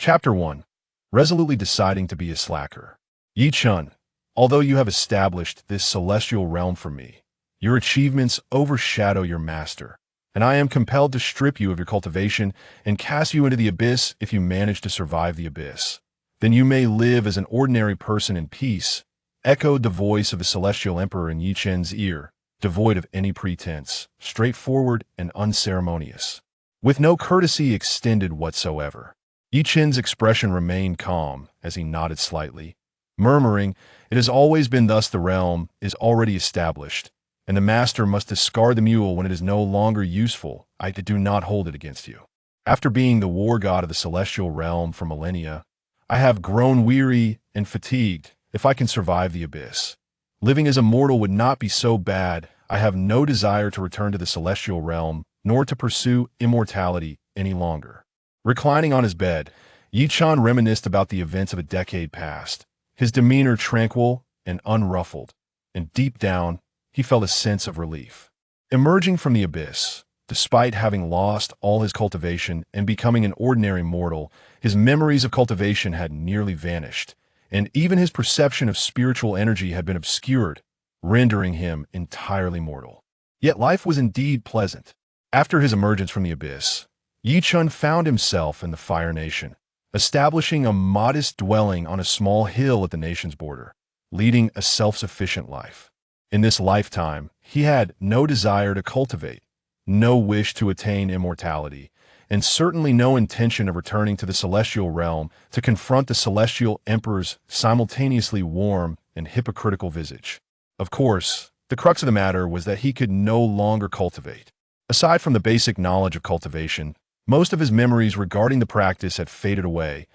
Chapter 1. Resolutely deciding to be a slacker. Yi Chen, although you have established this celestial realm for me, your achievements overshadow your master, and I am compelled to strip you of your cultivation and cast you into the abyss if you manage to survive the abyss. Then you may live as an ordinary person in peace, echoed the voice of the celestial emperor in Yi Chen's ear, devoid of any pretense, straightforward and unceremonious, with no courtesy extended whatsoever. Yi Chen's expression remained calm as he nodded slightly, murmuring, "It has always been thus. The realm is already established, and the master must discard the mule when it is no longer useful. I do not hold it against you. After being the war god of the celestial realm for millennia, I have grown weary and fatigued. If I can survive the abyss, living as a mortal would not be so bad. I have no desire to return to the celestial realm, nor to pursue immortality any longer." Reclining on his bed, Yi Chen reminisced about the events of a decade past, his demeanor tranquil and unruffled, and deep down, he felt a sense of relief. Emerging from the abyss, despite having lost all his cultivation and becoming an ordinary mortal, his memories of cultivation had nearly vanished, and even his perception of spiritual energy had been obscured, rendering him entirely mortal. Yet life was indeed pleasant. After his emergence from the abyss, Yi Chen found himself in the Fire Nation, establishing a modest dwelling on a small hill at the nation's border, leading a self-sufficient life. In this lifetime, he had no desire to cultivate, no wish to attain immortality, and certainly no intention of returning to the celestial realm to confront the celestial emperor's simultaneously warm and hypocritical visage. Of course, the crux of the matter was that he could no longer cultivate. Aside from the basic knowledge of cultivation, most of his memories regarding the practice had faded away,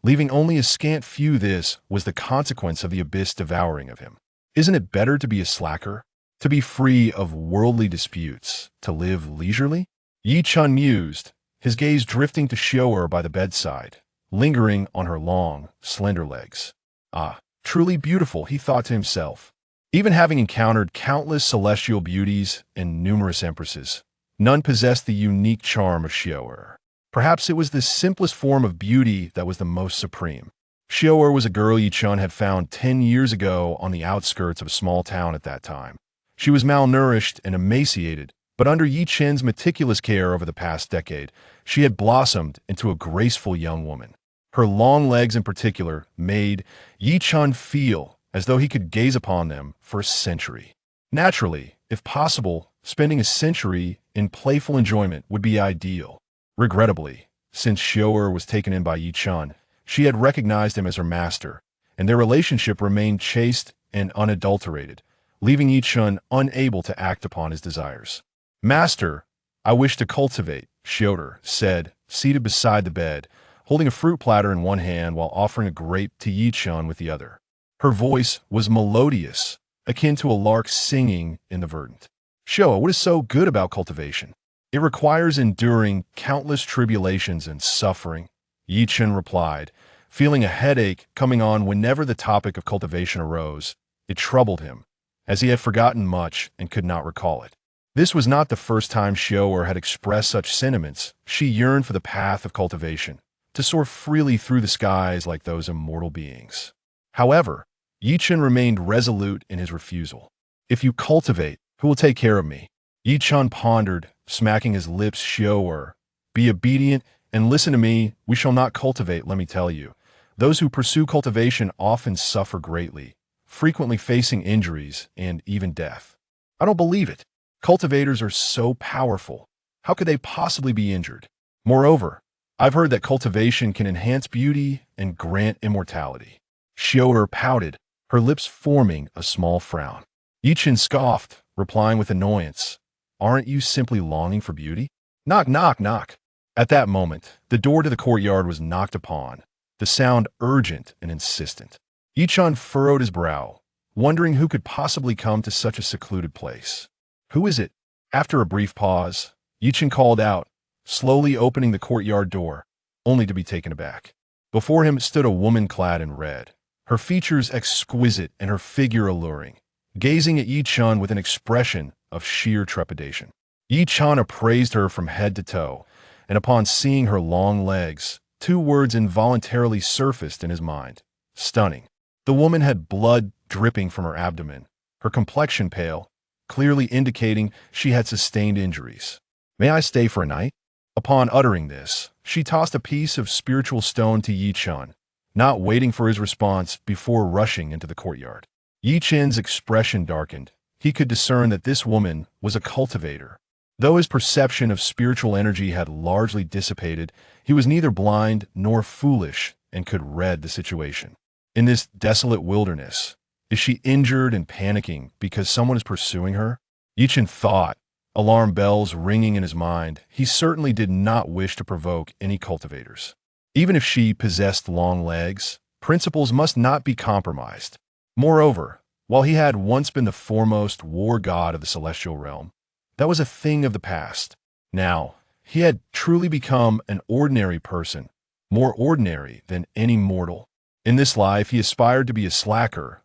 leaving only a scant few. This was the consequence of the abyss devouring of him. Isn't it better to be a slacker? To be free of worldly disputes, to live leisurely? Yi Chen mused, his gaze drifting to Xiao'er by the bedside, lingering on her long, slender legs. Ah, truly beautiful, he thought to himself. Even having encountered countless celestial beauties and numerous empresses, none possessed the unique charm of Xiao'er. Perhaps it was this simplest form of beauty that was the most supreme. Xiao'er was a girl Yi Chen had found 10 years ago on the outskirts of a small town at that time. She was malnourished and emaciated, but under Yi Chen's meticulous care over the past decade, she had blossomed into a graceful young woman. Her long legs in particular made Yi Chen feel as though he could gaze upon them for a century. Naturally, if possible, spending a century in playful enjoyment would be ideal. Regrettably, since Xiao'er was taken in by Yi Chen, she had recognized him as her master, and their relationship remained chaste and unadulterated, leaving Yi Chen unable to act upon his desires. "Master, I wish to cultivate," Xiao'er said, seated beside the bed, holding a fruit platter in one hand while offering a grape to Yi Chen with the other. Her voice was melodious, akin to a lark singing in the verdant. "Xiao'er, what is so good about cultivation? It requires enduring countless tribulations and suffering," Yi Chen replied, feeling a headache coming on whenever the topic of cultivation arose. It troubled him, as he had forgotten much and could not recall it. This was not the first time Xiao'er had expressed such sentiments. She yearned for the path of cultivation, to soar freely through the skies like those immortal beings. However, Yi Chen remained resolute in his refusal. "If you cultivate, who will take care of me?" Yi Chen pondered, smacking his lips. "Xiao'er, be obedient and listen to me. We shall not cultivate, let me tell you. Those who pursue cultivation often suffer greatly, frequently facing injuries and even death." "I don't believe it. Cultivators are so powerful. How could they possibly be injured? Moreover, I've heard that cultivation can enhance beauty and grant immortality." Xiao'er pouted, her lips forming a small frown. Yi Chen scoffed, replying with annoyance, "Aren't you simply longing for beauty?" Knock, knock, knock. At that moment, the door to the courtyard was knocked upon, the sound urgent and insistent. Yi Chen furrowed his brow, wondering who could possibly come to such a secluded place. "Who is it?" After a brief pause, Yi Chen called out, slowly opening the courtyard door, only to be taken aback. Before him stood a woman clad in red, her features exquisite and her figure alluring, gazing at Yi Chen with an expression of sheer trepidation. Yi Chen appraised her from head to toe, and upon seeing her long legs, Two words involuntarily surfaced in his mind. Stunning. The woman had blood dripping from her abdomen, her complexion pale, clearly indicating she had sustained injuries. May I stay for a night? Upon uttering this, she tossed a piece of spiritual stone to Yi Chen, not waiting for his response before rushing into the courtyard. Yi Chen's expression darkened. He could discern that this woman was a cultivator. Though his perception of spiritual energy had largely dissipated, he was neither blind nor foolish and could read the situation. In this desolate wilderness, is she injured and panicking because someone is pursuing her? Yi Chen thought, alarm bells ringing in his mind. He certainly did not wish to provoke any cultivators. Even if she possessed long legs, principles must not be compromised. Moreover, while he had once been the foremost war god of the celestial realm, that was a thing of the past. Now, he had truly become an ordinary person, more ordinary than any mortal. In this life, he aspired to be a slacker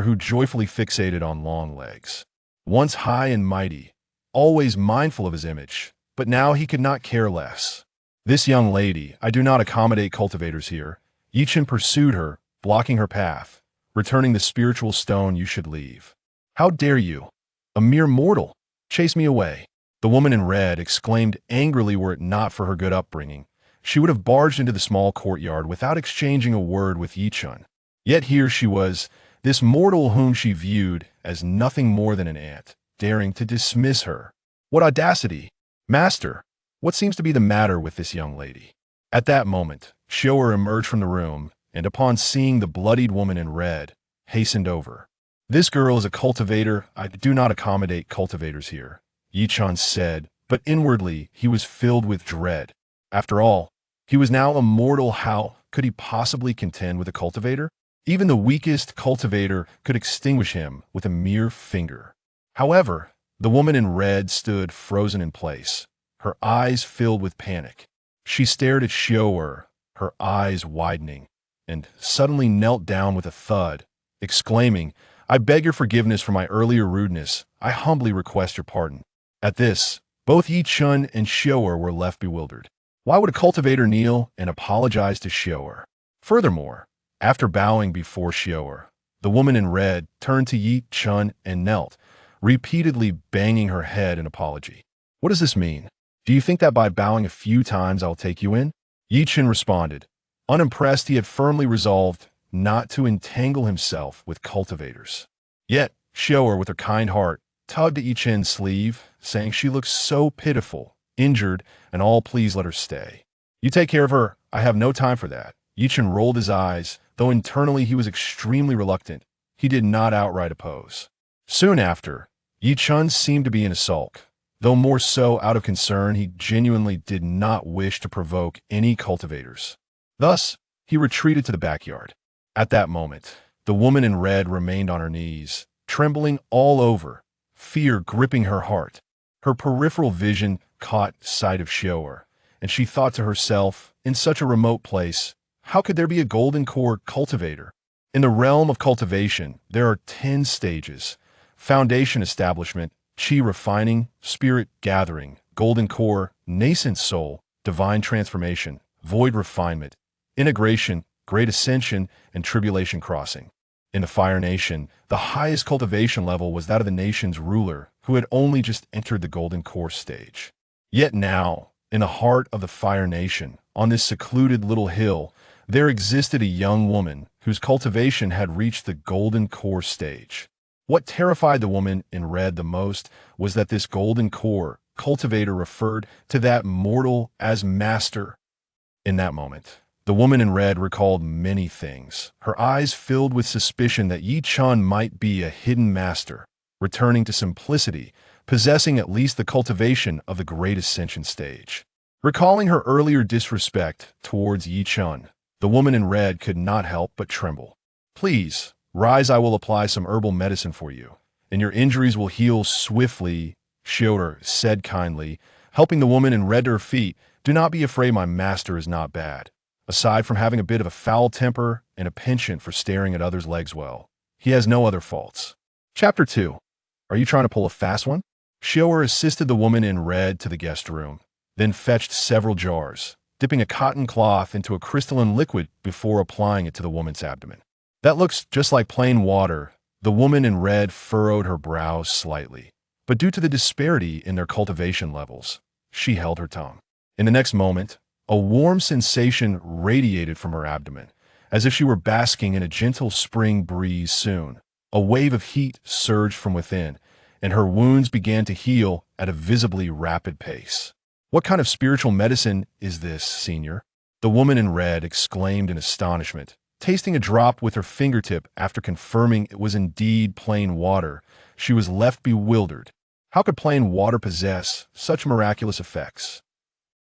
who joyfully fixated on long legs. Once high and mighty, always mindful of his image, but now he could not care less. This young lady, I do not accommodate cultivators here. Yi Chen pursued her, blocking her path. Returning the spiritual stone, you should leave. How dare you? A mere mortal. Chase me away. The woman in red exclaimed angrily were it not for her good upbringing. She would have barged into the small courtyard without exchanging a word with Yi Chen. Yet here she was, this mortal whom she viewed as nothing more than an ant, daring to dismiss her. What audacity! Master, what seems to be the matter with this young lady? At that moment, Shower emerged from the room, and upon seeing the bloodied woman in red, hastened over. This girl is a cultivator. I do not accommodate cultivators here, Yi Chen said, but inwardly he was filled with dread. After all, he was now a mortal. How could he possibly contend with a cultivator? Even the weakest cultivator could extinguish him with a mere finger. However, the woman in red stood frozen in place, her eyes filled with panic. She stared at Shower, her eyes widening, and suddenly knelt down with a thud, exclaiming, I beg your forgiveness for my earlier rudeness. I humbly request your pardon. At this, both Yi Chen and Shower were left bewildered. Why would a cultivator kneel and apologize to Shower? Furthermore, after bowing before Shower, the woman in red turned to Yi Chen and knelt, repeatedly banging her head in apology. What does this mean? Do you think that by bowing a few times I'll take you in? Yi Chen responded. Unimpressed, he had firmly resolved not to entangle himself with cultivators. Yet, Shower, with her kind heart, tugged at Yi Chen's sleeve, saying she looks so pitiful, injured, and all please let her stay. You take care of her. I have no time for that. Yi Chen rolled his eyes, though internally he was extremely reluctant. He did not outright oppose. Soon after, Yi Chen seemed to be in a sulk. Though more so out of concern, he genuinely did not wish to provoke any cultivators. Thus, he retreated to the backyard. At that moment, the woman in red remained on her knees, trembling all over, fear gripping her heart. Her peripheral vision caught sight of Shower, and she thought to herself, in such a remote place, how could there be a golden core cultivator? In the realm of cultivation, there are 10 stages: foundation establishment, chi refining, spirit gathering, golden core, nascent soul, divine transformation, void refinement, integration, great ascension, and tribulation crossing. In the Fire Nation, the highest cultivation level was that of the nation's ruler, who had only just entered the golden core stage. Yet now, in the heart of the Fire Nation, on this secluded little hill, there existed a young woman whose cultivation had reached the golden core stage. What terrified the woman in red the most was that this golden core cultivator referred to that mortal as master. In that moment, the woman in red recalled many things, her eyes filled with suspicion that Yi Chen might be a hidden master, returning to simplicity, possessing at least the cultivation of the great ascension stage. Recalling her earlier disrespect towards Yi Chen, the woman in red could not help but tremble. Please, rise, I will apply some herbal medicine for you, and your injuries will heal swiftly, Shower said kindly, helping the woman in red to her feet. Do not be afraid, my master is not bad. Aside from having a bit of a foul temper and a penchant for staring at others' legs well, he has no other faults. Chapter 2. Are you trying to pull a fast one? Shower assisted the woman in red to the guest room, then fetched several jars, dipping a cotton cloth into a crystalline liquid before applying it to the woman's abdomen. That looks just like plain water. The woman in red furrowed her brows slightly, but due to the disparity in their cultivation levels, she held her tongue. In the next moment, a warm sensation radiated from her abdomen, as if she were basking in a gentle spring breeze soon. A wave of heat surged from within, and her wounds began to heal at a visibly rapid pace. "What kind of spiritual medicine is this, Senior?" the woman in red exclaimed in astonishment, tasting a drop with her fingertip after confirming it was indeed plain water. She was left bewildered. How could plain water possess such miraculous effects?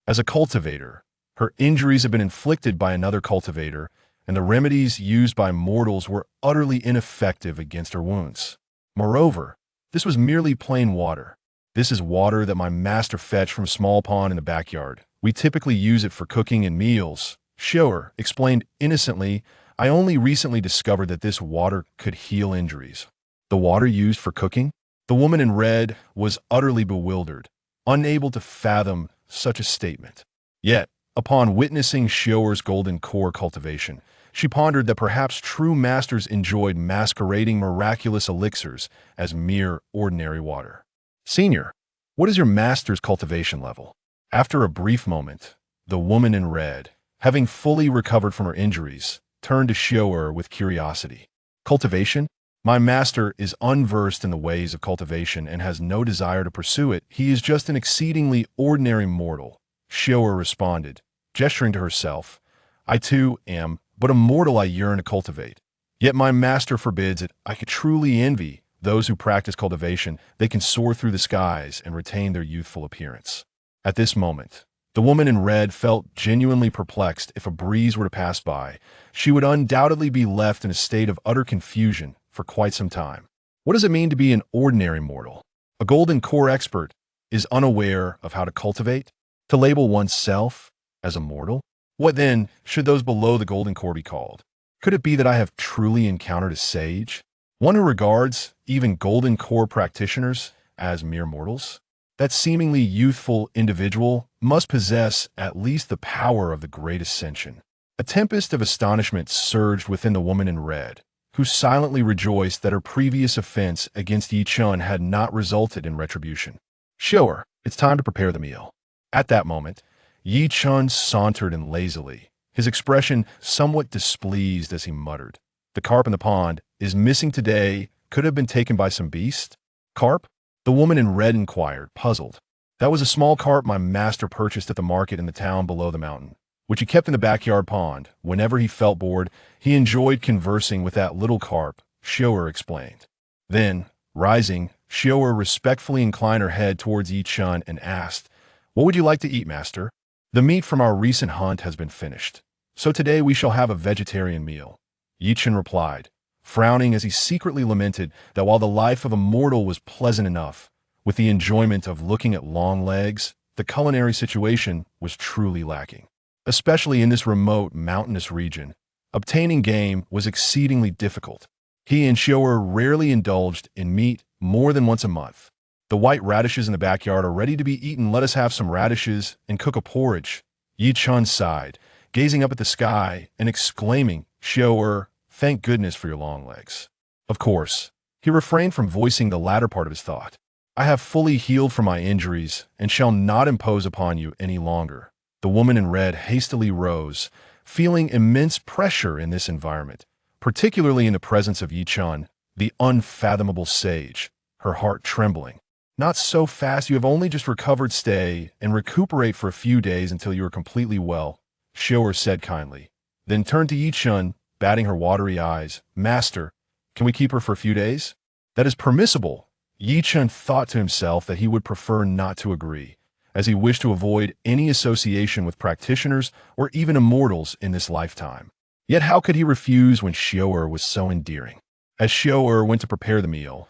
As a cultivator, her injuries had been inflicted by another cultivator, and the remedies used by mortals were utterly ineffective against her wounds. Moreover, this was merely plain water. "This is water that my master fetched from a small pond in the backyard. We typically use it for cooking and meals," Shower explained innocently. "I only recently discovered that this water could heal injuries." "The water used for cooking?" The woman in red was utterly bewildered, unable to fathom such a statement. Yet, upon witnessing Shower's golden core cultivation, she pondered that perhaps true masters enjoyed masquerading miraculous elixirs as mere ordinary water. "Senior, what is your master's cultivation level?" After a brief moment, the woman in red, having fully recovered from her injuries, turned to Shower with curiosity. "Cultivation? My master is unversed in the ways of cultivation and has no desire to pursue it. He is just an exceedingly ordinary mortal," Shower responded, gesturing to herself. "I too am but a mortal. I yearn to cultivate. Yet my master forbids it. I could truly envy those who practice cultivation. They can soar through the skies and retain their youthful appearance." At this moment, the woman in red felt genuinely perplexed. If a breeze were to pass by, she would undoubtedly be left in a state of utter confusion for quite some time. What does it mean to be an ordinary mortal? A golden core expert is unaware of how to cultivate? To label oneself as a mortal? What then should those below the golden core be called? Could it be that I have truly encountered a sage? One who regards even golden core practitioners as mere mortals? That seemingly youthful individual must possess at least the power of the great ascension. A tempest of astonishment surged within the woman in red, who silently rejoiced that her previous offense against Chen had not resulted in retribution. "Shower, it's time to prepare the meal." At that moment, Chen sauntered in lazily, his expression somewhat displeased as he muttered, "The carp in the pond is missing today. Could have been taken by some beast?" "Carp?" the woman in red inquired, puzzled. "That was a small carp my master purchased at the market in the town below the mountain, which he kept in the backyard pond. Whenever he felt bored, he enjoyed conversing with that little carp," Shower explained. Then, rising, Shower respectfully inclined her head towards Chen and asked, "What would you like to eat, master?" "The meat from our recent hunt has been finished, so today we shall have a vegetarian meal," Chen replied, frowning as he secretly lamented that while the life of a mortal was pleasant enough, with the enjoyment of looking at long legs, the culinary situation was truly lacking. Especially in this remote, mountainous region, obtaining game was exceedingly difficult. He and Shower rarely indulged in meat more than once a month. "The white radishes in the backyard are ready to be eaten. Let us have some radishes and cook a porridge." Chen sighed, gazing up at the sky and exclaiming, "Shower, thank goodness for your long legs." Of course, he refrained from voicing the latter part of his thought. "I have fully healed from my injuries and shall not impose upon you any longer." The woman in red hastily rose, feeling immense pressure in this environment, particularly in the presence of Chen, the unfathomable sage, her heart trembling. "Not so fast, you have only just recovered. Stay and recuperate for a few days until you are completely well," Shower said kindly, then turned to Chen, batting her watery eyes. "Master, can we keep her for a few days?" "That is permissible." Chen thought to himself that he would prefer not to agree, as he wished to avoid any association with practitioners or even immortals in this lifetime. Yet how could he refuse when Shower was so endearing? As Shower went to prepare the meal,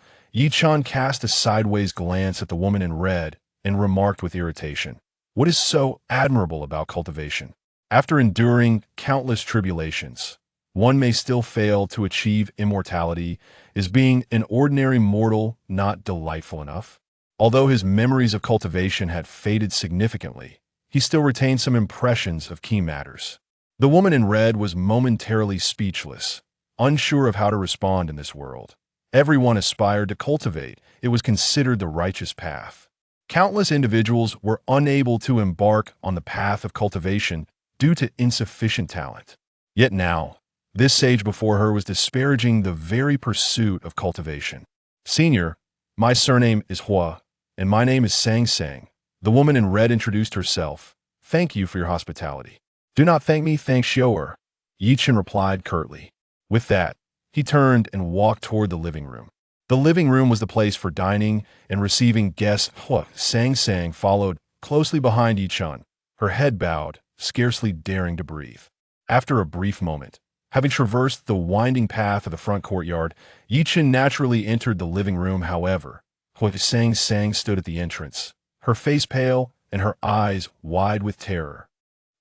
Chen cast a sideways glance at the woman in red and remarked with irritation, "What is so admirable about cultivation? After enduring countless tribulations, one may still fail to achieve immortality. Is being an ordinary mortal not delightful enough?" Although his memories of cultivation had faded significantly, he still retained some impressions of key matters. The woman in red was momentarily speechless, unsure of how to respond in this world. Everyone aspired to cultivate. It was considered the righteous path. Countless individuals were unable to embark on the path of cultivation due to insufficient talent. Yet now, this sage before her was disparaging the very pursuit of cultivation. Senior, my surname is Hua, and my name is Sang Sang. The woman in red introduced herself. Thank you for your hospitality. Do not thank me, thank Xiao'er, Chen replied curtly. With that, he turned and walked toward the living room. The living room was the place for dining and receiving guests. Hua Sang Sang followed closely behind Chen, her head bowed, scarcely daring to breathe. After a brief moment, having traversed the winding path of the front courtyard, Chen naturally entered the living room. However, Hua Sang Sang stood at the entrance, her face pale and her eyes wide with terror.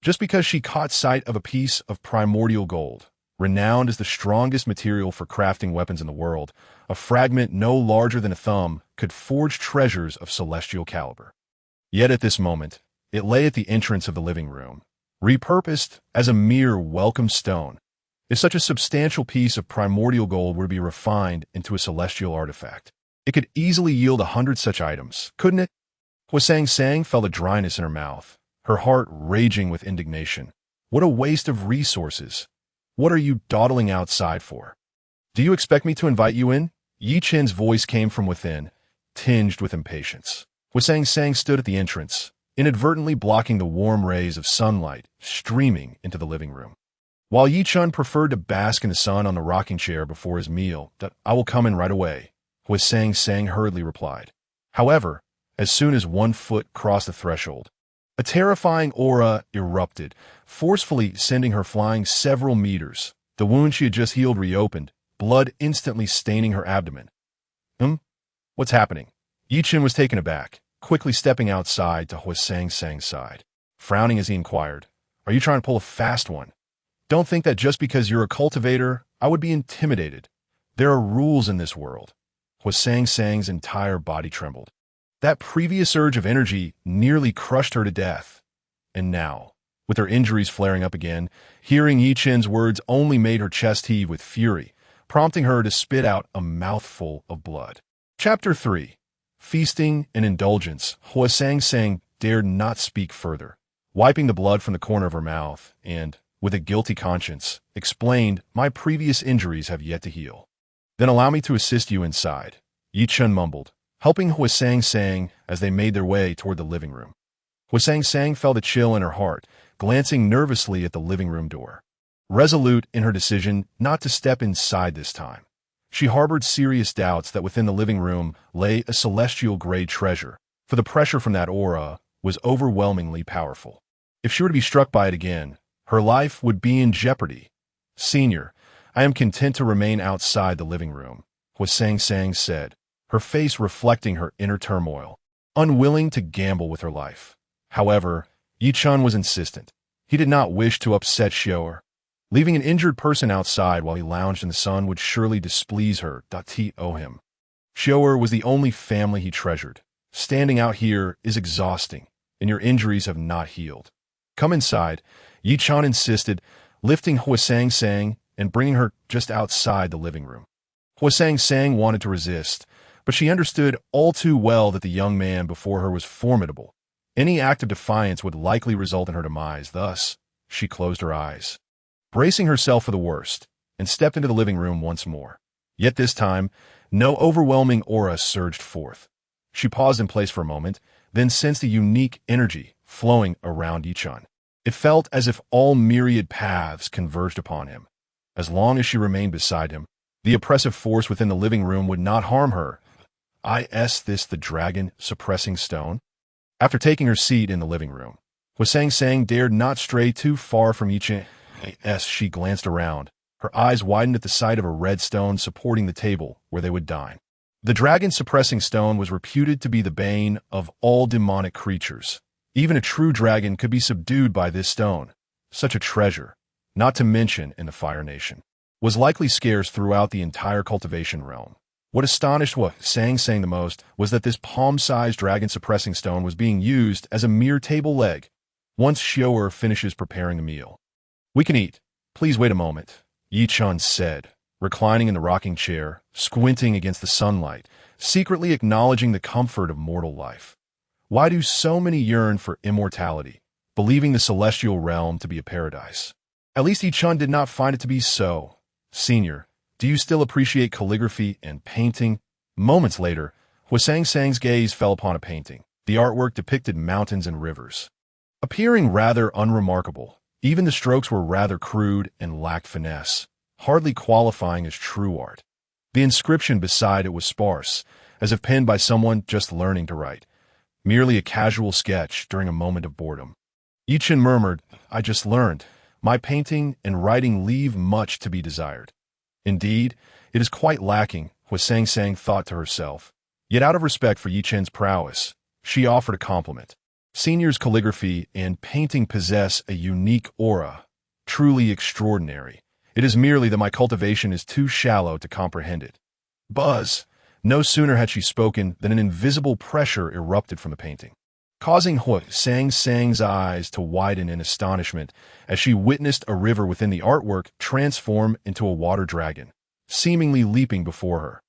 Just because she caught sight of a piece of primordial gold, renowned as the strongest material for crafting weapons in the world, a fragment no larger than a thumb could forge treasures of celestial caliber. Yet at this moment, it lay at the entrance of the living room, repurposed as a mere welcome stone. If such a substantial piece of primordial gold were to be refined into a celestial artifact, it could easily yield 100 such items, couldn't it? Hua Sang Sang felt a dryness in her mouth, her heart raging with indignation. What a waste of resources. What are you dawdling outside for? Do you expect me to invite you in? Chen's voice came from within, tinged with impatience. Hua Sang Sang stood at the entrance, inadvertently blocking the warm rays of sunlight streaming into the living room. While Chen preferred to bask in the sun on the rocking chair before his meal, I will come in right away, Hua Sang Sang hurriedly replied. However, as soon as one foot crossed the threshold, a terrifying aura erupted, forcefully sending her flying several meters. The wound she had just healed reopened, blood instantly staining her abdomen. What's happening? Chen was taken aback, quickly stepping outside to Hua Sang Sang's side. Frowning as he inquired, Are you trying to pull a fast one? Don't think that just because you're a cultivator, I would be intimidated. There are rules in this world. Hua Sang Sang's entire body trembled. That previous surge of energy nearly crushed her to death. And now, with her injuries flaring up again, hearing Chen's words only made her chest heave with fury, prompting her to spit out a mouthful of blood. Chapter 3. Feasting and Indulgence. Hua Sang Sang dared not speak further, wiping the blood from the corner of her mouth, and, with a guilty conscience, explained, My previous injuries have yet to heal. Then allow me to assist you inside, Chen mumbled, helping Hua Sang Sang as they made their way toward the living room. Hua Sang Sang felt a chill in her heart, glancing nervously at the living room door. Resolute in her decision not to step inside this time, she harbored serious doubts that within the living room lay a celestial-grade treasure, for the pressure from that aura was overwhelmingly powerful. If she were to be struck by it again, her life would be in jeopardy. Senior, I am content to remain outside the living room, Hua Sang Sang said, her face reflecting her inner turmoil, unwilling to gamble with her life. However, Chen was insistent. He did not wish to upset Xiao'er. Leaving an injured person outside while he lounged in the sun would surely displease her. Him. Xiao'er was the only family he treasured. Standing out here is exhausting, and your injuries have not healed. Come inside, Chen insisted, lifting Hua Sang Sang and bringing her just outside the living room. Hua Sang Sang wanted to resist, but she understood all too well that the young man before her was formidable. Any act of defiance would likely result in her demise. Thus, she closed her eyes, bracing herself for the worst, and stepped into the living room once more. Yet this time, no overwhelming aura surged forth. She paused in place for a moment, then sensed a unique energy flowing around Chen. It felt as if all myriad paths converged upon him. As long as she remained beside him, the oppressive force within the living room would not harm her. Is this the dragon suppressing stone? After taking her seat in the living room, Hua Sang Sang dared not stray too far from Chen. As she glanced around, her eyes widened at the sight of a red stone supporting the table where they would dine. The dragon-suppressing stone was reputed to be the bane of all demonic creatures. Even a true dragon could be subdued by this stone. Such a treasure, not to mention in the Fire Nation, was likely scarce throughout the entire cultivation realm. What astonished Hua Sang Sang the most was that this palm-sized dragon-suppressing stone was being used as a mere table leg. once Xiaoer finishes preparing a meal. We can eat. Please wait a moment, Yi Chun said, reclining in the rocking chair, squinting against the sunlight, secretly acknowledging the comfort of mortal life. Why do so many yearn for immortality, believing the celestial realm to be a paradise? At least Yi Chun did not find it to be so. Senior, do you still appreciate calligraphy and painting? Moments later, Huasang Sang's gaze fell upon a painting. The artwork depicted mountains and rivers. Appearing rather unremarkable, even the strokes were rather crude and lacked finesse, hardly qualifying as true art. The inscription beside it was sparse, as if penned by someone just learning to write, merely a casual sketch during a moment of boredom. Yi Chun murmured, I just learned. My painting and writing leave much to be desired. Indeed, it is quite lacking, Huasang Sang thought to herself. Yet out of respect for Yi Chun's prowess, she offered a compliment. Senior's calligraphy and painting possess a unique aura, truly extraordinary. It is merely that my cultivation is too shallow to comprehend it. Buzz! No sooner had she spoken than an invisible pressure erupted from the painting, causing Huasang Sang's eyes to widen in astonishment as she witnessed a river within the artwork transform into a water dragon, seemingly leaping before her.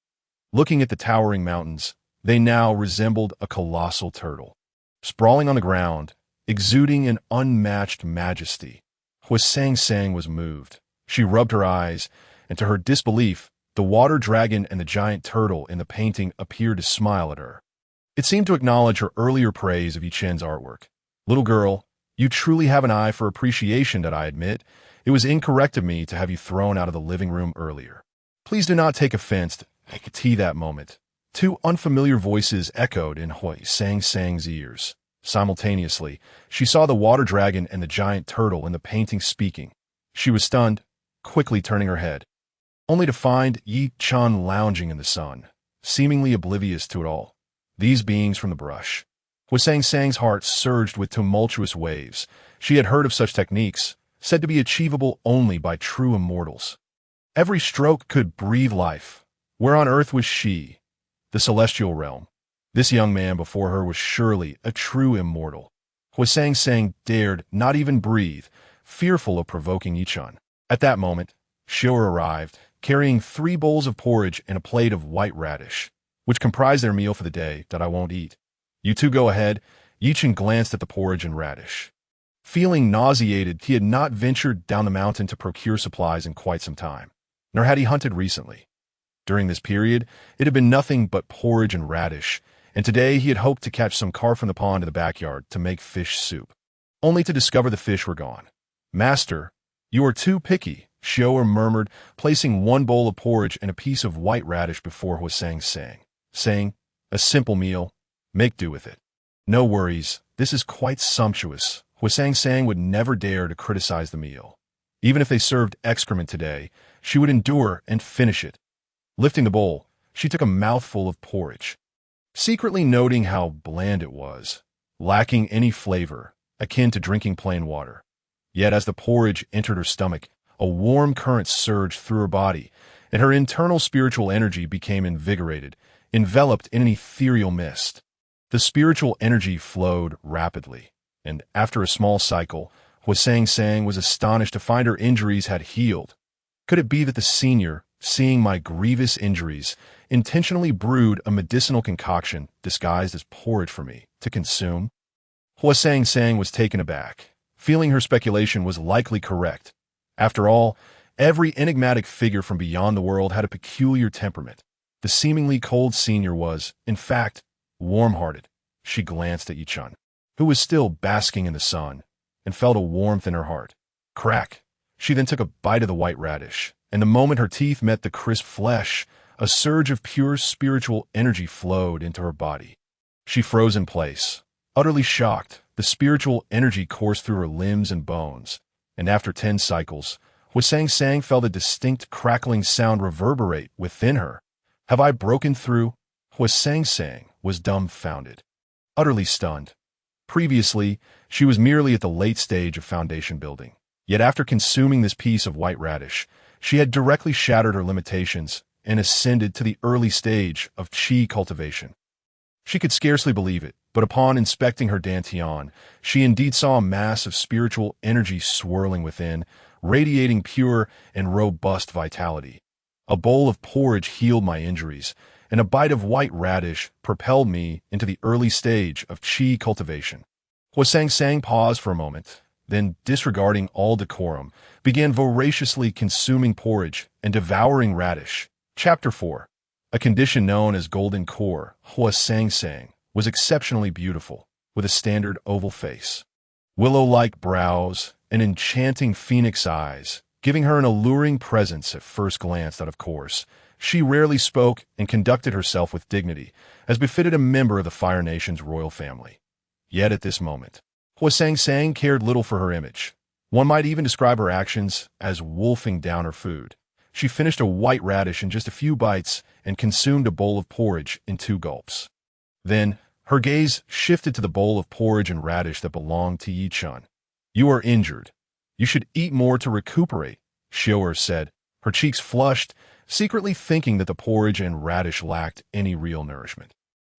Looking at the towering mountains, they now resembled a colossal turtle. Sprawling on the ground, exuding an unmatched majesty, Huasang Sang was moved. She rubbed her eyes, and to her disbelief, the water dragon and the giant turtle in the painting appeared to smile at her. It seemed to acknowledge her earlier praise of Yi Chun's artwork. Little girl, you truly have an eye for appreciation that I admit. It was incorrect of me to have you thrown out of the living room earlier. Please do not take offense to that moment. Two unfamiliar voices echoed in Huasang Sang's ears. Simultaneously, she saw the water dragon and the giant turtle in the painting speaking. She was stunned, quickly turning her head, only to find Yi Chun lounging in the sun, seemingly oblivious to it all. These beings from the brush. Huasang Sang's heart surged with tumultuous waves. She had heard of such techniques, said to be achievable only by true immortals. Every stroke could breathe life. Where on earth was she? The celestial realm. This young man before her was surely a true immortal. Huasang Sang dared not even breathe, fearful of provoking Yi Chun. At that moment, Xiaoer arrived, carrying 3 bowls of porridge and a plate of white radish, which comprised their meal for the day that I won't eat. You two go ahead. Yi Chun glanced at the porridge and radish. Feeling nauseated, he had not ventured down the mountain to procure supplies in quite some time, nor had he hunted recently. During this period, it had been nothing but porridge and radish, and today he had hoped to catch some carp from the pond in the backyard to make fish soup, only to discover the fish were gone. Master, you are too picky, Xiaoer murmured, placing 1 bowl of porridge and a piece of white radish before Huasang Sang, saying, a simple meal, make do with it. No worries, this is quite sumptuous. Huasang Sang would never dare to criticize the meal. Even if they served excrement today, she would endure and finish it. Lifting the bowl, she took a mouthful of porridge, secretly noting how bland it was, lacking any flavor, akin to drinking plain water. Yet as the porridge entered her stomach, a warm current surged through her body, and her internal spiritual energy became invigorated, enveloped in an ethereal mist. The spiritual energy flowed rapidly, and after a small cycle, Huasang Sang was astonished to find her injuries had healed. Could it be that the senior, seeing my grievous injuries, intentionally brewed a medicinal concoction disguised as porridge for me to consume? Huasang Sang was taken aback, feeling her speculation was likely correct. After all, every enigmatic figure from beyond the world had a peculiar temperament. The seemingly cold senior was, in fact, warm-hearted. She glanced at Yi Chun, who was still basking in the sun, and felt a warmth in her heart. Crack! She then took a bite of the white radish, and the moment her teeth met the crisp flesh, a surge of pure spiritual energy flowed into her body. She froze in place, utterly shocked. The spiritual energy coursed through her limbs and bones, and after 10 cycles, Huasang Sang felt a distinct crackling sound reverberate within her. Have I broken through? Huasang Sang was dumbfounded, utterly stunned. Previously, she was merely at the late stage of foundation building. Yet after consuming this piece of white radish, she had directly shattered her limitations and ascended to the early stage of qi cultivation. She could scarcely believe it, but upon inspecting her dantian, she indeed saw a mass of spiritual energy swirling within, radiating pure and robust vitality. A bowl of porridge healed my injuries, and a bite of white radish propelled me into the early stage of qi cultivation. Huasang paused for a moment, then, disregarding all decorum, began voraciously consuming porridge and devouring radish. Chapter 4. A condition known as golden core, Huasang was exceptionally beautiful, with a standard oval face, willow-like brows, and enchanting phoenix eyes, giving her an alluring presence at first glance that, of course, she rarely spoke and conducted herself with dignity, as befitted a member of the Fire Nation's royal family. Yet at this moment, Huasang cared little for her image. One might even describe her actions as wolfing down her food. She finished a white radish in just a few bites and consumed a bowl of porridge in 2 gulps. Then, her gaze shifted to the bowl of porridge and radish that belonged to Chen. "You are injured. You should eat more to recuperate," Xiao said, her cheeks flushed, secretly thinking that the porridge and radish lacked any real nourishment.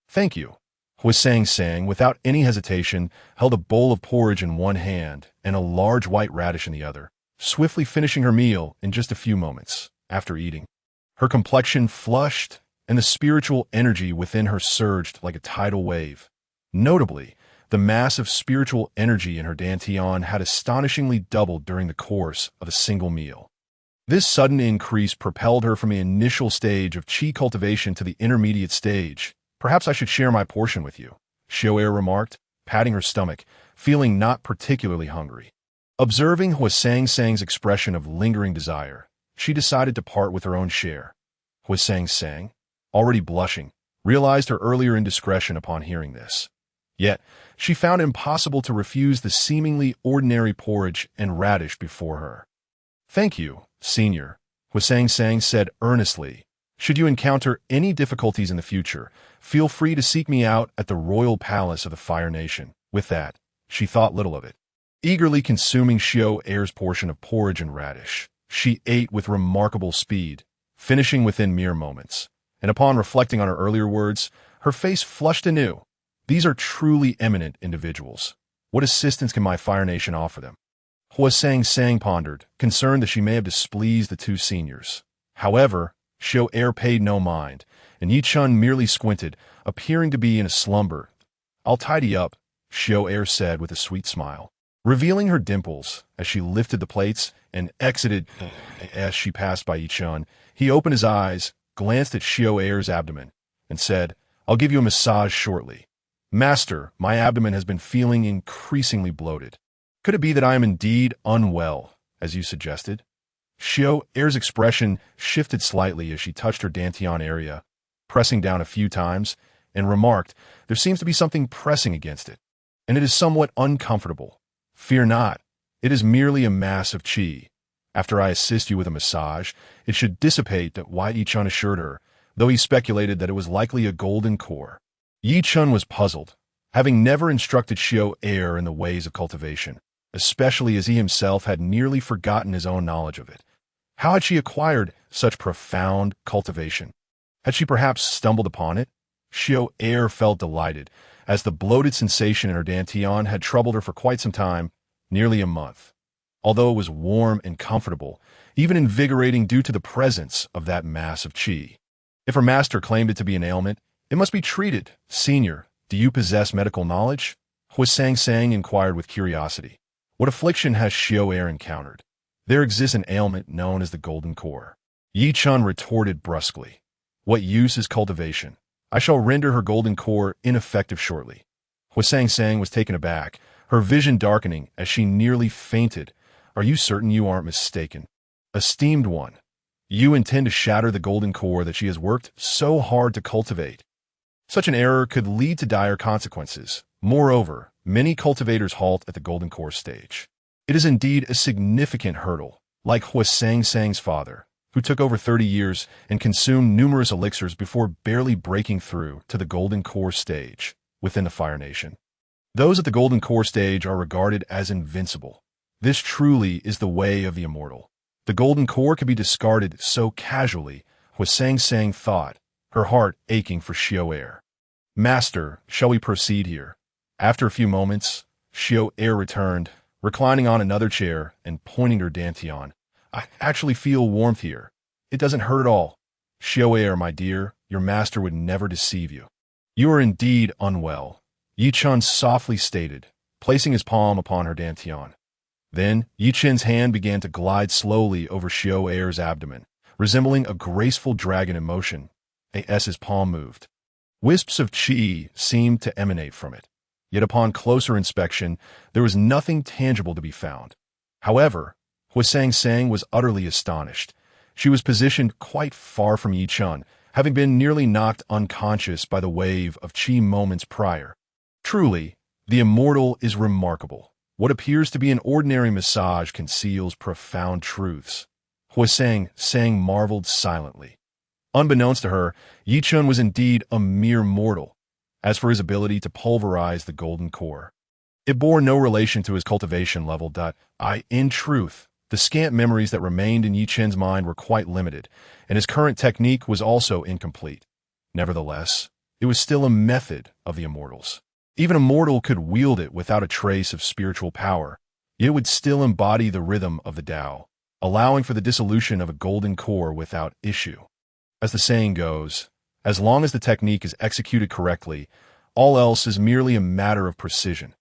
"Thank you." Huasang, without any hesitation, held a bowl of porridge in one hand and a large white radish in the other, swiftly finishing her meal in just a few moments. After eating, her complexion flushed, and the spiritual energy within her surged like a tidal wave. Notably, the mass of spiritual energy in her dantian had astonishingly doubled during the course of a single meal. This sudden increase propelled her from the initial stage of qi cultivation to the intermediate stage. "Perhaps I should share my portion with you," Xiao remarked, patting her stomach, feeling not particularly hungry. Observing Huasang's expression of lingering desire, she decided to part with her own share. Huasang, already blushing, realized her earlier indiscretion upon hearing this. Yet, she found it impossible to refuse the seemingly ordinary porridge and radish before her. "Thank you, Senior," Huasang said earnestly. "Should you encounter any difficulties in the future, feel free to seek me out at the royal palace of the Fire Nation." With that, she thought little of it. Eagerly consuming Xiao's portion of porridge and radish, she ate with remarkable speed, finishing within mere moments. And upon reflecting on her earlier words, her face flushed anew. These are truly eminent individuals. What assistance can my Fire Nation offer them? Huasang pondered, concerned that she may have displeased the 2 seniors. However, Xiao paid no mind, and Chen merely squinted, appearing to be in a slumber. "I'll tidy up," Xiao said with a sweet smile, revealing her dimples as she lifted the plates and exited. As she passed by Chen, he opened his eyes, glanced at Xiao's abdomen, and said, "I'll give you a massage shortly." "Master, my abdomen has been feeling increasingly bloated. Could it be that I am indeed unwell, as you suggested?" Xiao's expression shifted slightly as she touched her dantian area, pressing down a few times, and remarked, "There seems to be something pressing against it, and it is somewhat uncomfortable. Fear not, it is merely a mass of qi. After I assist you with a massage, it should dissipate," Chen assured her, though he speculated that it was likely a golden core. Chen was puzzled, having never instructed Xiao in the ways of cultivation, especially as he himself had nearly forgotten his own knowledge of it. How had she acquired such profound cultivation? Had she perhaps stumbled upon it? Xiao felt delighted, as the bloated sensation in her dantian had troubled her for quite some time, nearly a month. Although it was warm and comfortable, even invigorating due to the presence of that mass of qi. If her master claimed it to be an ailment, it must be treated. "Senior, do you possess medical knowledge?" Huasang inquired with curiosity. What affliction has Xiao encountered? "There exists an ailment known as the golden core," Chen retorted brusquely. "What use is cultivation? I shall render her golden core ineffective shortly." Huasang was taken aback, her vision darkening as she nearly fainted. "Are you certain you aren't mistaken? Esteemed one, you intend to shatter the golden core that she has worked so hard to cultivate. Such an error could lead to dire consequences. Moreover, many cultivators halt at the golden core stage. It is indeed a significant hurdle, like Huasang's father, who took over 30 years and consumed numerous elixirs before barely breaking through to the golden core stage within the Fire Nation. Those at the golden core stage are regarded as invincible. This truly is the way of the immortal. The golden core could be discarded so casually, Huasang thought, her heart aching for Xiao. Master, shall we proceed here? After a few moments, Xiao Air returned, reclining on another chair and pointing her dantian. I actually feel warmth here. It doesn't hurt at all. Xiao Air, my dear, your master would never deceive you. You are indeed unwell, Yi Chun softly stated, placing his palm upon her dantian. Then, Yi Chen's hand began to glide slowly over Xiao Air's abdomen, resembling a graceful dragon in motion. His palm moved. Wisps of qi seemed to emanate from it. Yet upon closer inspection, there was nothing tangible to be found. However, Huasang Sang was utterly astonished. She was positioned quite far from Yi Chun, having been nearly knocked unconscious by the wave of qi moments prior. Truly, the immortal is remarkable. What appears to be an ordinary massage conceals profound truths. Huasang Sang marveled silently. Unbeknownst to her, Yi Chun was indeed a mere mortal. As for his ability to pulverize the golden core, it bore no relation to his cultivation level. In truth, the scant memories that remained in Yi Chen's mind were quite limited, and his current technique was also incomplete. Nevertheless, it was still a method of the immortals. Even a mortal could wield it without a trace of spiritual power, yet it would still embody the rhythm of the Tao, allowing for the dissolution of a golden core without issue. As the saying goes, as long as the technique is executed correctly, all else is merely a matter of precision.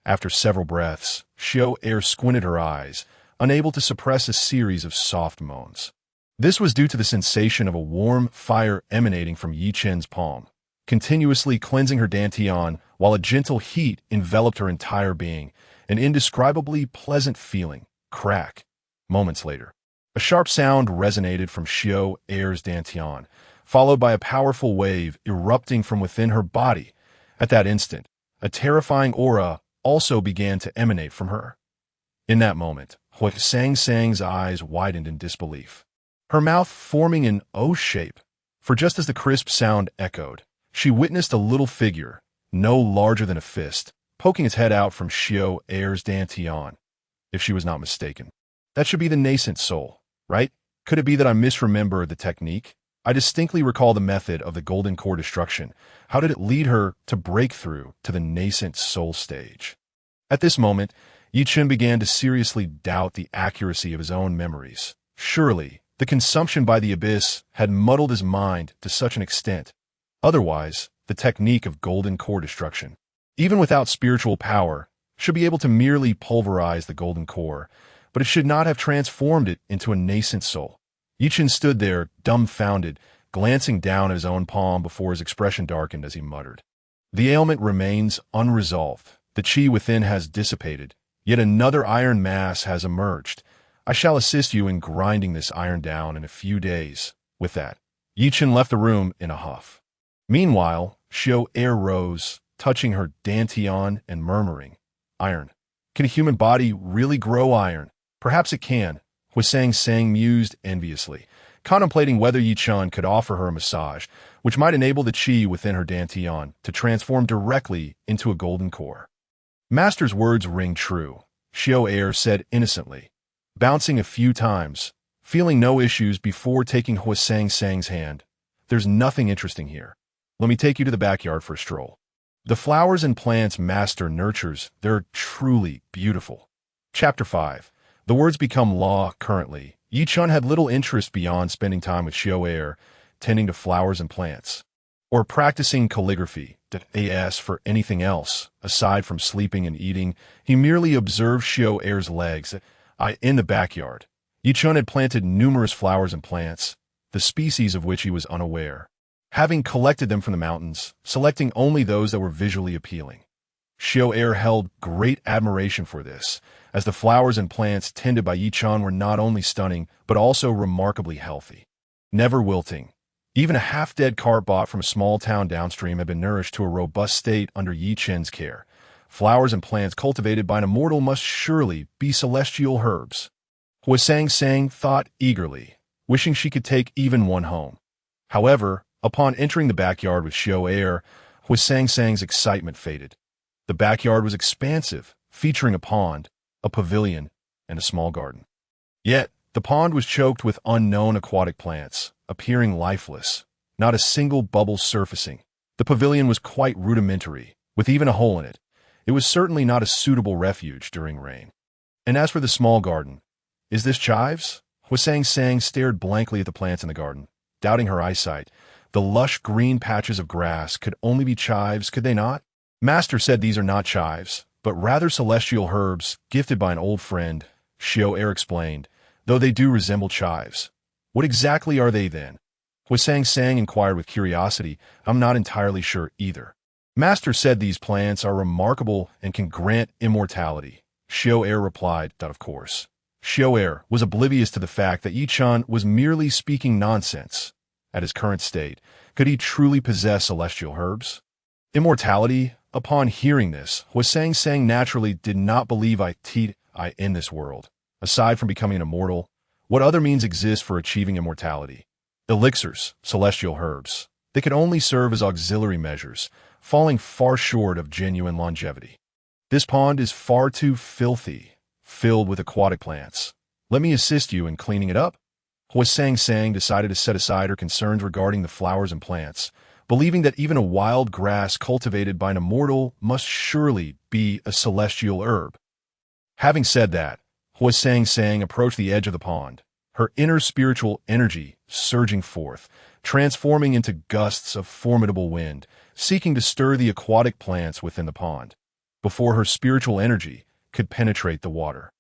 After several breaths, Xiao Air squinted her eyes, unable to suppress a series of soft moans. This was due to the sensation of a warm fire emanating from Yi Chen's palm, continuously cleansing her dantian, while a gentle heat enveloped her entire being, an indescribably pleasant feeling. Crack. Moments later, a sharp sound resonated from Xiao Air's dantian, followed by a powerful wave erupting from within her body. At that instant, a terrifying aura also began to emanate from her. In that moment, Huasang Sang's eyes widened in disbelief, her mouth forming an O shape. For just as the crisp sound echoed, she witnessed a little figure, no larger than a fist, poking its head out from Xiao Air's dantian. If she was not mistaken, that should be the nascent soul, right? Could it be that I misremembered the technique? I distinctly recall the method of the golden core destruction. How did it lead her to break through to the nascent soul stage? At this moment, Yi Chen began to seriously doubt the accuracy of his own memories. Surely, the consumption by the abyss had muddled his mind to such an extent. Otherwise, the technique of golden core destruction, even without spiritual power, should be able to merely pulverize the golden core, but it should not have transformed it into a nascent soul. Yi Chen stood there, dumbfounded, glancing down at his own palm before his expression darkened as he muttered. The ailment remains unresolved. The qi within has dissipated, yet another iron mass has emerged. I shall assist you in grinding this iron down in a few days. With that, Yi Chen left the room in a huff. Meanwhile, Xiao Air rose, touching her dantian and murmuring, "Iron. Can a human body really grow iron? Perhaps it can," Huasang Sang mused enviously, contemplating whether Yi Chun could offer her a massage, which might enable the qi within her dantian to transform directly into a golden core. Master's words ring true, Xiao Air said innocently, bouncing a few times, feeling no issues before taking Huasang Sang's hand. "There's nothing interesting here. Let me take you to the backyard for a stroll. The flowers and plants Master nurtures, they're truly beautiful." Chapter 5. The words become law currently. Yi Chun had little interest beyond spending time with Xiao Air, tending to flowers and plants, or practicing calligraphy. As for anything else, aside from sleeping and eating, he merely observed Xiao Air's legs. In the backyard, Yi Chun had planted numerous flowers and plants, the species of which he was unaware, having collected them from the mountains, selecting only those that were visually appealing. Xiao Air held great admiration for this, as the flowers and plants tended by Yi Chun were not only stunning, but also remarkably healthy, never wilting. Even a half-dead cart bought from a small town downstream had been nourished to a robust state under Yi Chen's care. Flowers and plants cultivated by an immortal must surely be celestial herbs. Huasang Sang thought eagerly, wishing she could take even one home. However, upon entering the backyard with Xiao Air, Huasang Sang's excitement faded. The backyard was expansive, featuring a pond, a pavilion, and a small garden. Yet, the pond was choked with unknown aquatic plants, appearing lifeless, not a single bubble surfacing. The pavilion was quite rudimentary, with even a hole in it. It was certainly not a suitable refuge during rain. And as for the small garden, is this chives? Hwasang Sang stared blankly at the plants in the garden, doubting her eyesight. The lush green patches of grass could only be chives, could they not? Master said these are not chives, but rather celestial herbs gifted by an old friend, Xiao Er explained, though they do resemble chives. What exactly are they then? Hwasang Sang inquired with curiosity. I'm not entirely sure either. Master said these plants are remarkable and can grant immortality. Xiao Er replied, of course. Xiao Er was oblivious to the fact that Yi Chen was merely speaking nonsense. At his current state, could he truly possess celestial herbs? Immortality? Upon hearing this, Hwasang Sang naturally did not believe I in this world. Aside from becoming an immortal, what other means exist for achieving immortality? Elixirs, celestial herbs. They could only serve as auxiliary measures, falling far short of genuine longevity. This pond is far too filthy, filled with aquatic plants. Let me assist you in cleaning it up. Hwasang Sang decided to set aside her concerns regarding the flowers and plants, believing that even a wild grass cultivated by an immortal must surely be a celestial herb. Having said that, Hwasang Sang approached the edge of the pond, her inner spiritual energy surging forth, transforming into gusts of formidable wind, seeking to stir the aquatic plants within the pond, before her spiritual energy could penetrate the water.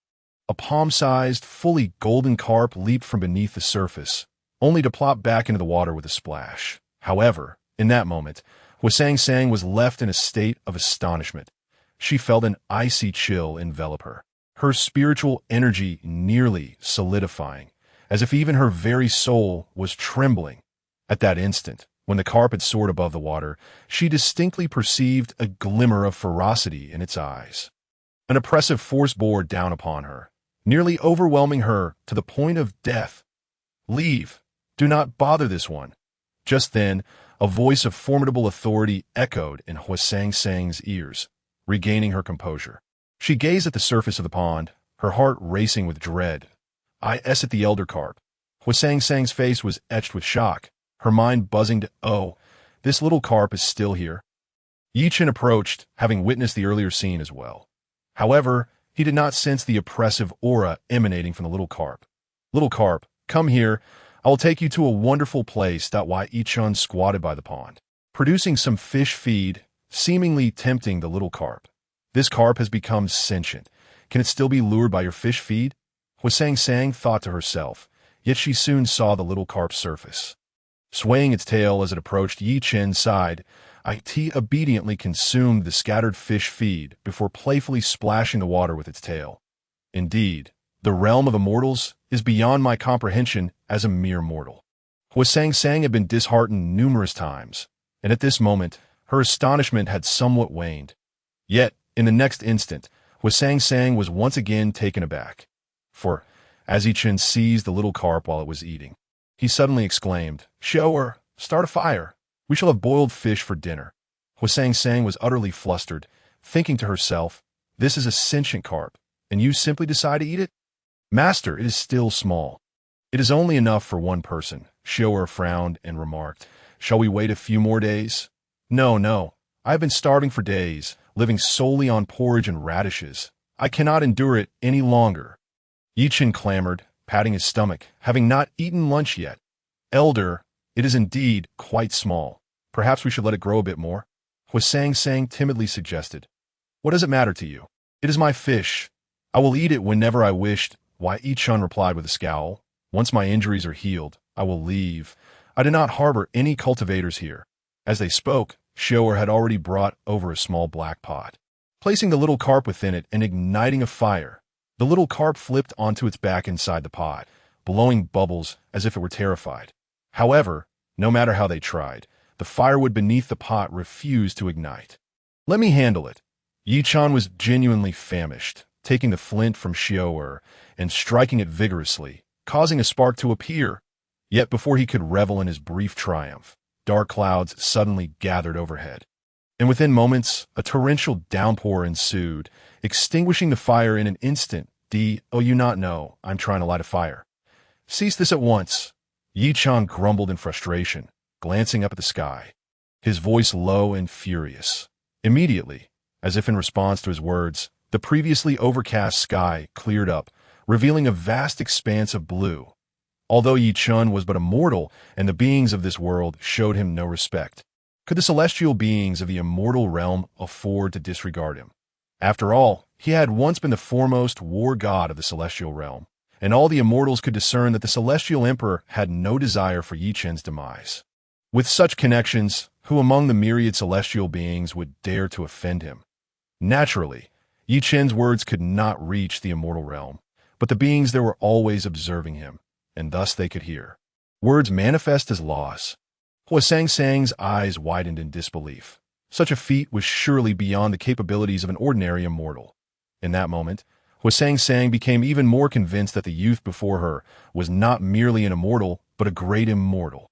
A palm-sized, fully golden carp leaped from beneath the surface, only to plop back into the water with a splash. However, in that moment, Hwasang Sang was left in a state of astonishment. She felt an icy chill envelop her, her spiritual energy nearly solidifying, as if even her very soul was trembling. At that instant, when the carp had soared above the water, she distinctly perceived a glimmer of ferocity in its eyes. An oppressive force bore down upon her, nearly overwhelming her to the point of death. Leave! Do not bother this one. Just then, a voice of formidable authority echoed in Hwasang Sang's ears, regaining her composure. She gazed at the surface of the pond, her heart racing with dread. I at the elder carp. Hwasang Sang's face was etched with shock, her mind buzzing to, oh, this little carp is still here. Yi Chen approached, having witnessed the earlier scene as well. However, he did not sense the oppressive aura emanating from the little carp. Little carp, come here. I will take you to a wonderful place. Yi Chen squatted by the pond, producing some fish feed, seemingly tempting the little carp. This carp has become sentient. Can it still be lured by your fish feed? Hwasang Sang thought to herself, yet she soon saw the little carp surface. Swaying its tail as it approached Yi Chen's side, it obediently consumed the scattered fish feed before playfully splashing the water with its tail. Indeed, the realm of immortals is beyond my comprehension as a mere mortal. Hwasang Sang had been disheartened numerous times, and at this moment, her astonishment had somewhat waned. Yet, in the next instant, Hwasang Sang was once again taken aback. For, as Yi Chen seized the little carp while it was eating, he suddenly exclaimed, "Show her! Start a fire! We shall have boiled fish for dinner." Hwasang Sang was utterly flustered, thinking to herself, this is a sentient carp, and you simply decide to eat it? Master, it is still small. It is only enough for one person. Xiao Er frowned and remarked, shall we wait a few more days? No. I have been starving for days, living solely on porridge and radishes. I cannot endure it any longer. Yi Chen clamored, patting his stomach, having not eaten lunch yet. Elder, it is indeed quite small. Perhaps we should let it grow a bit more. Hwasang Sang timidly suggested. What does it matter to you? It is my fish. I will eat it whenever I wished. Why, Yi Chen replied with a scowl. Once my injuries are healed, I will leave. I do not harbor any cultivators here. As they spoke, Xiao Er had already brought over a small black pot. Placing the little carp within it and igniting a fire, the little carp flipped onto its back inside the pot, blowing bubbles as if it were terrified. However, no matter how they tried, the firewood beneath the pot refused to ignite. Let me handle it. Yi Chen was genuinely famished, taking the flint from Xiao Er and striking it vigorously, causing a spark to appear. Yet before he could revel in his brief triumph, dark clouds suddenly gathered overhead. And within moments, a torrential downpour ensued, extinguishing the fire in an instant. Oh, you not know, I'm trying to light a fire. Cease this at once. Yi Chen grumbled in frustration, glancing up at the sky. his voice low and furious. Immediately, as if in response to his words, the previously overcast sky cleared up, revealing a vast expanse of blue. Although Yi Chun was but a mortal, and the beings of this world showed him no respect, could the celestial beings of the immortal realm afford to disregard him? After all, he had once been the foremost war god of the celestial realm, and all the immortals could discern that the celestial emperor had no desire for Yi Chen's demise. With such connections, who among the myriad celestial beings would dare to offend him? Naturally, Yi Chen's words could not reach the immortal realm, but the beings there were always observing him, and thus they could hear. Words manifest as laws. Hua Sang-Sang's eyes widened in disbelief. Such a feat was surely beyond the capabilities of an ordinary immortal. In that moment, Hua Sang-Sang became even more convinced that the youth before her was not merely an immortal, but a great immortal.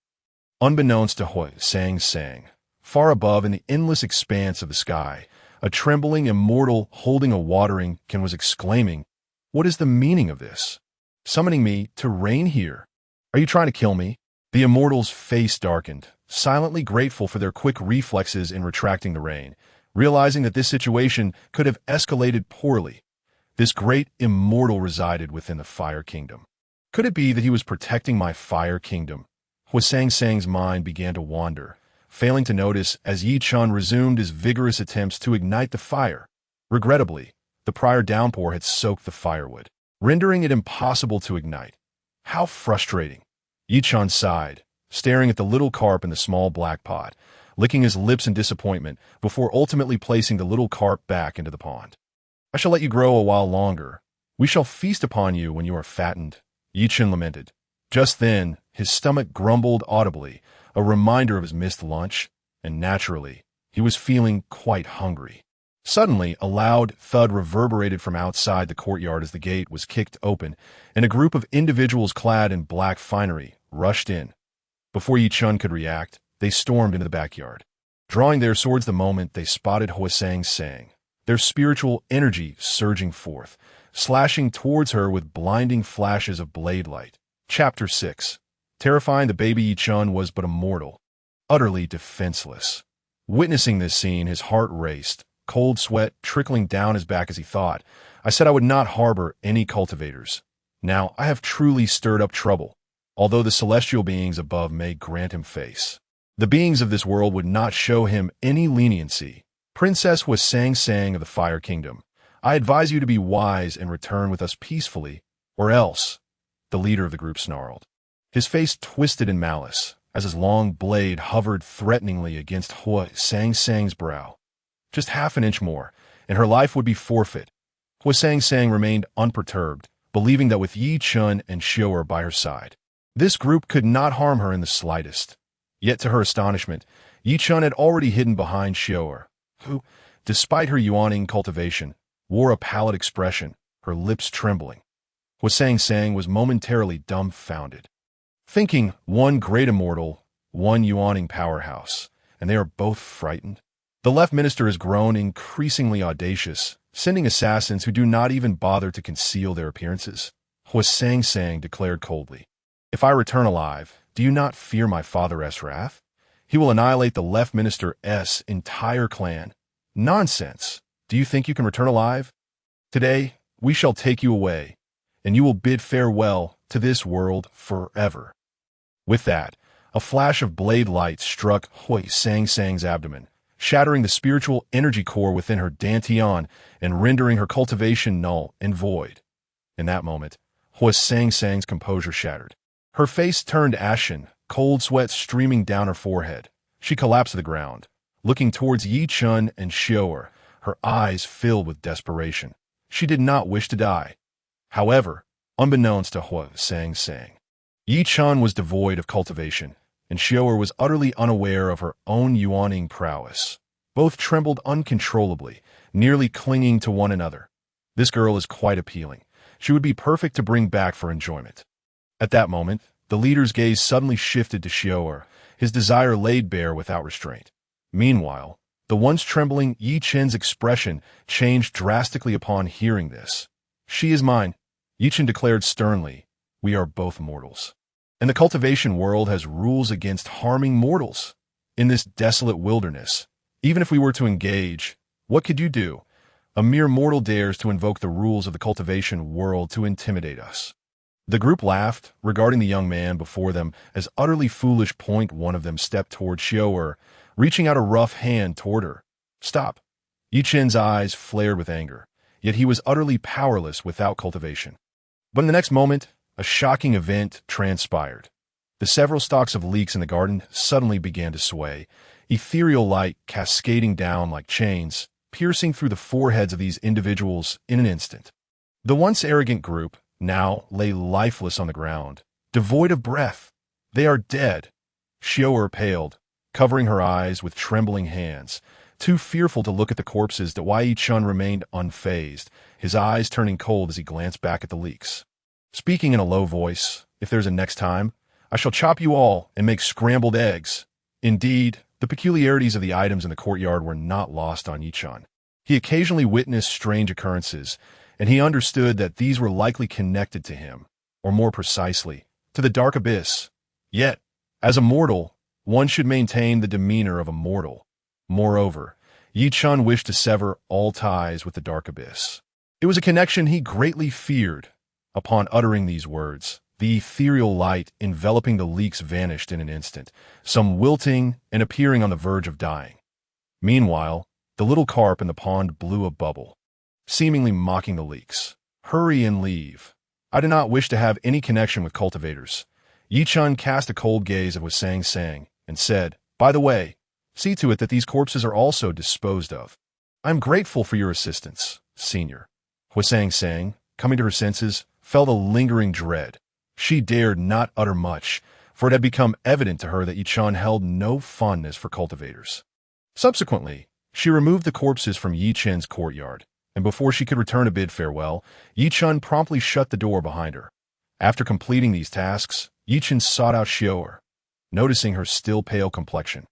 Unbeknownst to Hua Sang-Sang, far above in the endless expanse of the sky, a trembling immortal holding a watering can was exclaiming, "What is the meaning of this? Summoning me to reign here? Are you trying to kill me?" The immortal's face darkened, silently grateful for their quick reflexes in retracting the rein, realizing that this situation could have escalated poorly. This great immortal resided within the Fire Kingdom. Could it be that he was protecting my Fire Kingdom? Hua Sang-Sang's mind began to wander, failing to notice as Yi Chun resumed his vigorous attempts to ignite the fire. Regrettably, the prior downpour had soaked the firewood, rendering it impossible to ignite. How frustrating! Yi Chun sighed, staring at the little carp in the small black pot, licking his lips in disappointment before ultimately placing the little carp back into the pond. "I shall let you grow a while longer. We shall feast upon you when you are fattened," Yi Chun lamented. Just then, his stomach grumbled audibly, a reminder of his missed lunch, and naturally, he was feeling quite hungry. Suddenly, a loud thud reverberated from outside the courtyard as the gate was kicked open, and a group of individuals clad in black finery rushed in. Before Yi Chun could react, they stormed into the backyard. Drawing their swords the moment they spotted Hua Sang-Sang, their spiritual energy surging forth, slashing towards her with blinding flashes of blade light. Chapter 6. Terrifying the baby Yi Chun was but a mortal, utterly defenseless. Witnessing this scene, his heart raced, cold sweat trickling down his back as he thought, "I said I would not harbor any cultivators. Now I have truly stirred up trouble, although the celestial beings above may grant him face. The beings of this world would not show him any leniency. Princess Hua Sang-Sang of the Fire Kingdom, I advise you to be wise and return with us peacefully, or else," the leader of the group snarled. His face twisted in malice, as his long blade hovered threateningly against Hua Sang-Sang's brow. Just half an inch more, and her life would be forfeit. Hua Sang-Sang remained unperturbed, believing that with Yi Chun and Xiu'er by her side, this group could not harm her in the slightest. Yet to her astonishment, Yi Chun had already hidden behind Xiu'er, who, despite her yawning cultivation, wore a pallid expression, her lips trembling. Hua Sang-Sang was momentarily dumbfounded, thinking one great immortal, one yawning powerhouse, and they are both frightened. The left minister has grown increasingly audacious, sending assassins who do not even bother to conceal their appearances, Hua Sang-Sang declared coldly. "If I return alive, do you not fear my father's wrath? He will annihilate the left minister's entire clan." "Nonsense! Do you think you can return alive? Today, we shall take you away, and you will bid farewell to this world forever." With that, a flash of blade light struck Hua Sang-Sang's abdomen, shattering the spiritual energy core within her dantian and rendering her cultivation null and void. In that moment, Hua Sang-Sang's composure shattered. Her face turned ashen, cold sweat streaming down her forehead. She collapsed to the ground, looking towards Yi Chun and Xiu'er, her eyes filled with desperation. She did not wish to die. However, unbeknownst to Hua Sang-Sang, Yi Chun was devoid of cultivation, and Xiu'er was utterly unaware of her own yawning prowess. Both trembled uncontrollably, nearly clinging to one another. This girl is quite appealing. She would be perfect to bring back for enjoyment. At that moment, the leader's gaze suddenly shifted to Xiu'er, his desire laid bare without restraint. Meanwhile, the once trembling Yi Chen's expression changed drastically upon hearing this. "She is mine," Yi Chen declared sternly. "We are both mortals. And the cultivation world has rules against harming mortals. in this desolate wilderness. Even if we were to engage, what could you do? A mere mortal dares to invoke the rules of the cultivation world to intimidate us. The group laughed, regarding the young man before them as utterly foolish. One of them stepped toward Xiao, reaching out a rough hand toward her. Stop. Yi Chen's eyes flared with anger, yet he was utterly powerless without cultivation. But in the next moment, a shocking event transpired. The several stalks of leeks in the garden suddenly began to sway, ethereal light cascading down like chains, piercing through the foreheads of these individuals in an instant. The once arrogant group now lay lifeless on the ground, devoid of breath. They are dead. Xiao paled, covering her eyes with trembling hands, too fearful to look at the corpses. That Yi Chen remained unfazed, his eyes turning cold as he glanced back at the leeks. Speaking in a low voice, if there's a next time, I shall chop you all and make scrambled eggs. Indeed, the peculiarities of the items in the courtyard were not lost on Yi Chen. He occasionally witnessed strange occurrences, and he understood that these were likely connected to him, or more precisely, to the dark abyss. Yet, as a mortal, one should maintain the demeanor of a mortal. Moreover, Yi Chen wished to sever all ties with the dark abyss. It was a connection he greatly feared. Upon uttering these words, the ethereal light enveloping the leeks vanished in an instant, some wilting and appearing on the verge of dying. Meanwhile, the little carp in the pond blew a bubble, seemingly mocking the leeks. Hurry and leave. I do not wish to have any connection with cultivators. Yi Chen cast a cold gaze at Huasang and said, By the way, see to it that these corpses are also disposed of. I am grateful for your assistance, Senior. Huasang, coming to her senses, felt a lingering dread. She dared not utter much, for it had become evident to her that Yi Chen held no fondness for cultivators. Subsequently, she removed the corpses from Yi Chen's courtyard, and before she could return to bid farewell, Yi Chen promptly shut the door behind her. After completing these tasks, Yi Chen sought out Xiao, noticing her still pale complexion.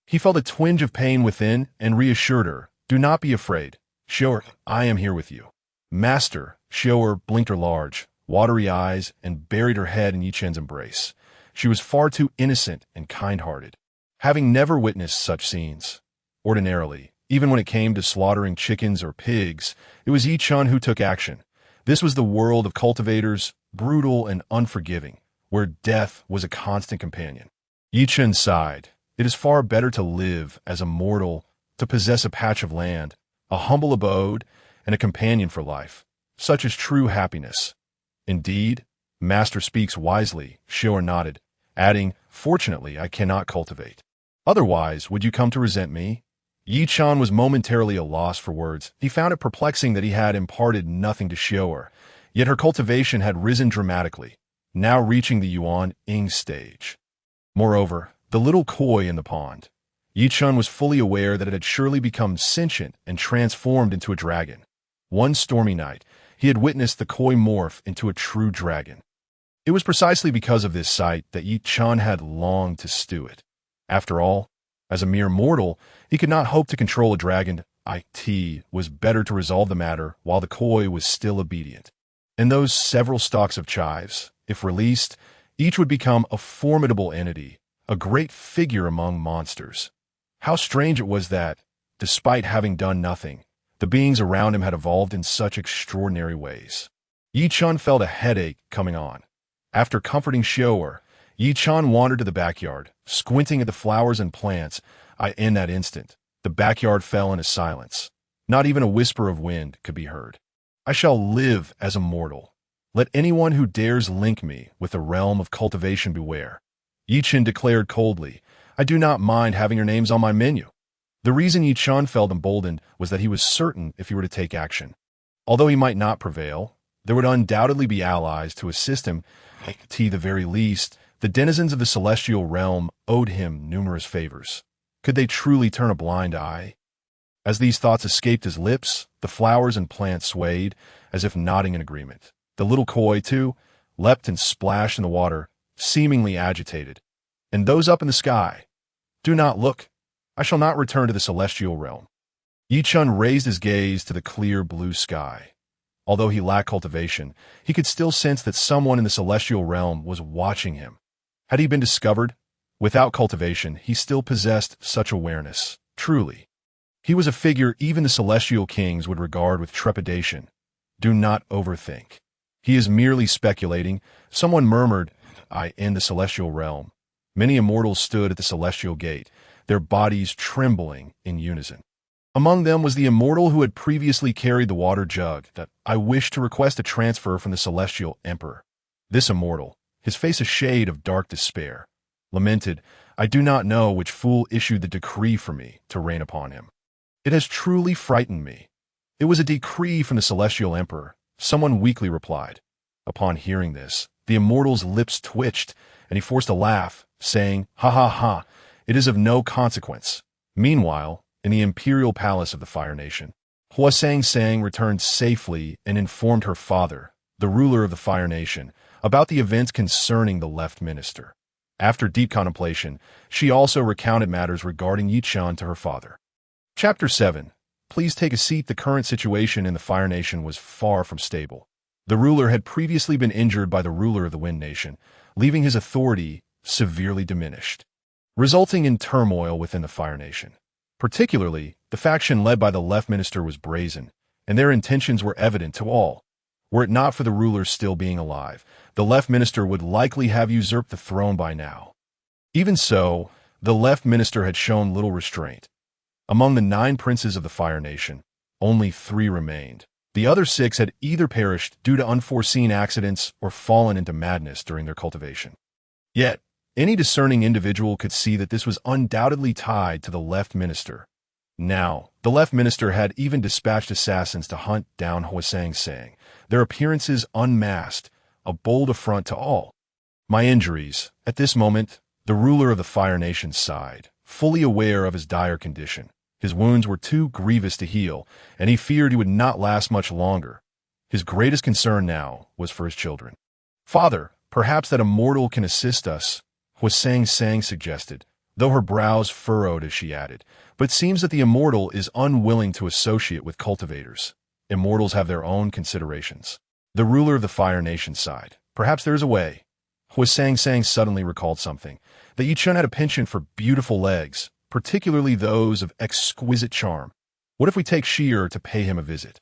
He felt a twinge of pain within and reassured her, Do not be afraid. Xiao, I am here with you. Master, Xiao blinked her large, watery eyes and buried her head in Yi Chen's embrace. She was far too innocent and kind-hearted, having never witnessed such scenes. Ordinarily, even when it came to slaughtering chickens or pigs, it was Yi Chen who took action. This was the world of cultivators, brutal and unforgiving, where death was a constant companion. Yi Chen sighed. It is far better to live as a mortal, to possess a patch of land, a humble abode, and a companion for life. Such is true happiness. Indeed, Master speaks wisely, Xiao nodded, adding, Fortunately, I cannot cultivate. Otherwise, would you come to resent me? Yi Chen was momentarily at a loss for words. He found it perplexing that he had imparted nothing to Xiao, yet her cultivation had risen dramatically, now reaching the Yuan-Ing stage. Moreover, the little koi in the pond. Yi Chen was fully aware that it had surely become sentient and transformed into a dragon. One stormy night, he had witnessed the koi morph into a true dragon. It was precisely because of this sight that Yi Chen had longed to stew it. After all, as a mere mortal, he could not hope to control a dragon. It was better to resolve the matter while the koi was still obedient. And those several stalks of chives, if released, each would become a formidable entity, a great figure among monsters. How strange it was that, despite having done nothing, the beings around him had evolved in such extraordinary ways. Yi Chen felt a headache coming on. After comforting Xiao, Yi Chen wandered to the backyard, squinting at the flowers and plants. In that instant, the backyard fell into silence. Not even a whisper of wind could be heard. I shall live as a mortal. Let anyone who dares link me with the realm of cultivation beware. Yi Chen declared coldly, I do not mind having your names on my menu. The reason Yi Chen felt emboldened was that he was certain if he were to take action. Although he might not prevail, there would undoubtedly be allies to assist him. At the very least, the denizens of the celestial realm owed him numerous favors. Could they truly turn a blind eye? As these thoughts escaped his lips, the flowers and plants swayed, as if nodding in agreement. The little koi, too, leapt and splashed in the water, seemingly agitated. And those up in the sky? Do not look. I shall not return to the celestial realm. Yi Chen raised his gaze to the clear blue sky. Although he lacked cultivation, he could still sense that someone in the celestial realm was watching him. Had he been discovered? Without cultivation, he still possessed such awareness. Truly, he was a figure even the celestial kings would regard with trepidation. Do not overthink. He is merely speculating. Someone murmured, I in the celestial realm. Many immortals stood at the celestial gate, their bodies trembling in unison. Among them was the immortal who had previously carried the water jug that I wished to request a transfer from the celestial emperor. This immortal, his face a shade of dark despair, lamented, I do not know which fool issued the decree for me to reign upon him. It has truly frightened me. It was a decree from the celestial emperor, someone weakly replied. Upon hearing this, the immortal's lips twitched, and he forced a laugh, saying, ha ha ha, it is of no consequence. Meanwhile, in the imperial palace of the Fire Nation, Huasang returned safely and informed her father, the ruler of the Fire Nation, about the events concerning the left minister. After deep contemplation, she also recounted matters regarding Yi Chen to her father. Chapter 7. Please take a seat. The current situation in the Fire Nation was far from stable. The ruler had previously been injured by the ruler of the Wind Nation, leaving his authority severely diminished, resulting in turmoil within the Fire Nation. Particularly, the faction led by the left minister was brazen, and their intentions were evident to all. Were it not for the ruler still being alive, the left minister would likely have usurped the throne by now. Even so, the left minister had shown little restraint. Among the 9 princes of the Fire Nation, only 3 remained. The other 6 had either perished due to unforeseen accidents or fallen into madness during their cultivation. Yet, any discerning individual could see that this was undoubtedly tied to the left minister. Now, the left minister had even dispatched assassins to hunt down Huasang, their appearances unmasked, a bold affront to all. My injuries. At this moment, the ruler of the Fire Nation sighed, fully aware of his dire condition. His wounds were too grievous to heal, and he feared he would not last much longer. His greatest concern now was for his children. Father, perhaps that immortal can assist us, Huasang suggested, though her brows furrowed as she added, but it seems that the immortal is unwilling to associate with cultivators. Immortals have their own considerations. The ruler of the Fire Nation sighed. Perhaps there is a way. Huasang suddenly recalled something, that Yi Chen had a penchant for beautiful legs, particularly those of exquisite charm. What if we take Sheer to pay him a visit?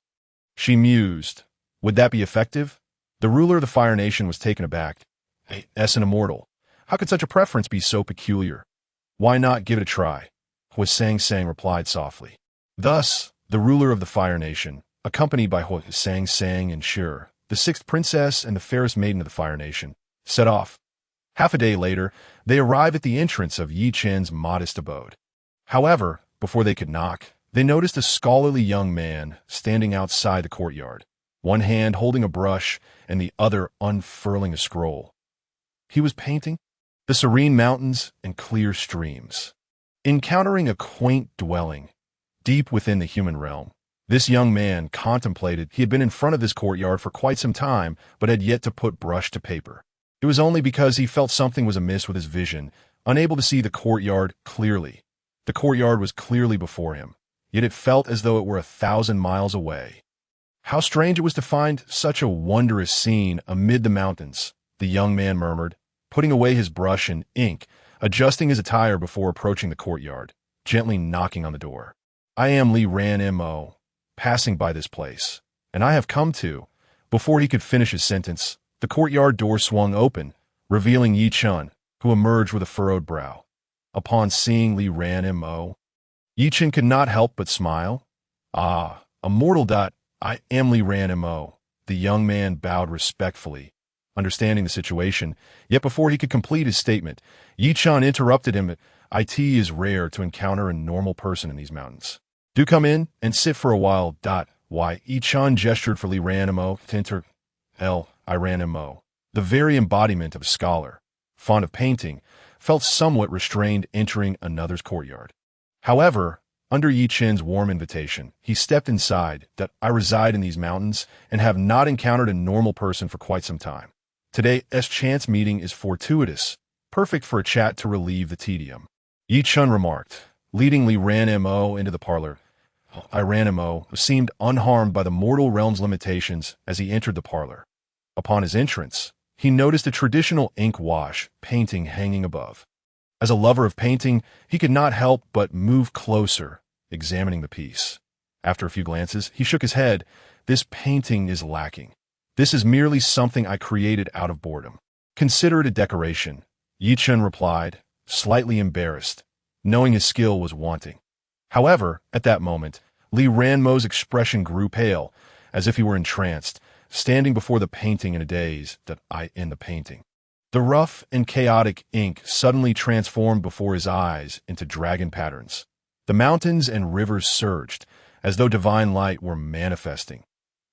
She mused. Would that be effective? The ruler of the Fire Nation was taken aback. As an immortal, how could such a preference be so peculiar? Why not give it a try? Huasang replied softly. Thus, the ruler of the Fire Nation, accompanied by Huasang and Sheer, the 6th princess and the fairest maiden of the Fire Nation, set off. Half a day later, they arrived at the entrance of Yi Chen's modest abode. However, before they could knock, they noticed a scholarly young man standing outside the courtyard, one hand holding a brush and the other unfurling a scroll. He was painting the serene mountains and clear streams. Encountering a quaint dwelling, deep within the human realm, this young man contemplated. He had been in front of this courtyard for quite some time, but had yet to put brush to paper. It was only because he felt something was amiss with his vision, unable to see the courtyard clearly. The courtyard was clearly before him, yet it felt as though it were 1,000 miles away. How strange it was to find such a wondrous scene amid the mountains, the young man murmured, putting away his brush and ink, adjusting his attire before approaching the courtyard, gently knocking on the door. I am Li Ran Mo, passing by this place, and I have come to. Before he could finish his sentence, the courtyard door swung open, revealing Yi Chen, who emerged with a furrowed brow. Upon seeing Li Ran Mo, Yi Chen could not help but smile. Ah, immortal. I am Li Ran Mo. The young man bowed respectfully, understanding the situation, yet before he could complete his statement, Yi Chen interrupted him. It is rare to encounter a normal person in these mountains. Do come in and sit for a while. Why? Yi Chen gestured for Li Ran Mo to enter. I ran Mo, the very embodiment of a scholar, fond of painting, felt somewhat restrained entering another's courtyard. However, under Yi Chen's warm invitation, he stepped inside. I reside in these mountains and have not encountered a normal person for quite some time. Today's chance meeting is fortuitous, perfect for a chat to relieve the tedium. Yi Chen remarked, leading Li Ran Mo into the parlor. I ran Mo seemed unharmed by the mortal realm's limitations as he entered the parlor. Upon his entrance, he noticed a traditional ink wash painting hanging above. As a lover of painting, he could not help but move closer, examining the piece. After a few glances, he shook his head. This painting is lacking. This is merely something I created out of boredom. Consider it a decoration, Chen replied, slightly embarrassed, knowing his skill was wanting. However, at that moment, Li Ranmo's expression grew pale, as if he were entranced, standing before the painting in a daze in the painting. The rough and chaotic ink suddenly transformed before his eyes into dragon patterns. The mountains and rivers surged, as though divine light were manifesting.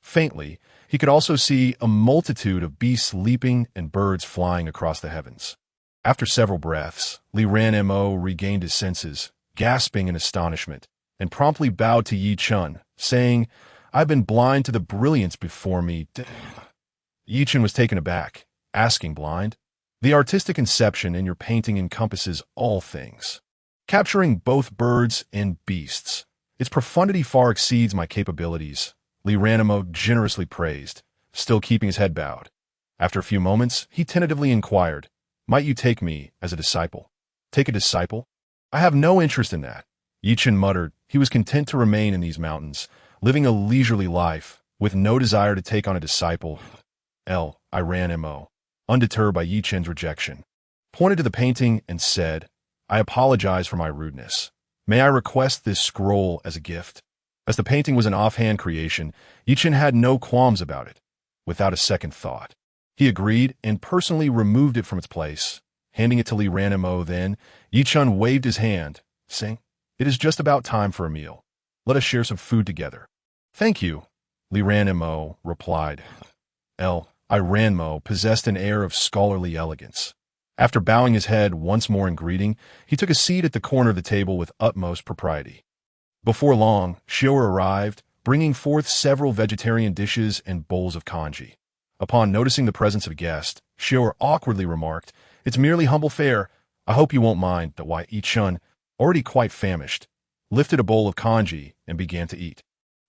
Faintly, he could also see a multitude of beasts leaping and birds flying across the heavens. After several breaths, Li Ranmo regained his senses, gasping in astonishment, and promptly bowed to Chen, saying, "I've been blind to the brilliance before me." Chen was taken aback, asking, "Blind? The artistic inception in your painting encompasses all things, capturing both birds and beasts. Its profundity far exceeds my capabilities," Li Ranmo generously praised, still keeping his head bowed. After a few moments, he tentatively inquired, "Might you take me as a disciple?" "Take a disciple? I have no interest in that," Chen muttered. He was content to remain in these mountains, living a leisurely life, with no desire to take on a disciple. Li Ranmo, undeterred by Chen's rejection, pointed to the painting and said, "I apologize for my rudeness. May I request this scroll as a gift?" As the painting was an offhand creation, Chen had no qualms about it. Without a second thought, he agreed and personally removed it from its place, handing it to Li Ranmo. Then, Chen waved his hand, saying, "It is just about time for a meal. Let us share some food together." "Thank you," Li Ranmo replied. Li Ranmo possessed an air of scholarly elegance. After bowing his head once more in greeting, he took a seat at the corner of the table with utmost propriety. Before long, Shior arrived, bringing forth several vegetarian dishes and bowls of congee. Upon noticing the presence of a guest, Shior awkwardly remarked, "It's merely humble fare. I hope you won't mind." Chen, already quite famished, lifted a bowl of congee and began to eat,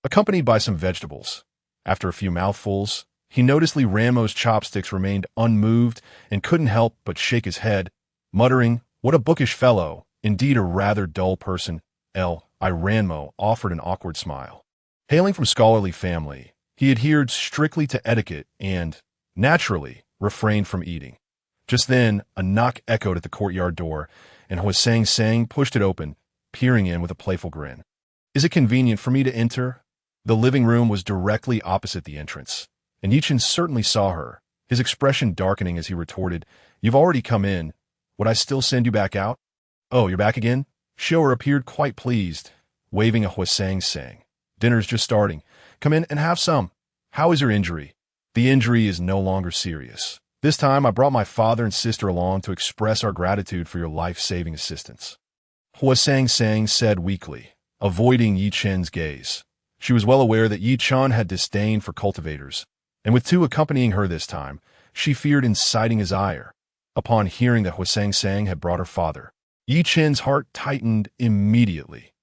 accompanied by some vegetables. After a few mouthfuls, he noticed Li Ranmo's chopsticks remained unmoved and couldn't help but shake his head, muttering, "What a bookish fellow, indeed a rather dull person." Li Ranmo offered an awkward smile. Hailing from scholarly family, he adhered strictly to etiquette and, naturally, refrained from eating. Just then, a knock echoed at the courtyard door, and Sang pushed it open, peering in with a playful grin. "Is it convenient for me to enter?" The living room was directly opposite the entrance, and Chen certainly saw her, his expression darkening as he retorted, "You've already come in. Would I still send you back out?" "Oh, you're back again?" Shior appeared quite pleased, waving a Sang. "Dinner's just starting. Come in and have some. How is your injury?" "The injury is no longer serious. This time I brought my father and sister along to express our gratitude for your life-saving assistance," Sang said weakly, avoiding Chen's gaze. She was well aware that Chen had disdain for cultivators, and with two accompanying her this time, she feared inciting his ire. Upon hearing that Sang had brought her father, Chen's heart tightened immediately.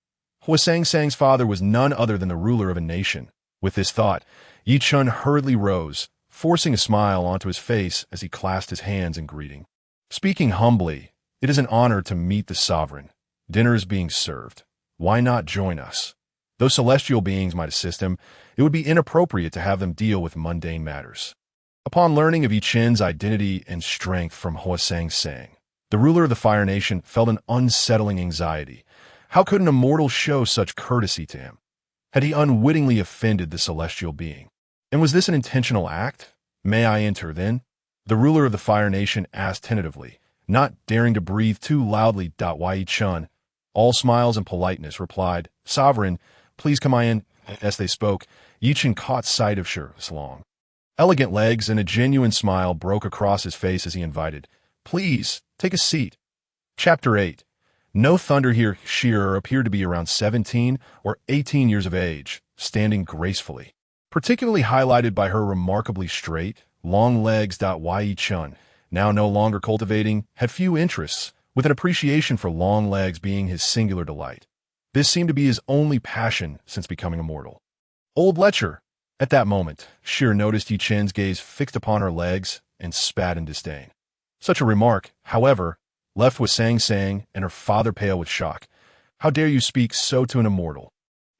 Sang's father was none other than the ruler of a nation. With this thought, Chen hurriedly rose, forcing a smile onto his face as he clasped his hands in greeting. "Speaking humbly, it is an honor to meet the sovereign. Dinner is being served. Why not join us? Though celestial beings might assist him, it would be inappropriate to have them deal with mundane matters." Upon learning of Chen's identity and strength from Sang, the ruler of the Fire Nation felt an unsettling anxiety. How could an immortal show such courtesy to him? Had he unwittingly offended the celestial being? And was this an intentional act? "May I enter, then?" the ruler of the Fire Nation asked tentatively, not daring to breathe too loudly. Chen, all smiles and politeness, replied, "Sovereign, please come in." As they spoke, Chen caught sight of Shior's long, elegant legs, and a genuine smile broke across his face as he invited, "Please, take a seat." Chapter 8. No thunder here. Shior appeared to be around 17 or 18 years of age, standing gracefully, particularly highlighted by her remarkably straight, long legs. Chen, now no longer cultivating, had few interests, with an appreciation for long legs being his singular delight. This seemed to be his only passion since becoming immortal. "Old lecher!" At that moment, Shior noticed Chen's gaze fixed upon her legs and spat in disdain. Such a remark, however, left with Sang Sang and her father pale with shock. How dare you speak so to an immortal?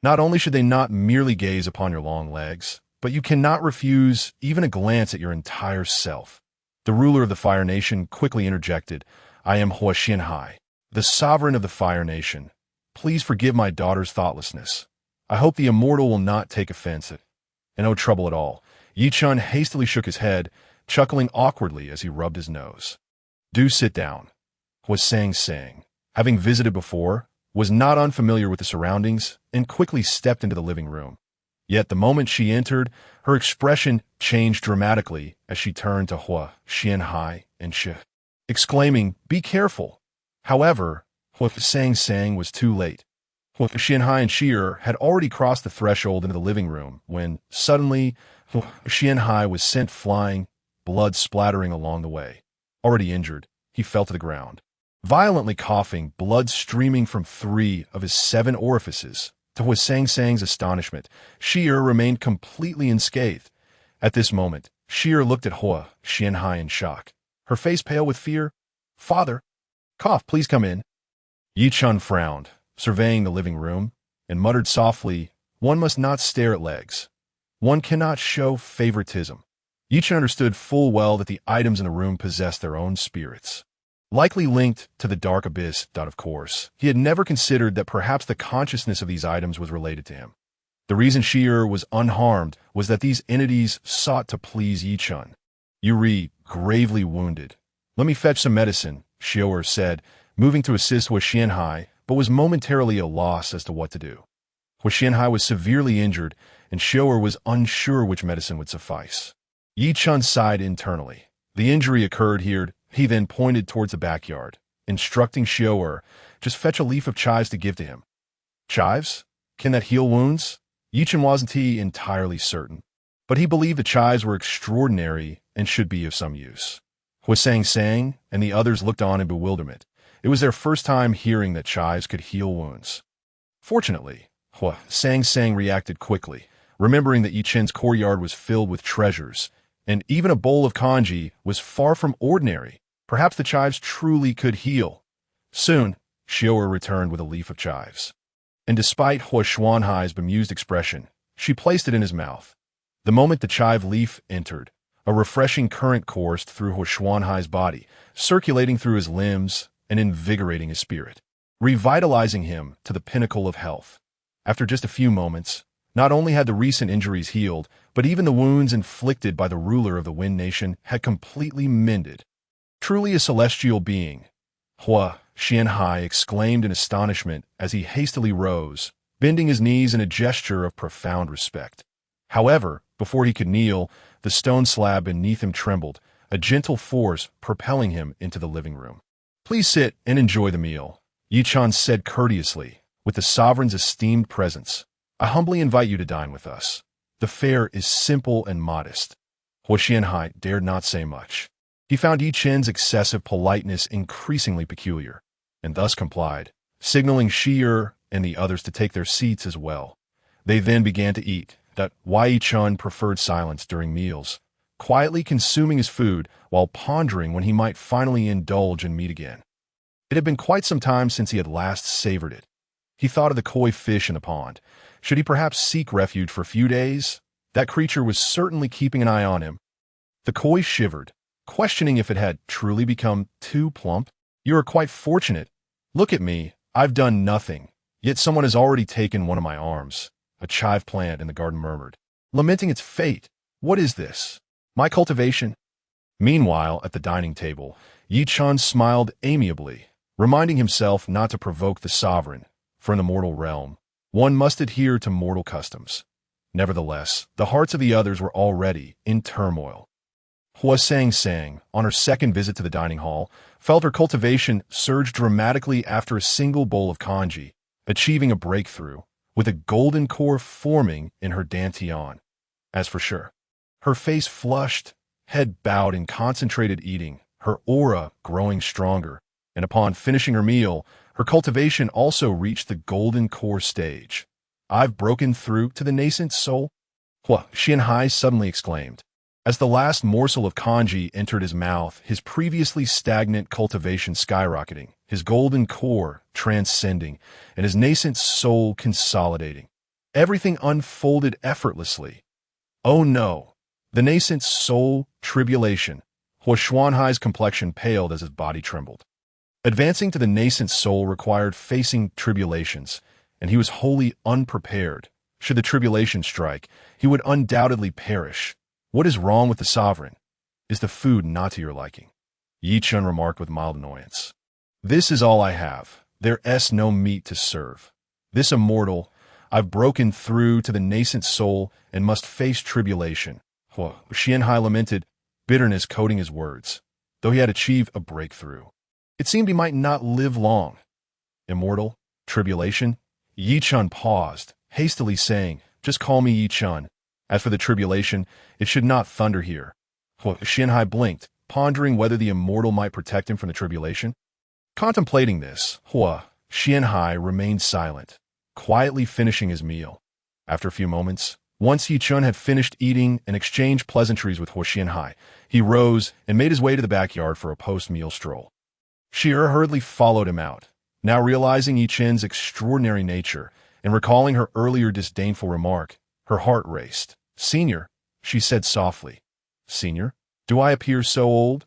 Not only should they not merely gaze upon your long legs, but you cannot refuse even a glance at your entire self. The ruler of the Fire Nation quickly interjected, I am Hua Xianhai, the sovereign of the Fire Nation. Please forgive my daughter's thoughtlessness. I hope the immortal will not take offense at and no trouble at all. Yi Chun hastily shook his head, chuckling awkwardly as he rubbed his nose. Do sit down. Hua Sang Sang, having visited before, was not unfamiliar with the surroundings and quickly stepped into the living room. Yet the moment she entered, her expression changed dramatically as she turned to Hua Xianhai and Shi, exclaiming, Be careful. However, Hua Sang Sang was too late. Hua Xianhai and Shi'er had already crossed the threshold into the living room when, suddenly, Hua Xianhai was sent flying, blood splattering along the way. Already injured, he fell to the ground. Violently coughing, blood streaming from 3 of his 7 orifices. To Hua Sang Sang's astonishment, Shi'er remained completely unscathed. At this moment, Shi'er looked at Hua Xianhai in shock, her face pale with fear. Father, cough, please come in. Yi Chun frowned, surveying the living room, and muttered softly, One must not stare at legs. One cannot show favoritism. Yi Chun understood full well that the items in the room possessed their own spirits. Likely linked to the dark abyss, of course, he had never considered that perhaps the consciousness of these items was related to him. The reason Shi'er was unharmed was that these entities sought to please Yi Chun. Yuri, gravely wounded. Let me fetch some medicine, Shi'er said, moving to assist Hua Xianhai, but was momentarily at a loss as to what to do. Hua Xianhai was severely injured, and Shi'er was unsure which medicine would suffice. Yi Chun sighed internally. The injury occurred here. He then pointed towards the backyard, instructing Shi'er, just fetch a leaf of chives to give to him. Chives? Can that heal wounds? Yi Chun wasn't entirely certain, but he believed the chives were extraordinary and should be of some use. Hua Sang Sang and the others looked on in bewilderment. It was their first time hearing that chives could heal wounds. Fortunately, Hua Sang Sang reacted quickly, remembering that Yi Chun's courtyard was filled with treasures, and even a bowl of congee was far from ordinary. Perhaps the chives truly could heal. Soon, Shi'er returned with a leaf of chives. And despite Hua Xianhai's bemused expression, she placed it in his mouth. The moment the chive leaf entered, a refreshing current coursed through Hua Xianhai's body, circulating through his limbs and invigorating his spirit, revitalizing him to the pinnacle of health. After just a few moments, not only had the recent injuries healed, but even the wounds inflicted by the ruler of the Wind Nation had completely mended. Truly a celestial being, Hua Xianhai exclaimed in astonishment as he hastily rose, bending his knees in a gesture of profound respect. However, before he could kneel, the stone slab beneath him trembled, a gentle force propelling him into the living room. Please sit and enjoy the meal, Yi Chun said courteously, with the sovereign's esteemed presence. I humbly invite you to dine with us. The fare is simple and modest. Hua Xianhai dared not say much. He found Yi Chun's excessive politeness increasingly peculiar, and thus complied, signaling Shi'er and the others to take their seats as well. They then began to eat. Yi Chun preferred silence during meals, quietly consuming his food while pondering when he might finally indulge in meat again. It had been quite some time since he had last savored it. He thought of the koi fish in the pond. Should he perhaps seek refuge for a few days? That creature was certainly keeping an eye on him. The koi shivered, questioning if it had truly become too plump. You are quite fortunate. Look at me, I've done nothing, yet someone has already taken one of my arms, a chive plant in the garden murmured, lamenting its fate. What is this? My cultivation? Meanwhile, at the dining table, Yi Chun smiled amiably, reminding himself not to provoke the sovereign, for in the mortal realm, one must adhere to mortal customs. Nevertheless, the hearts of the others were already in turmoil. Hua Sang Sang, on her second visit to the dining hall, felt her cultivation surge dramatically after a single bowl of congee, achieving a breakthrough, with a golden core forming in her dantian. As for Shi, her face flushed, head bowed in concentrated eating, her aura growing stronger, and upon finishing her meal, her cultivation also reached the golden core stage. I've broken through to the nascent soul? Hua Xianhai suddenly exclaimed. As the last morsel of kanji entered his mouth, his previously stagnant cultivation skyrocketing, his golden core transcending, and his nascent soul consolidating. Everything unfolded effortlessly. Oh no! The nascent soul tribulation. Huo Xuanhai's complexion paled as his body trembled. Advancing to the nascent soul required facing tribulations, and he was wholly unprepared. Should the tribulation strike, he would undoubtedly perish. What is wrong with the sovereign? Is the food not to your liking? Yi Chen remarked with mild annoyance. This is all I have. There's no meat to serve. This immortal, I've broken through to the nascent soul and must face tribulation. Huo Xianhai lamented, bitterness coating his words. Though he had achieved a breakthrough, it seemed he might not live long. Immortal? Tribulation? Yi Chen paused, hastily saying, just call me Yi Chen. As for the tribulation, it should not thunder here. Huo Xianhai blinked, pondering whether the immortal might protect him from the tribulation. Contemplating this, Huo Xianhai remained silent, quietly finishing his meal. After a few moments, once Yi Chen had finished eating and exchanged pleasantries with Huo Xianhai, he rose and made his way to the backyard for a post-meal stroll. Shi hurriedly followed him out, now realizing Yi Chen's extraordinary nature and recalling her earlier disdainful remark. Her heart raced. Senior, she said softly. Senior? Do I appear so old?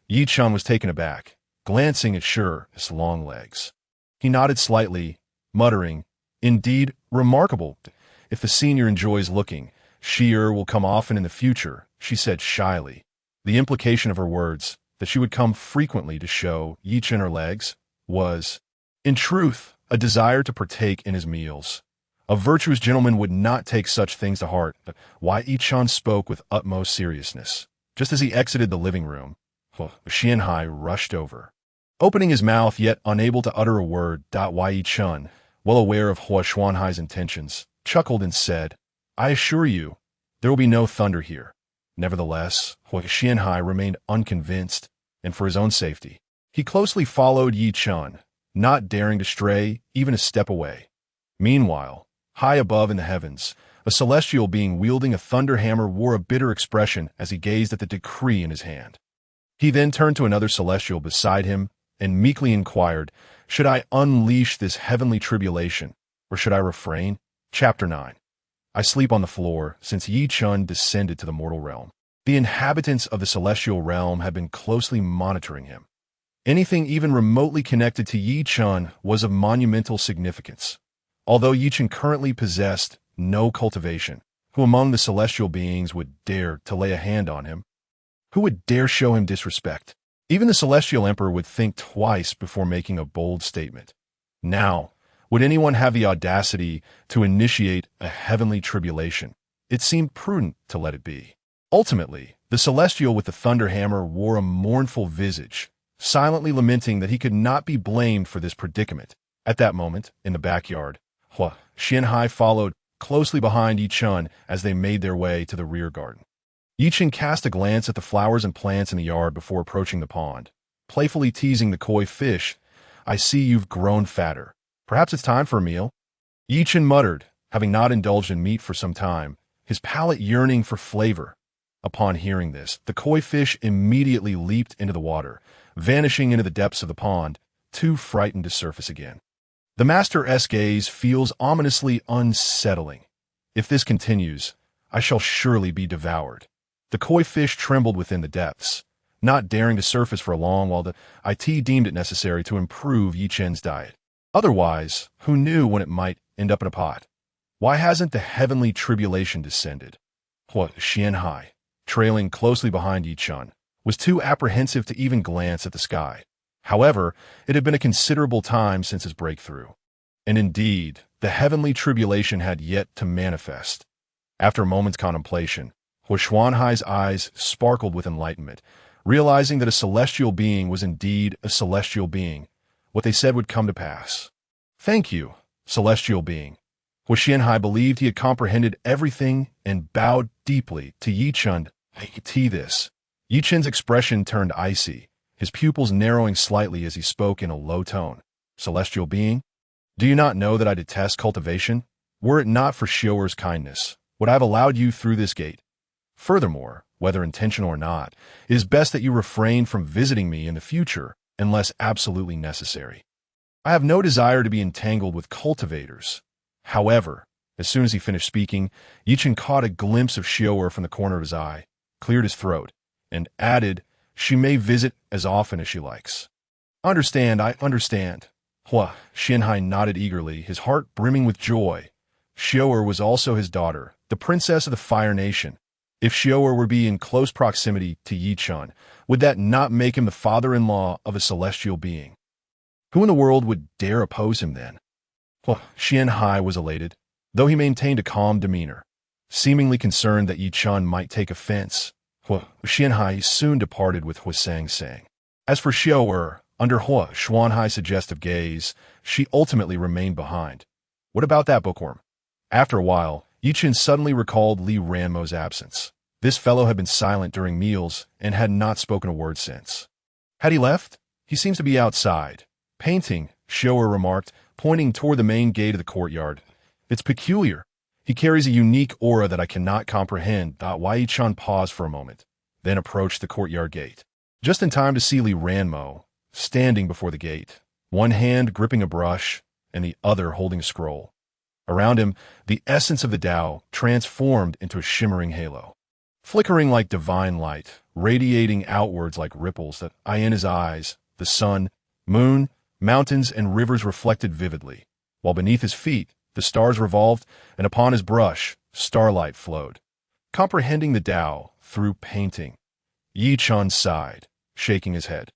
Yi Chen was taken aback, glancing at Shi's long legs. He nodded slightly, muttering, indeed, remarkable. If the senior enjoys looking, Shi will come often in the future, she said shyly. The implication of her words, that she would come frequently to show Yi Chen her legs, was, in truth, a desire to partake in his meals. A virtuous gentleman would not take such things to heart, but Yi Chen spoke with utmost seriousness. Just as he exited the living room, Xianhai rushed over. Opening his mouth yet unable to utter a word, Yi Chen, well aware of Huo Xuanhai's intentions, chuckled and said, I assure you, there will be no thunder here. Nevertheless, Huo Xianhai remained unconvinced, and for his own safety, he closely followed Yi Chen, not daring to stray even a step away. Meanwhile, high above in the heavens, a celestial being wielding a thunder hammer wore a bitter expression as he gazed at the decree in his hand. He then turned to another celestial beside him and meekly inquired, should I unleash this heavenly tribulation, or should I refrain? Chapter 9. I sleep on the floor, since Yi Chen descended to the mortal realm. The inhabitants of the celestial realm had been closely monitoring him. Anything even remotely connected to Yi Chen was of monumental significance. Although Yi Chen currently possessed no cultivation, who among the celestial beings would dare to lay a hand on him? Who would dare show him disrespect? Even the celestial emperor would think twice before making a bold statement. Now, would anyone have the audacity to initiate a heavenly tribulation? It seemed prudent to let it be. Ultimately, the celestial with the thunder hammer wore a mournful visage, silently lamenting that he could not be blamed for this predicament. At that moment, in the backyard, Huo Xianhai followed closely behind Yi Chen as they made their way to the rear garden. Yi Chen cast a glance at the flowers and plants in the yard before approaching the pond, playfully teasing the koi fish. I see you've grown fatter. Perhaps it's time for a meal? Yi Chen muttered, having not indulged in meat for some time, his palate yearning for flavor. Upon hearing this, the koi fish immediately leaped into the water, vanishing into the depths of the pond, too frightened to surface again. The master's gaze feels ominously unsettling. If this continues, I shall surely be devoured. The koi fish trembled within the depths, not daring to surface for long while the IT deemed it necessary to improve Yi Chen's diet. Otherwise, who knew when it might end up in a pot? Why hasn't the heavenly tribulation descended? Huo Xianhai, trailing closely behind Yi Chen, was too apprehensive to even glance at the sky. However, it had been a considerable time since his breakthrough. And indeed, the heavenly tribulation had yet to manifest. After a moment's contemplation, Huo Xuanhai's eyes sparkled with enlightenment, realizing that a celestial being was indeed a celestial being. What they said would come to pass. Thank you, celestial being. Huo Xianhai believed he had comprehended everything and bowed deeply to Yi Chen. This. Yi Chen's expression turned icy, his pupils narrowing slightly as he spoke in a low tone. Celestial being? Do you not know that I detest cultivation? Were it not for Xiaoer's kindness, would I have allowed you through this gate? Furthermore, whether intentional or not, it is best that you refrain from visiting me in the future unless absolutely necessary. I have no desire to be entangled with cultivators. However, as soon as he finished speaking, Chen caught a glimpse of Xiao'er from the corner of his eye, cleared his throat, and added, "She may visit as often as she likes." I understand. Hua Xianhai nodded eagerly, his heart brimming with joy. Xiao'er was also his daughter, the princess of the Fire Nation. If Xiao'er were be in close proximity to Yi Chen, would that not make him the father-in-law of a celestial being? Who in the world would dare oppose him then? Hua Xianhai was elated, though he maintained a calm demeanor, seemingly concerned that Yi Chen might take offense. Hua Xianhai soon departed with Hua Sang. As for Xiao'er, under Hua Xuanhai's suggestive gaze, she ultimately remained behind. What about that bookworm? After a while, Yi Chen suddenly recalled Li Ranmo's absence. This fellow had been silent during meals and had not spoken a word since. Had he left? He seems to be outside. Painting, Xiao'er remarked, pointing toward the main gate of the courtyard. It's peculiar. He carries a unique aura that I cannot comprehend. Yi Chen paused for a moment, then approached the courtyard gate. Just in time to see Li Ranmo, standing before the gate, one hand gripping a brush and the other holding a scroll. Around him, the essence of the Tao transformed into a shimmering halo, flickering like divine light, radiating outwards like ripples that in his eyes, the sun, moon, mountains, and rivers reflected vividly, while beneath his feet, the stars revolved, and upon his brush, starlight flowed. Comprehending the Tao through painting, Yi Chen sighed, shaking his head.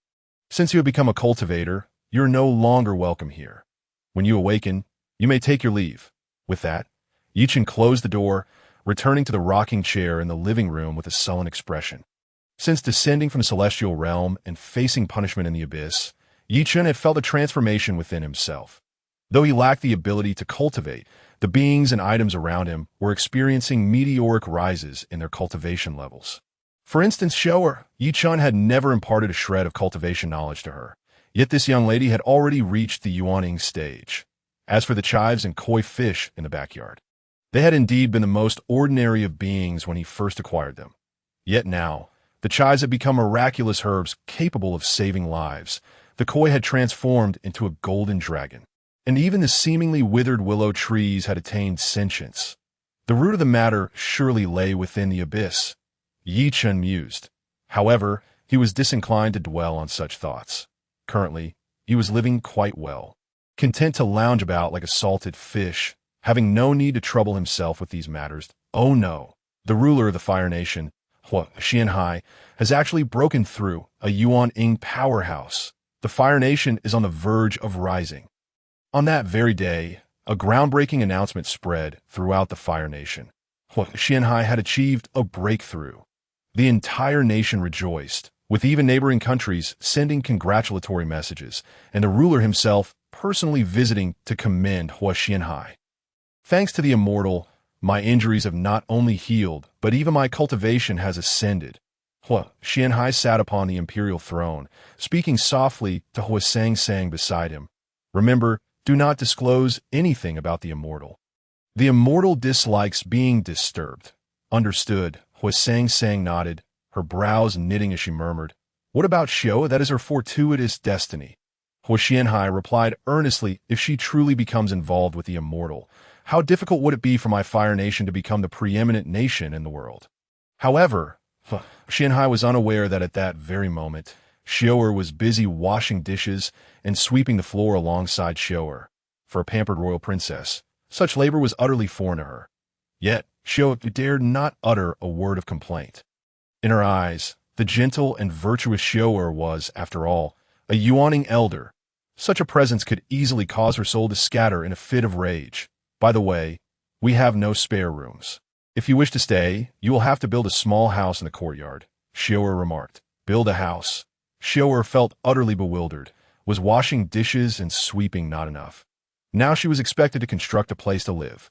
Since you have become a cultivator, you are no longer welcome here. When you awaken, you may take your leave. With that, Yi Chen closed the door, returning to the rocking chair in the living room with a sullen expression. Since descending from the celestial realm and facing punishment in the abyss, Yi Chen had felt a transformation within himself. Though he lacked the ability to cultivate, the beings and items around him were experiencing meteoric rises in their cultivation levels. For instance, Xiao'er, Yi Chen had never imparted a shred of cultivation knowledge to her, yet this young lady had already reached the yuaning stage. As for the chives and koi fish in the backyard, they had indeed been the most ordinary of beings when he first acquired them. Yet now, the chives had become miraculous herbs capable of saving lives. The koi had transformed into a golden dragon, and even the seemingly withered willow trees had attained sentience. The root of the matter surely lay within the abyss. Yi Chen mused. However, he was disinclined to dwell on such thoughts. Currently, he was living quite well, content to lounge about like a salted fish, having no need to trouble himself with these matters. Oh no, the ruler of the Fire Nation, Hua Xianhai, has actually broken through a Yuan-Ing powerhouse. The Fire Nation is on the verge of rising. On that very day, a groundbreaking announcement spread throughout the Fire Nation. Hua Xianhai had achieved a breakthrough. The entire nation rejoiced, with even neighboring countries sending congratulatory messages, and the ruler himself personally visiting to commend Hua Xianhai. Thanks to the immortal, my injuries have not only healed, but even my cultivation has ascended. Hua Xianhai sat upon the imperial throne, speaking softly to Hua Sang beside him. Remember, do not disclose anything about the immortal. The immortal dislikes being disturbed. Understood, Hua Sang nodded, her brows knitting as she murmured, What about Xiao? That is her fortuitous destiny. Hua Xianhai replied earnestly, If she truly becomes involved with the immortal, how difficult would it be for my Fire Nation to become the preeminent nation in the world? However, Xianhai was unaware that at that very moment, Xiao'er was busy washing dishes and sweeping the floor alongside Xiao'er. For a pampered royal princess, such labor was utterly foreign to her. Yet, Xiao'er dared not utter a word of complaint. In her eyes, the gentle and virtuous Xiao'er was, after all, a Yuaning elder. Such a presence could easily cause her soul to scatter in a fit of rage. By the way, we have no spare rooms. If you wish to stay, you will have to build a small house in the courtyard, Xiao'er remarked. Build a house. Xiao'er felt utterly bewildered. Was washing dishes and sweeping not enough? Now she was expected to construct a place to live.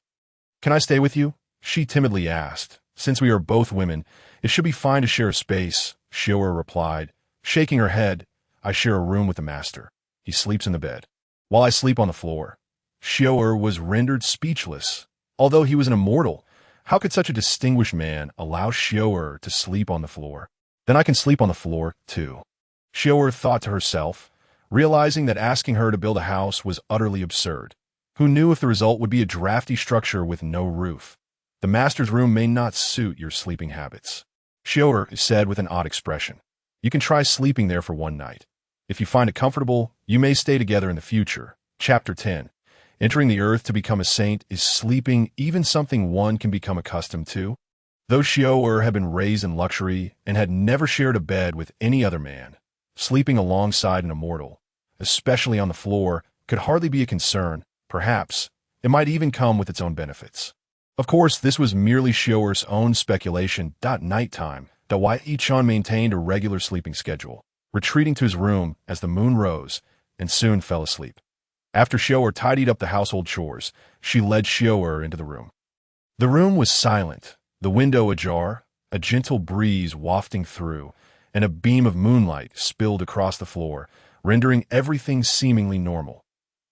Can I stay with you? She timidly asked. Since we are both women, it should be fine to share a space, Xiao'er replied, shaking her head. I share a room with the master. He sleeps in the bed, while I sleep on the floor. Xiao'er was rendered speechless. Although he was an immortal, How could such a distinguished man allow Xiao to sleep on the floor? Then I can sleep on the floor, too. Xiao thought to herself, realizing that asking her to build a house was utterly absurd. Who knew if the result would be a drafty structure with no roof? The master's room may not suit your sleeping habits. Xiao said with an odd expression. You can try sleeping there for one night. If you find it comfortable, you may stay together in the future. Chapter 10. Entering the earth to become a saint is sleeping even something one can become accustomed to. Though Xiao had been raised in luxury and had never shared a bed with any other man, sleeping alongside an immortal, especially on the floor, could hardly be a concern. Perhaps it might even come with its own benefits. Of course, this was merely Xiao's own speculation. Nighttime, Chen maintained a regular sleeping schedule, retreating to his room as the moon rose, and soon fell asleep. After Xiao tidied up the household chores, she led Xiao into the room. The room was silent, the window ajar, a gentle breeze wafting through, and a beam of moonlight spilled across the floor, rendering everything seemingly normal.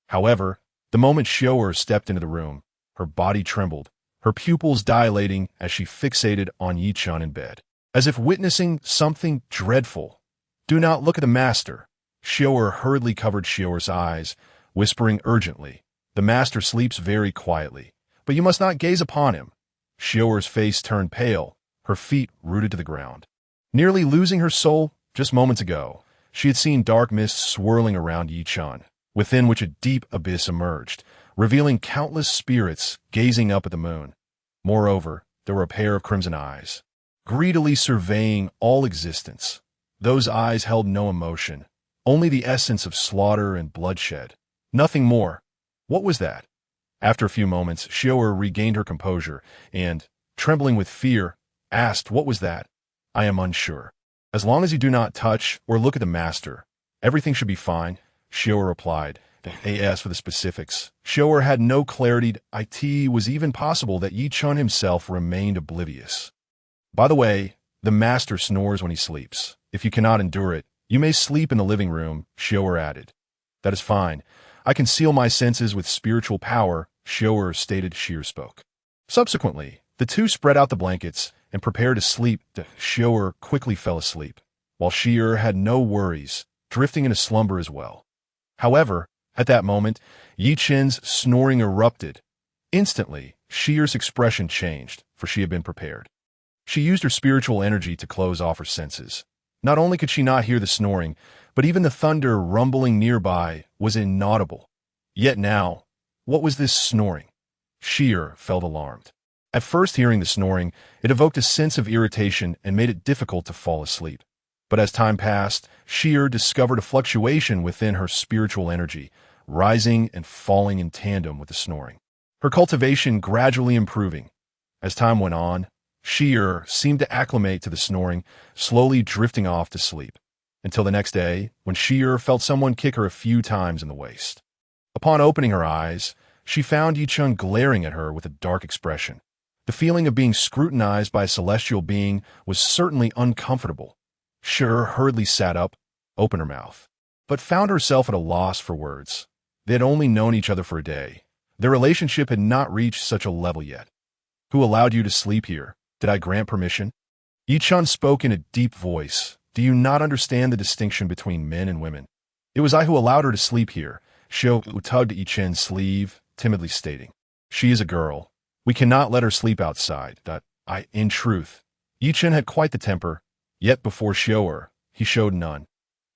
However, the moment Xiao stepped into the room, her body trembled, her pupils dilating as she fixated on Chen in bed, as if witnessing something dreadful. Do not look at the master. Xiao hurriedly covered Xiao's eyes, whispering urgently, the master sleeps very quietly, but you must not gaze upon him. Xiao's face turned pale, her feet rooted to the ground. Nearly losing her soul just moments ago, she had seen dark mists swirling around Chen, within which a deep abyss emerged, revealing countless spirits gazing up at the moon. Moreover, there were a pair of crimson eyes, greedily surveying all existence. Those eyes held no emotion, only the essence of slaughter and bloodshed. Nothing more. What was that? After a few moments, Xiao regained her composure and, trembling with fear, asked, what was that? I am unsure. As long as you do not touch or look at the master, everything should be fine, Xiao replied. As for the specifics, Xiao had no clarity. It was even possible that Chen himself remained oblivious. By the way, the master snores when he sleeps. If you cannot endure it, you may sleep in the living room, Xiao added. That is fine. I can seal my senses with spiritual power, Xiao stated. Sheer spoke. Subsequently, the two spread out the blankets and prepared to sleep. Xiao quickly fell asleep, while Sheer had no worries, drifting into slumber as well. However, at that moment, Chen's snoring erupted. Instantly, Sheer's expression changed, for she had been prepared. She used her spiritual energy to close off her senses. Not only could she not hear the snoring, but even the thunder rumbling nearby was inaudible. Yet now, what was this snoring? Sheer felt alarmed. At first hearing the snoring, it evoked a sense of irritation and made it difficult to fall asleep. But as time passed, Sheer discovered a fluctuation within her spiritual energy, rising and falling in tandem with the snoring. Her cultivation gradually improving. As time went on, Sheer seemed to acclimate to the snoring, slowly drifting off to sleep, until the next day, when Sheer felt someone kick her a few times in the waist. Upon opening her eyes, she found Chen glaring at her with a dark expression. The feeling of being scrutinized by a celestial being was certainly uncomfortable. Sheer hurriedly sat up, opened her mouth, but found herself at a loss for words. They had only known each other for a day. Their relationship had not reached such a level yet. Who allowed you to sleep here? Did I grant permission? Chen spoke in a deep voice. Do you not understand the distinction between men and women? It was I who allowed her to sleep here. Xiao tugged at Chen's sleeve, timidly stating, she is a girl. We cannot let her sleep outside. In truth, Chen had quite the temper, yet before Xiao, he showed none.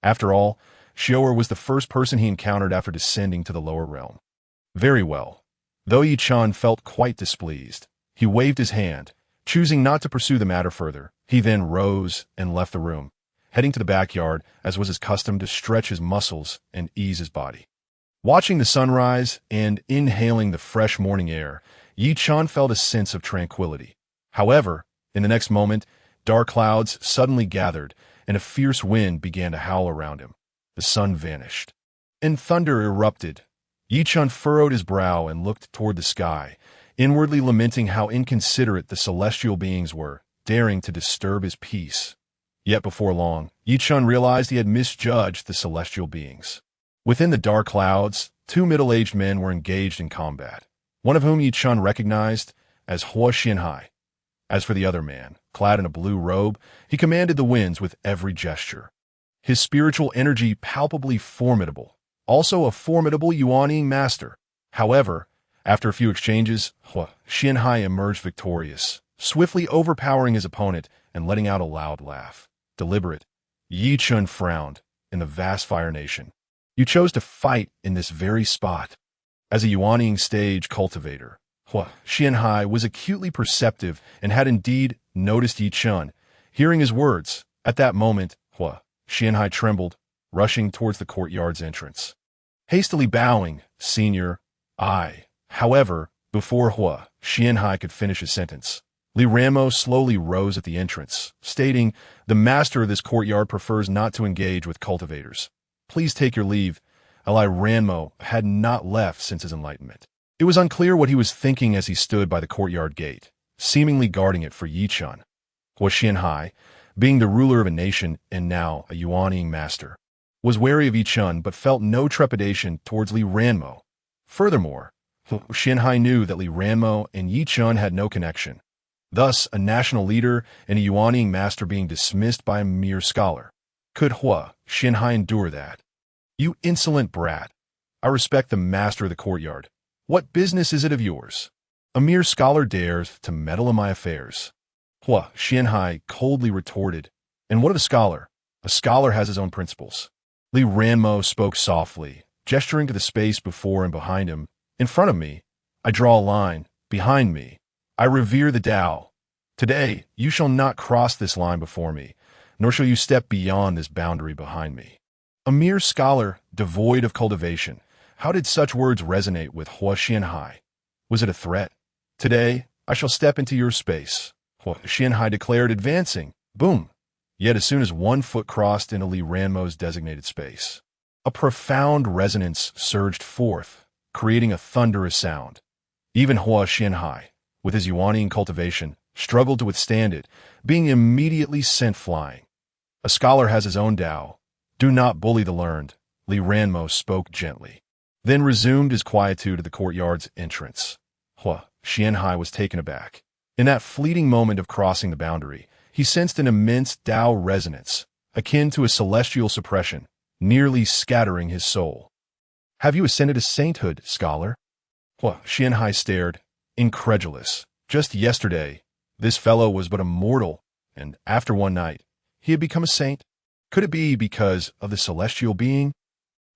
After all, Xiao was the first person he encountered after descending to the lower realm. Very well. Though Chen felt quite displeased, he waved his hand, choosing not to pursue the matter further. He then rose and left the room, heading to the backyard as was his custom to stretch his muscles and ease his body. Watching the sunrise and inhaling the fresh morning air, Chen felt a sense of tranquility. However, in the next moment, dark clouds suddenly gathered and a fierce wind began to howl around him. The sun vanished, and thunder erupted. Chen furrowed his brow and looked toward the sky, inwardly lamenting how inconsiderate the celestial beings were, daring to disturb his peace. Yet before long, Chen realized he had misjudged the celestial beings. Within the dark clouds, two middle-aged men were engaged in combat, one of whom Chen recognized, as Hua Xianhai. As for the other man, clad in a blue robe, he commanded the winds with every gesture. His spiritual energy palpably formidable, also a formidable Yuanning master. However, after a few exchanges, Hua Xianhai emerged victorious, swiftly overpowering his opponent and letting out a loud laugh. Deliberate. Yi Chun frowned. In the vast Fire Nation, you chose to fight in this very spot. As a Yuanning stage cultivator, Hua Xianhai was acutely perceptive and had indeed noticed Yi Chun. Hearing his words, at that moment, Hua Xianhai trembled, rushing towards the courtyard's entrance. Hastily bowing, Senior, However, before Hua Xianhai could finish his sentence, Li Ranmo slowly rose at the entrance, stating, "The master of this courtyard prefers not to engage with cultivators. Please take your leave." Li Ranmo had not left since his enlightenment. It was unclear what he was thinking as he stood by the courtyard gate, seemingly guarding it for Yi Chun. Hua Xianhai, being the ruler of a nation and now a Yuanning master, was wary of Yi Chun but felt no trepidation towards Li Ranmo. Furthermore, Hua Xianhai knew that Li Ranmo and Yi Chun had no connection. Thus, a national leader and a Yuanning master being dismissed by a mere scholar. Could Hua Xianhai endure that? "You insolent brat! I respect the master of the courtyard. What business is it of yours? A mere scholar dares to meddle in my affairs." Hua Xianhai coldly retorted, "And what of a scholar? A scholar has his own principles." Li Ranmo spoke softly, gesturing to the space before and behind him. "In front of me, I draw a line. Behind me, I revere the Tao. Today, you shall not cross this line before me, nor shall you step beyond this boundary behind me." A mere scholar, devoid of cultivation. How did such words resonate with Hua Xianhai? Was it a threat? "Today, I shall step into your space," Hua Xianhai declared, advancing. Boom! Yet as soon as one foot crossed into Li Ranmo's designated space, a profound resonance surged forth, creating a thunderous sound. Even Hua Xianhai, with his Yuanning cultivation, struggled to withstand it, being immediately sent flying. "A scholar has his own Tao. Do not bully the learned," Li Ranmo spoke gently, then resumed his quietude at the courtyard's entrance. Hua Xianhai was taken aback. In that fleeting moment of crossing the boundary, he sensed an immense Tao resonance, akin to a celestial suppression, nearly scattering his soul. "Have you ascended to sainthood, scholar?" Hua Xianhai stared, incredulous. Just yesterday, this fellow was but a mortal, and after one night, he had become a saint. Could it be because of the celestial being?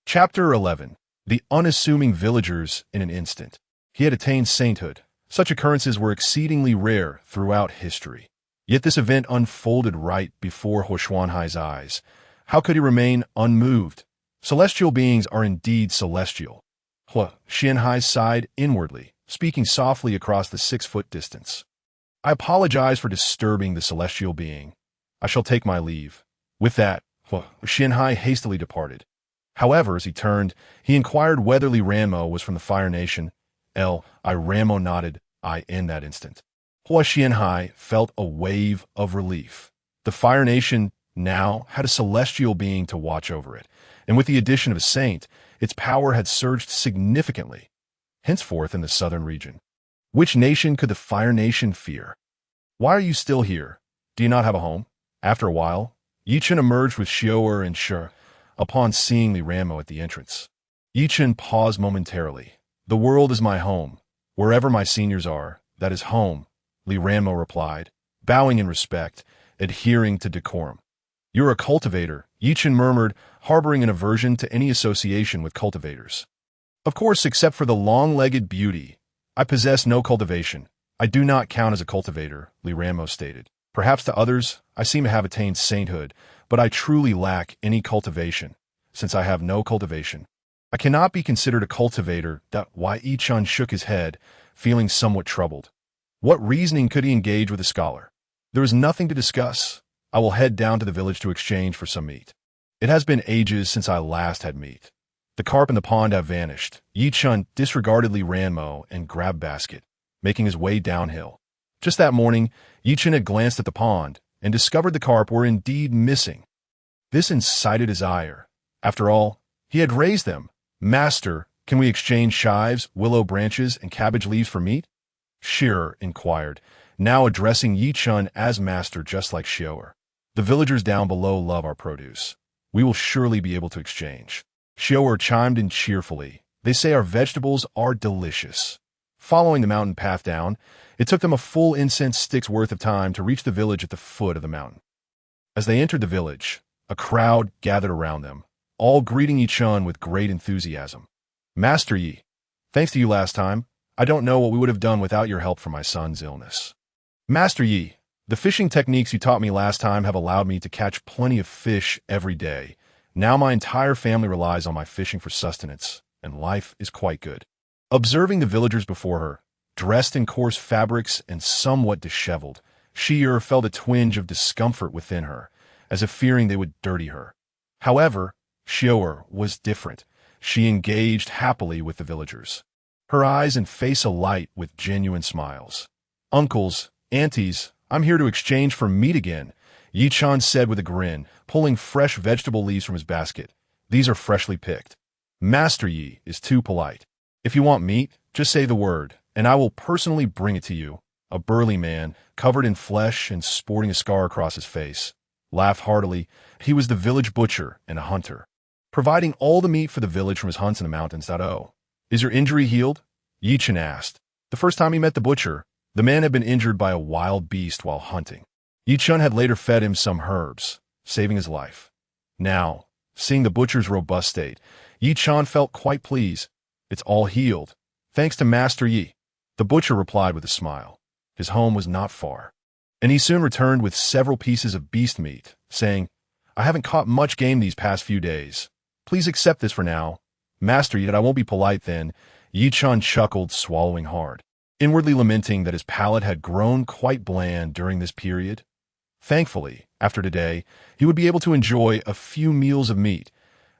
Chapter 11. The unassuming villagers in an instant. He had attained sainthood. Such occurrences were exceedingly rare throughout history. Yet this event unfolded right before Hua Xianhai's eyes. How could he remain unmoved? Celestial beings are indeed celestial. Hua Xianhai sighed inwardly, speaking softly across the 6-foot distance. "I apologize for disturbing the celestial being. I shall take my leave." With that, Hua Xianhai hastily departed. However, as he turned, he inquired whether Li Ranmo was from the Fire Nation. I Ranmo nodded, in that instant. Hua Xianhai felt a wave of relief. The Fire Nation now had a celestial being to watch over it, and with the addition of a saint, its power had surged significantly, henceforth in the southern region. Which nation could the Fire Nation fear? "Why are you still here? Do you not have a home?" After a while, Yi Chun emerged with Xiao'er and Shi, upon seeing Li Ranmo at the entrance. Yi Chun paused momentarily. "The world is my home. Wherever my seniors are, that is home," Li Ranmo replied, bowing in respect, adhering to decorum. "You're a cultivator," Yi Chun murmured, harboring an aversion to any association with cultivators. "Of course, except for the long-legged beauty. I possess no cultivation. I do not count as a cultivator," Li Ranmo stated. "Perhaps to others, I seem to have attained sainthood, but I truly lack any cultivation. Since I have no cultivation, I cannot be considered a cultivator." Why Yi Chun shook his head, feeling somewhat troubled. What reasoning could he engage with a scholar? There is nothing to discuss. I will head down to the village to exchange for some meat. It has been ages since I last had meat. The carp in the pond have vanished. Yi Chun disregarded Li Ranmo and grabbed basket, making his way downhill. Just that morning, Yi Chun had glanced at the pond and discovered the carp were indeed missing. This incited his ire. After all, he had raised them. "Master, can we exchange chives, willow branches, and cabbage leaves for meat?" Shearer inquired, now addressing Yi Chun as master just like Shearer. The villagers down below love our produce. We will surely be able to exchange. Shearer chimed in cheerfully. They say our vegetables are delicious. Following the mountain path down, it took them a full incense stick's worth of time to reach the village at the foot of the mountain. As they entered the village, a crowd gathered around them, all greeting Yi Chun with great enthusiasm. Master Yi, thanks to you last time, I don't know what we would have done without your help for my son's illness. Master Yi, the fishing techniques you taught me last time have allowed me to catch plenty of fish every day. Now my entire family relies on my fishing for sustenance, and life is quite good. Observing the villagers before her, dressed in coarse fabrics and somewhat disheveled, Shearer felt a twinge of discomfort within her, as if fearing they would dirty her. However, Shearer was different. She engaged happily with the villagers, her eyes and face alight with genuine smiles. Uncles, aunties, I'm here to exchange for meat again, Yi Chun said with a grin, pulling fresh vegetable leaves from his basket. These are freshly picked. Master Yi is too polite. If you want meat, just say the word, and I will personally bring it to you. A burly man, covered in flesh and sporting a scar across his face, laughed heartily. He was the village butcher and a hunter, providing all the meat for the village from his hunts in the mountains. Oh, is your injury healed? Yi Chun asked. The first time he met the butcher, the man had been injured by a wild beast while hunting. Yi Chun had later fed him some herbs, saving his life. Now, seeing the butcher's robust state, Yi Chun felt quite pleased. It's all healed, thanks to Master Yi. The butcher replied with a smile. His home was not far, and he soon returned with several pieces of beast meat, saying, I haven't caught much game these past few days. Please accept this for now. Master Yi, I won't be polite then. Yi Chun chuckled, swallowing hard, inwardly lamenting that his palate had grown quite bland during this period. Thankfully, after today, he would be able to enjoy a few meals of meat.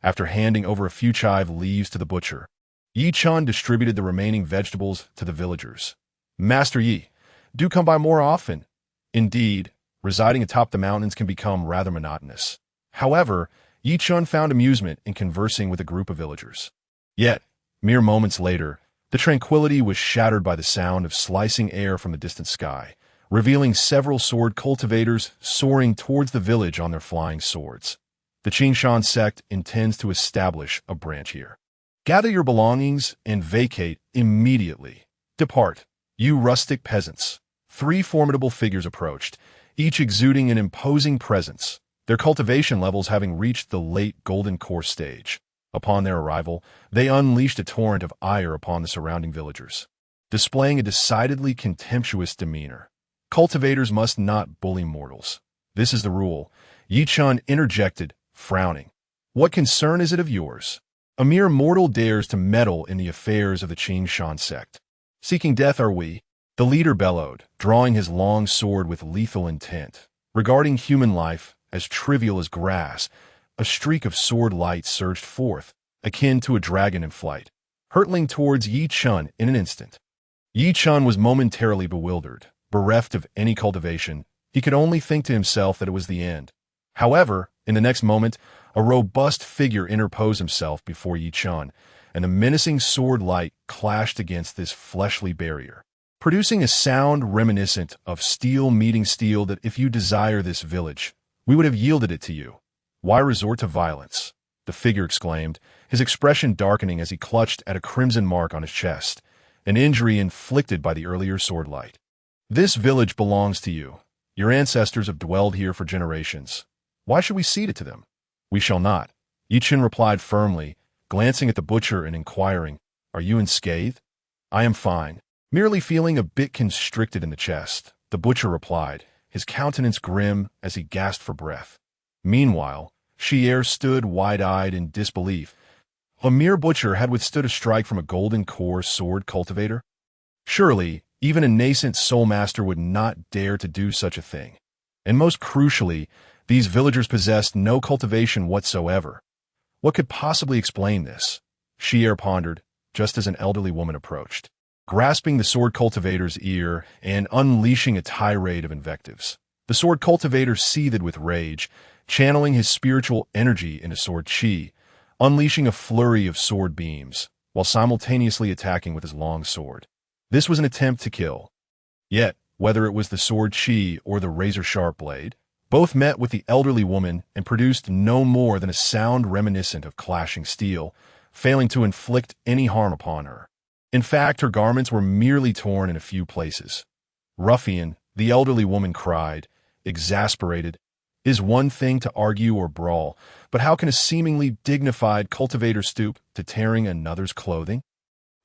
After handing over a few chive leaves to the butcher, Yi Chun distributed the remaining vegetables to the villagers. Master Yi, do come by more often. Indeed, residing atop the mountains can become rather monotonous. However, Yi Chun found amusement in conversing with a group of villagers. Yet, mere moments later, the tranquility was shattered by the sound of slicing air from the distant sky, revealing several sword cultivators soaring towards the village on their flying swords. The Qingshan sect intends to establish a branch here. Gather your belongings and vacate immediately. Depart, you rustic peasants. 3 formidable figures approached, each exuding an imposing presence, their cultivation levels having reached the late golden core stage. Upon their arrival, they unleashed a torrent of ire upon the surrounding villagers, displaying a decidedly contemptuous demeanor. Cultivators must not bully mortals. This is the rule. Yi Chun interjected, frowning. What concern is it of yours? A mere mortal dares to meddle in the affairs of the Qingshan sect. Seeking death are we? The leader bellowed, drawing his long sword with lethal intent. Regarding human life as trivial as grass, a streak of sword light surged forth, akin to a dragon in flight, hurtling towards Yi Chun in an instant. Yi Chun was momentarily bewildered. Bereft of any cultivation, he could only think to himself that it was the end. However, in the next moment, a robust figure interposed himself before Yi Chun, and the menacing sword light clashed against this fleshly barrier, producing a sound reminiscent of steel meeting steel. That if you desire this village, we would have yielded it to you. Why resort to violence? The figure exclaimed, his expression darkening as he clutched at a crimson mark on his chest, an injury inflicted by the earlier sword light. This village belongs to you. Your ancestors have dwelled here for generations. Why should we cede it to them? We shall not. Yi Chun replied firmly, glancing at the butcher and inquiring, Are you unscathed? I am fine, merely feeling a bit constricted in the chest, the butcher replied, his countenance grim as he gasped for breath. Meanwhile, Shearer stood wide-eyed in disbelief. A mere butcher had withstood a strike from a golden core sword cultivator? Surely, even a nascent soul master would not dare to do such a thing. And most crucially, these villagers possessed no cultivation whatsoever. What could possibly explain this? Shearer pondered, just as an elderly woman approached, grasping the sword cultivator's ear and unleashing a tirade of invectives. The sword cultivator seethed with rage, channeling his spiritual energy into sword chi, unleashing a flurry of sword beams, while simultaneously attacking with his long sword. This was an attempt to kill. Yet, whether it was the sword chi or the razor-sharp blade, both met with the elderly woman and produced no more than a sound reminiscent of clashing steel, failing to inflict any harm upon her. In fact, her garments were merely torn in a few places. "Ruffian," the elderly woman cried, exasperated. "Is one thing to argue or brawl, but how can a seemingly dignified cultivator stoop to tearing another's clothing?"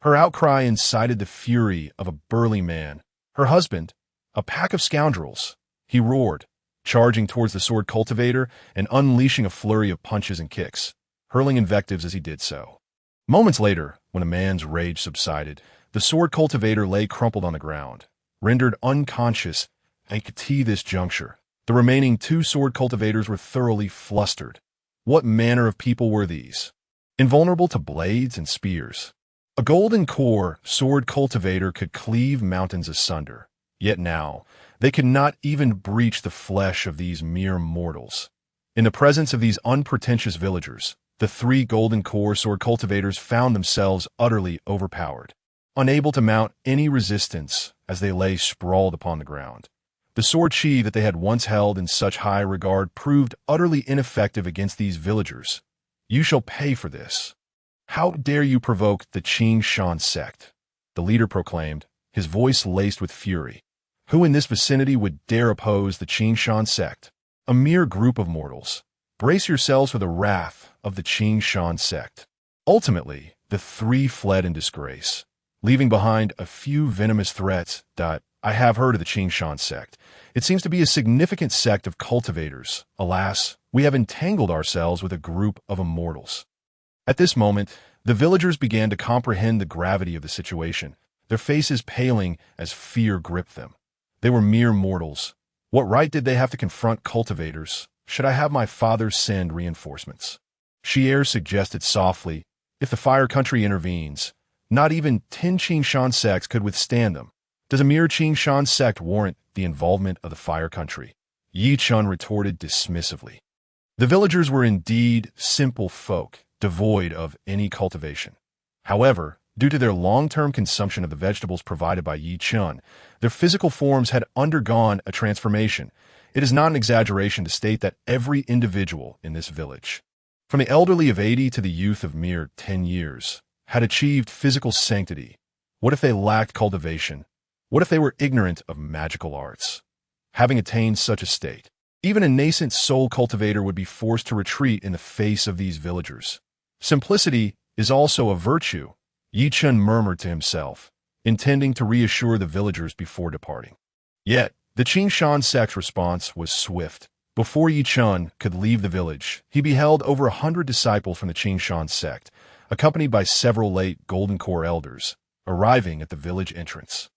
Her outcry incited the fury of a burly man, her husband, a pack of scoundrels. He roared, charging towards the sword cultivator and unleashing a flurry of punches and kicks, hurling invectives as he did so. Moments later, when a man's rage subsided, the sword cultivator lay crumpled on the ground, rendered unconscious at this juncture. The remaining two sword cultivators were thoroughly flustered. What manner of people were these? Invulnerable to blades and spears. A golden core sword cultivator could cleave mountains asunder, yet now they could not even breach the flesh of these mere mortals. In the presence of these unpretentious villagers, the three golden core sword cultivators found themselves utterly overpowered, unable to mount any resistance as they lay sprawled upon the ground. The sword chi that they had once held in such high regard proved utterly ineffective against these villagers. "You shall pay for this. How dare you provoke the Qing Shan sect?" the leader proclaimed, his voice laced with fury. Who in this vicinity would dare oppose the Qing Shan sect? A mere group of mortals. Brace yourselves for the wrath of the Qing Shan sect. Ultimately, the three fled in disgrace, leaving behind a few venomous threats. "I have heard of the Qing Shan sect. It seems to be a significant sect of cultivators. Alas, we have entangled ourselves with a group of immortals." At this moment, the villagers began to comprehend the gravity of the situation, their faces paling as fear gripped them. They were mere mortals. What right did they have to confront cultivators? "Should I have my father send reinforcements?" Xier suggested softly. "If the fire country intervenes, not even 10 Qing Shan sects could withstand them. Does a mere Qing Shan sect warrant the involvement of the fire country?" Yi Chun retorted dismissively. The villagers were indeed simple folk, devoid of any cultivation. However, due to their long-term consumption of the vegetables provided by Yi Chun, their physical forms had undergone a transformation. It is not an exaggeration to state that every individual in this village, from the elderly of 80 to the youth of mere 10 years, had achieved physical sanctity. What if they lacked cultivation? What if they were ignorant of magical arts? Having attained such a state, even a nascent soul cultivator would be forced to retreat in the face of these villagers. Simplicity is also a virtue, Yi Chun murmured to himself, intending to reassure the villagers before departing. Yet, the Qing Shan sect's response was swift. Before Yi Chun could leave the village, he beheld over 100 disciples from the Qing Shan sect, accompanied by several late Golden Core elders, arriving at the village entrance.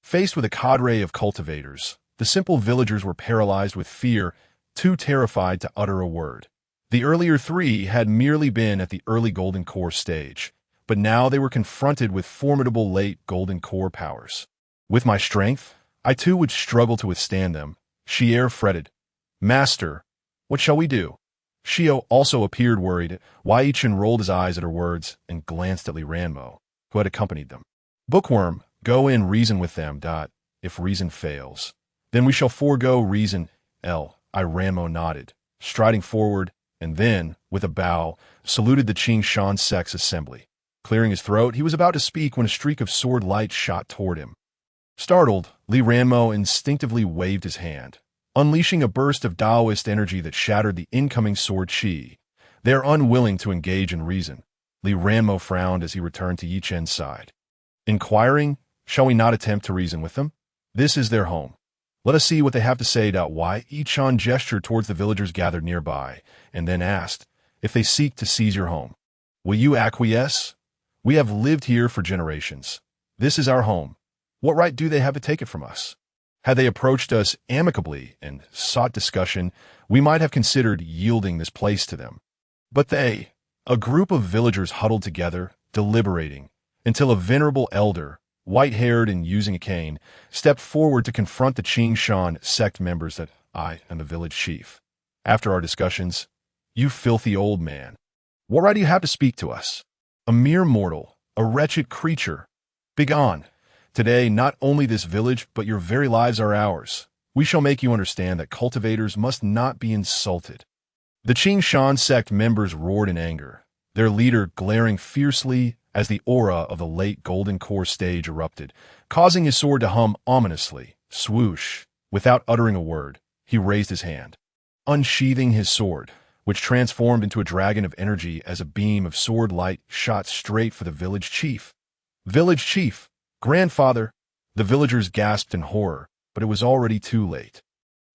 Faced with a cadre of cultivators, the simple villagers were paralyzed with fear, too terrified to utter a word. The earlier three had merely been at the early Golden Core stage, but now they were confronted with formidable late Golden Core powers. "With my strength, I too would struggle to withstand them," Xier fretted. "Master, what shall we do?" Shio also appeared worried. Wei Chen rolled his eyes at her words and glanced at Li Ranmo, who had accompanied them. "Bookworm, go and reason with them. If reason fails, then we shall forego reason." I Ranmo nodded, striding forward, and then, with a bow, saluted the Qing Shan sect's assembly. Clearing his throat, he was about to speak when a streak of sword light shot toward him. Startled, Li Ranmo instinctively waved his hand, unleashing a burst of Taoist energy that shattered the incoming sword chi. They are unwilling to engage in reason. Li Ranmo frowned as he returned to Yi Chen's side. Inquiring, "Shall we not attempt to reason with them? This is their home. Let us see what they have to say." Yi Chen gestured towards the villagers gathered nearby, and then asked, "If they seek to seize your home, will you acquiesce? We have lived here for generations. This is our home. What right do they have to take it from us? Had they approached us amicably and sought discussion, we might have considered yielding this place to them. But they," a group of villagers huddled together, deliberating, until a venerable elder, white-haired and using a cane, stepped forward to confront the Qing Shan sect members. "I am the village chief. After our discussions, you filthy old man, what right do you have to speak to us? A mere mortal, a wretched creature. Begone. Today, not only this village, but your very lives are ours. We shall make you understand that cultivators must not be insulted." The Qing Shan sect members roared in anger, their leader glaring fiercely as the aura of the late Golden Core stage erupted, causing his sword to hum ominously. Swoosh! Without uttering a word, he raised his hand, unsheathing his sword, which transformed into a dragon of energy as a beam of sword light shot straight for the village chief. "Village chief! Grandfather!" The villagers gasped in horror, but it was already too late.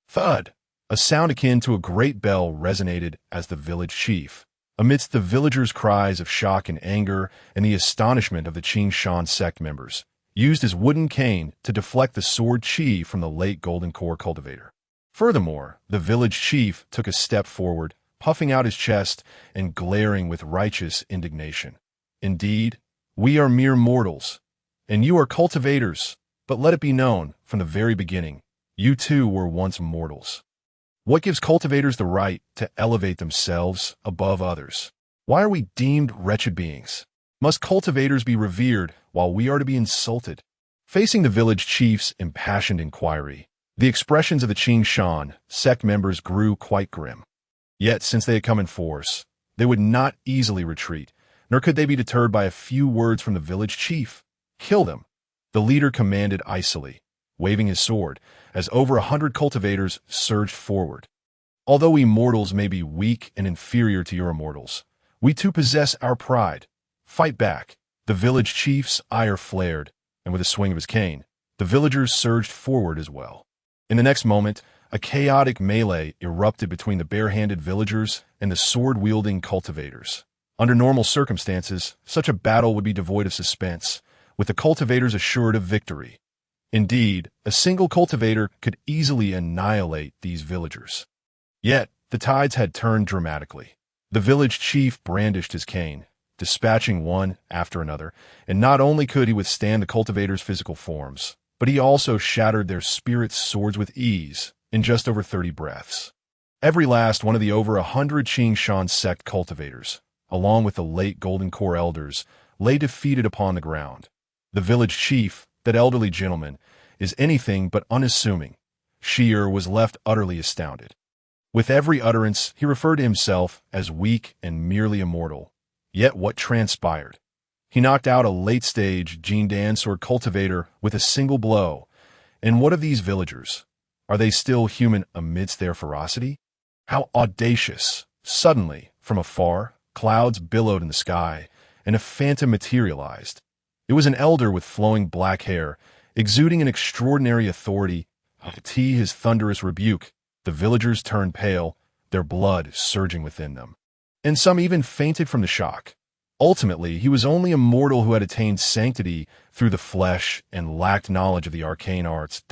Thud! A sound akin to a great bell resonated as the village chief, amidst the villagers' cries of shock and anger and the astonishment of the Qing Shan sect members, used his wooden cane to deflect the sword chi from the late Golden Core cultivator. Furthermore, the village chief took a step forward, puffing out his chest and glaring with righteous indignation. "Indeed, we are mere mortals, and you are cultivators, but let it be known, from the very beginning, you too were once mortals. What gives cultivators the right to elevate themselves above others? Why are we deemed wretched beings? Must cultivators be revered while we are to be insulted?" Facing the village chief's impassioned inquiry, the expressions of the Qing Shan sect members grew quite grim. Yet, since they had come in force, they would not easily retreat, nor could they be deterred by a few words from the village chief. "Kill them," the leader commanded icily, waving his sword, as over 100 cultivators surged forward. "Although we mortals may be weak and inferior to your immortals, we too possess our pride. Fight back." The village chief's ire flared, and with a swing of his cane, the villagers surged forward as well. In the next moment, a chaotic melee erupted between the bare-handed villagers and the sword-wielding cultivators. Under normal circumstances, such a battle would be devoid of suspense, with the cultivators assured of victory. Indeed, a single cultivator could easily annihilate these villagers. Yet, the tides had turned dramatically. The village chief brandished his cane, dispatching one after another, and not only could he withstand the cultivators' physical forms, but he also shattered their spirit swords with ease in just over 30 breaths. Every last one of the over 100 Qing Shan sect cultivators, along with the late Golden Core elders, lay defeated upon the ground. The village chief, that elderly gentleman, is anything but unassuming. Shear was left utterly astounded. With every utterance, he referred to himself as weak and merely immortal. Yet what transpired? He knocked out a late-stage Jindan sword cultivator with a single blow. And what of these villagers? Are they still human amidst their ferocity? How audacious! Suddenly, from afar, clouds billowed in the sky, and a phantom materialized. It was an elder with flowing black hair, exuding an extraordinary authority. To his thunderous rebuke, the villagers turned pale, their blood surging within them. And some even fainted from the shock. Ultimately, he was only a mortal who had attained sanctity through the flesh and lacked knowledge of the arcane arts.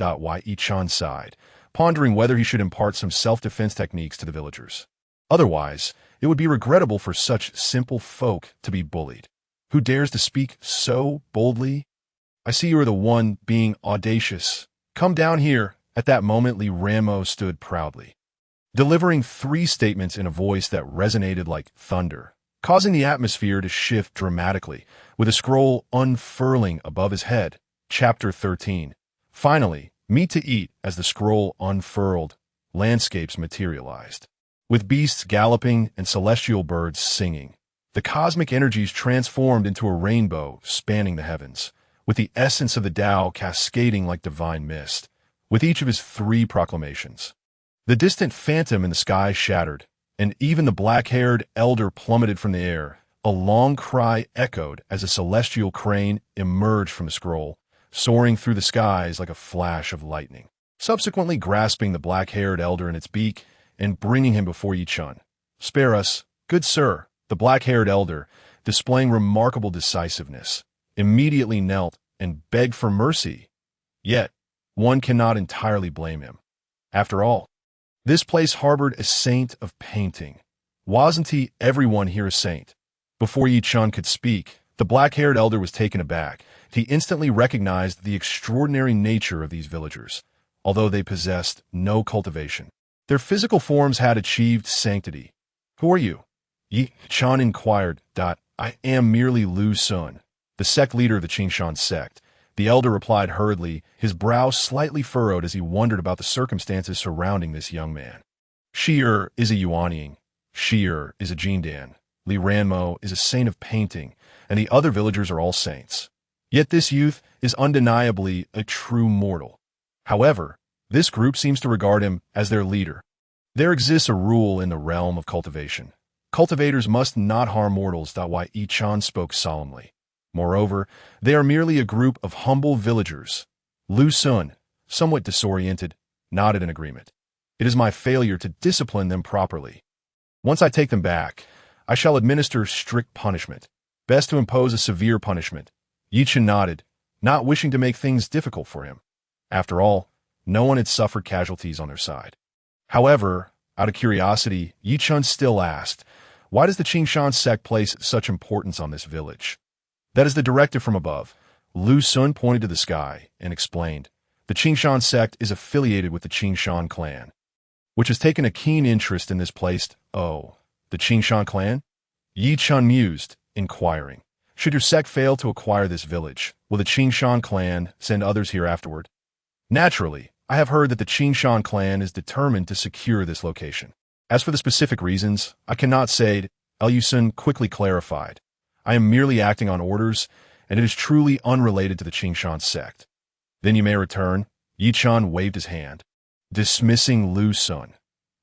Yi Chen sighed, pondering whether he should impart some self-defense techniques to the villagers. Otherwise, it would be regrettable for such simple folk to be bullied. Who dares to speak so boldly? "I see you are the one being audacious. Come down here." At that moment, Li Ramo stood proudly, delivering 3 statements in a voice that resonated like thunder, causing the atmosphere to shift dramatically, with a scroll unfurling above his head. Chapter 13. Finally, meat to eat. As the scroll unfurled, landscapes materialized, with beasts galloping and celestial birds singing. The cosmic energies transformed into a rainbow spanning the heavens, with the essence of the Tao cascading like divine mist, with each of his 3 proclamations. The distant phantom in the sky shattered, and even the black-haired elder plummeted from the air. A long cry echoed as a celestial crane emerged from the scroll, soaring through the skies like a flash of lightning, subsequently grasping the black-haired elder in its beak and bringing him before Yi Chen. "Spare us, good sir." The black-haired elder, displaying remarkable decisiveness, immediately knelt and begged for mercy. Yet, one cannot entirely blame him. After all, this place harbored a saint of painting. Wasn't everyone here a saint? Before Yi Chen could speak, the black-haired elder was taken aback. He instantly recognized the extraordinary nature of these villagers, although they possessed no cultivation. Their physical forms had achieved sanctity. "Who are you?" Yi Chen inquired. "I am merely Lu Sun, the sect leader of the Qingshan sect," The elder replied hurriedly, his brow slightly furrowed as he wondered about the circumstances surrounding this young man. Shi is a Yuanying, Shi is a Jindan, Li Ranmo is a saint of painting, and the other villagers are all saints. Yet this youth is undeniably a true mortal. However, this group seems to regard him as their leader. There exists a rule in the realm of cultivation. Cultivators must not harm mortals. Yi Chen spoke solemnly. Moreover, they are merely a group of humble villagers. Lu Sun, somewhat disoriented, nodded in agreement. It is my failure to discipline them properly. Once I take them back, I shall administer strict punishment. Best to impose a severe punishment. Yi Chen nodded, not wishing to make things difficult for him. After all, no one had suffered casualties on their side. However, out of curiosity, Yi Chen still asked, why does the Qingshan sect place such importance on this village? That is the directive from above. Lu Sun pointed to the sky and explained, the Qingshan sect is affiliated with the Qingshan clan, which has taken a keen interest in this place. Oh, the Qingshan clan? Yi Chen mused, inquiring, should your sect fail to acquire this village, will the Qingshan clan send others here afterward? Naturally, I have heard that the Qingshan clan is determined to secure this location. As for the specific reasons, I cannot say, Lu Sun quickly clarified. I am merely acting on orders, and it is truly unrelated to the Qingshan sect. Then you may return. Yi Chen waved his hand, dismissing Lu Sun.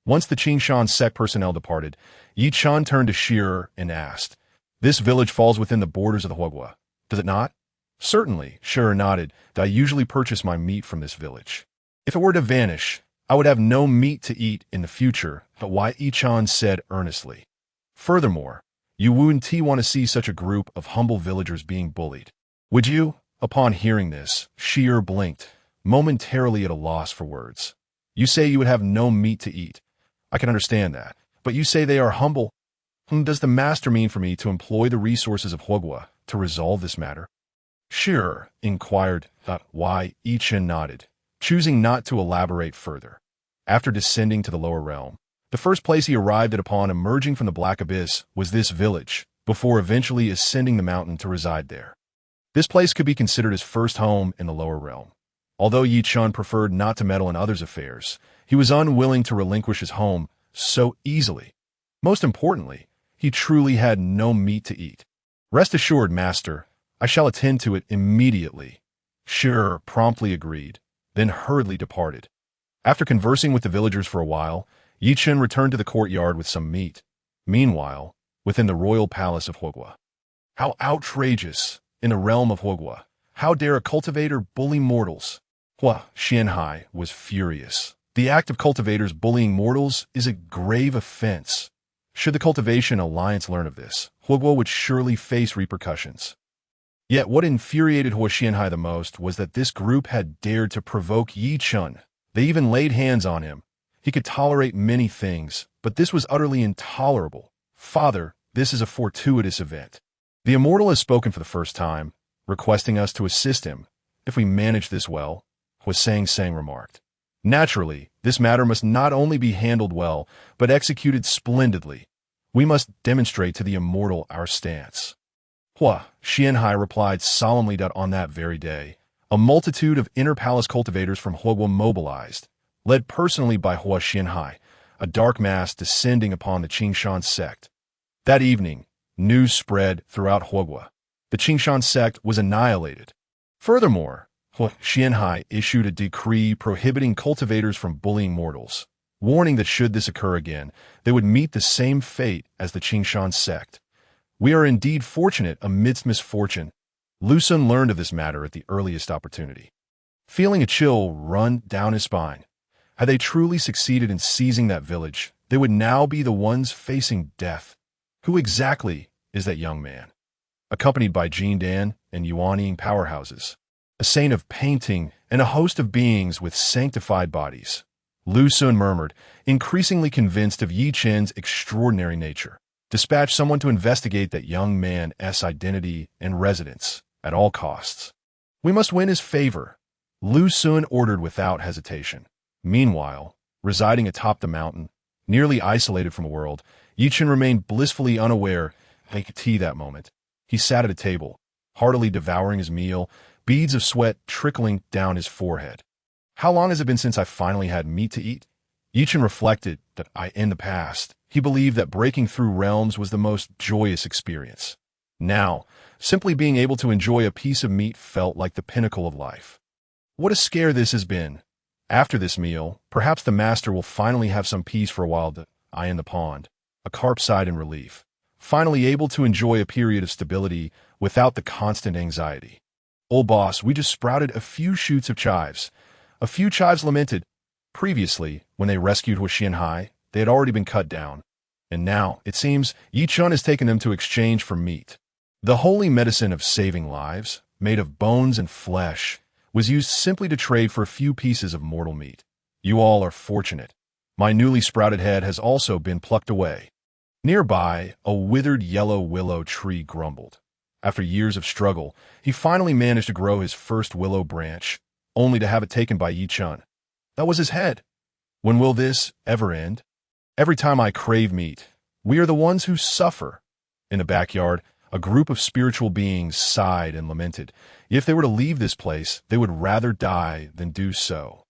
Once the Qingshan sect personnel departed, Yi Chen turned to Shi and asked, this village falls within the borders of the Huogua, does it not? Certainly, Shi nodded. I usually purchase my meat from this village. If it were to vanish, I would have no meat to eat in the future, but Yi Chen said earnestly. Furthermore, you wouldn't want to see such a group of humble villagers being bullied. Would you? Upon hearing this, Shi blinked, momentarily at a loss for words. You say you would have no meat to eat. I can understand that, but you say they are humble. Does the master mean for me to employ the resources of Huogua to resolve this matter? Shi inquired. Yi Chen nodded, choosing not to elaborate further. After descending to the lower realm, the first place he arrived at upon emerging from the black abyss was this village, before eventually ascending the mountain to reside there. This place could be considered his first home in the lower realm. Although Yi Chen preferred not to meddle in others' affairs, he was unwilling to relinquish his home so easily. Most importantly, he truly had no meat to eat. Rest assured, master, I shall attend to it immediately. Shi promptly agreed, then hurriedly departed. After conversing with the villagers for a while, Yi Chen returned to the courtyard with some meat. Meanwhile, within the royal palace of Huogua. How outrageous! In the realm of Huogua, how dare a cultivator bully mortals? Hua Xianhai was furious. The act of cultivators bullying mortals is a grave offense. Should the Cultivation Alliance learn of this, Huogua would surely face repercussions. Yet what infuriated Hua Xianhai the most was that this group had dared to provoke Yi Chen. They even laid hands on him. He could tolerate many things, but this was utterly intolerable. Father, this is a fortuitous event. The immortal has spoken for the first time, requesting us to assist him. If we manage this well, Hua Sang remarked. Naturally, this matter must not only be handled well, but executed splendidly. We must demonstrate to the immortal our stance. Hua Xianhai replied solemnly that on that very day, a multitude of inner palace cultivators from Huogua mobilized, led personally by Hua Xianhai, a dark mass descending upon the Qingshan sect. That evening, news spread throughout Huogua. The Qingshan sect was annihilated. Furthermore, Hua Xianhai issued a decree prohibiting cultivators from bullying mortals, warning that should this occur again, they would meet the same fate as the Qingshan sect. We are indeed fortunate amidst misfortune. Lu Sun learned of this matter at the earliest opportunity. Feeling a chill run down his spine, had they truly succeeded in seizing that village, they would now be the ones facing death. Who exactly is that young man? Accompanied by Jindan and Yuanying powerhouses, a saint of painting, and a host of beings with sanctified bodies, Lu Sun murmured, increasingly convinced of Yi Chen's extraordinary nature. Dispatch someone to investigate that young man's identity and residence at all costs. We must win his favor, Lu Sun ordered without hesitation. Meanwhile, residing atop the mountain, nearly isolated from the world, Yi Chen remained blissfully unaware. He could tea that moment. He sat at a table, heartily devouring his meal, beads of sweat trickling down his forehead. How long has it been since I finally had meat to eat? Chen reflected that in the past, he believed that breaking through realms was the most joyous experience. Now, simply being able to enjoy a piece of meat felt like the pinnacle of life. What a scare this has been. After this meal, perhaps the master will finally have some peace for a while. In the pond, a carp sighed in relief, finally able to enjoy a period of stability without the constant anxiety. Old boss, we just sprouted a few shoots of chives. A few chives lamented. Previously, when they rescued Huaxianhai, they had already been cut down. And now, it seems, Chen has taken them to exchange for meat. The holy medicine of saving lives, made of bones and flesh, was used simply to trade for a few pieces of mortal meat. You all are fortunate. My newly sprouted head has also been plucked away. Nearby, a withered yellow willow tree grumbled. After years of struggle, he finally managed to grow his first willow branch, only to have it taken by Chen. That was his head. When will this ever end? Every time I crave meat, we are the ones who suffer. In the backyard, a group of spiritual beings sighed and lamented. If they were to leave this place, they would rather die than do so.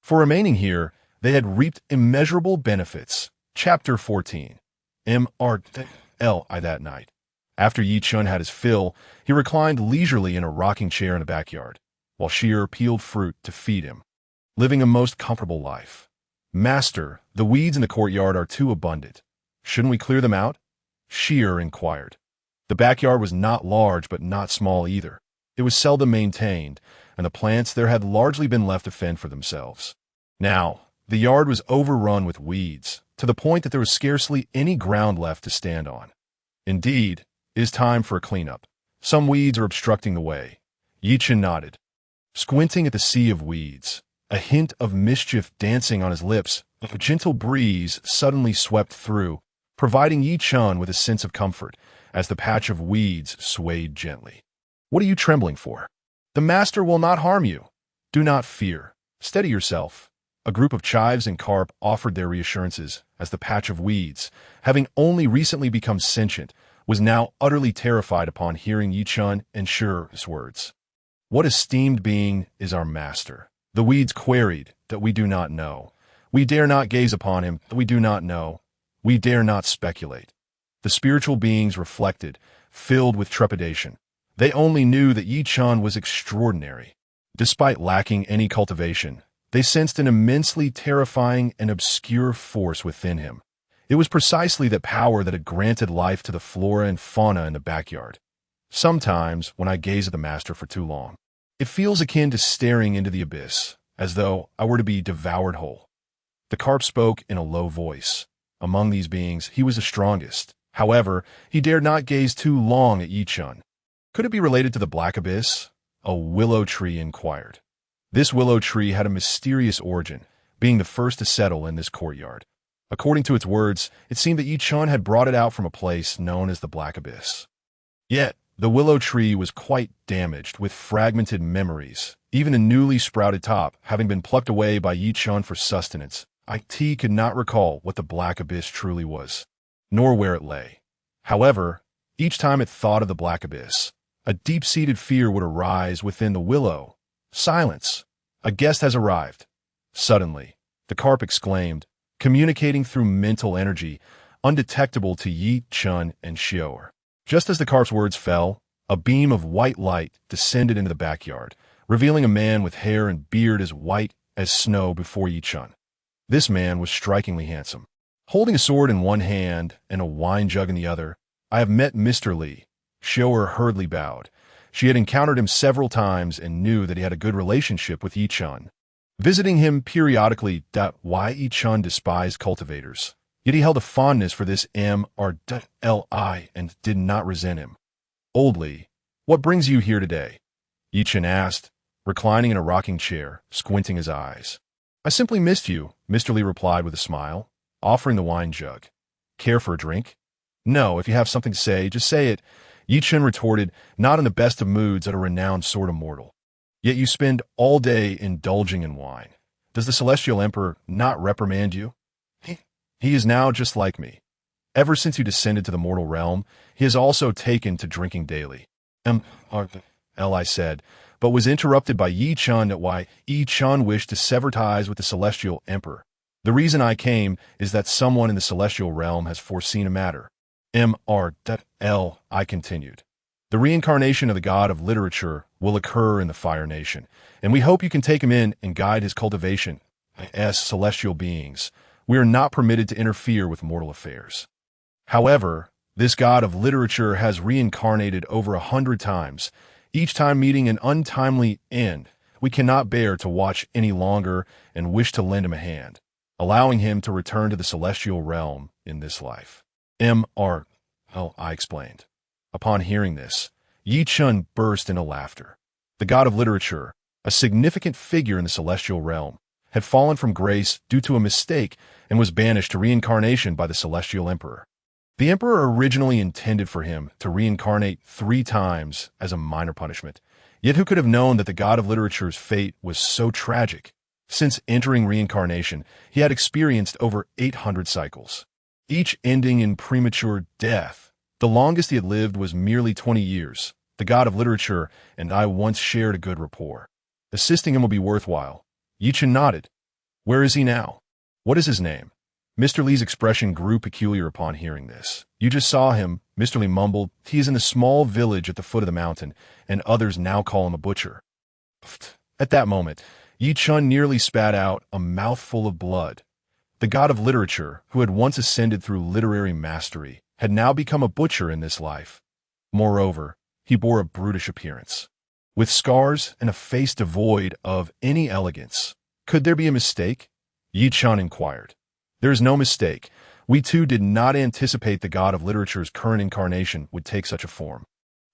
For remaining here, they had reaped immeasurable benefits. Chapter 14. That night. After Chen had his fill, he reclined leisurely in a rocking chair in the backyard, while Sheer peeled fruit to feed him, living a most comfortable life. Master, the weeds in the courtyard are too abundant. Shouldn't we clear them out? Sheer inquired. The backyard was not large but not small either. It was seldom maintained, and the plants there had largely been left to fend for themselves. Now, the yard was overrun with weeds, to the point that there was scarcely any ground left to stand on. Indeed, it is time for a cleanup. Some weeds are obstructing the way. Chen nodded. Squinting at the sea of weeds, a hint of mischief dancing on his lips, a gentle breeze suddenly swept through, providing Chen with a sense of comfort as the patch of weeds swayed gently. What are you trembling for? The master will not harm you. Do not fear. Steady yourself. A group of chives and carp offered their reassurances as the patch of weeds, having only recently become sentient, was now utterly terrified upon hearing Chen and Sheer's words. What esteemed being is our master? The weeds queried. That we do not know. We dare not gaze upon him. That we do not know. We dare not speculate. The spiritual beings reflected, filled with trepidation. They only knew that Chen was extraordinary. Despite lacking any cultivation, they sensed an immensely terrifying and obscure force within him. It was precisely that power that had granted life to the flora and fauna in the backyard. Sometimes, when I gaze at the master for too long, it feels akin to staring into the abyss, as though I were to be devoured whole. The carp spoke in a low voice. Among these beings, he was the strongest. However, he dared not gaze too long at Chen. Could it be related to the black abyss? A willow tree inquired. This willow tree had a mysterious origin, being the first to settle in this courtyard. According to its words, it seemed that Chen had brought it out from a place known as the black abyss. Yet, the willow tree was quite damaged with fragmented memories, even a newly sprouted top having been plucked away by Chen for sustenance. It could not recall what the black abyss truly was, nor where it lay. However, each time it thought of the black abyss, a deep-seated fear would arise within the willow. Silence! A guest has arrived. Suddenly, the carp exclaimed, communicating through mental energy, undetectable to Chen and Sheer. Just as the carp's words fell, a beam of white light descended into the backyard, revealing a man with hair and beard as white as snow before Chen. This man was strikingly handsome. Holding a sword in one hand and a wine jug in the other, I have met Mr. Li. Sheer hurriedly bowed. She had encountered him several times and knew that he had a good relationship with Chen. Visiting him periodically. Why Chen despised cultivators. Yet he held a fondness for this Li and did not resent him. Old Li, what brings you here today? Chen asked, reclining in a rocking chair, squinting his eyes. I simply missed you, Mr. Li replied with a smile, offering the wine jug. Care for a drink? No, if you have something to say, just say it. Chen retorted, not in the best of moods at a renowned sword immortal. Yet you spend all day indulging in wine. Does the Celestial Emperor not reprimand you? He is now just like me. Ever since you descended to the mortal realm, he has also taken to drinking daily. I said, but was interrupted by Yi Chen that why Yi Chen wished to sever ties with the celestial emperor. The reason I came is that someone in the celestial realm has foreseen a matter. Mr. I continued. The reincarnation of the god of literature will occur in the Fire Nation, and we hope you can take him in and guide his cultivation. As celestial beings, we are not permitted to interfere with mortal affairs. However, this god of literature has reincarnated over 100 times, each time meeting an untimely end. We cannot bear to watch any longer and wish to lend him a hand, allowing him to return to the celestial realm in this life. I explained. Upon hearing this, Yi Chen burst into laughter. The god of literature, a significant figure in the celestial realm, had fallen from grace due to a mistake and was banished to reincarnation by the celestial emperor. The emperor originally intended for him to reincarnate 3 times as a minor punishment, yet who could have known that the god of literature's fate was so tragic? Since entering reincarnation, he had experienced over 800 cycles, each ending in premature death. The longest he had lived was merely 20 years. The god of literature and I once shared a good rapport. Assisting him will be worthwhile. Yi Chen nodded. Where is he now? What is his name? Mr. Li's expression grew peculiar upon hearing this. You just saw him, Mr. Li mumbled. He is in the small village at the foot of the mountain, and others now call him a butcher. At that moment, Yi Chen nearly spat out a mouthful of blood. The god of literature, who had once ascended through literary mastery, had now become a butcher in this life. Moreover, he bore a brutish appearance, with scars and a face devoid of any elegance. Could there be a mistake? Yi Chen inquired. There is no mistake. We too did not anticipate the god of literature's current incarnation would take such a form.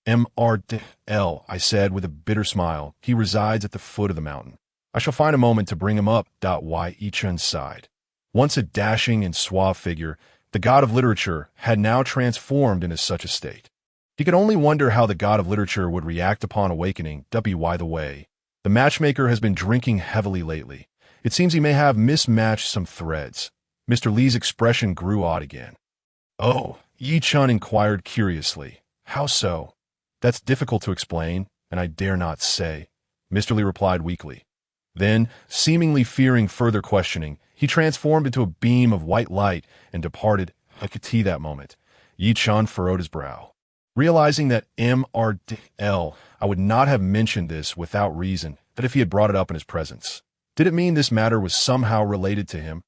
Mr. I said with a bitter smile. He resides at the foot of the mountain. I shall find a moment to bring him up. Yi Chen sighed. Once a dashing and suave figure, the god of literature had now transformed into such a state. He could only wonder how the god of literature would react upon awakening. By the way, the matchmaker has been drinking heavily lately. It seems he may have mismatched some threads. Mr. Li's expression grew odd again. Oh, Yi Chen inquired curiously. How so? That's difficult to explain, and I dare not say, Mr. Li replied weakly. Then, seemingly fearing further questioning, he transformed into a beam of white light and departed. I could see that moment. Yi Chen furrowed his brow. Realizing that Mr. I would not have mentioned this without reason, that if he had brought it up in his presence. Did it mean this matter was somehow related to him?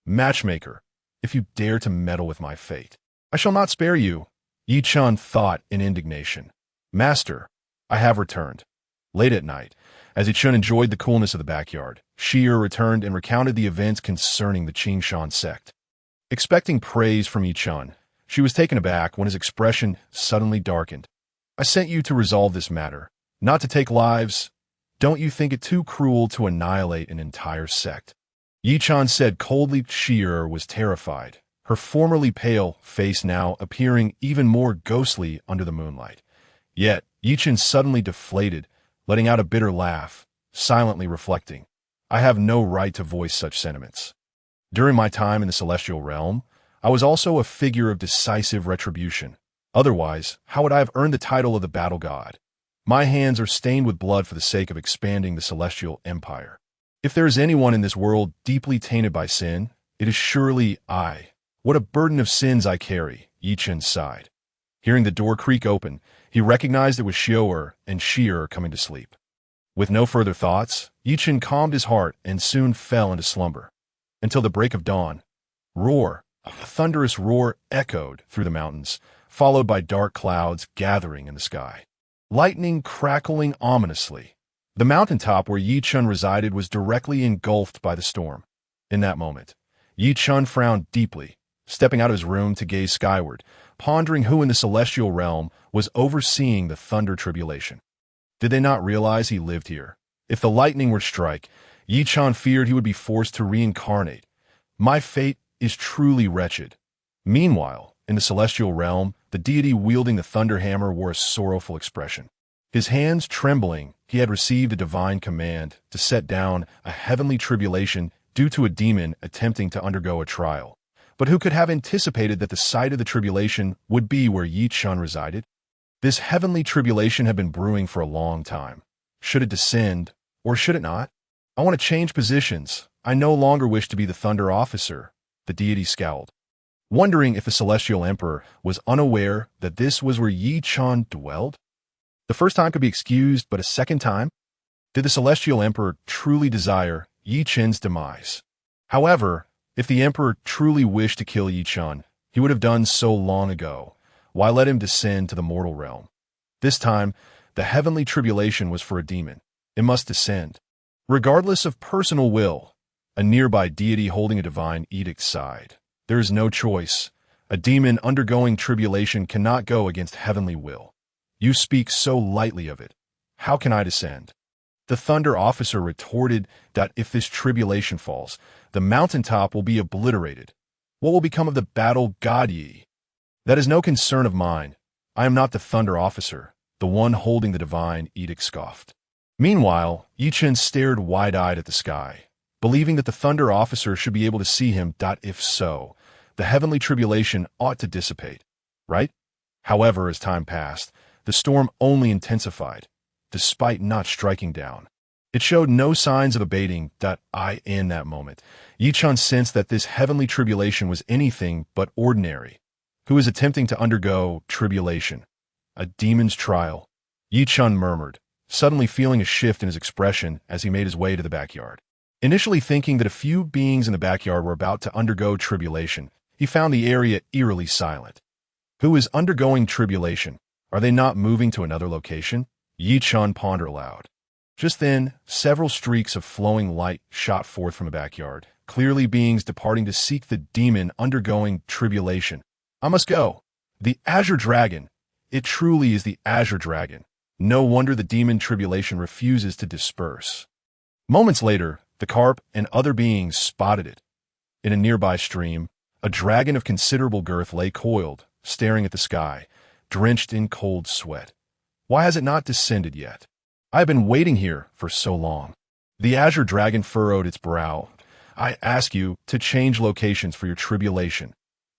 Matchmaker, if you dare to meddle with my fate, I shall not spare you, Yi Chen thought in indignation. Master, I have returned. Late at night, as Yi Chen enjoyed the coolness of the backyard, Shi'er returned and recounted the events concerning the Qingshan sect. Expecting praise from Yi Chen, she was taken aback when his expression suddenly darkened. I sent you to resolve this matter, not to take lives. Don't you think it too cruel to annihilate an entire sect? Yi Chen said coldly. Shi'er was terrified, her formerly pale face now appearing even more ghostly under the moonlight. Yet, Yi Chen suddenly deflated, letting out a bitter laugh, silently reflecting. I have no right to voice such sentiments. During my time in the celestial realm, I was also a figure of decisive retribution. Otherwise, how would I have earned the title of the battle god? My hands are stained with blood for the sake of expanding the celestial empire. If there is anyone in this world deeply tainted by sin, it is surely I. What a burden of sins I carry, Yi Chen sighed. Hearing the door creak open, he recognized it was Shi'er and Shi'er coming to sleep. With no further thoughts, Yi Chen calmed his heart and soon fell into slumber. Until the break of dawn, roar, a thunderous roar echoed through the mountains, followed by dark clouds gathering in the sky. Lightning crackling ominously. The mountaintop where Yi Chen resided was directly engulfed by the storm. In that moment, Yi Chen frowned deeply, stepping out of his room to gaze skyward, pondering who in the celestial realm was overseeing the thunder tribulation. Did they not realize he lived here? If the lightning were to strike, Yi Chen feared he would be forced to reincarnate. My fate is truly wretched. Meanwhile, in the celestial realm, the deity wielding the thunder hammer wore a sorrowful expression. His hands trembling, he had received a divine command to set down a heavenly tribulation due to a demon attempting to undergo a trial. But who could have anticipated that the site of the tribulation would be where Yi Chen resided? This heavenly tribulation had been brewing for a long time. Should it descend, or should it not? I want to change positions. I no longer wish to be the Thunder Officer. The deity scowled, wondering if the Celestial Emperor was unaware that this was where Yi Chen dwelled. The first time could be excused, but a second time? Did the Celestial Emperor truly desire Yi Chen's demise? However, if the Emperor truly wished to kill Yi Chen, he would have done so long ago. Why let him descend to the mortal realm? This time, the heavenly tribulation was for a demon. It must descend. Regardless of personal will, a nearby deity holding a divine edict sighed. There is no choice. A demon undergoing tribulation cannot go against heavenly will. You speak so lightly of it. How can I descend? The Thunder Officer retorted that if this tribulation falls, the mountaintop will be obliterated. What will become of the battle god Yi? That is no concern of mine. I am not the Thunder Officer. The one holding the divine edict scoffed. Meanwhile, Yi Chen stared wide-eyed at the sky, believing that the Thunder Officer should be able to see him. If so, the heavenly tribulation ought to dissipate, right? However, as time passed, the storm only intensified, despite not striking down. It showed no signs of abating. In that moment, Yi Chen sensed that this heavenly tribulation was anything but ordinary. Who is attempting to undergo tribulation? A demon's trial. Yi Chen murmured, suddenly feeling a shift in his expression as he made his way to the backyard. Initially thinking that a few beings in the backyard were about to undergo tribulation, he found the area eerily silent. Who is undergoing tribulation? Are they not moving to another location? Yi Chen pondered aloud. Just then, several streaks of flowing light shot forth from the backyard, clearly beings departing to seek the demon undergoing tribulation. I must go. The Azure Dragon. It truly is the Azure Dragon. No wonder the demon tribulation refuses to disperse. Moments later, the carp and other beings spotted it. In a nearby stream, a dragon of considerable girth lay coiled, staring at the sky, drenched in cold sweat. Why has it not descended yet? I have been waiting here for so long. The Azure Dragon furrowed its brow. I ask you to change locations for your tribulation.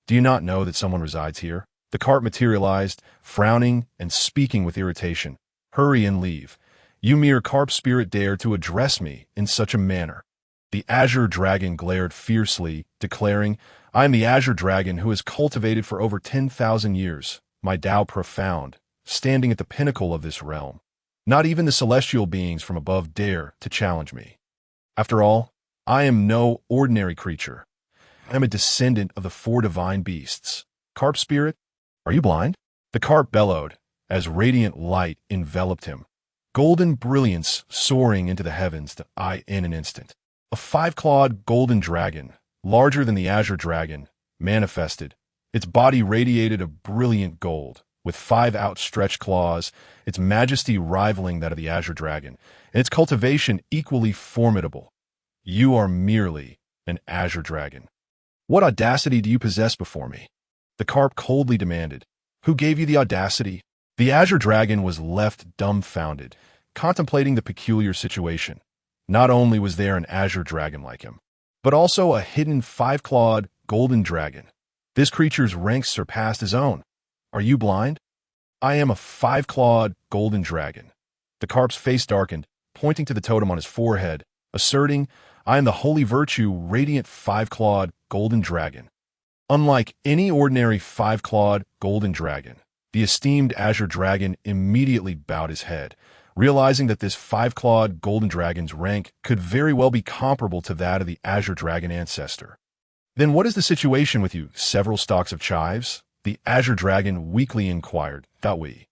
Do you not know that someone resides here? The carp materialized, frowning and speaking with irritation. Hurry and leave. You mere carp spirit dare to address me in such a manner. The Azure Dragon glared fiercely, declaring, I am the Azure Dragon who has cultivated for over 10,000 years, my Tao profound, standing at the pinnacle of this realm. Not even the celestial beings from above dare to challenge me. After all, I am no ordinary creature. I am a descendant of the 4 divine beasts. Carp spirit, are you blind? The carp bellowed, as radiant light enveloped him. Golden brilliance soaring into the heavens in an instant. A 5-clawed golden dragon, larger than the Azure Dragon, manifested. Its body radiated a brilliant gold, with 5 outstretched claws, its majesty rivaling that of the Azure Dragon, and its cultivation equally formidable. You are merely an Azure Dragon. What audacity do you possess before me? The carp coldly demanded. Who gave you the audacity? The Azure Dragon was left dumbfounded, contemplating the peculiar situation. Not only was there an Azure Dragon like him, but also a hidden 5-clawed golden dragon. This creature's ranks surpassed his own. Are you blind? I am a 5-clawed golden dragon. The carp's face darkened, pointing to the totem on his forehead, asserting, I am the holy virtue radiant 5-clawed golden dragon. Unlike any ordinary 5-clawed golden dragon, the esteemed Azure Dragon immediately bowed his head, realizing that this 5-clawed golden dragon's rank could very well be comparable to that of the Azure Dragon ancestor. Then what is the situation with you, several stalks of chives? The Azure Dragon weakly inquired, thought we.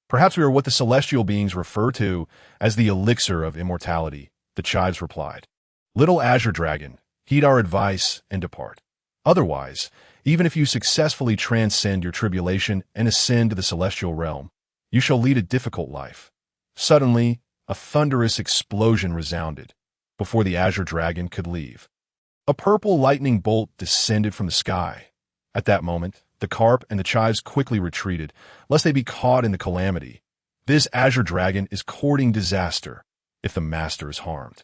Perhaps we are what the celestial beings refer to as the elixir of immortality, the chives replied. Little Azure Dragon, heed our advice and depart. Otherwise, even if you successfully transcend your tribulation and ascend to the celestial realm, you shall lead a difficult life. Suddenly, a thunderous explosion resounded before the Azure Dragon could leave. A purple lightning bolt descended from the sky. At that moment, the carp and the chives quickly retreated, lest they be caught in the calamity. This Azure Dragon is courting disaster if the master is harmed.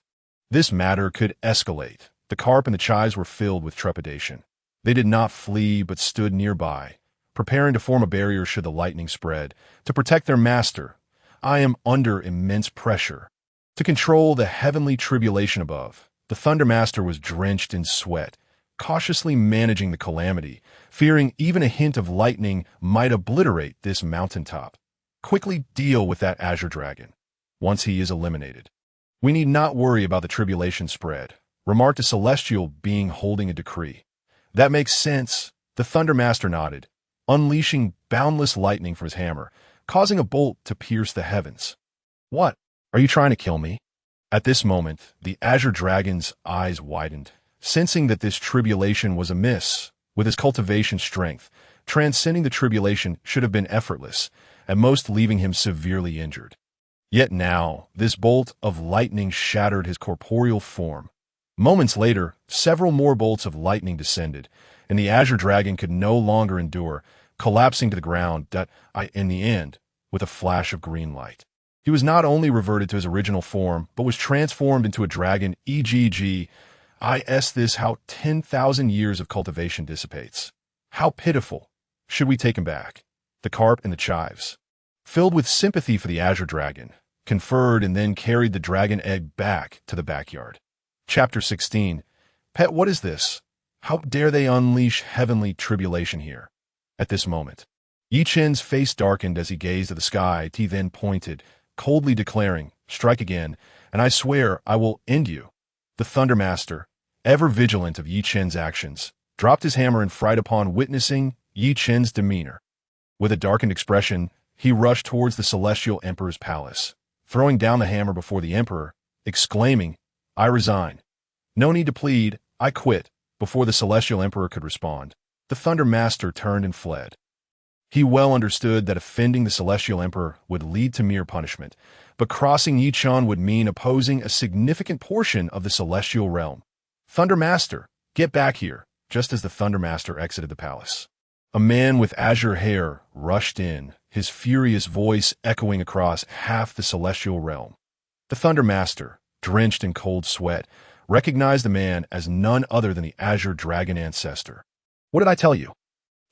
This matter could escalate. The carp and the chives were filled with trepidation. They did not flee, but stood nearby, preparing to form a barrier should the lightning spread. To protect their master, I am under immense pressure. To control the heavenly tribulation above, the Thundermaster was drenched in sweat, cautiously managing the calamity, fearing even a hint of lightning might obliterate this mountaintop. Quickly deal with that azure dragon. Once he is eliminated, we need not worry about the tribulation spread, remarked a celestial being holding a decree. That makes sense, the Thundermaster nodded, unleashing boundless lightning from his hammer, causing a bolt to pierce the heavens. What? Are you trying to kill me? At this moment, the azure dragon's eyes widened, sensing that this tribulation was amiss. With his cultivation strength, transcending the tribulation should have been effortless, at most leaving him severely injured. Yet now, this bolt of lightning shattered his corporeal form. Moments later, several more bolts of lightning descended, and the azure dragon could no longer endure, collapsing to the ground, in the end, with a flash of green light. He was not only reverted to his original form, but was transformed into a dragon, EGG. This how 10,000 years of cultivation dissipates. How pitiful. Should we take him back? The carp and the chives, filled with sympathy for the azure dragon, conferred and then carried the dragon egg back to the backyard. Chapter 16. Pet, what is this? How dare they unleash heavenly tribulation here? At this moment, Yi Chen's face darkened as he gazed at the sky. He then pointed, coldly declaring, "Strike again, and I swear I will end you." The Thundermaster, ever vigilant of Yi Chen's actions, dropped his hammer in fright upon witnessing Yi Chen's demeanor. With a darkened expression, he rushed towards the Celestial Emperor's palace, throwing down the hammer before the Emperor, exclaiming, "I resign. No need to plead, I quit." Before the Celestial Emperor could respond, the Thundermaster turned and fled. He well understood that offending the Celestial Emperor would lead to mere punishment, but crossing Yi Chen would mean opposing a significant portion of the celestial realm. "Thundermaster, get back here!" Just as the Thundermaster exited the palace, a man with azure hair rushed in, his furious voice echoing across half the celestial realm. The Thundermaster, drenched in cold sweat, recognized the man as none other than the azure dragon ancestor. "What did I tell you?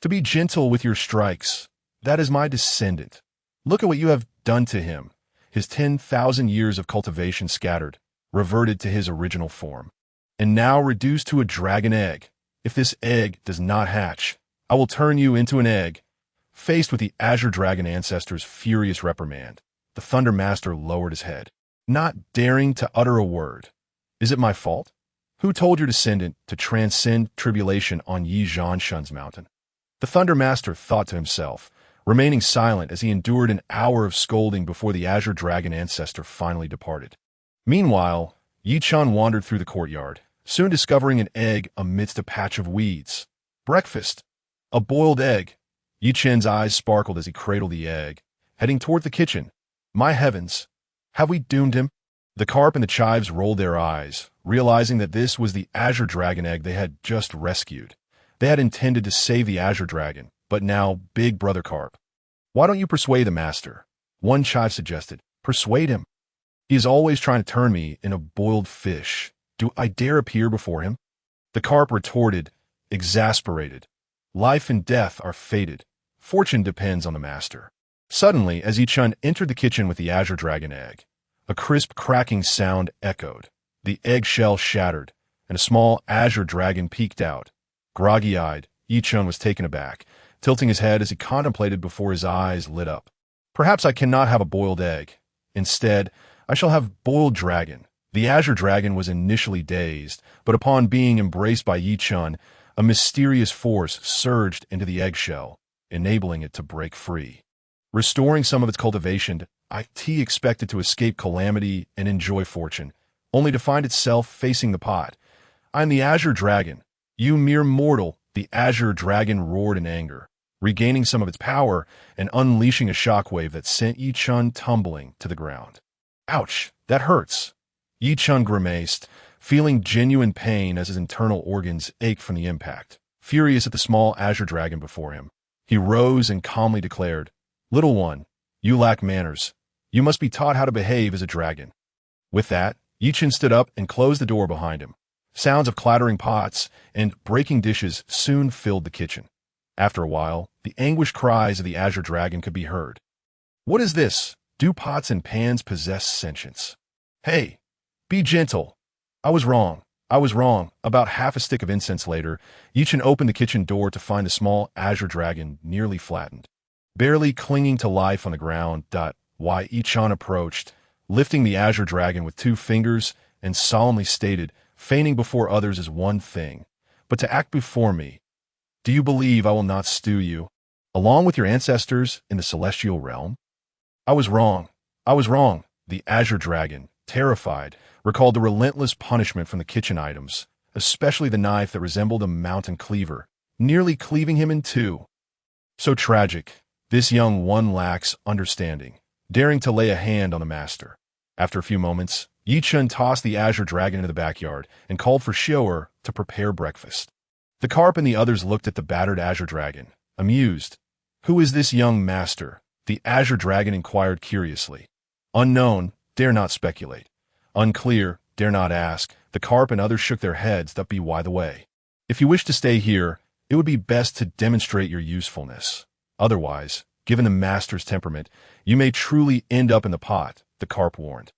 To be gentle with your strikes. That is my descendant. Look at what you have done to him." His 10,000 years of cultivation scattered, reverted to his original form, and now reduced to a dragon egg. "If this egg does not hatch, I will turn you into an egg." Faced with the azure dragon ancestor's furious reprimand, the Thundermaster lowered his head, not daring to utter a word. "Is it my fault? Who told your descendant to transcend tribulation on Yi Zhanshan's mountain?" The Thundermaster thought to himself, remaining silent as he endured an hour of scolding before the azure dragon ancestor finally departed. Meanwhile, Yi Chen wandered through the courtyard, soon discovering an egg amidst a patch of weeds. Breakfast! A boiled egg! Yi Chen's eyes sparkled as he cradled the egg, heading toward the kitchen. My heavens! Have we doomed him? The carp and the chives rolled their eyes, realizing that this was the azure dragon egg they had just rescued. They had intended to save the azure dragon, but now Big Brother Carp. "Why don't you persuade the master?" one chive suggested. "Persuade him? He is always trying to turn me into boiled fish. Do I dare appear before him?" The carp retorted, exasperated. "Life and death are fated. Fortune depends on the master." Suddenly, as Yi Chen entered the kitchen with the azure dragon egg, a crisp cracking sound echoed. The eggshell shattered, and a small azure dragon peeked out. Groggy-eyed, Yi Chen was taken aback, tilting his head as he contemplated before his eyes lit up. "Perhaps I cannot have a boiled egg. Instead, I shall have boiled dragon." The azure dragon was initially dazed, but upon being embraced by Yi Chen, a mysterious force surged into the eggshell, enabling it to break free. Restoring some of its cultivation, it expected to escape calamity and enjoy fortune, only to find itself facing the pot. "I am the azure dragon. You mere mortal," the azure dragon roared in anger, regaining some of its power and unleashing a shockwave that sent Yi Chen tumbling to the ground. "Ouch, that hurts." Yi Chen grimaced, feeling genuine pain as his internal organs ached from the impact. Furious at the small azure dragon before him, he rose and calmly declared, "Little one, you lack manners. You must be taught how to behave as a dragon." With that, Yi Chen stood up and closed the door behind him. Sounds of clattering pots and breaking dishes soon filled the kitchen. After a while, the the anguished cries of the azure dragon could be heard. What is this? Do pots and pans possess sentience? Hey, be gentle. I was wrong. I was wrong. About half a stick of incense later, Chen opened the kitchen door to find a small azure dragon nearly flattened, barely clinging to life on the ground. Chen approached, lifting the azure dragon with 2 fingers, and solemnly stated, feigning before others is one thing, but to act before me. Do you believe I will not stew you, along with your ancestors, in the celestial realm? I was wrong. I was wrong. The azure dragon, terrified, recalled the relentless punishment from the kitchen items, especially the knife that resembled a mountain cleaver, nearly cleaving him in 2. So tragic, this young one lacks understanding, daring to lay a hand on the master. After a few moments, Chen tossed the azure dragon into the backyard and called for Xiaoer to prepare breakfast. The carp and the others looked at the battered azure dragon, amused. Who is this young master? The azure dragon inquired curiously. Unknown, dare not speculate. Unclear, dare not ask. The carp and others shook their heads. That be why the way. If you wish to stay here, it would be best to demonstrate your usefulness. Otherwise, given the master's temperament, you may truly end up in the pot, the carp warned.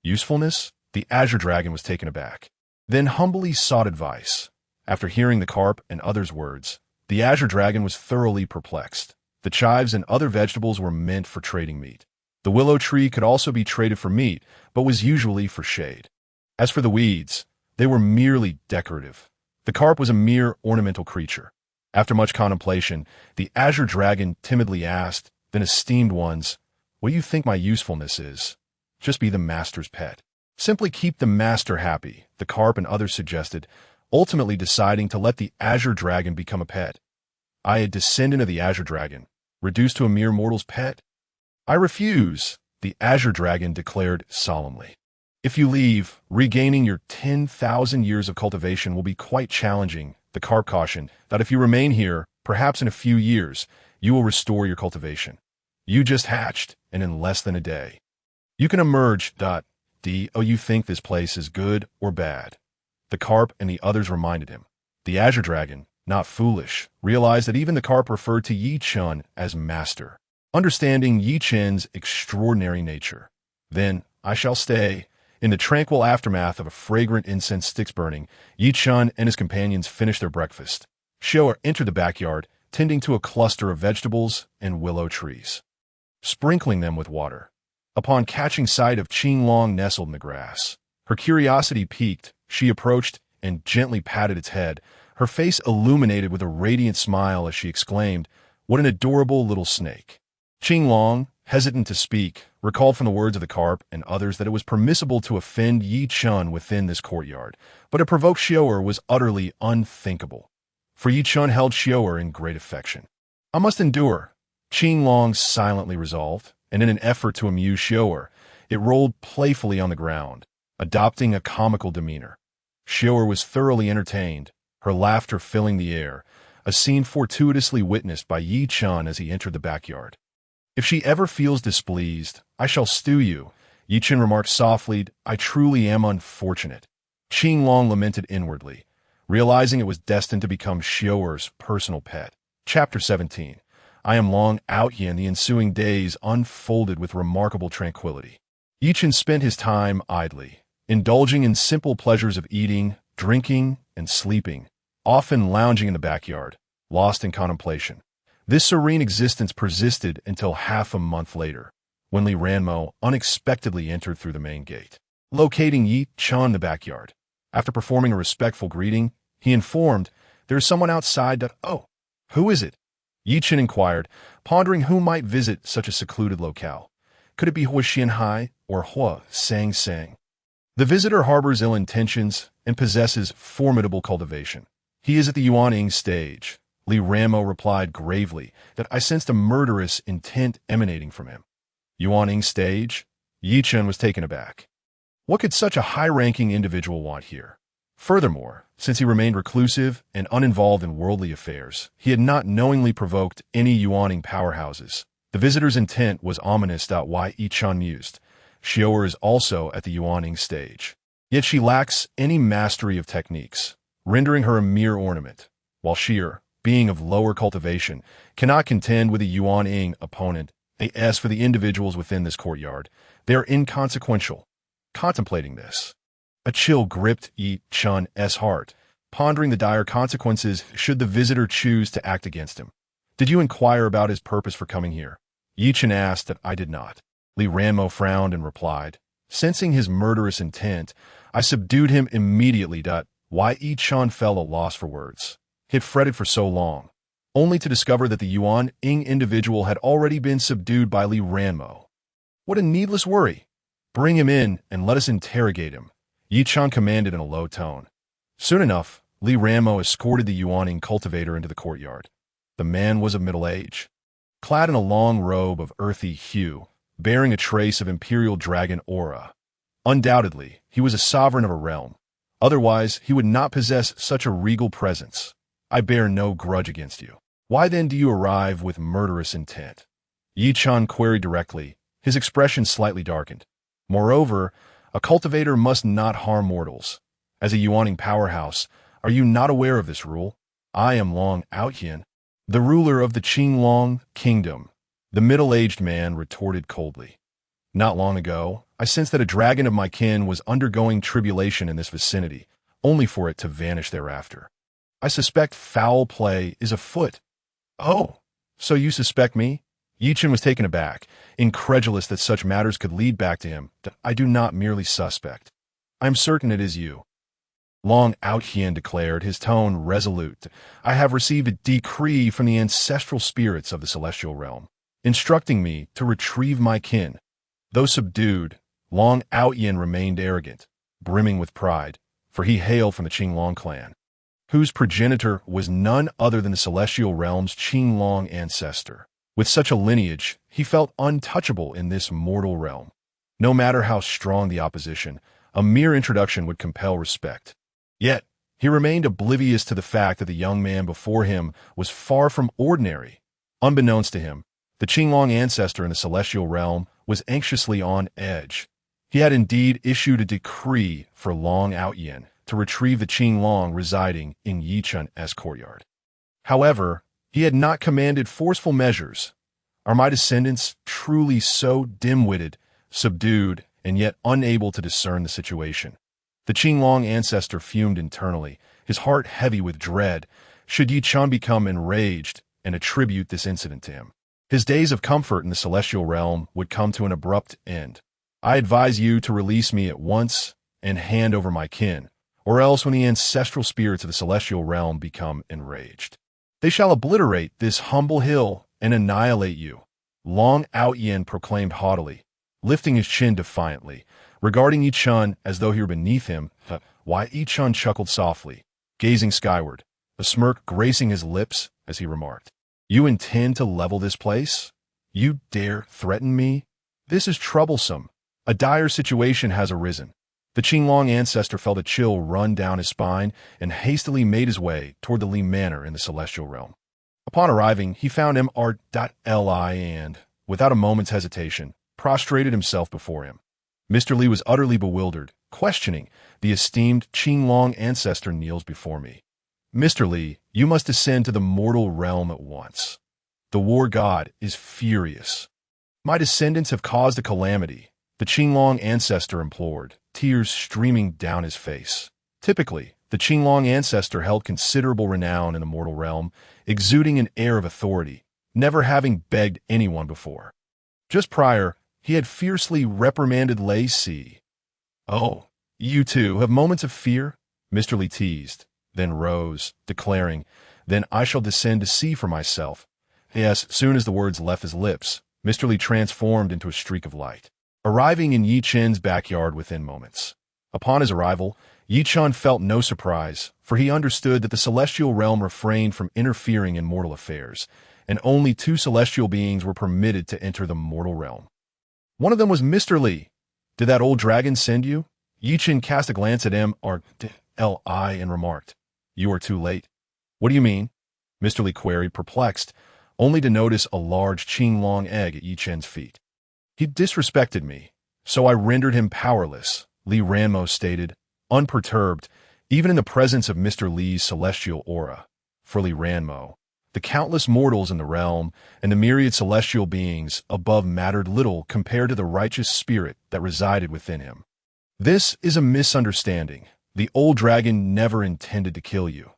Usefulness? The azure dragon was taken aback. Then humbly sought advice. After hearing the carp and others' words, the azure dragon was thoroughly perplexed. The chives and other vegetables were meant for trading meat. The willow tree could also be traded for meat, but was usually for shade. As for the weeds, they were merely decorative. The carp was a mere ornamental creature. After much contemplation, the azure dragon timidly asked, then esteemed ones, what do you think my usefulness is? Just be the master's pet. Simply keep the master happy, the carp and others suggested, ultimately deciding to let the azure dragon become a pet. I, a descendant of the azure dragon, reduced to a mere mortal's pet? I refuse, the azure dragon declared solemnly. If you leave, regaining your 10,000 years of cultivation will be quite challenging, the carp cautioned, that if you remain here, perhaps in a few years, you will restore your cultivation. You just hatched, and in less than a day. You can emerge. You think this place is good or bad? The carp and the others reminded him. The azure dragon, not foolish, realized that even the carp referred to Chen as master, understanding Chen's extraordinary nature. Then, I shall stay. In the tranquil aftermath of a fragrant incense sticks burning, Chen and his companions finished their breakfast. Xiaoer entered the backyard, tending to a cluster of vegetables and willow trees, sprinkling them with water. Upon catching sight of Qinglong nestled in the grass, her curiosity piqued. She approached and gently patted its head, her face illuminated with a radiant smile as she exclaimed, "What an adorable little snake." Qinglong, hesitant to speak, recalled from the words of the carp and others that it was permissible to offend Chen within this courtyard, but to provoke Xiaoer was utterly unthinkable. For Chen held Xiaoer in great affection. I must endure, Qinglong silently resolved, and in an effort to amuse Xiaoer, it rolled playfully on the ground, adopting a comical demeanor. Xiaoer was thoroughly entertained, her laughter filling the air, a scene fortuitously witnessed by Chen as he entered the backyard. If she ever feels displeased, I shall stew you, Chen remarked softly. I truly am unfortunate. Qinglong lamented inwardly, realizing it was destined to become Xiaoer's personal pet. Chapter 17. I am long out here, and the ensuing days unfolded with remarkable tranquility. Chen spent his time idly, indulging in simple pleasures of eating, drinking, and sleeping, often lounging in the backyard, lost in contemplation. This serene existence persisted until half a month later, when Li Ranmo unexpectedly entered through the main gate. Locating Chen in the backyard, after performing a respectful greeting, he informed, "There is someone outside." Oh, who is it? Chen inquired, pondering who might visit such a secluded locale. Could it be Hua Xianhai or Hua Sang? The visitor harbors ill intentions and possesses formidable cultivation. He is at the Yuaning stage. Li Ranmo replied gravely that I sensed a murderous intent emanating from him. Yuaning stage? Chen was taken aback. What could such a high-ranking individual want here? Furthermore, since he remained reclusive and uninvolved in worldly affairs, he had not knowingly provoked any Yuaning powerhouses. The visitor's intent was ominous. Chen mused. Xiaoer is also at the Yuaning stage. Yet she lacks any mastery of techniques, rendering her a mere ornament, while sheer, being of lower cultivation, cannot contend with a Yuan-ing opponent. As for the individuals within this courtyard, they are inconsequential. Contemplating this, a chill gripped Yi Chun's heart, pondering the dire consequences should the visitor choose to act against him. Did you inquire about his purpose for coming here? Yi Chen asked that I did not. Li Ranmo frowned and replied, sensing his murderous intent, I subdued him immediately. Why Yi Chen fell at a loss for words. He had fretted for so long, only to discover that the Yuan-ing individual had already been subdued by Li Ranmo. What a needless worry! Bring him in and let us interrogate him, Yi Chen commanded in a low tone. Soon enough, Li Ranmo escorted the Yuan-ing cultivator into the courtyard. The man was of middle age, clad in a long robe of earthy hue, bearing a trace of imperial dragon aura. Undoubtedly, he was a sovereign of a realm. Otherwise, he would not possess such a regal presence. I bear no grudge against you. Why then do you arrive with murderous intent? Yi Chen queried directly, his expression slightly darkened. Moreover, a cultivator must not harm mortals. As a Yuan-ing powerhouse, are you not aware of this rule? I am Long Outyan, the ruler of the Qinglong kingdom, the middle-aged man retorted coldly. Not long ago, I sensed that a dragon of my kin was undergoing tribulation in this vicinity, only for it to vanish thereafter. I suspect foul play is afoot. Oh, so you suspect me? Yi Chen was taken aback, incredulous that such matters could lead back to him. I do not merely suspect. I am certain it is you. Long Outyan declared, his tone resolute. I have received a decree from the ancestral spirits of the celestial realm, instructing me to retrieve my kin. Though subdued, Long Outyan remained arrogant, brimming with pride, for he hailed from the Qinglong clan, whose progenitor was none other than the celestial realm's Qinglong ancestor. With such a lineage, he felt untouchable in this mortal realm. No matter how strong the opposition, a mere introduction would compel respect. Yet, he remained oblivious to the fact that the young man before him was far from ordinary. Unbeknownst to him, the Qinglong ancestor in the celestial realm was anxiously on edge. He had indeed issued a decree for Long Outyan to retrieve the Qinglong residing in Yi Chun's courtyard. However, he had not commanded forceful measures. Are my descendants truly so dim-witted, subdued, and yet unable to discern the situation? The Qinglong ancestor fumed internally, his heart heavy with dread, should Yi Chen become enraged and attribute this incident to him. His days of comfort in the celestial realm would come to an abrupt end. I advise you to release me at once and hand over my kin, or else when the ancestral spirits of the celestial realm become enraged, they shall obliterate this humble hill and annihilate you. Long Outyan proclaimed haughtily, lifting his chin defiantly, regarding Yi Chen as though he were beneath him. Why Yi Chen chuckled softly, gazing skyward, a smirk gracing his lips as he remarked, You intend to level this place? You dare threaten me? This is troublesome. A dire situation has arisen. The Qinglong ancestor felt a chill run down his spine and hastily made his way toward the Li Manor in the celestial realm. Upon arriving, he found Mr. Li and, without a moment's hesitation, prostrated himself before him. Mr. Li was utterly bewildered, questioning, the esteemed Qinglong ancestor kneels before me. Mr. Li, you must descend to the mortal realm at once. The war god is furious. My descendants have caused a calamity, the Qinglong ancestor implored, tears streaming down his face. Typically, the Qinglong ancestor held considerable renown in the mortal realm, exuding an air of authority, never having begged anyone before. Just prior, he had fiercely reprimanded Lei Si. Oh, you too have moments of fear? Mr. Li teased, then rose, declaring, Then I shall descend to see for myself. Yes, soon as the words left his lips, Mr. Li transformed into a streak of light, arriving in Yi Chen's backyard within moments. Upon his arrival, Yi Chen felt no surprise, for he understood that the celestial realm refrained from interfering in mortal affairs, and only 2 celestial beings were permitted to enter the mortal realm. One of them was Mr. Li. Did that old dragon send you? Yi Chen cast a glance at Mr. Li and remarked, You are too late. What do you mean? Mr. Li queried, perplexed, only to notice a large Qinglong egg at Yi Chen's feet. He disrespected me, so I rendered him powerless, Li Ranmo stated, unperturbed, even in the presence of Mr. Li's celestial aura. for Li Ranmo. The countless mortals in the realm and the myriad celestial beings above mattered little compared to the righteous spirit that resided within him. This is a misunderstanding. The old dragon never intended to kill you,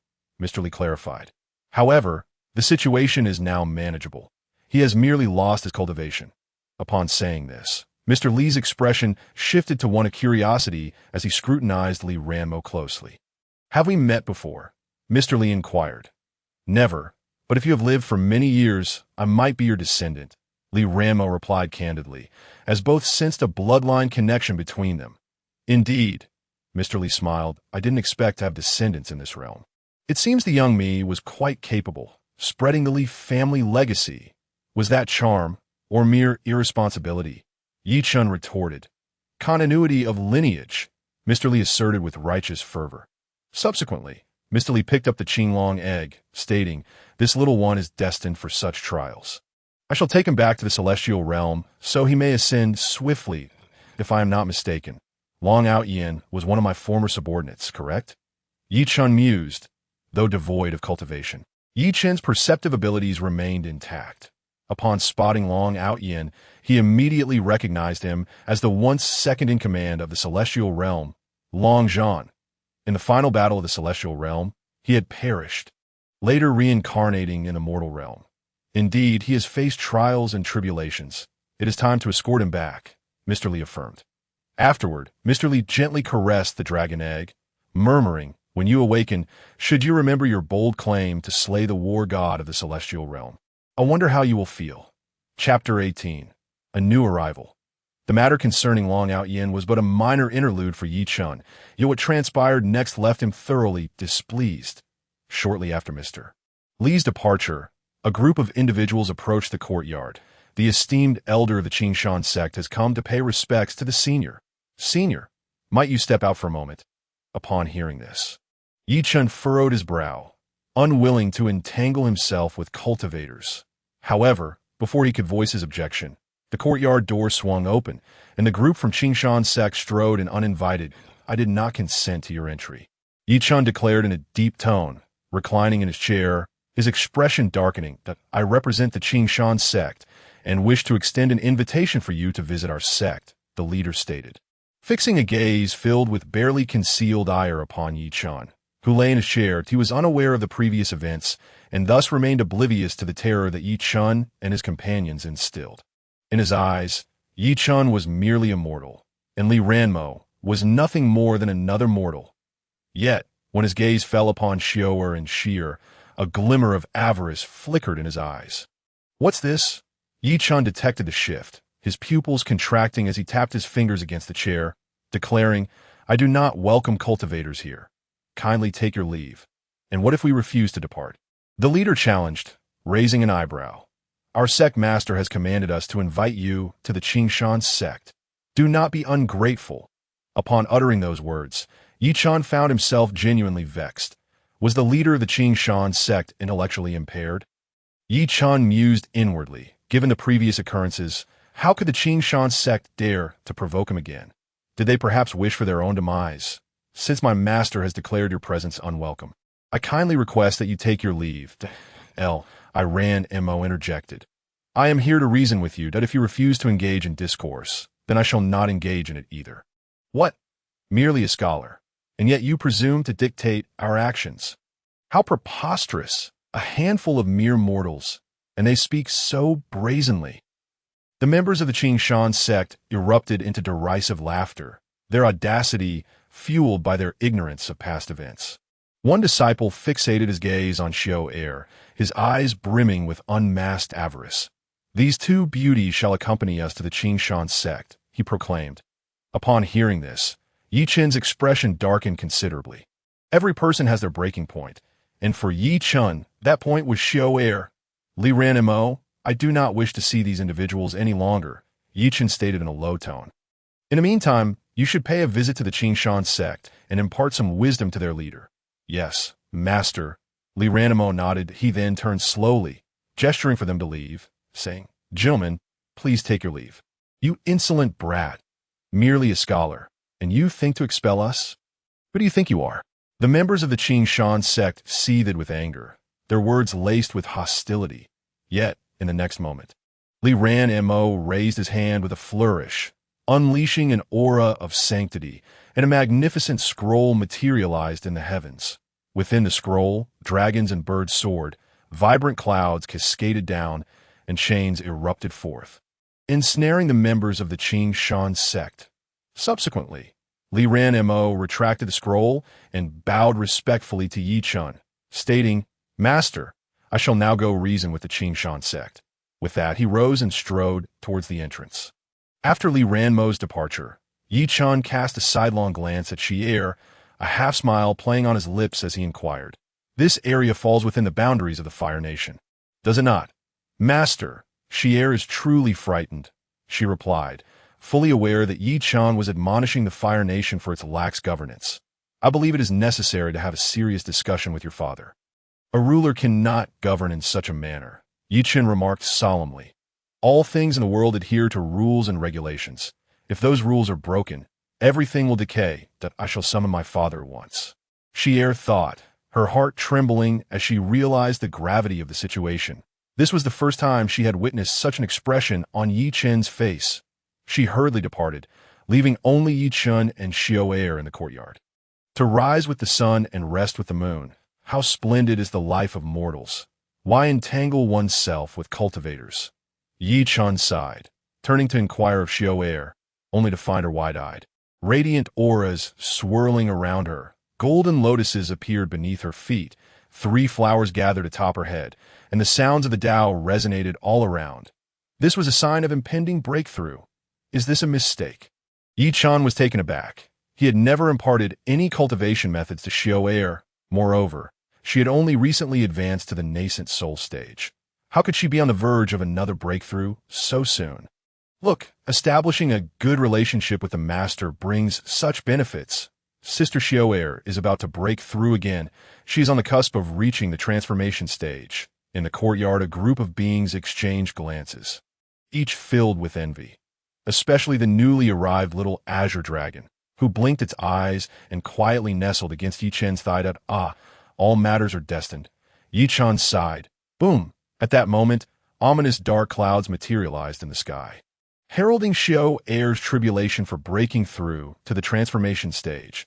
Mr. Li clarified. However, the situation is now manageable. He has merely lost his cultivation. Upon saying this, Mr. Li's expression shifted to one of curiosity as he scrutinized Li Ranmo closely. Have we met before? Mr. Li inquired. Never, but if you have lived for many years, I might be your descendant, Li Ranmo replied candidly, as both sensed a bloodline connection between them. Indeed, Mr. Li smiled. I didn't expect to have descendants in this realm. It seems the young me was quite capable, spreading the Li family legacy. Was that charm, or mere irresponsibility? Yi Chen retorted. Continuity of lineage, Mr. Li asserted with righteous fervor. Subsequently, Mr. Li picked up the Qinglong egg, stating, this little one is destined for such trials. I shall take him back to the celestial realm, so he may ascend swiftly, if I am not mistaken. Long Out Yin was one of my former subordinates, correct? Yi Chen mused, though devoid of cultivation. Yi Chen's perceptive abilities remained intact. Upon spotting Long Out Yin, he immediately recognized him as the once second-in-command of the celestial realm, Long Zhan. In the final battle of the celestial realm, he had perished, later reincarnating in the mortal realm. Indeed, he has faced trials and tribulations. It is time to escort him back, Mr. Li affirmed. Afterward, Mr. Li gently caressed the dragon egg, murmuring, when you awaken, should you remember your bold claim to slay the war god of the celestial realm? I wonder how you will feel. Chapter 18. A New Arrival. The matter concerning Long Out Yin was but a minor interlude for Yi Chen, yet what transpired next left him thoroughly displeased. Shortly after Mr. Li's departure, a group of individuals approached the courtyard. The esteemed elder of the Qingshan sect has come to pay respects to the senior. Senior, might you step out for a moment? Upon hearing this, Yi Chen furrowed his brow, unwilling to entangle himself with cultivators. However, before he could voice his objection, the courtyard door swung open, and the group from Qingshan sect strode in uninvited. I did not consent to your entry, Yi Chen declared in a deep tone, reclining in his chair, his expression darkening. That I represent the Qingshan sect and wish to extend an invitation for you to visit our sect, the leader stated. Fixing a gaze filled with barely concealed ire upon Yi Chen, who lay in his chair, he was unaware of the previous events and thus remained oblivious to the terror that Yi Chen and his companions instilled. In his eyes, Yi Chen was merely a mortal, and Li Ranmo was nothing more than another mortal. Yet, when his gaze fell upon Xiao and Sheer, a glimmer of avarice flickered in his eyes. What's this? Yi Chen detected the shift, his pupils contracting as he tapped his fingers against the chair, declaring, I do not welcome cultivators here. Kindly take your leave. And what if we refuse to depart? The leader challenged, raising an eyebrow. Our sect master has commanded us to invite you to the Qingshan sect. Do not be ungrateful. Upon uttering those words, Yi Chen found himself genuinely vexed. Was the leader of the Qingshan sect intellectually impaired? Yi Chen mused inwardly. Given the previous occurrences, how could the Qingshan sect dare to provoke him again? Did they perhaps wish for their own demise? Since my master has declared your presence unwelcome, I kindly request that you take your leave. Iran Mo interjected. I am here to reason with you that if you refuse to engage in discourse, then I shall not engage in it either. What? Merely a scholar, and yet you presume to dictate our actions. How preposterous! A handful of mere mortals, and they speak so brazenly. The members of the Qingshan sect erupted into derisive laughter, their audacity fueled by their ignorance of past events. One disciple fixated his gaze on Xiao, his eyes brimming with unmasked avarice. These two beauties shall accompany us to the Qingshan sect, he proclaimed. Upon hearing this, Yi Chen's expression darkened considerably. Every person has their breaking point, and for Yi Chen, that point was Xiao. Li Ranmo, I do not wish to see these individuals any longer, Yi Chen stated in a low tone. In the meantime, you should pay a visit to the Qingshan sect and impart some wisdom to their leader. Yes, master. Li Ranmo nodded. He then turned slowly, gesturing for them to leave, saying, Gentlemen, please take your leave. You insolent brat. Merely a scholar, and you think to expel us? Who do you think you are? The members of the Qingshan sect seethed with anger. their words laced with hostility. Yet, in the next moment, Li Ran Mo raised his hand with a flourish, unleashing an aura of sanctity, and a magnificent scroll materialized in the heavens. Within the scroll, dragons and birds soared, vibrant clouds cascaded down, and chains erupted forth, ensnaring the members of the Qing Shan sect. Subsequently, Li Ran Mo retracted the scroll and bowed respectfully to Yi Chun, stating, "Master, I shall now go reason with the Qing Shan sect." With that, he rose and strode towards the entrance. After Li Ranmo's departure, Yi Chun cast a sidelong glance at Xier, a half-smile playing on his lips as he inquired, "This area falls within the boundaries of the Fire Nation, does it not?" "Master, Xier is truly frightened," she replied, fully aware that Yi Chun was admonishing the Fire Nation for its lax governance. "I believe it is necessary to have a serious discussion with your father." "A ruler cannot govern in such a manner," Yi Chun remarked solemnly. "All things in the world adhere to rules and regulations. If those rules are broken, everything will decay. That I shall summon my father at once." Xier thought, her heart trembling as she realized the gravity of the situation. This was the first time she had witnessed such an expression on Yi Chun's face. She hurriedly departed, leaving only Yi Chun and Xiao in the courtyard. To rise with the sun and rest with the moon, how splendid is the life of mortals. Why entangle oneself with cultivators? Yi Chun sighed, turning to inquire of Xiao, only to find her wide-eyed. Radiant auras swirling around her, golden lotuses appeared beneath her feet, 3 flowers gathered atop her head, and the sounds of the Tao resonated all around. This was a sign of impending breakthrough. Is this a mistake? Yi Chun was taken aback. He had never imparted any cultivation methods to Xiao. Moreover, she had only recently advanced to the nascent soul stage. How could she be on the verge of another breakthrough so soon? Look, establishing a good relationship with the master brings such benefits. Sister Xiao is about to break through again. She is on the cusp of reaching the transformation stage. In the courtyard, a group of beings exchanged glances, each filled with envy. Especially the newly arrived little azure dragon, who blinked its eyes and quietly nestled against Yi Chun's thigh. All matters are destined. Yi Chun sighed. Boom! At that moment, ominous dark clouds materialized in the sky, heralding Xiao's tribulation for breaking through to the transformation stage.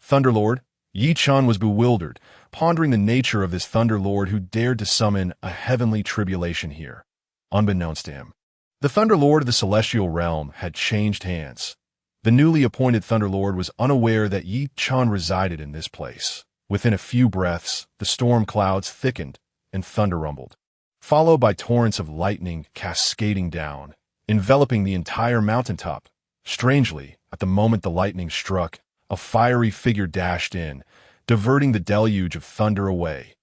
Thunderlord? Yi Chun was bewildered, pondering the nature of this Thunderlord who dared to summon a heavenly tribulation here. Unbeknownst to him, the Thunderlord of the celestial realm had changed hands. The newly appointed Thunderlord was unaware that Yi Chun resided in this place. Within a few breaths, the storm clouds thickened and thunder rumbled, followed by torrents of lightning cascading down, enveloping the entire mountaintop. Strangely, at the moment the lightning struck, a fiery figure dashed in, diverting the deluge of thunder away.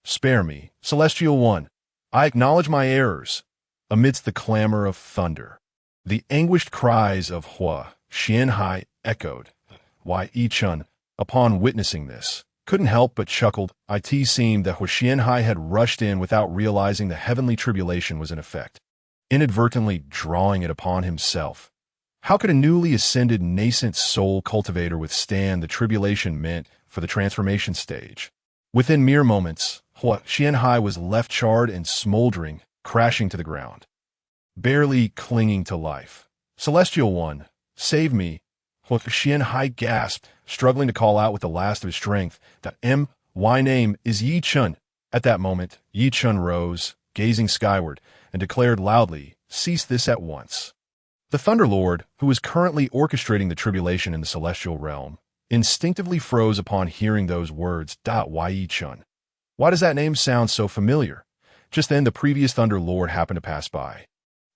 "Spare me, Celestial One. I acknowledge my errors." Amidst the clamor of thunder, the anguished cries of Hua Xianhai echoed. Why, Yi Chun, upon witnessing this, couldn't help but chuckled. It seemed that Hua Xianhai had rushed in without realizing the heavenly tribulation was in effect, inadvertently drawing it upon himself. How could a newly ascended nascent soul cultivator withstand the tribulation meant for the transformation stage? Within mere moments, Hua Xianhai was left charred and smoldering, crashing to the ground, barely clinging to life. "Celestial One, save me!" Hua Xianhai gasped, struggling to call out with the last of his strength. My name is Yi Chun." At that moment, Yi Chun rose, gazing skyward, and declared loudly, "Cease this at once." The Thunderlord, who was currently orchestrating the tribulation in the celestial realm, instinctively froze upon hearing those words. Why Yi Chun? Why does that name sound so familiar? Just then, the previous Thunderlord happened to pass by,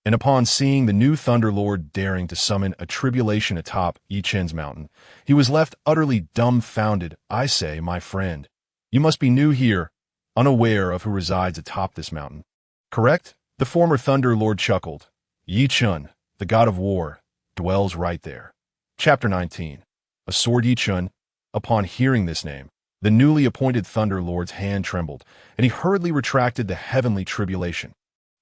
and upon seeing the new Thunderlord daring to summon a tribulation atop Yi Chun's mountain, he was left utterly dumbfounded. "I say, my friend, you must be new here, unaware of who resides atop this mountain." "Correct?" The former Thunderlord chuckled. "Yi Chun, the god of war, dwells right there." Chapter 19. A Sword. Yi Chun. Upon hearing this name, the newly appointed Thunderlord's hand trembled, and he hurriedly retracted the heavenly tribulation.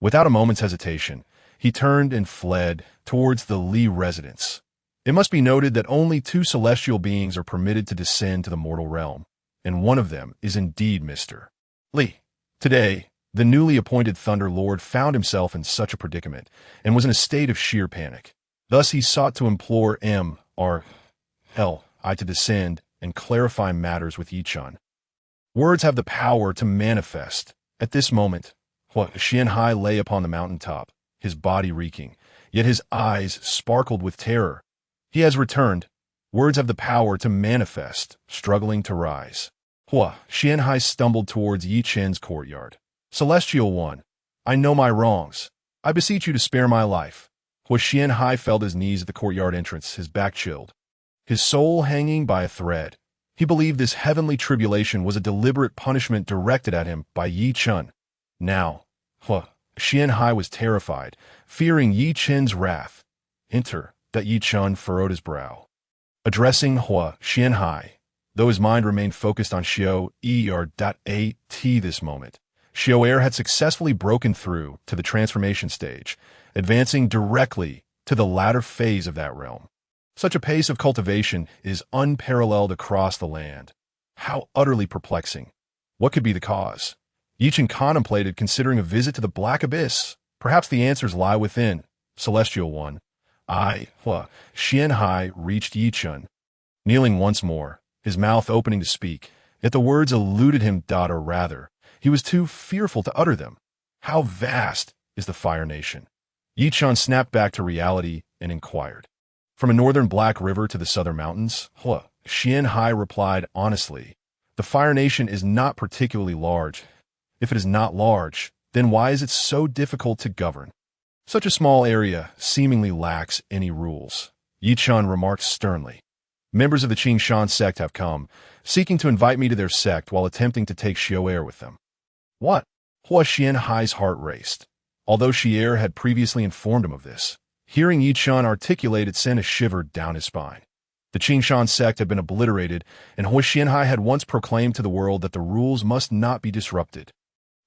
Without a moment's hesitation, he turned and fled towards the Li residence. It must be noted that only 2 celestial beings are permitted to descend to the mortal realm, and one of them is indeed Mr. Li. Today, the newly appointed Thunder Lord found himself in such a predicament, and was in a state of sheer panic. Thus he sought to implore I to descend and clarify matters with Yi Chun. Words have the power to manifest. At this moment, Xianhai lay upon the mountaintop, his body reeking, yet his eyes sparkled with terror. He has returned. Words have the power to manifest, struggling to rise. Xianhai stumbled towards Yi Chen's courtyard. Celestial One, I know my wrongs. I beseech you to spare my life. Xianhai fell to his knees at the courtyard entrance, his back chilled, his soul hanging by a thread. He believed this heavenly tribulation was a deliberate punishment directed at him by Yi Chun. Now, Xianhai was terrified, fearing Yi Chen's wrath. That Yi Chun furrowed his brow. Addressing Xianhai, though his mind remained focused on Xiao this moment, Xiao had successfully broken through to the transformation stage, advancing directly to the latter phase of that realm. Such a pace of cultivation is unparalleled across the land. How utterly perplexing. What could be the cause? Yi Chen contemplated considering a visit to the Black Abyss. Perhaps the answers lie within. Celestial One. Xianhai reached Yi Chen. Kneeling once more, his mouth opening to speak, yet the words eluded him, or rather, he was too fearful to utter them. How vast is the Fire Nation? Yi Chen snapped back to reality and inquired. From a northern Black River to the southern mountains? Xianhai replied honestly. The Fire Nation is not particularly large. If it is not large, then why is it so difficult to govern? Such a small area seemingly lacks any rules, Yi Chen remarked sternly. Members of the Qingshan sect have come, seeking to invite me to their sect while attempting to take Xiao with them. What? Xianhai's heart raced. Although Xiao had previously informed him of this, hearing Yi Chen articulate it sent a shiver down his spine. The Qingshan sect had been obliterated, and Xianhai had once proclaimed to the world that the rules must not be disrupted.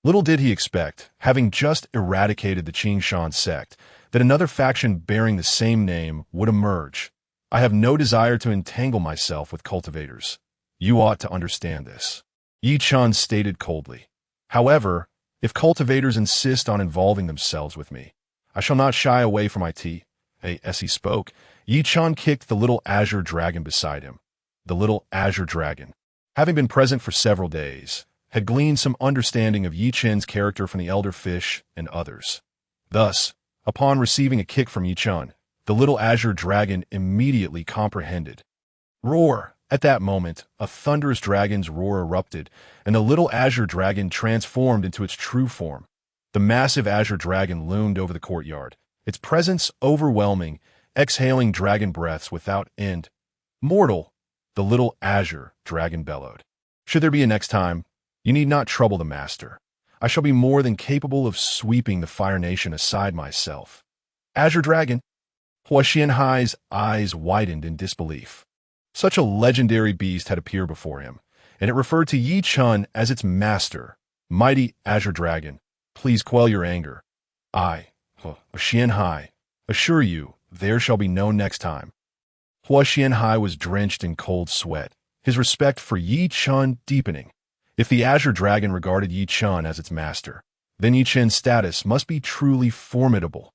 Little did he expect, having just eradicated the Qingshan sect, that another faction bearing the same name would emerge. I have no desire to entangle myself with cultivators. You ought to understand this, Yi Chen stated coldly. However, if cultivators insist on involving themselves with me, I shall not shy away from my tea. As he spoke, Yi Chen kicked the little azure dragon beside him. The little azure dragon, having been present for several days, had gleaned some understanding of Yi Chen's character from the elder fish and others. Thus, upon receiving a kick from Yi Chen, the little azure dragon immediately comprehended. Roar! At that moment, a thunderous dragon's roar erupted, and the little azure dragon transformed into its true form. The massive azure dragon loomed over the courtyard, its presence overwhelming, exhaling dragon breaths without end. Mortal! The little azure dragon bellowed. Should there be a next time, you need not trouble the master. I shall be more than capable of sweeping the Fire Nation aside myself. Azure Dragon! Xianhai's eyes widened in disbelief. Such a legendary beast had appeared before him, and it referred to Yi Chen as its master. Mighty Azure Dragon, please quell your anger. I, Xianhai, assure you there shall be no next time. Xianhai was drenched in cold sweat, his respect for Yi Chen deepening. If the Azure Dragon regarded Yi Chen as its master, then Yi Chen's status must be truly formidable.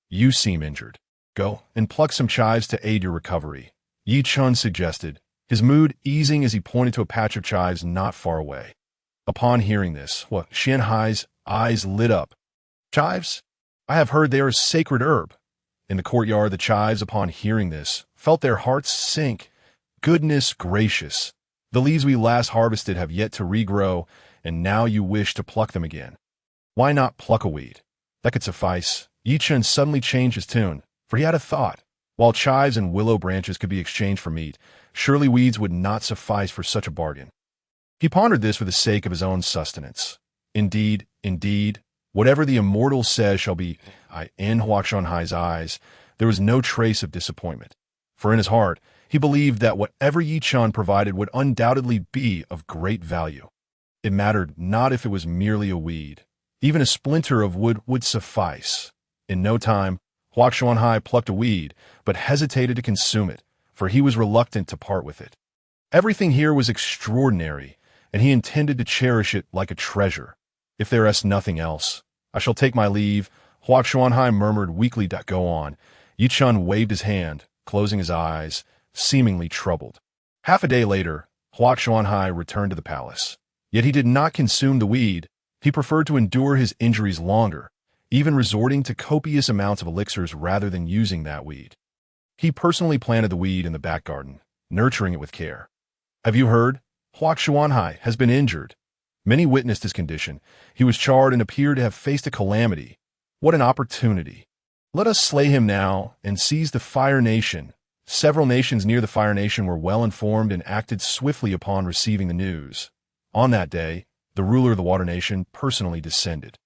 You seem injured. Go and pluck some chives to aid your recovery, Yi Chen suggested, his mood easing as he pointed to a patch of chives not far away. Upon hearing this, Xianhai's eyes lit up. Chives? I have heard they are a sacred herb. In the courtyard, the chives, upon hearing this, felt their hearts sink. Goodness gracious! The leaves we last harvested have yet to regrow, and now you wish to pluck them again. Why not pluck a weed? That could suffice. Yi Chen suddenly changed his tune, for he had a thought. While chives and willow branches could be exchanged for meat, surely weeds would not suffice for such a bargain. He pondered this for the sake of his own sustenance. Indeed, whatever the immortal says shall be. In Xianhai's eyes, there was no trace of disappointment, for in his heart, he believed that whatever Yi Chen provided would undoubtedly be of great value. It mattered not if it was merely a weed. Even a splinter of wood would suffice. In no time, Xianhai plucked a weed, but hesitated to consume it, for he was reluctant to part with it. Everything here was extraordinary, and he intended to cherish it like a treasure. If there is nothing else, I shall take my leave, Huo Xuanhai murmured weakly. Go on. Yi Chun waved his hand, closing his eyes, seemingly troubled. Half a day later, Huo Xuanhai returned to the palace. Yet he did not consume the weed. He preferred to endure his injuries longer, even resorting to copious amounts of elixirs rather than using that weed. He personally planted the weed in the back garden, nurturing it with care. Have you heard? Huo Xuanhai has been injured. Many witnessed his condition. He was charred and appeared to have faced a calamity. What an opportunity. Let us slay him now and seize the Fire Nation. Several nations near the Fire Nation were well informed and acted swiftly upon receiving the news. On that day, the ruler of the Water Nation personally descended.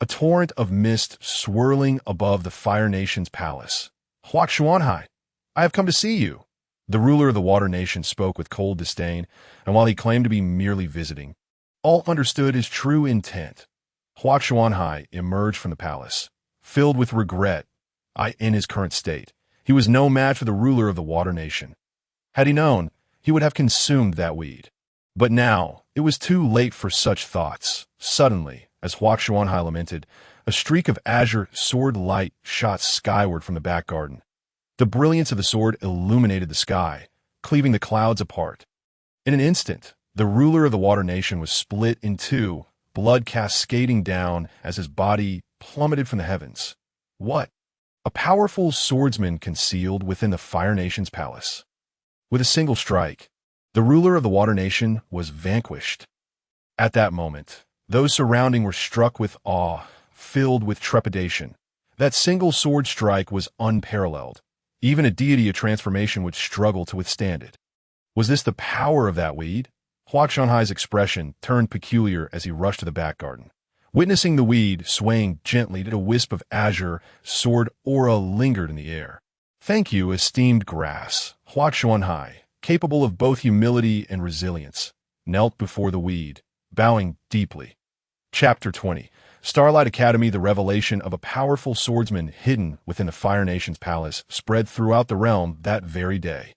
A torrent of mist swirling above the Fire Nation's palace. Huo Xuanhai, I have come to see you. The ruler of the Water Nation spoke with cold disdain, and while he claimed to be merely visiting, all understood his true intent. Huo Xuanhai emerged from the palace, filled with regret. In his current state, he was no match for the ruler of the Water Nation. Had he known, he would have consumed that weed. But now, it was too late for such thoughts. Suddenly, as Huo Xuanhai lamented, a streak of azure sword light shot skyward from the back garden. The brilliance of the sword illuminated the sky, cleaving the clouds apart. In an instant, the ruler of the Water Nation was split in two, blood cascading down as his body plummeted from the heavens. What? A powerful swordsman concealed within the Fire Nation's palace. With a single strike, the ruler of the Water Nation was vanquished. At that moment, those surrounding were struck with awe, filled with trepidation. That single sword strike was unparalleled. Even a deity of transformation would struggle to withstand it. Was this the power of that weed? Huo Xuanhai's expression turned peculiar as he rushed to the back garden. Witnessing the weed swaying gently, a wisp of azure sword aura lingered in the air. Thank you, esteemed grass. Huo Xuanhai, capable of both humility and resilience, knelt before the weed, bowing deeply. Chapter 20. Starlight Academy. The revelation of a powerful swordsman hidden within the Fire Nation's palace spread throughout the realm that very day.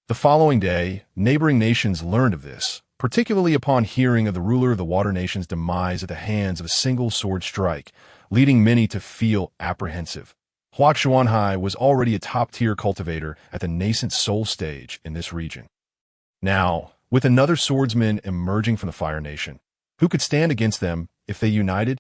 The following day, neighboring nations learned of this, particularly upon hearing of the ruler of the Water Nation's demise at the hands of a single sword strike, leading many to feel apprehensive. Huo Xuanhai was already a top-tier cultivator at the nascent soul stage in this region. Now, with another swordsman emerging from the Fire Nation, who could stand against them if they united?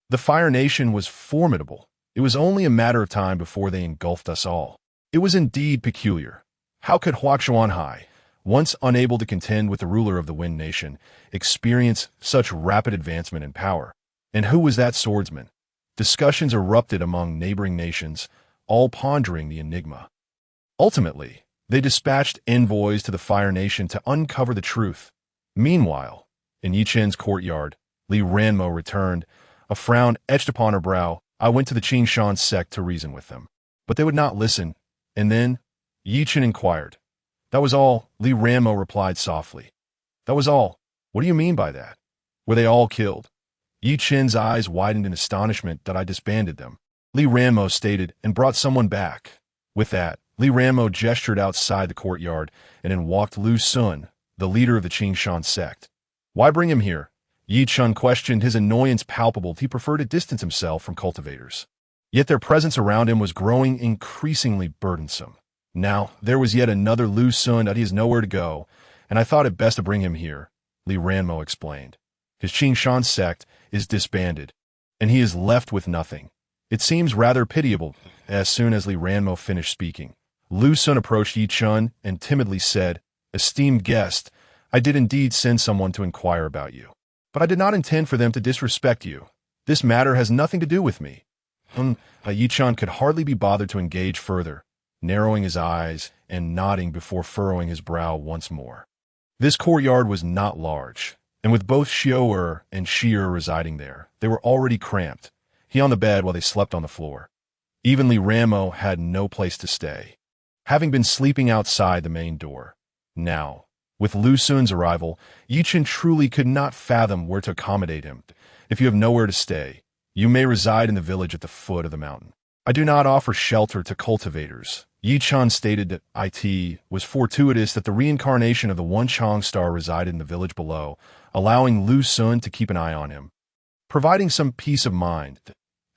The Fire Nation was formidable. It was only a matter of time before they engulfed us all. It was indeed peculiar. How could Huo Xuanhai, once unable to contend with the ruler of the Wind Nation, experience such rapid advancement in power? And who was that swordsman? Discussions erupted among neighboring nations, all pondering the enigma. Ultimately, they dispatched envoys to the Fire Nation to uncover the truth. Meanwhile, in Yi Chen's courtyard, Li Ranmo returned, a frown etched upon her brow. I went to the Qing Shan sect to reason with them, but they would not listen. And then, Yi Chen inquired. That was all, Li Ranmo replied softly. That was all. What do you mean by that? Were they all killed? Yi Chen's eyes widened in astonishment that I disbanded them. Li Ranmo stated and brought someone back. With that, Li Ranmo gestured outside the courtyard, and in walked Lu Sun, the leader of the Qing Shan sect. Why bring him here? Yi Chun questioned, his annoyance palpable. He preferred to distance himself from cultivators. Yet their presence around him was growing increasingly burdensome. Now, there was yet another Lu Sun that he has nowhere to go, and I thought it best to bring him here, Li Ranmo explained. His Qing Shan sect is disbanded, and he is left with nothing. It seems rather pitiable. As soon as Li Ranmo finished speaking, Lu Sun approached Yi Chun and timidly said, Esteemed guest, I did indeed send someone to inquire about you. But I did not intend for them to disrespect you. This matter has nothing to do with me. Yi Chun could hardly be bothered to engage further, narrowing his eyes and nodding before furrowing his brow once more. This courtyard was not large, and with both Xiao and Shi residing there, they were already cramped, he on the bed while they slept on the floor. Even Li Ranmo had no place to stay, having been sleeping outside the main door. Now, with Lu Sun's arrival, Yi Chen truly could not fathom where to accommodate him. If you have nowhere to stay, you may reside in the village at the foot of the mountain. I do not offer shelter to cultivators. Yi Chen stated that it was fortuitous that the reincarnation of the One Chong star resided in the village below, allowing Lu Xun to keep an eye on him, providing some peace of mind.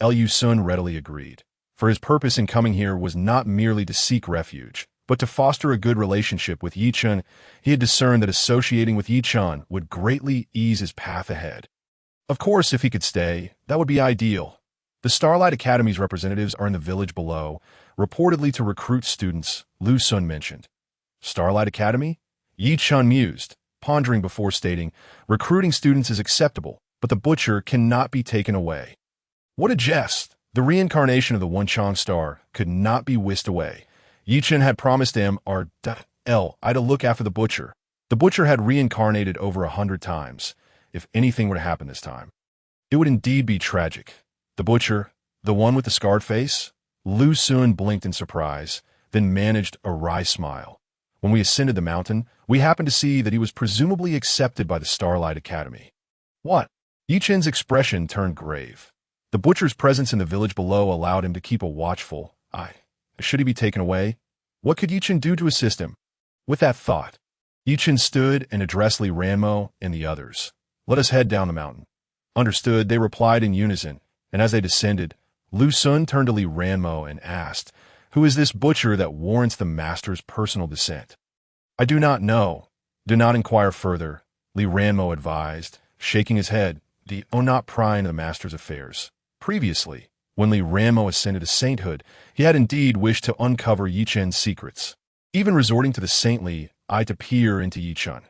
Lu Xun readily agreed, for his purpose in coming here was not merely to seek refuge, but to foster a good relationship with Yi Chen. He had discerned that associating with Yi Chen would greatly ease his path ahead. Of course, if he could stay, that would be ideal. The Starlight Academy's representatives are in the village below, reportedly to recruit students, Lu Xun mentioned. Starlight Academy? Yi Chen mused, pondering before stating, recruiting students is acceptable, but the butcher cannot be taken away. What a jest! The reincarnation of the Wenchang star could not be whisked away. Yi Chen had promised I to look after the butcher. The butcher had reincarnated over 100 times. If anything were to happen this time, it would indeed be tragic. The butcher, the one with the scarred face? Lu Xun blinked in surprise, then managed a wry smile. When we ascended the mountain, we happened to see that he was presumably accepted by the Starlight Academy. What? Yi Chen's expression turned grave. The butcher's presence in the village below allowed him to keep a watchful eye. Should he be taken away? What could Yi Chen do to assist him? With that thought, Yi Chen stood and addressed Li Ranmo and the others. Let us head down the mountain. Understood, they replied in unison, and as they descended, Lu Xun turned to Li Ranmo and asked, Who is this butcher that warrants the master's personal descent? I do not know. Do not inquire further, Li Ranmo advised, shaking his head. Not prying the master's affairs. Previously, when Li Ranmo ascended to sainthood, he had indeed wished to uncover Yi Chen's secrets, even resorting to the saintly eye to peer into Yi Chen.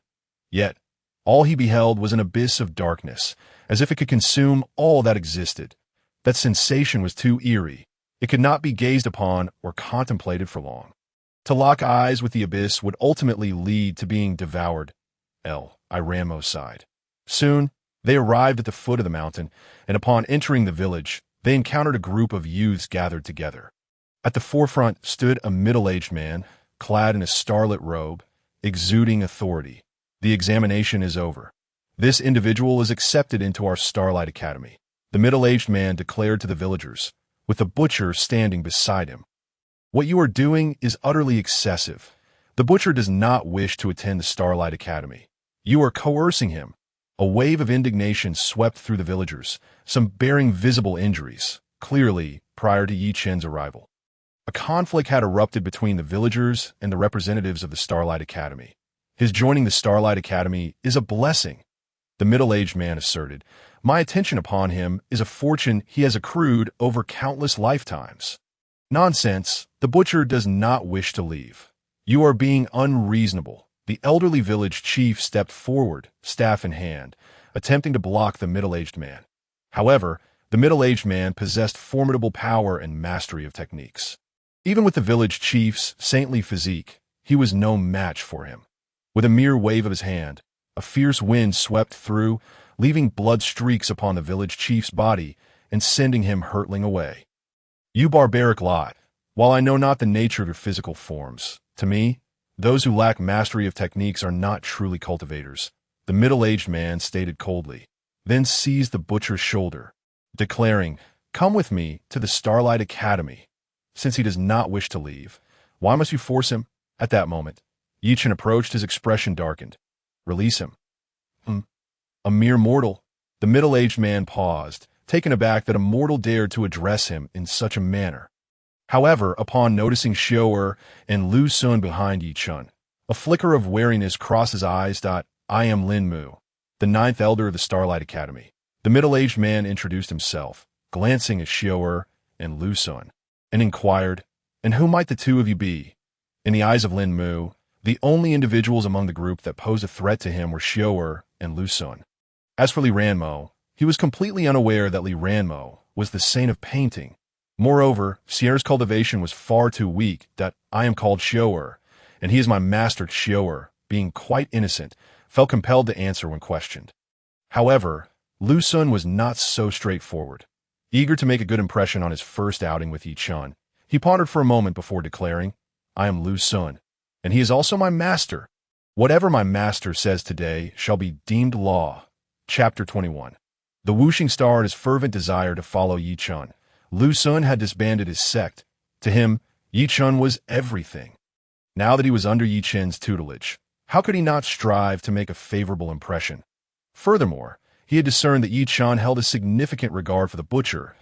Yet, all he beheld was an abyss of darkness, as if it could consume all that existed. That sensation was too eerie. It could not be gazed upon or contemplated for long. To lock eyes with the abyss would ultimately lead to being devoured. Li Ranmo sighed. Soon, they arrived at the foot of the mountain, and upon entering the village, they encountered a group of youths gathered together. At the forefront stood a middle-aged man, clad in a starlit robe, exuding authority. The examination is over. This individual is accepted into our Starlight Academy, the middle-aged man declared to the villagers, with the butcher standing beside him. What you are doing is utterly excessive. The butcher does not wish to attend the Starlight Academy. You are coercing him. A wave of indignation swept through the villagers, some bearing visible injuries, clearly prior to Yi Chen's arrival. A conflict had erupted between the villagers and the representatives of the Starlight Academy. His joining the Starlight Academy is a blessing, the middle-aged man asserted. My attention upon him is a fortune he has accrued over countless lifetimes. Nonsense, the butcher does not wish to leave. You are being unreasonable. The elderly village chief stepped forward, staff in hand, attempting to block the middle-aged man. However, the middle-aged man possessed formidable power and mastery of techniques. Even with the village chief's saintly physique, he was no match for him. With a mere wave of his hand, a fierce wind swept through, leaving blood streaks upon the village chief's body and sending him hurtling away. You barbaric lot, while I know not the nature of your physical forms, to me, those who lack mastery of techniques are not truly cultivators, the middle-aged man stated coldly, then seized the butcher's shoulder, declaring, Come with me to the Starlight Academy. Since he does not wish to leave, why must you force him? At that moment, Yi Chen approached, his expression darkened. Release him. A mere mortal. The middle-aged man paused, taken aback that a mortal dared to address him in such a manner. However, upon noticing Xiao and Lu Xun behind Yi Chen, a flicker of wariness crossed his eyes. I am Lin Mu, the 9th elder of the Starlight Academy. The middle-aged man introduced himself, glancing at Xiao and Lu Xun, and inquired, And who might the two of you be? In the eyes of Lin Mu, the only individuals among the group that posed a threat to him were Xiao and Lu Xun. As for Li Ranmo, he was completely unaware that Li Ranmo was the saint of painting. Moreover, Sierra's cultivation was far too weak. I am called Xiao, and he is my master. Xiao, being quite innocent, felt compelled to answer when questioned. However, Lu Xun was not so straightforward. Eager to make a good impression on his first outing with Yi Chen, he pondered for a moment before declaring, I am Lu Xun, and he is also my master. Whatever my master says today shall be deemed law. Chapter 21. The whooshing star had his fervent desire to follow Yi Chen. Lu Xun had disbanded his sect. To him, Yi Chen was everything. Now that he was under Yi Chen's tutelage, how could he not strive to make a favorable impression? Furthermore, he had discerned that Yi Chen held a significant regard for the butcher,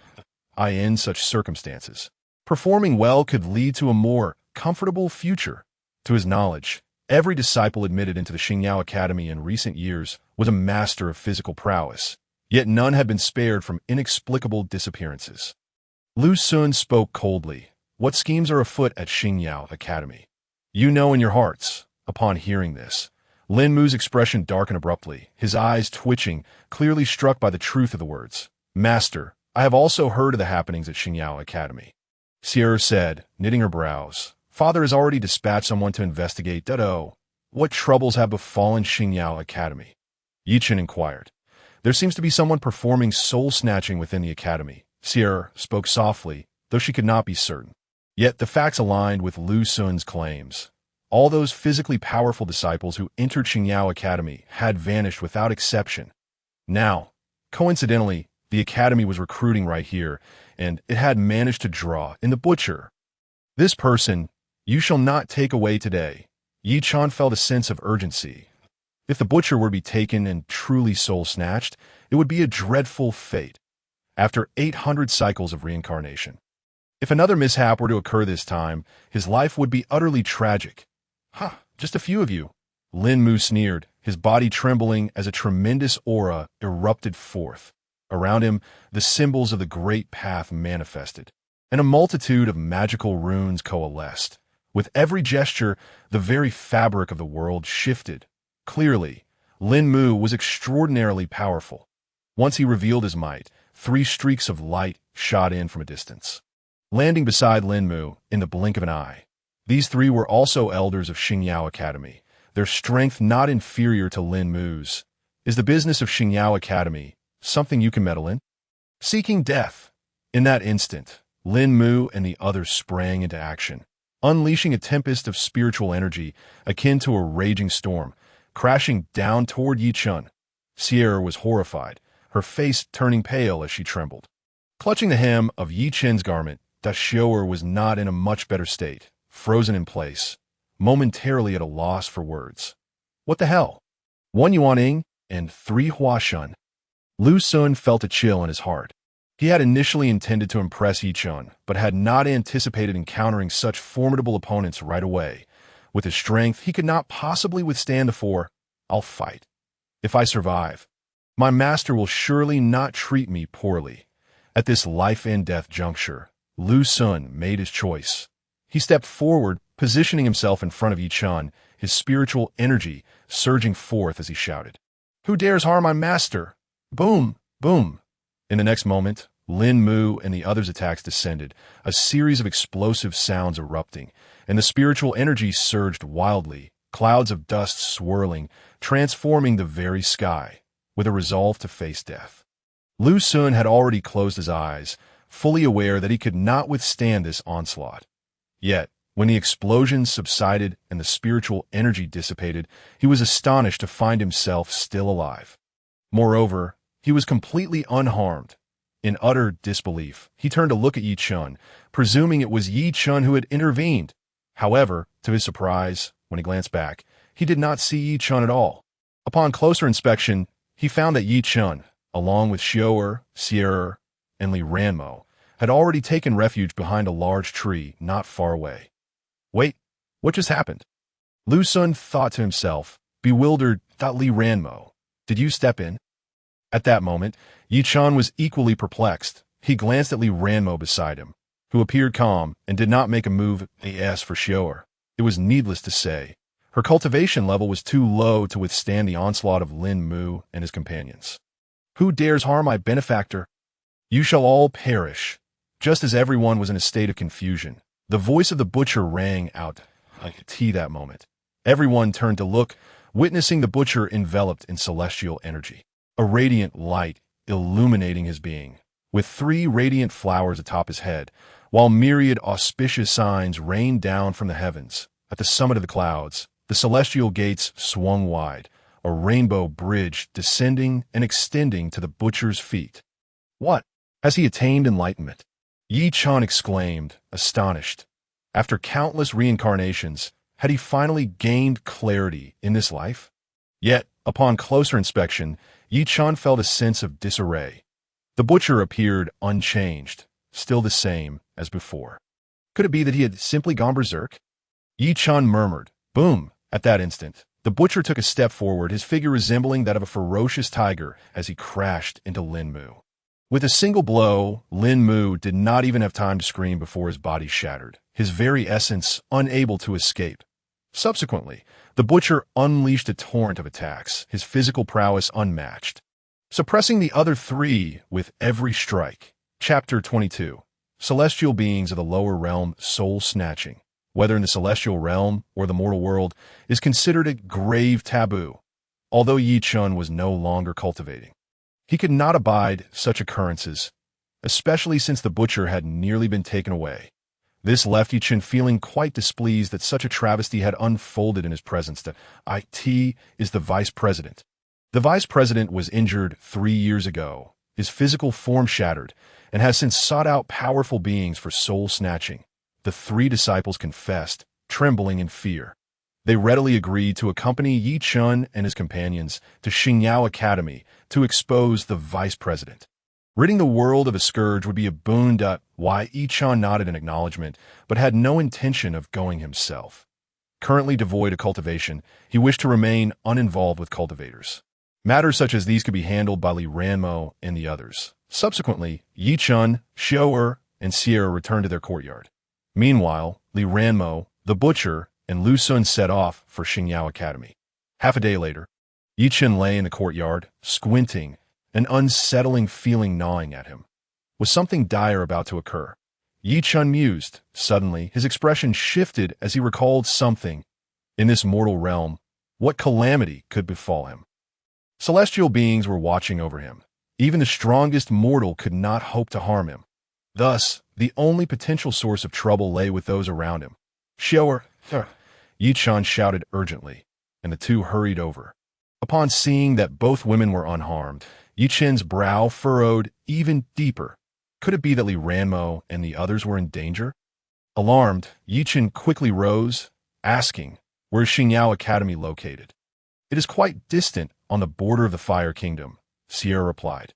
in such circumstances. Performing well could lead to a more comfortable future. To his knowledge, every disciple admitted into the Xingyao Academy in recent years was a master of physical prowess, yet none had been spared from inexplicable disappearances. Lu Sun spoke coldly. What schemes are afoot at Xingyao Academy? You know in your hearts. Upon hearing this, Lin Mu's expression darkened abruptly, his eyes twitching, clearly struck by the truth of the words. Master, I have also heard of the happenings at Xingyao Academy. Sierra said, knitting her brows. Father has already dispatched someone to investigate. What troubles have befallen Xingyao Academy? Yi Chen inquired. There seems to be someone performing soul-snatching within the academy. Sierra spoke softly, though she could not be certain. Yet the facts aligned with Lu Sun's claims. All those physically powerful disciples who entered Xingyao Academy had vanished without exception. Now, coincidentally, the academy was recruiting right here, and it had managed to draw in the butcher. This person, you shall not take away today. Yi Chen felt a sense of urgency. If the butcher were to be taken and truly soul-snatched, it would be a dreadful fate. After 800 cycles of reincarnation. If another mishap were to occur this time, his life would be utterly tragic. Just a few of you. Lin Mu sneered, his body trembling as a tremendous aura erupted forth. Around him, the symbols of the great path manifested, and a multitude of magical runes coalesced. With every gesture, the very fabric of the world shifted. Clearly, Lin Mu was extraordinarily powerful. Once he revealed his might, 3 streaks of light shot in from a distance, landing beside Lin Mu in the blink of an eye. These 3 were also elders of Xingyao Academy, their strength not inferior to Lin Mu's. Is the business of Xingyao Academy something you can meddle in? Seeking death. In that instant, Lin Mu and the others sprang into action, unleashing a tempest of spiritual energy akin to a raging storm, crashing down toward Yi Chen. Sierra was horrified, her face turning pale as she trembled. Clutching the hem of Yi Chen's garment, Da Xiao'er was not in a much better state, frozen in place, momentarily at a loss for words. What the hell? 1 yuaning and 3 huashun. Lu Sun felt a chill in his heart. He had initially intended to impress Yi Chen, but had not anticipated encountering such formidable opponents right away. With his strength, he could not possibly withstand the 4. I'll fight. If I survive, my master will surely not treat me poorly. At this life-and-death juncture, Lu Sun made his choice. He stepped forward, positioning himself in front of Yi Chen, his spiritual energy surging forth as he shouted, Who dares harm my master? Boom! Boom! In the next moment, Lin Mu and the others' attacks descended, a series of explosive sounds erupting, and the spiritual energy surged wildly, clouds of dust swirling, transforming the very sky, with a resolve to face death. Lu Sun had already closed his eyes, fully aware that he could not withstand this onslaught. Yet, when the explosions subsided and the spiritual energy dissipated, he was astonished to find himself still alive. Moreover, he was completely unharmed. In utter disbelief, he turned to look at Yi Chen, presuming it was Yi Chen who had intervened. However, to his surprise, when he glanced back, he did not see Yi Chen at all. Upon closer inspection, he found that Yi Chen, along with Xiao'er, Sierra, and Li Ranmo, had already taken refuge behind a large tree not far away. Wait, what just happened? Lu Sun thought to himself, bewildered. Li Ranmo, did you step in? At that moment, Yi Chen was equally perplexed. He glanced at Li Ranmo beside him, who appeared calm and did not make a move. As for Xiao'er, it was needless to say, her cultivation level was too low to withstand the onslaught of Lin Mu and his companions. Who dares harm my benefactor? You shall all perish. Just as everyone was in a state of confusion, the voice of the butcher rang out. That moment, everyone turned to look, witnessing the butcher enveloped in celestial energy, a radiant light illuminating his being, with 3 radiant flowers atop his head, while myriad auspicious signs rained down from the heavens. At the summit of the clouds, the celestial gates swung wide, a rainbow bridge descending and extending to the butcher's feet. What? Has he attained enlightenment? Yi Chen exclaimed, astonished. After countless reincarnations, had he finally gained clarity in this life? Yet, Upon closer inspection, Yi Chen felt a sense of disarray. The butcher appeared unchanged, still the same as before. Could it be that he had simply gone berserk? Yi Chen murmured, "Boom!" At that instant, the butcher took a step forward, his figure resembling that of a ferocious tiger as he crashed into Lin Mu. With a single blow, Lin Mu did not even have time to scream before his body shattered, his very essence unable to escape. Subsequently, the butcher unleashed a torrent of attacks, his physical prowess unmatched, suppressing the other three with every strike. Chapter 22. Celestial beings of the lower realm soul-snatching, whether in the celestial realm or the mortal world, is considered a grave taboo, although Yi Chen was no longer cultivating. He could not abide such occurrences, especially since the butcher had nearly been taken away. This left Yi Chen feeling quite displeased that such a travesty had unfolded in his presence. The IT is the vice president. The vice president was injured 3 years ago, his physical form shattered, and has since sought out powerful beings for soul snatching. The 3 disciples confessed, trembling in fear. They readily agreed to accompany Yi Chen and his companions to Xingyao Academy to expose the vice president. Ridding the world of a scourge would be a boon. Why Yi Chen nodded in acknowledgement, but had no intention of going himself. Currently devoid of cultivation, he wished to remain uninvolved with cultivators. Matters such as these could be handled by Li Ranmo and the others. Subsequently, Yi Chen, Xiao and Sierra returned to their courtyard. Meanwhile, Li Ranmo, the butcher, and Lu Sun set off for Xingyao Academy. Half a day later, Yi Chen lay in the courtyard, squinting, an unsettling feeling gnawing at him. Was something dire about to occur? Yi Chen mused. Suddenly, his expression shifted as he recalled something. In this mortal realm, what calamity could befall him? Celestial beings were watching over him. Even the strongest mortal could not hope to harm him. Thus, the only potential source of trouble lay with those around him. Xiao, Yi Chen shouted urgently, and the two hurried over. Upon seeing that both women were unharmed, Yi Chen's brow furrowed even deeper. Could it be that Li Ranmo and the others were in danger? Alarmed, Yi Chen quickly rose, asking, "Where is Xingyao Academy located?" "It is quite distant, on the border of the Fire Kingdom," Sierra replied.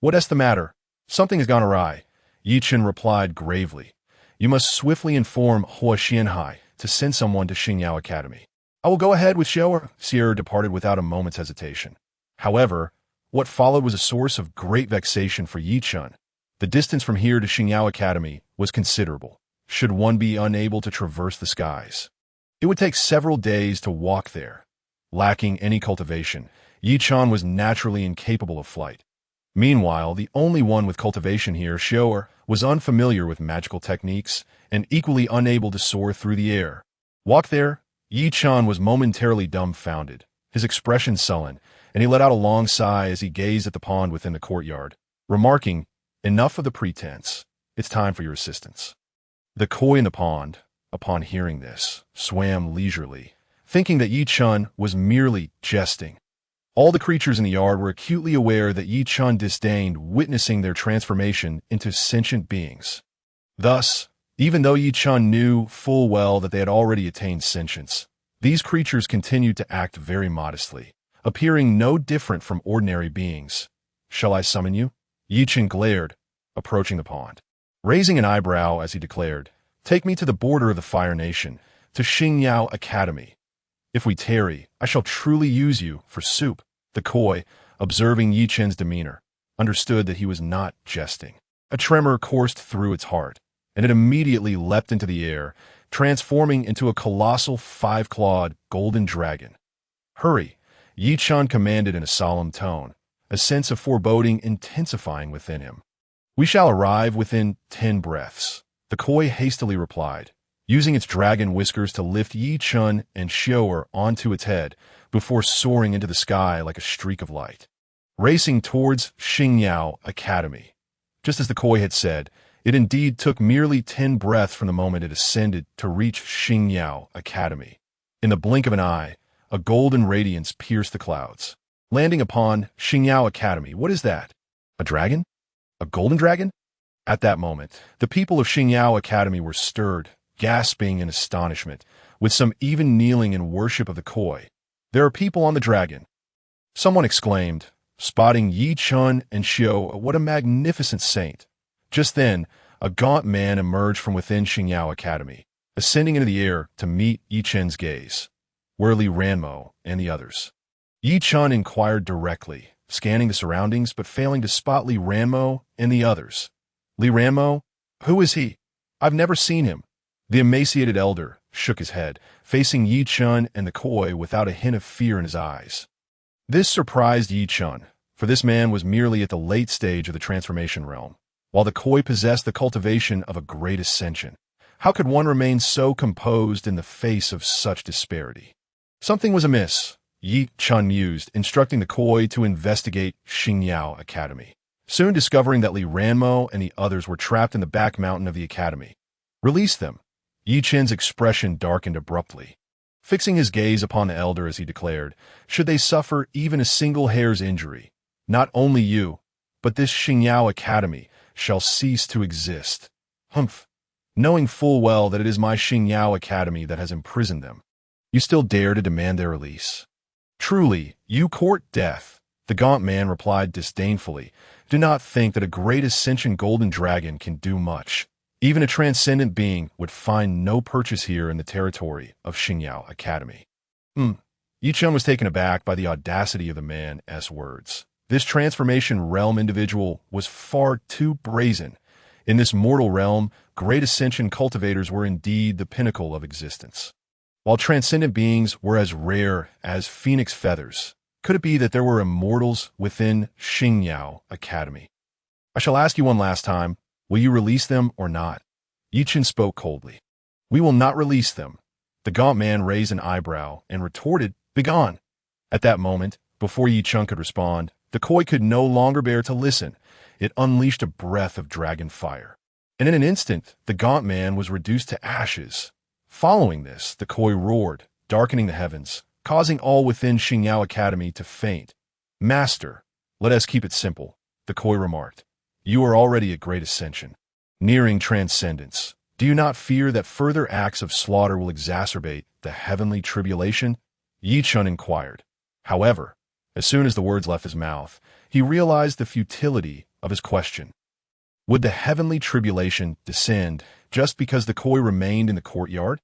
"What is the matter? Something has gone awry," Yi Chen replied gravely. "You must swiftly inform Hua Xianhai to send someone to Xingyao Academy." "I will go ahead with Xiao," Sierra departed without a moment's hesitation. However, what followed was a source of great vexation for Yi Chen. The distance from here to Xingyao Academy was considerable, should one be unable to traverse the skies. It would take several days to walk there. Lacking any cultivation, Yi Chen was naturally incapable of flight. Meanwhile, the only one with cultivation here, Xiao, was unfamiliar with magical techniques and equally unable to soar through the air. Walk there? Yi Chen was momentarily dumbfounded, his expression sullen, and he let out a long sigh as he gazed at the pond within the courtyard, remarking, "Enough of the pretense. It's time for your assistance." The koi in the pond, upon hearing this, swam leisurely, thinking that Yi Chen was merely jesting. All the creatures in the yard were acutely aware that Yi Chen disdained witnessing their transformation into sentient beings. Thus, even though Yi Chen knew full well that they had already attained sentience, these creatures continued to act very modestly, appearing no different from ordinary beings. "Shall I summon you?" Yi Chen glared, approaching the pond. Raising an eyebrow as he declared, "Take me to the border of the Fire Nation, to Xingyao Academy. If we tarry, I shall truly use you for soup." The koi, observing Yi Chen's demeanor, understood that he was not jesting. A tremor coursed through its heart, and it immediately leapt into the air, transforming into a colossal 5-clawed golden dragon. "Hurry," Yi Chen commanded in a solemn tone, a sense of foreboding intensifying within him. "We shall arrive within 10 breaths," the koi hastily replied, using its dragon whiskers to lift Yi Chen and Xiao onto its head before soaring into the sky like a streak of light. Racing towards Xingyao Academy. Just as the koi had said, it indeed took merely 10 breaths from the moment it ascended to reach Xingyao Academy. In the blink of an eye, a golden radiance pierced the clouds. Landing upon Xingyao Academy. What is that? A dragon? A golden dragon? At that moment, the people of Xingyao Academy were stirred, gasping in astonishment, with some even kneeling in worship of the koi. "There are people on the dragon." Someone exclaimed, spotting Yi Chun and Xiao. What a magnificent saint! Just then, a gaunt man emerged from within Xingyao Academy, ascending into the air to meet Yi Chen's gaze. Where Li Ranmo and the others? Yi Chun inquired directly, scanning the surroundings but failing to spot Li Ranmo and the others. Li Ranmo? Who is he? I've never seen him. The emaciated elder shook his head, facing Yi Chun and the Koi without a hint of fear in his eyes. This surprised Yi Chun, for this man was merely at the late stage of the transformation realm, while the Koi possessed the cultivation of a great ascension. How could one remain so composed in the face of such disparity? Something was amiss, Yi Chun mused, instructing the Koi to investigate Xingyao Academy. Soon discovering that Li Ranmo and the others were trapped in the back mountain of the academy. Release them. Yi Chen's expression darkened abruptly. Fixing his gaze upon the elder as he declared, should they suffer even a single hair's injury, not only you, but this Xingyao Academy shall cease to exist. Humph! Knowing full well that it is my Xingyao Academy that has imprisoned them, you still dare to demand their release? Truly, you court death, the gaunt man replied disdainfully. Do not think that a great ascension golden dragon can do much. Even a transcendent being would find no purchase here in the territory of Xingyao Academy. Yi Chun was taken aback by the audacity of the man's words. This transformation realm individual was far too brazen. In this mortal realm, great ascension cultivators were indeed the pinnacle of existence, while transcendent beings were as rare as phoenix feathers. Could it be that there were immortals within Xingyao Academy? I shall ask you one last time. Will you release them or not? Yi Chun spoke coldly. We will not release them. The gaunt man raised an eyebrow and retorted, Begone! At that moment, before Yi Chun could respond, the Koi could no longer bear to listen. It unleashed a breath of dragon fire. And in an instant, the gaunt man was reduced to ashes. Following this, the Koi roared, darkening the heavens, causing all within Xingyao Academy to faint. Master, let us keep it simple, the Koi remarked. You are already a great ascension, nearing transcendence. Do you not fear that further acts of slaughter will exacerbate the heavenly tribulation? Yi Chun inquired. However, as soon as the words left his mouth, he realized the futility of his question. Would the heavenly tribulation descend just because the Koi remained in the courtyard?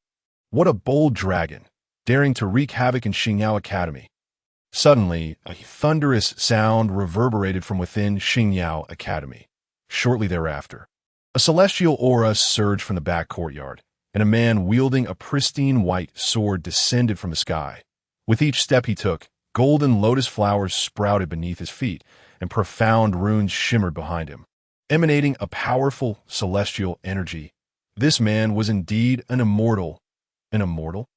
What a bold dragon, daring to wreak havoc in Xingyao Academy. Suddenly, a thunderous sound reverberated from within Xingyao Academy. Shortly thereafter, a celestial aura surged from the back courtyard, and a man wielding a pristine white sword descended from the sky. With each step he took, golden lotus flowers sprouted beneath his feet, and profound runes shimmered behind him, emanating a powerful celestial energy. This man was indeed an immortal. An immortal?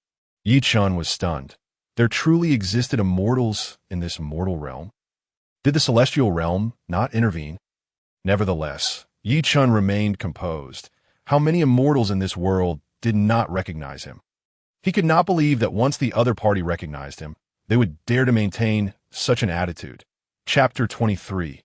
Yi Chun was stunned. There truly existed immortals in this mortal realm? Did the celestial realm not intervene? Nevertheless, Yi Chun remained composed. How many immortals in this world did not recognize him? He could not believe that once the other party recognized him, they would dare to maintain such an attitude. Chapter 23.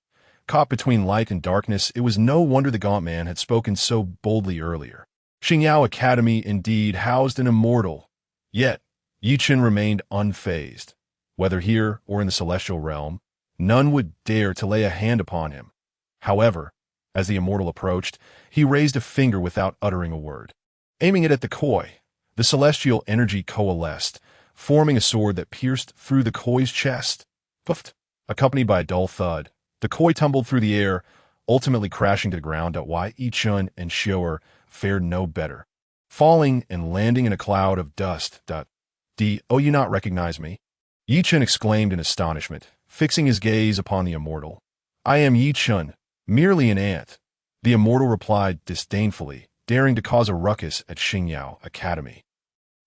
Caught between light and darkness, it was no wonder the gaunt man had spoken so boldly earlier. Xingyao Academy indeed housed an immortal. Yet, Yi Chun remained unfazed. Whether here or in the celestial realm, none would dare to lay a hand upon him. However, as the immortal approached, he raised a finger without uttering a word. Aiming it at the Koi, the celestial energy coalesced, forming a sword that pierced through the Koi's chest. Puffed. Accompanied by a dull thud, the Koi tumbled through the air, ultimately crashing to the ground. Why Yi Chun and Xiao fared no better, falling and landing in a cloud of dust. Oh, you not recognize me? Yi Chun exclaimed in astonishment, fixing his gaze upon the immortal. I am Yi Chun, merely an ant. The immortal replied disdainfully, daring to cause a ruckus at Xingyao Academy.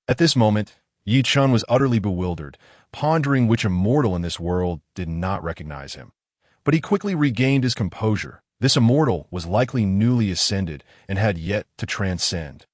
At this moment, Yi Chun was utterly bewildered, pondering which immortal in this world did not recognize him. But he quickly regained his composure. This immortal was likely newly ascended and had yet to transcend.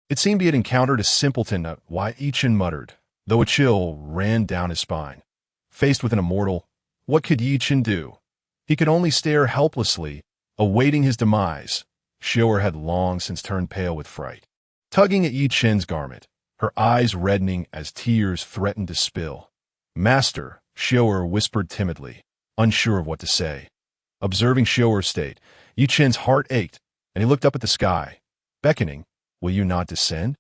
It seemed he had encountered a simpleton. Why Yi Chun muttered, though a chill ran down his spine. Faced with an immortal, what could Yi Chun do? He could only stare helplessly, awaiting his demise. Xiao had long since turned pale with fright, tugging at Yi Chun's garment, her eyes reddening as tears threatened to spill. Master, Xiao'er whispered timidly, unsure of what to say. Observing Xiao'er's state, Yi Chen's heart ached, and he looked up at the sky, beckoning, "Will you not descend?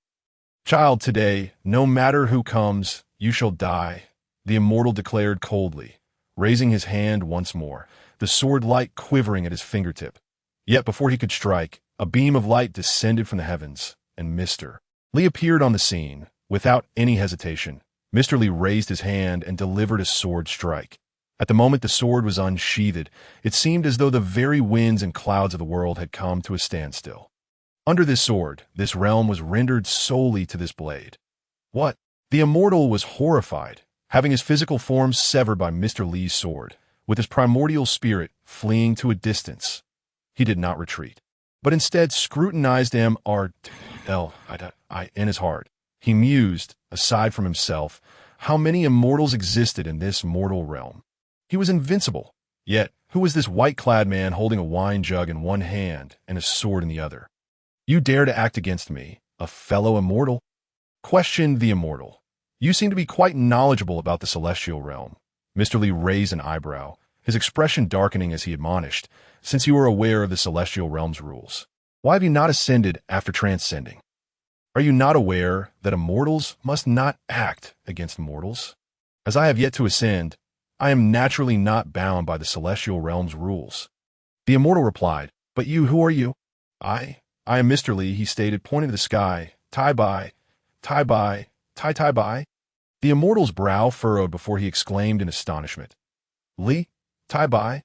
Child, today, no matter who comes, you shall die," the immortal declared coldly, raising his hand once more, the sword light quivering at his fingertip. Yet before he could strike, a beam of light descended from the heavens, and Mr. Li appeared on the scene. Without any hesitation, Mr. Li raised his hand and delivered a sword strike. At the moment the sword was unsheathed, it seemed as though the very winds and clouds of the world had come to a standstill. Under this sword, this realm was rendered solely to this blade. What? The immortal was horrified, having his physical form severed by Mr. Li's sword, with his primordial spirit fleeing to a distance. He did not retreat, but instead scrutinized MRL in his heart. He mused, aside from himself, how many immortals existed in this mortal realm. He was invincible, yet who was this white-clad man holding a wine jug in one hand and a sword in the other? "You dare to act against me, a fellow immortal?" questioned the immortal. "You seem to be quite knowledgeable about the celestial realm." Mr. Li raised an eyebrow, his expression darkening as he admonished, "Since you are aware of the celestial realm's rules, why have you not ascended after transcending? Are you not aware that immortals must not act against mortals? As I have yet to ascend, I am naturally not bound by the celestial realm's rules." The immortal replied, "But you, who are you?" I am Mr. Li," he stated, pointing to the sky. Tai bai, tai bai, tai bai." The immortal's brow furrowed before he exclaimed in astonishment, "Li, tai bai?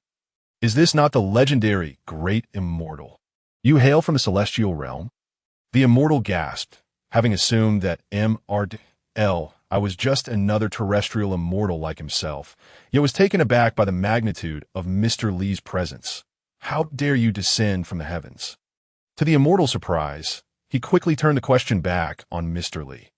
Is this not the legendary great immortal? You hail from the celestial realm?" The immortal gasped, having assumed that I was just another terrestrial immortal like himself, yet was taken aback by the magnitude of Mr. Li's presence. "How dare you descend from the heavens?" To the immortal's surprise, he quickly turned the question back on Mr. Li.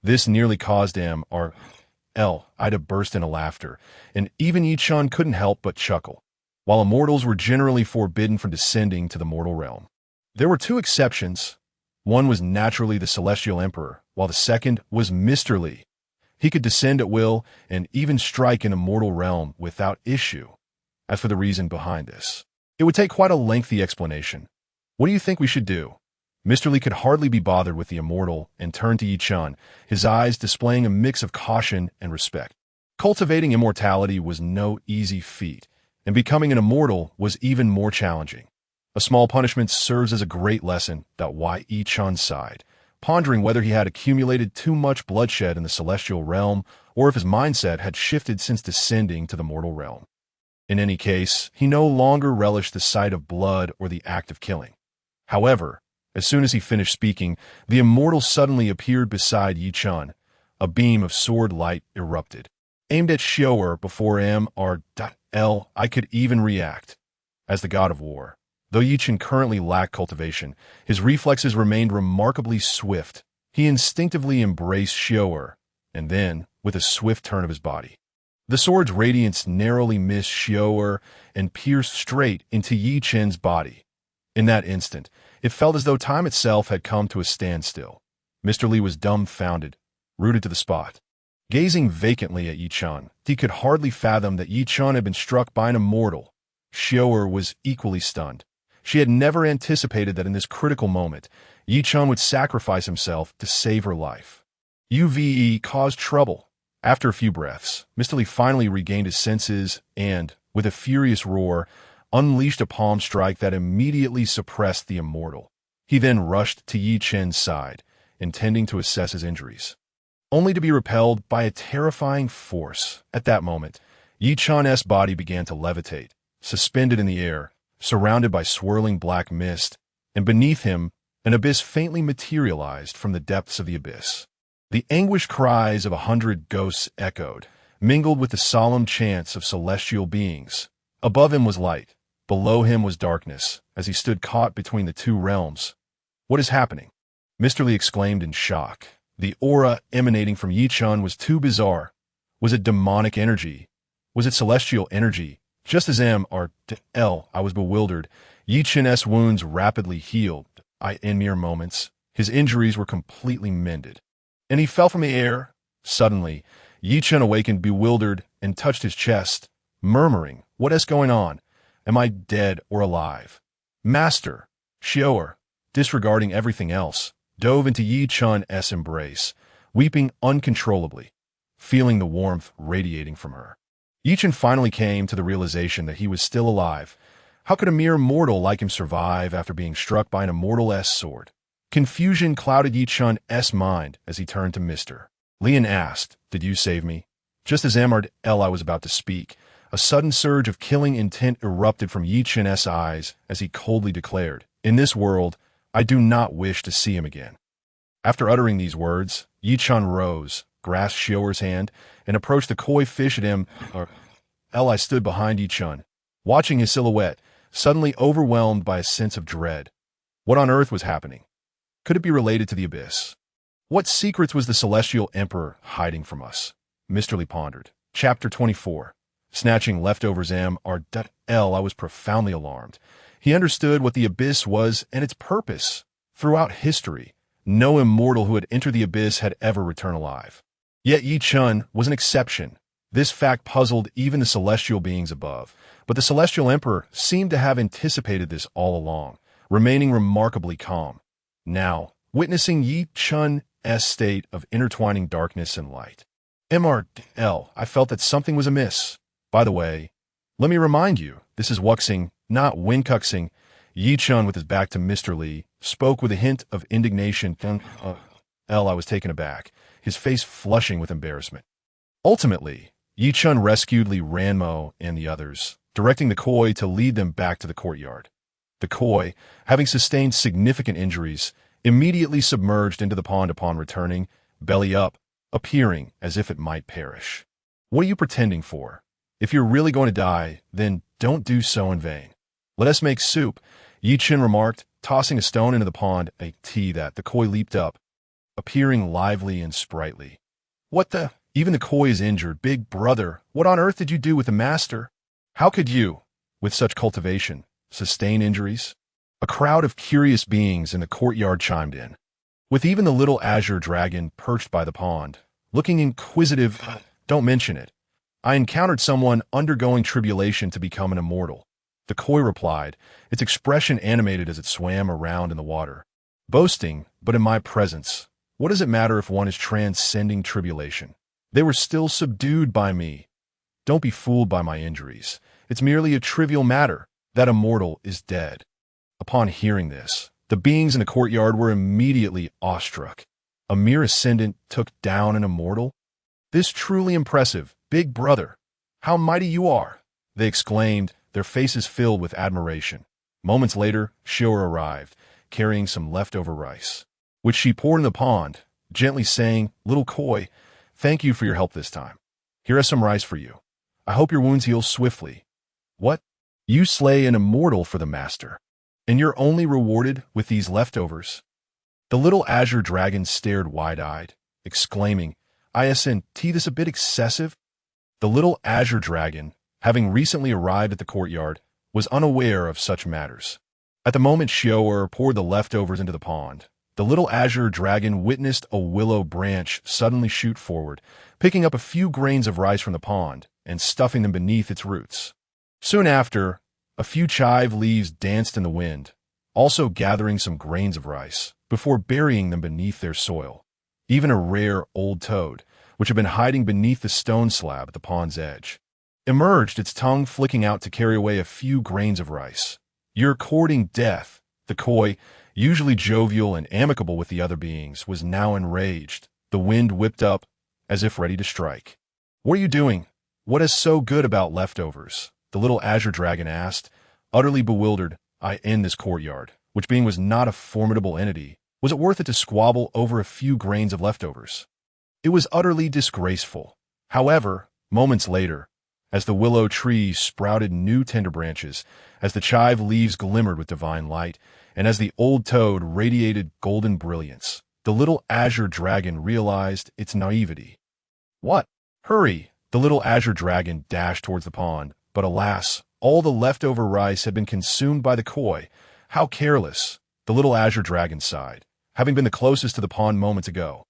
This nearly caused to burst into laughter, and even Yi Chen couldn't help but chuckle. While immortals were generally forbidden from descending to the mortal realm, there were two exceptions. One was naturally the Celestial Emperor, while the second was Mr. Li. He could descend at will and even strike in a mortal realm without issue. As for the reason behind this, it would take quite a lengthy explanation. "What do you think we should do?" Mr. Li could hardly be bothered with the immortal and turned to Yi Chen, his eyes displaying a mix of caution and respect. Cultivating immortality was no easy feat, and becoming an immortal was even more challenging. A small punishment serves as a great lesson. Why Yi Chen sighed, pondering whether he had accumulated too much bloodshed in the celestial realm or if his mindset had shifted since descending to the mortal realm. In any case, he no longer relished the sight of blood or the act of killing. However, as soon as he finished speaking, the immortal suddenly appeared beside Yi Chen. A beam of sword light erupted, aimed at Xiao'er before I could even react. As the god of war, though Yi Chen currently lacked cultivation, his reflexes remained remarkably swift. He instinctively embraced Xiao'er, and then, with a swift turn of his body, the sword's radiance narrowly missed Xiao'er and pierced straight into Yi Chen's body. In that instant, it felt as though time itself had come to a standstill. Mr. Li was dumbfounded, rooted to the spot. Gazing vacantly at Yi Chen, he could hardly fathom that Yi Chen had been struck by an immortal. Xiao'er was equally stunned. She had never anticipated that in this critical moment, Yi Chen would sacrifice himself to save her life. UVE caused trouble. After a few breaths, Mr. Li finally regained his senses and, with a furious roar, unleashed a palm strike that immediately suppressed the immortal. He then rushed to Yi Chen's side, intending to assess his injuries, only to be repelled by a terrifying force. At that moment, Yi Chen's body began to levitate, suspended in the air, surrounded by swirling black mist, and beneath him, an abyss faintly materialized from the depths of the abyss. The anguished cries of 100 ghosts echoed, mingled with the solemn chants of celestial beings. Above him was light, below him was darkness, as he stood caught between the two realms. "What is happening?" Mr. Li exclaimed in shock. The aura emanating from Yi Chen was too bizarre. Was it demonic energy? Was it celestial energy? Just as I was bewildered, Yi Chen's wounds rapidly healed. In mere moments, his injuries were completely mended, and he fell from the air. Suddenly, Yi Chen awakened bewildered and touched his chest, murmuring, "What is going on? Am I dead or alive?" "Master," Xiaoer, disregarding everything else, dove into Yi Chun's embrace, weeping uncontrollably, feeling the warmth radiating from her. Yi Chen finally came to the realization that he was still alive. How could a mere mortal like him survive after being struck by an immortal's sword? Confusion clouded Yi Chun's mind as he turned to Mr. Li and asked, "Did you save me?" Just as I was about to speak, a sudden surge of killing intent erupted from Yi Chen's eyes as he coldly declared, "In this world, I do not wish to see him again." After uttering these words, Yi Chen rose, grasped Xiaoer's hand, and approached the koi fish at him. I stood behind Yi Chen, watching his silhouette, suddenly overwhelmed by a sense of dread. What on earth was happening? Could it be related to the abyss? What secrets was the Celestial Emperor hiding from us? Mr. Li pondered. Chapter 24. Snatching leftovers I was profoundly alarmed. He understood what the abyss was and its purpose. Throughout history, no immortal who had entered the abyss had ever returned alive. Yet Yi Chen was an exception. This fact puzzled even the celestial beings above, but the Celestial Emperor seemed to have anticipated this all along, remaining remarkably calm. Now, witnessing Yi Chun's state of intertwining darkness and light, I felt that something was amiss. By the way, let me remind you, this is wuxing, not wincuxing. Yi Chen, with his back to Mr. Li, spoke with a hint of indignation. I was taken aback, his face flushing with embarrassment. Ultimately, Yi Chen rescued Li Ranmo and the others, directing the koi to lead them back to the courtyard. The koi, having sustained significant injuries, immediately submerged into the pond upon returning, belly up, appearing as if it might perish. "What are you pretending for? If you're really going to die, then don't do so in vain. Let us make soup," Yi Chen remarked, tossing a stone into the pond, a tea that the koi leaped up, appearing lively and sprightly. "What the? Even the koi is injured. Big brother, what on earth did you do with the master? How could you, with such cultivation, sustain injuries?" A crowd of curious beings in the courtyard chimed in, with even the little azure dragon perched by the pond, looking inquisitive. "Don't mention it. I encountered someone undergoing tribulation to become an immortal," the koi replied, its expression animated as it swam around in the water. "Boasting, but in my presence, what does it matter if one is transcending tribulation? They were still subdued by me. Don't be fooled by my injuries. It's merely a trivial matter. That immortal is dead." Upon hearing this, the beings in the courtyard were immediately awestruck. A mere ascendant took down an immortal? "This truly impressive, big brother. How mighty you are!" they exclaimed, their faces filled with admiration. Moments later, Xiaoer arrived, carrying some leftover rice, which she poured in the pond, gently saying, "Little koi, thank you for your help this time. Here is some rice for you. I hope your wounds heal swiftly." "What? You slay an immortal for the master, and you're only rewarded with these leftovers?" The little azure dragon stared wide-eyed, exclaiming, "Isn't this a bit excessive?" The little azure dragon, having recently arrived at the courtyard, was unaware of such matters. At the moment Xiaoer poured the leftovers into the pond, the little azure dragon witnessed a willow branch suddenly shoot forward, picking up a few grains of rice from the pond and stuffing them beneath its roots. Soon after, a few chive leaves danced in the wind, also gathering some grains of rice, before burying them beneath their soil. Even a rare old toad, which had been hiding beneath the stone slab at the pond's edge, emerged, its tongue flicking out to carry away a few grains of rice. "You're courting death." The koi, usually jovial and amicable with the other beings, was now enraged. The wind whipped up, as if ready to strike. "What are you doing? What is so good about leftovers?" the little azure dragon asked, utterly bewildered. In this courtyard, which being was not a formidable entity, was it worth it to squabble over a few grains of leftovers? It was utterly disgraceful. However, moments later, as the willow tree sprouted new tender branches, as the chive leaves glimmered with divine light, and as the old toad radiated golden brilliance, the little azure dragon realized its naivety. "What? Hurry!" The little azure dragon dashed towards the pond, but alas, all the leftover rice had been consumed by the koi. "How careless!" the little azure dragon sighed, having been the closest to the pond moments ago.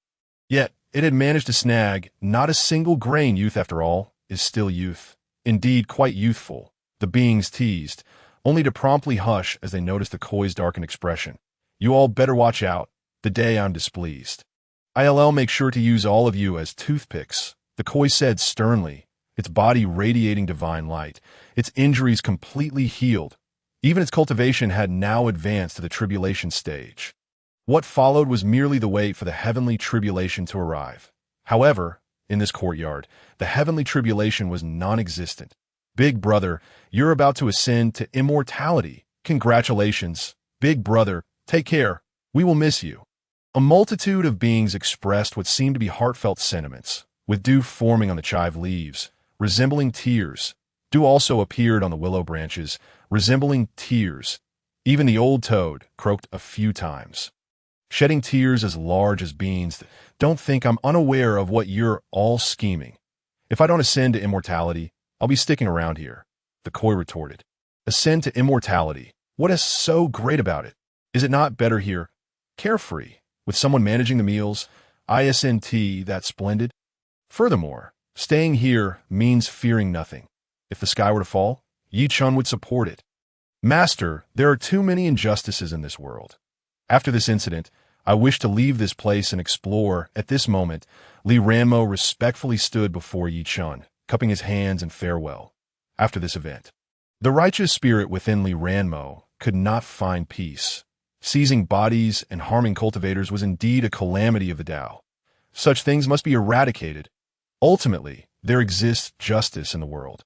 Yet, it had managed to snag not a single grain, youth after all. is still youth. Indeed, quite youthful. The beings teased, only to promptly hush as they noticed the Koi's darkened expression. You all better watch out, the day I'm displeased. I'll make sure to use all of you as toothpicks, the Koi said sternly, its body radiating divine light, its injuries completely healed. Even its cultivation had now advanced to the tribulation stage. What followed was merely the wait for the heavenly tribulation to arrive. However, in this courtyard, the heavenly tribulation was non-existent. Big brother, you're about to ascend to immortality. Congratulations. Big brother, take care. We will miss you. A multitude of beings expressed what seemed to be heartfelt sentiments, with dew forming on the chive leaves, resembling tears. Dew also appeared on the willow branches, resembling tears. Even the old toad croaked a few times, shedding tears as large as beans. Don't think I'm unaware of what you're all scheming. If I don't ascend to immortality, I'll be sticking around here, the Koi retorted. Ascend to immortality? What is so great about it? Is it not better here, carefree, with someone managing the meals? Isn't that splendid? Furthermore, staying here means fearing nothing. If the sky were to fall, Chen would support it. Master, there are too many injustices in this world. After this incident, I wish to leave this place and explore. At this moment, Li Ranmo respectfully stood before Chen, cupping his hands in farewell. After this event, the righteous spirit within Li Ranmo could not find peace. Seizing bodies and harming cultivators was indeed a calamity of the Tao. Such things must be eradicated. Ultimately, there exists justice in the world,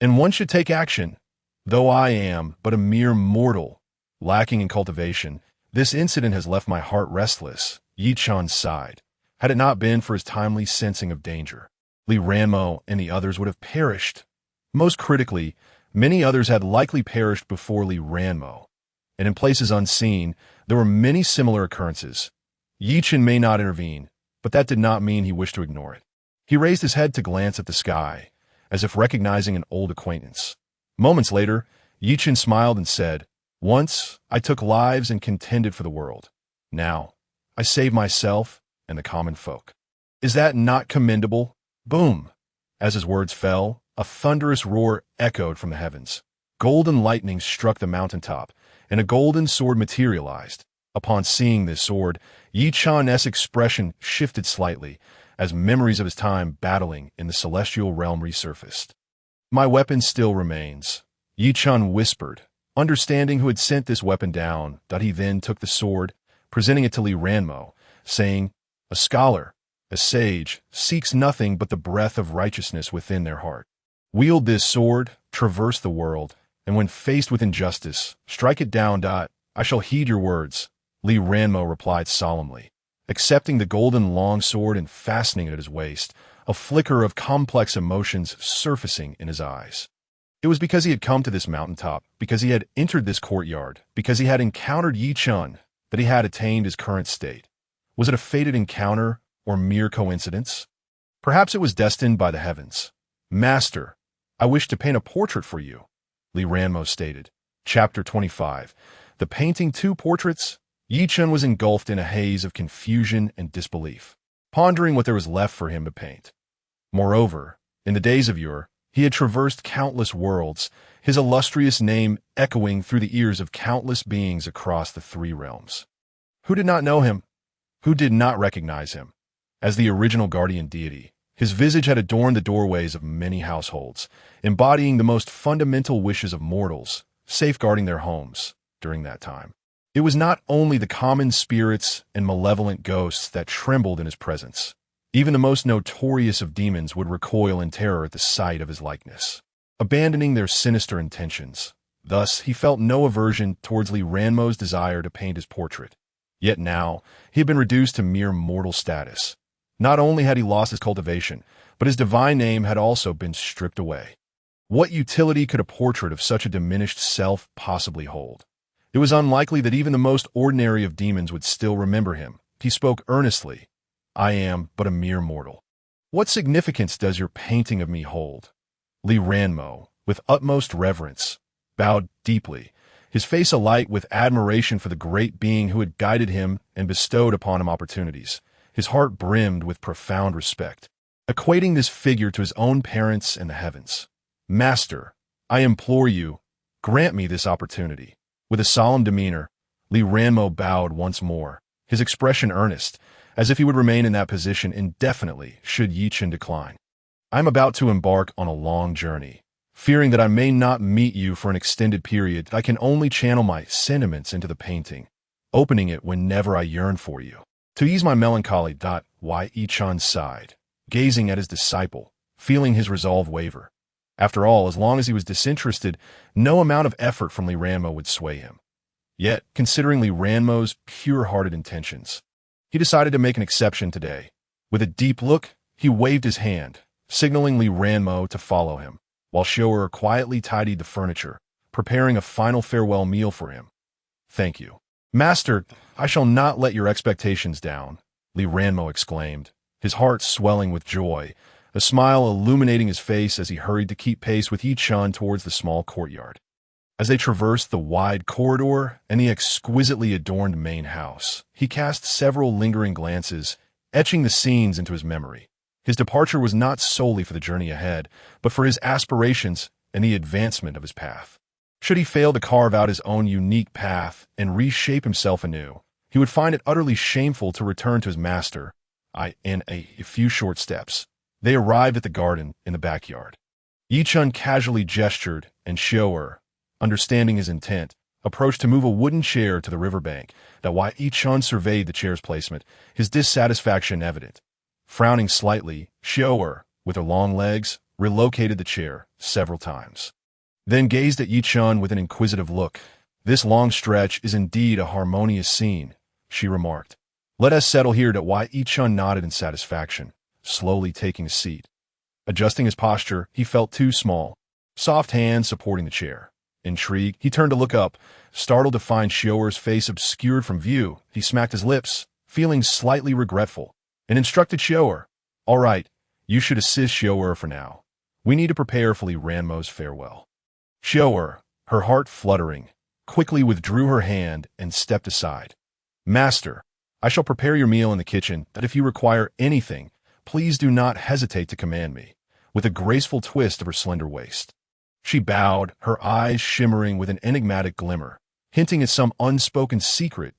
and one should take action. Though I am but a mere mortal, lacking in cultivation, this incident has left my heart restless. Chen sighed. Had it not been for his timely sensing of danger, Li Ranmo and the others would have perished. Most critically, many others had likely perished before Li Ranmo, and in places unseen, there were many similar occurrences. Chen may not intervene, but that did not mean he wished to ignore it. He raised his head to glance at the sky, as if recognizing an old acquaintance. Moments later, Chen smiled and said, Once, I took lives and contended for the world. Now, I save myself and the common folk. Is that not commendable? Boom! As his words fell, a thunderous roar echoed from the heavens. Golden lightning struck the mountaintop, and a golden sword materialized. Upon seeing this sword, Chen's expression shifted slightly, as memories of his time battling in the celestial realm resurfaced. My weapon still remains, Chen whispered, understanding who had sent this weapon down. He then took the sword, presenting it to Li Ranmo, saying, A scholar, a sage, seeks nothing but the breath of righteousness within their heart. Wield this sword, traverse the world, and when faced with injustice, strike it down. I shall heed your words, Li Ranmo replied solemnly, accepting the golden long sword and fastening it at his waist, a flicker of complex emotions surfacing in his eyes. It was because he had come to this mountaintop, because he had entered this courtyard, because he had encountered Chen, that he had attained his current state. Was it a fated encounter or mere coincidence? Perhaps it was destined by the heavens. Master, I wish to paint a portrait for you, Li Ranmo stated. Chapter 25. The painting two portraits? Chen was engulfed in a haze of confusion and disbelief, pondering what there was left for him to paint. Moreover, in the days of yore, he had traversed countless worlds, his illustrious name echoing through the ears of countless beings across the three realms. Who did not know him? Who did not recognize him? As the original guardian deity, his visage had adorned the doorways of many households, embodying the most fundamental wishes of mortals, safeguarding their homes during that time. It was not only the common spirits and malevolent ghosts that trembled in his presence. Even the most notorious of demons would recoil in terror at the sight of his likeness, abandoning their sinister intentions. Thus, he felt no aversion towards Li Ranmo's desire to paint his portrait. Yet now, he had been reduced to mere mortal status. Not only had he lost his cultivation, but his divine name had also been stripped away. What utility could a portrait of such a diminished self possibly hold? It was unlikely that even the most ordinary of demons would still remember him. He spoke earnestly. I am but a mere mortal. What significance does your painting of me hold? Li Ranmo, with utmost reverence, bowed deeply, his face alight with admiration for the great being who had guided him and bestowed upon him opportunities. His heart brimmed with profound respect. equating this figure to his own parents and the heavens. "Master, I implore you, grant me this opportunity." With a solemn demeanor, Li Ranmo bowed once more, his expression earnest, as if he would remain in that position indefinitely should Yi Chen decline. "I am about to embark on a long journey. Fearing that I may not meet you for an extended period, I can only channel my sentiments into the painting, opening it whenever I yearn for you. To ease my melancholy." Yi Chen sighed, gazing at his disciple, feeling his resolve waver. After all, as long as he was disinterested, no amount of effort from Li Ranmo would sway him. Yet, considering Li Ranmo's pure-hearted intentions, he decided to make an exception today. With a deep look, he waved his hand, signaling Li Ranmo to follow him, while Shoer quietly tidied the furniture, preparing a final farewell meal for him. "Thank you. Master, I shall not let your expectations down," Li Ranmo exclaimed, his heart swelling with joy, a smile illuminating his face as he hurried to keep pace with Yi Chen towards the small courtyard. As they traversed the wide corridor and the exquisitely adorned main house, he cast several lingering glances, etching the scenes into his memory. His departure was not solely for the journey ahead, but for his aspirations and the advancement of his path. Should he fail to carve out his own unique path and reshape himself anew, he would find it utterly shameful to return to his master. In a few short steps, they arrived at the garden in the backyard. Yi Chen casually gestured, and Shoer, understanding his intent, approached to move a wooden chair to the riverbank. While Yi Chen surveyed the chair's placement, his dissatisfaction evident. Frowning slightly, Shoer, with her long legs, relocated the chair several times. Then gazed at Yi Chen with an inquisitive look. "This long stretch is indeed a harmonious scene," she remarked. "Let us settle here." Yi Chen nodded in satisfaction, slowly taking a seat. Adjusting his posture, he felt too small, soft hands supporting the chair. Intrigued, he turned to look up, startled to find Shoer's face obscured from view. He smacked his lips, feeling slightly regretful, and instructed Shoer, "All right, you should assist Shoer for now. We need to prepare for Li Ranmo's farewell." Shoer, her heart fluttering, quickly withdrew her hand and stepped aside. "Master, I shall prepare your meal in the kitchen, that if you require anything, please do not hesitate to command me," with a graceful twist of her slender waist. She bowed, her eyes shimmering with an enigmatic glimmer, hinting at some unspoken secret.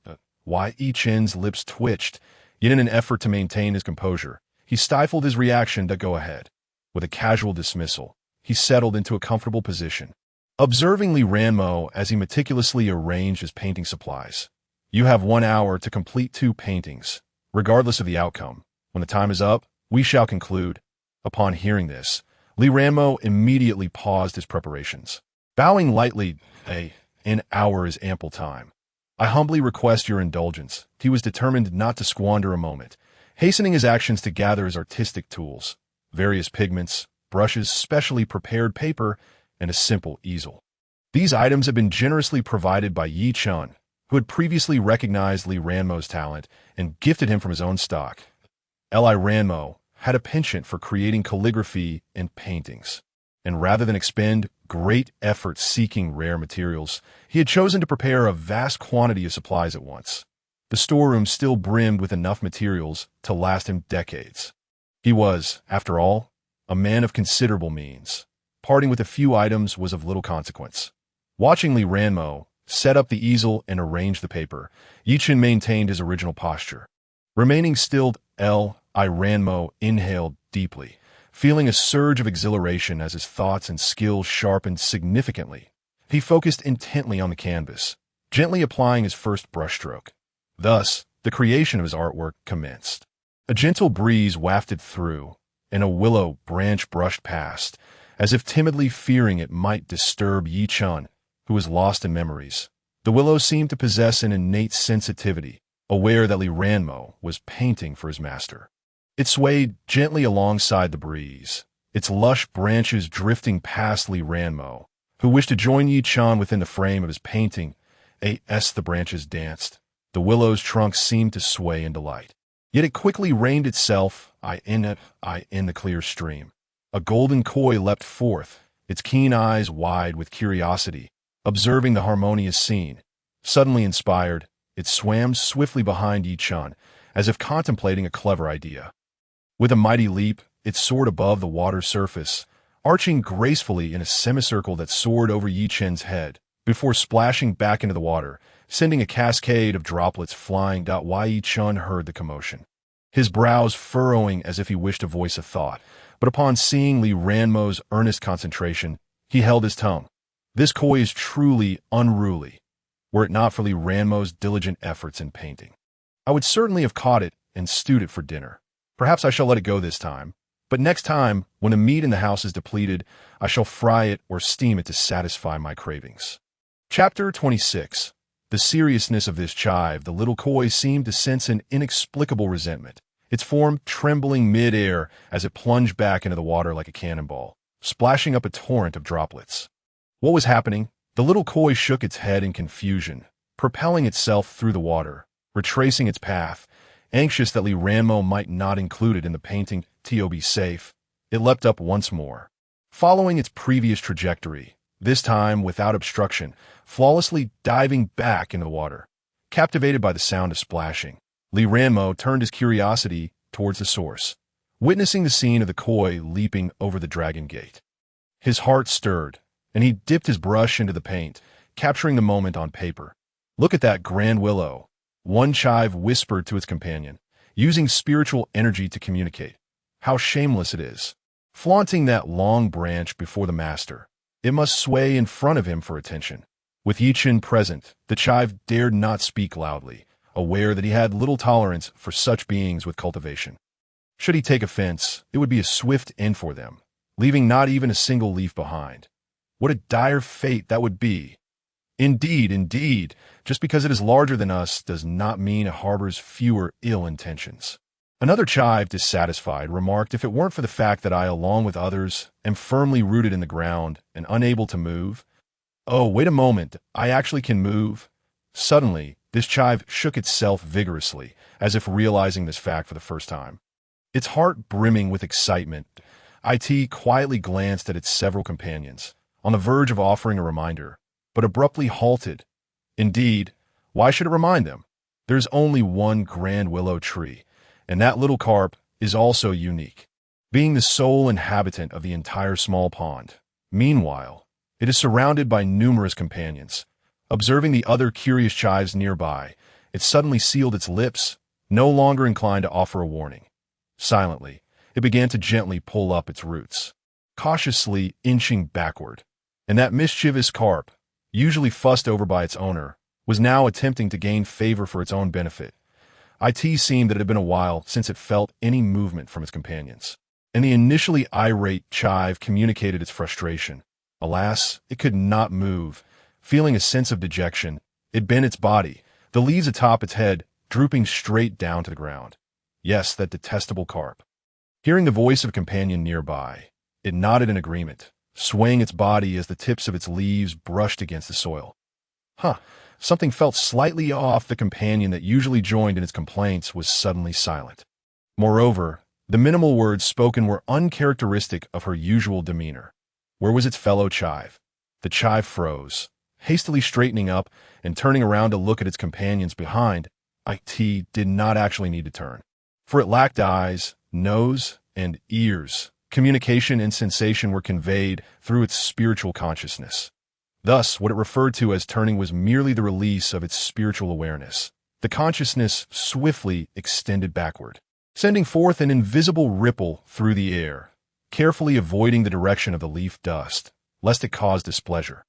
Yi Chen's lips twitched, yet in an effort to maintain his composure, he stifled his reaction to go ahead. With a casual dismissal, he settled into a comfortable position, observing Li Ranmo as he meticulously arranged his painting supplies. "You have 1 hour to complete 2 paintings, regardless of the outcome. When the time is up, we shall conclude." Upon hearing this, Li Ranmo immediately paused his preparations. Bowing lightly, "An hour is ample time. I humbly request your indulgence." He was determined not to squander a moment, hastening his actions to gather his artistic tools, various pigments, brushes, specially prepared paper, and a simple easel. These items had been generously provided by Yi Chen, who had previously recognized Li Ranmo's talent and gifted him from his own stock. Li Ranmo had a penchant for creating calligraphy and paintings, and rather than expend great effort seeking rare materials, he had chosen to prepare a vast quantity of supplies at once. The storeroom still brimmed with enough materials to last him decades. He was, after all, a man of considerable means. Parting with a few items was of little consequence. Watching Li Ranmo set up the easel and arrange the paper, Yi Chen maintained his original posture. Remaining still, Li Ranmo inhaled deeply, feeling a surge of exhilaration as his thoughts and skills sharpened significantly. He focused intently on the canvas, gently applying his first brushstroke. Thus, the creation of his artwork commenced. A gentle breeze wafted through, and a willow branch brushed past, as if timidly fearing it might disturb Yi Chen, who was lost in memories. The willow seemed to possess an innate sensitivity, aware that Li Ranmo was painting for his master. It swayed gently alongside the breeze, its lush branches drifting past Li Ranmo, who wished to join Yi Chen within the frame of his painting. As the branches danced, the willow's trunk seemed to sway in delight. Yet it quickly reined itself in the clear stream. A golden koi leapt forth, its keen eyes wide with curiosity, observing the harmonious scene. Suddenly inspired, it swam swiftly behind Yi Chen, as if contemplating a clever idea. With a mighty leap, it soared above the water's surface, arching gracefully in a semicircle that soared over Chen's head, before splashing back into the water, sending a cascade of droplets flying. Chen heard the commotion, his brows furrowing as if he wished to voice a thought, but upon seeing Li Ranmo's earnest concentration, he held his tongue. This koi is truly unruly. Were it not for Li Ranmo's diligent efforts in painting, I would certainly have caught it and stewed it for dinner. Perhaps I shall let it go this time, but next time, when the meat in the house is depleted, I shall fry it or steam it to satisfy my cravings. Chapter 26. The seriousness of this chive, the little koi seemed to sense an inexplicable resentment, its form trembling mid-air as it plunged back into the water like a cannonball, splashing up a torrent of droplets. What was happening? The little koi shook its head in confusion, propelling itself through the water, retracing its path, anxious that Li Ranmo might not include it in the painting to be safe. It leapt up once more, following its previous trajectory, this time without obstruction, flawlessly diving back into the water. Captivated by the sound of splashing, Li Ranmo turned his curiosity towards the source, witnessing the scene of the koi leaping over the dragon gate. His heart stirred, and he dipped his brush into the paint, capturing the moment on paper. "Look at that grand willow," one chive whispered to its companion, using spiritual energy to communicate. "How shameless it is, flaunting that long branch before the master. It must sway in front of him for attention." With Chen present, the chive dared not speak loudly, aware that he had little tolerance for such beings with cultivation. Should he take offense, it would be a swift end for them, leaving not even a single leaf behind. What a dire fate that would be! Indeed, just because it is larger than us does not mean it harbors fewer ill intentions. Another chive, dissatisfied, remarked, "If it weren't for the fact that I, along with others, am firmly rooted in the ground and unable to move—" "Oh, wait a moment, I actually can move." Suddenly, this chive shook itself vigorously, as if realizing this fact for the first time. Its heart brimming with excitement, it quietly glanced at its several companions, on the verge of offering a reminder, but abruptly halted. Indeed, why should it remind them? There's only one grand willow tree, and that little carp is also unique, being the sole inhabitant of the entire small pond. Meanwhile, it is surrounded by numerous companions. Observing the other curious chives nearby, it suddenly sealed its lips, no longer inclined to offer a warning. Silently, it began to gently pull up its roots, cautiously inching backward. And that mischievous carp, usually fussed over by its owner, was now attempting to gain favor for its own benefit. It seemed that it had been a while since it felt any movement from its companions, and the initially irate chive communicated its frustration. Alas, it could not move. Feeling a sense of dejection, it bent its body, the leaves atop its head drooping straight down to the ground. Yes, that detestable carp. Hearing the voice of a companion nearby, it nodded in agreement, swaying its body as the tips of its leaves brushed against the soil. Something felt slightly off. The companion that usually joined in its complaints was suddenly silent. Moreover, the minimal words spoken were uncharacteristic of her usual demeanor. Where was its fellow chive? The chive froze, hastily straightening up and turning around to look at its companions behind. It did not actually need to turn, for it lacked eyes, nose, and ears. Communication and sensation were conveyed through its spiritual consciousness. Thus, what it referred to as turning was merely the release of its spiritual awareness. The consciousness swiftly extended backward, sending forth an invisible ripple through the air, carefully avoiding the direction of the leaf dust, lest it cause displeasure.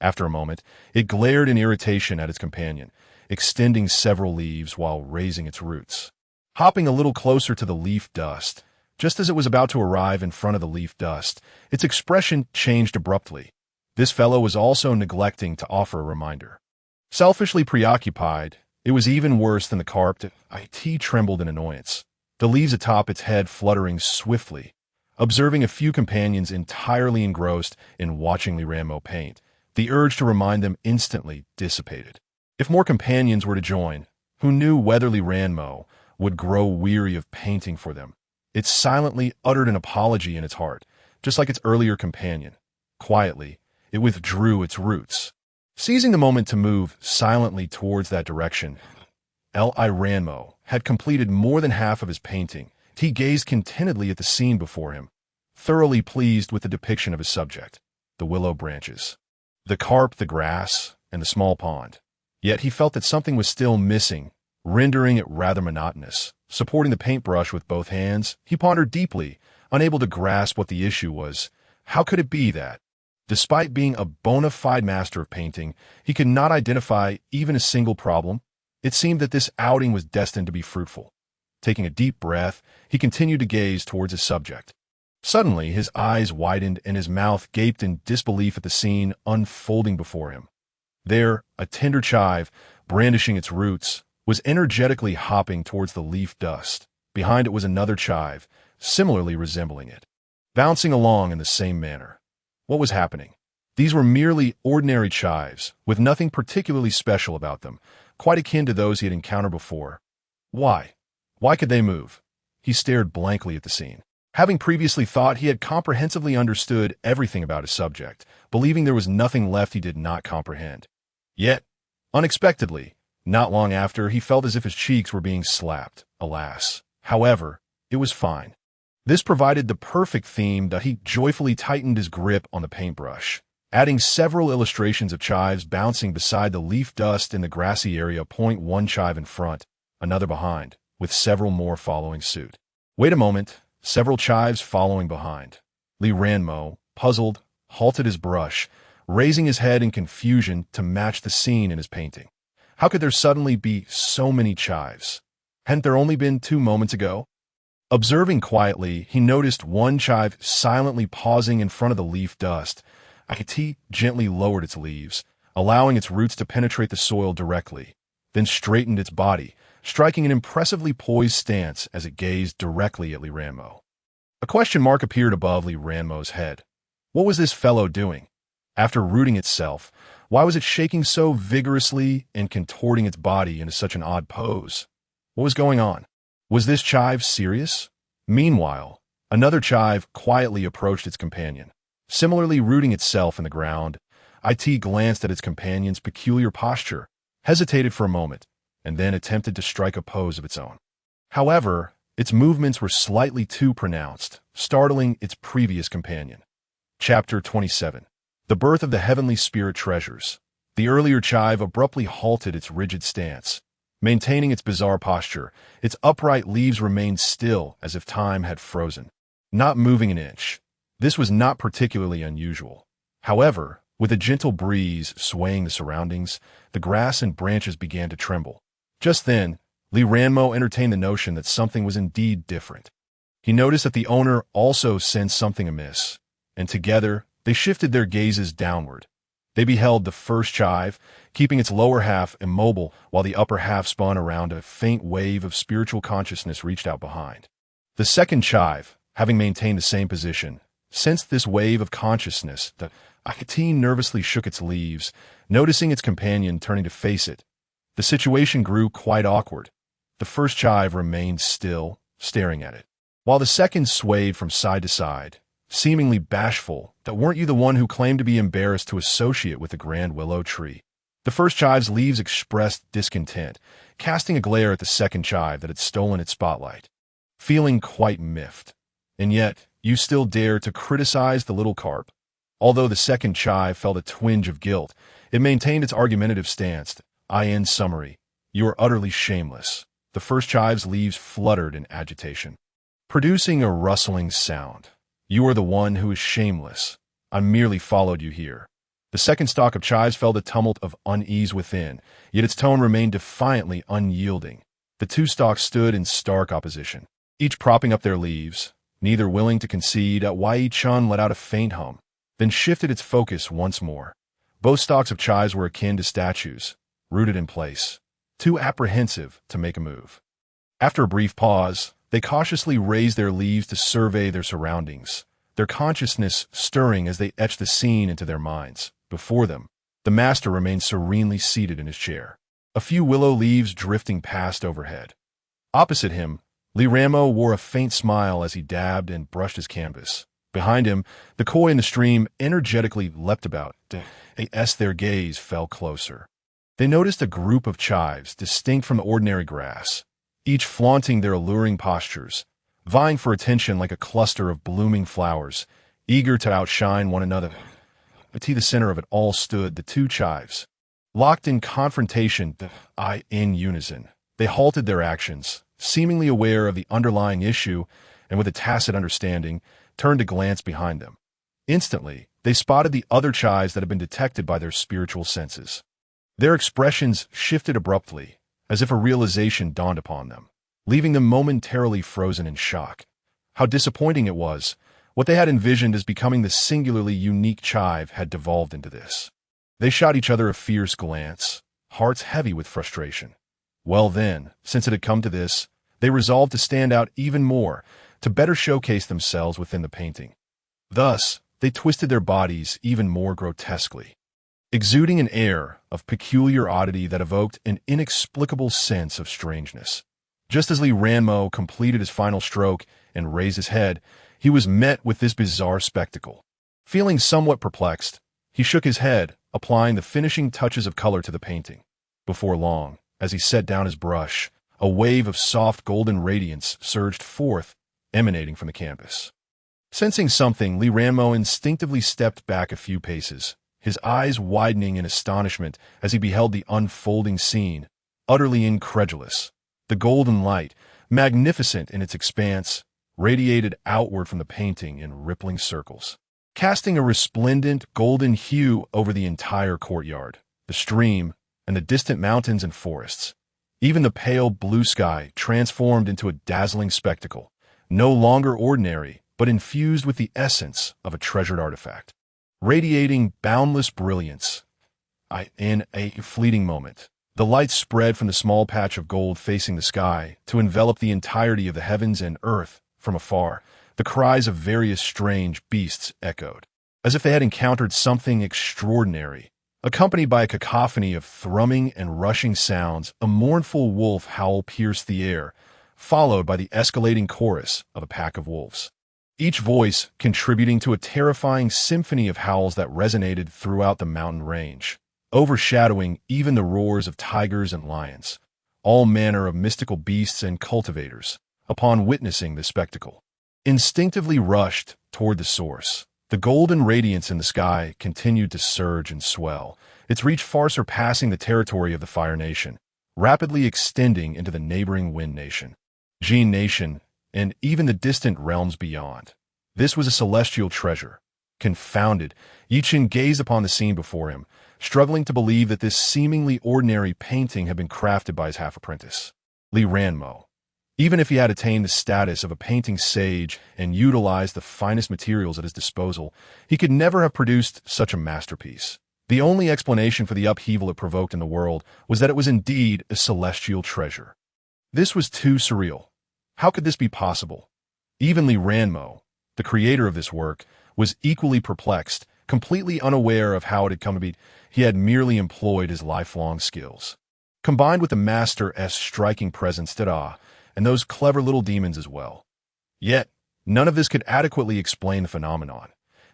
After a moment, it glared in irritation at its companion, extending several leaves while raising its roots. Hopping a little closer to the leaf dust, just as it was about to arrive in front of the leaf dust, its expression changed abruptly. This fellow was also neglecting to offer a reminder. Selfishly preoccupied, it was even worse than the carp. It trembled in annoyance, the leaves atop its head fluttering swiftly. Observing a few companions entirely engrossed in watching Li Ranmo paint, the urge to remind them instantly dissipated. If more companions were to join, who knew whether Li Ranmo would grow weary of painting for them? It silently uttered an apology in its heart, just like its earlier companion. Quietly, it withdrew its roots. Seizing the moment to move silently towards that direction, Li Ranmo had completed more than half of his painting. He gazed contentedly at the scene before him, thoroughly pleased with the depiction of his subject, the willow branches, the carp, the grass, and the small pond. Yet he felt that something was still missing, rendering it rather monotonous. Supporting the paintbrush with both hands, he pondered deeply, unable to grasp what the issue was. How could it be that, despite being a bona fide master of painting, he could not identify even a single problem? It seemed that this outing was destined to be fruitful. Taking a deep breath, he continued to gaze towards his subject. Suddenly, his eyes widened and his mouth gaped in disbelief at the scene unfolding before him. There, a tender chive, brandishing its roots, was energetically hopping towards the leaf dust. Behind it was another chive, similarly resembling it, bouncing along in the same manner. What was happening? These were merely ordinary chives, with nothing particularly special about them, quite akin to those he had encountered before. Why? Why could they move? He stared blankly at the scene. Having previously thought he had comprehensively understood everything about his subject, believing there was nothing left he did not comprehend. Yet, unexpectedly, not long after, he felt as if his cheeks were being slapped. Alas. However, it was fine. This provided the perfect theme that he joyfully tightened his grip on the paintbrush, adding several illustrations of chives bouncing beside the leaf dust in the grassy area. One chive in front, another behind, with several more following suit. Wait a moment, several chives following behind. Li Ranmo, puzzled, halted his brush, raising his head in confusion to match the scene in his painting. How could there suddenly be so many chives? Hadn't there only been 2 moments ago? Observing quietly, he noticed one chive silently pausing in front of the leaf dust. It gently lowered its leaves, allowing its roots to penetrate the soil directly, then straightened its body, striking an impressively poised stance as it gazed directly at Li Ranmo. A question mark appeared above Li Ranmo's head. What was this fellow doing? After rooting itself, why was it shaking so vigorously and contorting its body into such an odd pose? What was going on? Was this chive serious? Meanwhile, another chive quietly approached its companion, similarly rooting itself in the ground. It glanced at its companion's peculiar posture, hesitated for a moment, and then attempted to strike a pose of its own. However, its movements were slightly too pronounced, startling its previous companion. Chapter 27. The Birth of the Heavenly Spirit Treasures. The earlier chive abruptly halted its rigid stance. Maintaining its bizarre posture, its upright leaves remained still as if time had frozen, not moving an inch. This was not particularly unusual. However, with a gentle breeze swaying the surroundings, the grass and branches began to tremble. Just then, Li Ranmo entertained the notion that something was indeed different. He noticed that the owner also sensed something amiss, and together, they shifted their gazes downward. They beheld the first chive, keeping its lower half immobile while the upper half spun around. A faint wave of spiritual consciousness reached out behind. The second chive, having maintained the same position, sensed this wave of consciousness. The Akateen nervously shook its leaves, noticing its companion turning to face it. The situation grew quite awkward. The first chive remained still, staring at it, while the second swayed from side to side, seemingly bashful. That weren't you the one who claimed to be embarrassed to associate with the grand willow tree? The first chive's leaves expressed discontent, casting a glare at the second chive that had stolen its spotlight. Feeling quite miffed. And yet, you still dare to criticize the little carp. Although the second chive felt a twinge of guilt, it maintained its argumentative stance. In summary, you are utterly shameless. The first chive's leaves fluttered in agitation, producing a rustling sound. You are the one who is shameless. I merely followed you here. The second stalk of chives felt a tumult of unease within, yet its tone remained defiantly unyielding. The 2 stalks stood in stark opposition, each propping up their leaves, neither willing to concede. Chen let out a faint hum, then shifted its focus once more. Both stalks of chives were akin to statues, rooted in place, too apprehensive to make a move. After a brief pause, they cautiously raised their leaves to survey their surroundings, their consciousness stirring as they etched the scene into their minds. Before them, the master remained serenely seated in his chair, a few willow leaves drifting past overhead. Opposite him, Li Ranmo wore a faint smile as he dabbed and brushed his canvas. Behind him, the koi in the stream energetically leapt about. As their gaze fell closer, they noticed a group of chives distinct from the ordinary grass, each flaunting their alluring postures, vying for attention like a cluster of blooming flowers, eager to outshine one another. At the center of it all stood the two chives. Locked in confrontation, in unison, they halted their actions, seemingly aware of the underlying issue, and with a tacit understanding, turned to glance behind them. Instantly, they spotted the other chives that had been detected by their spiritual senses. Their expressions shifted abruptly, as if a realization dawned upon them, leaving them momentarily frozen in shock. How disappointing it was! What they had envisioned as becoming the singularly unique chive had devolved into this. They shot each other a fierce glance, hearts heavy with frustration. Well then, since it had come to this, they resolved to stand out even more, to better showcase themselves within the painting. Thus, they twisted their bodies even more grotesquely, exuding an air of peculiar oddity that evoked an inexplicable sense of strangeness. Just as Li Ranmo completed his final stroke and raised his head, he was met with this bizarre spectacle. Feeling somewhat perplexed, he shook his head, applying the finishing touches of color to the painting. Before long, as he set down his brush, a wave of soft golden radiance surged forth, emanating from the canvas. Sensing something, Li Ranmo instinctively stepped back a few paces, his eyes widening in astonishment as he beheld the unfolding scene, utterly incredulous. The golden light, magnificent in its expanse, radiated outward from the painting in rippling circles, casting a resplendent golden hue over the entire courtyard, the stream, and the distant mountains and forests. Even the pale blue sky transformed into a dazzling spectacle, no longer ordinary, but infused with the essence of a treasured artifact, radiating boundless brilliance. In a fleeting moment, the light spread from the small patch of gold facing the sky to envelop the entirety of the heavens and earth. From afar, the cries of various strange beasts echoed, as if they had encountered something extraordinary. Accompanied by a cacophony of thrumming and rushing sounds, a mournful wolf howl pierced the air, followed by the escalating chorus of a pack of wolves, each voice contributing to a terrifying symphony of howls that resonated throughout the mountain range, overshadowing even the roars of tigers and lions, all manner of mystical beasts and cultivators. Upon witnessing the spectacle, instinctively rushed toward the source. The golden radiance in the sky continued to surge and swell, its reach far surpassing the territory of the Fire Nation, rapidly extending into the neighboring Wind Nation, Gene Nation, and even the distant realms beyond. This was a celestial treasure. Confounded, Yi Chen gazed upon the scene before him, struggling to believe that this seemingly ordinary painting had been crafted by his half-apprentice, Li Ranmo. Even if he had attained the status of a painting sage and utilized the finest materials at his disposal, he could never have produced such a masterpiece. The only explanation for the upheaval it provoked in the world was that it was indeed a celestial treasure. This was too surreal. How could this be possible? Even Li Ranmo, the creator of this work, was equally perplexed, completely unaware of how it had come to be. He had merely employed his lifelong skills, combined with the master's striking presence, and those clever little demons as well. Yet, none of this could adequately explain the phenomenon.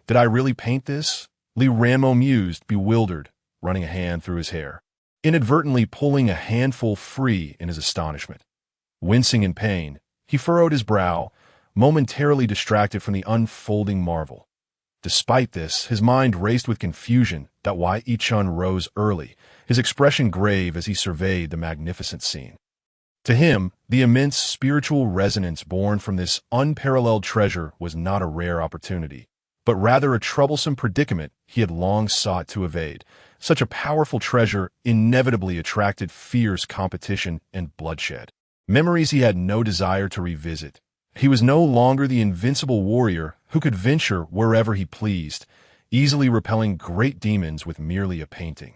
Did I really paint this? Li Ranmo mused, bewildered, running a hand through his hair, inadvertently pulling a handful free in his astonishment. Wincing in pain, he furrowed his brow, momentarily distracted from the unfolding marvel. Despite this, his mind raced with confusion that why Yi Chen rose early, his expression grave as he surveyed the magnificent scene. To him, the immense spiritual resonance born from this unparalleled treasure was not a rare opportunity, but rather a troublesome predicament he had long sought to evade. Such a powerful treasure inevitably attracted fierce competition and bloodshed, memories he had no desire to revisit. He was no longer the invincible warrior who could venture wherever he pleased, easily repelling great demons with merely a painting.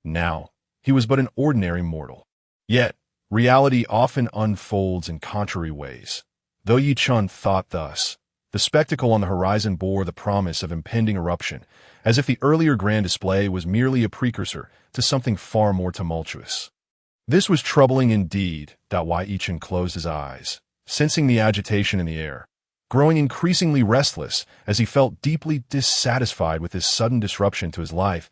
Now, he was but an ordinary mortal. Yet, reality often unfolds in contrary ways. Though Yi Chen thought thus, the spectacle on the horizon bore the promise of impending eruption, as if the earlier grand display was merely a precursor to something far more tumultuous. This was troubling indeed. Yi Chen closed his eyes, sensing the agitation in the air, growing increasingly restless as he felt deeply dissatisfied with this sudden disruption to his life.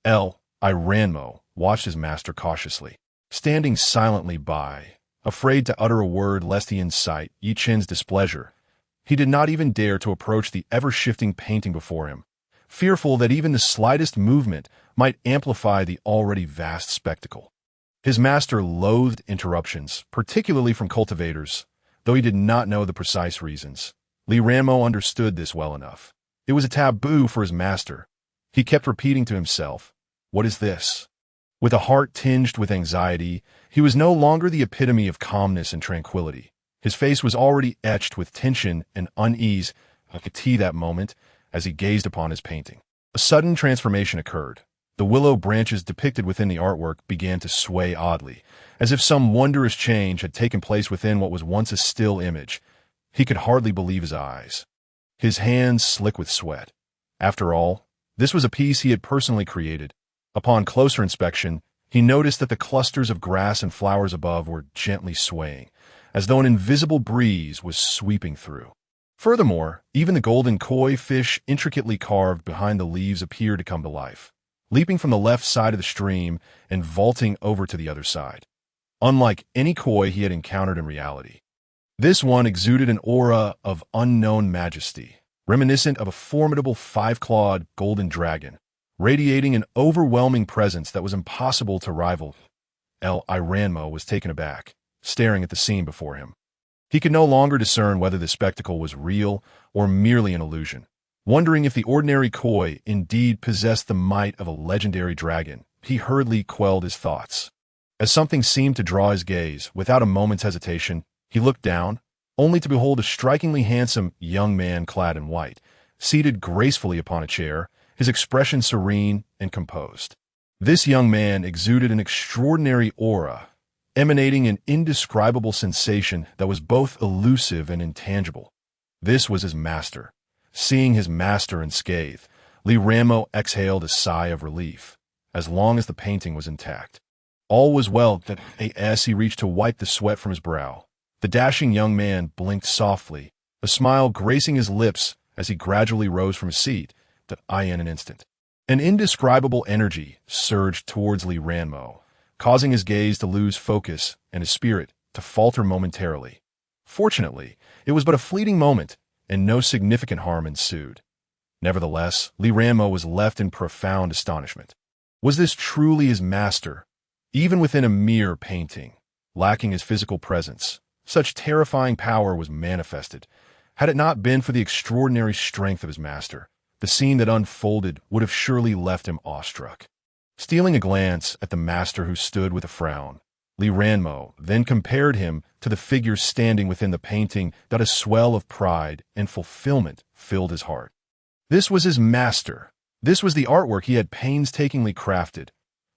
Li Ranmo watched his master cautiously, standing silently by, Afraid to utter a word lest he incite Yi Chen's displeasure, he did not even dare to approach the ever-shifting painting before him, fearful that even the slightest movement might amplify the already vast spectacle. His master loathed interruptions, particularly from cultivators, though he did not know the precise reasons. Li Ranmo understood this well enough. It was a taboo for his master. He kept repeating to himself, "What is this?" With a heart tinged with anxiety, he was no longer the epitome of calmness and tranquility. His face was already etched with tension and unease. I could see that moment as he gazed upon his painting. A sudden transformation occurred. The willow branches depicted within the artwork began to sway oddly, as if some wondrous change had taken place within what was once a still image. He could hardly believe his eyes. His hands slick with sweat. After all, this was a piece he had personally created. Upon closer inspection, he noticed that the clusters of grass and flowers above were gently swaying, as though an invisible breeze was sweeping through. Furthermore, even the golden koi fish intricately carved behind the leaves appeared to come to life, leaping from the left side of the stream and vaulting over to the other side. Unlike any koi he had encountered in reality, this one exuded an aura of unknown majesty, reminiscent of a formidable five-clawed golden dragon, radiating an overwhelming presence that was impossible to rival. Li Ranmo was taken aback, staring at the scene before him. He could no longer discern whether the spectacle was real or merely an illusion. Wondering if the ordinary koi indeed possessed the might of a legendary dragon, he hurriedly quelled his thoughts. As something seemed to draw his gaze, without a moment's hesitation, he looked down, only to behold a strikingly handsome young man clad in white, seated gracefully upon a chair, his expression serene and composed. This young man exuded an extraordinary aura, emanating an indescribable sensation that was both elusive and intangible. This was his master. Seeing his master unscathed, Li Ranmo exhaled a sigh of relief. As long as the painting was intact, all was well. As he reached to wipe the sweat from his brow, the dashing young man blinked softly, a smile gracing his lips as he gradually rose from his seat. In an instant, an indescribable energy surged towards Li Ranmo, causing his gaze to lose focus and his spirit to falter momentarily. Fortunately, it was but a fleeting moment, and no significant harm ensued. Nevertheless, Li Ranmo was left in profound astonishment. Was this truly his master? Even within a mere painting, lacking his physical presence, such terrifying power was manifested. Had it not been for the extraordinary strength of his master, the scene that unfolded would have surely left him awestruck. Stealing a glance at the master who stood with a frown, Li Ranmo then compared him to the figure standing within the painting. That a swell of pride and fulfillment filled his heart. This was his master. This was the artwork he had painstakingly crafted.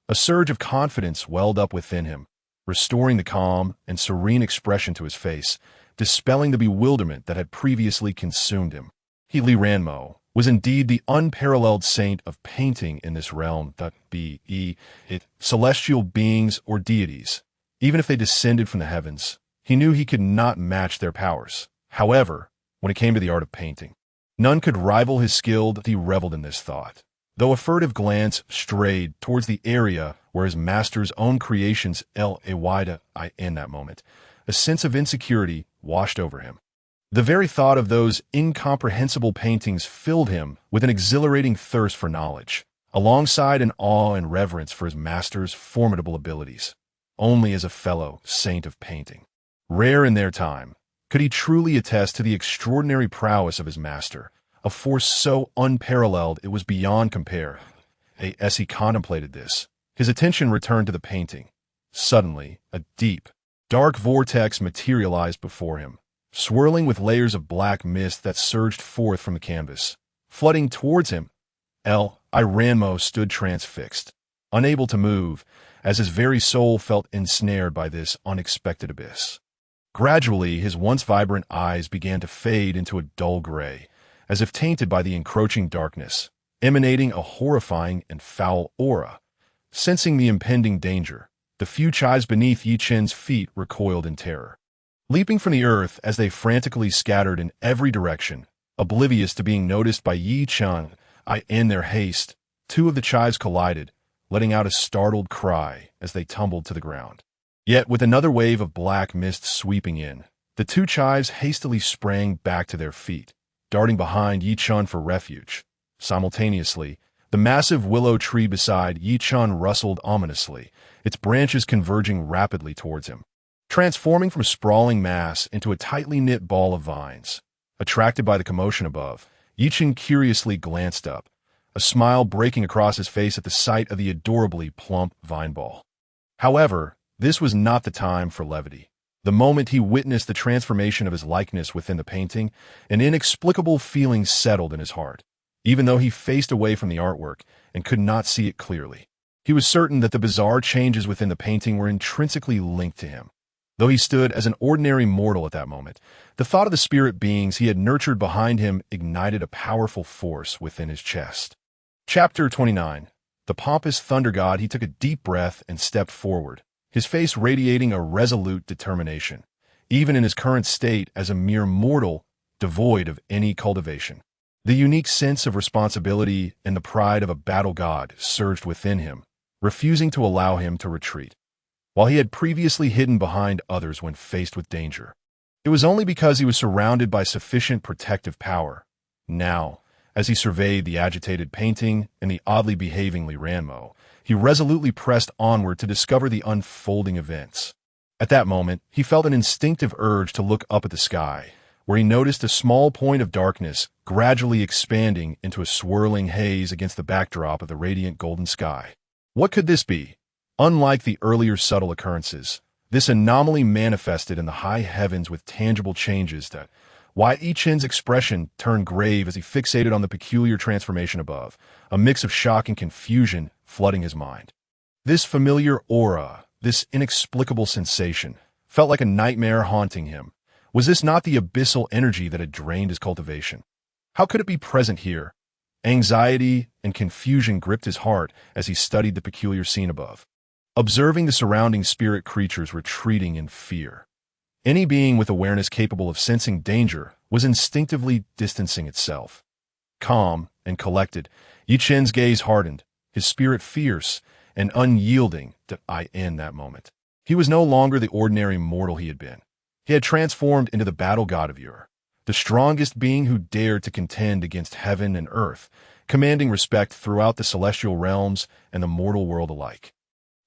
A surge of confidence welled up within him, restoring the calm and serene expression to his face, dispelling the bewilderment that had previously consumed him. Li Ranmo was indeed the unparalleled saint of painting in this realm. Celestial beings or deities, even if they descended from the heavens, he knew he could not match their powers. However, when it came to the art of painting, none could rival his skill. He reveled in this thought, though a furtive glance strayed towards the area where his master's own creations lay. In that moment, a sense of insecurity washed over him. The very thought of those incomprehensible paintings filled him with an exhilarating thirst for knowledge, alongside an awe and reverence for his master's formidable abilities. Only as a fellow saint of painting, rare in their time, could he truly attest to the extraordinary prowess of his master, a force so unparalleled it was beyond compare. As he contemplated this, his attention returned to the painting. Suddenly, a deep, dark vortex materialized before him, swirling with layers of black mist that surged forth from the canvas. Flooding towards him, Li Ranmo stood transfixed, unable to move, as his very soul felt ensnared by this unexpected abyss. Gradually, his once vibrant eyes began to fade into a dull gray, as if tainted by the encroaching darkness, emanating a horrifying and foul aura. Sensing the impending danger, the few chives beneath Yi Chen's feet recoiled in terror, leaping from the earth as they frantically scattered in every direction, oblivious to being noticed by Yi Chen. In their haste, two of the chives collided, letting out a startled cry as they tumbled to the ground. Yet, with another wave of black mist sweeping in, the two chives hastily sprang back to their feet, darting behind Yi Chun for refuge. Simultaneously, the massive willow tree beside Yi Chun rustled ominously, its branches converging rapidly towards him, transforming from a sprawling mass into a tightly knit ball of vines. Attracted by the commotion above, Yi Chun curiously glanced up, a smile breaking across his face at the sight of the adorably plump vine ball. However, this was not the time for levity. The moment he witnessed the transformation of his likeness within the painting, an inexplicable feeling settled in his heart. Even though he faced away from the artwork and could not see it clearly, he was certain that the bizarre changes within the painting were intrinsically linked to him. Though he stood as an ordinary mortal at that moment, the thought of the spirit beings he had nurtured behind him ignited a powerful force within his chest. Chapter 29. The pompous thunder god. He took a deep breath and stepped forward, his face radiating a resolute determination, even in his current state as a mere mortal, devoid of any cultivation. The unique sense of responsibility and the pride of a battle god surged within him, refusing to allow him to retreat. While he had previously hidden behind others when faced with danger, it was only because he was surrounded by sufficient protective power. Now, as he surveyed the agitated painting and the oddly behaving Li Ranmo, he resolutely pressed onward to discover the unfolding events. At that moment, he felt an instinctive urge to look up at the sky, where he noticed a small point of darkness gradually expanding into a swirling haze against the backdrop of the radiant golden sky. What could this be? Unlike the earlier subtle occurrences, this anomaly manifested in the high heavens with tangible changes that, while Yi Chen's expression turned grave as he fixated on the peculiar transformation above, a mix of shock and confusion flooding his mind. This familiar aura, this inexplicable sensation, felt like a nightmare haunting him. Was this not the abyssal energy that had drained his cultivation? How could it be present here? Anxiety and confusion gripped his heart as he studied the peculiar scene above, observing the surrounding spirit creatures retreating in fear. Any being with awareness capable of sensing danger was instinctively distancing itself. Calm and collected, Yi Chen's gaze hardened, his spirit fierce and unyielding in that moment. He was no longer the ordinary mortal he had been. He had transformed into the battle god of Ur, the strongest being who dared to contend against heaven and earth, commanding respect throughout the celestial realms and the mortal world alike.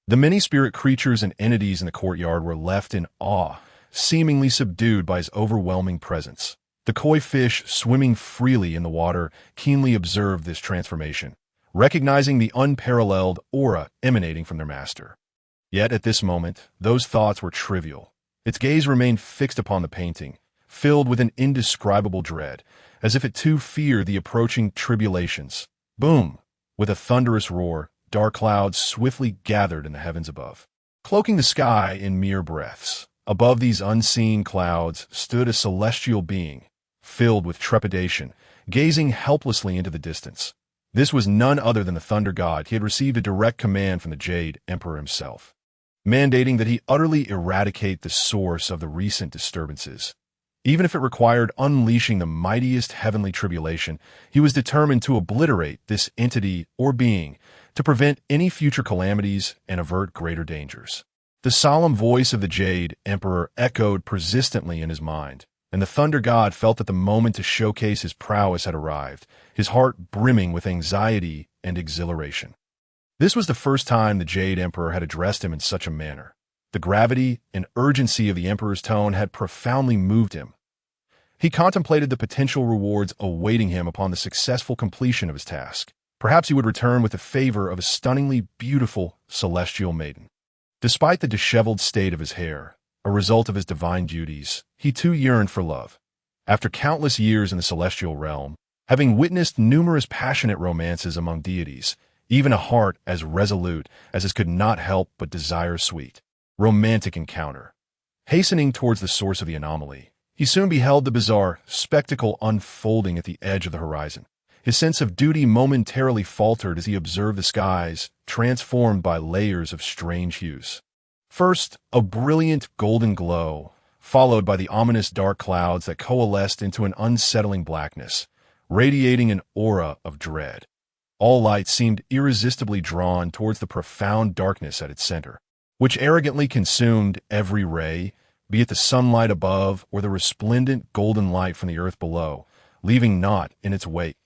The many spirit creatures and entities in the courtyard were left in awe, seemingly subdued by his overwhelming presence. The koi fish swimming freely in the water keenly observed this transformation, recognizing the unparalleled aura emanating from their master. Yet at this moment, those thoughts were trivial. Its gaze remained fixed upon the painting, filled with an indescribable dread, as if it too feared the approaching tribulations. Boom! With a thunderous roar, dark clouds swiftly gathered in the heavens above, cloaking the sky in mere breaths. Above these unseen clouds stood a celestial being, filled with trepidation, gazing helplessly into the distance. This was none other than the Thunder God. He had received a direct command from the Jade Emperor himself, mandating that he utterly eradicate the source of the recent disturbances. Even if it required unleashing the mightiest heavenly tribulation, he was determined to obliterate this entity or being, to prevent any future calamities and avert greater dangers. The solemn voice of the Jade Emperor echoed persistently in his mind, and the Thunder God felt that the moment to showcase his prowess had arrived, his heart brimming with anxiety and exhilaration. This was the first time the Jade Emperor had addressed him in such a manner. The gravity and urgency of the Emperor's tone had profoundly moved him. He contemplated the potential rewards awaiting him upon the successful completion of his task. Perhaps he would return with the favor of a stunningly beautiful celestial maiden. Despite the disheveled state of his hair, a result of his divine duties, he too yearned for love. After countless years in the celestial realm, having witnessed numerous passionate romances among deities, even a heart as resolute as his could not help but desire sweet, romantic encounter. Hastening towards the source of the anomaly, he soon beheld the bizarre spectacle unfolding at the edge of the horizon. His sense of duty momentarily faltered as he observed the skies transformed by layers of strange hues. First, a brilliant golden glow, followed by the ominous dark clouds that coalesced into an unsettling blackness, radiating an aura of dread. All light seemed irresistibly drawn towards the profound darkness at its center. which arrogantly consumed every ray, be it the sunlight above or the resplendent golden light from the earth below, leaving naught in its wake.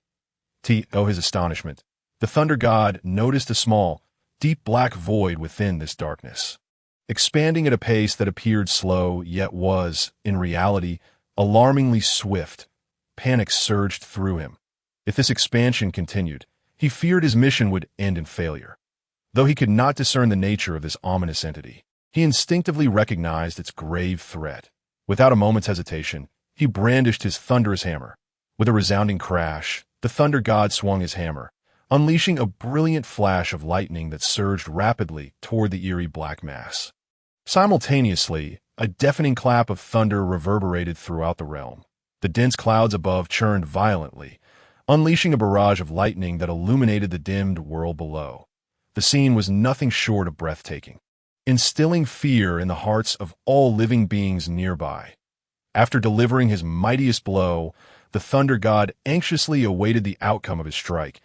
Oh, his astonishment! The thunder god noticed a small, deep black void within this darkness, expanding at a pace that appeared slow, yet was, in reality, alarmingly swift. Panic surged through him. If this expansion continued, he feared his mission would end in failure. Though he could not discern the nature of this ominous entity, he instinctively recognized its grave threat. Without a moment's hesitation, he brandished his thunderous hammer. With a resounding crash, the thunder god swung his hammer, unleashing a brilliant flash of lightning that surged rapidly toward the eerie black mass. Simultaneously, a deafening clap of thunder reverberated throughout the realm. The dense clouds above churned violently, unleashing a barrage of lightning that illuminated the dimmed world below. The scene was nothing short of breathtaking, instilling fear in the hearts of all living beings nearby. After delivering his mightiest blow, the thunder god anxiously awaited the outcome of his strike.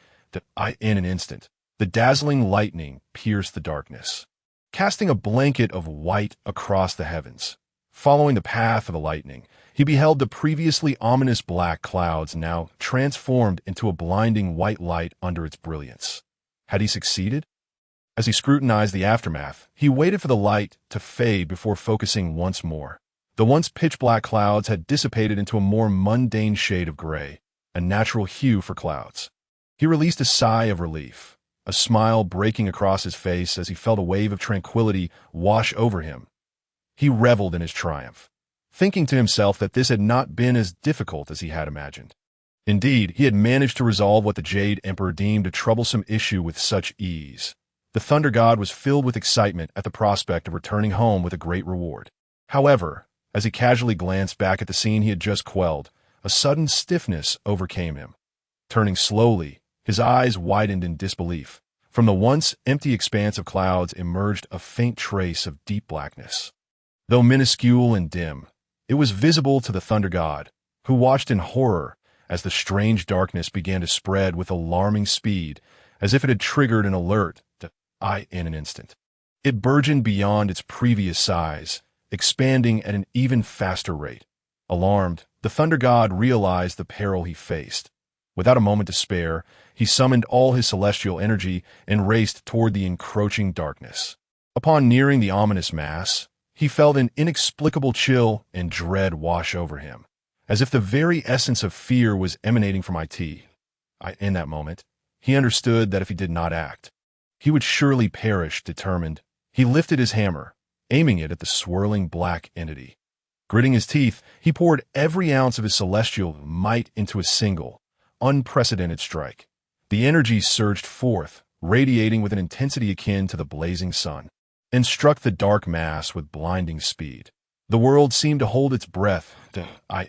In an instant, the dazzling lightning pierced the darkness, casting a blanket of white across the heavens. Following the path of the lightning, he beheld the previously ominous black clouds now transformed into a blinding white light under its brilliance. Had he succeeded? As he scrutinized the aftermath, he waited for the light to fade before focusing once more. The once pitch-black clouds had dissipated into a more mundane shade of gray, a natural hue for clouds. He released a sigh of relief, a smile breaking across his face as he felt a wave of tranquility wash over him. He reveled in his triumph, thinking to himself that this had not been as difficult as he had imagined. Indeed, he had managed to resolve what the Jade Emperor deemed a troublesome issue with such ease. The Thunder God was filled with excitement at the prospect of returning home with a great reward. However, as he casually glanced back at the scene he had just quelled, a sudden stiffness overcame him. Turning slowly, his eyes widened in disbelief. From the once empty expanse of clouds emerged a faint trace of deep blackness. Though minuscule and dim, it was visible to the Thunder God, who watched in horror as the strange darkness began to spread with alarming speed, as if it had triggered an alert in an instant. It burgeoned beyond its previous size, expanding at an even faster rate. Alarmed, the Thunder God realized the peril he faced. Without a moment to spare, he summoned all his celestial energy and raced toward the encroaching darkness. Upon nearing the ominous mass, he felt an inexplicable chill and dread wash over him, as if the very essence of fear was emanating from it. In that moment, he understood that if he did not act, he would surely perish. Determined, he lifted his hammer, aiming it at the swirling black entity. Gritting his teeth, he poured every ounce of his celestial might into a single, unprecedented strike. The energy surged forth, radiating with an intensity akin to the blazing sun, and struck the dark mass with blinding speed. The world seemed to hold its breath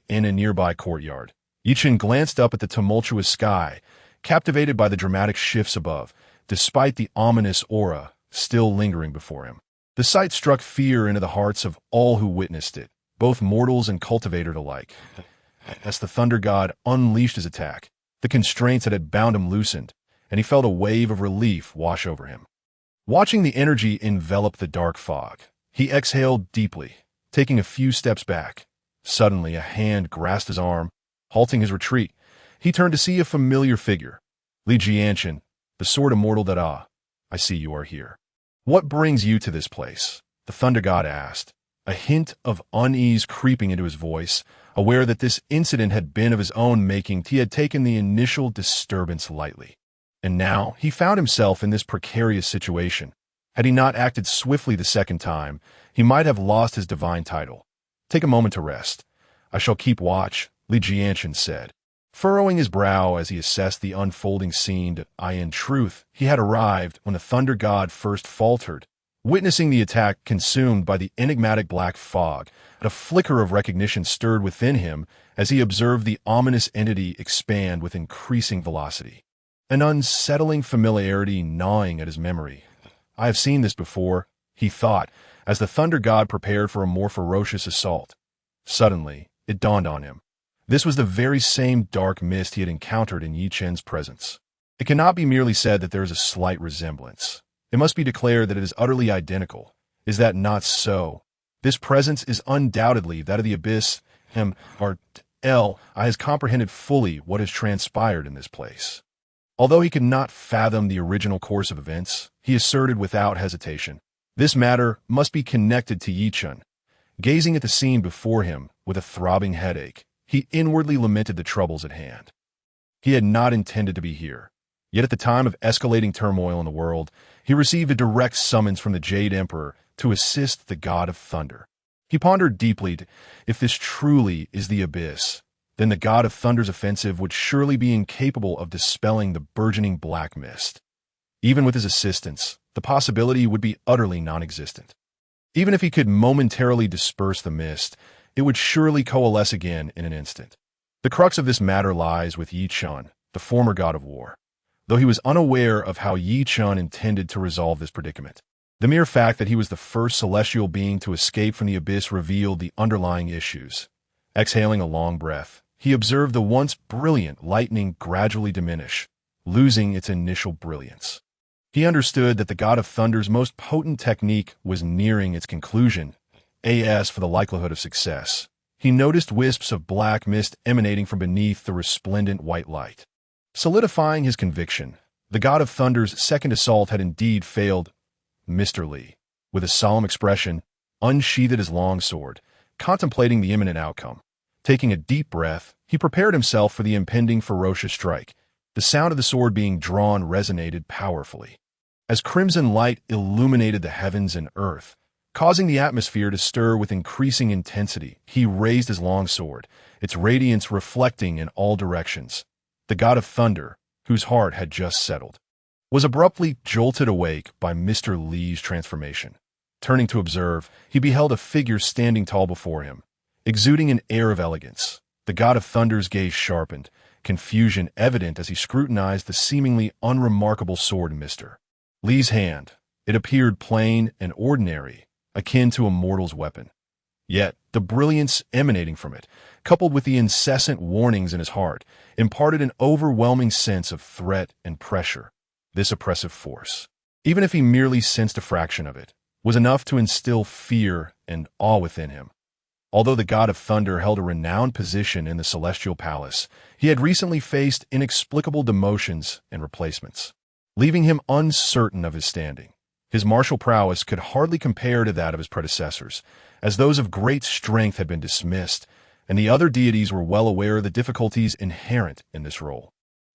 in a nearby courtyard. Chen glanced up at the tumultuous sky, captivated by the dramatic shifts above, despite the ominous aura still lingering before him. The sight struck fear into the hearts of all who witnessed it, both mortals and cultivators alike. As the Thunder God unleashed his attack, the constraints that had bound him loosened, and he felt a wave of relief wash over him. Watching the energy envelop the dark fog, he exhaled deeply, taking a few steps back. Suddenly, a hand grasped his arm, halting his retreat. He turned to see a familiar figure. Chen, the sword immortal that I see you are here. What brings you to this place? The Thunder God asked, a hint of unease creeping into his voice. Aware that this incident had been of his own making, he had taken the initial disturbance lightly. And now he found himself in this precarious situation. Had he not acted swiftly the second time, he might have lost his divine title. Take a moment to rest. I shall keep watch, Chen said, furrowing his brow as he assessed the unfolding scene. In truth, he had arrived when the Thunder God first faltered. Witnessing the attack consumed by the enigmatic black fog, a flicker of recognition stirred within him as he observed the ominous entity expand with increasing velocity. An unsettling familiarity gnawing at his memory. I have seen this before, he thought, as the Thunder God prepared for a more ferocious assault. Suddenly, it dawned on him. This was the very same dark mist he had encountered in Chen's presence. It cannot be merely said that there is a slight resemblance. It must be declared that it is utterly identical. Is that not so? This presence is undoubtedly that of the abyss. I has comprehended fully what has transpired in this place. Although he could not fathom the original course of events, he asserted without hesitation, this matter must be connected to Yi Chen. Gazing at the scene before him with a throbbing headache, he inwardly lamented the troubles at hand. He had not intended to be here. Yet at the time of escalating turmoil in the world, he received a direct summons from the Jade Emperor to assist the God of Thunder. He pondered deeply, if this truly is the abyss, then the God of Thunder's offensive would surely be incapable of dispelling the burgeoning black mist. Even with his assistance, the possibility would be utterly non-existent. Even if he could momentarily disperse the mist, it would surely coalesce again in an instant. The crux of this matter lies with Yi Chen, the former god of war. Though he was unaware of how Yi Chen intended to resolve this predicament, the mere fact that he was the first celestial being to escape from the abyss revealed the underlying issues. Exhaling a long breath, he observed the once brilliant lightning gradually diminish, losing its initial brilliance. He understood that the God of Thunder's most potent technique was nearing its conclusion. As for the likelihood of success, he noticed wisps of black mist emanating from beneath the resplendent white light. Solidifying his conviction, the God of Thunder's second assault had indeed failed. Mr. Li, with a solemn expression, unsheathed his long sword, contemplating the imminent outcome. Taking a deep breath, he prepared himself for the impending ferocious strike. The sound of the sword being drawn resonated powerfully. As crimson light illuminated the heavens and earth, causing the atmosphere to stir with increasing intensity, he raised his long sword, its radiance reflecting in all directions. The God of Thunder, whose heart had just settled, was abruptly jolted awake by Mr. Li's transformation. Turning to observe, he beheld a figure standing tall before him, exuding an air of elegance. The God of Thunder's gaze sharpened, confusion evident as he scrutinized the seemingly unremarkable sword in Mr. Li's hand. It appeared plain and ordinary, akin to a mortal's weapon. Yet, the brilliance emanating from it, coupled with the incessant warnings in his heart, imparted an overwhelming sense of threat and pressure. This oppressive force, even if he merely sensed a fraction of it, was enough to instill fear and awe within him. Although the God of Thunder held a renowned position in the Celestial Palace, he had recently faced inexplicable demotions and replacements, leaving him uncertain of his standing. His martial prowess could hardly compare to that of his predecessors, as those of great strength had been dismissed, and the other deities were well aware of the difficulties inherent in this role,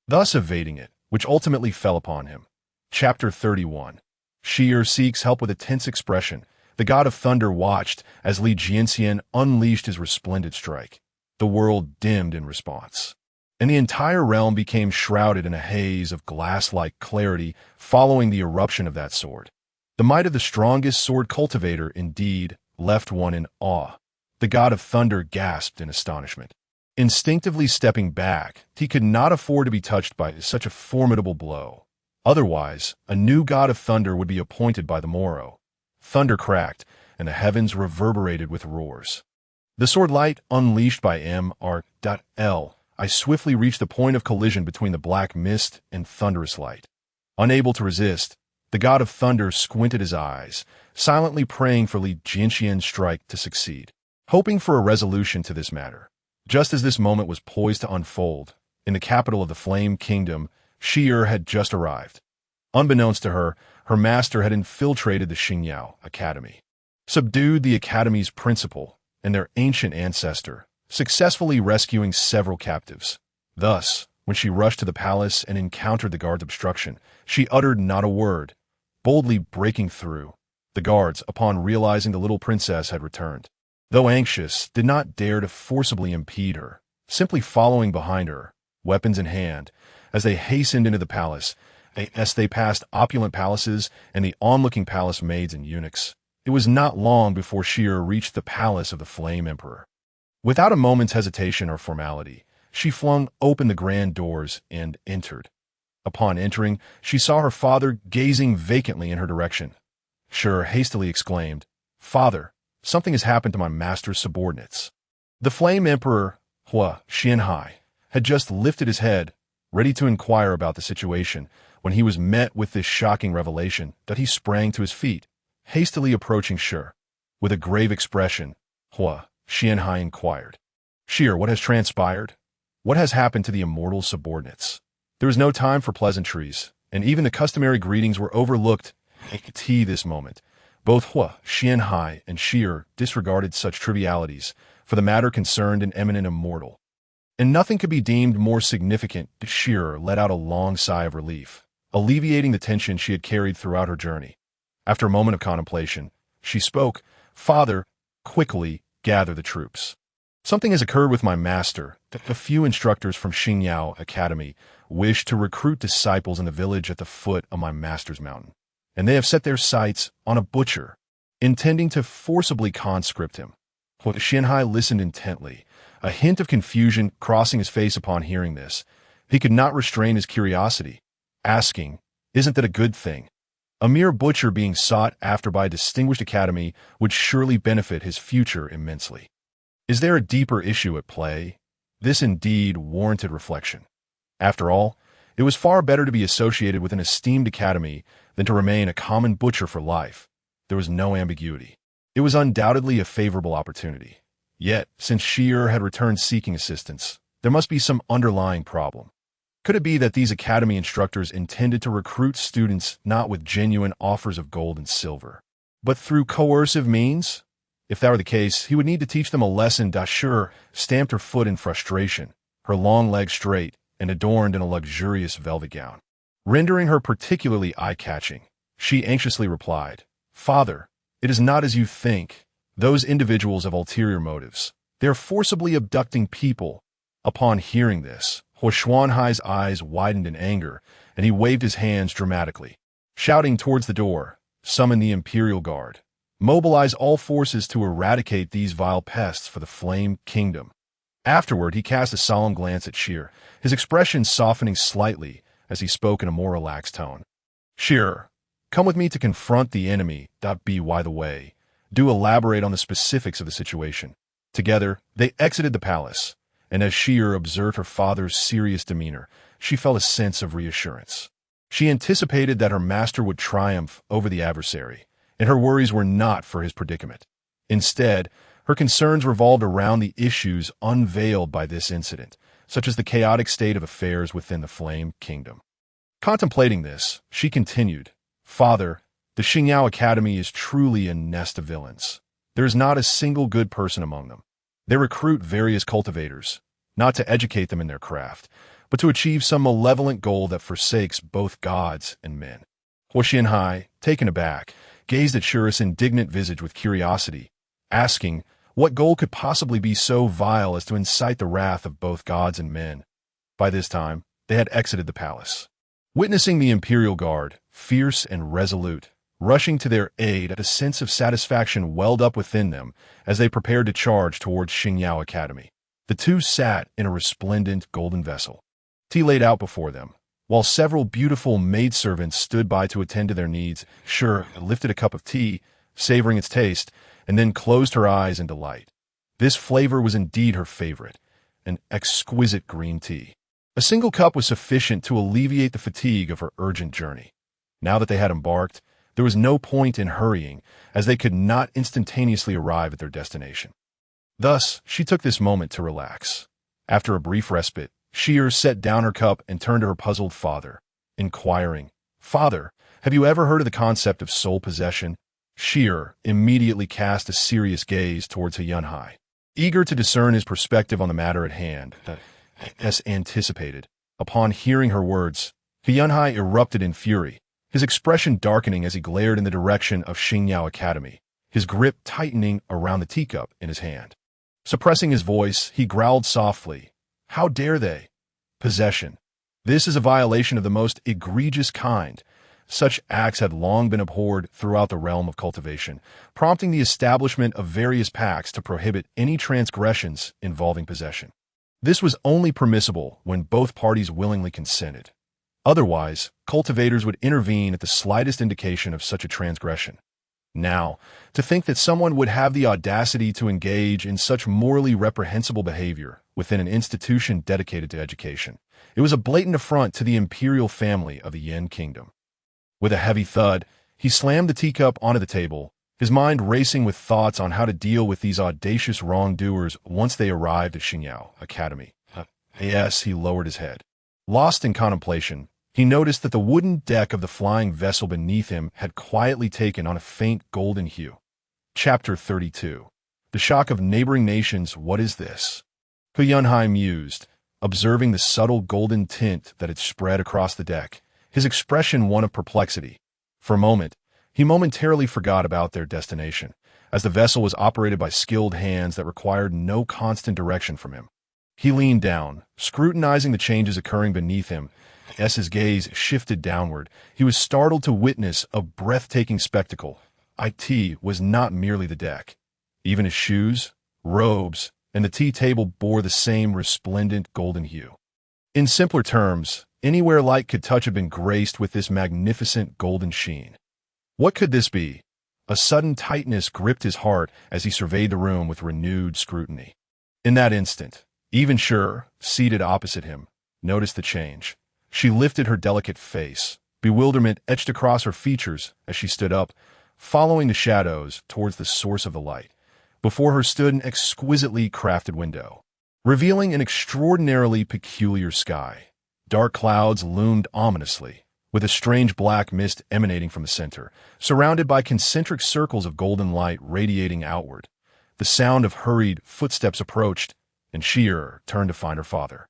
thus evading it, which ultimately fell upon him. Chapter 31. Shi seeks help with a tense expression. The God of Thunder watched as Li Jianxian unleashed his resplendent strike. The world dimmed in response, and the entire realm became shrouded in a haze of glass-like clarity following the eruption of that sword. The might of the strongest sword cultivator, indeed, left one in awe. The God of Thunder gasped in astonishment. Instinctively stepping back, he could not afford to be touched by such a formidable blow. Otherwise, a new God of Thunder would be appointed by the morrow. Thunder cracked, and the heavens reverberated with roars. The sword light unleashed by M.R.L. I swiftly reached the point of collision between the black mist and thunderous light. Unable to resist, the God of Thunder squinted his eyes, silently praying for Li Jianxian's strike to succeed, hoping for a resolution to this matter. Just as this moment was poised to unfold, in the capital of the Flame Kingdom, Shi had just arrived. Unbeknownst to her, her master had infiltrated the Xingyao Academy, subdued the Academy's principal and their ancient ancestor, successfully rescuing several captives. Thus, when she rushed to the palace and encountered the guards' obstruction, she uttered not a word, boldly breaking through. The guards, upon realizing the little princess had returned, though anxious, did not dare to forcibly impede her, simply following behind her, weapons in hand, as they hastened into the palace. As they passed opulent palaces and the onlooking palace maids and eunuchs, it was not long before Shi reached the palace of the Flame Emperor. Without a moment's hesitation or formality, she flung open the grand doors and entered. Upon entering, she saw her father gazing vacantly in her direction. Shi hastily exclaimed, "Father, something has happened to my master's subordinates." The Flame Emperor, Hua Xianhai, had just lifted his head, ready to inquire about the situation, when he was met with this shocking revelation that he sprang to his feet. hastily approaching Shi. With a grave expression, Xianhai inquired. Shi, what has transpired? What has happened to the immortal subordinates? There was no time for pleasantries, and even the customary greetings were overlooked at this moment. Both Xianhai and Shi disregarded such trivialities, for the matter concerned an eminent immortal. And nothing could be deemed more significant. Shi let out a long sigh of relief, alleviating the tension she had carried throughout her journey. After a moment of contemplation, she spoke. Father, quickly gather the troops. Something has occurred with my master. A few instructors from Xingyao Academy wish to recruit disciples in the village at the foot of my master's mountain, and they have set their sights on a butcher, intending to forcibly conscript him. Xianhai listened intently, a hint of confusion crossing his face upon hearing this. He could not restrain his curiosity, asking, "Isn't that a good thing? A mere butcher being sought after by a distinguished academy would surely benefit his future immensely. Is there a deeper issue at play?" This indeed warranted reflection. After all, it was far better to be associated with an esteemed academy than to remain a common butcher for life. There was no ambiguity. It was undoubtedly a favorable opportunity. Yet, since Shi had returned seeking assistance, there must be some underlying problem. Could it be that these academy instructors intended to recruit students not with genuine offers of gold and silver, but through coercive means? If that were the case, he would need to teach them a lesson. Shi stamped her foot in frustration, her long legs straight and adorned in a luxurious velvet gown, rendering her particularly eye-catching. She anxiously replied, "Father, it is not as you think. Those individuals have ulterior motives. They are forcibly abducting people." Upon hearing this, Xianhai's eyes widened in anger, and he waved his hands dramatically, shouting towards the door, "Summon the Imperial Guard. Mobilize all forces to eradicate these vile pests for the Flame Kingdom." Afterward, he cast a solemn glance at Shi, his expression softening slightly as he spoke in a more relaxed tone. "Shi, come with me to confront the enemy. By the way, do elaborate on the specifics of the situation." Together, they exited the palace, and as Shi observed her father's serious demeanor, she felt a sense of reassurance. She anticipated that her master would triumph over the adversary, and her worries were not for his predicament. Instead, her concerns revolved around the issues unveiled by this incident, such as the chaotic state of affairs within the Flame Kingdom. Contemplating this, she continued, "Father, the Xingyao Academy is truly a nest of villains. There is not a single good person among them. They recruit various cultivators, not to educate them in their craft, but to achieve some malevolent goal that forsakes both gods and men." Xianhai, taken aback, gazed at Shi's indignant visage with curiosity, asking what goal could possibly be so vile as to incite the wrath of both gods and men. By this time, they had exited the palace. Witnessing the Imperial Guard, fierce and resolute, rushing to their aid, a sense of satisfaction welled up within them as they prepared to charge towards Xingyao Academy. The two sat in a resplendent golden vessel, tea laid out before them, while several beautiful maidservants stood by to attend to their needs. Shi lifted a cup of tea, savoring its taste, and then closed her eyes in delight. This flavor was indeed her favorite, an exquisite green tea. A single cup was sufficient to alleviate the fatigue of her urgent journey. Now that they had embarked, there was no point in hurrying, as they could not instantaneously arrive at their destination. Thus, she took this moment to relax. After a brief respite, Shi set down her cup and turned to her puzzled father, inquiring, "Father, have you ever heard of the concept of soul possession?" Shi immediately cast a serious gaze towards Xianhai, eager to discern his perspective on the matter at hand. As anticipated, upon hearing her words, Xianhai erupted in fury, his expression darkening as he glared in the direction of Xingyao Academy, his grip tightening around the teacup in his hand. Suppressing his voice, he growled softly, "How dare they? Possession. This is a violation of the most egregious kind." Such acts had long been abhorred throughout the realm of cultivation, prompting the establishment of various pacts to prohibit any transgressions involving possession. This was only permissible when both parties willingly consented. Otherwise, cultivators would intervene at the slightest indication of such a transgression. Now, to think that someone would have the audacity to engage in such morally reprehensible behavior within an institution dedicated to education, it was a blatant affront to the imperial family of the Yin Kingdom. With a heavy thud, He slammed the teacup onto the table, his mind racing with thoughts on how to deal with these audacious wrongdoers once they arrived at Xingyao Academy. Yes, he lowered his head. Lost in contemplation, he noticed that the wooden deck of the flying vessel beneath him had quietly taken on a faint golden hue. Chapter 32. The Shock of Neighboring Nations. What is this? He Yunhai mused, observing the subtle golden tint that had spread across the deck, his expression one of perplexity. For a moment, he momentarily forgot about their destination, as the vessel was operated by skilled hands that required no constant direction from him. He leaned down, scrutinizing the changes occurring beneath him. As his gaze shifted downward, he was startled to witness a breathtaking spectacle. It was not merely the deck. Even his shoes, robes, and the tea table bore the same resplendent golden hue. In simpler terms, anywhere light could touch had been graced with this magnificent golden sheen. What could this be? A sudden tightness gripped his heart as he surveyed the room with renewed scrutiny. In that instant, even Sure, seated opposite him, noticed the change. She lifted her delicate face, bewilderment etched across her features as she stood up, following the shadows towards the source of the light. Before her stood an exquisitely crafted window, revealing an extraordinarily peculiar sky. Dark clouds loomed ominously, with a strange black mist emanating from the center, surrounded by concentric circles of golden light radiating outward. The sound of hurried footsteps approached, and Shi'er turned to find her father.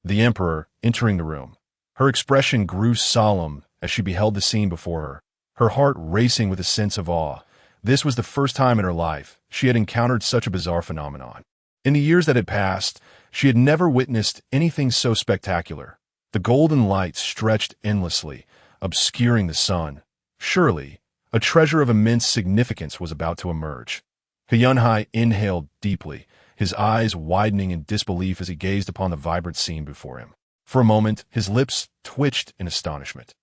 The Emperor, entering the room. Her expression grew solemn as she beheld the scene before her, her heart racing with a sense of awe. This was the first time in her life she had encountered such a bizarre phenomenon. In the years that had passed, she had never witnessed anything so spectacular. The golden light stretched endlessly, obscuring the sun. Surely, a treasure of immense significance was about to emerge. Yunhai inhaled deeply, his eyes widening in disbelief as he gazed upon the vibrant scene before him. For a moment, his lips twitched in astonishment.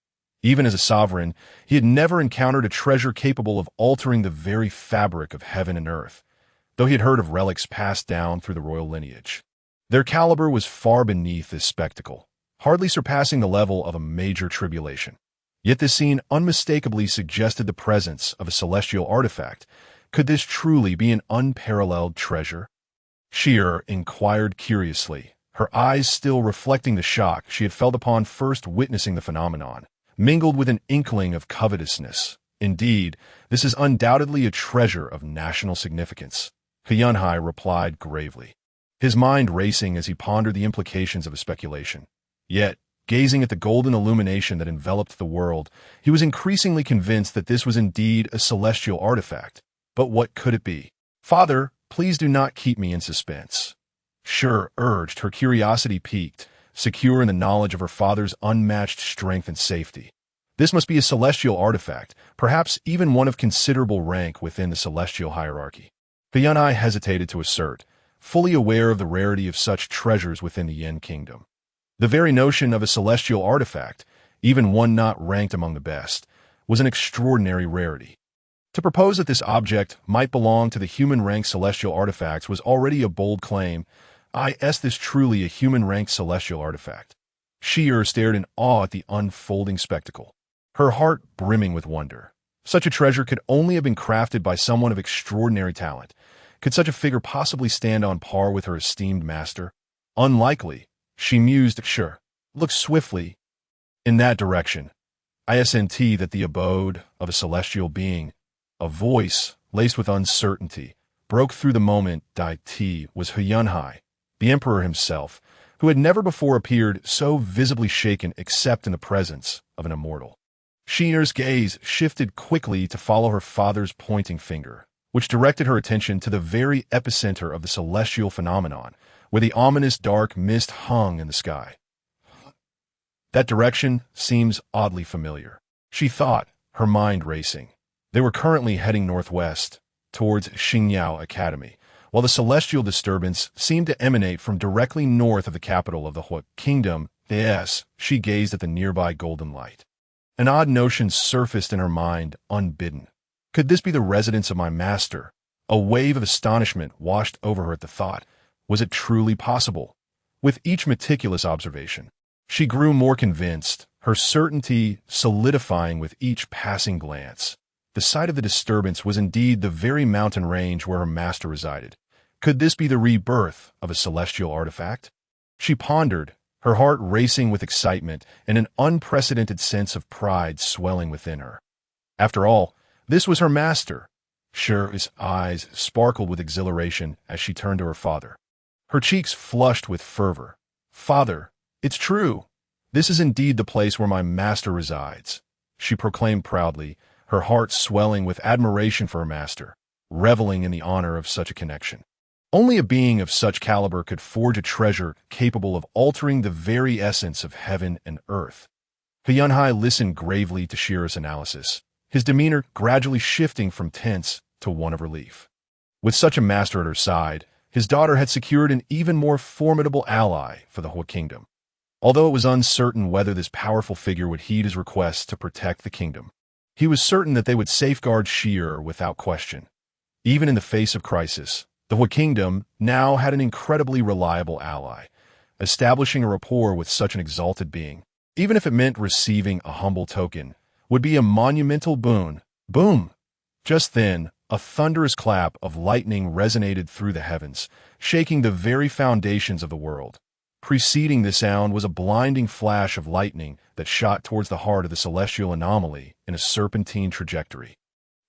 Even as a sovereign, he had never encountered a treasure capable of altering the very fabric of heaven and earth, though he had heard of relics passed down through the royal lineage. Their caliber was far beneath this spectacle, hardly surpassing the level of a major tribulation. Yet this scene unmistakably suggested the presence of a celestial artifact. Could this truly be an unparalleled treasure? Shi'er inquired curiously, her eyes still reflecting the shock she had felt upon first witnessing the phenomenon, mingled with an inkling of covetousness. Indeed, this is undoubtedly a treasure of national significance, Yunhai replied gravely, his mind racing as he pondered the implications of his speculation. Yet, gazing at the golden illumination that enveloped the world, he was increasingly convinced that this was indeed a celestial artifact. But what could it be? Father, please do not keep me in suspense. Sure urged, her curiosity piqued, secure in the knowledge of her father's unmatched strength and safety. This must be a celestial artifact, perhaps even one of considerable rank within the celestial hierarchy. Yunhai hesitated to assert, fully aware of the rarity of such treasures within the Yen kingdom. The very notion of a celestial artifact, even one not ranked among the best, was an extraordinary rarity. To propose that this object might belong to the human-ranked celestial artifacts was already a bold claim. Is this truly a human-ranked celestial artifact? Shi'er stared in awe at the unfolding spectacle, her heart brimming with wonder. Such a treasure could only have been crafted by someone of extraordinary talent. Could such a figure possibly stand on par with her esteemed master? Unlikely, she mused. Sure, looked swiftly in that direction. Isn't that the abode of a celestial being? A voice, laced with uncertainty, broke through the moment. It was Yunhai, the emperor himself, who had never before appeared so visibly shaken except in the presence of an immortal. Shi'er's gaze shifted quickly to follow her father's pointing finger, which directed her attention to the very epicenter of the celestial phenomenon, where the ominous dark mist hung in the sky. That direction seems oddly familiar, she thought, her mind racing. They were currently heading northwest, towards Xingyao Academy, while the celestial disturbance seemed to emanate from directly north of the capital of the Hua Kingdom. She gazed at the nearby golden light. An odd notion surfaced in her mind, unbidden. Could this be the residence of my master? A wave of astonishment washed over her at the thought. Was it truly possible? With each meticulous observation, she grew more convinced, her certainty solidifying with each passing glance. The site of the disturbance was indeed the very mountain range where her master resided. Could this be the rebirth of a celestial artifact? She pondered, her heart racing with excitement and an unprecedented sense of pride swelling within her. After all, this was her master. His eyes sparkled with exhilaration as she turned to her father. Her cheeks flushed with fervor. "Father, it's true. This is indeed the place where my master resides," she proclaimed proudly, her heart swelling with admiration for her master, reveling in the honor of such a connection. Only a being of such caliber could forge a treasure capable of altering the very essence of heaven and earth. Yunhai listened gravely to Shira's analysis, his demeanor gradually shifting from tense to one of relief. With such a master at her side, his daughter had secured an even more formidable ally for the whole kingdom. Although it was uncertain whether this powerful figure would heed his request to protect the kingdom, he was certain that they would safeguard Shira without question. Even in the face of crisis, the Hui kingdom now had an incredibly reliable ally. Establishing a rapport with such an exalted being, even if it meant receiving a humble token, would be a monumental boon. Boom! Just then, a thunderous clap of lightning resonated through the heavens, shaking the very foundations of the world. Preceding the sound was a blinding flash of lightning that shot towards the heart of the celestial anomaly in a serpentine trajectory.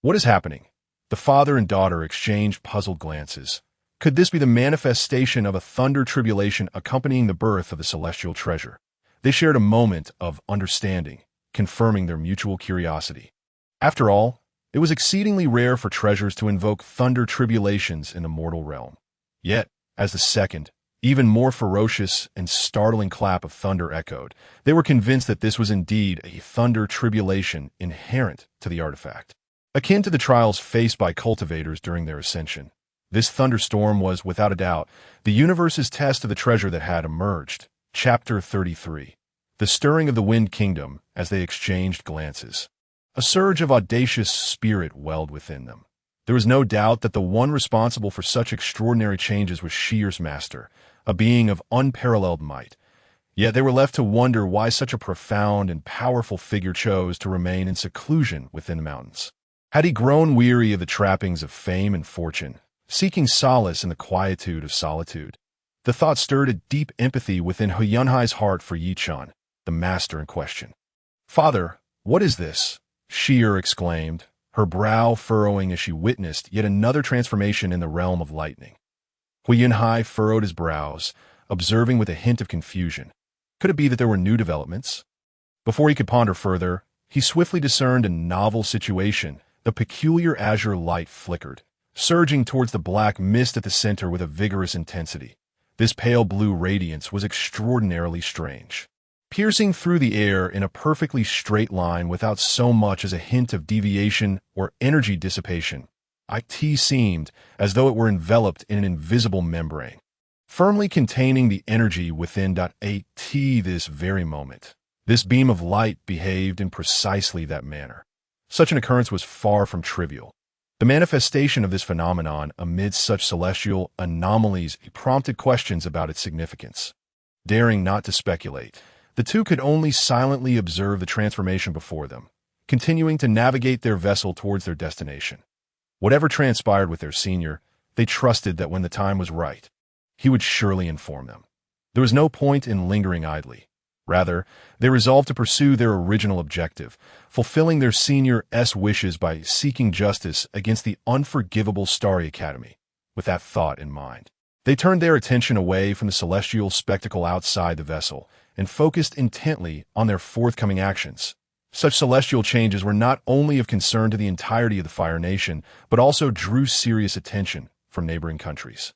"What is happening?" The father and daughter exchanged puzzled glances. Could this be the manifestation of a thunder tribulation accompanying the birth of the celestial treasure? They shared a moment of understanding, confirming their mutual curiosity. After all, it was exceedingly rare for treasures to invoke thunder tribulations in the mortal realm. Yet, as the second, even more ferocious and startling clap of thunder echoed, they were convinced that this was indeed a thunder tribulation inherent to the artifact. Akin to the trials faced by cultivators during their ascension, this thunderstorm was, without a doubt, the universe's test of the treasure that had emerged. Chapter 33. The Stirring of the Wind Kingdom as they exchanged glances. A surge of audacious spirit welled within them. There was no doubt that the one responsible for such extraordinary changes was Shira's master, a being of unparalleled might. Yet they were left to wonder why such a profound and powerful figure chose to remain in seclusion within the mountains. Had he grown weary of the trappings of fame and fortune, seeking solace in the quietude of solitude? The thought stirred a deep empathy within Yunhai's heart for Chen, the master in question. "Father, what is this?" Shira exclaimed, her brow furrowing as she witnessed yet another transformation in the realm of lightning. Yunhai furrowed his brows, observing with a hint of confusion. Could it be that there were new developments? Before he could ponder further, he swiftly discerned a novel situation. The peculiar azure light flickered, surging towards the black mist at the center with a vigorous intensity. This pale blue radiance was extraordinarily strange, piercing through the air in a perfectly straight line without so much as a hint of deviation or energy dissipation. It seemed as though it were enveloped in an invisible membrane, firmly containing the energy within. This very moment, this beam of light behaved in precisely that manner. Such an occurrence was far from trivial. The manifestation of this phenomenon amidst such celestial anomalies prompted questions about its significance. Daring not to speculate, the two could only silently observe the transformation before them, continuing to navigate their vessel towards their destination. Whatever transpired with their senior, they trusted that when the time was right, he would surely inform them. There was no point in lingering idly. Rather, they resolved to pursue their original objective, fulfilling their senior's wishes by seeking justice against the unforgivable Starry Academy. With that thought in mind, they turned their attention away from the celestial spectacle outside the vessel and focused intently on their forthcoming actions. Such celestial changes were not only of concern to the entirety of the Fire Nation, but also drew serious attention from neighboring countries.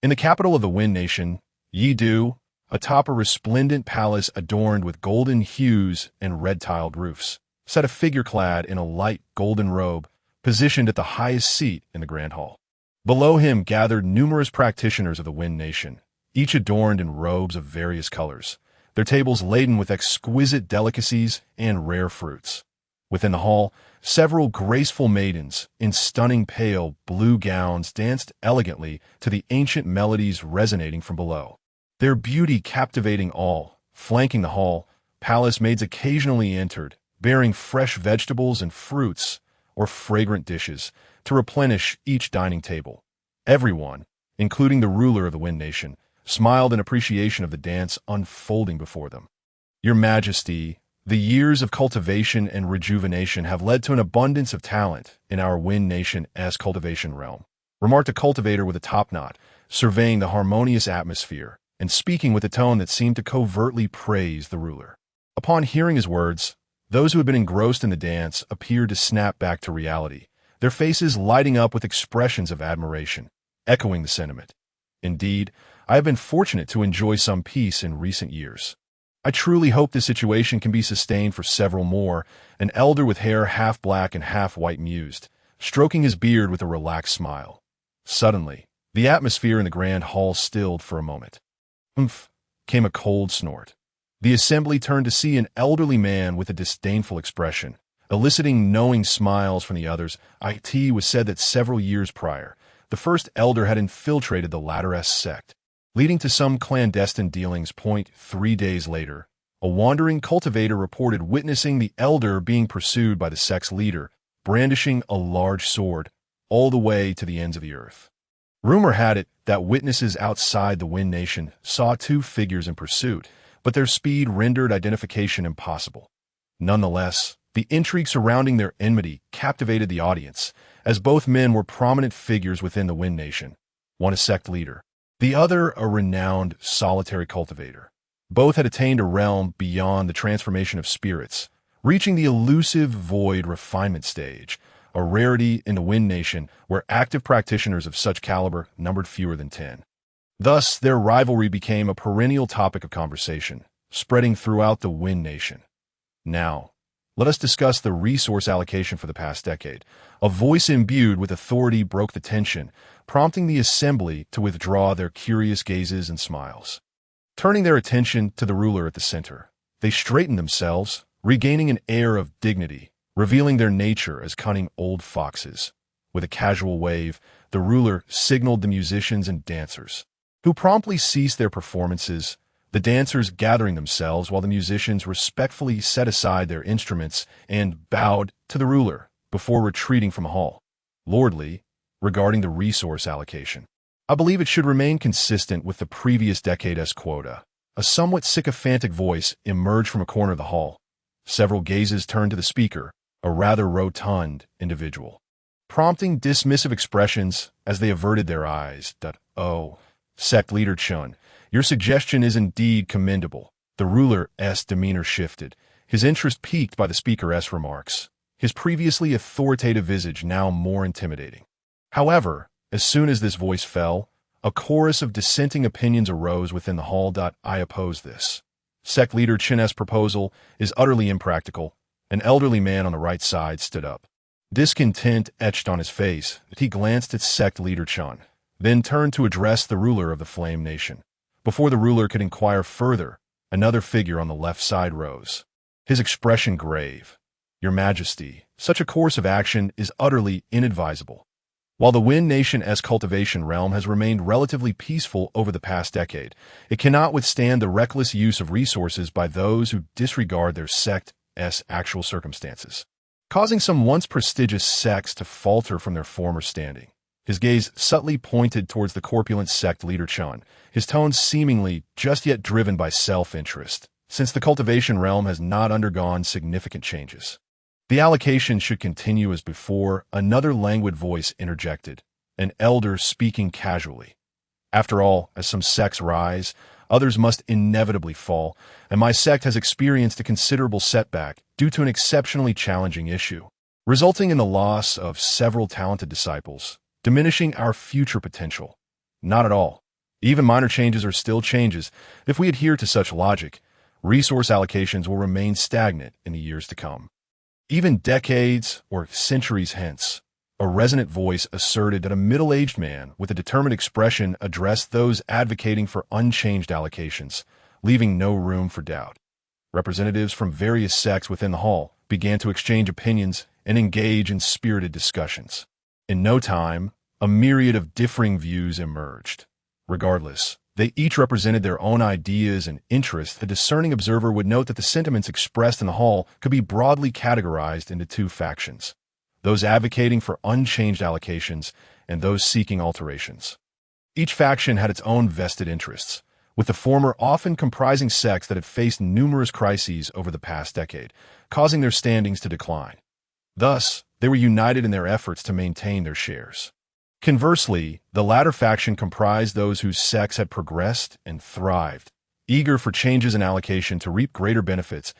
In the capital of the Wind Nation, Yidu, atop a resplendent palace adorned with golden hues and red-tiled roofs, sat a figure clad in a light golden robe, positioned at the highest seat in the Grand Hall. Below him gathered numerous practitioners of the Wind Nation, each adorned in robes of various colors, their tables laden with exquisite delicacies and rare fruits. Within the hall, several graceful maidens in stunning pale blue gowns danced elegantly to the ancient melodies resonating from below. Their beauty captivating all. Flanking the hall, palace maids occasionally entered, bearing fresh vegetables and fruits, or fragrant dishes, to replenish each dining table. Everyone, including the ruler of the Wind Nation, smiled in appreciation of the dance unfolding before them. Your Majesty, the years of cultivation and rejuvenation have led to an abundance of talent in our Wind Nation's cultivation realm, remarked a cultivator with a top knot, surveying the harmonious atmosphere and speaking with a tone that seemed to covertly praise the ruler. Upon hearing his words, those who had been engrossed in the dance appeared to snap back to reality, their faces lighting up with expressions of admiration, echoing the sentiment. Indeed, I have been fortunate to enjoy some peace in recent years. I truly hope this situation can be sustained for several more, an elder with hair half black and half white mused, stroking his beard with a relaxed smile. Suddenly, the atmosphere in the grand hall stilled for a moment. Umph, came a cold snort. The assembly turned to see an elderly man with a disdainful expression, eliciting knowing smiles from the others. It was said that several years prior, the first elder had infiltrated the latter's sect, leading to some clandestine dealings. 3 days later, a wandering cultivator reported witnessing the elder being pursued by the sect's leader, brandishing a large sword, all the way to the ends of the earth. Rumor had it that witnesses outside the Wind Nation saw two figures in pursuit, but their speed rendered identification impossible. Nonetheless, the intrigue surrounding their enmity captivated the audience, as both men were prominent figures within the Wind Nation, one a sect leader, the other a renowned solitary cultivator. Both had attained a realm beyond the transformation of spirits, reaching the elusive void refinement stage, a rarity in the Wind Nation where active practitioners of such caliber numbered fewer than 10. Thus, their rivalry became a perennial topic of conversation, spreading throughout the Wind Nation. Now, let us discuss the resource allocation for the past decade. A voice imbued with authority broke the tension, prompting the assembly to withdraw their curious gazes and smiles. Turning their attention to the ruler at the center, they straightened themselves, regaining an air of dignity, revealing their nature as cunning old foxes. With a casual wave, the ruler signaled the musicians and dancers, who promptly ceased their performances, the dancers gathering themselves while the musicians respectfully set aside their instruments and bowed to the ruler before retreating from the hall. Lordly, regarding the resource allocation, I believe it should remain consistent with the previous decade's quota. A somewhat sycophantic voice emerged from a corner of the hall. Several gazes turned to the speaker, a rather rotund individual, prompting dismissive expressions as they averted their eyes. Oh, sect leader Chen, your suggestion is indeed commendable. The ruler's demeanor shifted, his interest piqued by the speaker's remarks, his previously authoritative visage now more intimidating. However, as soon as this voice fell, a chorus of dissenting opinions arose within the hall. I oppose this. Sect leader Chen's proposal is utterly impractical. An elderly man on the right side stood up. Discontent etched on his face, he glanced at sect leader Chen, then turned to address the ruler of the Flame Nation. Before the ruler could inquire further, another figure on the left side rose, his expression grave. Your Majesty, such a course of action is utterly inadvisable. While the Wind Nation's cultivation realm has remained relatively peaceful over the past decade, it cannot withstand the reckless use of resources by those who disregard their sect's actual circumstances, causing some once prestigious sects to falter from their former standing. His gaze subtly pointed towards the corpulent sect leader Chen, his tones seemingly just yet driven by self-interest, since the cultivation realm has not undergone significant changes. The allocation should continue as before. Another languid voice interjected, an elder speaking casually. After all, as some sects rise, others must inevitably fall, and my sect has experienced a considerable setback due to an exceptionally challenging issue, resulting in the loss of several talented disciples, diminishing our future potential. Not at all. Even minor changes are still changes. If we adhere to such logic, resource allocations will remain stagnant in the years to come. Even decades or centuries hence, a resonant voice asserted that a middle-aged man with a determined expression addressed those advocating for unchanged allocations, leaving no room for doubt. Representatives from various sects within the hall began to exchange opinions and engage in spirited discussions. In no time, a myriad of differing views emerged. Regardless, They each represented their own ideas and interests. A discerning observer would note that the sentiments expressed in the hall could be broadly categorized into two factions: those advocating for unchanged allocations and those seeking alterations. Each faction had its own vested interests, with the former often comprising sects that had faced numerous crises over the past decade, causing their standings to decline. Thus, they were united in their efforts to maintain their shares. Conversely, the latter faction comprised those whose sects had progressed and thrived, eager for changes in allocation to reap greater benefits.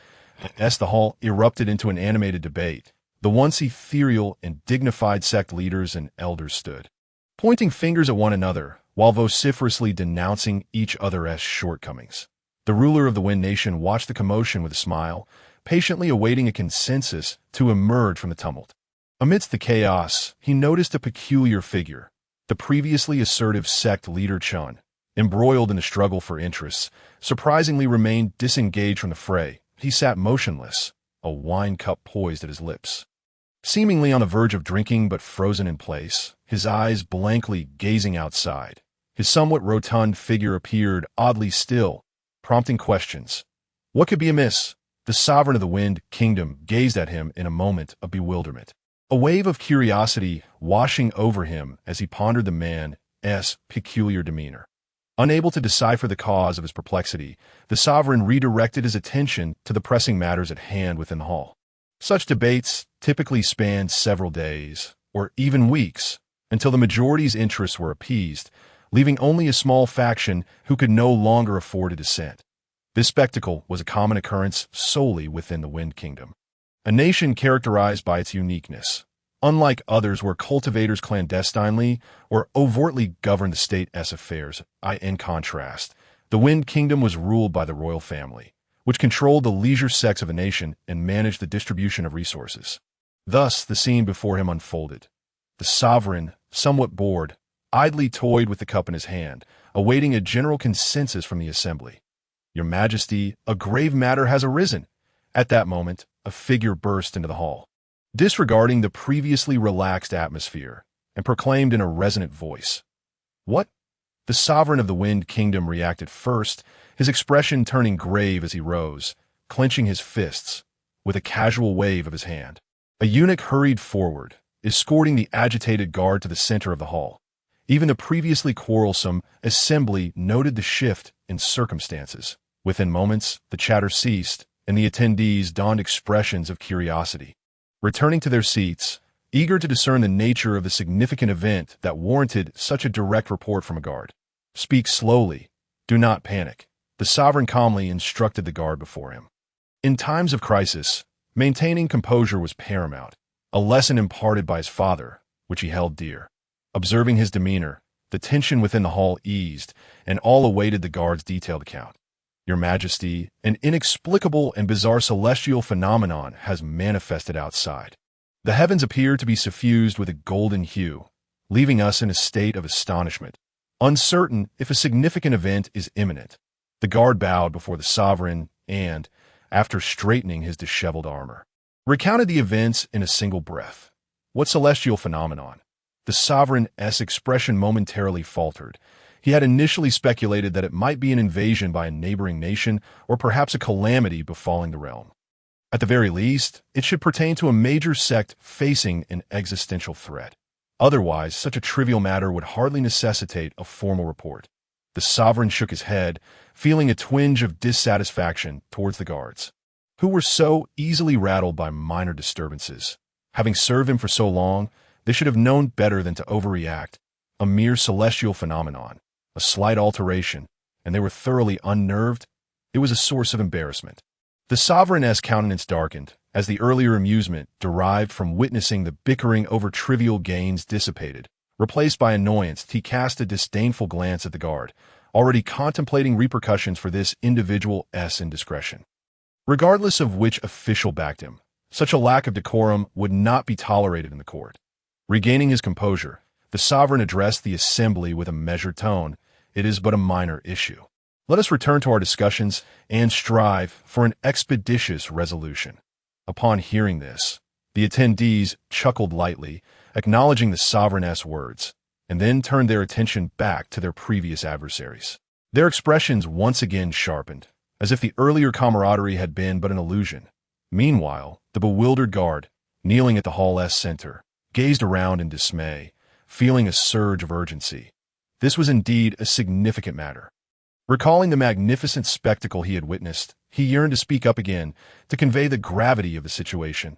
As the hall erupted into an animated debate, the once ethereal and dignified sect leaders and elders stood, pointing fingers at one another while vociferously denouncing each other's shortcomings. The ruler of the Wind Nation watched the commotion with a smile, patiently awaiting a consensus to emerge from the tumult. Amidst the chaos, he noticed a peculiar figure, the previously assertive sect leader Chen, embroiled in the struggle for interests, surprisingly remained disengaged from the fray. He sat motionless, a wine cup poised at his lips, seemingly on the verge of drinking but frozen in place, his eyes blankly gazing outside. His somewhat rotund figure appeared oddly still, prompting questions. What could be amiss? The sovereign of the Wind Kingdom gazed at him in a moment of bewilderment, a wave of curiosity washing over him as he pondered the man's peculiar demeanor. Unable to decipher the cause of his perplexity, the sovereign redirected his attention to the pressing matters at hand within the hall. Such debates typically spanned several days, or even weeks, until the majority's interests were appeased, leaving only a small faction who could no longer afford a dissent. This spectacle was a common occurrence solely within the Wind Kingdom, a nation characterized by its uniqueness. Unlike others where cultivators clandestinely or overtly governed the state's affairs, in contrast, the Wind Kingdom was ruled by the royal family, which controlled the leisure sects of a nation and managed the distribution of resources. Thus, the scene before him unfolded. The sovereign, somewhat bored, idly toyed with the cup in his hand, awaiting a general consensus from the assembly. "Your Majesty, a grave matter has arisen." At that moment, a figure burst into the hall, disregarding the previously relaxed atmosphere, and proclaimed in a resonant voice. "What?" The sovereign of the Wind Kingdom reacted first, his expression turning grave as he rose, clenching his fists, with a casual wave of his hand. A eunuch hurried forward, escorting the agitated guard to the center of the hall. Even the previously quarrelsome assembly noted the shift in circumstances. Within moments, the chatter ceased, and the attendees donned expressions of curiosity, returning to their seats, eager to discern the nature of the significant event that warranted such a direct report from a guard. "Speak slowly. Do not panic," the sovereign calmly instructed the guard before him. In times of crisis, maintaining composure was paramount, a lesson imparted by his father, which he held dear. Observing his demeanor, the tension within the hall eased, and all awaited the guard's detailed account. "Your Majesty, an inexplicable and bizarre celestial phenomenon has manifested outside. The heavens appear to be suffused with a golden hue, leaving us in a state of astonishment, uncertain if a significant event is imminent." The guard bowed before the sovereign and, after straightening his disheveled armor, recounted the events in a single breath. "What celestial phenomenon?" The sovereign's expression momentarily faltered. He had initially speculated that it might be an invasion by a neighboring nation or perhaps a calamity befalling the realm. At the very least, it should pertain to a major sect facing an existential threat. Otherwise, such a trivial matter would hardly necessitate a formal report. The sovereign shook his head, feeling a twinge of dissatisfaction towards the guards, who were so easily rattled by minor disturbances. Having served him for so long, they should have known better than to overreact. A mere celestial phenomenon, a slight alteration, and they were thoroughly unnerved. It was a source of embarrassment. The sovereign's countenance darkened, as the earlier amusement derived from witnessing the bickering over trivial gains dissipated. Replaced by annoyance, he cast a disdainful glance at the guard, already contemplating repercussions for this individual's indiscretion. Regardless of which official backed him, such a lack of decorum would not be tolerated in the court. Regaining his composure, the sovereign addressed the assembly with a measured tone. "It is but a minor issue. Let us return to our discussions and strive for an expeditious resolution." Upon hearing this, the attendees chuckled lightly, acknowledging the sovereign's words, and then turned their attention back to their previous adversaries. Their expressions once again sharpened, as if the earlier camaraderie had been but an illusion. Meanwhile, the bewildered guard, kneeling at the hall's center, gazed around in dismay, feeling a surge of urgency. This was indeed a significant matter. Recalling the magnificent spectacle he had witnessed, he yearned to speak up again, to convey the gravity of the situation.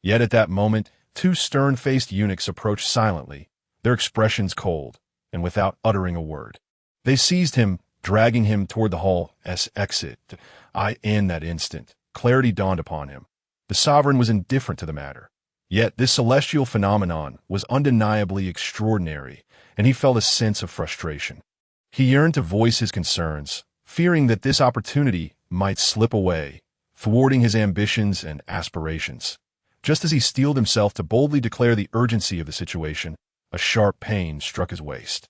Yet at that moment, two stern-faced eunuchs approached silently, their expressions cold, and without uttering a word. They seized him, dragging him toward the hall's exit. In that instant, clarity dawned upon him. The sovereign was indifferent to the matter. Yet this celestial phenomenon was undeniably extraordinary, and he felt a sense of frustration. He yearned to voice his concerns, fearing that this opportunity might slip away, thwarting his ambitions and aspirations. Just as he steeled himself to boldly declare the urgency of the situation, a sharp pain struck his waist,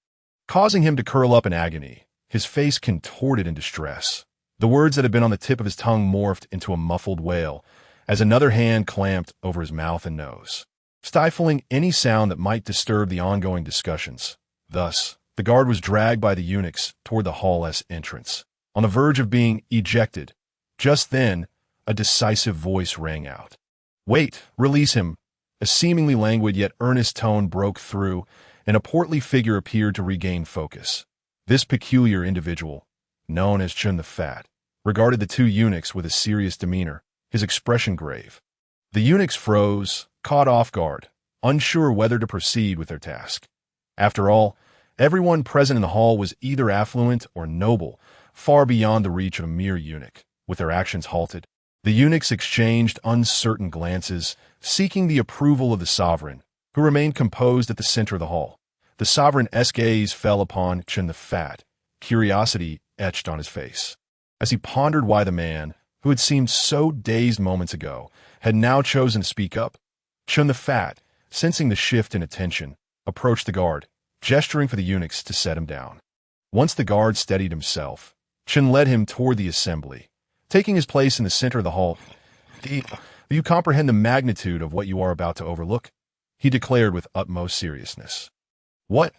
causing him to curl up in agony, his face contorted in distress. The words that had been on the tip of his tongue morphed into a muffled wail, as another hand clamped over his mouth and nose, stifling any sound that might disturb the ongoing discussions. Thus, the guard was dragged by the eunuchs toward the hall's entrance, on the verge of being ejected. Just then, a decisive voice rang out. "Wait, release him!" A seemingly languid yet earnest tone broke through, and a portly figure appeared to regain focus. This peculiar individual, known as Chen the Fat, regarded the two eunuchs with a serious demeanor, his expression grave. The eunuchs froze, caught off guard, unsure whether to proceed with their task. After all, everyone present in the hall was either affluent or noble, far beyond the reach of a mere eunuch. With their actions halted, the eunuchs exchanged uncertain glances, seeking the approval of the sovereign, who remained composed at the center of the hall. The sovereign's gaze fell upon Chen the Fat, curiosity etched on his face, as he pondered why the man, who had seemed so dazed moments ago, had now chosen to speak up. Chen the Fat, sensing the shift in attention, approached the guard, gesturing for the eunuchs to set him down. Once the guard steadied himself, Chen led him toward the assembly, taking his place in the center of the hall. Do you comprehend the magnitude of what you are about to overlook?" he declared with utmost seriousness. "What?"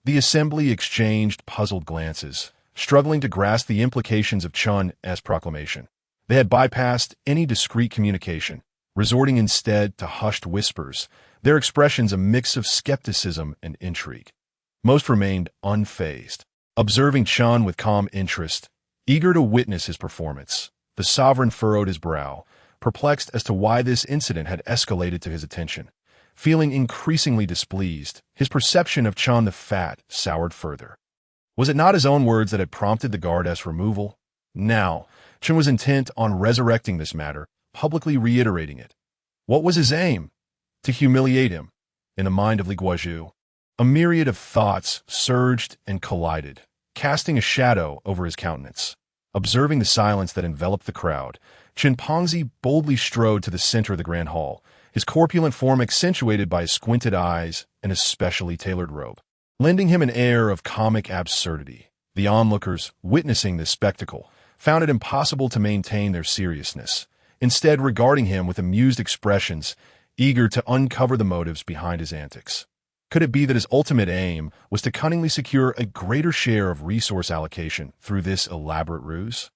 The assembly exchanged puzzled glances, struggling to grasp the implications of Chen's proclamation. They had bypassed any discreet communication, resorting instead to hushed whispers, their expressions a mix of skepticism and intrigue. Most remained unfazed, observing Chen with calm interest, eager to witness his performance. The sovereign furrowed his brow, perplexed as to why this incident had escalated to his attention. Feeling increasingly displeased, his perception of Chen the Fat soured further. Was it not his own words that had prompted the guard's removal? Now, Chen was intent on resurrecting this matter, publicly reiterating it. What was his aim? To humiliate him. In the mind of Li Guozhu, a myriad of thoughts surged and collided, casting a shadow over his countenance. Observing the silence that enveloped the crowd, Chen Pongzi boldly strode to the center of the grand hall, his corpulent form accentuated by his squinted eyes and a specially tailored robe, lending him an air of comic absurdity. The onlookers, witnessing this spectacle, found it impossible to maintain their seriousness, instead regarding him with amused expressions, eager to uncover the motives behind his antics. Could it be that his ultimate aim was to cunningly secure a greater share of resource allocation through this elaborate ruse?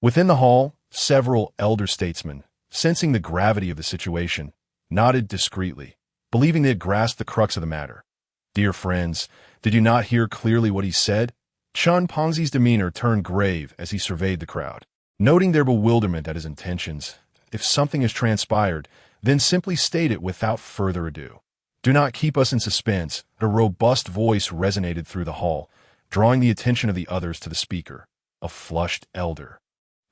Within the hall, several elder statesmen, sensing the gravity of the situation, nodded discreetly, believing they had grasped the crux of the matter. "Dear friends, did you not hear clearly what he said?" Chen Pongzi's demeanor turned grave as he surveyed the crowd, noting their bewilderment at his intentions. "If something has transpired, then simply state it without further ado. Do not keep us in suspense." A robust voice resonated through the hall, drawing the attention of the others to the speaker, a flushed elder.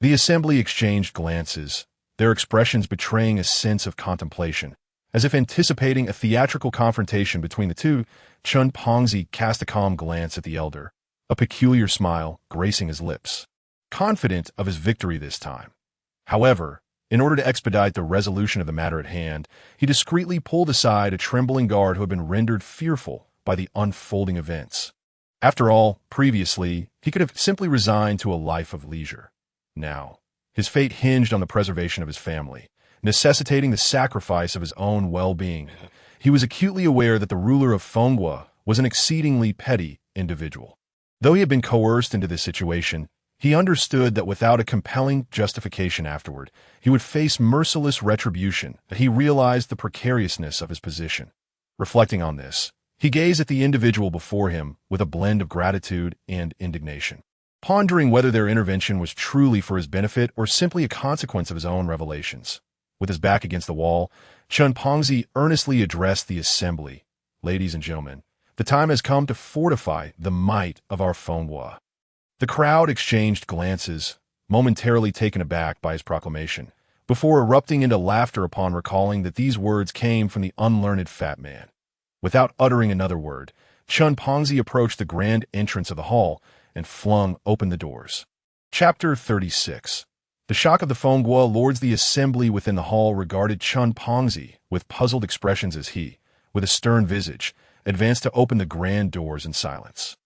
The assembly exchanged glances, their expressions betraying a sense of contemplation. As if anticipating a theatrical confrontation between the two, Chen Pongzi cast a calm glance at the elder, a peculiar smile gracing his lips, confident of his victory this time. However, in order to expedite the resolution of the matter at hand, he discreetly pulled aside a trembling guard who had been rendered fearful by the unfolding events. After all, previously, he could have simply resigned to a life of leisure. Now, his fate hinged on the preservation of his family, necessitating the sacrifice of his own well-being. He was acutely aware that the ruler of Fenghua was an exceedingly petty individual. Though he had been coerced into this situation, he understood that without a compelling justification afterward, he would face merciless retribution, that he realized the precariousness of his position. Reflecting on this, he gazed at the individual before him with a blend of gratitude and indignation, pondering whether their intervention was truly for his benefit or simply a consequence of his own revelations. With his back against the wall, Chen Pongzi earnestly addressed the assembly. Ladies and gentlemen, the time has come to fortify the might of our Fenghua. The crowd exchanged glances, momentarily taken aback by his proclamation, before erupting into laughter upon recalling that these words came from the unlearned fat man. Without uttering another word, Chen Pongzi approached the grand entrance of the hall and flung open the doors. Chapter 36. The shock of the Fenghua lords. The assembly within the hall regarded Chen Pongzi with puzzled expressions as he, with a stern visage, advanced to open the grand doors in silence.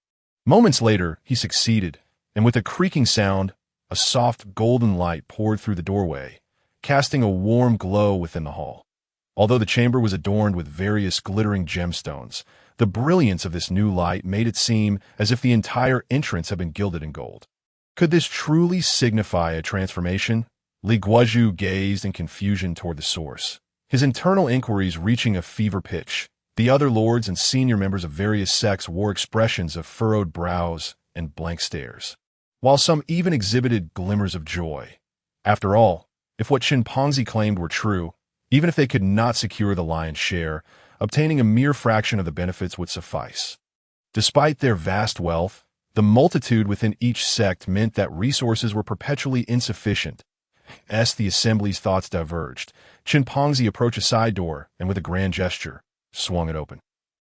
Moments later, he succeeded, and with a creaking sound, a soft golden light poured through the doorway, casting a warm glow within the hall. Although the chamber was adorned with various glittering gemstones, the brilliance of this new light made it seem as if the entire entrance had been gilded in gold. Could this truly signify a transformation? Li Guozhu gazed in confusion toward the source, his internal inquiries reaching a fever pitch. The other lords and senior members of various sects wore expressions of furrowed brows and blank stares, while some even exhibited glimmers of joy. After all, if what Chen Pongzi claimed were true, even if they could not secure the lion's share, obtaining a mere fraction of the benefits would suffice. Despite their vast wealth, the multitude within each sect meant that resources were perpetually insufficient. As the assembly's thoughts diverged, Chen Pongzi approached a side door and with a grand gesture, swung it open.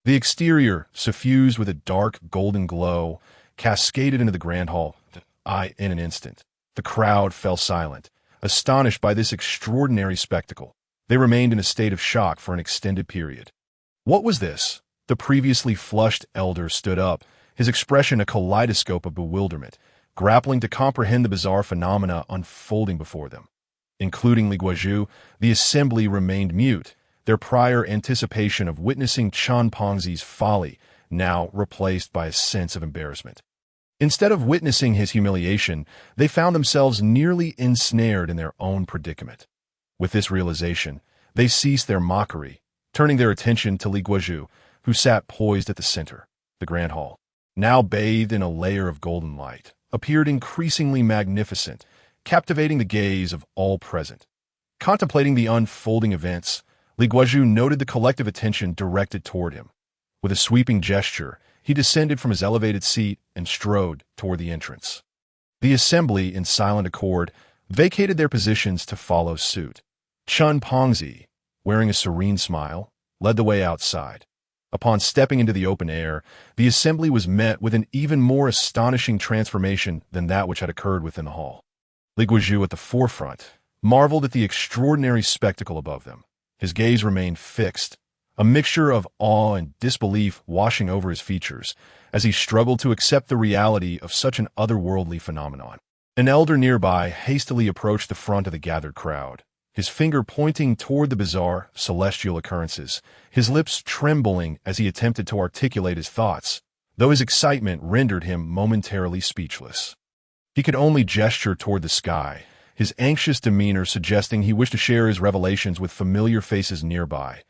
The exterior, suffused with a dark golden glow, cascaded into the grand hall. In an instant, the crowd fell silent, astonished by this extraordinary spectacle. They remained in a state of shock for an extended period. What was this? The previously flushed elder stood up, his expression a kaleidoscope of bewilderment, grappling to comprehend the bizarre phenomena unfolding before them. Including Li Guozhu, the assembly remained mute, their prior anticipation of witnessing Chen Pongzi's folly now replaced by a sense of embarrassment. Instead of witnessing his humiliation, they found themselves nearly ensnared in their own predicament. With this realization, they ceased their mockery, turning their attention to Li Guozhu, who sat poised at the center. The grand hall, now bathed in a layer of golden light, appeared increasingly magnificent, captivating the gaze of all present. Contemplating the unfolding events, Li Guozhu noted the collective attention directed toward him. With a sweeping gesture, he descended from his elevated seat and strode toward the entrance. The assembly, in silent accord, vacated their positions to follow suit. Chen Pongzi, wearing a serene smile, led the way outside. Upon stepping into the open air, the assembly was met with an even more astonishing transformation than that which had occurred within the hall. Li Guozhu at the forefront marveled at the extraordinary spectacle above them. His gaze remained fixed, a mixture of awe and disbelief washing over his features as he struggled to accept the reality of such an otherworldly phenomenon. An elder nearby hastily approached the front of the gathered crowd, his finger pointing toward the bizarre, celestial occurrences, his lips trembling as he attempted to articulate his thoughts, though his excitement rendered him momentarily speechless. He could only gesture toward the sky, his anxious demeanor suggesting he wished to share his revelations with familiar faces nearby.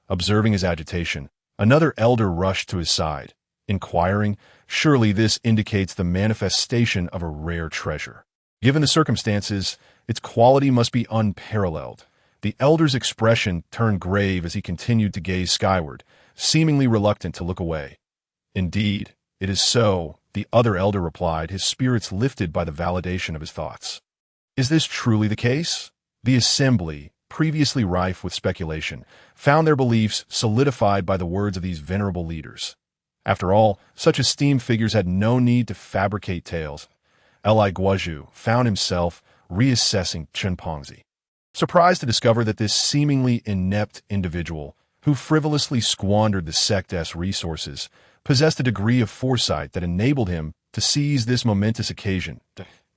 Observing his agitation, another elder rushed to his side, inquiring, "Surely this indicates the manifestation of a rare treasure. Given the circumstances, its quality must be unparalleled." The elder's expression turned grave as he continued to gaze skyward, seemingly reluctant to look away. "Indeed, it is so," the other elder replied, his spirits lifted by the validation of his thoughts. "Is this truly the case?" The assembly, previously rife with speculation, found their beliefs solidified by the words of these venerable leaders. After all, such esteemed figures had no need to fabricate tales. Li Guozhu found himself reassessing Chen Pongzi, surprised to discover that this seemingly inept individual, who frivolously squandered the sect's resources, possessed a degree of foresight that enabled him to seize this momentous occasion.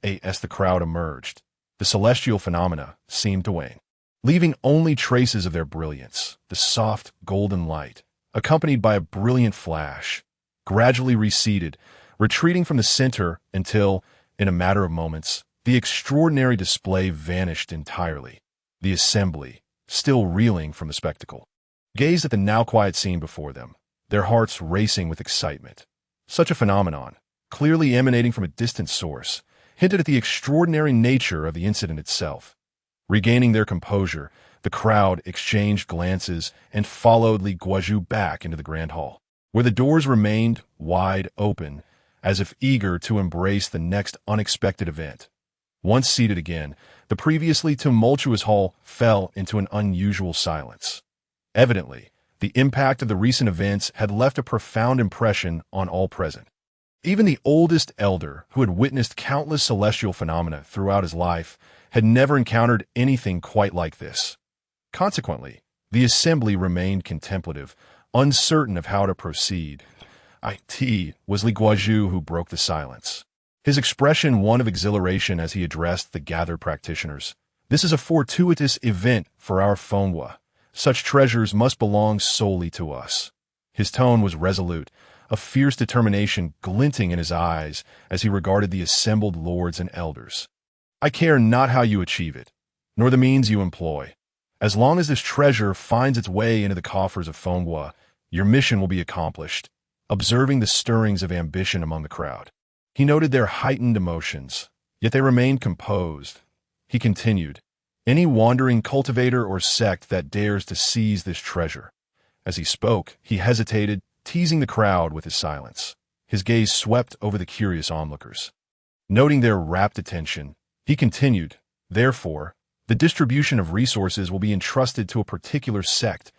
As the crowd emerged, the celestial phenomena seemed to wane, leaving only traces of their brilliance. The soft golden light, accompanied by a brilliant flash, gradually receded, retreating from the center until, in a matter of moments, the extraordinary display vanished entirely. The assembly, still reeling from the spectacle, gazed at the now quiet scene before them, their hearts racing with excitement. Such a phenomenon, clearly emanating from a distant source, hinted at the extraordinary nature of the incident itself. Regaining their composure, the crowd exchanged glances and followed Li Guozhu back into the grand hall, where the doors remained wide open, as if eager to embrace the next unexpected event. Once seated again, the previously tumultuous hall fell into an unusual silence. Evidently, the impact of the recent events had left a profound impression on all present. Even the oldest elder, who had witnessed countless celestial phenomena throughout his life, had never encountered anything quite like this. Consequently, the assembly remained contemplative, uncertain of how to proceed. It was Li Guozhu who broke the silence, his expression one of exhilaration as he addressed the gathered practitioners. This is a fortuitous event for our Fenghua. Such treasures must belong solely to us. His tone was resolute, a fierce determination glinting in his eyes as he regarded the assembled lords and elders. I care not how you achieve it, nor the means you employ. As long as this treasure finds its way into the coffers of Fenghua, your mission will be accomplished. Observing the stirrings of ambition among the crowd, he noted their heightened emotions, yet they remained composed. He continued, any wandering cultivator or sect that dares to seize this treasure. As he spoke, he hesitated, teasing the crowd with his silence. His gaze swept over the curious onlookers. Noting their rapt attention, he continued, therefore, the distribution of resources will be entrusted to a particular sect.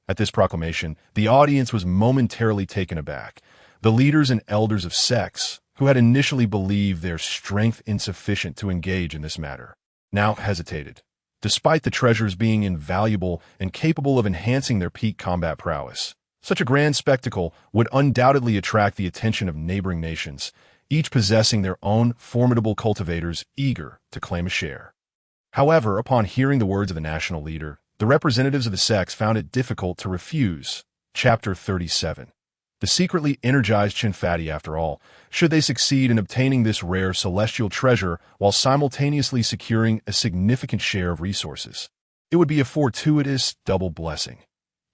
At this proclamation, the audience was momentarily taken aback. The leaders and elders of sects, who had initially believed their strength insufficient to engage in this matter, now hesitated, despite the treasures being invaluable and capable of enhancing their peak combat prowess. Such a grand spectacle would undoubtedly attract the attention of neighboring nations, each possessing their own formidable cultivators eager to claim a share. However, upon hearing the words of the national leader, the representatives of the sects found it difficult to refuse. Chapter 37. The secretly energized Chen, after all, should they succeed in obtaining this rare celestial treasure while simultaneously securing a significant share of resources, it would be a fortuitous double blessing.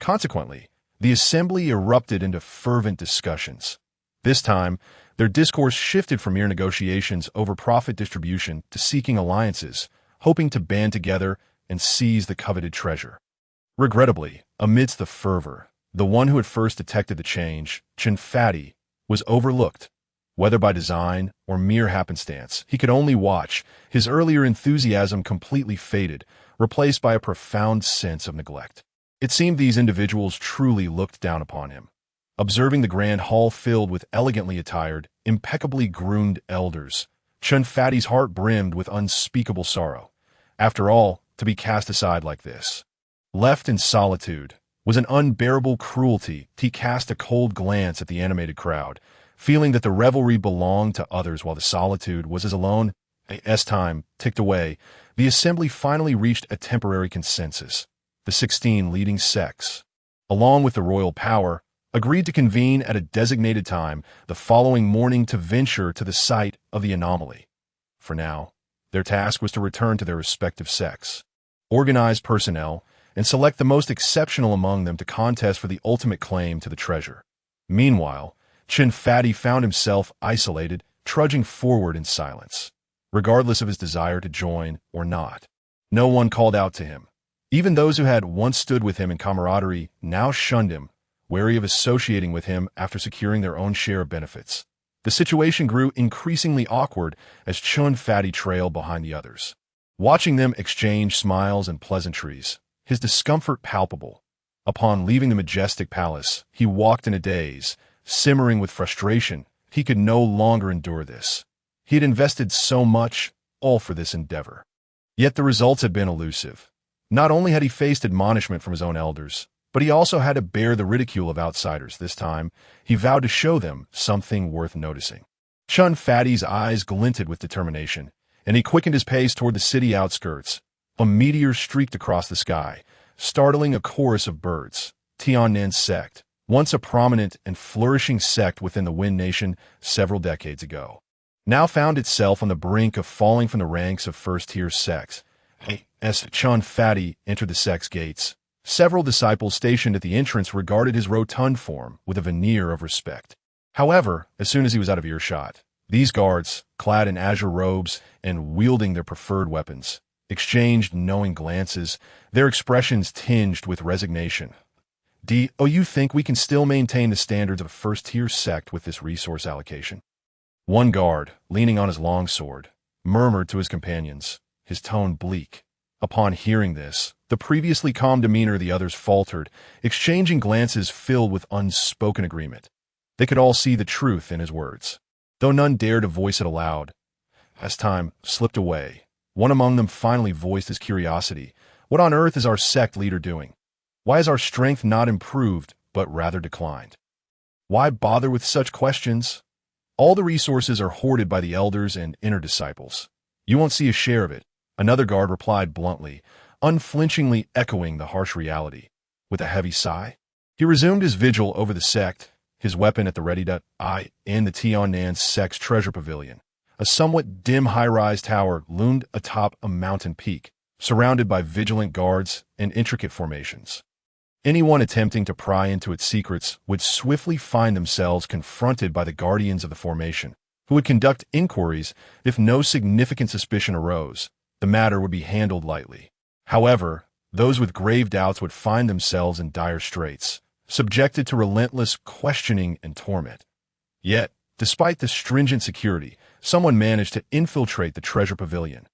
Consequently, the assembly erupted into fervent discussions. This time, their discourse shifted from mere negotiations over profit distribution to seeking alliances, hoping to band together and seize the coveted treasure. Regrettably, amidst the fervor, the one who had first detected the change, Chen, was overlooked. Whether by design or mere happenstance, he could only watch. His earlier enthusiasm completely faded, replaced by a profound sense of neglect. It seemed these individuals truly looked down upon him. Observing the grand hall filled with elegantly attired, impeccably groomed elders, Chen-Fatty's heart brimmed with unspeakable sorrow. After all, to be cast aside like this, left in solitude, was an unbearable cruelty. He cast a cold glance at the animated crowd, feeling that the revelry belonged to others while the solitude was his alone. As time ticked away, the assembly finally reached a temporary consensus. The 16 leading sects, along with the royal power, agreed to convene at a designated time the following morning to venture to the site of the anomaly. For now, their task was to return to their respective sects, organize personnel, and select the most exceptional among them to contest for the ultimate claim to the treasure. Meanwhile, Chen found himself isolated, trudging forward in silence, regardless of his desire to join or not. No one called out to him. Even those who had once stood with him in camaraderie now shunned him, wary of associating with him after securing their own share of benefits. The situation grew increasingly awkward as Chen trailed behind the others. Watching them exchange smiles and pleasantries, his discomfort palpable. Upon leaving the majestic palace, he walked in a daze, simmering with frustration. He could no longer endure this. He had invested so much, all for this endeavor. Yet the results had been elusive. Not only had he faced admonishment from his own elders, but he also had to bear the ridicule of outsiders. This time, he vowed to show them something worth noticing. Chen-Fatty's eyes glinted with determination, and he quickened his pace toward the city outskirts. A meteor streaked across the sky, startling a chorus of birds. Tiannen's sect, once a prominent and flourishing sect within the Wen Nation several decades ago, now found itself on the brink of falling from the ranks of first-tier sects. As Chen entered the sect's gates, several disciples stationed at the entrance regarded his rotund form with a veneer of respect. However, as soon as he was out of earshot, these guards, clad in azure robes and wielding their preferred weapons, exchanged knowing glances, their expressions tinged with resignation. You think we can still maintain the standards of a first-tier sect with this resource allocation? One guard, leaning on his longsword, murmured to his companions, his tone bleak. Upon hearing this, the previously calm demeanor of the others faltered, exchanging glances filled with unspoken agreement. They could all see the truth in his words, though none dared to voice it aloud. As time slipped away, one among them finally voiced his curiosity. What on earth is our sect leader doing? Why has our strength not improved, but rather declined? Why bother with such questions? All the resources are hoarded by the elders and inner disciples. You won't see a share of it, another guard replied bluntly, unflinchingly echoing the harsh reality. With a heavy sigh, he resumed his vigil over the sect, his weapon at the ready. In the Tiannan sect's treasure pavilion, a somewhat dim high-rise tower loomed atop a mountain peak, surrounded by vigilant guards and intricate formations. Anyone attempting to pry into its secrets would swiftly find themselves confronted by the guardians of the formation, who would conduct inquiries. If no significant suspicion arose, the matter would be handled lightly. However, those with grave doubts would find themselves in dire straits, subjected to relentless questioning and torment. Yet, despite the stringent security, someone managed to infiltrate the treasure pavilion.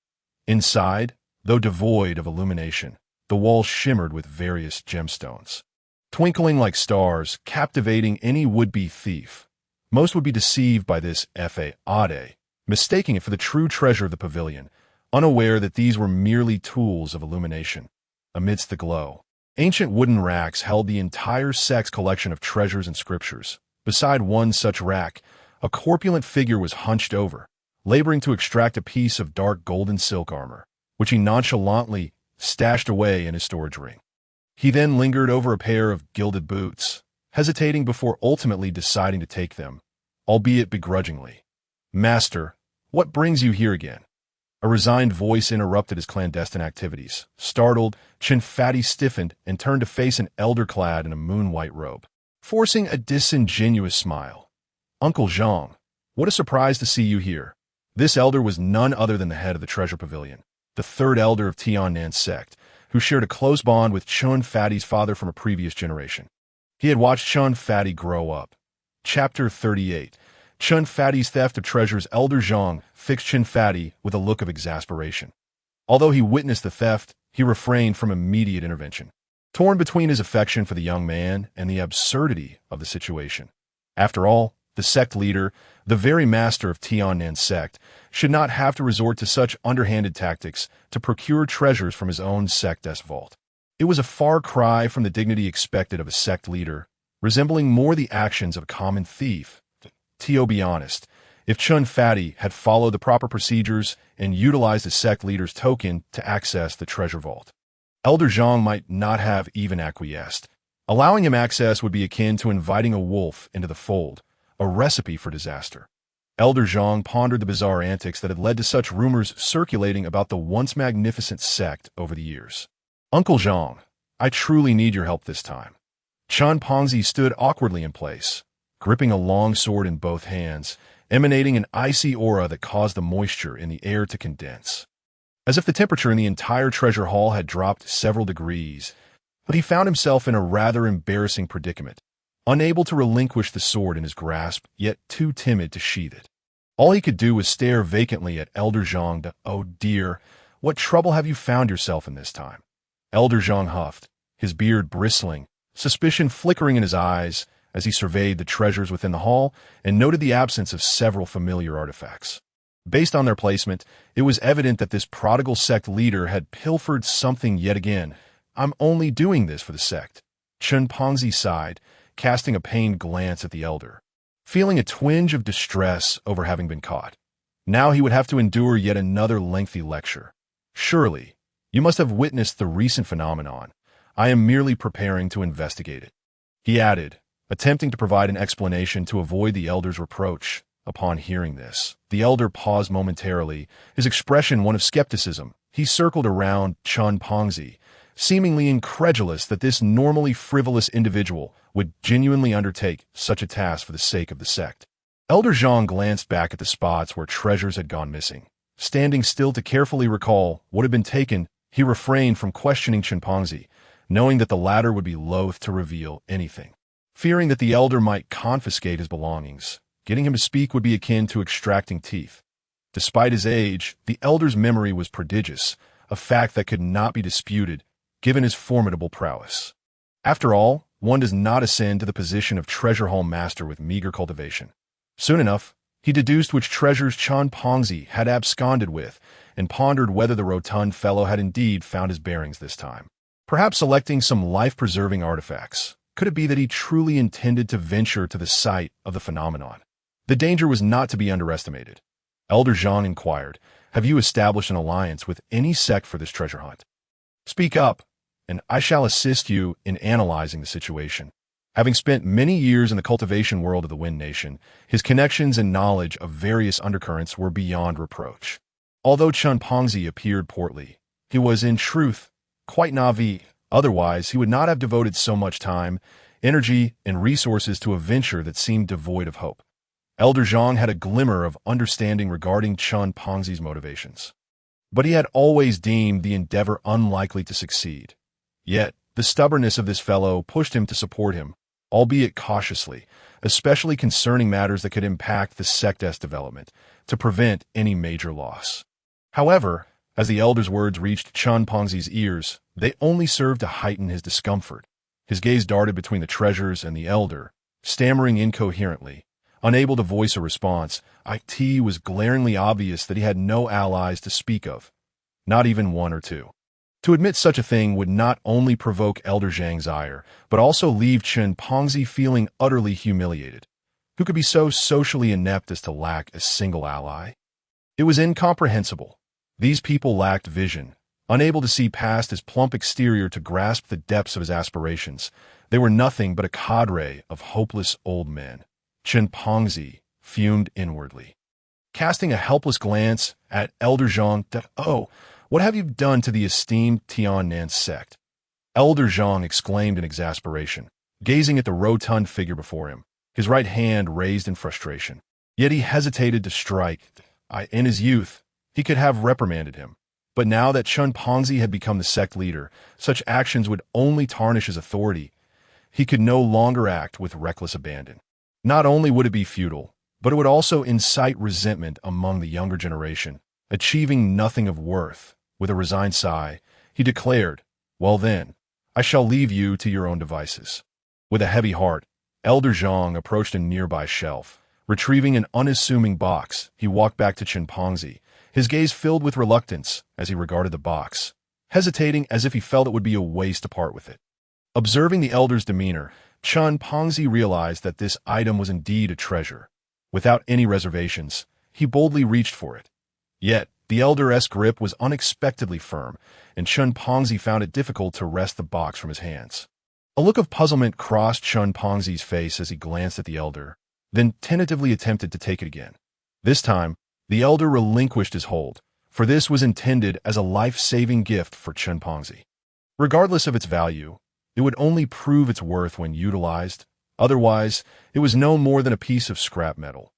Inside, though devoid of illumination, the walls shimmered with various gemstones, twinkling like stars, captivating any would-be thief. Most would be deceived by this fade, mistaking it for the true treasure of the pavilion, unaware that these were merely tools of illumination. Amidst the glow, ancient wooden racks held the entire sect's collection of treasures and scriptures. Beside one such rack, a corpulent figure was hunched over, laboring to extract a piece of dark golden silk armor, which he nonchalantly stashed away in his storage ring. He then lingered over a pair of gilded boots, hesitating before ultimately deciding to take them, albeit begrudgingly. "Master, what brings you here again?" A resigned voice interrupted his clandestine activities. Startled, Chen stiffened and turned to face an elder clad in a moon-white robe, forcing a disingenuous smile. "Uncle Zhang, what a surprise to see you here." This elder was none other than the head of the treasure pavilion, the third elder of Tiannan's sect, who shared a close bond with Chen father from a previous generation. He had watched Chen grow up. Chapter 38. Chen theft of treasures. Elder Zhang fixed Chen with a look of exasperation. Although he witnessed the theft, he refrained from immediate intervention, torn between his affection for the young man and the absurdity of the situation. After all, the sect leader, the very master of Tiannan's sect, should not have to resort to such underhanded tactics to procure treasures from his own sect's vault. It was a far cry from the dignity expected of a sect leader, resembling more the actions of a common thief. To be honest, if Chen had followed the proper procedures and utilized the sect leader's token to access the treasure vault, Elder Zhang might not have even acquiesced. Allowing him access would be akin to inviting a wolf into the fold, a recipe for disaster. Elder Zhang pondered the bizarre antics that had led to such rumors circulating about the once magnificent sect over the years. "Uncle Zhang, I truly need your help this time." Chen stood awkwardly in place, gripping a long sword in both hands, emanating an icy aura that caused the moisture in the air to condense. As if the temperature in the entire treasure hall had dropped several degrees, but he found himself in a rather embarrassing predicament, unable to relinquish the sword in his grasp, yet too timid to sheath it. All he could do was stare vacantly at Elder Zhang. "Oh dear, what trouble have you found yourself in this time?" Elder Zhang huffed, his beard bristling, suspicion flickering in his eyes as he surveyed the treasures within the hall and noted the absence of several familiar artifacts. Based on their placement, it was evident that this prodigal sect leader had pilfered something yet again. "I'm only doing this for the sect." Chen sighed, casting a pained glance at the elder, feeling a twinge of distress over having been caught. Now he would have to endure yet another lengthy lecture. "Surely, you must have witnessed the recent phenomenon. I am merely preparing to investigate it," he added, attempting to provide an explanation to avoid the elder's reproach. Upon hearing this, the elder paused momentarily, his expression one of skepticism. He circled around Chen Pongzi, seemingly incredulous that this normally frivolous individual would genuinely undertake such a task for the sake of the sect. Elder Zhang glanced back at the spots where treasures had gone missing. Standing still to carefully recall what had been taken, he refrained from questioning Chen Pongzi, knowing that the latter would be loath to reveal anything. Fearing that the elder might confiscate his belongings, getting him to speak would be akin to extracting teeth. Despite his age, the elder's memory was prodigious, a fact that could not be disputed, given his formidable prowess. After all, one does not ascend to the position of treasure hall master with meager cultivation. Soon enough, he deduced which treasures Chen Pongzi had absconded with, and pondered whether the rotund fellow had indeed found his bearings this time. Perhaps selecting some life-preserving artifacts. Could it be that he truly intended to venture to the site of the phenomenon? The danger was not to be underestimated. Elder Zhang inquired, "Have you established an alliance with any sect for this treasure hunt? Speak up, and I shall assist you in analyzing the situation." Having spent many years in the cultivation world of the Wind Nation, his connections and knowledge of various undercurrents were beyond reproach. Although Chen Pongzi appeared portly, he was, in truth, quite naive. Otherwise, he would not have devoted so much time, energy, and resources to a venture that seemed devoid of hope. Elder Zhang had a glimmer of understanding regarding Chen Pongzi's motivations, but he had always deemed the endeavor unlikely to succeed. Yet, the stubbornness of this fellow pushed him to support him, albeit cautiously, especially concerning matters that could impact the sect's development, to prevent any major loss. However, as the elder's words reached Chen Pongzi's ears, they only served to heighten his discomfort. His gaze darted between the treasures and the elder, stammering incoherently. Unable to voice a response, it was glaringly obvious that he had no allies to speak of, not even one or two. To admit such a thing would not only provoke Elder Zhang's ire, but also leave Chen Pongzi feeling utterly humiliated. Who could be so socially inept as to lack a single ally? It was incomprehensible. These people lacked vision, unable to see past his plump exterior to grasp the depths of his aspirations. They were nothing but a cadre of hopeless old men. Chen Pongzi fumed inwardly, casting a helpless glance at Elder Zhang. "Oh, what have you done to the esteemed Tiannan sect?" Elder Zhang exclaimed in exasperation, gazing at the rotund figure before him, his right hand raised in frustration. Yet he hesitated to strike. In his youth, he could have reprimanded him. But now that Chen Pongzi had become the sect leader, such actions would only tarnish his authority. He could no longer act with reckless abandon. Not only would it be futile, but it would also incite resentment among the younger generation. Achieving nothing of worth, with a resigned sigh, he declared, "Well then, I shall leave you to your own devices." With a heavy heart, Elder Zhang approached a nearby shelf. Retrieving an unassuming box, he walked back to Chen Pongzi, his gaze filled with reluctance as he regarded the box, hesitating as if he felt it would be a waste to part with it. Observing the elder's demeanor, Chen Pongzi realized that this item was indeed a treasure. Without any reservations, he boldly reached for it. Yet, the elder's grip was unexpectedly firm, and Chen Pongzi found it difficult to wrest the box from his hands. A look of puzzlement crossed Chen Pongzi's face as he glanced at the elder, then tentatively attempted to take it again. This time, the elder relinquished his hold, for this was intended as a life-saving gift for Chen Pongzi. Regardless of its value, it would only prove its worth when utilized. Otherwise, it was no more than a piece of scrap metal.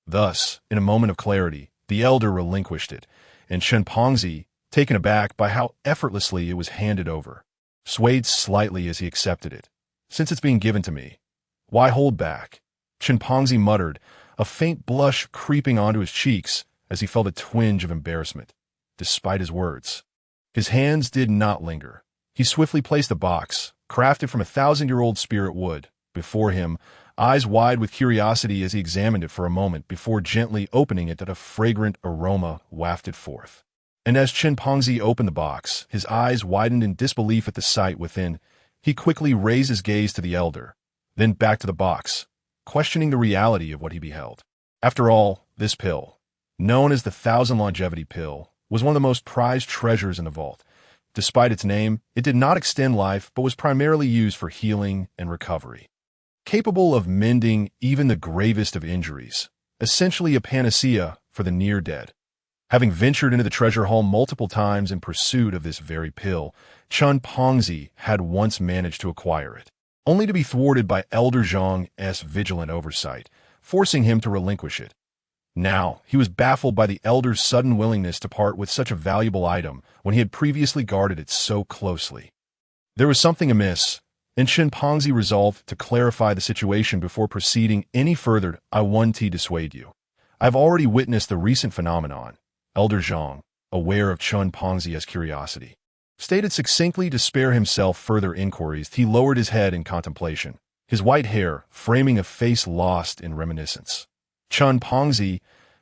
Thus, in a moment of clarity, the elder relinquished it, and Chen Pongzi, taken aback by how effortlessly it was handed over, swayed slightly as he accepted it. "Since it's being given to me, why hold back?" Chen Pongzi muttered, a faint blush creeping onto his cheeks as he felt a twinge of embarrassment. Despite his words, his hands did not linger. He swiftly placed the box, crafted from 1,000-year-old spirit wood, before him, eyes wide with curiosity as he examined it for a moment before gently opening it that a fragrant aroma wafted forth. And as Chen Pongzi opened the box, his eyes widened in disbelief at the sight within. He quickly raised his gaze to the elder, then back to the box, questioning the reality of what he beheld. After all, this pill, known as the 1,000 longevity pill, was one of the most prized treasures in the vault. Despite its name, it did not extend life but was primarily used for healing and recovery. capable of mending even the gravest of injuries, essentially a panacea for the near-dead. Having ventured into the treasure hall multiple times in pursuit of this very pill, Chen Pengzi had once managed to acquire it, only to be thwarted by Elder Zhang's vigilant oversight, forcing him to relinquish it. Now, he was baffled by the Elder's sudden willingness to part with such a valuable item when he had previously guarded it so closely. There was something amiss, and Chen Pengzi resolved to clarify the situation before proceeding any further. I want to dissuade you. I've already witnessed the recent phenomenon. Elder Zhang, aware of Chen Pengzi's curiosity, stated succinctly to spare himself further inquiries. He lowered his head in contemplation, his white hair framing a face lost in reminiscence. Chen Pengzi,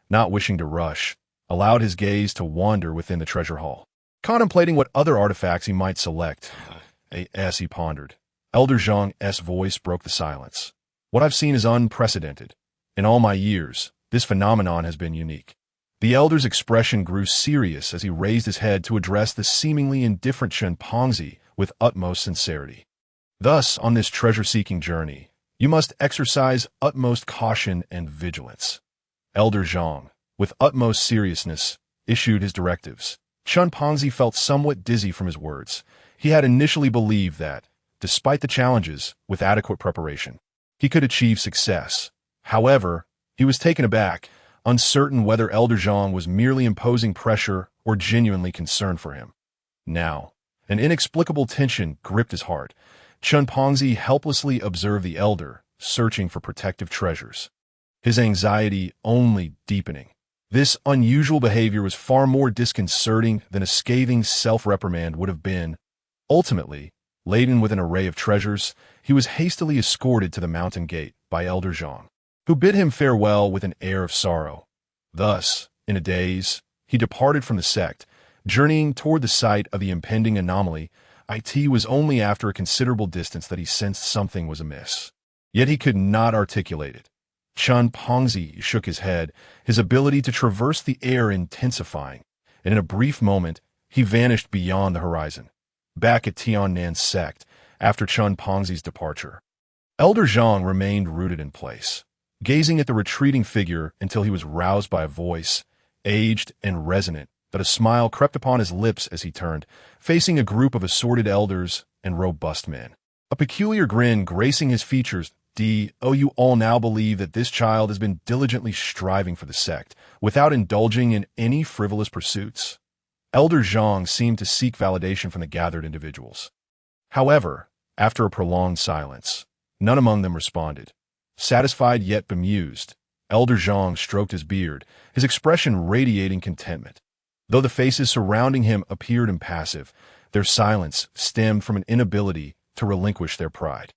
not wishing to rush, allowed his gaze to wander within the treasure hall, contemplating what other artifacts he might select. As he pondered, Elder Zhang's voice broke the silence. What I've seen is unprecedented. In all my years, this phenomenon has been unique. The Elder's expression grew serious as he raised his head to address the seemingly indifferent Chen Pengzi with utmost sincerity. Thus, on this treasure-seeking journey, you must exercise utmost caution and vigilance. Elder Zhang, with utmost seriousness, issued his directives. Chen Pengzi felt somewhat dizzy from his words. He had initially believed that, despite the challenges, with adequate preparation, he could achieve success. However, he was taken aback, uncertain whether Elder Zhang was merely imposing pressure or genuinely concerned for him. Now, an inexplicable tension gripped his heart. Chen Pengzi helplessly observed the Elder, searching for protective treasures, his anxiety only deepening. This unusual behavior was far more disconcerting than a scathing self-reprimand would have been. Ultimately, laden with an array of treasures, he was hastily escorted to the mountain gate by Elder Zhang, who bid him farewell with an air of sorrow. Thus, in a daze, he departed from the sect, journeying toward the site of the impending anomaly. It was only after a considerable distance that he sensed something was amiss. Yet he could not articulate it. Chen Pengzi shook his head, his ability to traverse the air intensifying, and in a brief moment, he vanished beyond the horizon, back at Tiannan's sect after Chen Pengzi's departure. Elder Zhang remained rooted in place, gazing at the retreating figure until he was roused by a voice, aged and resonant, but a smile crept upon his lips as he turned, facing a group of assorted elders and robust men. A peculiar grin gracing his features. You all now believe that this child has been diligently striving for the sect, without indulging in any frivolous pursuits. Elder Zhang seemed to seek validation from the gathered individuals. However, after a prolonged silence, none among them responded. Satisfied yet bemused, Elder Zhang stroked his beard, his expression radiating contentment. Though the faces surrounding him appeared impassive, their silence stemmed from an inability to relinquish their pride.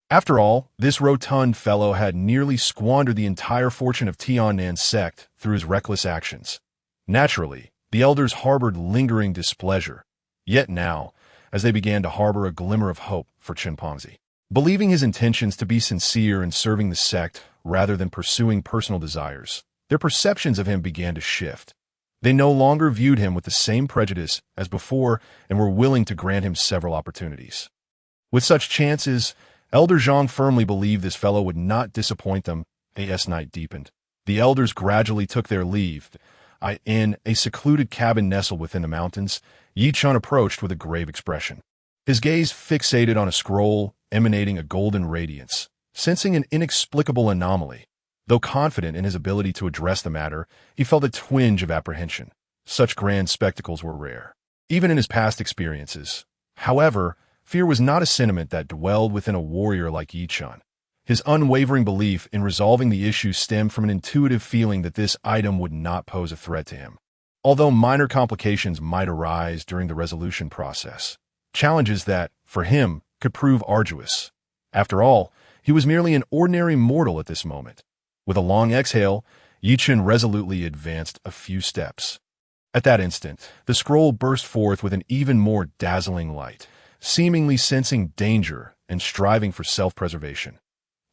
After all, this rotund fellow had nearly squandered the entire fortune of Tiannan's sect through his reckless actions. Naturally, the elders harbored lingering displeasure. Yet now, as they began to harbor a glimmer of hope for Chen Pengzi, believing his intentions to be sincere in serving the sect rather than pursuing personal desires, their perceptions of him began to shift. They no longer viewed him with the same prejudice as before and were willing to grant him several opportunities. With such chances, Elder Zhang firmly believed this fellow would not disappoint them. As night deepened, the elders gradually took their leave. In a secluded cabin nestled within the mountains, Yi Chun approached with a grave expression, his gaze fixated on a scroll emanating a golden radiance, sensing an inexplicable anomaly. Though confident in his ability to address the matter, he felt a twinge of apprehension. Such grand spectacles were rare, even in his past experiences. However, fear was not a sentiment that dwelled within a warrior like Yi Chun. His unwavering belief in resolving the issue stemmed from an intuitive feeling that this item would not pose a threat to him. Although minor complications might arise during the resolution process, challenges that, for him, could prove arduous. After all, he was merely an ordinary mortal at this moment. With a long exhale, Yi Chun resolutely advanced a few steps. At that instant, the scroll burst forth with an even more dazzling light, seemingly sensing danger and striving for self-preservation.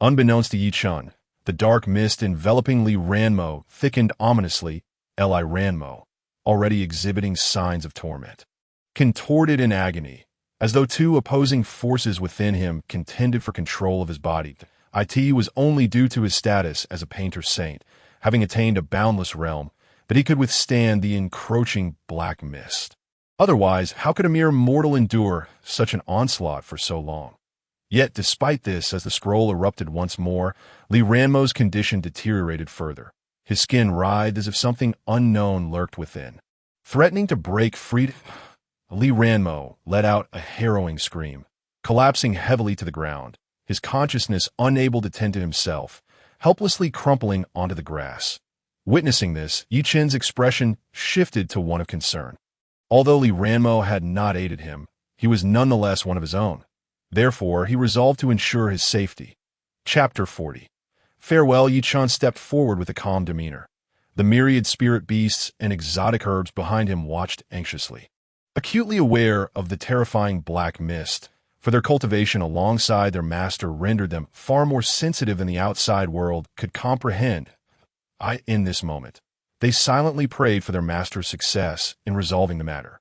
Unbeknownst to Yi Chun, the dark mist enveloping Li Ranmo thickened ominously. Li Ranmo, already exhibiting signs of torment, contorted in agony, as though two opposing forces within him contended for control of his body. It was only due to his status as a painter saint, having attained a boundless realm, that he could withstand the encroaching black mist. Otherwise, how could a mere mortal endure such an onslaught for so long? Yet, despite this, as the scroll erupted once more, Li Ranmo's condition deteriorated further. His skin writhed as if something unknown lurked within. Threatening to break free, Li Ranmo let out a harrowing scream, collapsing heavily to the ground, his consciousness unable to tend to himself, helplessly crumpling onto the grass. Witnessing this, Yi Chen's expression shifted to one of concern. Although Li Ranmo had not aided him, he was nonetheless one of his own. Therefore, he resolved to ensure his safety. Chapter 40. Farewell. Yi Chen stepped forward with a calm demeanor. The myriad spirit beasts and exotic herbs behind him watched anxiously. Acutely aware of the terrifying black mist, for their cultivation alongside their master rendered them far more sensitive than the outside world could comprehend. In this moment, they silently prayed for their master's success in resolving the matter.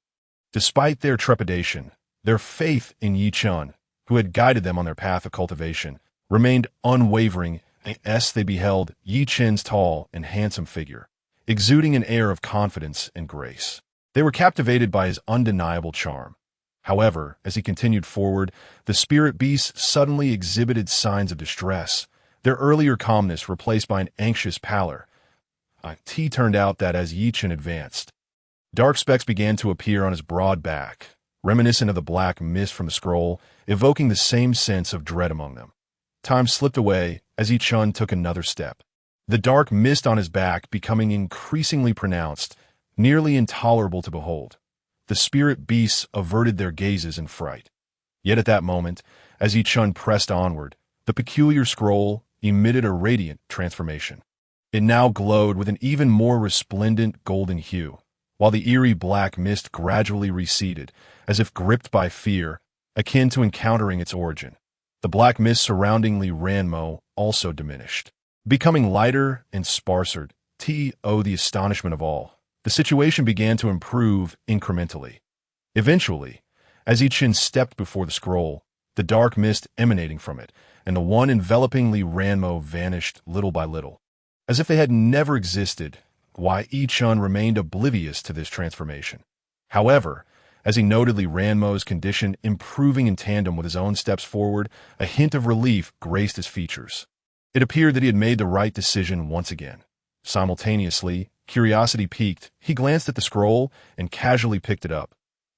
Despite their trepidation, their faith in Yi Chen, who had guided them on their path of cultivation, remained unwavering as they beheld Yi Chen's tall and handsome figure, exuding an air of confidence and grace. They were captivated by his undeniable charm. However, as he continued forward, the spirit beasts suddenly exhibited signs of distress, their earlier calmness replaced by an anxious pallor. It turned out that as Yi Chen advanced, dark specks began to appear on his broad back, reminiscent of the black mist from the scroll, evoking the same sense of dread among them. Time slipped away as Yi Chen took another step, the dark mist on his back becoming increasingly pronounced, nearly intolerable to behold. The spirit beasts averted their gazes in fright. Yet at that moment, as Yi Chen pressed onward, the peculiar scroll emitted a radiant transformation. It now glowed with an even more resplendent golden hue, while the eerie black mist gradually receded, as if gripped by fear, akin to encountering its origin. The black mist surrounding Li Ranmo also diminished, becoming lighter and sparser. The astonishment of all, the situation began to improve incrementally. Eventually, as Yi Chen stepped before the scroll, the dark mist emanating from it and the one enveloping Li Ranmo vanished little by little. As if they had never existed, Yi Chen remained oblivious to this transformation. However, as he noted Li Ranmo's condition improving in tandem with his own steps forward, a hint of relief graced his features. It appeared that he had made the right decision once again. Simultaneously, curiosity piqued, he glanced at the scroll and casually picked it up.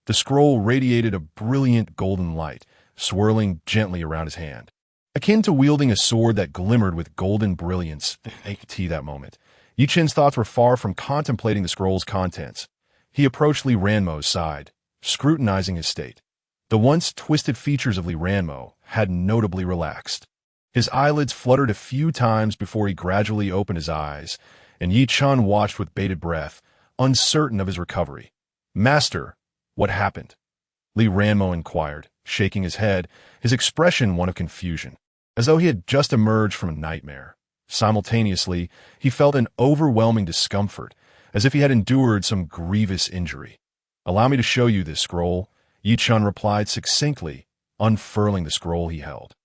The scroll radiated a brilliant golden light, swirling gently around his hand, akin to wielding a sword that glimmered with golden brilliance. That moment, Yi Chen's thoughts were far from contemplating the scroll's contents. He approached Li Ranmo's side, scrutinizing his state. The once twisted features of Li Ranmo had notably relaxed. His eyelids fluttered a few times before he gradually opened his eyes, and Yi Chen watched with bated breath, uncertain of his recovery. "Master, what happened?" Li Ranmo inquired, shaking his head, his expression one of confusion, as though he had just emerged from a nightmare. Simultaneously, he felt an overwhelming discomfort, as if he had endured some grievous injury. "Allow me to show you this scroll," Yi Chen replied succinctly, unfurling the scroll he held.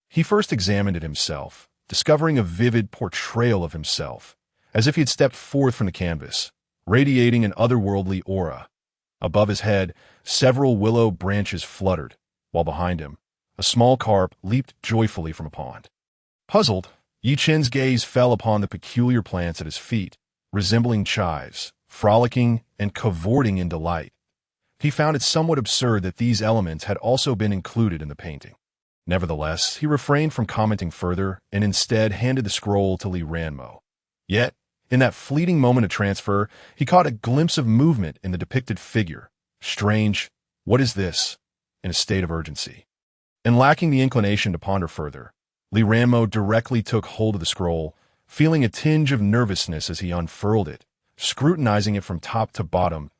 He first examined it himself, discovering a vivid portrayal of himself, as if he had stepped forth from the canvas, radiating an otherworldly aura. Above his head, several willow branches fluttered, while behind him, a small carp leaped joyfully from a pond. Puzzled, Yi Chen's gaze fell upon the peculiar plants at his feet, resembling chives, frolicking and cavorting in delight. He found it somewhat absurd that these elements had also been included in the painting. Nevertheless, he refrained from commenting further and instead handed the scroll to Li Ranmo. Yet, in that fleeting moment of transfer, he caught a glimpse of movement in the depicted figure. Strange, what is this? In a state of urgency. And lacking the inclination to ponder further, Li Ranmo directly took hold of the scroll, feeling a tinge of nervousness as he unfurled it, scrutinizing it from top to bottom.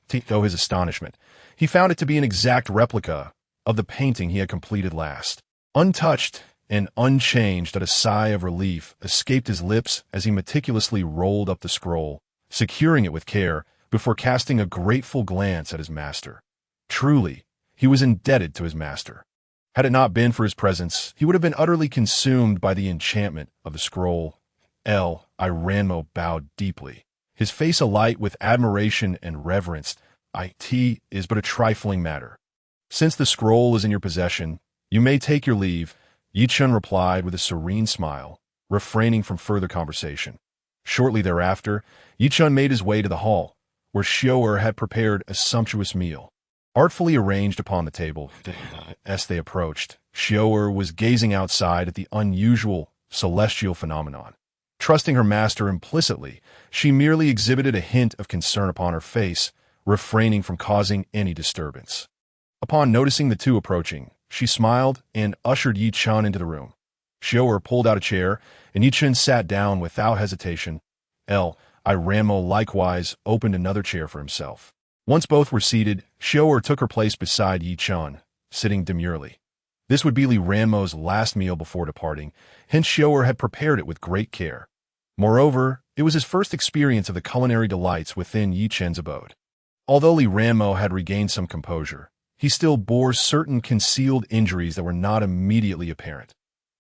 To his astonishment, he found it to be an exact replica of the painting he had completed last. Untouched and unchanged, a sigh of relief escaped his lips as he meticulously rolled up the scroll, securing it with care before casting a grateful glance at his master. Truly, he was indebted to his master. Had it not been for his presence, he would have been utterly consumed by the enchantment of the scroll. Ranmo bowed deeply, his face alight with admiration and reverence. It is but a trifling matter. Since the scroll is in your possession, you may take your leave, Yi Chun replied with a serene smile, refraining from further conversation. Shortly thereafter, Yi Chun made his way to the hall, where Xiao had prepared a sumptuous meal. Artfully arranged upon the table, as they approached, Xiao was gazing outside at the unusual, celestial phenomenon. Trusting her master implicitly, she merely exhibited a hint of concern upon her face, refraining from causing any disturbance. Upon noticing the two approaching, she smiled and ushered Yi Chun into the room. Xiao pulled out a chair, and Yi Chun sat down without hesitation. Ranmo likewise opened another chair for himself. Once both were seated, Xiao took her place beside Yi Chun, sitting demurely. This would be Li Ranmo's last meal before departing, hence Xiao had prepared it with great care. Moreover, it was his first experience of the culinary delights within Yi Chen's abode. Although Li Ranmo had regained some composure, he still bore certain concealed injuries that were not immediately apparent.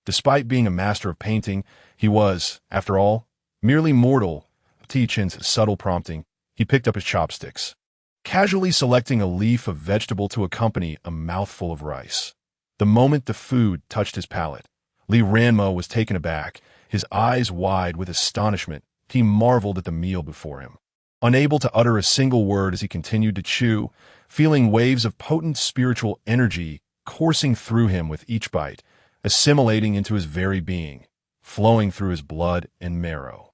Despite being a master of painting, he was, after all, merely mortal. Yi Chen's subtle prompting, he picked up his chopsticks, casually selecting a leaf of vegetable to accompany a mouthful of rice. The moment the food touched his palate, Li Ranmo was taken aback, his eyes wide with astonishment. He marveled at the meal before him. Unable to utter a single word as he continued to chew, feeling waves of potent spiritual energy coursing through him with each bite, assimilating into his very being, flowing through his blood and marrow.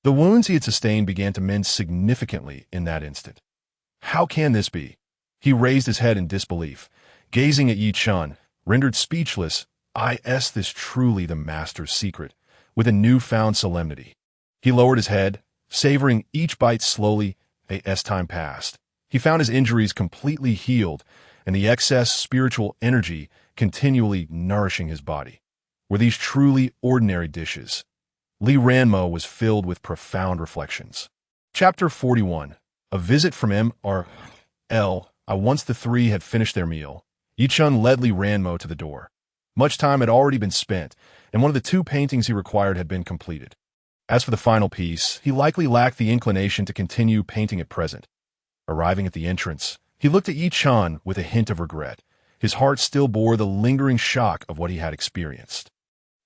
The wounds he had sustained began to mend significantly in that instant. How can this be? He raised his head in disbelief, gazing at Yi Chun, rendered speechless. Is this truly the master's secret? With a newfound solemnity, he lowered his head, savoring each bite slowly. As time passed, he found his injuries completely healed, and the excess spiritual energy continually nourishing his body. Were these truly ordinary dishes? Li Ranmo was filled with profound reflections. Chapter 41. A visit from M.R.L. Once the three had finished their meal, Yi Chun led Li Ranmo to the door. Much time had already been spent, and one of the two paintings he required had been completed. As for the final piece, he likely lacked the inclination to continue painting at present. Arriving at the entrance, he looked at Yi Chun with a hint of regret. His heart still bore the lingering shock of what he had experienced.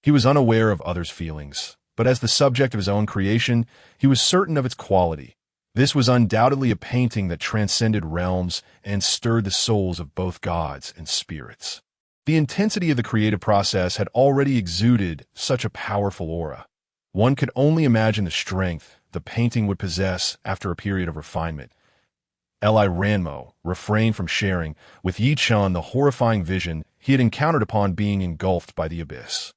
He was unaware of others' feelings, but as the subject of his own creation, he was certain of its quality. This was undoubtedly a painting that transcended realms and stirred the souls of both gods and spirits. The intensity of the creative process had already exuded such a powerful aura. One could only imagine the strength the painting would possess after a period of refinement. Li Ranmo refrained from sharing with Yi Chun the horrifying vision he had encountered upon being engulfed by the abyss.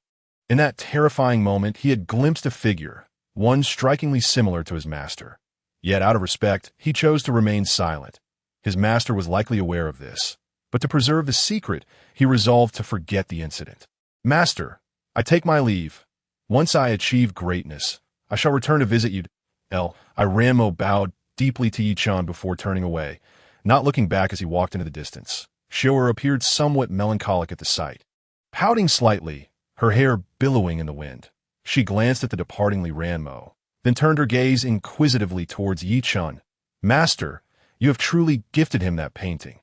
In that terrifying moment, he had glimpsed a figure, one strikingly similar to his master. Yet out of respect, he chose to remain silent. His master was likely aware of this, but to preserve the secret, he resolved to forget the incident. Master, I take my leave. Once I achieve greatness, I shall return to visit you. Ranmo bowed deeply to Yi Chun before turning away, not looking back as he walked into the distance. Xiao appeared somewhat melancholic at the sight. Pouting slightly, her hair billowing in the wind, she glanced at the departing Li Ranmo, then turned her gaze inquisitively towards Yi Chun. Master, you have truly gifted him that painting.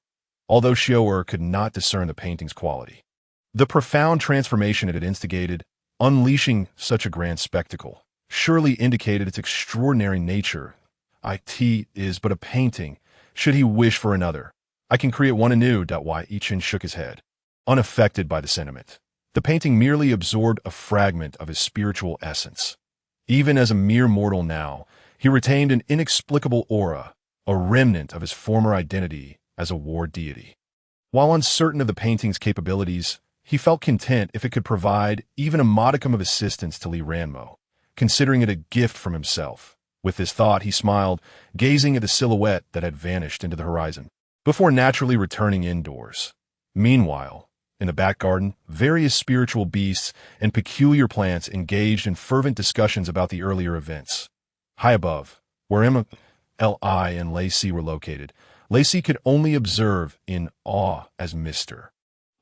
Although Xiao could not discern the painting's quality, the profound transformation it had instigated, unleashing such a grand spectacle, surely indicated its extraordinary nature. It is but a painting. Should he wish for another, I can create one anew. Yi Chun shook his head, unaffected by the sentiment. The painting merely absorbed a fragment of his spiritual essence. Even as a mere mortal now, he retained an inexplicable aura, a remnant of his former identity as a war deity. While uncertain of the painting's capabilities, he felt content if it could provide even a modicum of assistance to Li Ranmo, considering it a gift from himself. With this thought, he smiled, gazing at the silhouette that had vanished into the horizon, before naturally returning indoors. Meanwhile, in the back garden, various spiritual beasts and peculiar plants engaged in fervent discussions about the earlier events. High above, where Emma, Li, and Lacey were located, Lacey could only observe in awe as Mr.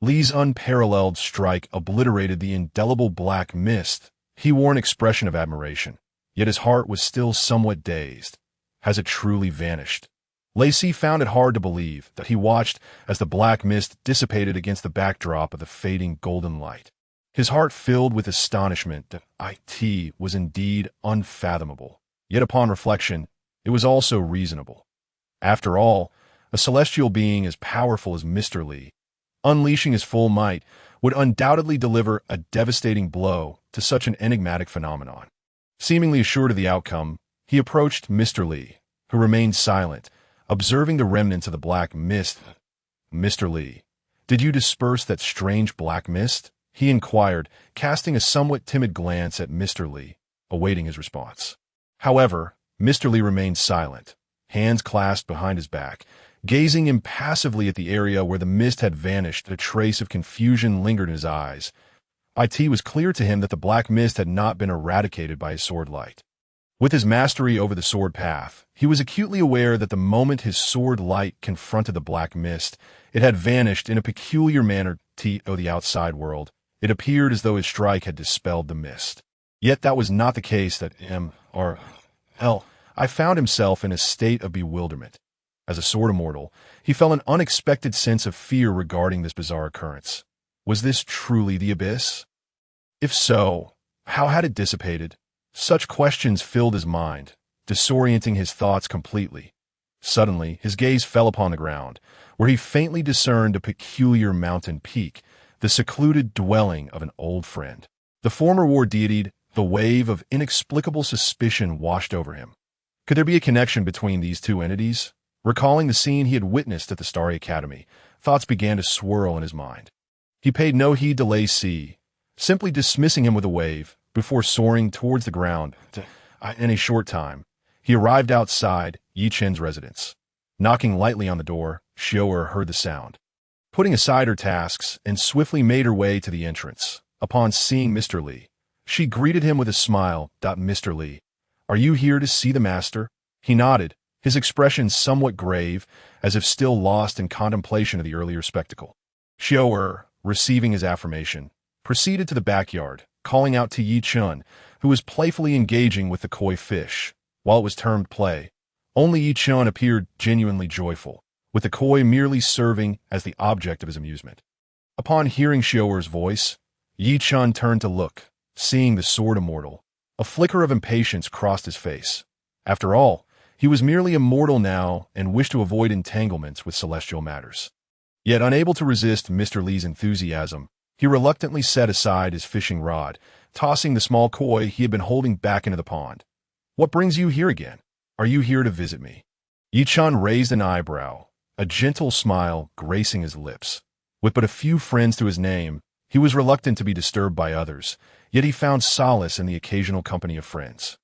Li's unparalleled strike obliterated the indelible black mist. He wore an expression of admiration, yet his heart was still somewhat dazed. Has it truly vanished? Lacey found it hard to believe that he watched as the black mist dissipated against the backdrop of the fading golden light. His heart filled with astonishment that it was indeed unfathomable. Yet upon reflection, it was also reasonable. After all, a celestial being as powerful as Mr. Li, unleashing his full might, would undoubtedly deliver a devastating blow to such an enigmatic phenomenon. Seemingly assured of the outcome, he approached Mr. Li, who remained silent, observing the remnants of the black mist. "Mr. Li, did you disperse that strange black mist?" he inquired, casting a somewhat timid glance at Mr. Li, awaiting his response. However, Mr. Li remained silent, hands clasped behind his back, gazing impassively at the area where the mist had vanished. A trace of confusion lingered in his eyes. It was clear to him that the black mist had not been eradicated by his sword light. With his mastery over the sword path, he was acutely aware that the moment his sword light confronted the black mist, it had vanished in a peculiar manner. The outside world, it appeared as though his strike had dispelled the mist. Yet that was not the case. That I found himself in a state of bewilderment. As a sword immortal, he felt an unexpected sense of fear regarding this bizarre occurrence. Was this truly the abyss? If so, how had it dissipated? Such questions filled his mind, disorienting his thoughts completely. Suddenly, his gaze fell upon the ground, where he faintly discerned a peculiar mountain peak, the secluded dwelling of an old friend. The former war deity. The wave of inexplicable suspicion washed over him. Could there be a connection between these two entities? Recalling the scene he had witnessed at the Starry Academy, thoughts began to swirl in his mind. He paid no heed to Lacey, simply dismissing him with a wave, before soaring towards the ground. In a short time, he arrived outside Chen's residence. Knocking lightly on the door, Xiao heard the sound. Putting aside her tasks and swiftly made her way to the entrance. Upon seeing Mr. Li, she greeted him with a smile. "Mr. Li, are you here to see the master?" He nodded, his expression somewhat grave, as if still lost in contemplation of the earlier spectacle. Xiao, receiving his affirmation, proceeded to the backyard, calling out to Chen, who was playfully engaging with the koi fish. While it was termed play, only Chen appeared genuinely joyful, with the koi merely serving as the object of his amusement. Upon hearing Xiao's voice, Chen turned to look. Seeing the sword immortal, a flicker of impatience crossed his face. After all, he was merely a mortal now and wished to avoid entanglements with celestial matters. Yet unable to resist Mr. Li's enthusiasm, he reluctantly set aside his fishing rod, tossing the small koi he had been holding back into the pond. "What brings you here again? Are you here to visit me?" Chen raised an eyebrow, a gentle smile gracing his lips. With but a few friends to his name, he was reluctant to be disturbed by others, yet he found solace in the occasional company of friends.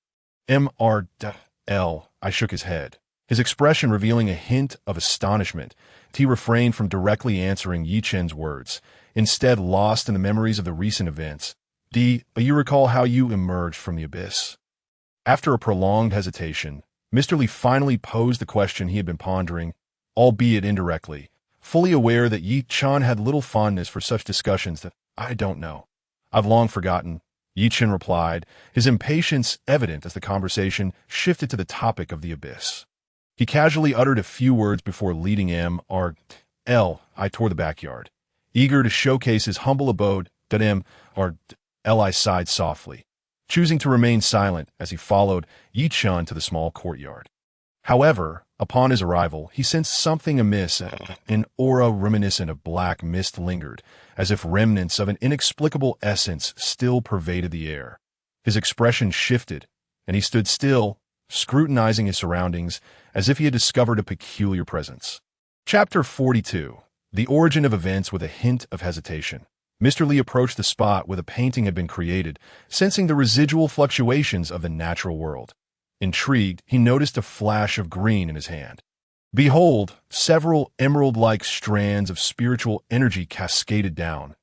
I shook his head, his expression revealing a hint of astonishment. He refrained from directly answering Chen's words, instead lost in the memories of the recent events. "You recall how you emerged from the abyss?" After a prolonged hesitation, Mr. Li finally posed the question he had been pondering, albeit indirectly, fully aware that Chen had little fondness for such discussions. "I don't know. I've long forgotten," Chen replied, his impatience evident as the conversation shifted to the topic of the abyss. He casually uttered a few words before leading toward the backyard, eager to showcase his humble abode. I sighed softly, choosing to remain silent as he followed Chen to the small courtyard. However, upon his arrival, he sensed something amiss. An aura reminiscent of black mist lingered, as if remnants of an inexplicable essence still pervaded the air. His expression shifted, and he stood still, scrutinizing his surroundings as if he had discovered a peculiar presence. Chapter 42. The Origin of Events with a Hint of Hesitation. Mr. Li approached the spot where the painting had been created, sensing the residual fluctuations of the natural world. Intrigued, he noticed a flash of green in his hand. Behold, several emerald-like strands of spiritual energy cascaded down,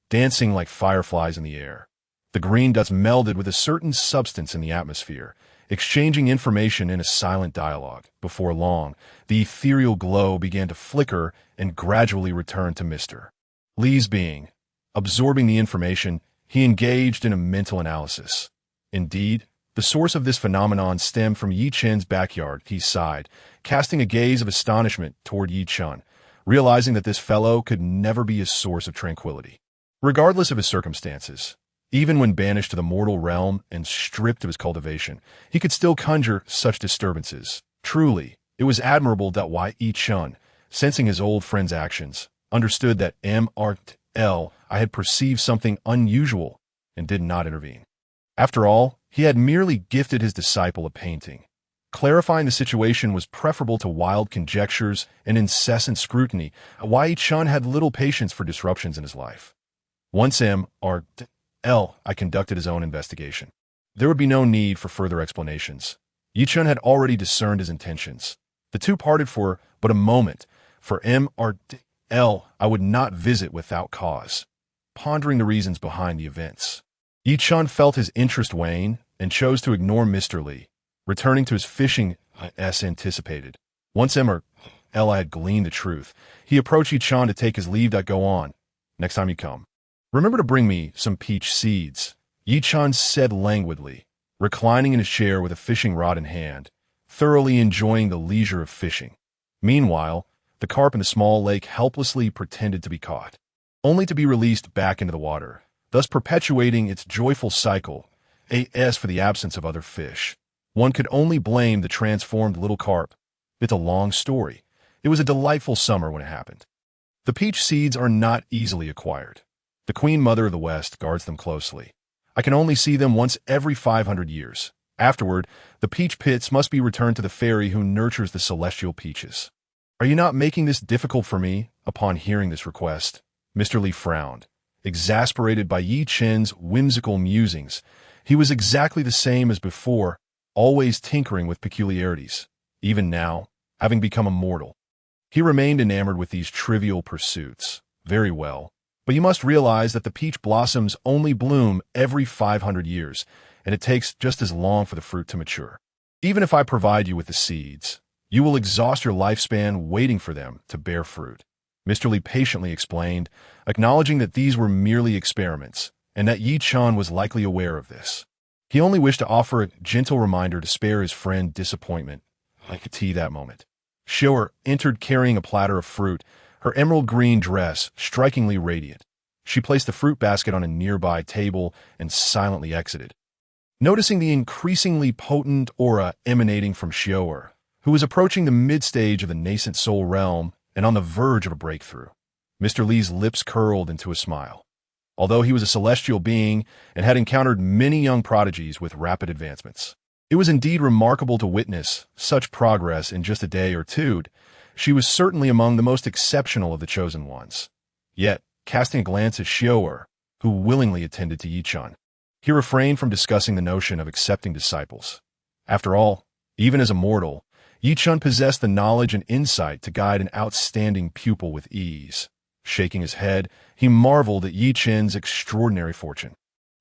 dancing like fireflies in the air. The green dots melded with a certain substance in the atmosphere, exchanging information in a silent dialogue. Before long, the ethereal glow began to flicker and gradually returned to Mr. Li's being. Absorbing the information, he engaged in a mental analysis. Indeed, the source of this phenomenon stemmed from Yi Chen's backyard. He sighed, casting a gaze of astonishment toward Yi Chen, realizing that this fellow could never be a source of tranquility. Regardless of his circumstances, even when banished to the mortal realm and stripped of his cultivation, he could still conjure such disturbances. Truly, it was admirable that Yi Chen, sensing his old friend's actions, understood that I had perceived something unusual and did not intervene. After all, he had merely gifted his disciple a painting. Clarifying the situation was preferable to wild conjectures and incessant scrutiny. Yi Chen had little patience for disruptions in his life. Once I conducted his own investigation. There would be no need for further explanations. Yi Chen had already discerned his intentions. The two parted for but a moment. For I would not visit without cause, pondering the reasons behind the events. Yi Chen felt his interest wane and chose to ignore Mr. Li, returning to his fishing as anticipated. Once I had gleaned the truth, he approached Yi Chen to take his leave. Go on. Next time you come, remember to bring me some peach seeds, Yi Chen said languidly, reclining in his chair with a fishing rod in hand, thoroughly enjoying the leisure of fishing. Meanwhile, the carp in the small lake helplessly pretended to be caught, only to be released back into the water, thus perpetuating its joyful cycle. As for the absence of other fish, one could only blame the transformed little carp. It's a long story. It was a delightful summer when it happened. The peach seeds are not easily acquired. The Queen Mother of the West guards them closely. I can only see them once every 500 years. Afterward, the peach pits must be returned to the fairy who nurtures the celestial peaches. Are you not making this difficult for me? Upon hearing this request, Mr. Li frowned, exasperated by Yi Chen's whimsical musings. He was exactly the same as before, always tinkering with peculiarities. Even now, having become immortal, he remained enamored with these trivial pursuits. Very well, but you must realize that the peach blossoms only bloom every 500 years, and it takes just as long for the fruit to mature. Even if I provide you with the seeds, you will exhaust your lifespan waiting for them to bear fruit. Mr. Li patiently explained, acknowledging that these were merely experiments, and that Yi Chen was likely aware of this. He only wished to offer a gentle reminder to spare his friend disappointment. Like a tea that moment. Xiu'er entered carrying a platter of fruit, her emerald green dress strikingly radiant. She placed the fruit basket on a nearby table and silently exited. Noticing the increasingly potent aura emanating from Xiu'er, who was approaching the mid-stage of the nascent soul realm and on the verge of a breakthrough, Mr. Li's lips curled into a smile. Although he was a celestial being and had encountered many young prodigies with rapid advancements, it was indeed remarkable to witness such progress in just a day or two. She was certainly among the most exceptional of the chosen ones. Yet, casting a glance at Xiu'er, who willingly attended to Yi Chen, he refrained from discussing the notion of accepting disciples. After all, even as a mortal, Yi Chen possessed the knowledge and insight to guide an outstanding pupil with ease. Shaking his head, he marveled at Yi Chen's extraordinary fortune.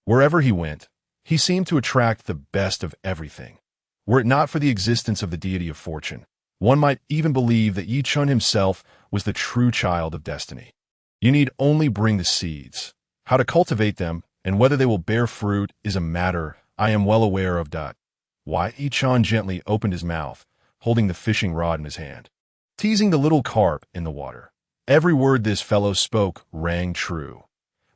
Wherever he went, he seemed to attract the best of everything. Were it not for the existence of the deity of fortune, one might even believe that Yi Chen himself was the true child of destiny. You need only bring the seeds. How to cultivate them and whether they will bear fruit is a matter I am well aware of. Yi Chen gently opened his mouth, holding the fishing rod in his hand, teasing the little carp in the water. Every word this fellow spoke rang true.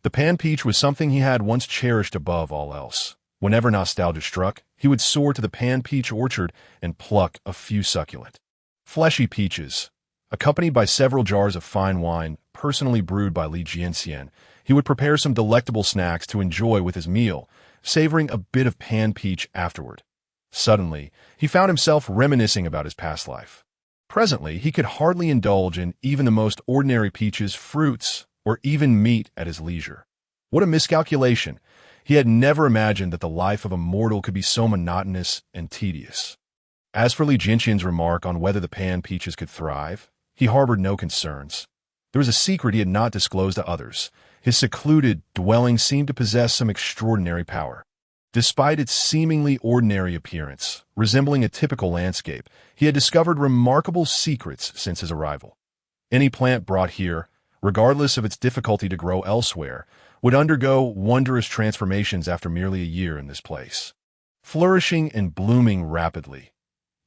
The pan peach was something he had once cherished above all else. Whenever nostalgia struck, he would soar to the pan peach orchard and pluck a few succulent, fleshy peaches. Accompanied by several jars of fine wine, personally brewed by Li Jianxian, he would prepare some delectable snacks to enjoy with his meal, savoring a bit of pan peach afterward. Suddenly, he found himself reminiscing about his past life. Presently, he could hardly indulge in even the most ordinary peaches, fruits, or even meat at his leisure. What a miscalculation! He had never imagined that the life of a mortal could be so monotonous and tedious. As for Li Jianxian's remark on whether the pan peaches could thrive, he harbored no concerns. There was a secret he had not disclosed to others. His secluded dwelling seemed to possess some extraordinary power. Despite its seemingly ordinary appearance, resembling a typical landscape, he had discovered remarkable secrets since his arrival. Any plant brought here, regardless of its difficulty to grow elsewhere, would undergo wondrous transformations after merely a year in this place. Flourishing and blooming rapidly.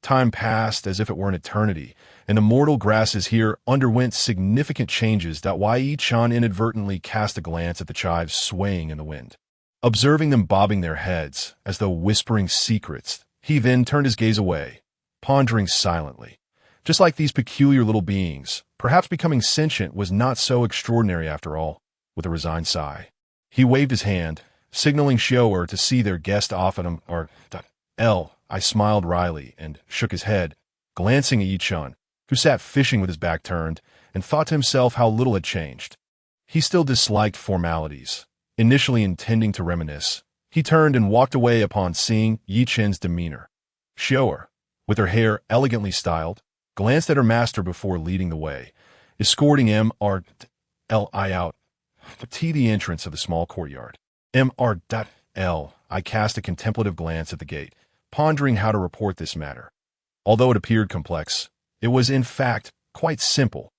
Time passed as if it were an eternity, and the mortal grasses here underwent significant changes that Chen inadvertently cast a glance at the chives swaying in the wind. Observing them bobbing their heads, as though whispering secrets, he then turned his gaze away, pondering silently. Just like these peculiar little beings, perhaps becoming sentient was not so extraordinary after all. With a resigned sigh, he waved his hand, signaling Xiao'er to see their guest off at him, I smiled wryly and shook his head, glancing at Chen, who sat fishing with his back turned, and thought to himself how little had changed. He still disliked formalities. Initially intending to reminisce, he turned and walked away upon seeing Chen's demeanor. Xiao'er, with her hair elegantly styled, glanced at her master before leading the way, escorting MRL out to the entrance of the small courtyard. MR.L. I cast a contemplative glance at the gate, pondering how to report this matter. Although it appeared complex, it was in fact quite simple.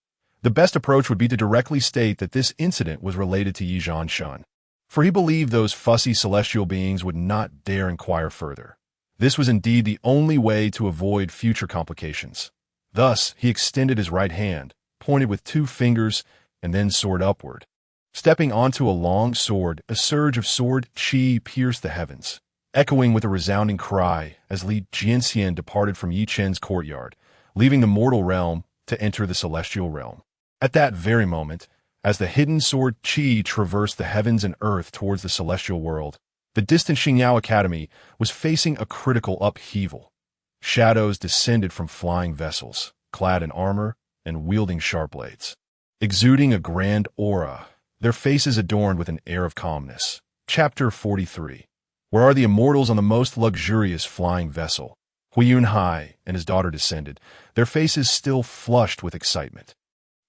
The best approach would be to directly state that this incident was related to Yizhan Shan, for he believed those fussy celestial beings would not dare inquire further. This was indeed the only way to avoid future complications. Thus, he extended his right hand, pointed with 2 fingers, and then soared upward. Stepping onto a long sword, a surge of sword qi pierced the heavens, echoing with a resounding cry as Li Jianxian departed from Chen's courtyard, leaving the mortal realm to enter the celestial realm. At that very moment, as the hidden sword qi traversed the heavens and earth towards the celestial world, the distant Xingyao Academy was facing a critical upheaval. Shadows descended from flying vessels, clad in armor and wielding sharp blades, exuding a grand aura, their faces adorned with an air of calmness. Chapter 43. Where are the immortals on the most luxurious flying vessel? Huiyunhai and his daughter descended, their faces still flushed with excitement.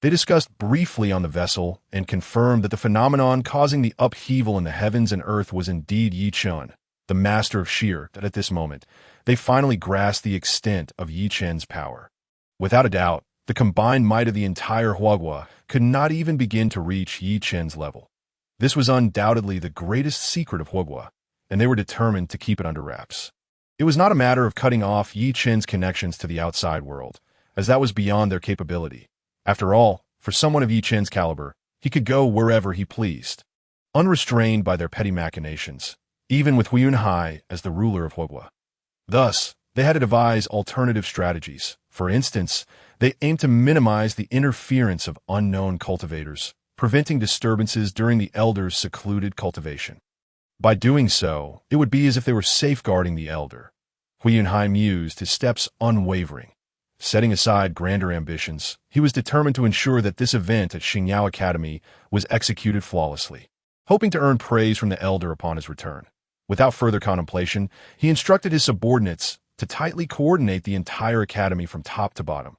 They discussed briefly on the vessel and confirmed that the phenomenon causing the upheaval in the heavens and earth was indeed Chen, the master of Sheer, that at this moment, they finally grasped the extent of Chen's power. Without a doubt, the combined might of the entire Huagua could not even begin to reach Chen's level. This was undoubtedly the greatest secret of Huagua, and they were determined to keep it under wraps. It was not a matter of cutting off Chen's connections to the outside world, as that was beyond their capability. After all, for someone of Chen's caliber, he could go wherever he pleased, unrestrained by their petty machinations, even with Huiyunhai as the ruler of Huagua. Thus, they had to devise alternative strategies. For instance, they aimed to minimize the interference of unknown cultivators, preventing disturbances during the elders' secluded cultivation. By doing so, it would be as if they were safeguarding the elder. Huiyunhai mused, his steps unwavering. Setting aside grander ambitions, he was determined to ensure that this event at Xingyao Academy was executed flawlessly, hoping to earn praise from the elder upon his return. Without further contemplation, he instructed his subordinates to tightly coordinate the entire academy from top to bottom.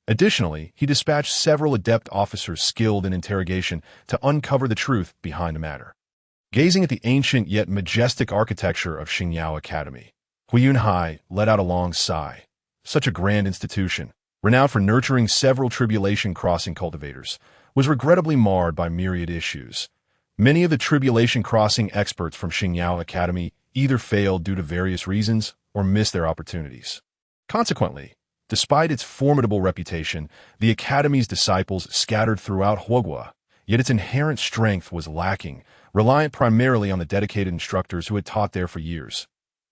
Additionally, he dispatched several adept officers skilled in interrogation to uncover the truth behind the matter. Gazing at the ancient yet majestic architecture of Xingyao Academy, Huiyunhai let out a long sigh. Such a grand institution, renowned for nurturing several tribulation-crossing cultivators, was regrettably marred by myriad issues. Many of the tribulation-crossing experts from Xingyao Academy either failed due to various reasons or missed their opportunities. Consequently, despite its formidable reputation, the Academy's disciples scattered throughout Huagua, yet its inherent strength was lacking, reliant primarily on the dedicated instructors who had taught there for years.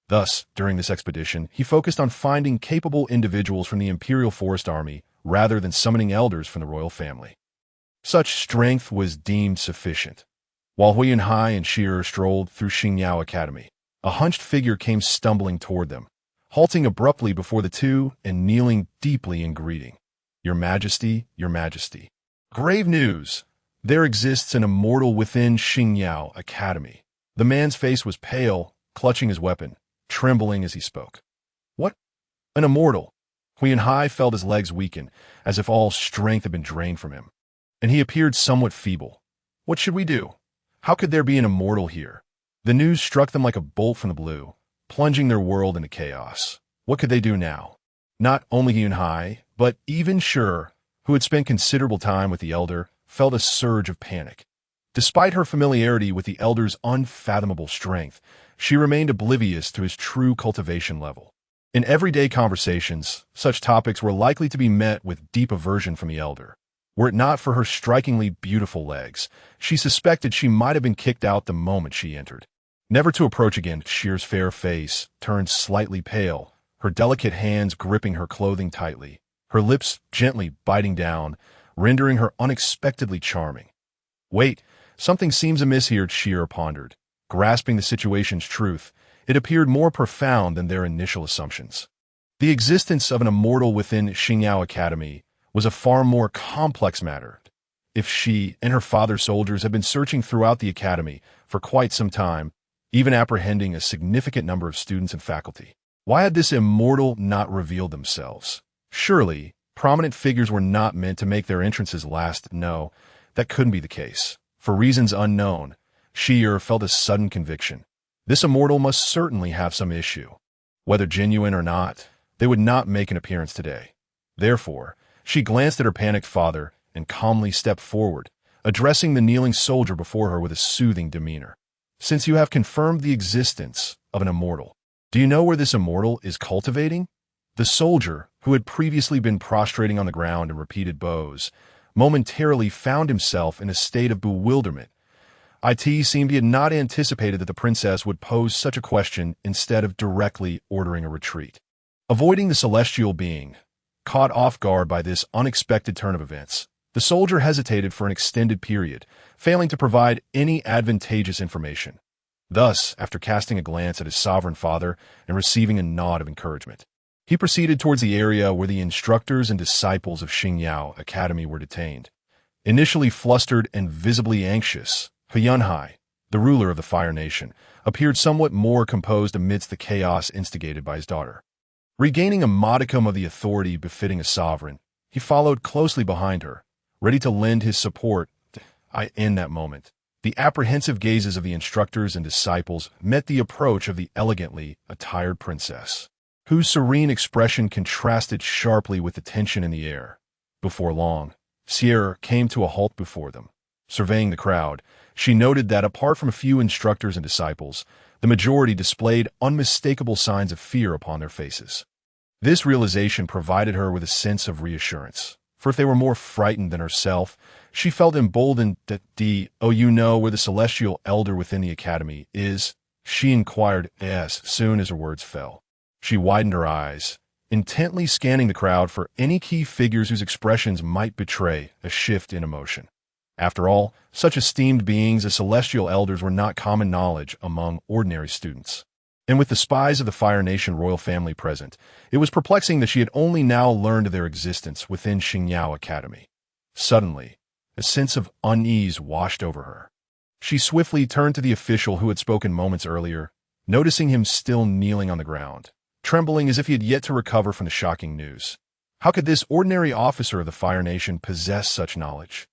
Thus, during this expedition, he focused on finding capable individuals from the Imperial Forest Army rather than summoning elders from the royal family. Such strength was deemed sufficient. While Huiyunhai and Shearer strolled through Xingyao Academy, a hunched figure came stumbling toward them, halting abruptly before the two and kneeling deeply in greeting. Your Majesty, Your Majesty. Grave news! There exists an immortal within Xingyao Academy. The man's face was pale, clutching his weapon, trembling as he spoke. What? An immortal? Huiyunhai felt his legs weaken, as if all strength had been drained from him, and he appeared somewhat feeble. What should we do? How could there be an immortal here? The news struck them like a bolt from the blue, plunging their world into chaos. What could they do now? Not only Huiyunhai, but even Shi, who had spent considerable time with the elder, felt a surge of panic. Despite her familiarity with the elder's unfathomable strength, she remained oblivious to his true cultivation level. In everyday conversations, such topics were likely to be met with deep aversion from the elder. Were it not for her strikingly beautiful legs, she suspected she might have been kicked out the moment she entered. Never to approach again, Shear's fair face turned slightly pale, her delicate hands gripping her clothing tightly, her lips gently biting down, rendering her unexpectedly charming. Wait, something seems amiss here, Shear pondered. Grasping the situation's truth, it appeared more profound than their initial assumptions. The existence of an immortal within Xingyao Academy was a far more complex matter. If she and her father's soldiers had been searching throughout the academy for quite some time, even apprehending a significant number of students and faculty, why had this immortal not revealed themselves? Surely, prominent figures were not meant to make their entrances last. No, that couldn't be the case. For reasons unknown, Shear felt a sudden conviction. This immortal must certainly have some issue. Whether genuine or not, they would not make an appearance today. Therefore, she glanced at her panicked father and calmly stepped forward, addressing the kneeling soldier before her with a soothing demeanor. Since you have confirmed the existence of an immortal, do you know where this immortal is cultivating? The soldier, who had previously been prostrating on the ground in repeated bows, momentarily found himself in a state of bewilderment. It seemed he had not anticipated that the princess would pose such a question instead of directly ordering a retreat. Avoiding the celestial being, caught off guard by this unexpected turn of events, the soldier hesitated for an extended period, failing to provide any advantageous information. Thus, after casting a glance at his sovereign father and receiving a nod of encouragement, he proceeded towards the area where the instructors and disciples of Xingyao Academy were detained. Initially flustered and visibly anxious, Yunhai, the ruler of the Fire Nation, appeared somewhat more composed amidst the chaos instigated by his daughter. Regaining a modicum of the authority befitting a sovereign, he followed closely behind her, ready to lend his support. In that moment, the apprehensive gazes of the instructors and disciples met the approach of the elegantly attired princess, whose serene expression contrasted sharply with the tension in the air. Before long, Sierra came to a halt before them. Surveying the crowd, she noted that apart from a few instructors and disciples, the majority displayed unmistakable signs of fear upon their faces. This realization provided her with a sense of reassurance, for if they were more frightened than herself, she felt emboldened that you know where the celestial elder within the academy is? She inquired as soon as her words fell. She widened her eyes, intently scanning the crowd for any key figures whose expressions might betray a shift in emotion. After all, such esteemed beings as celestial elders were not common knowledge among ordinary students. And with the spies of the Fire Nation royal family present, it was perplexing that she had only now learned of their existence within Xingyao Academy. Suddenly, a sense of unease washed over her. She swiftly turned to the official who had spoken moments earlier, noticing him still kneeling on the ground, trembling as if he had yet to recover from the shocking news. How could this ordinary officer of the Fire Nation possess such knowledge?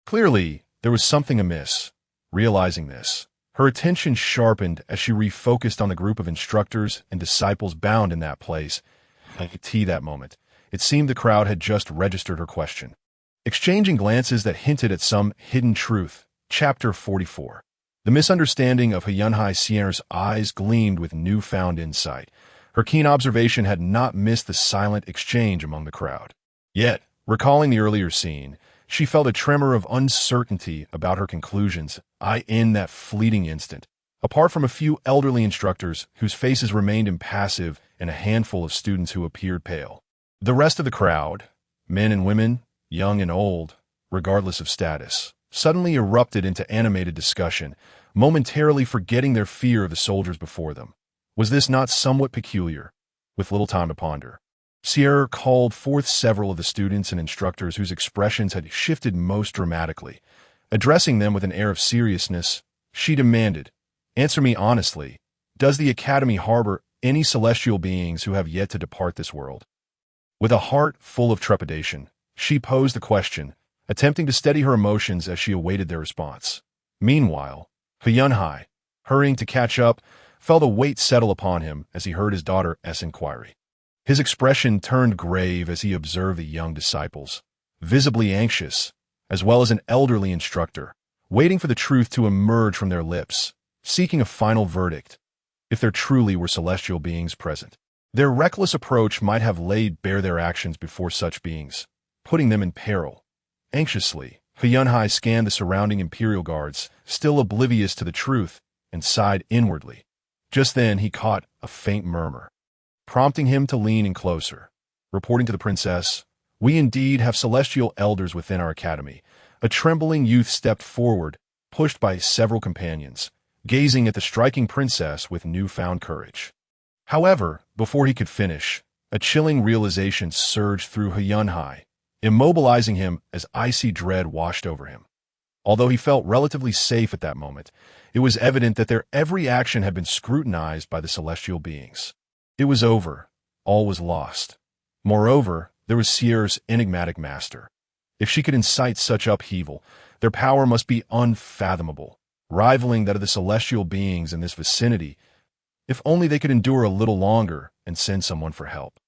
Clearly, there was something amiss. Realizing this, her attention sharpened as she refocused on the group of instructors and disciples bound in that place. That moment, it seemed the crowd had just registered her question. Exchanging glances that hinted at some hidden truth. Chapter 44. The misunderstanding of Yunhai Sierra's eyes gleamed with newfound insight. Her keen observation had not missed the silent exchange among the crowd. Yet, recalling the earlier scene, she felt a tremor of uncertainty about her conclusions. In that fleeting instant, apart from a few elderly instructors whose faces remained impassive and a handful of students who appeared pale, the rest of the crowd, men and women, young and old, regardless of status, suddenly erupted into animated discussion, momentarily forgetting their fear of the soldiers before them. Was this not somewhat peculiar? With little time to ponder, Sierra called forth several of the students and instructors whose expressions had shifted most dramatically. Addressing them with an air of seriousness, she demanded, "Answer me honestly, does the Academy harbor any celestial beings who have yet to depart this world?" With a heart full of trepidation, she posed the question, attempting to steady her emotions as she awaited their response. Meanwhile, Yunhai, hurrying to catch up, felt a weight settle upon him as he heard his daughter's inquiry. His expression turned grave as he observed the young disciples, visibly anxious, as well as an elderly instructor, waiting for the truth to emerge from their lips, seeking a final verdict, if there truly were celestial beings present. Their reckless approach might have laid bare their actions before such beings, putting them in peril. Anxiously, Yunhai scanned the surrounding Imperial guards, still oblivious to the truth, and sighed inwardly. Just then he caught a faint murmur, prompting him to lean in closer. Reporting to the princess, "We indeed have celestial elders within our academy." A trembling youth stepped forward, pushed by several companions, gazing at the striking princess with newfound courage. However, before he could finish, a chilling realization surged through Yunhai, immobilizing him as icy dread washed over him. Although he felt relatively safe at that moment, it was evident that their every action had been scrutinized by the celestial beings. It was over. All was lost. Moreover, there was Sierra's enigmatic master. If she could incite such upheaval, their power must be unfathomable, rivaling that of the celestial beings in this vicinity. If only they could endure a little longer and send someone for help.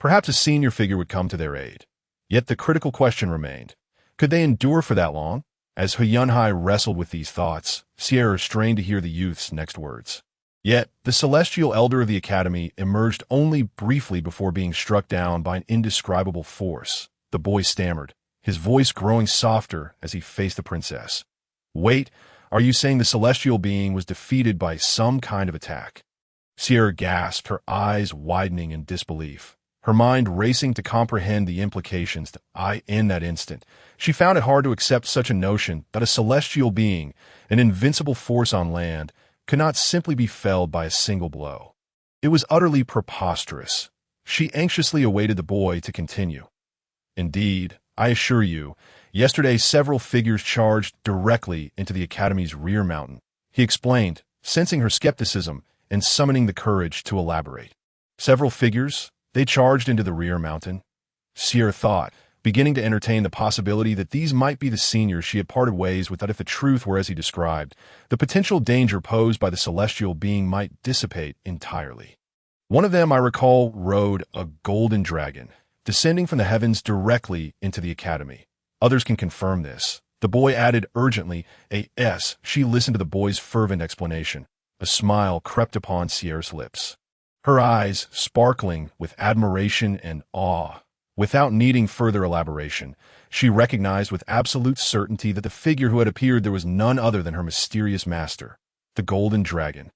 Perhaps a senior figure would come to their aid. Yet the critical question remained. Could they endure for that long? As Yunhai wrestled with these thoughts, Sierra strained to hear the youth's next words. Yet, the celestial elder of the academy emerged only briefly before being struck down by an indescribable force. The boy stammered, his voice growing softer as he faced the princess. "Wait, are you saying the celestial being was defeated by some kind of attack?" Sierra gasped, her eyes widening in disbelief, her mind racing to comprehend the implications. In that instant, she found it hard to accept such a notion that a celestial being, an invincible force on land, could not simply be felled by a single blow. It was utterly preposterous. She anxiously awaited the boy to continue. "Indeed, I assure you, yesterday several figures charged directly into the Academy's rear mountain," he explained, sensing her skepticism and summoning the courage to elaborate. "Several figures? They charged into the rear mountain?" Sierra thought, beginning to entertain the possibility that these might be the seniors she had parted ways with. That if the truth were as he described, the potential danger posed by the celestial being might dissipate entirely. "One of them, I recall, rode a golden dragon, descending from the heavens directly into the academy. Others can confirm this," the boy added urgently. She listened to the boy's fervent explanation. A smile crept upon Sierra's lips, her eyes sparkling with admiration and awe. Without needing further elaboration, she recognized with absolute certainty that the figure who had appeared there was none other than her mysterious master, the golden dragon.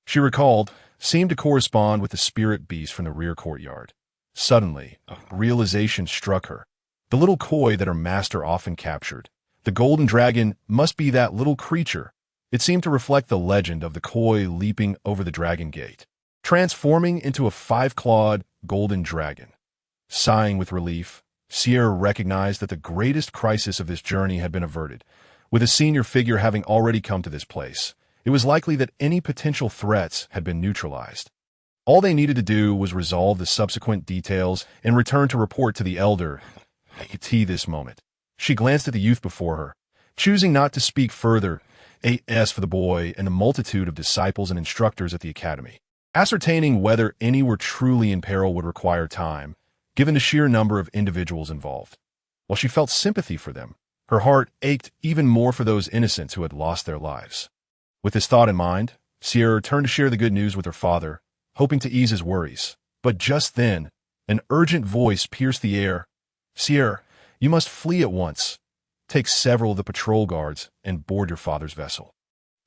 She recalled, seemed to correspond with the spirit beast from the rear courtyard. Suddenly, a realization struck her. The little koi that her master often captured. The golden dragon must be that little creature. It seemed to reflect the legend of the koi leaping over the dragon gate, transforming into a five-clawed golden dragon. Sighing with relief, Sierra recognized that the greatest crisis of this journey had been averted. With a senior figure having already come to this place, it was likely that any potential threats had been neutralized. All they needed to do was resolve the subsequent details and return to report to the elder. This moment, she glanced at the youth before her, choosing not to speak further. For the boy and the multitude of disciples and instructors at the academy. Ascertaining whether any were truly in peril would require time, given the sheer number of individuals involved. While she felt sympathy for them, her heart ached even more for those innocents who had lost their lives. With this thought in mind, Sierra turned to share the good news with her father, hoping to ease his worries. But just then, an urgent voice pierced the air. "Sierra, you must flee at once. Take several of the patrol guards and board your father's vessel.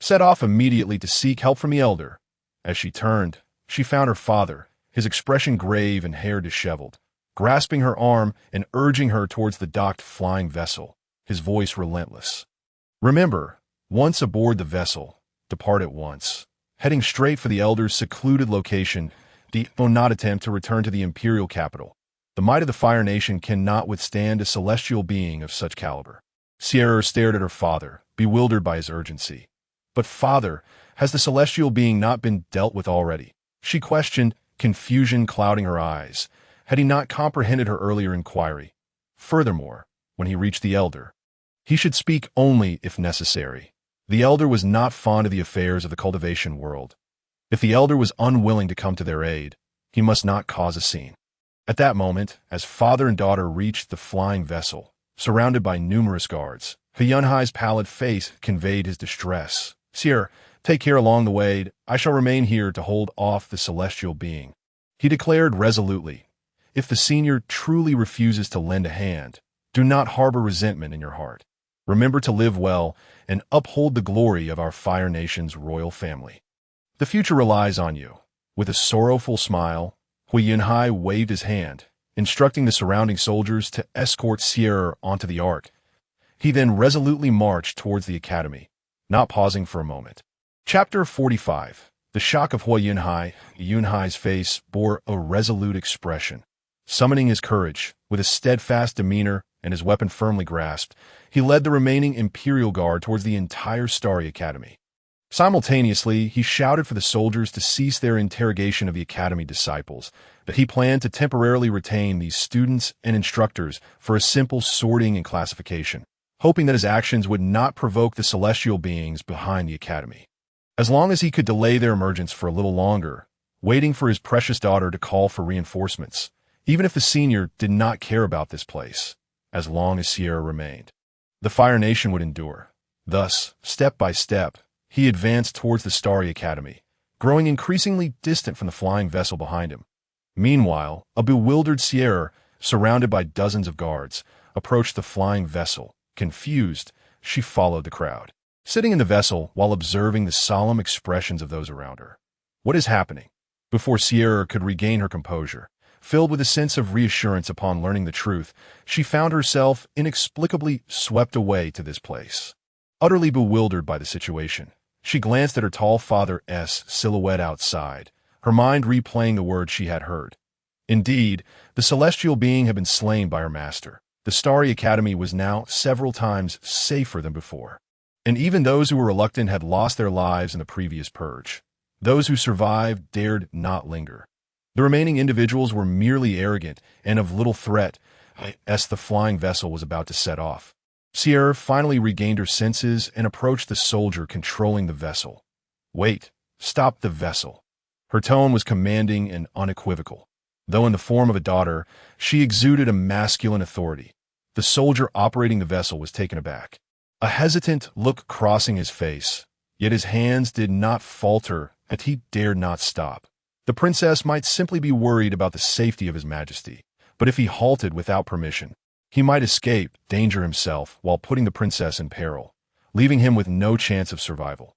Set off immediately to seek help from the elder." As she turned, she found her father, his expression grave and hair disheveled, grasping her arm and urging her towards the docked flying vessel, his voice relentless. "Remember, once aboard the vessel, depart at once, heading straight for the elder's secluded location. Do not attempt to return to the imperial capital. The might of the Fire Nation cannot withstand a celestial being of such caliber." Sierra stared at her father, bewildered by his urgency. "But father, has the celestial being not been dealt with already?" she questioned, confusion clouding her eyes. Had he not comprehended her earlier inquiry? Furthermore, when he reached the elder, he should speak only if necessary. The elder was not fond of the affairs of the cultivation world. If the elder was unwilling to come to their aid, he must not cause a scene. At that moment, as father and daughter reached the flying vessel, surrounded by numerous guards. Yunhai's pallid face conveyed his distress. "Sire, take care along the way. I shall remain here to hold off the celestial being," he declared resolutely. "If the senior truly refuses to lend a hand, do not harbor resentment in your heart. Remember to live well and uphold the glory of our Fire Nation's royal family. The future relies on you." With a sorrowful smile, Yunhai waved his hand, instructing the surrounding soldiers to escort Sierra onto the ark. He then resolutely marched towards the academy, not pausing for a moment. Chapter 45. The shock of Yunhai. Yunhai's face bore a resolute expression. Summoning his courage, with a steadfast demeanor and his weapon firmly grasped, he led the remaining Imperial Guard towards the entire Starry Academy. Simultaneously, he shouted for the soldiers to cease their interrogation of the Academy disciples, that he planned to temporarily retain these students and instructors for a simple sorting and classification, hoping that his actions would not provoke the celestial beings behind the Academy. As long as he could delay their emergence for a little longer, waiting for his precious daughter to call for reinforcements, even if the senior did not care about this place, as long as Sierra remained, the Fire Nation would endure. Thus, step by step, he advanced towards the Starry Academy, growing increasingly distant from the flying vessel behind him. Meanwhile, a bewildered Sierra, surrounded by dozens of guards, approached the flying vessel. Confused, she followed the crowd, sitting in the vessel while observing the solemn expressions of those around her. "What is happening?" Before Sierra could regain her composure, filled with a sense of reassurance upon learning the truth, she found herself inexplicably swept away to this place. Utterly bewildered by the situation, she glanced at her tall father's silhouette outside, her mind replaying the words she had heard. Indeed, the celestial being had been slain by her master. The Starry Academy was now several times safer than before. And even those who were reluctant had lost their lives in the previous purge. Those who survived dared not linger. The remaining individuals were merely arrogant and of little threat as the flying vessel was about to set off. Sierra finally regained her senses and approached the soldier controlling the vessel. "Wait, stop the vessel." Her tone was commanding and unequivocal. Though in the form of a daughter, she exuded a masculine authority. The soldier operating the vessel was taken aback, a hesitant look crossing his face, yet his hands did not falter and he dared not stop. The princess might simply be worried about the safety of his majesty, but if he halted without permission, he might escape danger himself while putting the princess in peril, leaving him with no chance of survival.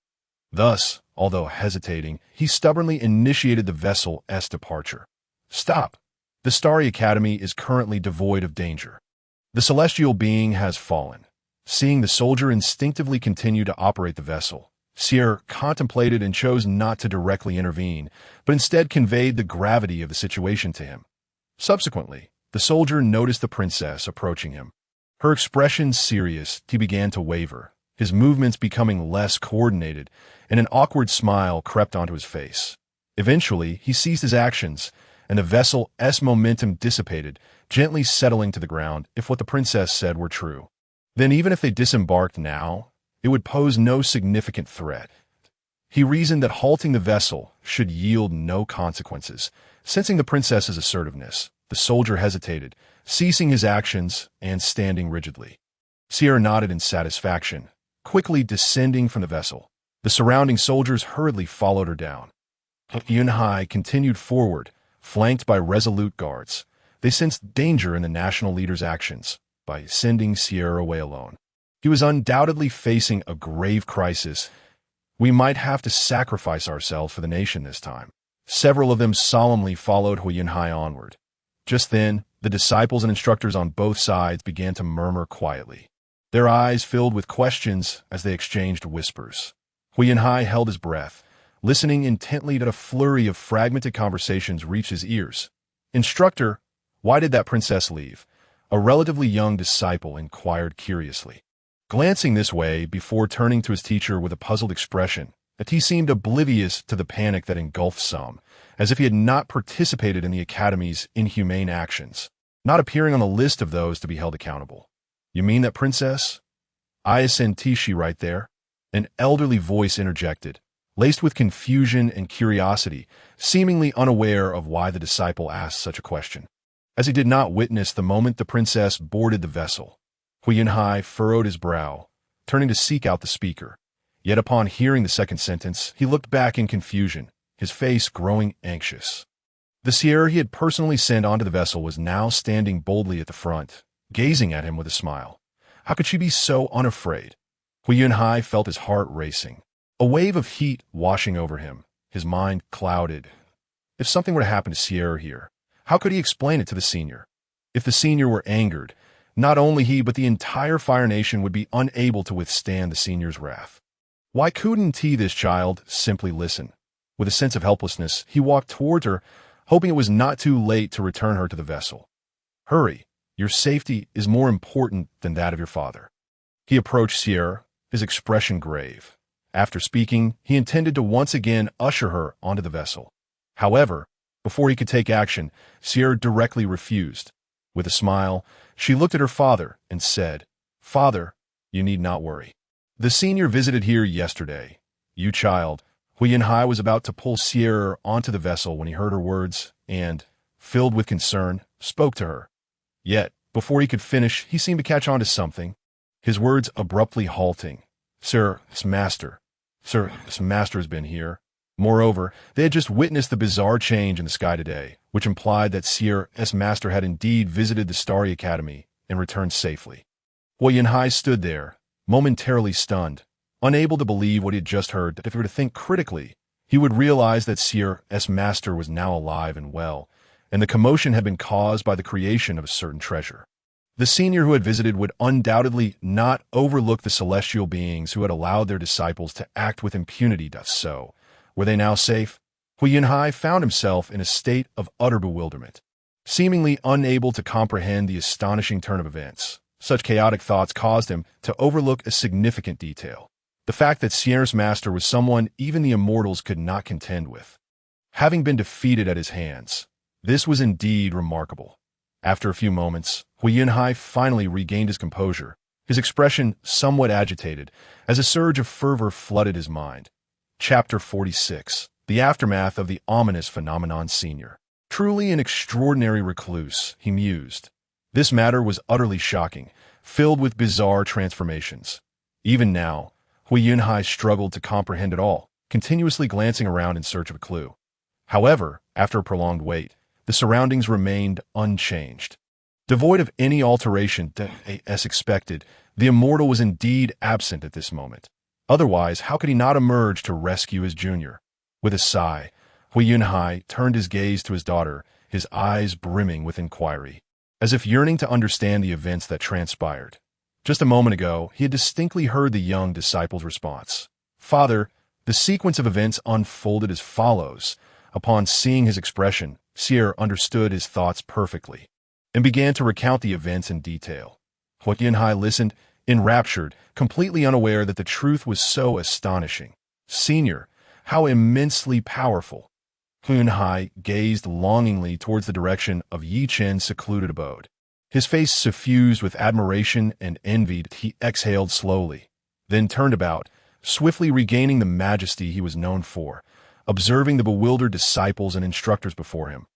Thus, although hesitating, he stubbornly initiated the vessel's departure. "Stop! The Starry Academy is currently devoid of danger. The celestial being has fallen." Seeing the soldier instinctively continue to operate the vessel, Sierra contemplated and chose not to directly intervene, but instead conveyed the gravity of the situation to him. Subsequently, the soldier noticed the princess approaching him. Her expression serious, he began to waver, his movements becoming less coordinated, and an awkward smile crept onto his face. Eventually, he ceased his actions, and the vessel's momentum dissipated, gently settling to the ground if what the princess said were true. Then even if they disembarked now, it would pose no significant threat. He reasoned that halting the vessel should yield no consequences. Sensing the princess's assertiveness, the soldier hesitated, ceasing his actions and standing rigidly. Sierra nodded in satisfaction, quickly descending from the vessel. The surrounding soldiers hurriedly followed her down. Yunhai continued forward, flanked by resolute guards. They sensed danger in the national leader's actions by sending Sierra away alone. He was undoubtedly facing a grave crisis. "We might have to sacrifice ourselves for the nation this time." Several of them solemnly followed Yunhai onward. Just then, the disciples and instructors on both sides began to murmur quietly, their eyes filled with questions as they exchanged whispers. Yunhai held his breath, listening intently to a flurry of fragmented conversations reach his ears. "Instructor, why did that princess leave?" A relatively young disciple inquired curiously, glancing this way before turning to his teacher with a puzzled expression, that he seemed oblivious to the panic that engulfed some, as if he had not participated in the Academy's inhumane actions, not appearing on the list of those to be held accountable. "You mean that princess? Tishi right there?" An elderly voice interjected, laced with confusion and curiosity, seemingly unaware of why the disciple asked such a question, as he did not witness the moment the princess boarded the vessel. Hui Yunhai furrowed his brow, turning to seek out the speaker. Yet upon hearing the second sentence, he looked back in confusion, his face growing anxious. The seer he had personally sent onto the vessel was now standing boldly at the front, gazing at him with a smile. How could she be so unafraid? Hui Yunhai felt his heart racing, a wave of heat washing over him, his mind clouded. If something were to happen to Sierra here, how could he explain it to the senior? If the senior were angered, not only he but the entire Fire Nation would be unable to withstand the senior's wrath. Why couldn't this child simply listen? With a sense of helplessness, he walked toward her, hoping it was not too late to return her to the vessel. Hurry, your safety is more important than that of your father. He approached Sierra, his expression grave. After speaking, he intended to once again usher her onto the vessel. However, before he could take action, Sierra directly refused. With a smile, she looked at her father and said, "Father, you need not worry. The senior visited here yesterday. You child." Hui Yunhai was about to pull Sierra onto the vessel when he heard her words and, filled with concern, spoke to her. Yet, before he could finish, he seemed to catch on to something, his words abruptly halting. Sir's master has been here." Moreover, they had just witnessed the bizarre change in the sky today, which implied that Sierra's master had indeed visited the Starry Academy and returned safely. Hui Yunhai stood there, momentarily stunned, unable to believe what he had just heard. If he were to think critically, he would realize that Sierra's master was now alive and well, and the commotion had been caused by the creation of a certain treasure. The senior who had visited would undoubtedly not overlook the celestial beings who had allowed their disciples to act with impunity. So, were they now safe? Hui Yunhai found himself in a state of utter bewilderment, seemingly unable to comprehend the astonishing turn of events. Such chaotic thoughts caused him to overlook a significant detail: the fact that Sierra's master was someone even the immortals could not contend with, having been defeated at his hands. This was indeed remarkable. After a few moments, Hui Yunhai finally regained his composure, his expression somewhat agitated, as a surge of fervor flooded his mind. Chapter 46. The Aftermath of the Ominous Phenomenon. Senior. Truly an extraordinary recluse, he mused. This matter was utterly shocking, filled with bizarre transformations. Even now, Hui Yunhai struggled to comprehend it all, continuously glancing around in search of a clue. However, after a prolonged wait, the surroundings remained unchanged. Devoid of any alteration as expected, the immortal was indeed absent at this moment. Otherwise, how could he not emerge to rescue his junior? With a sigh, Hui Yunhai turned his gaze to his daughter, his eyes brimming with inquiry, as if yearning to understand the events that transpired. Just a moment ago, he had distinctly heard the young disciple's response. "Father," the sequence of events unfolded as follows. Upon seeing his expression, Sierra understood his thoughts perfectly and began to recount the events in detail. Hui Yunhai listened, enraptured, completely unaware that the truth was so astonishing. Senior, how immensely powerful! Hui Yunhai gazed longingly towards the direction of Chen's secluded abode. His face suffused with admiration and envy. He exhaled slowly, then turned about, swiftly regaining the majesty he was known for, observing the bewildered disciples and instructors before him.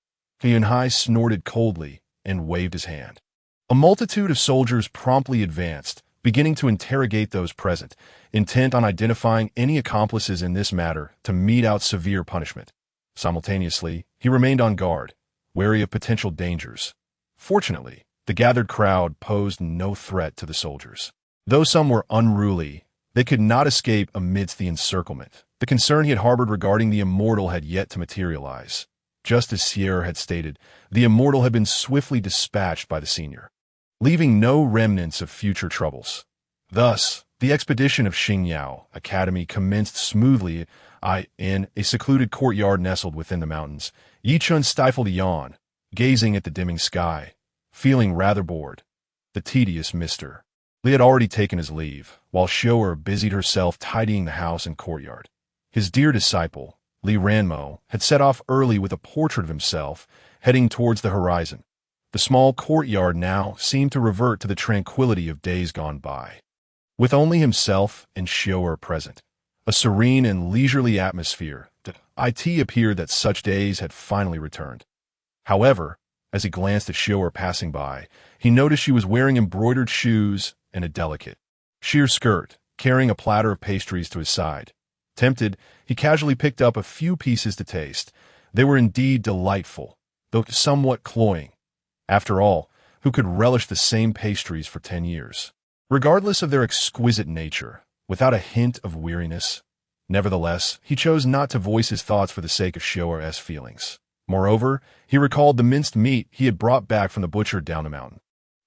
Hui Yunhai snorted coldly and waved his hand. A multitude of soldiers promptly advanced, beginning to interrogate those present, intent on identifying any accomplices in this matter to mete out severe punishment. Simultaneously, he remained on guard, wary of potential dangers. Fortunately, the gathered crowd posed no threat to the soldiers. Though some were unruly, they could not escape amidst the encirclement. The concern he had harbored regarding the immortal had yet to materialize. Just as Sierra had stated, the immortal had been swiftly dispatched by the senior, leaving no remnants of future troubles. Thus, the expedition of Xingyao Academy commenced smoothly in a secluded courtyard nestled within the mountains. Chen stifled a yawn, gazing at the dimming sky, feeling rather bored. The tedious Mr. Li had already taken his leave, while Shoer busied herself tidying the house and courtyard. His dear disciple, Li Ranmo, had set off early with a portrait of himself, heading towards the horizon. The small courtyard now seemed to revert to the tranquility of days gone by, with only himself and Shoer present. A serene and leisurely atmosphere. It appeared that such days had finally returned. However, As he glanced at Xiao passing by, he noticed she was wearing embroidered shoes and a delicate, sheer skirt, carrying a platter of pastries to his side. Tempted, he casually picked up a few pieces to taste. They were indeed delightful, though somewhat cloying. After all, who could relish the same pastries for 10 years? Regardless of their exquisite nature, without a hint of weariness. Nevertheless, he chose not to voice his thoughts for the sake of Xiao's feelings. Moreover, he recalled the minced meat he had brought back from the butcher down the mountain,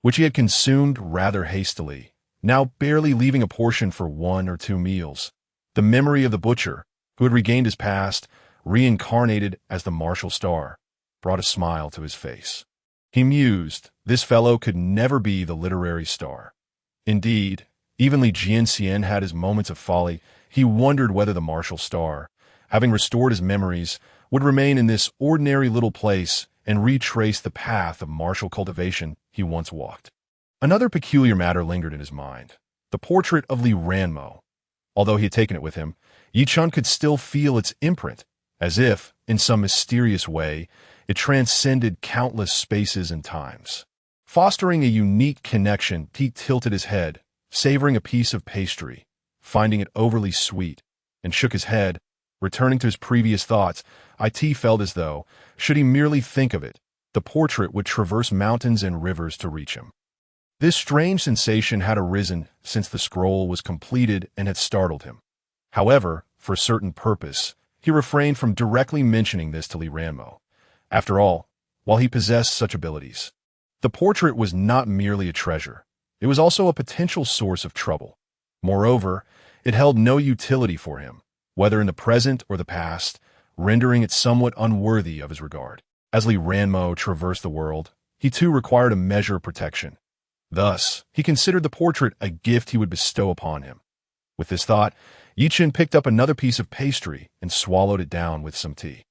which he had consumed rather hastily, now barely leaving a portion for 1 or 2 meals. The memory of the butcher, who had regained his past, reincarnated as the martial star, brought a smile to his face. He mused, this fellow could never be the literary star. Indeed, even Li Jianxian had his moments of folly. He wondered whether the martial star, having restored his memories, would remain in this ordinary little place and retrace the path of martial cultivation he once walked. Another peculiar matter lingered in his mind, the portrait of Li Ranmo. Although he had taken it with him, Yi Chun could still feel its imprint, as if, in some mysterious way, it transcended countless spaces and times. Fostering a unique connection, he tilted his head, savoring a piece of pastry, finding it overly sweet, and shook his head. Returning to his previous thoughts, It felt as though, should he merely think of it, the portrait would traverse mountains and rivers to reach him. This strange sensation had arisen since the scroll was completed and had startled him. However, for a certain purpose, he refrained from directly mentioning this to Li Ranmo. After all, while he possessed such abilities, the portrait was not merely a treasure. It was also a potential source of trouble. Moreover, it held no utility for him, whether in the present or the past, rendering it somewhat unworthy of his regard. As Li Ranmo traversed the world, he too required a measure of protection. Thus, he considered the portrait a gift he would bestow upon him. With this thought, Yi Chun picked up another piece of pastry and swallowed it down with some tea.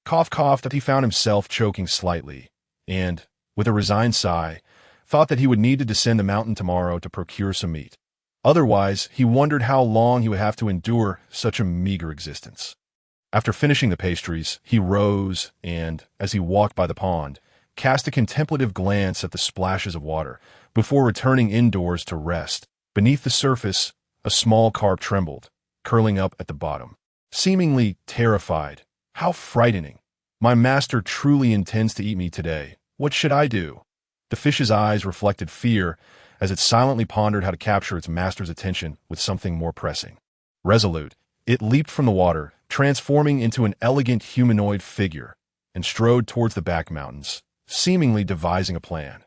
Cough, that he found himself choking slightly, and, with a resigned sigh, thought that he would need to descend the mountain tomorrow to procure some meat. Otherwise, he wondered how long he would have to endure such a meager existence. After finishing the pastries, he rose and, as he walked by the pond, cast a contemplative glance at the splashes of water before returning indoors to rest. Beneath the surface, a small carp trembled, curling up at the bottom. Seemingly terrified. How frightening! My master truly intends to eat me today. What should I do? The fish's eyes reflected fear as it silently pondered how to capture its master's attention with something more pressing. Resolute, it leaped from the water, transforming into an elegant humanoid figure, and strode towards the back mountains, seemingly devising a plan.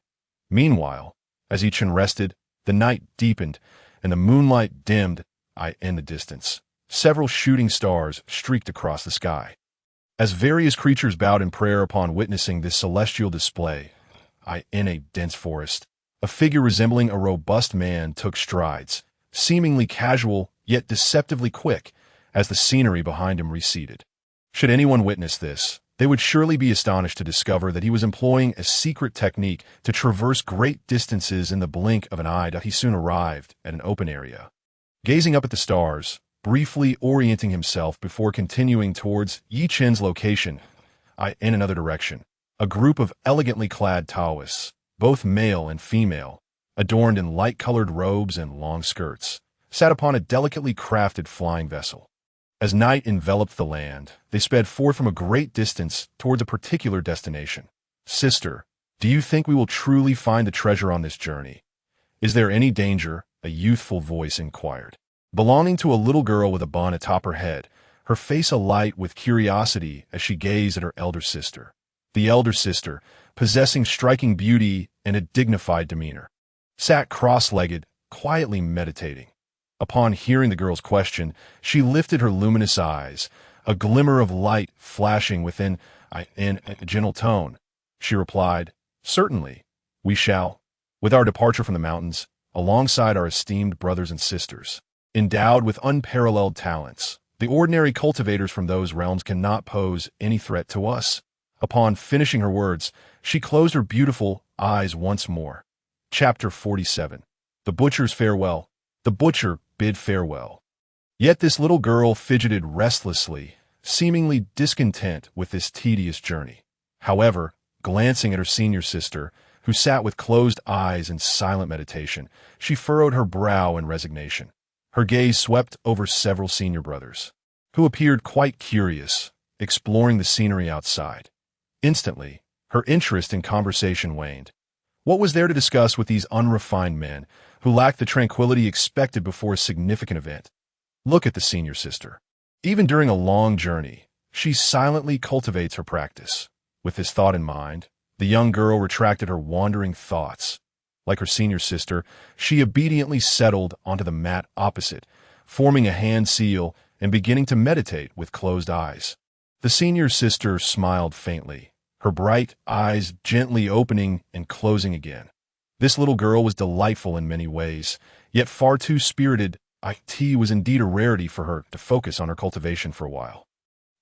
Meanwhile, as Yi Chun rested, the night deepened, and the moonlight dimmed in the distance. Several shooting stars streaked across the sky. As various creatures bowed in prayer upon witnessing this celestial display, in a dense forest, a figure resembling a robust man took strides, seemingly casual yet deceptively quick, as the scenery behind him receded. Should anyone witness this, they would surely be astonished to discover that he was employing a secret technique to traverse great distances in the blink of an eye. He soon arrived at an open area. Gazing up at the stars, briefly orienting himself before continuing towards Yi Chun's location, in another direction, a group of elegantly clad Taoists, both male and female, adorned in light-colored robes and long skirts, sat upon a delicately crafted flying vessel. As night enveloped the land, they sped forth from a great distance towards a particular destination. "Sister, do you think we will truly find the treasure on this journey? Is there any danger?" a youthful voice inquired. Belonging to a little girl with a bun atop her head, her face alight with curiosity as she gazed at her elder sister. The elder sister, possessing striking beauty and a dignified demeanor, sat cross-legged, quietly meditating. Upon hearing the girl's question, she lifted her luminous eyes, a glimmer of light flashing within. In a gentle tone, she replied, "Certainly, we shall, with our departure from the mountains, alongside our esteemed brothers and sisters, endowed with unparalleled talents. The ordinary cultivators from those realms cannot pose any threat to us." Upon finishing her words, she closed her beautiful eyes once more. Chapter 47. The Butcher's Farewell. The butcher bid farewell. Yet this little girl fidgeted restlessly, seemingly discontent with this tedious journey. However, Glancing at her senior sister, who sat with closed eyes in silent meditation, she furrowed her brow in resignation. Her gaze swept over several senior brothers, who appeared quite curious, exploring the scenery outside. Instantly, her interest in conversation waned. What was there to discuss with these unrefined men, who lacked the tranquility expected before a significant event? Look at the senior sister. Even during a long journey, she silently cultivates her practice. With this thought in mind, the young girl retracted her wandering thoughts. Like her senior sister, she obediently settled onto the mat opposite, forming a hand seal and beginning to meditate with closed eyes. The senior sister smiled faintly, her bright eyes gently opening and closing again. This little girl was delightful in many ways, yet far too spirited. It was indeed a rarity for her to focus on her cultivation for a while.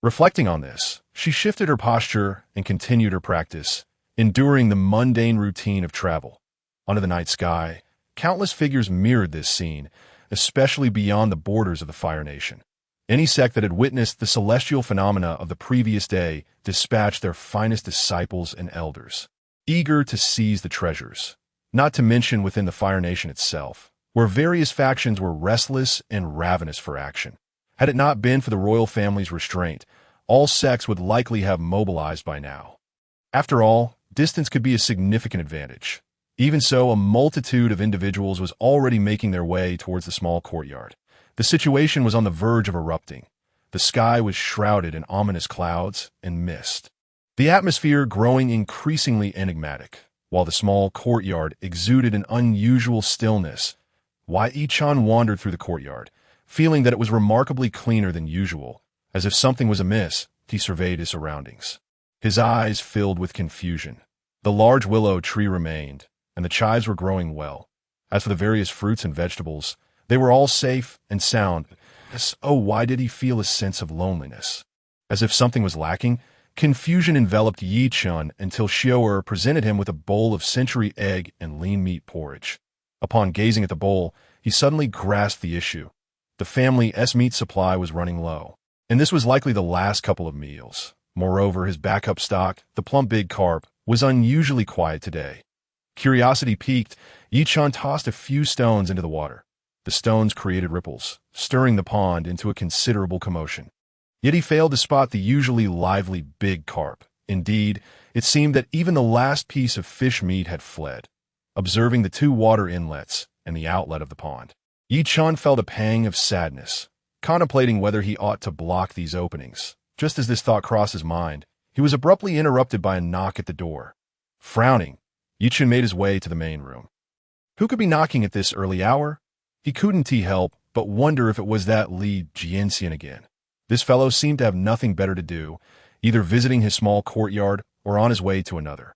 Reflecting on this, she shifted her posture and continued her practice, enduring the mundane routine of travel. Under the night sky, countless figures mirrored this scene, especially beyond the borders of the Fire Nation. Any sect that had witnessed the celestial phenomena of the previous day dispatched their finest disciples and elders, eager to seize the treasures. Not to mention within the Fire Nation itself, where various factions were restless and ravenous for action. Had it not been for the royal family's restraint, all sects would likely have mobilized by now. After all, distance could be a significant advantage. Even so, a multitude of individuals was already making their way towards the small courtyard. The situation was on the verge of erupting. The sky was shrouded in ominous clouds and mist, the atmosphere growing increasingly enigmatic, while the small courtyard exuded an unusual stillness. Chen wandered through the courtyard, feeling that it was remarkably cleaner than usual. As if something was amiss, he surveyed his surroundings. His eyes filled with confusion. The large willow tree remained, and the chives were growing well. As for the various fruits and vegetables, they were all safe and sound. Why did he feel a sense of loneliness? As if something was lacking, confusion enveloped Chen until Xiaoer presented him with a bowl of century egg and lean meat porridge. Upon gazing at the bowl, he suddenly grasped the issue. The family's meat supply was running low, and this was likely the last couple of meals. Moreover, his backup stock, the plump big carp, was unusually quiet today. Curiosity piqued, Chen tossed a few stones into the water. The stones created ripples, stirring the pond into a considerable commotion. Yet he failed to spot the usually lively big carp. Indeed, it seemed that even the last piece of fish meat had fled. Observing the two water inlets and the outlet of the pond, Chen felt a pang of sadness, contemplating whether he ought to block these openings. Just as this thought crossed his mind, he was abruptly interrupted by a knock at the door. Frowning, Chen made his way to the main room. Who could be knocking at this early hour? He couldn't help but wonder if it was that Li Jianxian again. This fellow seemed to have nothing better to do, either visiting his small courtyard or on his way to another.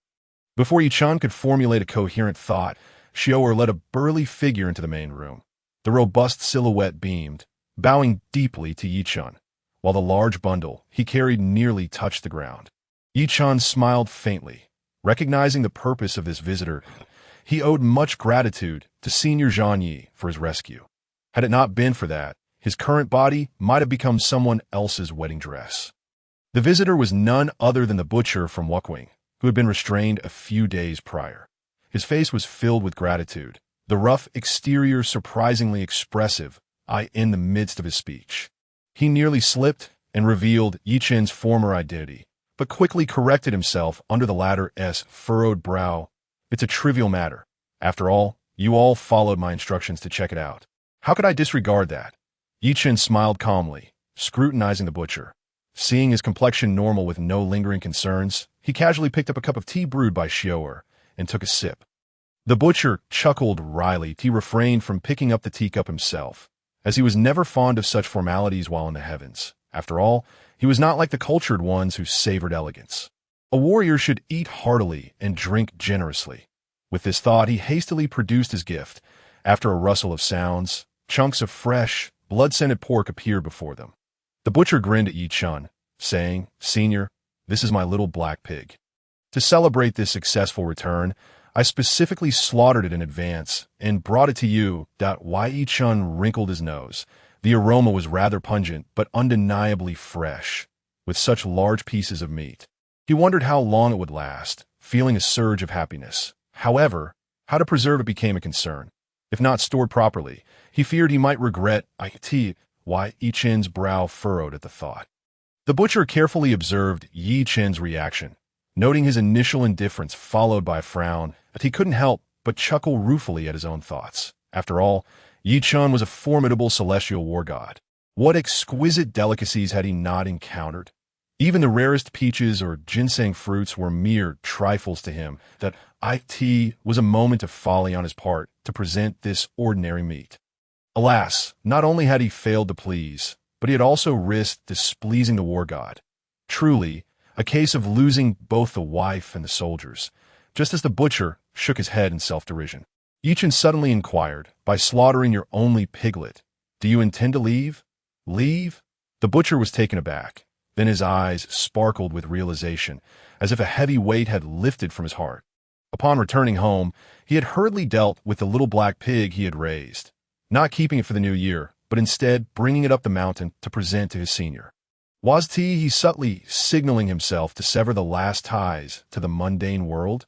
Before Chen could formulate a coherent thought, Xiaoer led a burly figure into the main room. The robust silhouette beamed, bowing deeply to Chen, while the large bundle he carried nearly touched the ground. Chen smiled faintly, recognizing the purpose of this visitor. He owed much gratitude to Senior Zhang Yi for his rescue. Had it not been for that, his current body might have become someone else's wedding dress. The visitor was none other than the butcher from Wukwing, who had been restrained a few days prior. His face was filled with gratitude, the rough exterior surprisingly expressive, in the midst of his speech. He nearly slipped and revealed Chen's former identity, but quickly corrected himself under the latter's furrowed brow. It's a trivial matter. After all, you all followed my instructions to check it out. How could I disregard that? Chen smiled calmly, scrutinizing the butcher. Seeing his complexion normal with no lingering concerns, he casually picked up a cup of tea brewed by Xiaoer and took a sip. The butcher chuckled wryly. He refrained from picking up the teacup himself, as he was never fond of such formalities while in the heavens. After all, he was not like the cultured ones who savored elegance. A warrior should eat heartily and drink generously. With this thought, he hastily produced his gift. After a rustle of sounds, chunks of fresh, blood-scented pork appeared before them. The butcher grinned at Chen, saying, "Senior, this is my little black pig. To celebrate this successful return, I specifically slaughtered it in advance and brought it to you." Chen wrinkled his nose. The aroma was rather pungent, but undeniably fresh. With such large pieces of meat, he wondered how long it would last. feeling a surge of happiness. However, how to preserve it became a concern. If not stored properly, he feared he might regret it. Why Yi Chen's brow furrowed at the thought. The butcher carefully observed Yi Chen's reaction, noting his initial indifference followed by a frown, but he couldn't help but chuckle ruefully at his own thoughts. After all, Yi Chen was a formidable celestial war god. What exquisite delicacies had he not encountered? Even the rarest peaches or ginseng fruits were mere trifles to him. That it was a moment of folly on his part to present this ordinary meat. Alas, not only had he failed to please, but he had also risked displeasing the war god. Truly, a case of losing both the wife and the soldiers. Just as the butcher shook his head in self-derision, Yi Chen suddenly inquired, "By slaughtering your only piglet, do you intend to leave?" "Leave?" The butcher was taken aback. Then his eyes sparkled with realization, as if a heavy weight had lifted from his heart. Upon returning home, he had hurriedly dealt with the little black pig he had raised, not keeping it for the new year, but instead bringing it up the mountain to present to his senior. Was he subtly signaling himself to sever the last ties to the mundane world?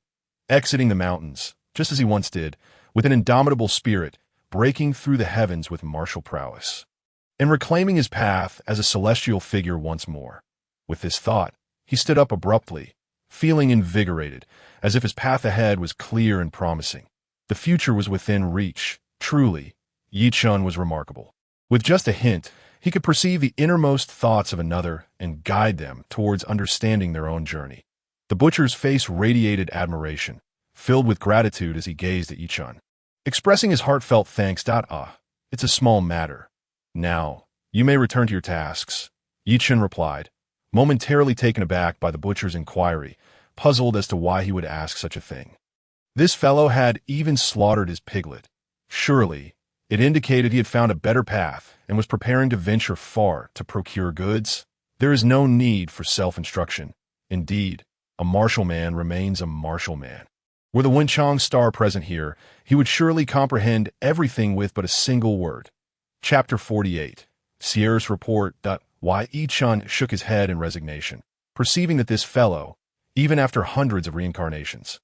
Exiting the mountains, just as he once did, with an indomitable spirit, breaking through the heavens with martial prowess, and reclaiming his path as a celestial figure once more. With this thought, he stood up abruptly, feeling invigorated, as if his path ahead was clear and promising. The future was within reach. Truly, Yi Chen was remarkable. With just a hint, he could perceive the innermost thoughts of another and guide them towards understanding their own journey. The butcher's face radiated admiration, filled with gratitude as he gazed at Yi Chen, expressing his heartfelt thanks. It's a small matter. Now, you may return to your tasks, Yi Chen replied, momentarily taken aback by the butcher's inquiry, puzzled as to why he would ask such a thing. This fellow had even slaughtered his piglet. Surely, it indicated he had found a better path and was preparing to venture far to procure goods. There is no need for self-instruction. Indeed, a martial man remains a martial man. Were the Wenchang star present here, he would surely comprehend everything with but a single word. Chapter 48. Sierra's report. Why Yi Chen shook his head in resignation, perceiving that this fellow, even after hundreds of reincarnations,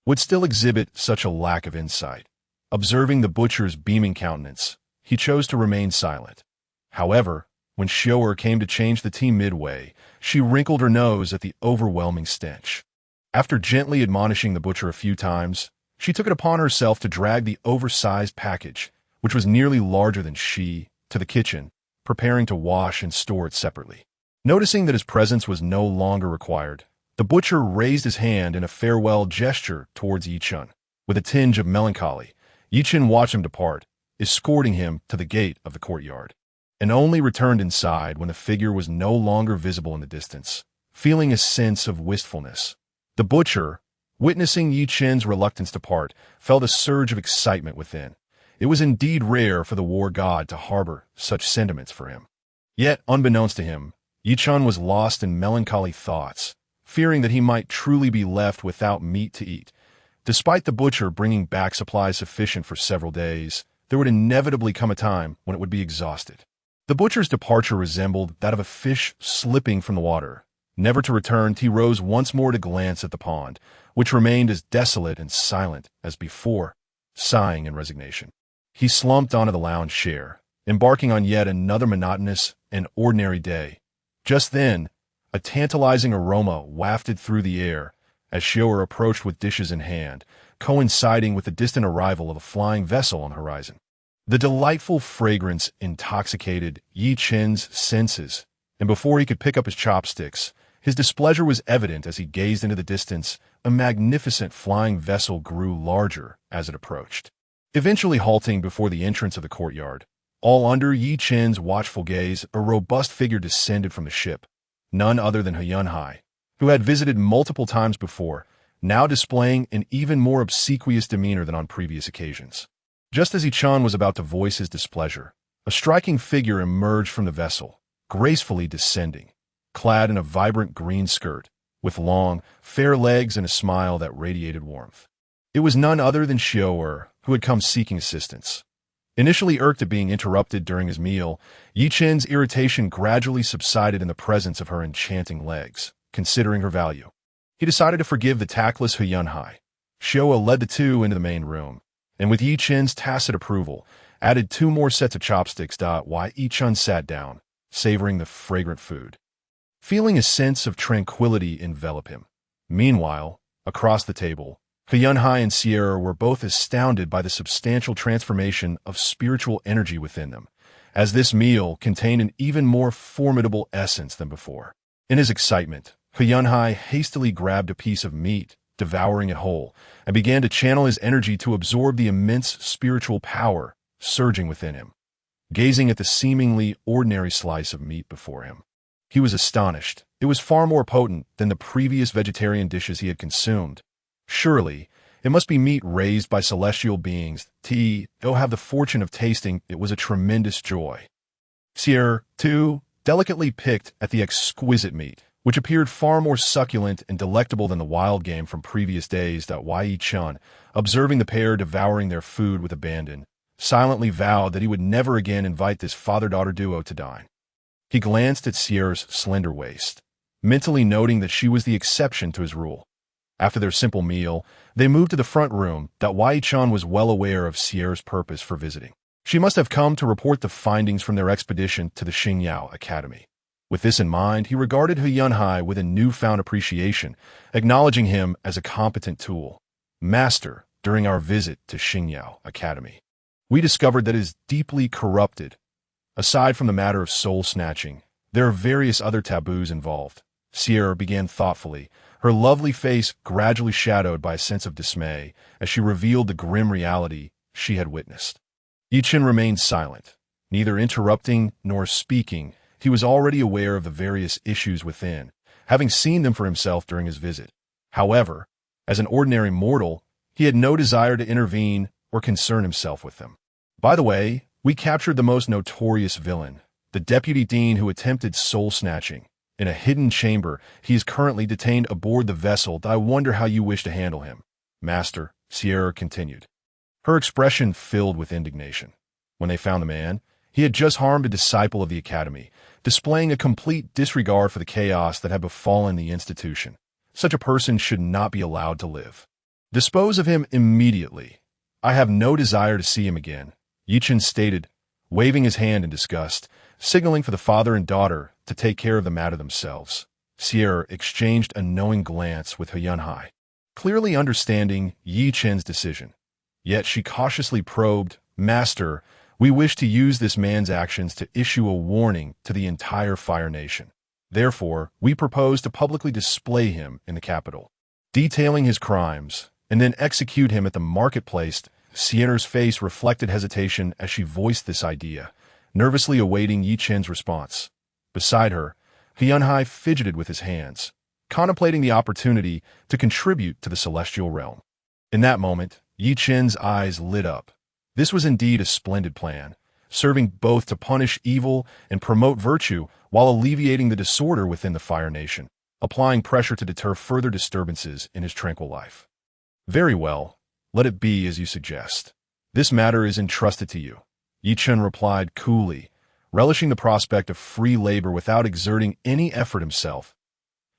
would still exhibit such a lack of insight. Observing the butcher's beaming countenance, he chose to remain silent. However, when Xiao'er came to change the tea midway, she wrinkled her nose at the overwhelming stench. After gently admonishing the butcher a few times, she took it upon herself to drag the oversized package, which was nearly larger than she, to the kitchen, preparing to wash and store it separately. Noticing that his presence was no longer required, the butcher raised his hand in a farewell gesture towards Yi Chen. With a tinge of melancholy, Yi Chen watched him depart, escorting him to the gate of the courtyard, and only returned inside when the figure was no longer visible in the distance, feeling a sense of wistfulness. The butcher, witnessing Yi Chen's reluctance to part, felt a surge of excitement within. It was indeed rare for the war god to harbor such sentiments for him. Yet, unbeknownst to him, Yi Chen was lost in melancholy thoughts, fearing that he might truly be left without meat to eat. Despite the butcher bringing back supplies sufficient for several days, there would inevitably come a time when it would be exhausted. The butcher's departure resembled that of a fish slipping from the water. Never to return, he rose once more to glance at the pond, which remained as desolate and silent as before, sighing in resignation. He slumped onto the lounge chair, embarking on yet another monotonous and ordinary day. Just then, a tantalizing aroma wafted through the air as Xiao'er approached with dishes in hand, coinciding with the distant arrival of a flying vessel on the horizon. The delightful fragrance intoxicated Yi Chen's senses, and before he could pick up his chopsticks, his displeasure was evident as he gazed into the distance. A magnificent flying vessel grew larger as it approached, eventually halting before the entrance of the courtyard. All under Yi Chen's watchful gaze, a robust figure descended from the ship, none other than Yunhai, who had visited multiple times before, now displaying an even more obsequious demeanor than on previous occasions. Just as Yi Chen was about to voice his displeasure, a striking figure emerged from the vessel, gracefully descending, clad in a vibrant green skirt, with long, fair legs and a smile that radiated warmth. It was none other than Xiao'er, who had come seeking assistance. Initially irked at being interrupted during his meal, Yi Chen's irritation gradually subsided in the presence of her enchanting legs, considering her value. He decided to forgive the tactless Huyunhai. Showa led the two into the main room, and with Yi Chen's tacit approval, added 2 more sets of chopsticks. While Yi Chen sat down, savoring the fragrant food, feeling a sense of tranquility envelop him. Meanwhile, across the table, Huyunhai and Sierra were both astounded by the substantial transformation of spiritual energy within them, as this meal contained an even more formidable essence than before. In his excitement, Huyunhai hastily grabbed a piece of meat, devouring it whole, and began to channel his energy to absorb the immense spiritual power surging within him. Gazing at the seemingly ordinary slice of meat before him, he was astonished. It was far more potent than the previous vegetarian dishes he had consumed. Surely, it must be meat raised by celestial beings. He'll have the fortune of tasting. It was a tremendous joy. Sierra, too, delicately picked at the exquisite meat, which appeared far more succulent and delectable than the wild game from previous days. Yi Chen, observing the pair devouring their food with abandon, silently vowed that he would never again invite this father-daughter duo to dine. He glanced at Sierra's slender waist, mentally noting that she was the exception to his rule. After their simple meal, they moved to the front room. Yi Chen was well aware of Sierra's purpose for visiting. She must have come to report the findings from their expedition to the Xingyao Academy. With this in mind, he regarded Huyunhai with a newfound appreciation, acknowledging him as a competent tool. Master, during our visit to Xingyao Academy, we discovered that it is deeply corrupted. Aside from the matter of soul snatching, there are various other taboos involved. Sierra began thoughtfully, her lovely face gradually shadowed by a sense of dismay as she revealed the grim reality she had witnessed. Yi Chen remained silent, neither interrupting nor speaking. He was already aware of the various issues within, having seen them for himself during his visit. However, as an ordinary mortal, he had no desire to intervene or concern himself with them. By the way, we captured the most notorious villain, the deputy dean who attempted soul-snatching. In a hidden chamber, he is currently detained aboard the vessel. I wonder how you wish to handle him. Master, Sierra continued, her expression filled with indignation. When they found the man, he had just harmed a disciple of the academy, displaying a complete disregard for the chaos that had befallen the institution. Such a person should not be allowed to live. Dispose of him immediately. I have no desire to see him again, Yi Chen stated, waving his hand in disgust, signaling for the father and daughter to take care of the matter themselves. Sierra exchanged a knowing glance with Huyunhai, clearly understanding Yi Chen's decision. Yet she cautiously probed, Master, we wish to use this man's actions to issue a warning to the entire Fire Nation. Therefore, we propose to publicly display him in the capital, detailing his crimes, and then execute him at the marketplace. Sierra's face reflected hesitation as she voiced this idea, nervously awaiting Yi Chen's response. Beside her, Huyunhai fidgeted with his hands, contemplating the opportunity to contribute to the celestial realm. In that moment, Yi Chen's eyes lit up. This was indeed a splendid plan, serving both to punish evil and promote virtue while alleviating the disorder within the Fire Nation, applying pressure to deter further disturbances in his tranquil life. Very well, let it be as you suggest. This matter is entrusted to you, Yi Chen replied coolly, relishing the prospect of free labor without exerting any effort himself.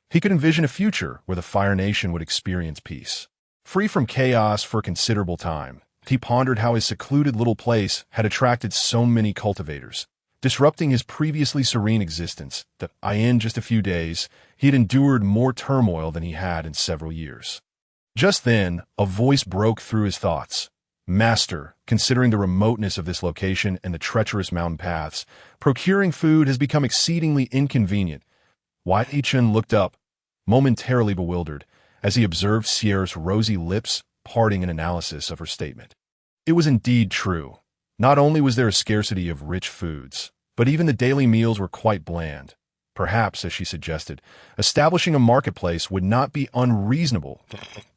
He could envision a future where the Fire Nation would experience peace, free from chaos for a considerable time. He pondered how his secluded little place had attracted so many cultivators, disrupting his previously serene existence. That in just a few days, he had endured more turmoil than he had in several years. Just then, a voice broke through his thoughts. Master, considering the remoteness of this location and the treacherous mountain paths, procuring food has become exceedingly inconvenient. Yi Chen looked up, momentarily bewildered, as he observed Sierra's rosy lips parting in analysis of her statement. It was indeed true. Not only was there a scarcity of rich foods, but even the daily meals were quite bland. Perhaps, as she suggested, establishing a marketplace would not be unreasonable.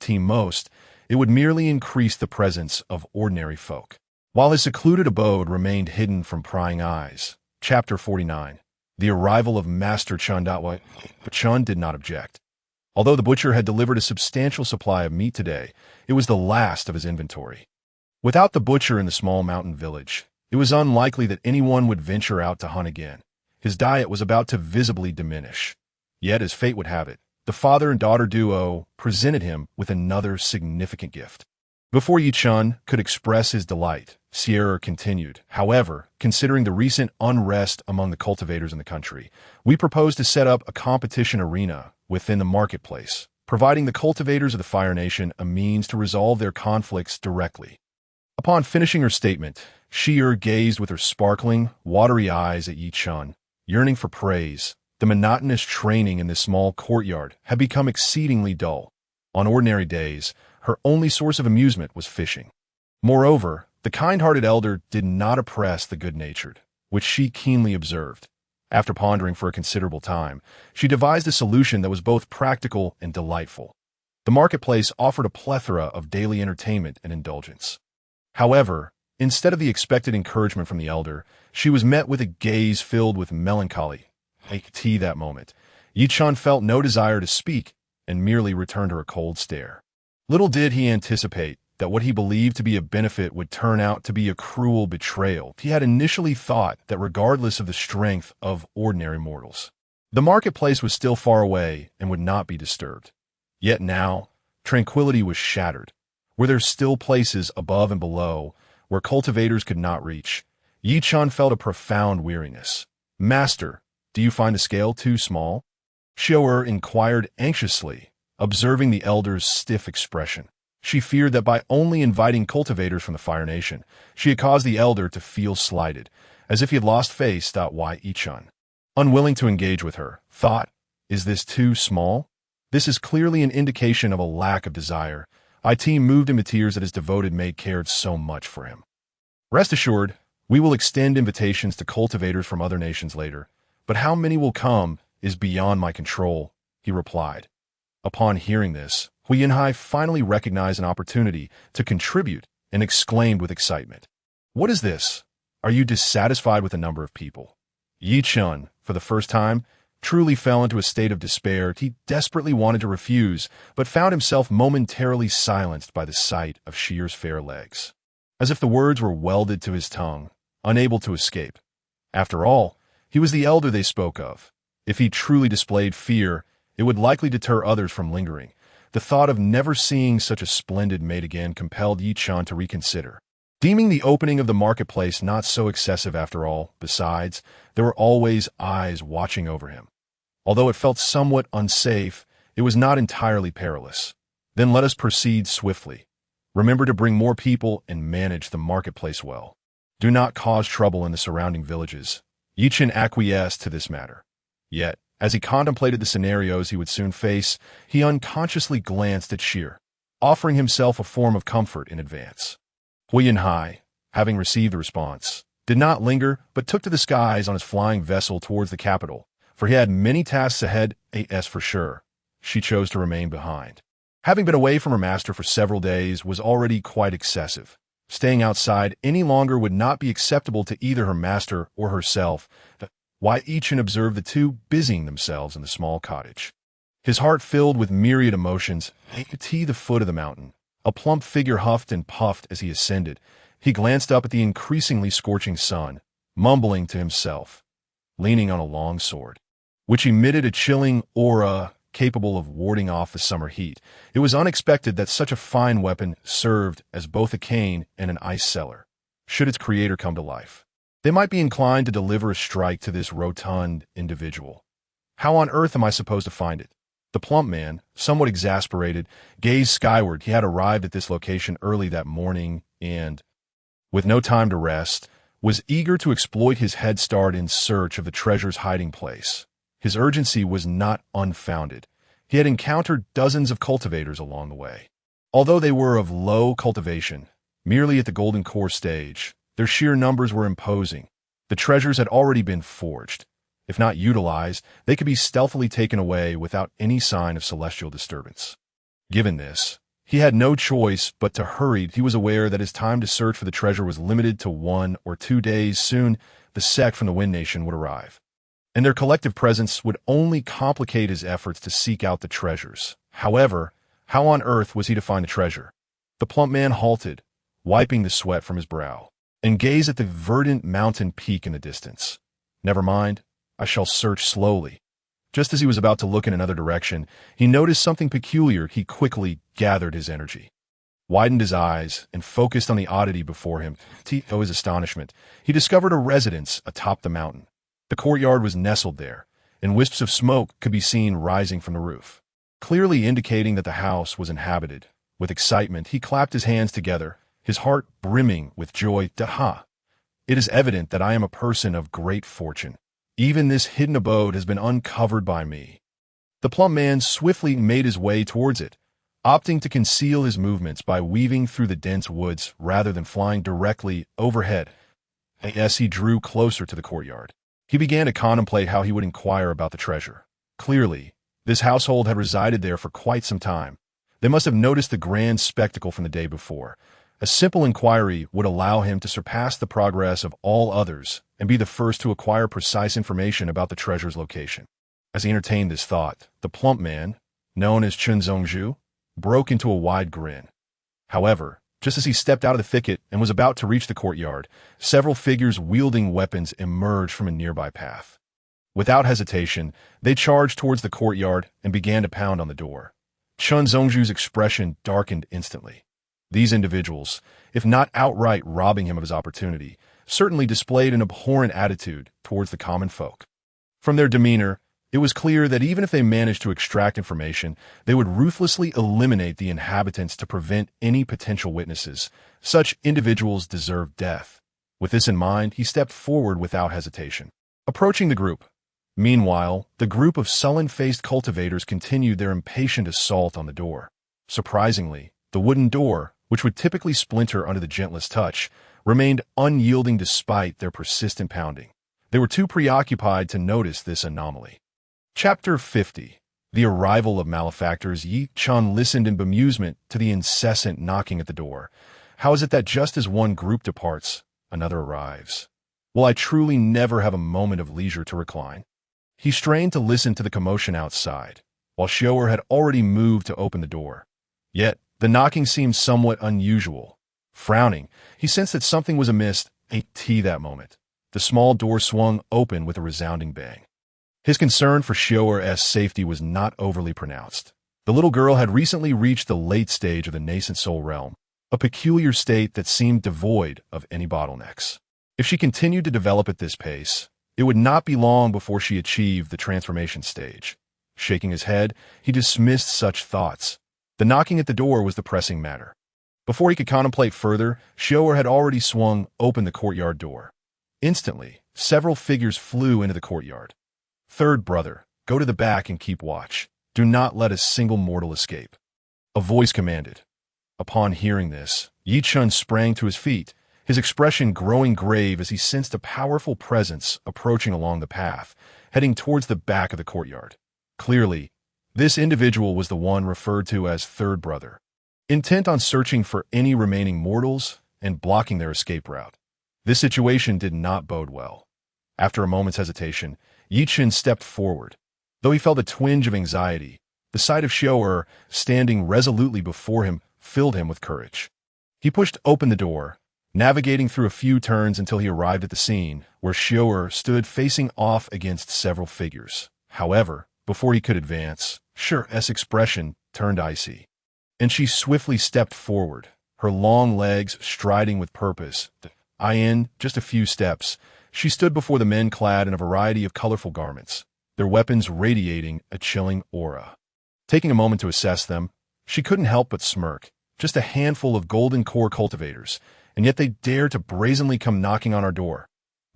Most, it would merely increase the presence of ordinary folk, while his secluded abode remained hidden from prying eyes. Chapter 49. The arrival of Master Chen. But Chen did not object. Although the butcher had delivered a substantial supply of meat today, it was the last of his inventory. Without the butcher in the small mountain village, it was unlikely that anyone would venture out to hunt again. His diet was about to visibly diminish. Yet, as fate would have it, the father and daughter duo presented him with another significant gift. Before Chen could express his delight, Sierra continued, "However, considering the recent unrest among the cultivators in the country, we propose to set up a competition arena within the marketplace, providing the cultivators of the Fire Nation a means to resolve their conflicts directly." Upon finishing her statement, Xier gazed with her sparkling, watery eyes at Chen, yearning for praise. The monotonous training in this small courtyard had become exceedingly dull. On ordinary days, her only source of amusement was fishing. Moreover, the kind-hearted elder did not oppress the good-natured, which she keenly observed. After pondering for a considerable time, she devised a solution that was both practical and delightful. The marketplace offered a plethora of daily entertainment and indulgence. However, instead of the expected encouragement from the elder, she was met with a gaze filled with melancholy. That moment, Chen felt no desire to speak and merely returned her a cold stare. Little did he anticipate that what he believed to be a benefit would turn out to be a cruel betrayal. He had initially thought that regardless of the strength of ordinary mortals, the marketplace was still far away and would not be disturbed. Yet now, tranquility was shattered. Were there still places above and below where cultivators could not reach? Chen felt a profound weariness. "Master, do you find the scale too small?" Xiao inquired anxiously, observing the elder's stiff expression. She feared that by only inviting cultivators from the Fire Nation, she had caused the elder to feel slighted, as if he had lost face. Why Chen, unwilling to engage with her, thought, "Is this too small? This is clearly an indication of a lack of desire." Moved him to tears that his devoted mate cared so much for him. "Rest assured, we will extend invitations to cultivators from other nations later, but how many will come is beyond my control," he replied. Upon hearing this, Huiyanhai finally recognized an opportunity to contribute and exclaimed with excitement, "What is this? Are you dissatisfied with the number of people?" Chen, for the first time, truly fell into a state of despair. He desperately wanted to refuse, but found himself momentarily silenced by the sight of Xier's fair legs. As if the words were welded to his tongue, unable to escape. After all, he was the elder they spoke of. If he truly displayed fear, it would likely deter others from lingering. The thought of never seeing such a splendid mate again compelled Chen to reconsider, deeming the opening of the marketplace not so excessive after all. Besides, there were always eyes watching over him. Although it felt somewhat unsafe, it was not entirely perilous. "Then let us proceed swiftly. Remember to bring more people and manage the marketplace well. Do not cause trouble in the surrounding villages." Chen acquiesced to this matter. Yet, as he contemplated the scenarios he would soon face, he unconsciously glanced at Xier, offering himself a form of comfort in advance. Huiyanhai, having received the response, did not linger but took to the skies on his flying vessel towards the capital, for he had many tasks ahead. As for sure, she chose to remain behind. Having been away from her master for several days was already quite excessive. Staying outside any longer would not be acceptable to either her master or herself. Chen observed the two busying themselves in the small cottage. His heart filled with myriad emotions. At the foot of the mountain, a plump figure huffed and puffed as he ascended. He glanced up at the increasingly scorching sun, mumbling to himself, leaning on a long sword, which emitted a chilling aura capable of warding off the summer heat. It was unexpected that such a fine weapon served as both a cane and an ice cellar. Should its creator come to life, they might be inclined to deliver a strike to this rotund individual. How on earth am I supposed to find it? The plump man, somewhat exasperated, gazed skyward. He had arrived at this location early that morning and, with no time to rest, was eager to exploit his head start in search of the treasure's hiding place. His urgency was not unfounded. He had encountered dozens of cultivators along the way. Although they were of low cultivation, merely at the golden core stage, their sheer numbers were imposing. The treasures had already been forged. If not utilized, they could be stealthily taken away without any sign of celestial disturbance. Given this, he had no choice but to hurry. He was aware that his time to search for the treasure was limited to 1 or 2 days. Soon, the sect from the Wind Nation would arrive, and their collective presence would only complicate his efforts to seek out the treasures. However, how on earth was he to find the treasure? The plump man halted, wiping the sweat from his brow, and gazed at the verdant mountain peak in the distance. "Never mind, I shall search slowly." Just as he was about to look in another direction, he noticed something peculiar. He quickly gathered his energy, widened his eyes, and focused on the oddity before him. To his astonishment, he discovered a residence atop the mountain. The courtyard was nestled there, and wisps of smoke could be seen rising from the roof, clearly indicating that the house was inhabited. With excitement, he clapped his hands together, his heart brimming with joy. Daha! It is evident that I am a person of great fortune. Even this hidden abode has been uncovered by me. The plump man swiftly made his way towards it, opting to conceal his movements by weaving through the dense woods rather than flying directly overhead. As he drew closer to the courtyard, he began to contemplate how he would inquire about the treasure. Clearly, this household had resided there for quite some time. They must have noticed the grand spectacle from the day before. A simple inquiry would allow him to surpass the progress of all others and be the first to acquire precise information about the treasure's location. As he entertained this thought, the plump man, known as Chen, broke into a wide grin. However, just as he stepped out of the thicket and was about to reach the courtyard, several figures wielding weapons emerged from a nearby path. Without hesitation, they charged towards the courtyard and began to pound on the door. Chen Zhongzhu's expression darkened instantly. These individuals, if not outright robbing him of his opportunity, certainly displayed an abhorrent attitude towards the common folk. From their demeanor, it was clear that even if they managed to extract information, they would ruthlessly eliminate the inhabitants to prevent any potential witnesses. Such individuals deserve death. With this in mind, he stepped forward without hesitation, approaching the group. Meanwhile, the group of sullen-faced cultivators continued their impatient assault on the door. Surprisingly, the wooden door, which would typically splinter under the gentlest touch, remained unyielding despite their persistent pounding. They were too preoccupied to notice this anomaly. Chapter 50. The Arrival of Malefactors. Yi Chen listened in bemusement to the incessant knocking at the door. How is it that just as one group departs, another arrives? Will I truly never have a moment of leisure to recline? He strained to listen to the commotion outside, while Xiao'er had already moved to open the door. Yet, the knocking seemed somewhat unusual. Frowning, he sensed that something was amiss. That moment, the small door swung open with a resounding bang. His concern for Xiao'er's safety was not overly pronounced. The little girl had recently reached the late stage of the nascent soul realm, a peculiar state that seemed devoid of any bottlenecks. If she continued to develop at this pace, it would not be long before she achieved the transformation stage. Shaking his head, he dismissed such thoughts. The knocking at the door was the pressing matter. Before he could contemplate further, Xiao'er had already swung open the courtyard door. Instantly, several figures flew into the courtyard. Third brother, go to the back and keep watch. Do not let a single mortal escape. A voice commanded. Upon hearing this, Yi Chen sprang to his feet, his expression growing grave as he sensed a powerful presence approaching along the path, heading towards the back of the courtyard. Clearly, this individual was the one referred to as Third Brother, intent on searching for any remaining mortals and blocking their escape route. This situation did not bode well. After a moment's hesitation, Yi Chen stepped forward. Though he felt a twinge of anxiety, the sight of Xiao'er standing resolutely before him filled him with courage. He pushed open the door, navigating through a few turns until he arrived at the scene, where Xiao'er stood facing off against several figures. However, before he could advance, Xiao'er's expression turned icy, and she swiftly stepped forward, her long legs striding with purpose. In just a few steps, she stood before the men clad in a variety of colorful garments, their weapons radiating a chilling aura. Taking a moment to assess them, she couldn't help but smirk. Just a handful of golden core cultivators, and yet they dare to brazenly come knocking on our door.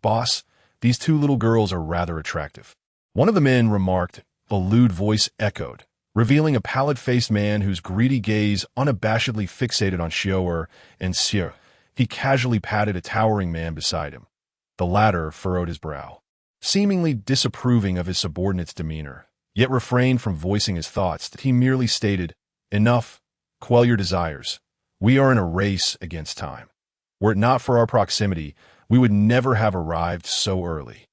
Boss, these two little girls are rather attractive. One of the men remarked. A lewd voice echoed, revealing a pallid-faced man whose greedy gaze unabashedly fixated on Xiao'er and Xie. He casually patted a towering man beside him. The latter furrowed his brow, seemingly disapproving of his subordinate's demeanor, yet refrained from voicing his thoughts. He merely stated, "Enough, quell your desires. We are in a race against time. Were it not for our proximity, we would never have arrived so early.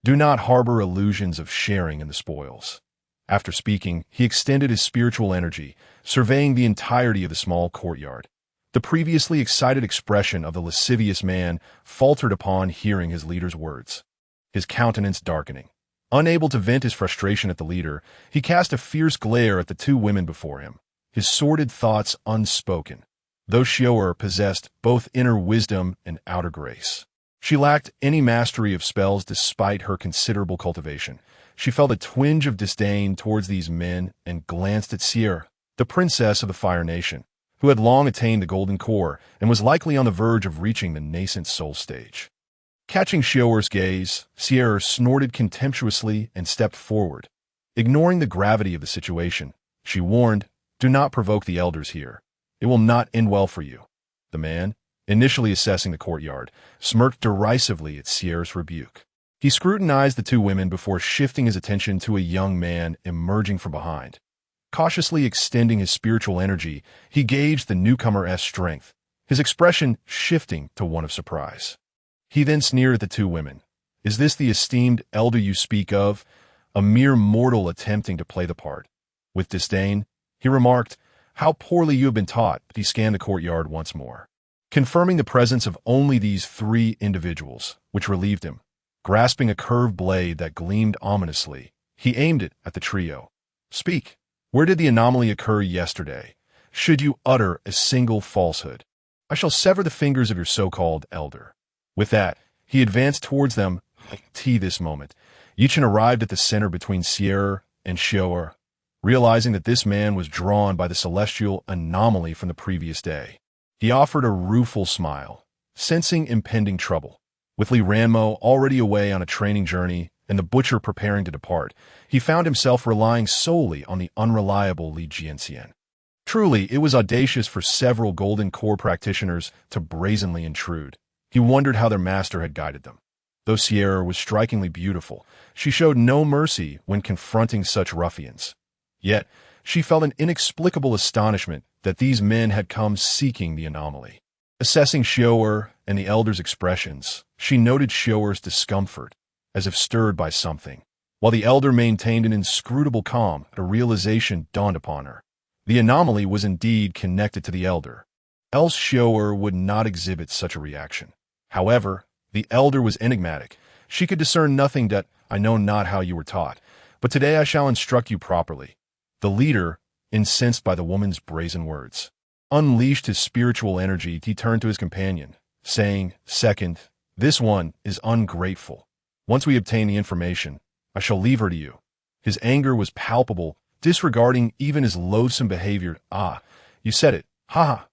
Do not harbor illusions of sharing in the spoils." After speaking, he extended his spiritual energy, surveying the entirety of the small courtyard. The previously excited expression of the lascivious man faltered upon hearing his leader's words, his countenance darkening. Unable to vent his frustration at the leader, he cast a fierce glare at the two women before him, his sordid thoughts unspoken. Though Xiao'er possessed both inner wisdom and outer grace, she lacked any mastery of spells despite her considerable cultivation. She felt a twinge of disdain towards these men and glanced at Sierra, the princess of the Fire Nation, who had long attained the golden core and was likely on the verge of reaching the nascent soul stage. Catching Xiao'er's gaze, Sierra snorted contemptuously and stepped forward. Ignoring the gravity of the situation, she warned, "Do not provoke the elders here. It will not end well for you." The man, initially assessing the courtyard, smirked derisively at Sierra's rebuke. He scrutinized the two women before shifting his attention to a young man emerging from behind. Cautiously extending his spiritual energy, he gauged the newcomer's strength, his expression shifting to one of surprise. He then sneered at the two women. "Is this the esteemed elder you speak of? A mere mortal attempting to play the part." With disdain, he remarked, "How poorly you have been taught." He scanned the courtyard once more, confirming the presence of only these three individuals, which relieved him. Grasping a curved blade that gleamed ominously, he aimed it at the trio. "Speak. Where did the anomaly occur yesterday? Should you utter a single falsehood, I shall sever the fingers of your so-called elder." With that, he advanced towards them. This moment, Chen arrived at the center between Sierra and Xiao'er, realizing that this man was drawn by the celestial anomaly from the previous day. He offered a rueful smile, sensing impending trouble. With Li Ranmo already away on a training journey and the butcher preparing to depart, he found himself relying solely on the unreliable Li Jianxian. Truly, it was audacious for several Golden Core practitioners to brazenly intrude. He wondered how their master had guided them. Though Sierra was strikingly beautiful, she showed no mercy when confronting such ruffians. Yet, she felt an inexplicable astonishment that these men had come seeking the anomaly. Assessing Xiao'er and the elder's expressions, she noted Xiao'er's discomfort, as if stirred by something. While the elder maintained an inscrutable calm, a realization dawned upon her. The anomaly was indeed connected to the elder, else Xiao'er would not exhibit such a reaction. However, the elder was enigmatic. She could discern nothing that, "I know not how you were taught, but today I shall instruct you properly." The leader, incensed by the woman's brazen words, unleashed his spiritual energy. He turned to his companion, saying, "Second, this one is ungrateful. Once we obtain the information, I shall leave her to you." His anger was palpable, disregarding even his loathsome behavior. "Ah, you said it. Ha ha."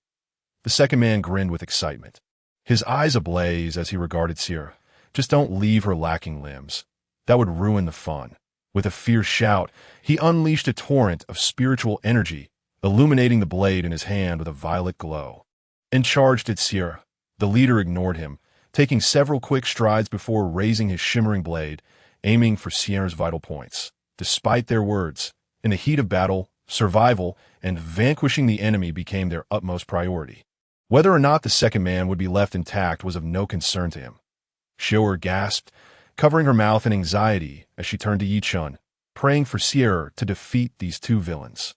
The second man grinned with excitement, his eyes ablaze as he regarded Sierra. "Just don't leave her lacking limbs. That would ruin the fun." With a fierce shout, he unleashed a torrent of spiritual energy, illuminating the blade in his hand with a violet glow, and charged at Sierra. The leader ignored him, taking several quick strides before raising his shimmering blade, aiming for Sierra's vital points. Despite their words, in the heat of battle, survival and vanquishing the enemy became their utmost priority. Whether or not the second man would be left intact was of no concern to him. Xiao'er gasped, covering her mouth in anxiety as she turned to Chen, praying for Sierra to defeat these two villains.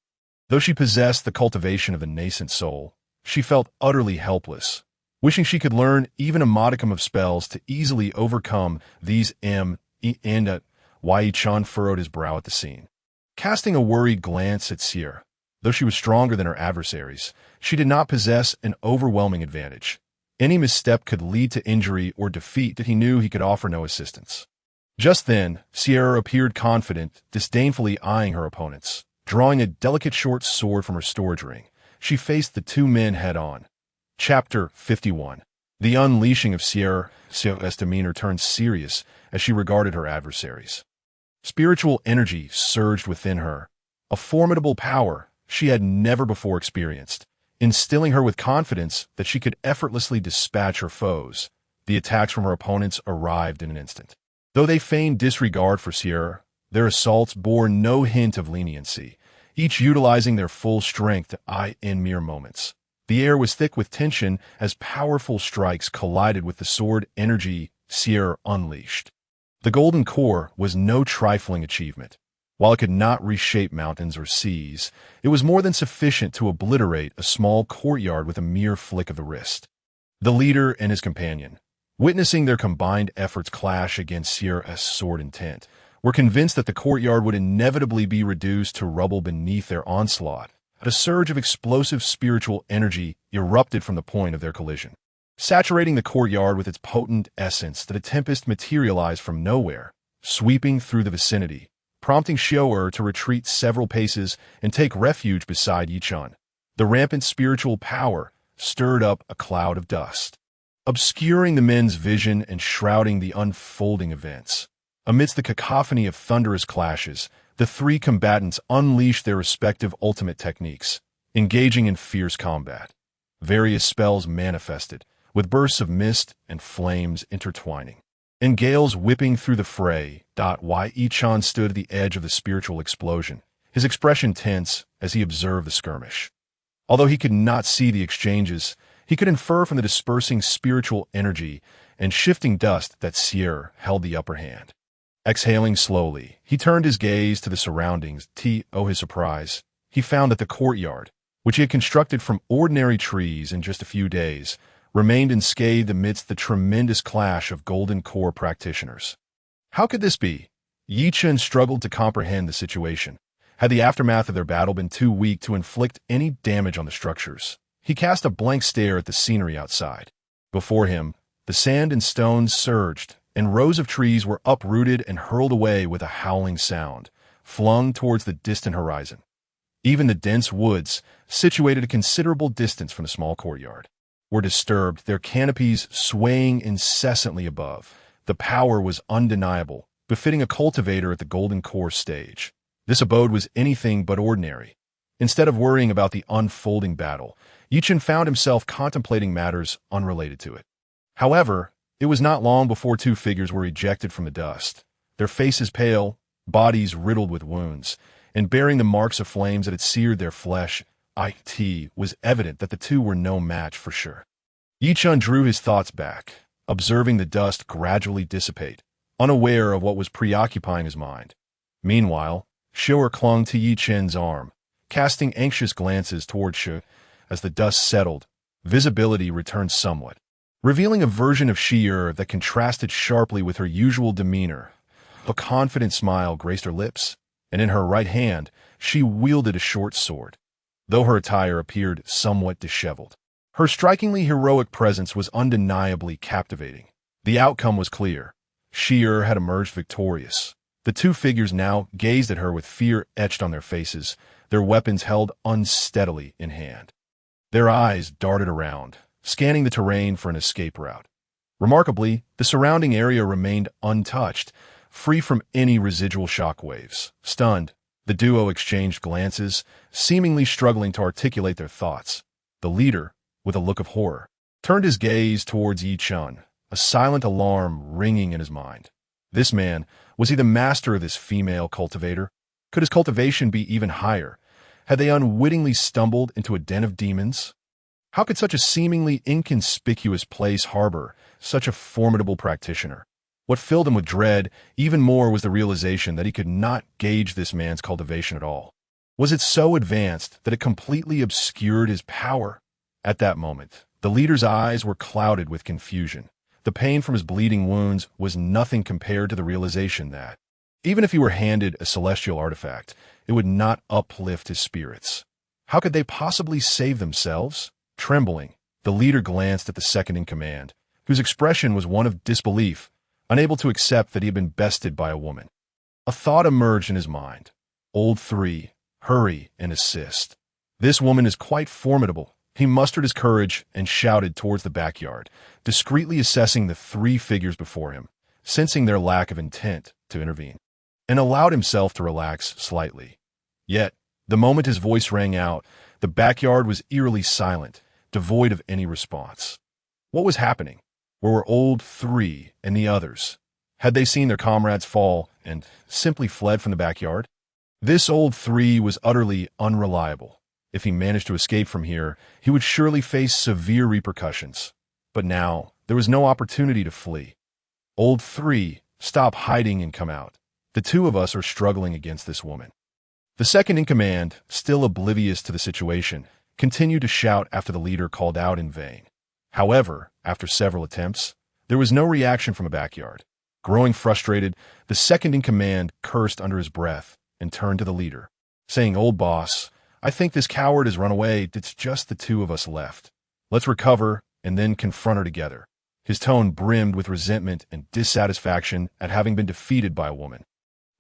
Though she possessed the cultivation of a nascent soul, she felt utterly helpless, wishing she could learn even a modicum of spells to easily overcome these Chen furrowed his brow at the scene. Casting a worried glance at Sierra, though she was stronger than her adversaries, she did not possess an overwhelming advantage. Any misstep could lead to injury or defeat that he knew he could offer no assistance. Just then, Sierra appeared confident, disdainfully eyeing her opponents. Drawing a delicate short sword from her storage ring, she faced the two men head-on. Chapter 51. The unleashing of Sierra's demeanor turned serious as she regarded her adversaries. Spiritual energy surged within her, a formidable power she had never before experienced, instilling her with confidence that she could effortlessly dispatch her foes. The attacks from her opponents arrived in an instant. Though they feigned disregard for Sierra, their assaults bore no hint of leniency, each utilizing their full strength in mere moments. The air was thick with tension as powerful strikes collided with the sword energy Sierra unleashed. The Golden Core was no trifling achievement. While it could not reshape mountains or seas, it was more than sufficient to obliterate a small courtyard with a mere flick of the wrist. The leader and his companion, witnessing their combined efforts clash against Sierra's sword intent, were convinced that the courtyard would inevitably be reduced to rubble beneath their onslaught. A surge of explosive spiritual energy erupted from the point of their collision, saturating the courtyard with its potent essence that a tempest materialized from nowhere, sweeping through the vicinity, prompting Xiao to retreat several paces and take refuge beside Yi Chun. The rampant spiritual power stirred up a cloud of dust, obscuring the men's vision and shrouding the unfolding events. Amidst the cacophony of thunderous clashes, the three combatants unleashed their respective ultimate techniques, engaging in fierce combat. Various spells manifested, with bursts of mist and flames intertwining, and gales whipping through the fray. While Yi Chun stood at the edge of the spiritual explosion, his expression tense as he observed the skirmish. Although he could not see the exchanges, he could infer from the dispersing spiritual energy and shifting dust that Sierra held the upper hand. Exhaling slowly, he turned his gaze to the surroundings. To his surprise, he found that the courtyard, which he had constructed from ordinary trees in just a few days, remained unscathed amidst the tremendous clash of Golden Core practitioners. How could this be? Yi Chun struggled to comprehend the situation. Had the aftermath of their battle been too weak to inflict any damage on the structures? He cast a blank stare at the scenery outside. Before him, the sand and stones surged, and rows of trees were uprooted and hurled away with a howling sound, flung towards the distant horizon. Even the dense woods, situated a considerable distance from the small courtyard, were disturbed, their canopies swaying incessantly above. The power was undeniable, befitting a cultivator at the Golden Core stage. This abode was anything but ordinary. Instead of worrying about the unfolding battle, Yi Chun found himself contemplating matters unrelated to it. However, it was not long before two figures were ejected from the dust, their faces pale, bodies riddled with wounds, and bearing the marks of flames that had seared their flesh. It was evident that the two were no match for sure. Yi Chun drew his thoughts back, observing the dust gradually dissipate, unaware of what was preoccupying his mind. Meanwhile, Xiao clung to Yi Chun's arm, casting anxious glances toward Shi. As the dust settled, visibility returned somewhat, revealing a version of Xiao that contrasted sharply with her usual demeanor. A confident smile graced her lips, and in her right hand she wielded a short sword. Though her attire appeared somewhat disheveled, her strikingly heroic presence was undeniably captivating. The outcome was clear. Xiao had emerged victorious. The two figures now gazed at her with fear etched on their faces, their weapons held unsteadily in hand. Their eyes darted around, scanning the terrain for an escape route. Remarkably, the surrounding area remained untouched, free from any residual shockwaves. Stunned, the duo exchanged glances, seemingly struggling to articulate their thoughts. The leader, with a look of horror, turned his gaze towards Yi Chun, a silent alarm ringing in his mind. This man, was he the master of this female cultivator? Could his cultivation be even higher? Had they unwittingly stumbled into a den of demons? How could such a seemingly inconspicuous place harbor such a formidable practitioner? What filled him with dread even more was the realization that he could not gauge this man's cultivation at all. Was it so advanced that it completely obscured his power? At that moment, the leader's eyes were clouded with confusion. The pain from his bleeding wounds was nothing compared to the realization that, even if he were handed a celestial artifact, it would not uplift his spirits. How could they possibly save themselves? Trembling, the leader glanced at the second-in-command, whose expression was one of disbelief, unable to accept that he had been bested by a woman. A thought emerged in his mind. Old 3, hurry and assist. This woman is quite formidable. He mustered his courage and shouted towards the backyard, discreetly assessing the three figures before him, sensing their lack of intent to intervene, and allowed himself to relax slightly. Yet, the moment his voice rang out, the backyard was eerily silent, devoid of any response. What was happening? Where were Old 3 and the others? Had they seen their comrades fall and simply fled from the backyard? This Old 3 was utterly unreliable. If he managed to escape from here, he would surely face severe repercussions. But now, there was no opportunity to flee. Old 3, stop hiding and come out. The two of us are struggling against this woman. The second-in-command, still oblivious to the situation, continued to shout after the leader called out in vain. However, after several attempts, there was no reaction from the backyard. Growing frustrated, the second-in-command cursed under his breath and turned to the leader, saying, "Old boss, I think this coward has run away. It's just the two of us left. Let's recover and then confront her together." His tone brimmed with resentment and dissatisfaction at having been defeated by a woman.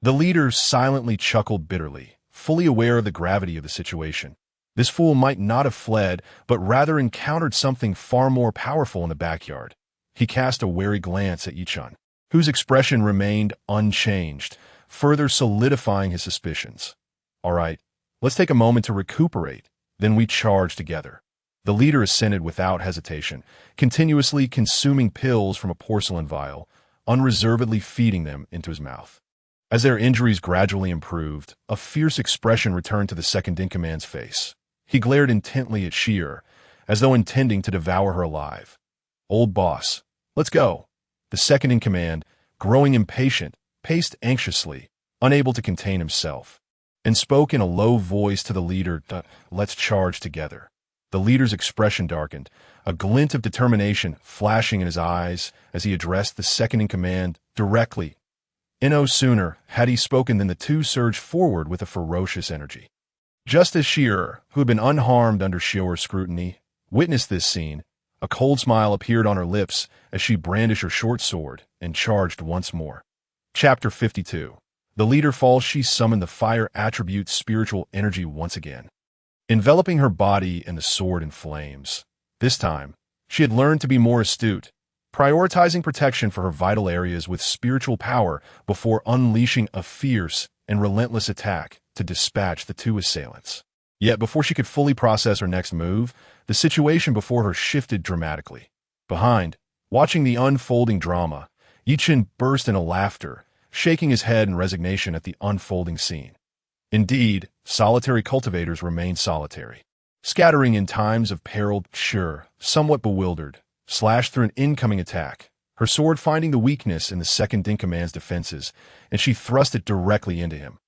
The leader silently chuckled bitterly, fully aware of the gravity of the situation. This fool might not have fled, but rather encountered something far more powerful in the backyard. He cast a wary glance at Chen, whose expression remained unchanged, further solidifying his suspicions. "All right, let's take a moment to recuperate, then we charge together." The leader assented without hesitation, continuously consuming pills from a porcelain vial, unreservedly feeding them into his mouth. As their injuries gradually improved, a fierce expression returned to the second-in-command's face. He glared intently at Sheer, as though intending to devour her alive. "Old boss, let's go." The second-in-command, growing impatient, paced anxiously, unable to contain himself, and spoke in a low voice to the leader, "Let's charge together." The leader's expression darkened, a glint of determination flashing in his eyes as he addressed the second-in-command directly. No sooner had he spoken than the two surged forward with a ferocious energy. Just as Shearer, who had been unharmed under Shearer's scrutiny, witnessed this scene, a cold smile appeared on her lips as she brandished her short sword and charged once more. Chapter 52. The leader falls. She summoned the fire attribute spiritual energy once again, enveloping her body in the sword in flames. This time, she had learned to be more astute, prioritizing protection for her vital areas with spiritual power before unleashing a fierce and relentless attack to dispatch the two assailants. Yet before she could fully process her next move, the situation before her shifted dramatically. Behind, watching the unfolding drama, Chen burst into laughter, shaking his head in resignation at the unfolding scene. Indeed, solitary cultivators remain solitary, scattering in times of peril. Sure, somewhat bewildered, slashed through an incoming attack, her sword finding the weakness in the second-in-command's defenses, and she thrust it directly into him.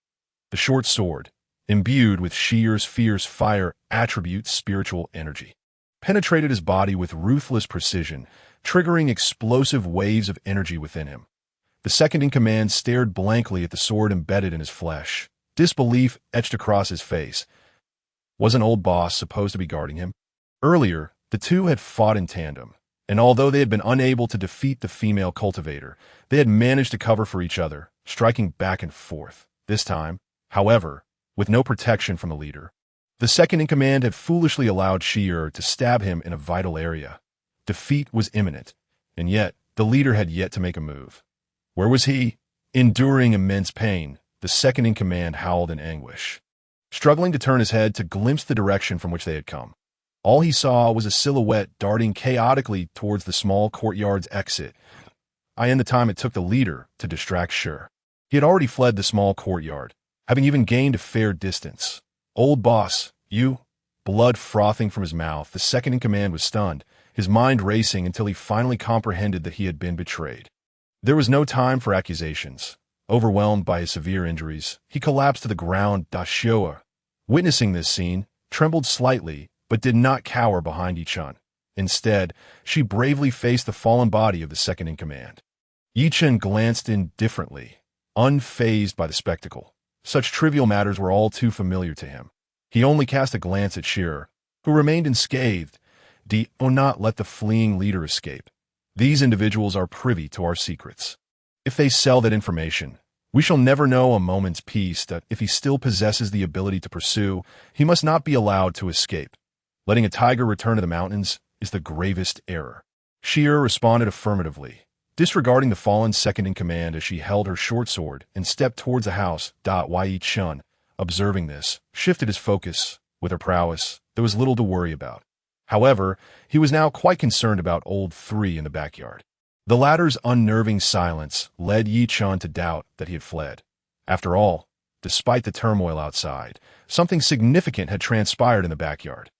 The short sword, imbued with Shear's fierce fire attribute spiritual energy, penetrated his body with ruthless precision, triggering explosive waves of energy within him. The second-in-command stared blankly at the sword embedded in his flesh, disbelief etched across his face. Was an old boss supposed to be guarding him? Earlier, the two had fought in tandem, and although they had been unable to defeat the female cultivator, they had managed to cover for each other, striking back and forth. This time, however, with no protection from the leader, the second-in-command had foolishly allowed Sheer to stab him in a vital area. Defeat was imminent, and yet the leader had yet to make a move. Where was he? Enduring immense pain, the second-in-command howled in anguish, struggling to turn his head to glimpse the direction from which they had come. All he saw was a silhouette darting chaotically towards the small courtyard's exit. In the time it took the leader to distract Sheer, he had already fled the small courtyard, having even gained a fair distance. "Old boss, you?" Blood frothing from his mouth, the second-in-command was stunned, his mind racing until he finally comprehended that he had been betrayed. There was no time for accusations. Overwhelmed by his severe injuries, he collapsed to the ground. Sheer, witnessing this scene, trembled slightly, but did not cower behind Chen. Instead, she bravely faced the fallen body of the second-in-command. Chen glanced indifferently, unfazed by the spectacle. Such trivial matters were all too familiar to him. He only cast a glance at Sheer, who remained unscathed. Do not let the fleeing leader escape. These individuals are privy to our secrets. If they sell that information, we shall never know a moment's peace. That if he still possesses the ability to pursue, he must not be allowed to escape. Letting a tiger return to the mountains is the gravest error. Sheer responded affirmatively, disregarding the fallen second-in-command as she held her short sword and stepped towards the house. Chen, observing this, shifted his focus. With her prowess, there was little to worry about. However, he was now quite concerned about old 3 in the backyard. The latter's unnerving silence led Chen to doubt that he had fled. After all, despite the turmoil outside, something significant had transpired in the backyard.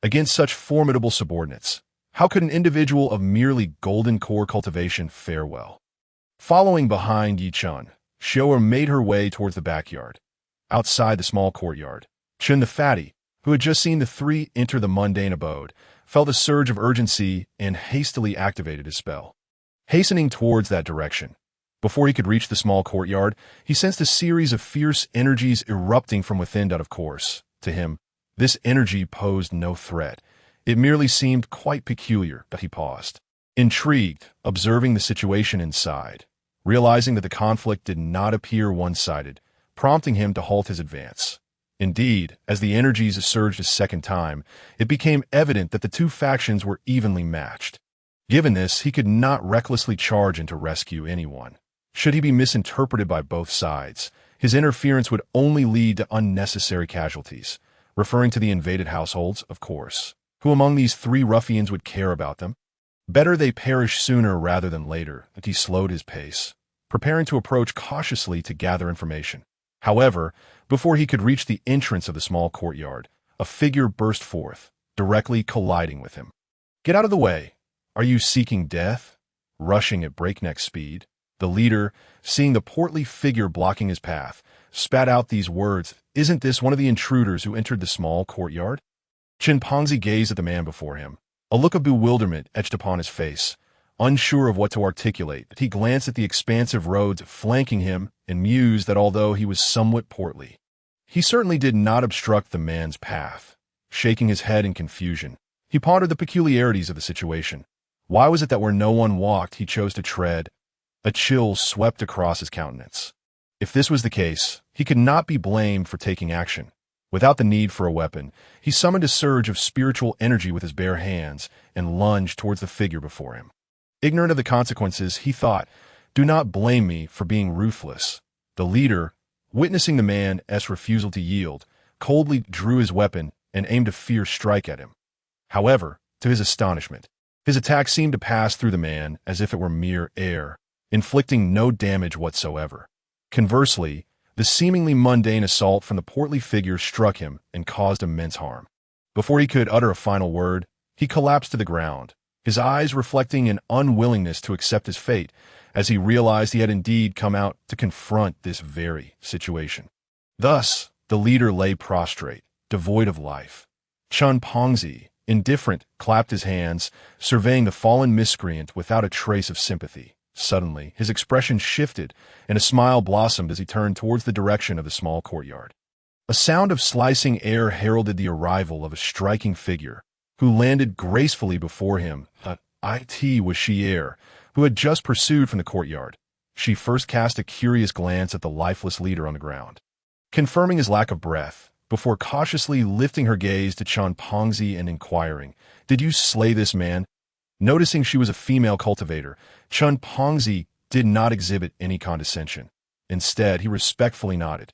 Against such formidable subordinates, how could an individual of merely golden core cultivation fare well? Following behind Chen, Sheer made her way towards the backyard. Outside the small courtyard, Chen the fatty, who had just seen the 3 enter the mundane abode, felt a surge of urgency and hastily activated his spell. Hastening towards that direction, Before he could reach the small courtyard, he sensed a series of fierce energies erupting from within. Of course, to him, this energy posed no threat. It merely seemed quite peculiar, but he paused, intrigued, observing the situation inside, realizing that the conflict did not appear one-sided, prompting him to halt his advance. Indeed, as the energies surged a second time, it became evident that the two factions were evenly matched. Given this, he could not recklessly charge in to rescue anyone. Should he be misinterpreted by both sides, his interference would only lead to unnecessary casualties, referring to the invaded households, of course. Who among these three ruffians would care about them? Better they perish sooner rather than later. And he slowed his pace, preparing to approach cautiously to gather information. However, before he could reach the entrance of the small courtyard, a figure burst forth, directly colliding with him. "Get out of the way! Are you seeking death?" Rushing at breakneck speed, the leader, seeing the portly figure blocking his path, spat out these words. "Isn't this one of the intruders who entered the small courtyard?" Chen gazed at the man before him. A look of bewilderment etched upon his face. Unsure of what to articulate, he glanced at the expansive roads flanking him and mused that although he was somewhat portly, he certainly did not obstruct the man's path. Shaking his head in confusion, he pondered the peculiarities of the situation. Why was it that where no one walked, he chose to tread? A chill swept across his countenance. If this was the case, he could not be blamed for taking action. Without the need for a weapon, he summoned a surge of spiritual energy with his bare hands and lunged towards the figure before him. Ignorant of the consequences, he thought, "Do not blame me for being ruthless." The leader, witnessing the man's refusal to yield, coldly drew his weapon and aimed a fierce strike at him. However, to his astonishment, his attack seemed to pass through the man as if it were mere air, inflicting no damage whatsoever. Conversely, the seemingly mundane assault from the portly figure struck him and caused immense harm. Before he could utter a final word, he collapsed to the ground, his eyes reflecting an unwillingness to accept his fate as he realized he had indeed come out to confront this very situation. Thus, the leader lay prostrate, devoid of life. Chen, indifferent, clapped his hands, surveying the fallen miscreant without a trace of sympathy. Suddenly, his expression shifted, and a smile blossomed as he turned towards the direction of the small courtyard. A sound of slicing air heralded the arrival of a striking figure, who landed gracefully before him. It was Xier, who had just pursued from the courtyard. She first cast a curious glance at the lifeless leader on the ground, confirming his lack of breath, before cautiously lifting her gaze to Chen and inquiring, "Did you slay this man?" Noticing she was a female cultivator, Chen did not exhibit any condescension. Instead, he respectfully nodded.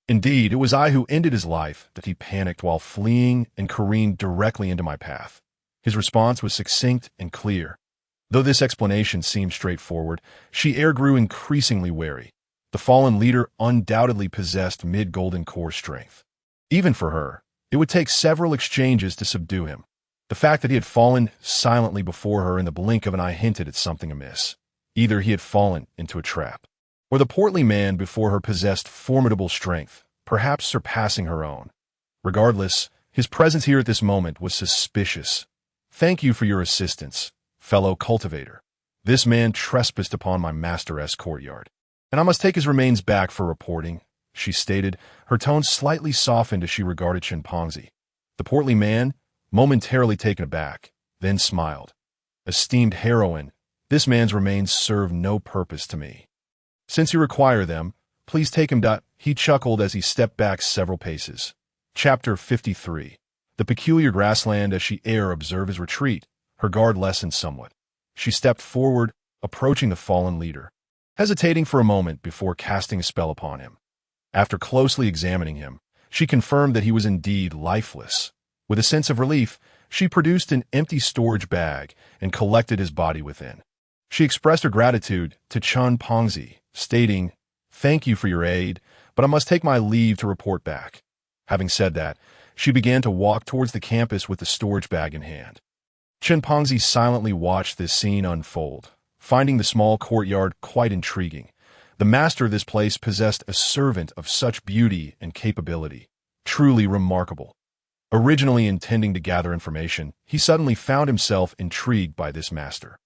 "Indeed, it was I who ended his life," that he panicked while fleeing and careened directly into my path. His response was succinct and clear. Though this explanation seemed straightforward, Xier grew increasingly wary. The fallen leader undoubtedly possessed mid-golden core strength. Even for her, it would take several exchanges to subdue him. The fact that he had fallen silently before her in the blink of an eye hinted at something amiss. Either he had fallen into a trap, or the portly man before her possessed formidable strength, perhaps surpassing her own. Regardless, his presence here at this moment was suspicious. "Thank you for your assistance, fellow cultivator. This man trespassed upon my master's courtyard, and I must take his remains back for reporting," she stated, her tone slightly softened as she regarded Chen. The portly man, momentarily taken aback, then smiled. "Esteemed heroine, this man's remains serve no purpose to me. Since you require them, please take him." He chuckled as he stepped back several paces. Chapter 53. The peculiar grassland. As Xier observed his retreat, her guard lessened somewhat. She stepped forward, approaching the fallen leader, hesitating for a moment before casting a spell upon him. After closely examining him, she confirmed that he was indeed lifeless. With a sense of relief, she produced an empty storage bag and collected his body within. She expressed her gratitude to Chen, stating, "Thank you for your aid, but I must take my leave to report back." Having said that, she began to walk towards the campus with the storage bag in hand. Chen silently watched this scene unfold, finding the small courtyard quite intriguing. The master of this place possessed a servant of such beauty and capability. Truly remarkable. Originally intending to gather information, he suddenly found himself intrigued by this master.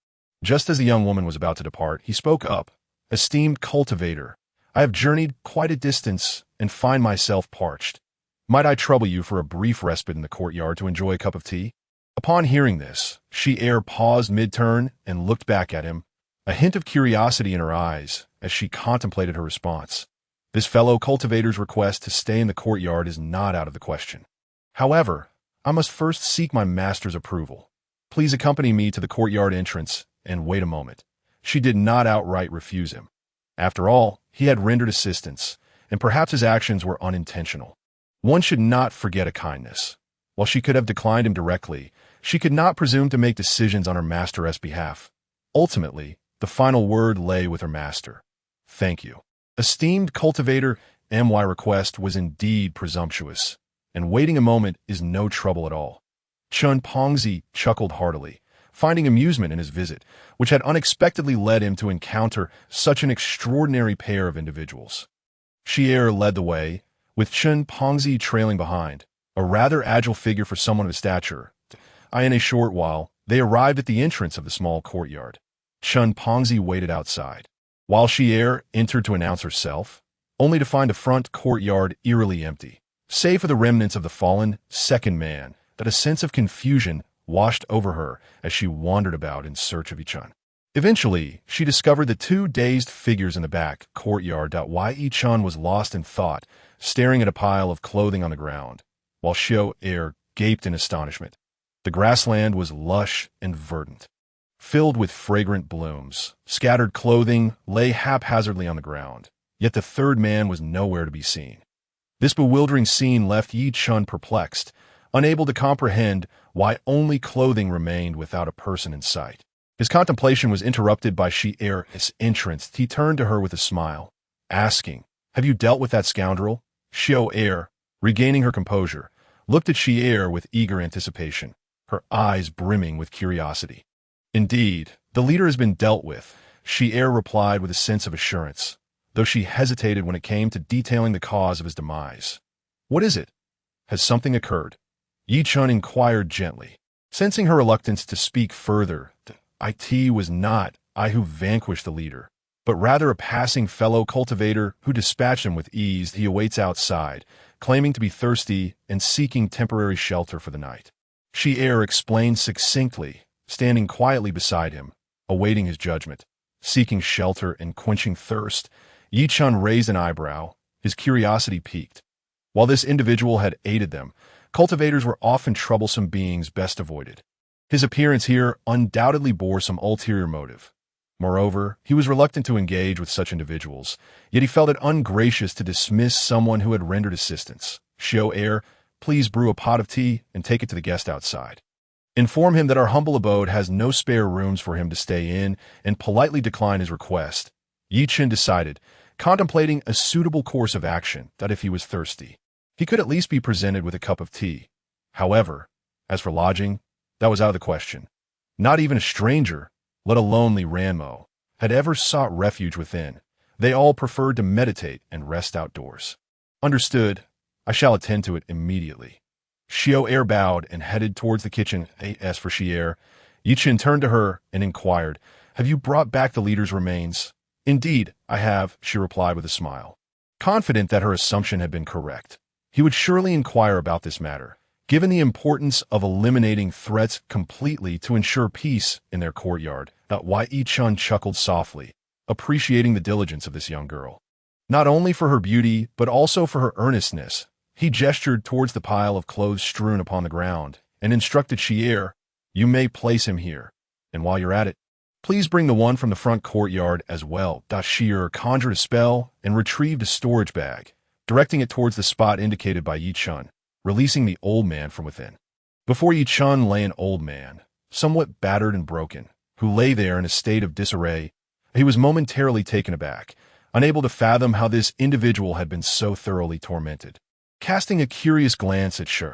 Just as the young woman was about to depart, he spoke up, "Esteemed cultivator, I have journeyed quite a distance and find myself parched. Might I trouble you for a brief respite in the courtyard to enjoy a cup of tea?" Upon hearing this, She-Air paused mid-turn and looked back at him, a hint of curiosity in her eyes as she contemplated her response. This fellow cultivator's request to stay in the courtyard is not out of the question. However, I must first seek my master's approval. Please accompany me to the courtyard entrance and wait a moment. She did not outright refuse him. After all, he had rendered assistance, and perhaps his actions were unintentional. One should not forget a kindness. While she could have declined him directly, she could not presume to make decisions on her master's behalf. Ultimately, the final word lay with her master. "Thank you. Esteemed cultivator, my request was indeed presumptuous, and waiting a moment is no trouble at all." Chen Pongzi chuckled heartily, finding amusement in his visit, which had unexpectedly led him to encounter such an extraordinary pair of individuals. She-Air led the way, with Chen Pongzi trailing behind, a rather agile figure for someone of his stature. In a short while, they arrived at the entrance of the small courtyard. Chen Pongzi waited outside, while She-Air entered to announce herself, only to find the front courtyard eerily empty. Save for the remnants of the fallen second man, that a sense of confusion washed over her as she wandered about in search of Yi-Chun. Eventually, she discovered the two dazed figures in the back courtyard. Yi-Chun was lost in thought, staring at a pile of clothing on the ground, while She-Air gaped in astonishment. The grassland was lush and verdant, filled with fragrant blooms. Scattered clothing lay haphazardly on the ground, yet the third man was nowhere to be seen. This bewildering scene left Yi-Chun perplexed, unable to comprehend why only clothing remained without a person in sight. His contemplation was interrupted by She-Air's entrance. He turned to her with a smile, asking, "Have you dealt with that scoundrel?" She-Air, regaining her composure, looked at She-Air with eager anticipation, her eyes brimming with curiosity. "Indeed, the leader has been dealt with," She-Air replied with a sense of assurance, though she hesitated when it came to detailing the cause of his demise. "What is it? Has something occurred?" Yi-Chun inquired gently. Sensing her reluctance to speak further, "It was not I who vanquished the leader, but rather a passing fellow cultivator who dispatched him with ease. He awaits outside, claiming to be thirsty and seeking temporary shelter for the night." She-Air explained succinctly, standing quietly beside him, awaiting his judgment. Seeking shelter and quenching thirst, Yi-Chun raised an eyebrow, his curiosity piqued. While this individual had aided them, cultivators were often troublesome beings best avoided. His appearance here undoubtedly bore some ulterior motive. Moreover, he was reluctant to engage with such individuals, yet he felt it ungracious to dismiss someone who had rendered assistance. She-Air, please brew a pot of tea and take it to the guest outside. Inform him that our humble abode has no spare rooms for him to stay in, and politely decline his request. Yi-Chun decided, contemplating a suitable course of action, that if he was thirsty, he could at least be presented with a cup of tea. However, as for lodging, that was out of the question. Not even a stranger, let alone Li Ranmo, had ever sought refuge within. They all preferred to meditate and rest outdoors. "Understood. I shall attend to it immediately." She-Air bowed and headed towards the kitchen. As for She-Air, Yi-Chun turned to her and inquired, "Have you brought back the leader's remains?" "Indeed, I have," she replied with a smile. Confident that her assumption had been correct, he would surely inquire about this matter, given the importance of eliminating threats completely to ensure peace in their courtyard. Yi-Chun chuckled softly, appreciating the diligence of this young girl. Not only for her beauty, but also for her earnestness, he gestured towards the pile of clothes strewn upon the ground and instructed She-Air, "You may place him here, and while you're at it, please bring the one from the front courtyard as well." She-Air conjured a spell and retrieved a storage bag, directing it towards the spot indicated by Yi-Chun, releasing the old man from within. Before Yi-Chun lay an old man, somewhat battered and broken, who lay there in a state of disarray. He was momentarily taken aback, unable to fathom how this individual had been so thoroughly tormented. Casting a curious glance at Shi,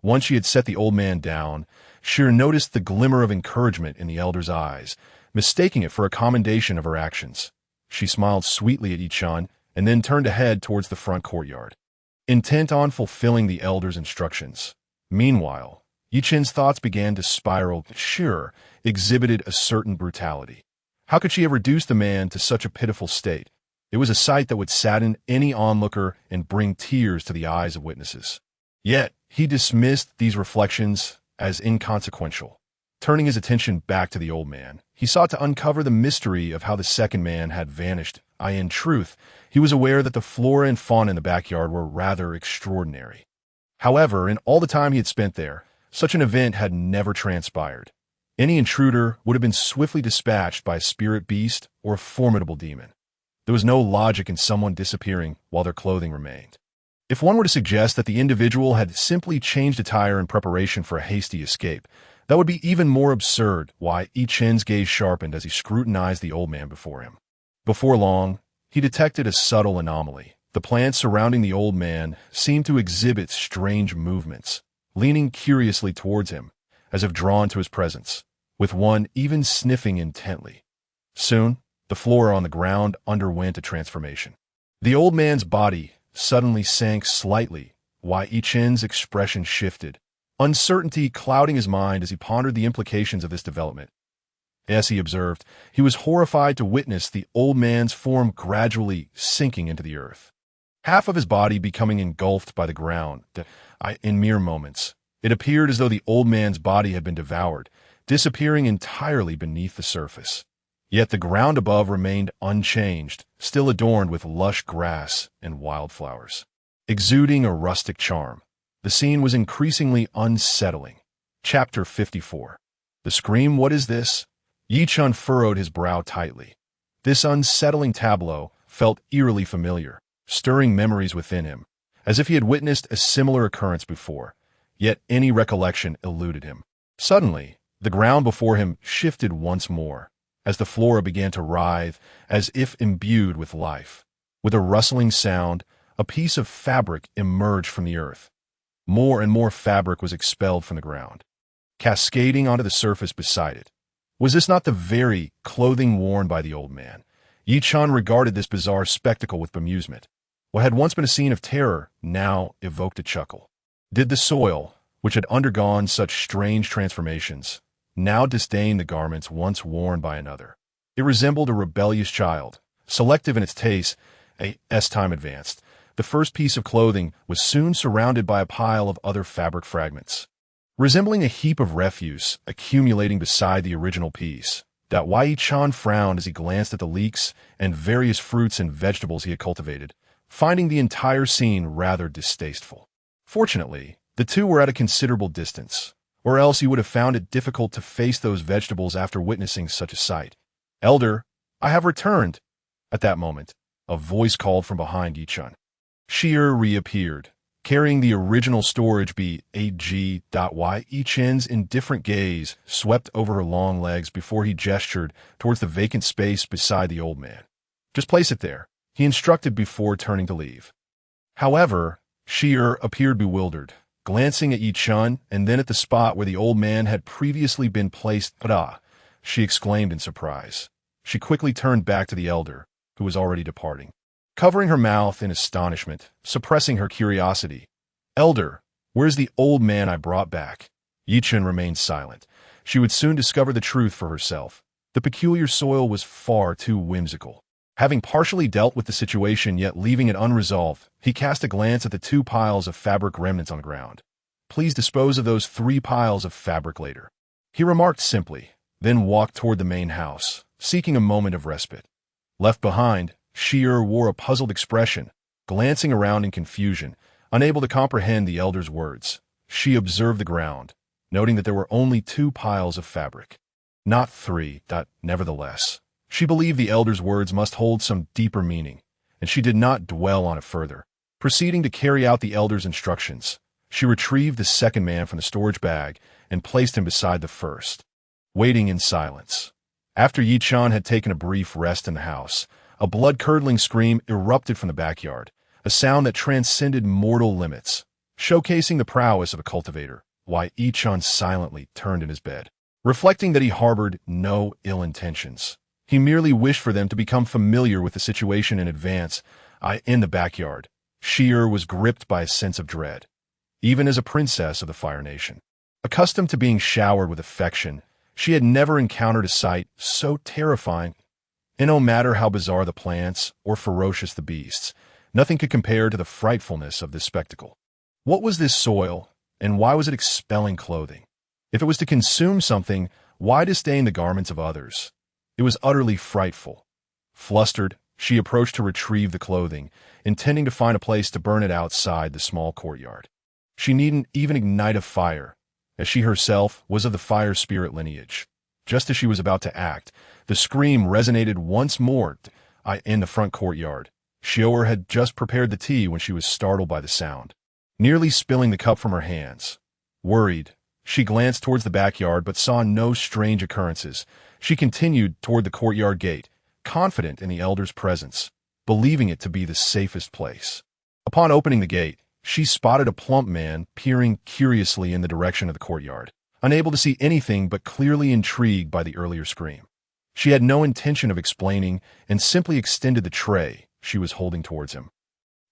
once she had set the old man down, Shi noticed the glimmer of encouragement in the elder's eyes, mistaking it for a commendation of her actions. She smiled sweetly at Yi-Chun and then turned to head towards the front courtyard, intent on fulfilling the elder's instructions. Meanwhile, Yi-Chun's thoughts began to spiral. Shi exhibited a certain brutality. How could she have reduced the man to such a pitiful state? It was a sight that would sadden any onlooker and bring tears to the eyes of witnesses. Yet, he dismissed these reflections as inconsequential. Turning his attention back to the old man, he sought to uncover the mystery of how the second man had vanished. In truth, he was aware that the flora and fauna in the backyard were rather extraordinary. However, in all the time he had spent there, such an event had never transpired. Any intruder would have been swiftly dispatched by a spirit beast or a formidable demon. There was no logic in someone disappearing while their clothing remained. If one were to suggest that the individual had simply changed attire in preparation for a hasty escape, that would be even more absurd. Chen's gaze sharpened as he scrutinized the old man before him. Before long, he detected a subtle anomaly. The plants surrounding the old man seemed to exhibit strange movements, leaning curiously towards him, as if drawn to his presence, with one even sniffing intently. Soon, the flora on the ground underwent a transformation. The old man's body suddenly sank slightly, while Chen's expression shifted, uncertainty clouding his mind as he pondered the implications of this development. As he observed, he was horrified to witness the old man's form gradually sinking into the earth, half of his body becoming engulfed by the ground. In mere moments, it appeared as though the old man's body had been devoured, disappearing entirely beneath the surface. Yet the ground above remained unchanged, still adorned with lush grass and wildflowers. Exuding a rustic charm, the scene was increasingly unsettling. Chapter 54. The scream, "What is this?" Chen furrowed his brow tightly. This unsettling tableau felt eerily familiar, stirring memories within him, as if he had witnessed a similar occurrence before, yet any recollection eluded him. Suddenly, the ground before him shifted once more, as the flora began to writhe as if imbued with life. With a rustling sound, a piece of fabric emerged from the earth. More and more fabric was expelled from the ground, cascading onto the surface beside it. Was this not the very clothing worn by the old man? Chen regarded this bizarre spectacle with bemusement. What had once been a scene of terror now evoked a chuckle. Did the soil, which had undergone such strange transformations, now disdain the garments once worn by another? It resembled a rebellious child, selective in its taste. As time advanced, the first piece of clothing was soon surrounded by a pile of other fabric fragments, resembling a heap of refuse accumulating beside the original piece. Chen frowned as he glanced at the leeks and various fruits and vegetables he had cultivated, finding the entire scene rather distasteful. Fortunately, the two were at a considerable distance, or else he would have found it difficult to face those vegetables after witnessing such a sight. "Elder, I have returned." At that moment, a voice called from behind Chen. Sheer reappeared, carrying the original storage bag. Chen's indifferent gaze swept over her long legs before he gestured towards the vacant space beside the old man. "Just place it there," he instructed before turning to leave. However, Sheer appeared bewildered, glancing at Chen and then at the spot where the old man had previously been placed. "Ah!" she exclaimed in surprise. She quickly turned back to the elder, who was already departing, covering her mouth in astonishment, suppressing her curiosity. "Elder, where's the old man I brought back?" Chen remained silent. She would soon discover the truth for herself. The peculiar soil was far too whimsical. Having partially dealt with the situation yet leaving it unresolved, he cast a glance at the 2 piles of fabric remnants on the ground. "Please dispose of those 3 piles of fabric later," he remarked simply, then walked toward the main house, seeking a moment of respite. Left behind, Sheer wore a puzzled expression, glancing around in confusion, unable to comprehend the elder's words. She observed the ground, noting that there were only 2 piles of fabric, not 3. Nevertheless, she believed the elder's words must hold some deeper meaning, and she did not dwell on it further. Proceeding to carry out the elder's instructions, she retrieved the second man from the storage bag and placed him beside the first, waiting in silence. After Chen had taken a brief rest in the house, a blood-curdling scream erupted from the backyard, a sound that transcended mortal limits, showcasing the prowess of a cultivator. Chen silently turned in his bed, reflecting that he harbored no ill intentions. He merely wished for them to become familiar with the situation in advance. In the backyard, Sheer was gripped by a sense of dread. Even as a princess of the Fire Nation, accustomed to being showered with affection, She had never encountered a sight so terrifying. And no matter how bizarre the plants or ferocious the beasts, nothing could compare to the frightfulness of this spectacle. What was this soil, and why was it expelling clothing? If it was to consume something, why disdain the garments of others? It was utterly frightful. Flustered, she approached to retrieve the clothing, intending to find a place to burn it outside the small courtyard. She needn't even ignite a fire, as she herself was of the fire spirit lineage. Just as she was about to act, the scream resonated once more in the front courtyard. Xiao'er had just prepared the tea when she was startled by the sound, nearly spilling the cup from her hands. Worried, she glanced towards the backyard but saw no strange occurrences. She continued toward the courtyard gate, confident in the elder's presence, believing it to be the safest place. Upon opening the gate, she spotted a plump man peering curiously in the direction of the courtyard, unable to see anything but clearly intrigued by the earlier scream. She had no intention of explaining and simply extended the tray she was holding towards him.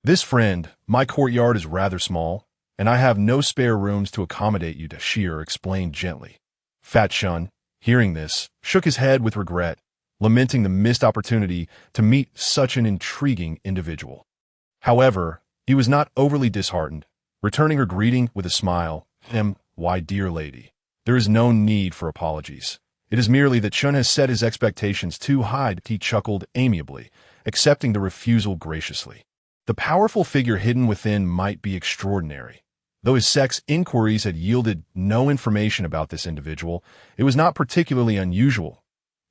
"This friend, my courtyard is rather small, and I have no spare rooms to accommodate you," Xi'er explained gently. Fat Chen, hearing this, shook his head with regret, lamenting the missed opportunity to meet such an intriguing individual. However, he was not overly disheartened, returning her greeting with a smile. "Why, dear lady, there is no need for apologies. It is merely that Chen has set his expectations too high." He chuckled amiably, accepting the refusal graciously. The powerful figure hidden within might be extraordinary. Though his sex inquiries had yielded no information about this individual, it was not particularly unusual.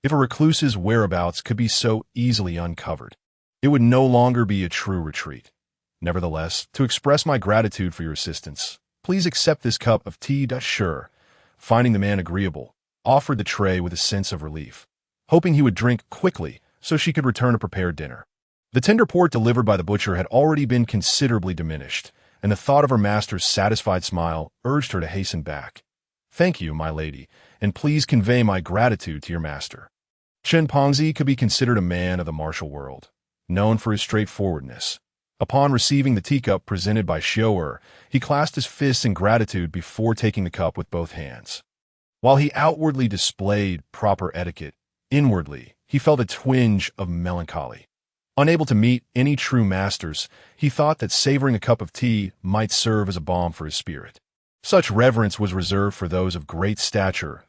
If a recluse's whereabouts could be so easily uncovered, it would no longer be a true retreat. Nevertheless, to express my gratitude for your assistance, please accept this cup of tea. Xi'er, finding the man agreeable, offered the tray with a sense of relief, hoping he would drink quickly so she could return to prepare dinner. The tender port delivered by the butcher had already been considerably diminished, and the thought of her master's satisfied smile urged her to hasten back. "Thank you, my lady, and please convey my gratitude to your master." Chen Pengzi could be considered a man of the martial world, known for his straightforwardness. Upon receiving the teacup presented by Xiao'er, he clasped his fists in gratitude before taking the cup with both hands. While he outwardly displayed proper etiquette, inwardly he felt a twinge of melancholy. Unable to meet any true masters, he thought that savoring a cup of tea might serve as a balm for his spirit. Such reverence was reserved for those of great stature.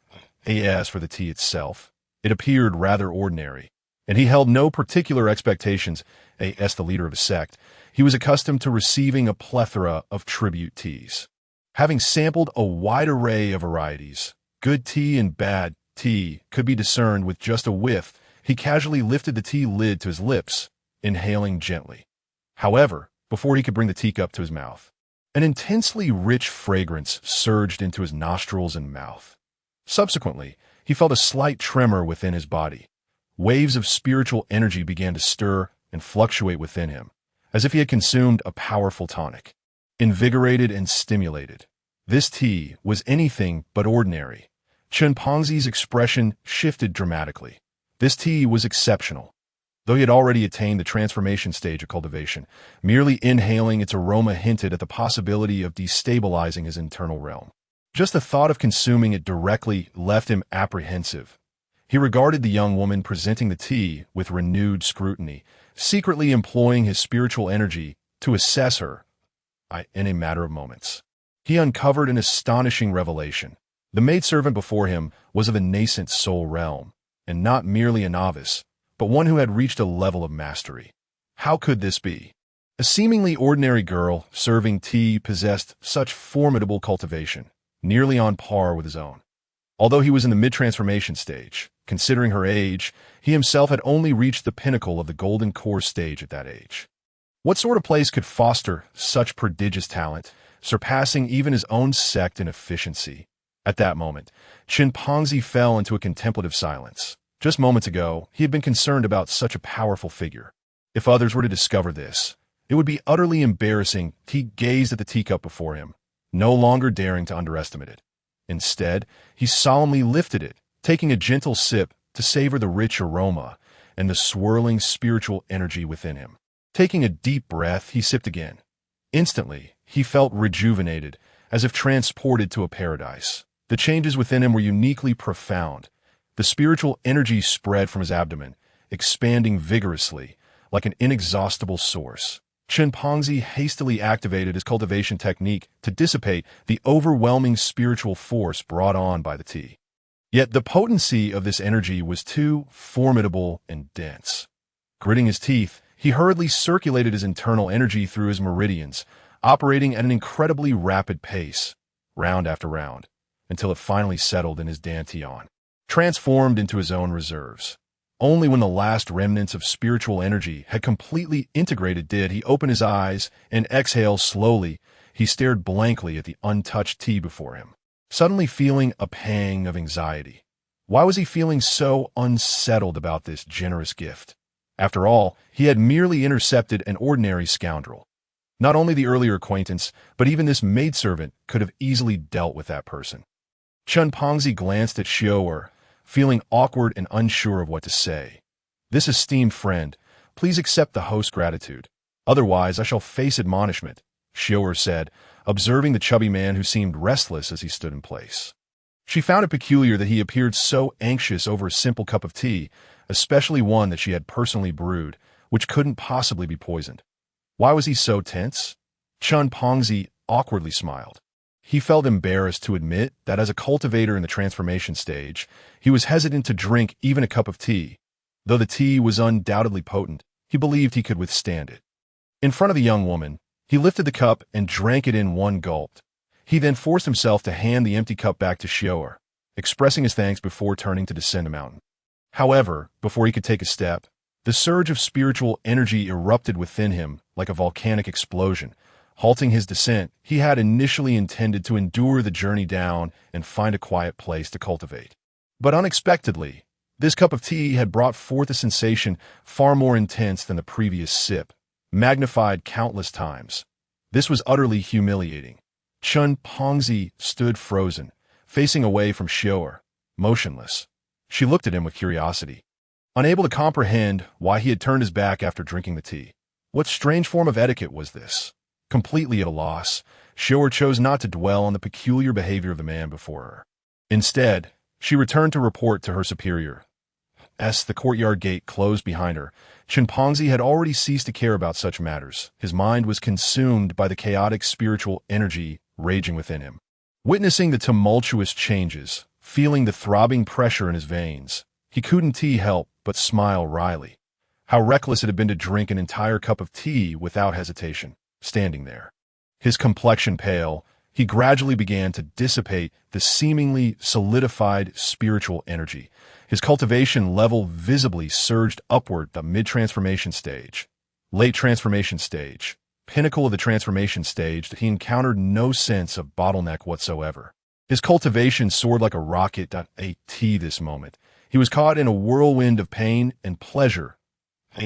As for the tea itself, it appeared rather ordinary, and he held no particular expectations. As the leader of a sect, he was accustomed to receiving a plethora of tribute teas. Having sampled a wide array of varieties, good tea and bad tea could be discerned with just a whiff. He casually lifted the tea lid to his lips, inhaling gently. However, before he could bring the teacup to his mouth, an intensely rich fragrance surged into his nostrils and mouth. Subsequently, he felt a slight tremor within his body. Waves of spiritual energy began to stir and fluctuate within him, as if he had consumed a powerful tonic. Invigorated and stimulated, this tea was anything but ordinary. Chen Pengzi's expression shifted dramatically. This tea was exceptional. Though he had already attained the transformation stage of cultivation, merely inhaling its aroma hinted at the possibility of destabilizing his internal realm. Just the thought of consuming it directly left him apprehensive. He regarded the young woman presenting the tea with renewed scrutiny, secretly employing his spiritual energy to assess her. In a matter of moments, he uncovered an astonishing revelation. The maidservant before him was of a nascent soul realm, and not merely a novice, but one who had reached a level of mastery. How could this be? A seemingly ordinary girl serving tea possessed such formidable cultivation, nearly on par with his own. Although he was in the mid-transformation stage, considering her age, he himself had only reached the pinnacle of the golden core stage at that age. What sort of place could foster such prodigious talent, surpassing even his own sect in efficiency? At that moment, Chen Pengzi fell into a contemplative silence. Just moments ago, he had been concerned about such a powerful figure. If others were to discover this, it would be utterly embarrassing. He gazed at the teacup before him, no longer daring to underestimate it. Instead, he solemnly lifted it, taking a gentle sip to savor the rich aroma and the swirling spiritual energy within him. Taking a deep breath, he sipped again. Instantly, he felt rejuvenated, as if transported to a paradise. The changes within him were uniquely profound. The spiritual energy spread from his abdomen, expanding vigorously, like an inexhaustible source. Chen hastily activated his cultivation technique to dissipate the overwhelming spiritual force brought on by the tea. Yet the potency of this energy was too formidable and dense. Gritting his teeth, he hurriedly circulated his internal energy through his meridians, operating at an incredibly rapid pace, round after round, until it finally settled in his dantian, transformed into his own reserves. Only when the last remnants of spiritual energy had completely integrated did he open his eyes and exhale slowly. He stared blankly at the untouched tea before him, suddenly feeling a pang of anxiety. Why was he feeling so unsettled about this generous gift? After all, he had merely intercepted an ordinary scoundrel. Not only the earlier acquaintance, but even this maidservant could have easily dealt with that person. Chen Pongzi glanced at Xiao'er, feeling awkward and unsure of what to say. "This esteemed friend, please accept the host's gratitude. Otherwise, I shall face admonishment," Xiao'er said, observing the chubby man who seemed restless as he stood in place. She found it peculiar that he appeared so anxious over a simple cup of tea, especially one that she had personally brewed, which couldn't possibly be poisoned. Why was he so tense? Chen Pongzi awkwardly smiled. He felt embarrassed to admit that as a cultivator in the transformation stage, he was hesitant to drink even a cup of tea. Though the tea was undoubtedly potent, he believed he could withstand it. In front of the young woman, he lifted the cup and drank it in one gulp. He then forced himself to hand the empty cup back to Xiao'er, expressing his thanks before turning to descend a mountain. However, before he could take a step, the surge of spiritual energy erupted within him like a volcanic explosion. Halting his descent, he had initially intended to endure the journey down and find a quiet place to cultivate. But unexpectedly, this cup of tea had brought forth a sensation far more intense than the previous sip, magnified countless times. This was utterly humiliating. Chen Pongzi stood frozen, facing away from Xiao'er, motionless. She looked at him with curiosity, unable to comprehend why he had turned his back after drinking the tea. What strange form of etiquette was this? Completely at a loss, Xiao'er chose not to dwell on the peculiar behavior of the man before her. Instead, she returned to report to her superior. As the courtyard gate closed behind her, Chen Pongzi had already ceased to care about such matters. His mind was consumed by the chaotic spiritual energy raging within him. Witnessing the tumultuous changes, feeling the throbbing pressure in his veins, he couldn't help but smile wryly. How reckless it had been to drink an entire cup of tea without hesitation. Standing there, his complexion pale, he gradually began to dissipate the seemingly solidified spiritual energy. His cultivation level visibly surged upward the mid-transformation stage, late transformation stage, pinnacle of the transformation stage that he encountered no sense of bottleneck whatsoever. His cultivation soared like a rocket at this moment. He was caught in a whirlwind of pain and pleasure.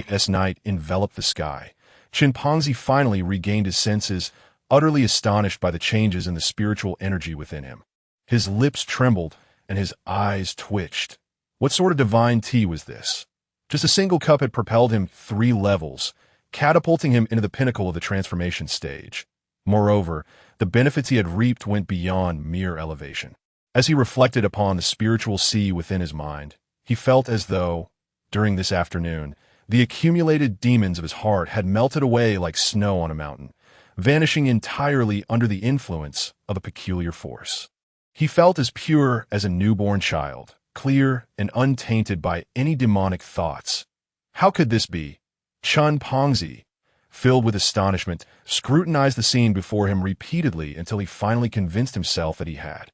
As night enveloped the sky, Chen Pongzi finally regained his senses, utterly astonished by the changes in the spiritual energy within him. His lips trembled and his eyes twitched. What sort of divine tea was this? Just a single cup had propelled him 3 levels, catapulting him into the pinnacle of the transformation stage. Moreover, the benefits he had reaped went beyond mere elevation. As he reflected upon the spiritual sea within his mind, he felt as though, during this afternoon, the accumulated demons of his heart had melted away like snow on a mountain, vanishing entirely under the influence of a peculiar force. He felt as pure as a newborn child, clear and untainted by any demonic thoughts. How could this be? Chen Pongzi, filled with astonishment, scrutinized the scene before him repeatedly until he finally convinced himself that he had,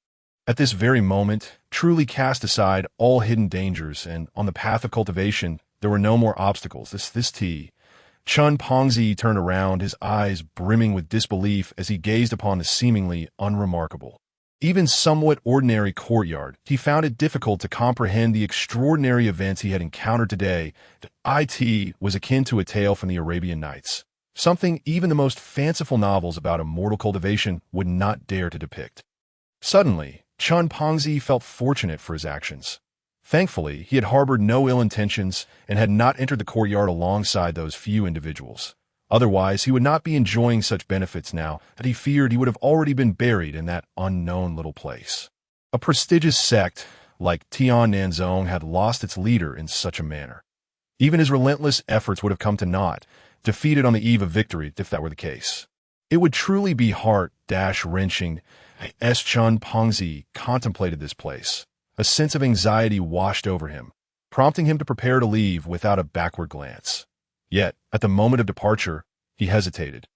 at this very moment, truly cast aside all hidden dangers, and on the path of cultivation, there were no more obstacles. This tea. Chen Pongzi turned around, his eyes brimming with disbelief as he gazed upon the seemingly unremarkable, even somewhat ordinary courtyard. He found it difficult to comprehend the extraordinary events he had encountered today. It was akin to a tale from the Arabian Nights, something even the most fanciful novels about immortal cultivation would not dare to depict. Suddenly, Chen Pongzi felt fortunate for his actions. Thankfully, he had harbored no ill intentions and had not entered the courtyard alongside those few individuals. Otherwise, he would not be enjoying such benefits now that he feared he would have already been buried in that unknown little place. A prestigious sect like Tian Nanzong had lost its leader in such a manner. Even his relentless efforts would have come to naught, defeated on the eve of victory if that were the case. It would truly be heart-wrenching as Chen Pengzi contemplated this place. A sense of anxiety washed over him, prompting him to prepare to leave without a backward glance. Yet, at the moment of departure, he hesitated.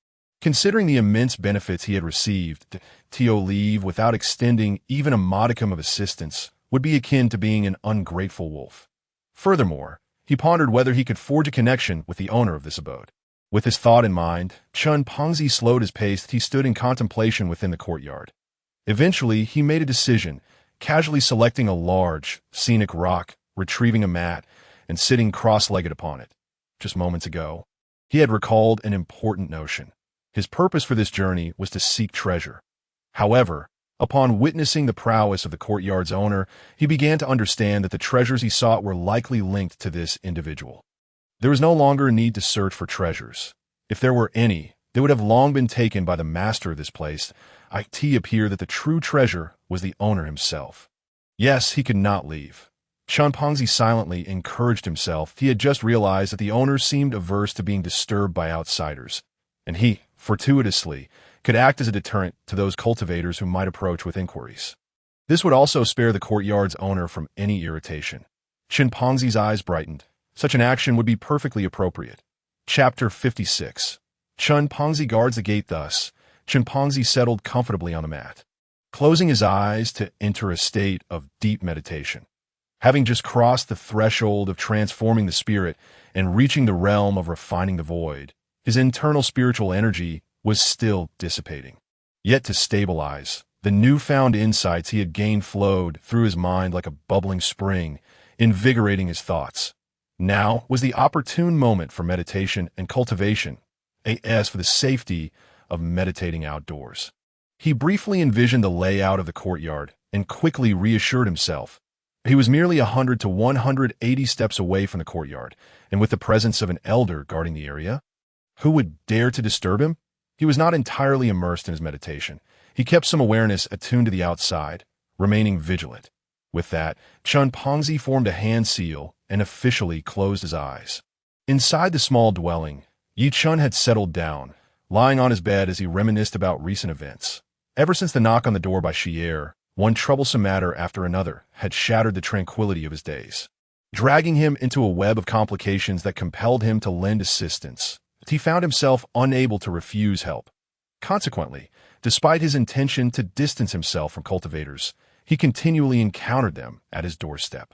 Considering the immense benefits he had received, to leave without extending even a modicum of assistance would be akin to being an ungrateful wolf. Furthermore, he pondered whether he could forge a connection with the owner of this abode. With this thought in mind, Chen Pengzi slowed his pace. He stood in contemplation within the courtyard. Eventually, he made a decision, casually selecting a large, scenic rock, retrieving a mat, and sitting cross-legged upon it. Just moments ago, he had recalled an important notion. His purpose for this journey was to seek treasure. However, upon witnessing the prowess of the courtyard's owner, he began to understand that the treasures he sought were likely linked to this individual. There was no longer a need to search for treasures. If there were any, they would have long been taken by the master of this place. It appeared that the true treasure was the owner himself. Yes, he could not leave. Chen Pengzi silently encouraged himself. He had just realized that the owner seemed averse to being disturbed by outsiders, and he, fortuitously, could act as a deterrent to those cultivators who might approach with inquiries. This would also spare the courtyard's owner from any irritation. Chen Pengzi's eyes brightened. Such an action would be perfectly appropriate. Chapter 56. Chen Pengzi guards the gate. Thus, Chen Pengzi settled comfortably on the mat, closing his eyes to enter a state of deep meditation. Having just crossed the threshold of transforming the spirit and reaching the realm of refining the void, his internal spiritual energy was still dissipating. Yet to stabilize, the newfound insights he had gained flowed through his mind like a bubbling spring, invigorating his thoughts. Now was the opportune moment for meditation and cultivation, as for the safety of meditating outdoors. He briefly envisioned the layout of the courtyard and quickly reassured himself. He was merely 100 to 180 steps away from the courtyard, and with the presence of an elder guarding the area, who would dare to disturb him? He was not entirely immersed in his meditation. He kept some awareness attuned to the outside, remaining vigilant. With that, Chen Pengzi formed a hand seal and officially closed his eyes. Inside the small dwelling, Yi Chun had settled down, lying on his bed as he reminisced about recent events. Ever since the knock on the door by Xier, one troublesome matter after another had shattered the tranquility of his days, dragging him into a web of complications that compelled him to lend assistance. He found himself unable to refuse help. Consequently, despite his intention to distance himself from cultivators, he continually encountered them at his doorstep.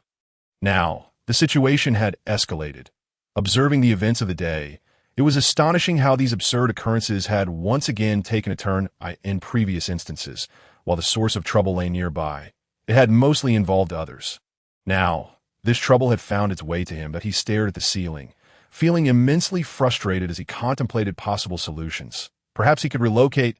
Now, the situation had escalated. Observing the events of the day, it was astonishing how these absurd occurrences had once again taken a turn in previous instances. While the source of trouble lay nearby, it had mostly involved others. Now, this trouble had found its way to him, but he stared at the ceiling, feeling immensely frustrated as he contemplated possible solutions. Perhaps he could relocate.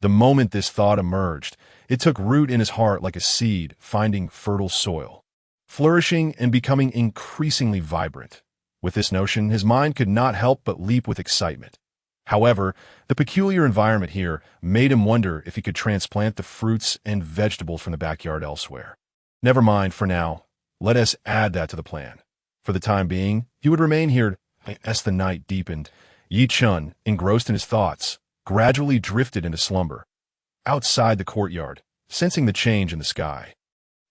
The moment this thought emerged, it took root in his heart like a seed finding fertile soil, flourishing and becoming increasingly vibrant. With this notion, his mind could not help but leap with excitement. However, the peculiar environment here made him wonder if he could transplant the fruits and vegetables from the backyard elsewhere. Never mind for now. Let us add that to the plan. For the time being, he would remain here. As the night deepened, Yi Chun, engrossed in his thoughts, gradually drifted into slumber. Outside the courtyard, sensing the change in the sky,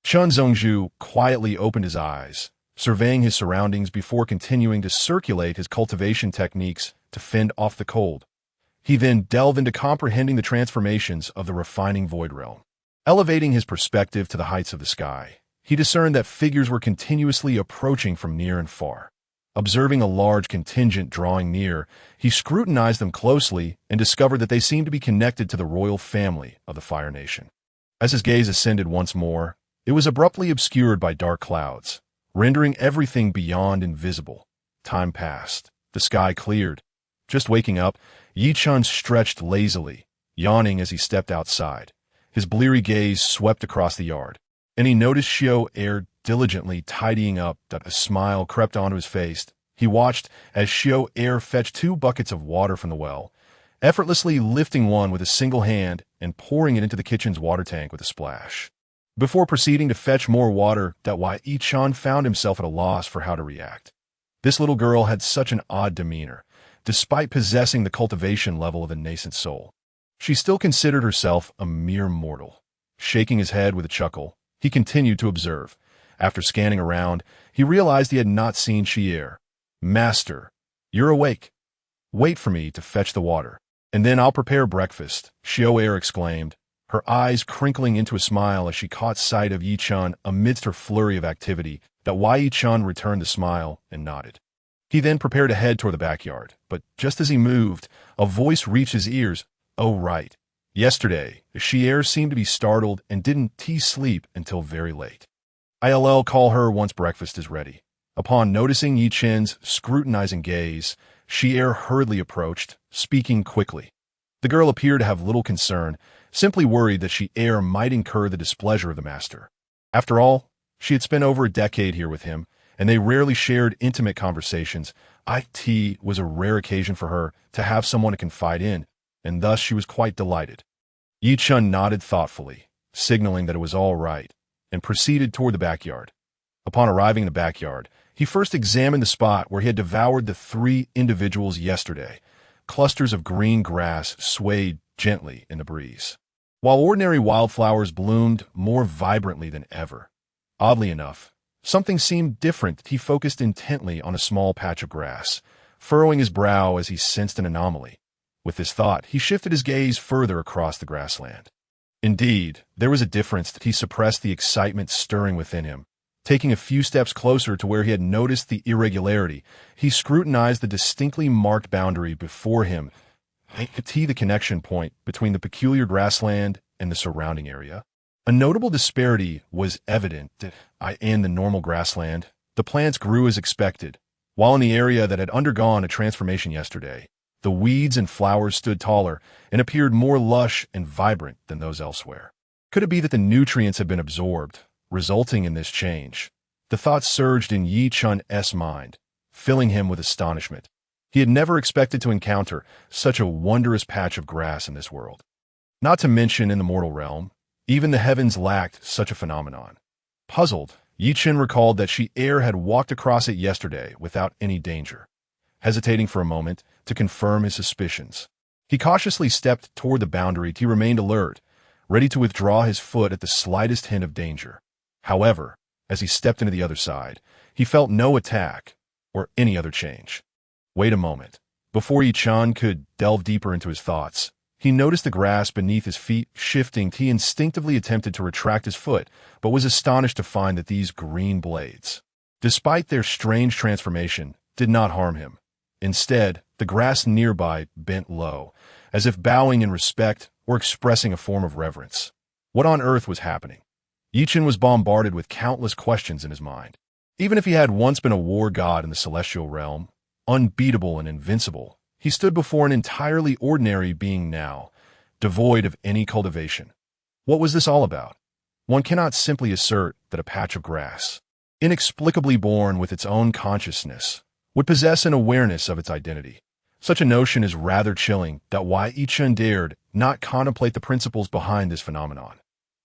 Chen Zhongzhu quietly opened his eyes, surveying his surroundings before continuing to circulate his cultivation techniques to fend off the cold. He then delved into comprehending the transformations of the refining void realm. Elevating his perspective to the heights of the sky, he discerned that figures were continuously approaching from near and far. Observing a large contingent drawing near, he scrutinized them closely and discovered that they seemed to be connected to the royal family of the Fire Nation. As his gaze ascended once more, it was abruptly obscured by dark clouds, rendering everything beyond invisible. Time passed. The sky cleared. Just waking up, Yi Chun stretched lazily, yawning as he stepped outside. His bleary gaze swept across the yard, and he noticed Xiao diligently tidying up. A smile crept onto his face. He watched as Xiao fetched 2 buckets of water from the well, effortlessly lifting one with a single hand and pouring it into the kitchen's water tank with a splash. before proceeding to fetch more water. That why Chen found himself at a loss for how to react. This little girl had such an odd demeanor, despite possessing the cultivation level of a nascent soul. She still considered herself a mere mortal. Shaking his head with a chuckle, he continued to observe. After scanning around, he realized he had not seen Xier. "Master, you're awake. Wait for me to fetch the water, and then I'll prepare breakfast," Xier exclaimed, her eyes crinkling into a smile as she caught sight of Chen amidst her flurry of activity. That why Chen returned the smile and nodded. He then prepared to head toward the backyard, but just as he moved, a voice reached his ears. "Oh right. Yesterday, Xier seemed to be startled and didn't sleep until very late. I'll call her once breakfast is ready." Upon noticing Yi Chen's scrutinizing gaze, Xier hurriedly approached, speaking quickly. The girl appeared to have little concern, simply worried that Xier might incur the displeasure of the master. After all, she had spent over a decade here with him, and they rarely shared intimate conversations. It was a rare occasion for her to have someone to confide in, and thus she was quite delighted. Yi Chen nodded thoughtfully, signaling that it was all right, and proceeded toward the backyard. Upon arriving in the backyard, he first examined the spot where he had devoured the 3 individuals yesterday. Clusters of green grass swayed gently in the breeze, while ordinary wildflowers bloomed more vibrantly than ever. Oddly enough, something seemed different. He focused intently on a small patch of grass, furrowing his brow as he sensed an anomaly. With this thought, he shifted his gaze further across the grassland. Indeed, there was a difference. That he suppressed the excitement stirring within him. Taking a few steps closer to where he had noticed the irregularity, he scrutinized the distinctly marked boundary before him. The connection point between the peculiar grassland and the surrounding area. A notable disparity was evident. In the normal grassland, the plants grew as expected, while in the area that had undergone a transformation yesterday, the weeds and flowers stood taller and appeared more lush and vibrant than those elsewhere. Could it be that the nutrients had been absorbed, resulting in this change? The thought surged in Yi Chen's mind, filling him with astonishment. He had never expected to encounter such a wondrous patch of grass in this world. Not to mention in the mortal realm, even the heavens lacked such a phenomenon. Puzzled, Yi Chen recalled that Xier had walked across it yesterday without any danger. Hesitating for a moment to confirm his suspicions, he cautiously stepped toward the boundary. He remained alert, ready to withdraw his foot at the slightest hint of danger. However, as he stepped into the other side, he felt no attack or any other change. Wait a moment. Before Yi Chen could delve deeper into his thoughts, he noticed the grass beneath his feet shifting. He instinctively attempted to retract his foot, but was astonished to find that these green blades, despite their strange transformation, did not harm him. Instead, the grass nearby bent low, as if bowing in respect or expressing a form of reverence. What on earth was happening? Yi Chen was bombarded with countless questions in his mind. Even if he had once been a war god in the celestial realm, unbeatable and invincible, he stood before an entirely ordinary being now, devoid of any cultivation. What was this all about? One cannot simply assert that a patch of grass, inexplicably born with its own consciousness, would possess an awareness of its identity. Such a notion is rather chilling. Why Yi Chen dared not contemplate the principles behind this phenomenon.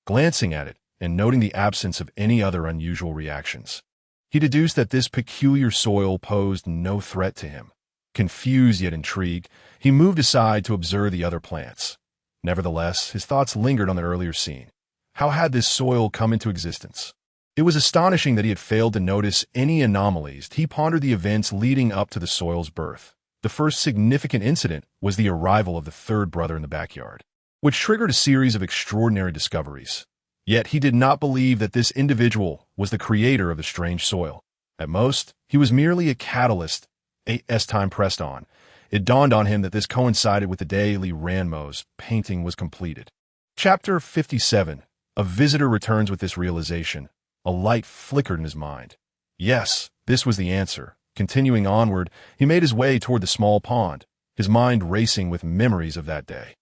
Glancing at it and noting the absence of any other unusual reactions, he deduced that this peculiar soil posed no threat to him. Confused yet intrigued, he moved aside to observe the other plants. Nevertheless, his thoughts lingered on the earlier scene. How had this soil come into existence? It was astonishing that he had failed to notice any anomalies. He pondered the events leading up to the soil's birth. The first significant incident was the arrival of the 3rd brother in the backyard, which triggered a series of extraordinary discoveries. Yet he did not believe that this individual was the creator of the strange soil. At most, he was merely a catalyst. As time pressed on, it dawned on him that this coincided with the day Li Ranmo's painting was completed. Chapter 57. A visitor returns. With this realization, a light flickered in his mind. Yes, this was the answer. Continuing onward, he made his way toward the small pond, his mind racing with memories of that day.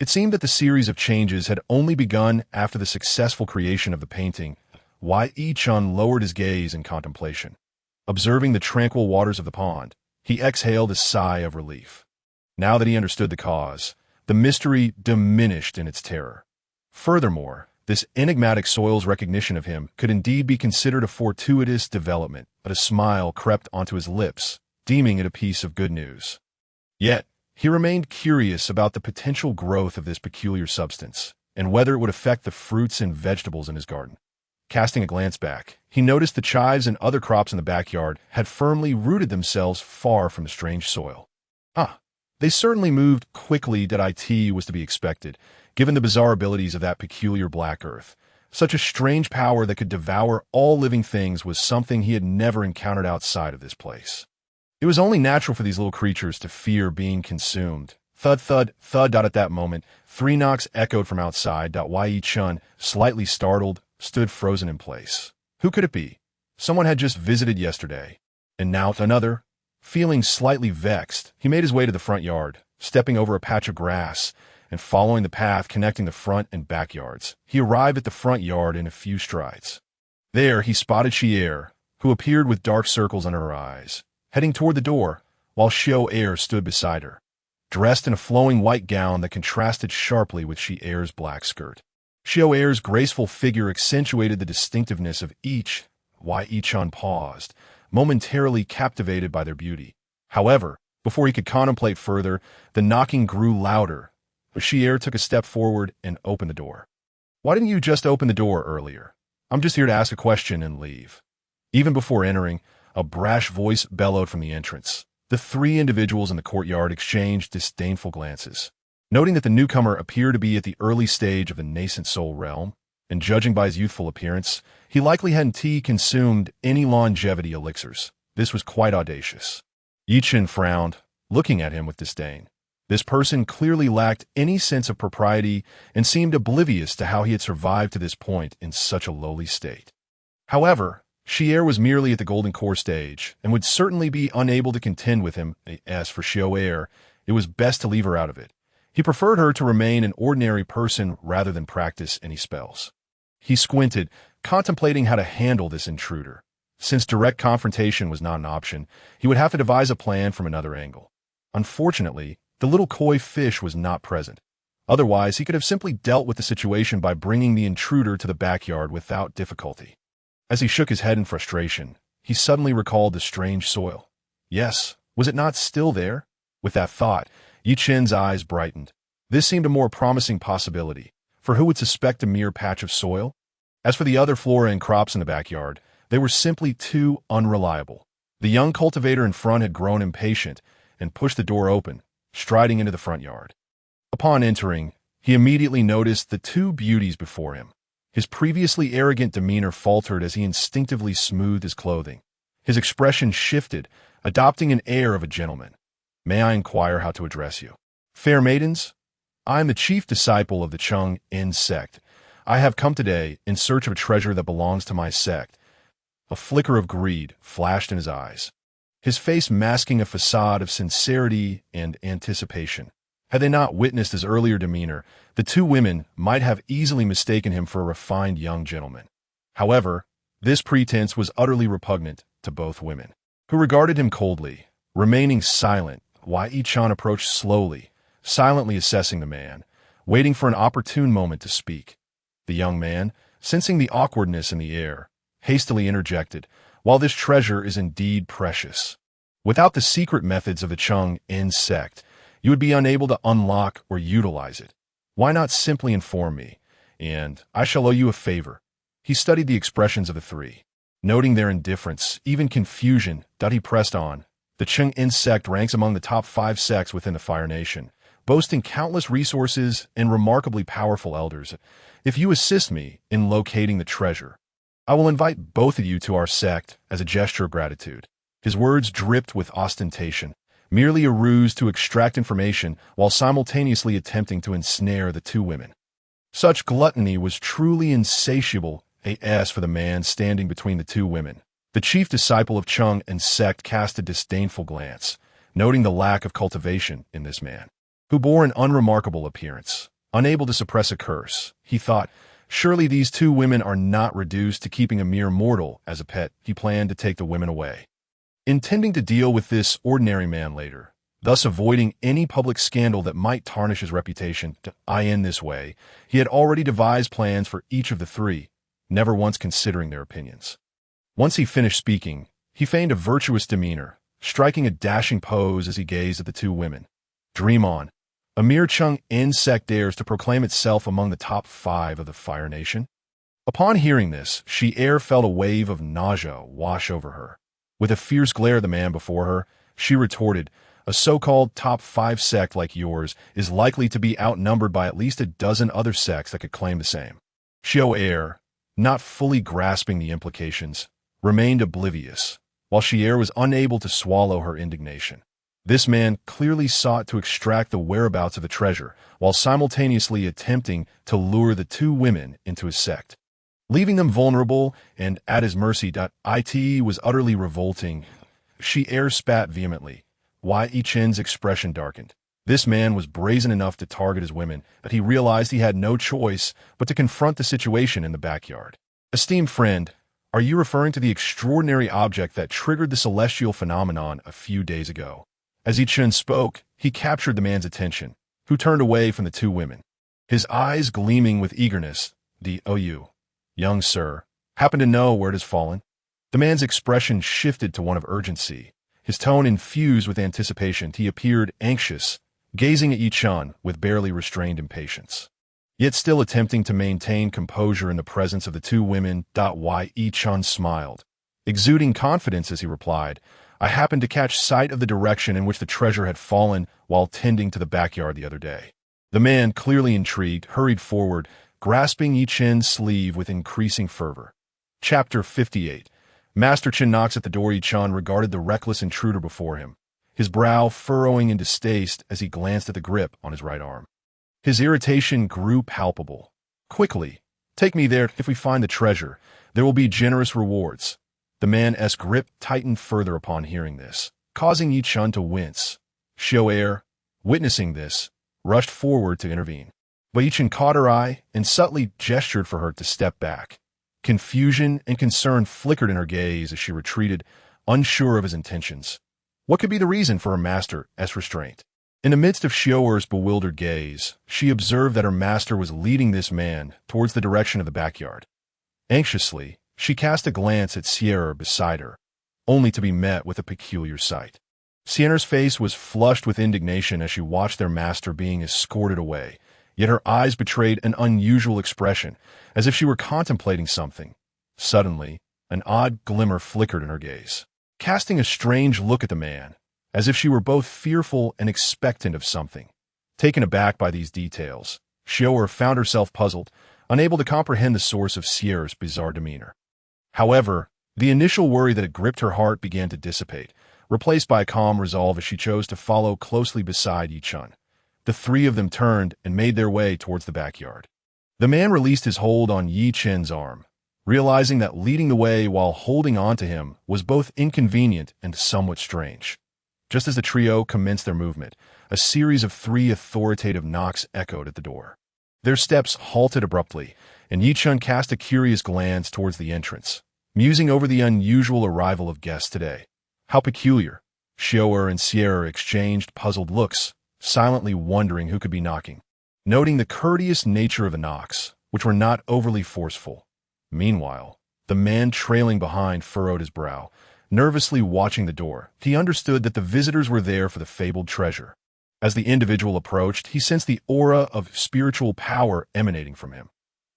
It seemed that the series of changes had only begun after the successful creation of the painting. Yi Chen lowered his gaze in contemplation. Observing the tranquil waters of the pond, he exhaled a sigh of relief. Now that he understood the cause, the mystery diminished in its terror. Furthermore, This enigmatic soil's recognition of him could indeed be considered a fortuitous development, but a smile crept onto his lips, deeming it a piece of good news. Yet, he remained curious about the potential growth of this peculiar substance, and whether it would affect the fruits and vegetables in his garden. Casting a glance back, he noticed the chives and other crops in the backyard had firmly rooted themselves far from the strange soil. They certainly moved quickly. It was to be expected, given the bizarre abilities of that peculiar black earth. Such a strange power that could devour all living things was something he had never encountered outside of this place. It was only natural for these little creatures to fear being consumed. Thud, thud, thud. At that moment, 3 knocks echoed from outside. Chen, slightly startled, stood frozen in place. Who could it be? Someone had just visited yesterday. And now another. Feeling slightly vexed, he made his way to the front yard, stepping over a patch of grass and following the path connecting the front and backyards. He arrived at the front yard in a few strides. There he spotted Xier, who appeared with dark circles under her eyes, heading toward the door, while Xier stood beside her, dressed in a flowing white gown that contrasted sharply with Xier's black skirt. Xier's graceful figure accentuated the distinctiveness of each. Chen paused, momentarily captivated by their beauty. However, before he could contemplate further, the knocking grew louder. Xier took a step forward and opened the door. "Why didn't you just open the door earlier? I'm just here to ask a question and leave." Even before entering, a brash voice bellowed from the entrance. The 3 individuals in the courtyard exchanged disdainful glances. Noting that the newcomer appeared to be at the early stage of the nascent soul realm, and judging by his youthful appearance, he likely hadn't consumed any longevity elixirs. This was quite audacious. Chen frowned, looking at him with disdain. This person clearly lacked any sense of propriety and seemed oblivious to how he had survived to this point in such a lowly state. However, Xier was merely at the golden core stage and would certainly be unable to contend with him. As for Xier, it was best to leave her out of it. He preferred her to remain an ordinary person rather than practice any spells. He squinted, contemplating how to handle this intruder. Since direct confrontation was not an option, he would have to devise a plan from another angle. Unfortunately, the little koi fish was not present. Otherwise, he could have simply dealt with the situation by bringing the intruder to the backyard without difficulty. As he shook his head in frustration, he suddenly recalled the strange soil. Yes, was it not still there? With that thought, Chen's eyes brightened. This seemed a more promising possibility, for who would suspect a mere patch of soil? As for the other flora and crops in the backyard, they were simply too unreliable. The young cultivator in front had grown impatient and pushed the door open, striding into the front yard. Upon entering, he immediately noticed the 2 beauties before him. His previously arrogant demeanor faltered as he instinctively smoothed his clothing. His expression shifted, adopting an air of a gentleman. "May I inquire how to address you?" "Fair maidens, I am the chief disciple of the Chen sect. I have come today in search of a treasure that belongs to my sect." A flicker of greed flashed in his eyes, his face masking a facade of sincerity and anticipation. Had they not witnessed his earlier demeanor, the 2 women might have easily mistaken him for a refined young gentleman. However, this pretense was utterly repugnant to both women, who regarded him coldly. Remaining silent, Chen approached slowly, silently assessing the man, waiting for an opportune moment to speak. The young man, sensing the awkwardness in the air, hastily interjected, "While this treasure is indeed precious, without the secret methods of the Chen sect, you would be unable to unlock or utilize it. Why not simply inform me, and I shall owe you a favor." He studied the expressions of the 3. Noting their indifference, even confusion, he pressed on. The Chen sect ranks among the top 5 sects within the Fire Nation, boasting countless resources and remarkably powerful elders. If you assist me in locating the treasure, I will invite both of you to our sect as a gesture of gratitude. His words dripped with ostentation, merely a ruse to extract information while simultaneously attempting to ensnare the 2 women. Such gluttony was truly insatiable. As for the man standing between the 2 women, the chief disciple of Chen sect cast a disdainful glance, noting the lack of cultivation in this man, who bore an unremarkable appearance. Unable to suppress a curse, he thought, surely these 2 women are not reduced to keeping a mere mortal as a pet. He planned to take the women away, intending to deal with this ordinary man later. thus avoiding any public scandal that might tarnish his reputation. In this way, he had already devised plans for each of the three, never once considering their opinions. Once he finished speaking, he feigned a virtuous demeanor, striking a dashing pose as he gazed at the two women. Dream on. A mere Chung insect dares to proclaim itself among the top 5 of the Fire Nation? Upon hearing this, Xier felt a wave of nausea wash over her. With a fierce glare at the man before her, she retorted, "A so-called top 5 sect like yours is likely to be outnumbered by at least a dozen other sects that could claim the same." Xier, not fully grasping the implications, remained oblivious, while Xier was unable to swallow her indignation. This man clearly sought to extract the whereabouts of the treasure, while simultaneously attempting to lure the two women into his sect. Leaving them vulnerable and at his mercy. It was utterly revolting. Xier spat vehemently. Chen's expression darkened. This man was brazen enough to target his women, but he realized he had no choice but to confront the situation in the backyard. "Esteemed friend, are you referring to the extraordinary object that triggered the celestial phenomenon a few days ago?" As Chen spoke, he captured the man's attention, who turned away from the two women. His eyes gleaming with eagerness. "You, young sir, happen to know where it has fallen?" The man's expression shifted to one of urgency. His tone infused with anticipation. He appeared anxious, gazing at Chen with barely restrained impatience, yet still attempting to maintain composure in the presence of the two women. Chen smiled, exuding confidence as he replied, "I happened to catch sight of the direction in which the treasure had fallen while tending to the backyard the other day." The man, clearly intrigued, hurried forward, grasping Chen's sleeve with increasing fervor. Chapter 58. Master Chen knocks at the door. Chen regarded the reckless intruder before him, his brow furrowing in distaste as he glanced at the grip on his right arm. His irritation grew palpable. "Quickly, take me there. If we find the treasure, there will be generous rewards." The man's grip tightened further upon hearing this, causing Chen to wince. Xier, witnessing this, rushed forward to intervene. But Chen caught her eye and subtly gestured for her to step back. Confusion and concern flickered in her gaze as she retreated, unsure of his intentions. What could be the reason for her master's restraint? In the midst of Xier's bewildered gaze, she observed that her master was leading this man towards the direction of the backyard. Anxiously, she cast a glance at Xier beside her, only to be met with a peculiar sight. Xier's face was flushed with indignation as she watched their master being escorted away, yet her eyes betrayed an unusual expression, as if she were contemplating something. Suddenly, an odd glimmer flickered in her gaze, casting a strange look at the man, as if she were both fearful and expectant of something. Taken aback by these details, Xier found herself puzzled, unable to comprehend the source of Xier's bizarre demeanor. However, the initial worry that had gripped her heart began to dissipate, replaced by a calm resolve as she chose to follow closely beside Chen. The three of them turned and made their way towards the backyard. The man released his hold on Chen's arm, realizing that leading the way while holding on to him was both inconvenient and somewhat strange. Just as the trio commenced their movement, a series of 3 authoritative knocks echoed at the door. Their steps halted abruptly, and Chen cast a curious glance towards the entrance, musing over the unusual arrival of guests today. How peculiar. Xier and Xier exchanged puzzled looks, silently wondering who could be knocking. Noting the courteous nature of the knocks, which were not overly forceful. Meanwhile, the man trailing behind furrowed his brow, nervously watching the door. He understood that the visitors were there for the fabled treasure. As the individual approached, he sensed the aura of spiritual power emanating from him.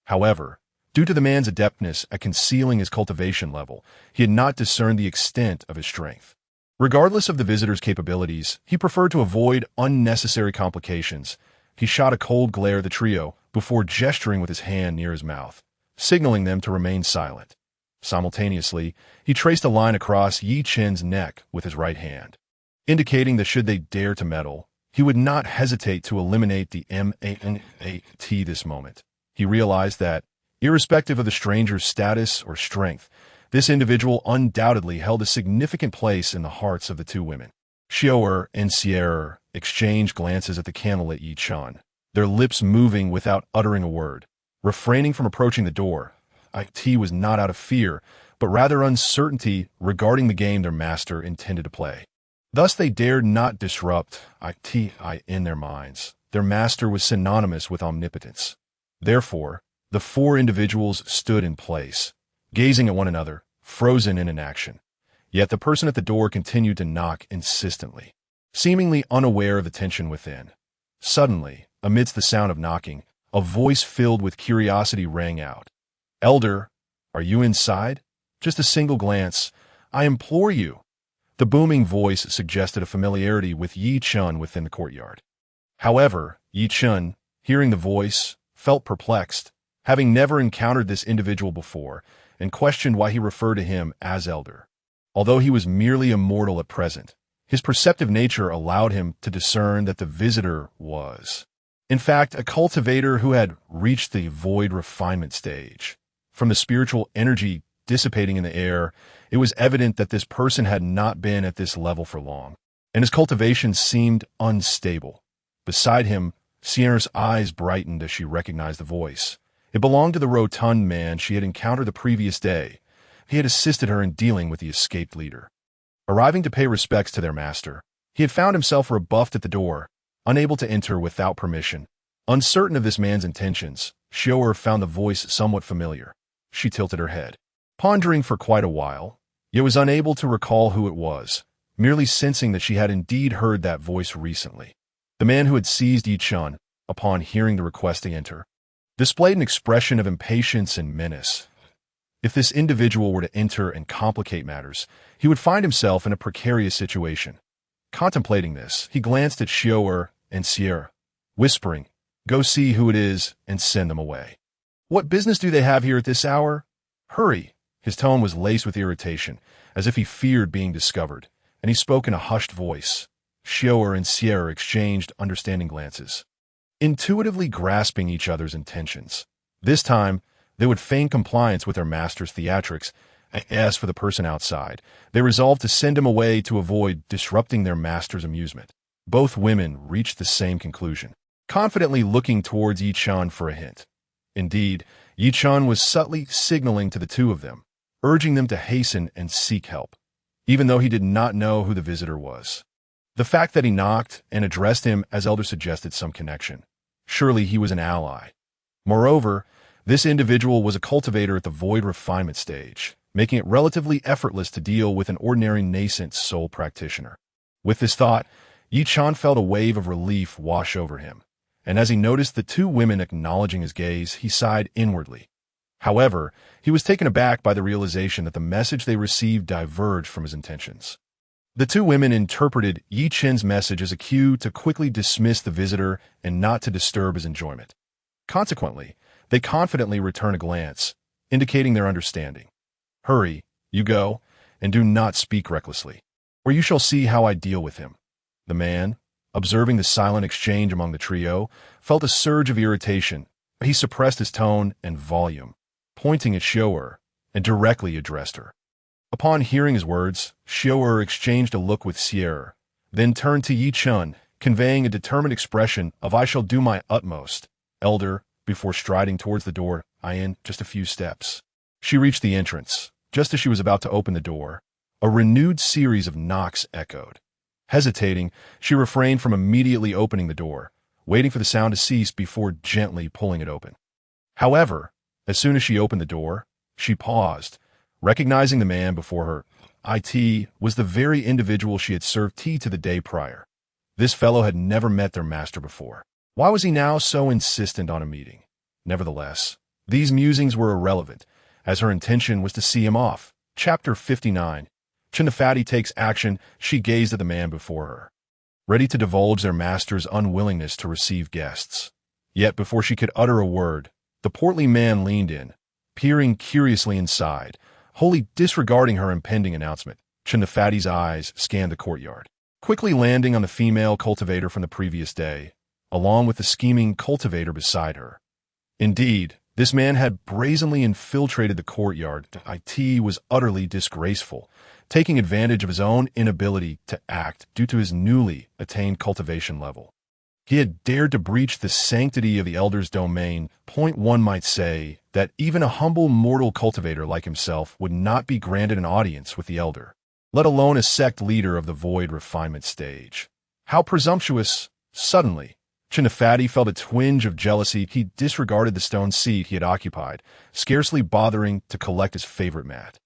However, due to the man's adeptness at concealing his cultivation level, he had not discerned the extent of his strength. Regardless of the visitor's capabilities, he preferred to avoid unnecessary complications. He shot a cold glare at the trio before gesturing with his hand near his mouth, signaling them to remain silent. Simultaneously, he traced a line across Chen's neck with his right hand, indicating that should they dare to meddle, he would not hesitate to eliminate the MANAT this moment. He realized that, irrespective of the stranger's status or strength, this individual undoubtedly held a significant place in the hearts of the two women. Xier and Xier exchanged glances at the candlelit Chen, their lips moving without uttering a word. Refraining from approaching the door, It was not out of fear, but rather uncertainty regarding the game their master intended to play. Thus they dared not disrupt it in their minds. Their master was synonymous with omnipotence. Therefore, the four individuals stood in place, gazing at one another, frozen in inaction. Yet the person at the door continued to knock insistently, seemingly unaware of the tension within. Suddenly, amidst the sound of knocking, a voice filled with curiosity rang out. "Elder, are you inside? Just a single glance. I implore you." The booming voice suggested a familiarity with Yi Chun within the courtyard. However, Yi Chun, hearing the voice, felt perplexed, having never encountered this individual before, and questioned why he referred to him as elder. Although he was merely a mortal at present, his perceptive nature allowed him to discern that the visitor was, in fact, a cultivator who had reached the void refinement stage. From the spiritual energy dissipating in the air, it was evident that this person had not been at this level for long, and his cultivation seemed unstable. Beside him, Sierra's eyes brightened as she recognized the voice. It belonged to the rotund man she had encountered the previous day. He had assisted her in dealing with the escaped leader. Arriving to pay respects to their master, he had found himself rebuffed at the door, unable to enter without permission. Uncertain of this man's intentions, Xiao'er found the voice somewhat familiar. She tilted her head, pondering for quite a while, yet was unable to recall who it was, merely sensing that she had indeed heard that voice recently. The man who had seized Yi Chun, upon hearing the request to enter, displayed an expression of impatience and menace. If this individual were to enter and complicate matters, he would find himself in a precarious situation. Contemplating this, he glanced at Xiao'er and Sierra, whispering, "Go see who it is and send them away." "What business do they have here at this hour? Hurry!" His tone was laced with irritation, as if he feared being discovered, and he spoke in a hushed voice. Xiao'er and Sierra exchanged understanding glances, intuitively grasping each other's intentions. This time, they would feign compliance with their master's theatrics. As for the person outside, they resolved to send him away to avoid disrupting their master's amusement. Both women reached the same conclusion, confidently looking towards Yi Chun for a hint. Indeed, Yi Chun was subtly signaling to the two of them, urging them to hasten and seek help, even though he did not know who the visitor was. The fact that he knocked and addressed him as elder suggested some connection. Surely he was an ally. Moreover, this individual was a cultivator at the void refinement stage, making it relatively effortless to deal with an ordinary nascent soul practitioner. With this thought, Yi Chun felt a wave of relief wash over him, and as he noticed the two women acknowledging his gaze, he sighed inwardly. However, he was taken aback by the realization that the message they received diverged from his intentions. The two women interpreted Yi Chen's message as a cue to quickly dismiss the visitor and not to disturb his enjoyment. Consequently, they confidently returned a glance, indicating their understanding. "Hurry, you go, and do not speak recklessly, or you shall see how I deal with him." The man, observing the silent exchange among the trio, felt a surge of irritation, but he suppressed his tone and volume, pointing at Xiao'er, and directly addressed her. Upon hearing his words, Xiao'er exchanged a look with Sierra, then turned to Yi Chun, conveying a determined expression of "I shall do my utmost, elder," before striding towards the door. In just a few steps, she reached the entrance. Just as she was about to open the door, a renewed series of knocks echoed. Hesitating, she refrained from immediately opening the door, waiting for the sound to cease before gently pulling it open. However, as soon as she opened the door, she paused, recognizing the man before her. It was the very individual she had served tea to the day prior. This fellow had never met their master before. Why was he now so insistent on a meeting? Nevertheless, these musings were irrelevant, as her intention was to see him off. Chapter 59. Chen the Fatty takes action. She gazed at the man before her, ready to divulge their master's unwillingness to receive guests. Yet before she could utter a word, the portly man leaned in, peering curiously inside, wholly disregarding her impending announcement. Chen the Fatty's eyes scanned the courtyard, quickly landing on the female cultivator from the previous day, along with the scheming cultivator beside her. Indeed, this man had brazenly infiltrated the courtyard. It was utterly disgraceful, taking advantage of his own inability to act due to his newly attained cultivation level. He had dared to breach the sanctity of the elder's domain. One might say that even a humble mortal cultivator like himself would not be granted an audience with the elder. let alone a sect leader of the void refinement stage. How presumptuous! Suddenly, Chen felt a twinge of jealousy. He disregarded the stone seat he had occupied, scarcely bothering to collect his favorite mat,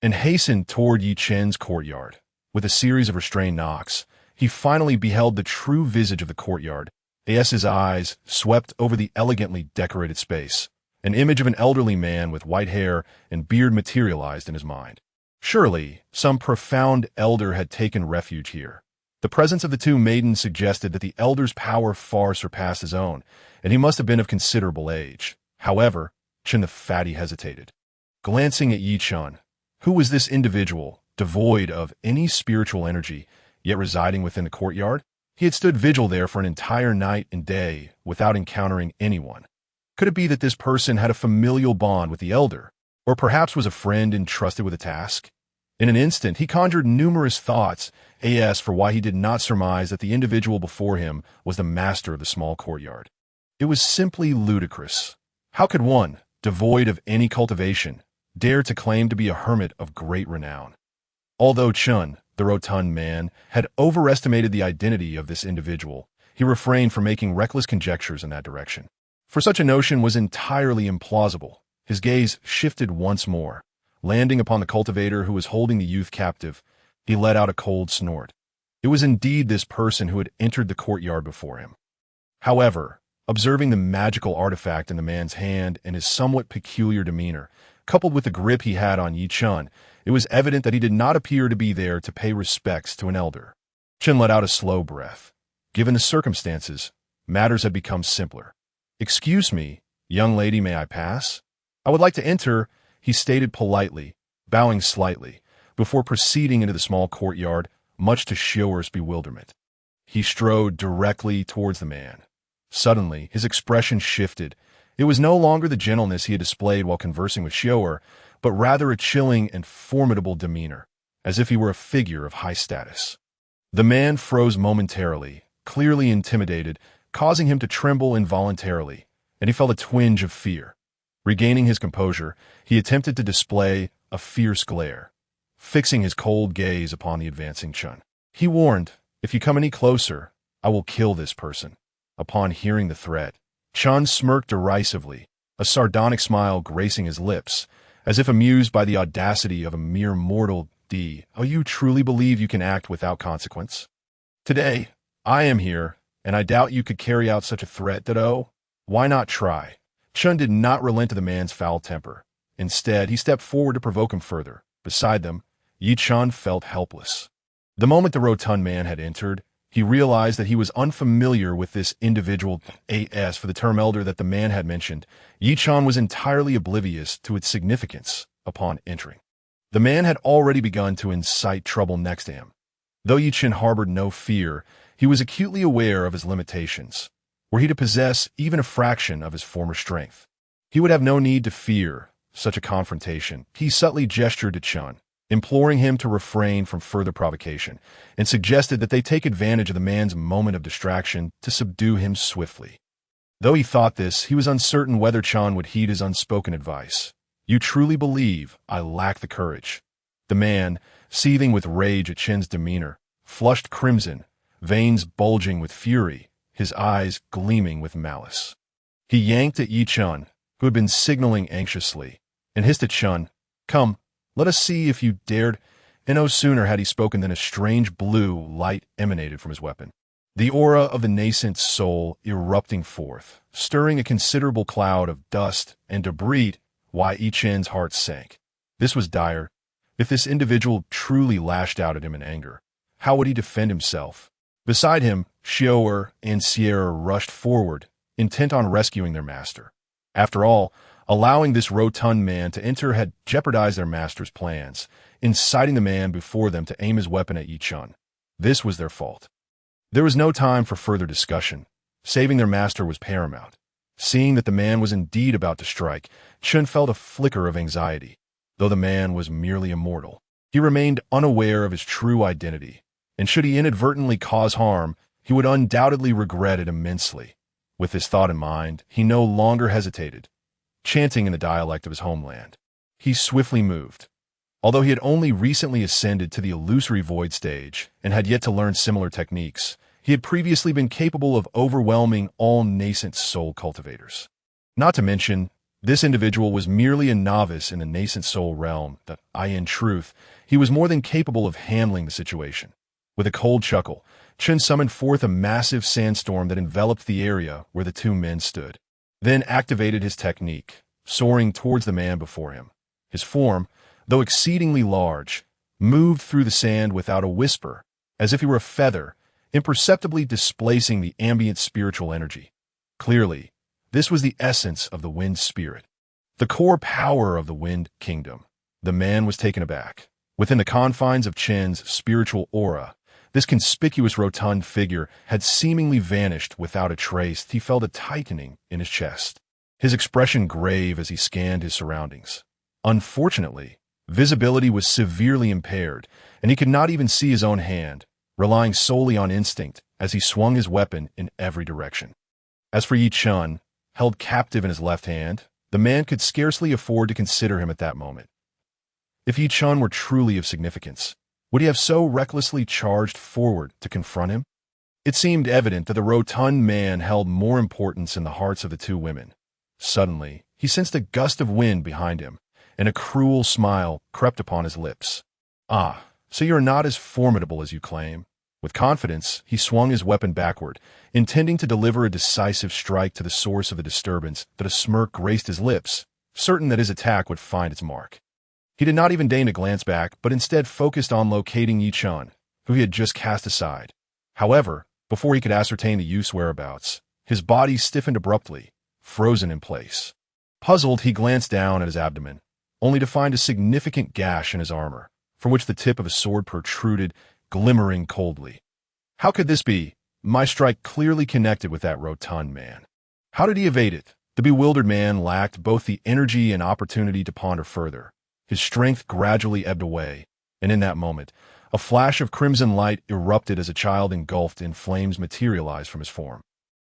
and hastened toward Yi Chen's courtyard. With a series of restrained knocks, he finally beheld the true visage of the courtyard. His eyes swept over the elegantly decorated space. An image of an elderly man with white hair and beard materialized in his mind. Surely, some profound elder had taken refuge here. The presence of the two maidens suggested that the elder's power far surpassed his own, and he must have been of considerable age. However, Chen the Fatty hesitated. Glancing at Yi Chen, who was this individual, devoid of any spiritual energy, yet residing within the courtyard? He had stood vigil there for an entire night and day without encountering anyone. Could it be that this person had a familial bond with the elder, or perhaps was a friend entrusted with a task? In an instant, he conjured numerous thoughts as for why he did not surmise that the individual before him was the master of the small courtyard. It was simply ludicrous. How could one, devoid of any cultivation, dare to claim to be a hermit of great renown? Although Chen, the rotund man, had overestimated the identity of this individual, he refrained from making reckless conjectures in that direction. For such a notion was entirely implausible. His gaze shifted once more. Landing upon the cultivator who was holding the youth captive, he let out a cold snort. It was indeed this person who had entered the courtyard before him. However, observing the magical artifact in the man's hand and his somewhat peculiar demeanor, coupled with the grip he had on Yi Chen, it was evident that he did not appear to be there to pay respects to an elder. Chen let out a slow breath. Given the circumstances, matters had become simpler. "Excuse me, young lady, may I pass? I would like to enter," he stated politely, bowing slightly, before proceeding into the small courtyard, much to Xiaoer's bewilderment. He strode directly towards the man. Suddenly, his expression shifted. It was no longer the gentleness he had displayed while conversing with Xiaoer, but rather a chilling and formidable demeanor, as if he were a figure of high status. The man froze momentarily, clearly intimidated, causing him to tremble involuntarily, and he felt a twinge of fear. Regaining his composure, he attempted to display a fierce glare, fixing his cold gaze upon the advancing Chen. He warned, "If you come any closer, I will kill this person." Upon hearing the threat, Chen smirked derisively, a sardonic smile gracing his lips, as if amused by the audacity of a mere mortal. "Oh, you truly believe you can act without consequence? Today, I am here, and I doubt you could carry out such a threat. Why not try?" Chen did not relent to the man's foul temper. Instead, he stepped forward to provoke him further. Beside them, Yi Chen felt helpless. The moment the rotund man had entered, he realized that he was unfamiliar with this individual. As for the term elder that the man had mentioned, Yi Chen was entirely oblivious to its significance upon entering. The man had already begun to incite trouble next to him. Though Yi Chen harbored no fear, he was acutely aware of his limitations. Were he to possess even a fraction of his former strength, he would have no need to fear such a confrontation. He subtly gestured to Chen, imploring him to refrain from further provocation, and suggested that they take advantage of the man's moment of distraction to subdue him swiftly. Though he thought this, he was uncertain whether Chen would heed his unspoken advice. "You truly believe I lack the courage?" The man, seething with rage at Chen's demeanor, flushed crimson, veins bulging with fury, his eyes gleaming with malice. He yanked at Yi Chen, who had been signaling anxiously, and hissed at Chen, "Come, let us see if you dared." And no sooner had he spoken than a strange blue light emanated from his weapon, the aura of the nascent soul erupting forth, stirring a considerable cloud of dust and debris. Why, Yi Chen's heart sank. This was dire. If this individual truly lashed out at him in anger, how would he defend himself? Beside him, Xiaoer and Sierra rushed forward, intent on rescuing their master. After all, allowing this rotund man to enter had jeopardized their master's plans, inciting the man before them to aim his weapon at Yi Chen. This was their fault. There was no time for further discussion. Saving their master was paramount. Seeing that the man was indeed about to strike, Chen felt a flicker of anxiety. Though the man was merely immortal, he remained unaware of his true identity, and should he inadvertently cause harm, he would undoubtedly regret it immensely. With this thought in mind, he no longer hesitated. Chanting in the dialect of his homeland, he swiftly moved. Although he had only recently ascended to the illusory void stage and had yet to learn similar techniques, he had previously been capable of overwhelming all nascent soul cultivators. Not to mention, this individual was merely a novice in the nascent soul realm, that in truth, he was more than capable of handling the situation. With a cold chuckle, Chen summoned forth a massive sandstorm that enveloped the area where the two men stood, then activated his technique, soaring towards the man before him. His form, though exceedingly large, moved through the sand without a whisper, as if he were a feather, imperceptibly displacing the ambient spiritual energy. Clearly, this was the essence of the wind spirit, the core power of the wind kingdom. The man was taken aback. Within the confines of Chen's spiritual aura, this conspicuous rotund figure had seemingly vanished without a trace. He felt a tightening in his chest, his expression grave as he scanned his surroundings. Unfortunately, visibility was severely impaired, and he could not even see his own hand, relying solely on instinct as he swung his weapon in every direction. As for Yi Chun, held captive in his left hand, the man could scarcely afford to consider him at that moment. If Yi Chun were truly of significance, would he have so recklessly charged forward to confront him? It seemed evident that the rotund man held more importance in the hearts of the two women. Suddenly, he sensed a gust of wind behind him, and a cruel smile crept upon his lips. "Ah, so you are not as formidable as you claim." With confidence, he swung his weapon backward, intending to deliver a decisive strike to the source of the disturbance, but a smirk graced his lips, certain that his attack would find its mark. He did not even deign to glance back, but instead focused on locating Yi Chun, who he had just cast aside. However, before he could ascertain the youth's whereabouts, his body stiffened abruptly, frozen in place. Puzzled, he glanced down at his abdomen, only to find a significant gash in his armor, from which the tip of a sword protruded, glimmering coldly. How could this be? My strike clearly connected with that rotund man. How did he evade it? The bewildered man lacked both the energy and opportunity to ponder further. His strength gradually ebbed away, and in that moment, a flash of crimson light erupted as a child engulfed in flames materialized from his form.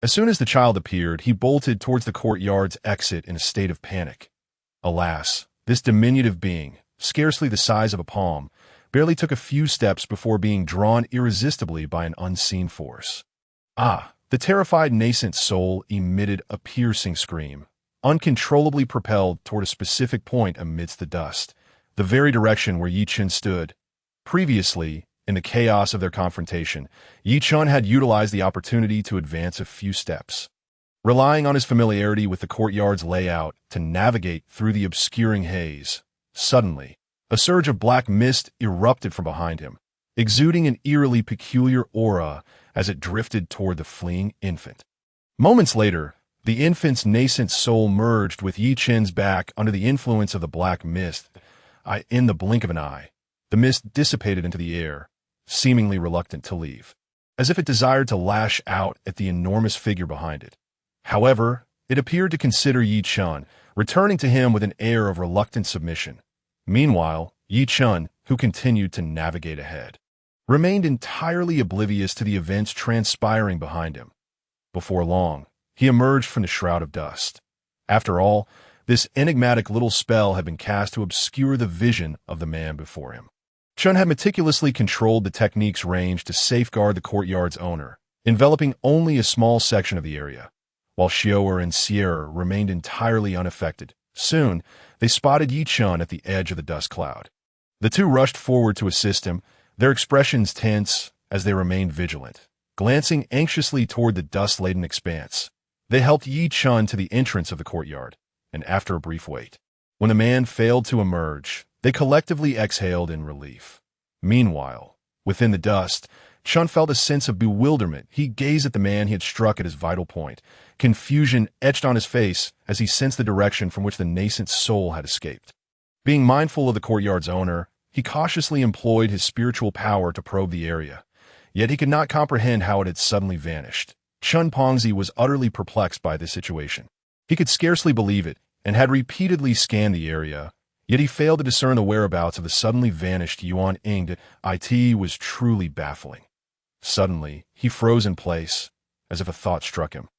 As soon as the child appeared, he bolted towards the courtyard's exit in a state of panic. Alas, this diminutive being, scarcely the size of a palm, barely took a few steps before being drawn irresistibly by an unseen force. The terrified nascent soul emitted a piercing scream, uncontrollably propelled toward a specific point amidst the dust, the very direction where Yi Chun stood. Previously, in the chaos of their confrontation, Yi Chun had utilized the opportunity to advance a few steps, relying on his familiarity with the courtyard's layout to navigate through the obscuring haze. Suddenly, a surge of black mist erupted from behind him, exuding an eerily peculiar aura as it drifted toward the fleeing infant. Moments later, the infant's nascent soul merged with Yi Chun's back under the influence of the black mist. In the blink of an eye, the mist dissipated into the air, seemingly reluctant to leave, as if it desired to lash out at the enormous figure behind it. However, it appeared to consider Yi Chun, returning to him with an air of reluctant submission. Meanwhile, Yi Chun, who continued to navigate ahead, remained entirely oblivious to the events transpiring behind him. Before long, he emerged from the shroud of dust. After all, this enigmatic little spell had been cast to obscure the vision of the man before him. Chen had meticulously controlled the technique's range to safeguard the courtyard's owner, enveloping only a small section of the area, while Xiaoer and Sierra remained entirely unaffected. Soon, they spotted Yi Chun at the edge of the dust cloud. The two rushed forward to assist him, their expressions tense as they remained vigilant. Glancing anxiously toward the dust-laden expanse, they helped Yi Chun to the entrance of the courtyard, and after a brief wait, when the man failed to emerge, they collectively exhaled in relief. Meanwhile, within the dust, Chen felt a sense of bewilderment. He gazed at the man he had struck at his vital point. Confusion etched on his face as he sensed the direction from which the nascent soul had escaped. Being mindful of the courtyard's owner, he cautiously employed his spiritual power to probe the area. Yet he could not comprehend how it had suddenly vanished. Chen Pongzi was utterly perplexed by this situation. He could scarcely believe it, and had repeatedly scanned the area, yet he failed to discern the whereabouts of the suddenly vanished Yuan Ying. It was truly baffling. Suddenly, he froze in place, as if a thought struck him.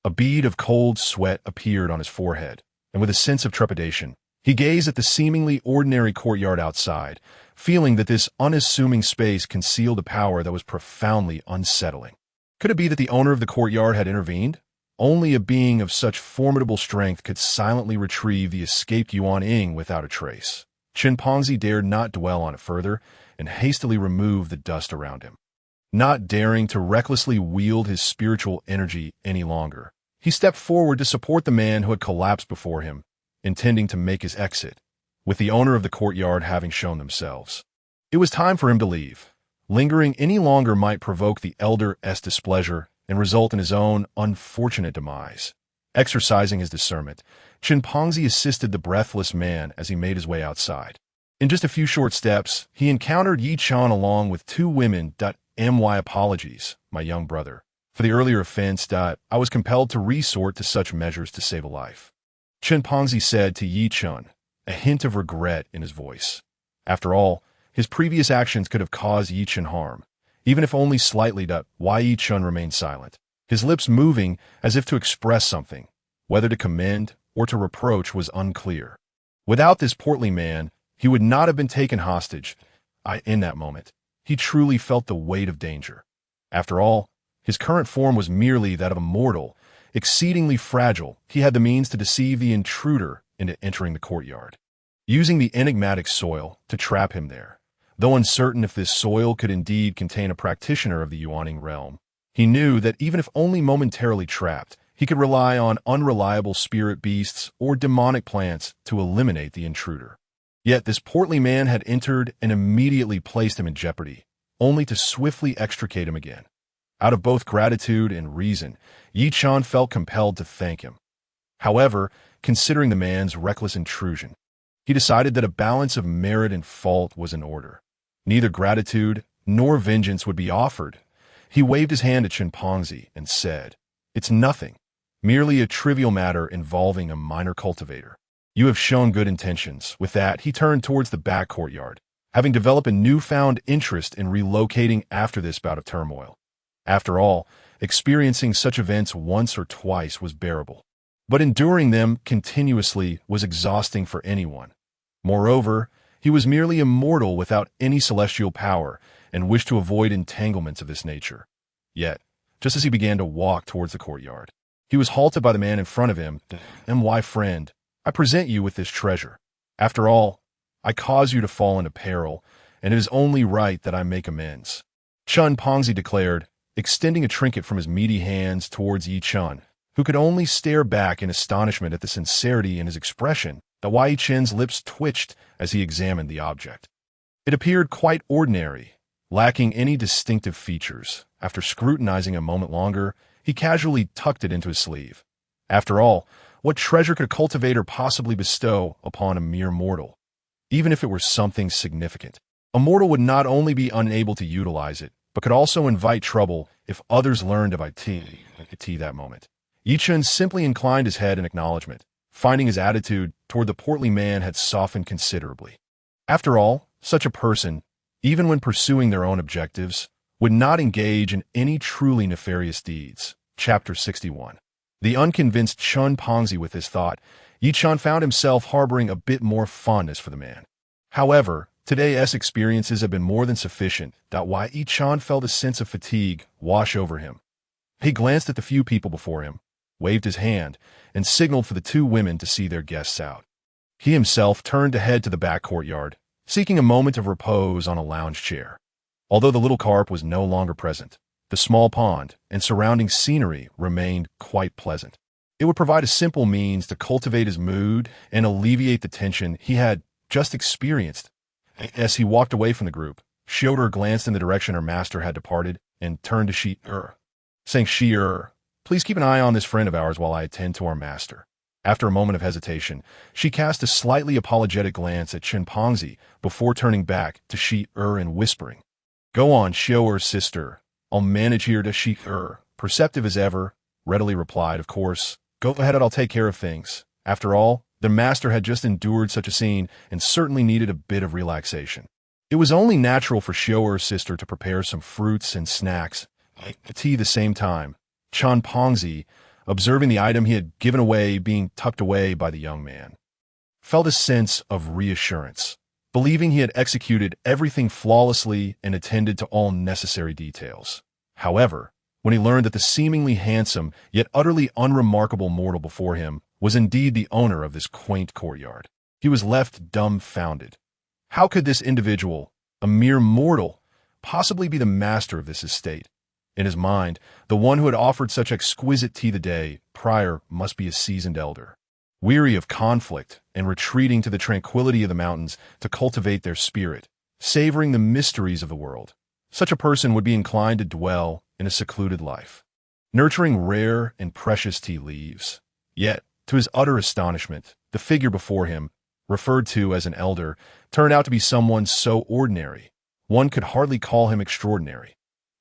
A bead of cold sweat appeared on his forehead, and with a sense of trepidation, He gazed at the seemingly ordinary courtyard outside, feeling that this unassuming space concealed a power that was profoundly unsettling. Could it be that the owner of the courtyard had intervened? Only a being of such formidable strength could silently retrieve the escaped Yuan Ying without a trace. Chen Pongzi dared not dwell on it further and hastily removed the dust around him. Not daring to recklessly wield his spiritual energy any longer, he stepped forward to support the man who had collapsed before him, intending to make his exit, with the owner of the courtyard having shown themselves. It was time for him to leave. Lingering any longer might provoke the elder's displeasure and result in his own unfortunate demise. Exercising his discernment, Chen Pongzi assisted the breathless man as he made his way outside. In just a few short steps, he encountered Yi Chan along with two women. My apologies, my young brother. For the earlier offense, I was compelled to resort to such measures to save a life. Chen Pongzi said to Yi Chan, a hint of regret in his voice. After all, his previous actions could have caused Yi Chan harm, even if only slightly. Why Yi Chan remained silent, his lips moving as if to express something, whether to commend or to reproach was unclear. Without this portly man, he would not have been taken hostage. In that moment, he truly felt the weight of danger. After all, his current form was merely that of a mortal, exceedingly fragile. He had the means to deceive the intruder into entering the courtyard, using the enigmatic soil to trap him there. Though uncertain if this soil could indeed contain a practitioner of the Yuaning realm, he knew that even if only momentarily trapped, he could rely on unreliable spirit beasts or demonic plants to eliminate the intruder. Yet this portly man had entered and immediately placed him in jeopardy, only to swiftly extricate him again. Out of both gratitude and reason, Yi Chan felt compelled to thank him. However, considering the man's reckless intrusion, he decided that a balance of merit and fault was in order. Neither gratitude nor vengeance would be offered. He waved his hand at Chen Pongzi and said, "It's nothing, merely a trivial matter involving a minor cultivator. You have shown good intentions." With that, he turned towards the back courtyard, having developed a newfound interest in relocating after this bout of turmoil. After all, experiencing such events once or twice was bearable, but enduring them continuously was exhausting for anyone. Moreover, he was merely a mortal without any celestial power and wished to avoid entanglements of this nature. Yet, just as he began to walk towards the courtyard, he was halted by the man in front of him. "My friend, I present you with this treasure. After all, I caused you to fall into peril, and it is only right that I make amends." Chen Pongzi declared, extending a trinket from his meaty hands towards Yi Chan, who could only stare back in astonishment at the sincerity in his expression. The Yi Chen's lips twitched as he examined the object. It appeared quite ordinary, lacking any distinctive features. After scrutinizing a moment longer, he casually tucked it into his sleeve. After all, what treasure could a cultivator possibly bestow upon a mere mortal? Even if it were something significant, a mortal would not only be unable to utilize it, but could also invite trouble if others learned of it that moment. Yi Chen simply inclined his head in acknowledgement, finding his attitude toward the portly man had softened considerably. After all, such a person, even when pursuing their own objectives, would not engage in any truly nefarious deeds. Chapter 61. The unconvinced Chen Pongzi with this thought, Yi Chan found himself harboring a bit more fondness for the man. However, today's experiences had been more than sufficient. Why Yi Chan felt a sense of fatigue wash over him. He glanced at the few people before him, waved his hand, and signaled for the two women to see their guests out. He himself turned to head to the back courtyard, seeking a moment of repose on a lounge chair. Although the little carp was no longer present, the small pond and surrounding scenery remained quite pleasant. It would provide a simple means to cultivate his mood and alleviate the tension he had just experienced. As he walked away from the group, Xiaoder glanced in the direction her master had departed and turned to Shi-er, saying, "Shi-er, please keep an eye on this friend of ours while I attend to our master." After a moment of hesitation, she cast a slightly apologetic glance at Chen Pongzi before turning back to Shi-er and whispering, "Go on, Xiaoder sister. I'll manage here." To Shi-er, perceptive as ever, readily replied, "Of course. Go ahead and I'll take care of things." After all, the master had just endured such a scene and certainly needed a bit of relaxation. It was only natural for Xiaoder's sister to prepare some fruits and snacks at the same time. Chen Pongzi, observing the item he had given away being tucked away by the young man, felt a sense of reassurance, believing he had executed everything flawlessly and attended to all necessary details. However, when he learned that the seemingly handsome yet utterly unremarkable mortal before him was indeed the owner of this quaint courtyard, he was left dumbfounded. How could this individual, a mere mortal, possibly be the master of this estate? In his mind, the one who had offered such exquisite tea the day prior must be a seasoned elder, weary of conflict and retreating to the tranquility of the mountains to cultivate their spirit, savoring the mysteries of the world. Such a person would be inclined to dwell in a secluded life, nurturing rare and precious tea leaves. Yet, to his utter astonishment, the figure before him, referred to as an elder, turned out to be someone so ordinary, one could hardly call him extraordinary.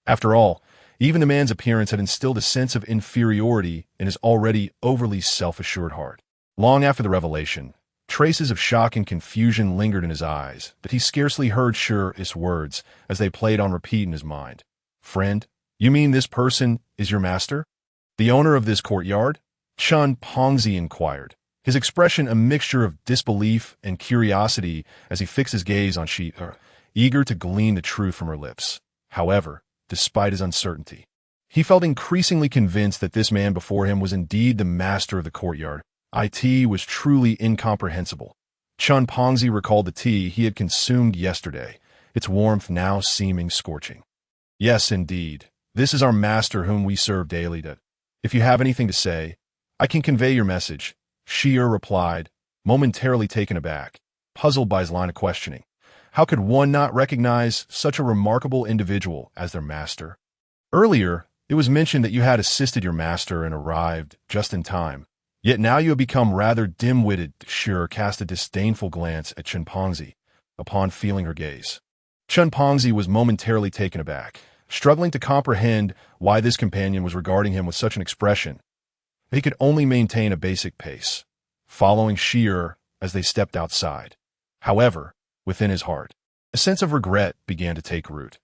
After all, even the man's appearance had instilled a sense of inferiority in his already overly self-assured heart. Long after the revelation, traces of shock and confusion lingered in his eyes, but he scarcely heard Shi's words as they played on repeat in his mind. "Friend, you mean this person is your master? The owner of this courtyard?" Chen Pongzi inquired, his expression a mixture of disbelief and curiosity as he fixed his gaze on Shi, eager to glean the truth from her lips. However, despite his uncertainty, he felt increasingly convinced that this man before him was indeed the master of the courtyard. It was truly incomprehensible. Chen Pongzi recalled the tea he had consumed yesterday, its warmth now seeming scorching. "Yes, indeed. This is our master whom we serve daily. If you have anything to say, I can convey your message," Shi replied, momentarily taken aback, puzzled by his line of questioning. How could one not recognize such a remarkable individual as their master? Earlier, it was mentioned that you had assisted your master and arrived just in time. Yet now you have become rather dim-witted. Shi cast a disdainful glance at Chen Pongzi upon feeling her gaze. Chen Pongzi was momentarily taken aback, struggling to comprehend why this companion was regarding him with such an expression. He could only maintain a basic pace, following Shi as they stepped outside. However, within his heart, a sense of regret began to take root.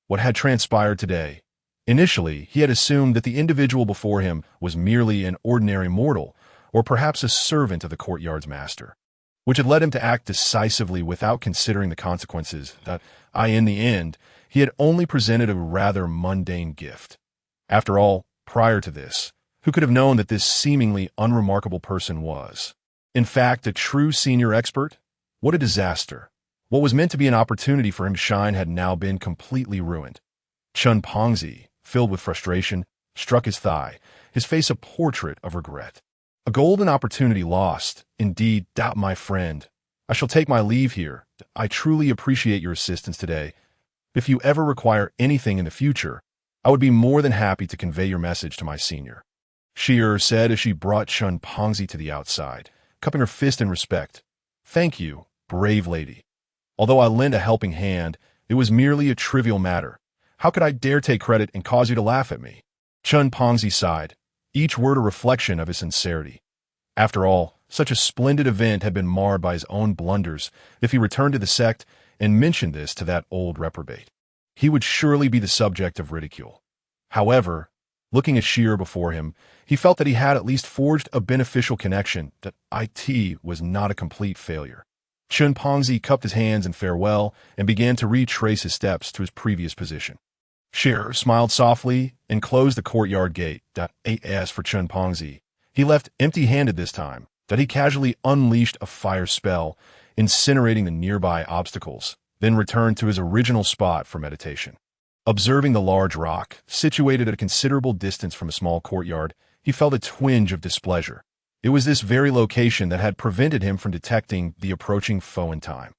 What had transpired today? Initially, he had assumed that the individual before him was merely an ordinary mortal, or perhaps a servant of the courtyard's master, which had led him to act decisively without considering the consequences that, in the end, he had only presented a rather mundane gift. After all, prior to this, who could have known that this seemingly unremarkable person was, in fact, a true senior expert? What a disaster. What was meant to be an opportunity for him to shine had now been completely ruined. Chen Pongzi, filled with frustration, struck his thigh, his face a portrait of regret. "A golden opportunity lost, indeed, my friend. I shall take my leave here. I truly appreciate your assistance today. If you ever require anything in the future, I would be more than happy to convey your message to my senior," Shi said as she brought Chen Pongzi to the outside, cupping her fist in respect. "Thank you, brave lady. Although I lent a helping hand, it was merely a trivial matter. How could I dare take credit and cause you to laugh at me?" Chen Pongzi sighed, each word a reflection of his sincerity. After all, such a splendid event had been marred by his own blunders. If he returned to the sect and mentioned this to that old reprobate, he would surely be the subject of ridicule. However, looking at Shi before him, he felt that he had at least forged a beneficial connection, that it was not a complete failure. Chen Pongzi cupped his hands in farewell and began to retrace his steps to his previous position. Shi smiled softly and closed the courtyard gate. As for Chen Pongzi, he left empty-handed this time, that he casually unleashed a fire spell, incinerating the nearby obstacles, then returned to his original spot for meditation. Observing the large rock, situated at a considerable distance from a small courtyard, he felt a twinge of displeasure. It was this very location that had prevented him from detecting the approaching foe in time.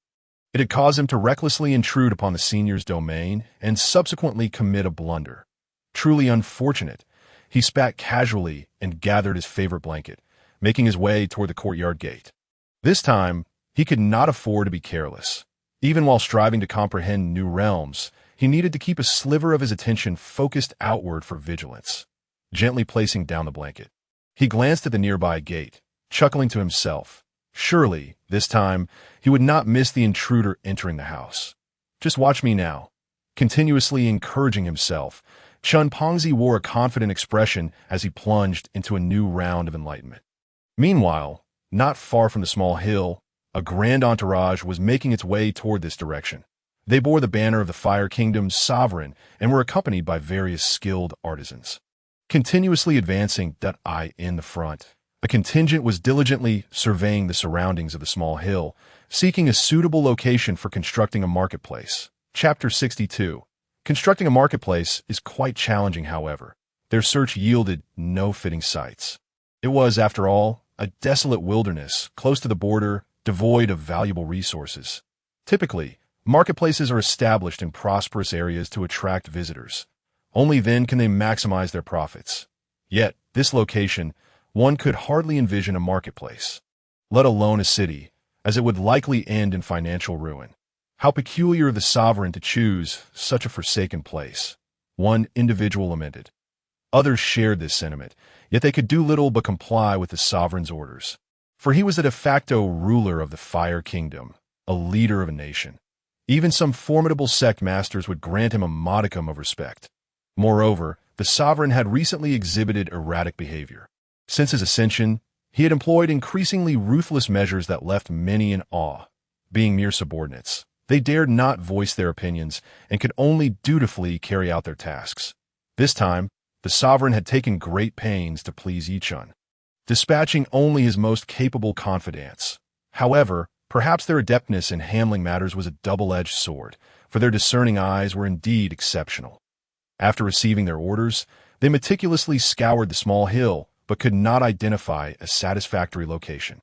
It had caused him to recklessly intrude upon the senior's domain and subsequently commit a blunder. Truly unfortunate. He spat casually and gathered his favorite blanket, making his way toward the courtyard gate. This time, he could not afford to be careless. Even while striving to comprehend new realms, he needed to keep a sliver of his attention focused outward for vigilance. Gently placing down the blanket, he glanced at the nearby gate, chuckling to himself. Surely, this time, he would not miss the intruder entering the house. Just watch me now. Continuously encouraging himself, Chen Pongzi wore a confident expression as he plunged into a new round of enlightenment. Meanwhile, not far from the small hill, A grand entourage was making its way toward this direction. They bore the banner of the Fire Kingdom's sovereign and were accompanied by various skilled artisans. Continuously advancing in the front, a contingent was diligently surveying the surroundings of the small hill, seeking a suitable location for constructing a marketplace. Chapter 62. Constructing a marketplace is quite challenging, however. Their search yielded no fitting sites. It was, after all, a desolate wilderness, close to the border, devoid of valuable resources. Typically, marketplaces are established in prosperous areas to attract visitors. Only then can they maximize their profits. Yet, this location, one could hardly envision a marketplace, let alone a city, as it would likely end in financial ruin. How peculiar of the sovereign to choose such a forsaken place, one individual lamented. Others shared this sentiment, yet they could do little but comply with the sovereign's orders. For he was the de facto ruler of the Fire Kingdom, a leader of a nation. Even some formidable sect masters would grant him a modicum of respect. Moreover, the sovereign had recently exhibited erratic behavior. Since his ascension, he had employed increasingly ruthless measures that left many in awe. Being mere subordinates, they dared not voice their opinions and could only dutifully carry out their tasks. This time, the sovereign had taken great pains to please Chen, dispatching only his most capable confidants. However, perhaps their adeptness in handling matters was a double-edged sword, for their discerning eyes were indeed exceptional. After receiving their orders, they meticulously scoured the small hill, but could not identify a satisfactory location.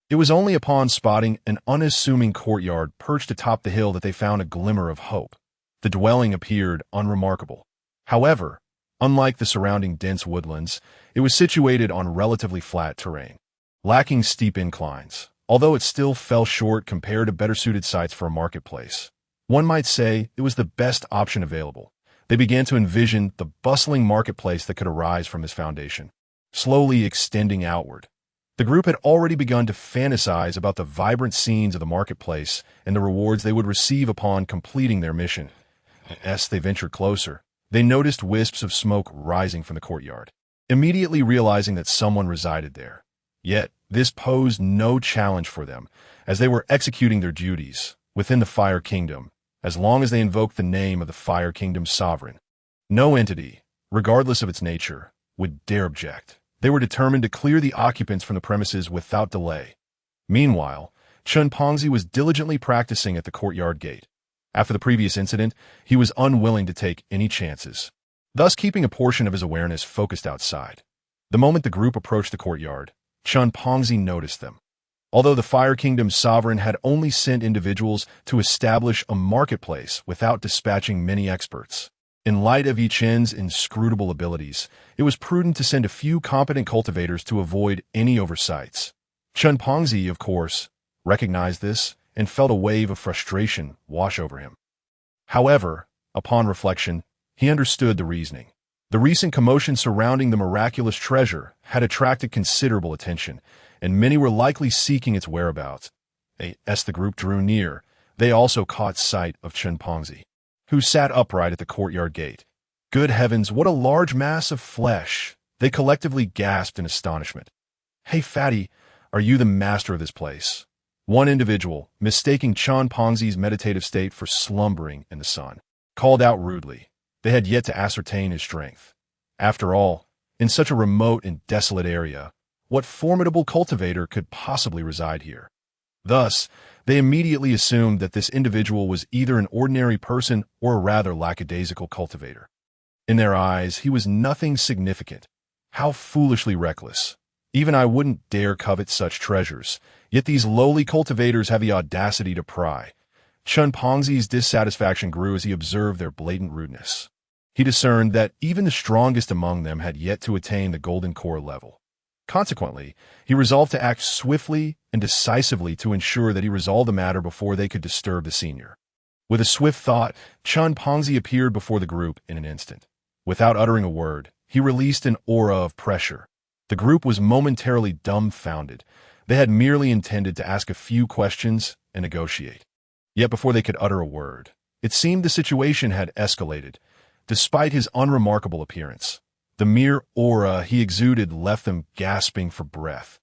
It was only upon spotting an unassuming courtyard perched atop the hill that they found a glimmer of hope. The dwelling appeared unremarkable. However, unlike the surrounding dense woodlands, it was situated on relatively flat terrain, lacking steep inclines, although it still fell short compared to better-suited sites for a marketplace. One might say it was the best option available. They began to envision the bustling marketplace that could arise from this foundation, slowly extending outward. The group had already begun to fantasize about the vibrant scenes of the marketplace and the rewards they would receive upon completing their mission. As they ventured closer, they noticed wisps of smoke rising from the courtyard, immediately realizing that someone resided there. Yet, this posed no challenge for them, as they were executing their duties within the Fire Kingdom, as long as they invoked the name of the Fire Kingdom's sovereign. No entity, regardless of its nature, would dare object. They were determined to clear the occupants from the premises without delay. Meanwhile, Chen was diligently practicing at the courtyard gate. After the previous incident, he was unwilling to take any chances, thus keeping a portion of his awareness focused outside. The moment the group approached the courtyard, Chen noticed them. Although the Fire Kingdom's sovereign had only sent individuals to establish a marketplace without dispatching many experts, in light of Chen's inscrutable abilities, it was prudent to send a few competent cultivators to avoid any oversights. Chen, of course, recognized this and felt a wave of frustration wash over him. However, upon reflection, he understood the reasoning. The recent commotion surrounding the miraculous treasure had attracted considerable attention, and many were likely seeking its whereabouts. As the group drew near, they also caught sight of Chen, who sat upright at the courtyard gate. Good heavens, what a large mass of flesh! They collectively gasped in astonishment. Hey, fatty, are you the master of this place? One individual, mistaking Chen meditative state for slumbering in the sun, called out rudely. They had yet to ascertain his strength. After all, in such a remote and desolate area, what formidable cultivator could possibly reside here? Thus, they immediately assumed that this individual was either an ordinary person or a rather lackadaisical cultivator. In their eyes, he was nothing significant. How foolishly reckless. Even I wouldn't dare covet such treasures, yet these lowly cultivators have the audacity to pry. Chen dissatisfaction grew as he observed their blatant rudeness. He discerned that even the strongest among them had yet to attain the golden core level. Consequently, he resolved to act swiftly and decisively to ensure that he resolved the matter before they could disturb the senior. With a swift thought, Chen appeared before the group in an instant. Without uttering a word, he released an aura of pressure. The group was momentarily dumbfounded. They had merely intended to ask a few questions and negotiate. Yet before they could utter a word, it seemed the situation had escalated. Despite his unremarkable appearance, the mere aura he exuded left them gasping for breath.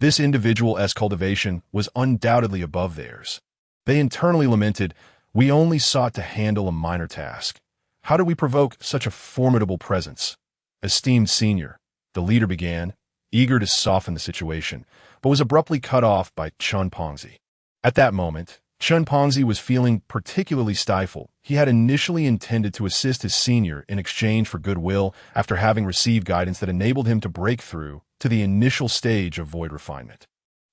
This individual's cultivation was undoubtedly above theirs. They internally lamented, "We only sought to handle a minor task. How did we provoke such a formidable presence?" "Esteemed senior," the leader began, eager to soften the situation, but was abruptly cut off by Chen. At that moment, Chen was feeling particularly stifled. He had initially intended to assist his senior in exchange for goodwill after having received guidance that enabled him to break through to the initial stage of void refinement.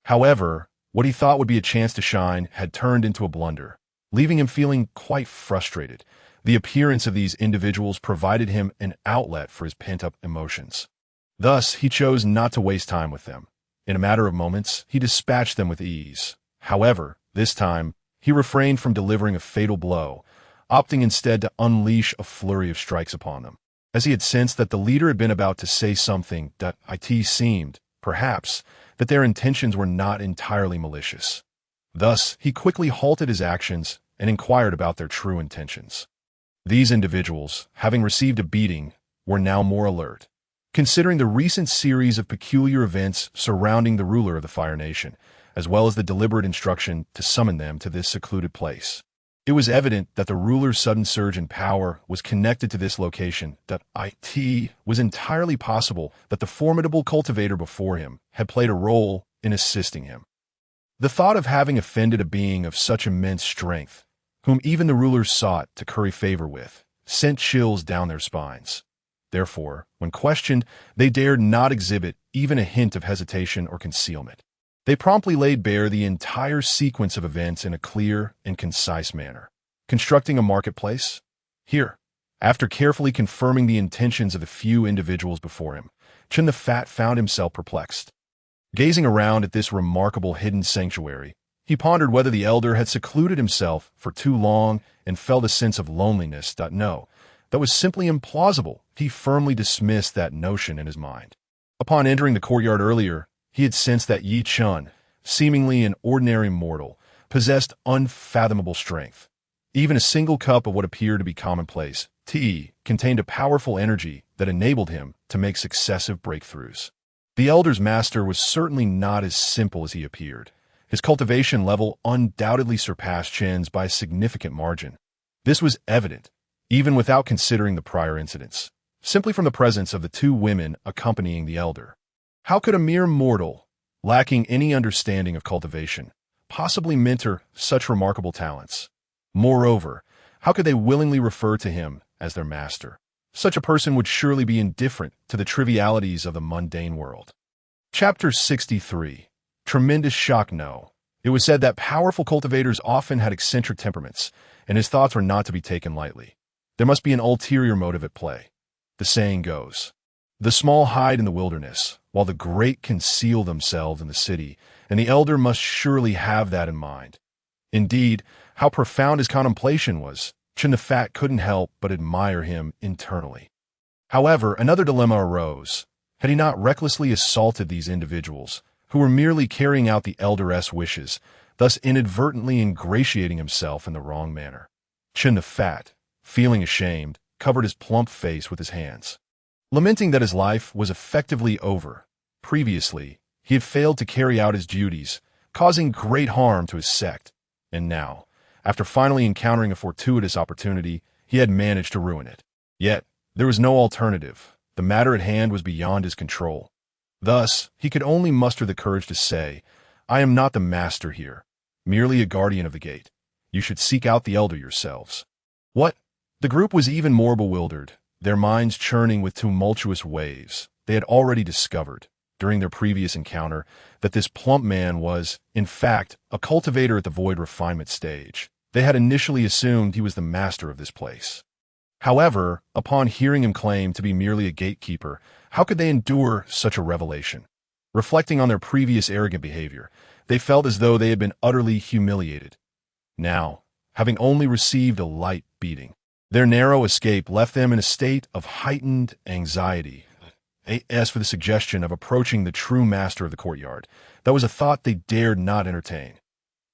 However, what he thought would be a chance to shine had turned into a blunder, leaving him feeling quite frustrated. The appearance of these individuals provided him an outlet for his pent-up emotions. Thus, he chose not to waste time with them. In a matter of moments, he dispatched them with ease. However, this time, he refrained from delivering a fatal blow, opting instead to unleash a flurry of strikes upon them. As he had sensed that the leader had been about to say something that it seemed, perhaps, that their intentions were not entirely malicious. Thus, he quickly halted his actions and inquired about their true intentions. These individuals, having received a beating, were now more alert. Considering the recent series of peculiar events surrounding the ruler of the Fire Nation, as well as the deliberate instruction to summon them to this secluded place, it was evident that the ruler's sudden surge in power was connected to this location. It was entirely possible that the formidable cultivator before him had played a role in assisting him. The thought of having offended a being of such immense strength, whom even the rulers sought to curry favor with, sent chills down their spines. Therefore, when questioned, they dared not exhibit even a hint of hesitation or concealment. They promptly laid bare the entire sequence of events in a clear and concise manner. Constructing a marketplace? Here. After carefully confirming the intentions of the few individuals before him, Chen the Fat found himself perplexed. Gazing around at this remarkable hidden sanctuary, he pondered whether the elder had secluded himself for too long and felt a sense of loneliness. No, that was simply implausible. He firmly dismissed that notion in his mind. Upon entering the courtyard earlier, he had sensed that Yi Chun, seemingly an ordinary mortal, possessed unfathomable strength. Even a single cup of what appeared to be commonplace tea contained a powerful energy that enabled him to make successive breakthroughs. The elder's master was certainly not as simple as he appeared. His cultivation level undoubtedly surpassed Chen's by a significant margin. This was evident, even without considering the prior incidents, simply from the presence of the two women accompanying the elder. How could a mere mortal, lacking any understanding of cultivation, possibly mentor such remarkable talents? Moreover, how could they willingly refer to him as their master? Such a person would surely be indifferent to the trivialities of the mundane world. Chapter 63. Tremendous shock. No. It was said that powerful cultivators often had eccentric temperaments, and his thoughts were not to be taken lightly. There must be an ulterior motive at play. The saying goes, "The small hide in the wilderness, while the great conceal themselves in the city," and the elder must surely have that in mind. Indeed, how profound his contemplation was, Chen the Fat couldn't help but admire him internally. However, another dilemma arose. Had he not recklessly assaulted these individuals, who were merely carrying out the elder's wishes, thus inadvertently ingratiating himself in the wrong manner? Chen the Fat, feeling ashamed, covered his plump face with his hands, lamenting that his life was effectively over. Previously, he had failed to carry out his duties, causing great harm to his sect, and now, after finally encountering a fortuitous opportunity, he had managed to ruin it. Yet, there was no alternative. The matter at hand was beyond his control. Thus, he could only muster the courage to say, "I am not the master here, merely a guardian of the gate. You should seek out the elder yourselves." What? The group was even more bewildered, their minds churning with tumultuous waves. They had already discovered, during their previous encounter, that this plump man was, in fact, a cultivator at the void refinement stage. They had initially assumed he was the master of this place. However, upon hearing him claim to be merely a gatekeeper, how could they endure such a revelation? Reflecting on their previous arrogant behavior, they felt as though they had been utterly humiliated. Now, having only received a light beating, their narrow escape left them in a state of heightened anxiety. As for the suggestion of approaching the true master of the courtyard, that was a thought they dared not entertain.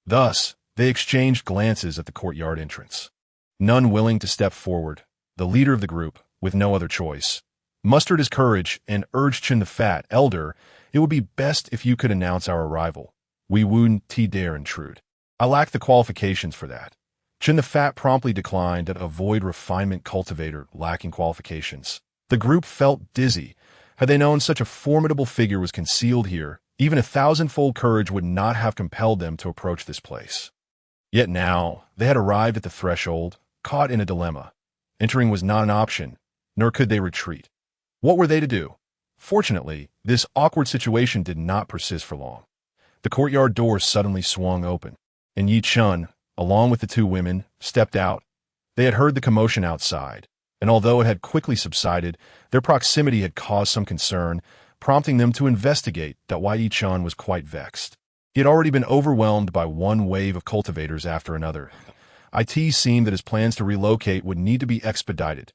Thus, they exchanged glances at the courtyard entrance. None willing to step forward, the leader of the group, with no other choice, mustered his courage and urged Chen the Fat, "Elder, it would be best if you could announce our arrival. We wouldn't dare intrude. I lack the qualifications for that." Chen the Fat promptly declined to avoid refinement cultivator lacking qualifications. The group felt dizzy. Had they known such a formidable figure was concealed here, even a thousandfold courage would not have compelled them to approach this place. Yet now, they had arrived at the threshold, caught in a dilemma. Entering was not an option, nor could they retreat. What were they to do? Fortunately, this awkward situation did not persist for long. The courtyard door suddenly swung open, and Yi Chun, along with the two women, stepped out. They had heard the commotion outside, and although it had quickly subsided, their proximity had caused some concern, prompting them to investigate. Why Yi Chun was quite vexed. He had already been overwhelmed by one wave of cultivators after another. It seemed that his plans to relocate would need to be expedited.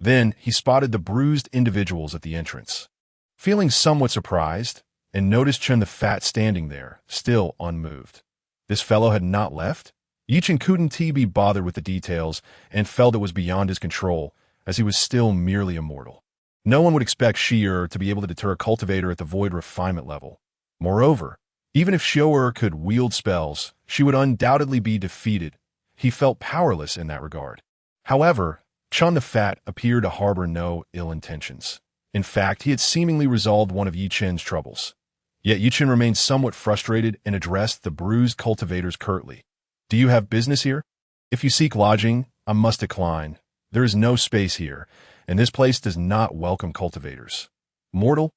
Then he spotted the bruised individuals at the entrance. Feeling somewhat surprised, and noticed Chen the Fat standing there, still unmoved. This fellow had not left? Yi Chen couldn't be bothered with the details and felt it was beyond his control, as he was still merely immortal. No one would expect Shi'er to be able to deter a cultivator at the void refinement level. Moreover, even if Shi'er could wield spells, she would undoubtedly be defeated. He felt powerless in that regard. However, Chen the Fat appeared to harbor no ill intentions. In fact, he had seemingly resolved one of Yi Chen's troubles. Yet Yi Chen remained somewhat frustrated and addressed the bruised cultivators curtly. "Do you have business here? If you seek lodging, I must decline. There is no space here, and this place does not welcome cultivators." Mortal?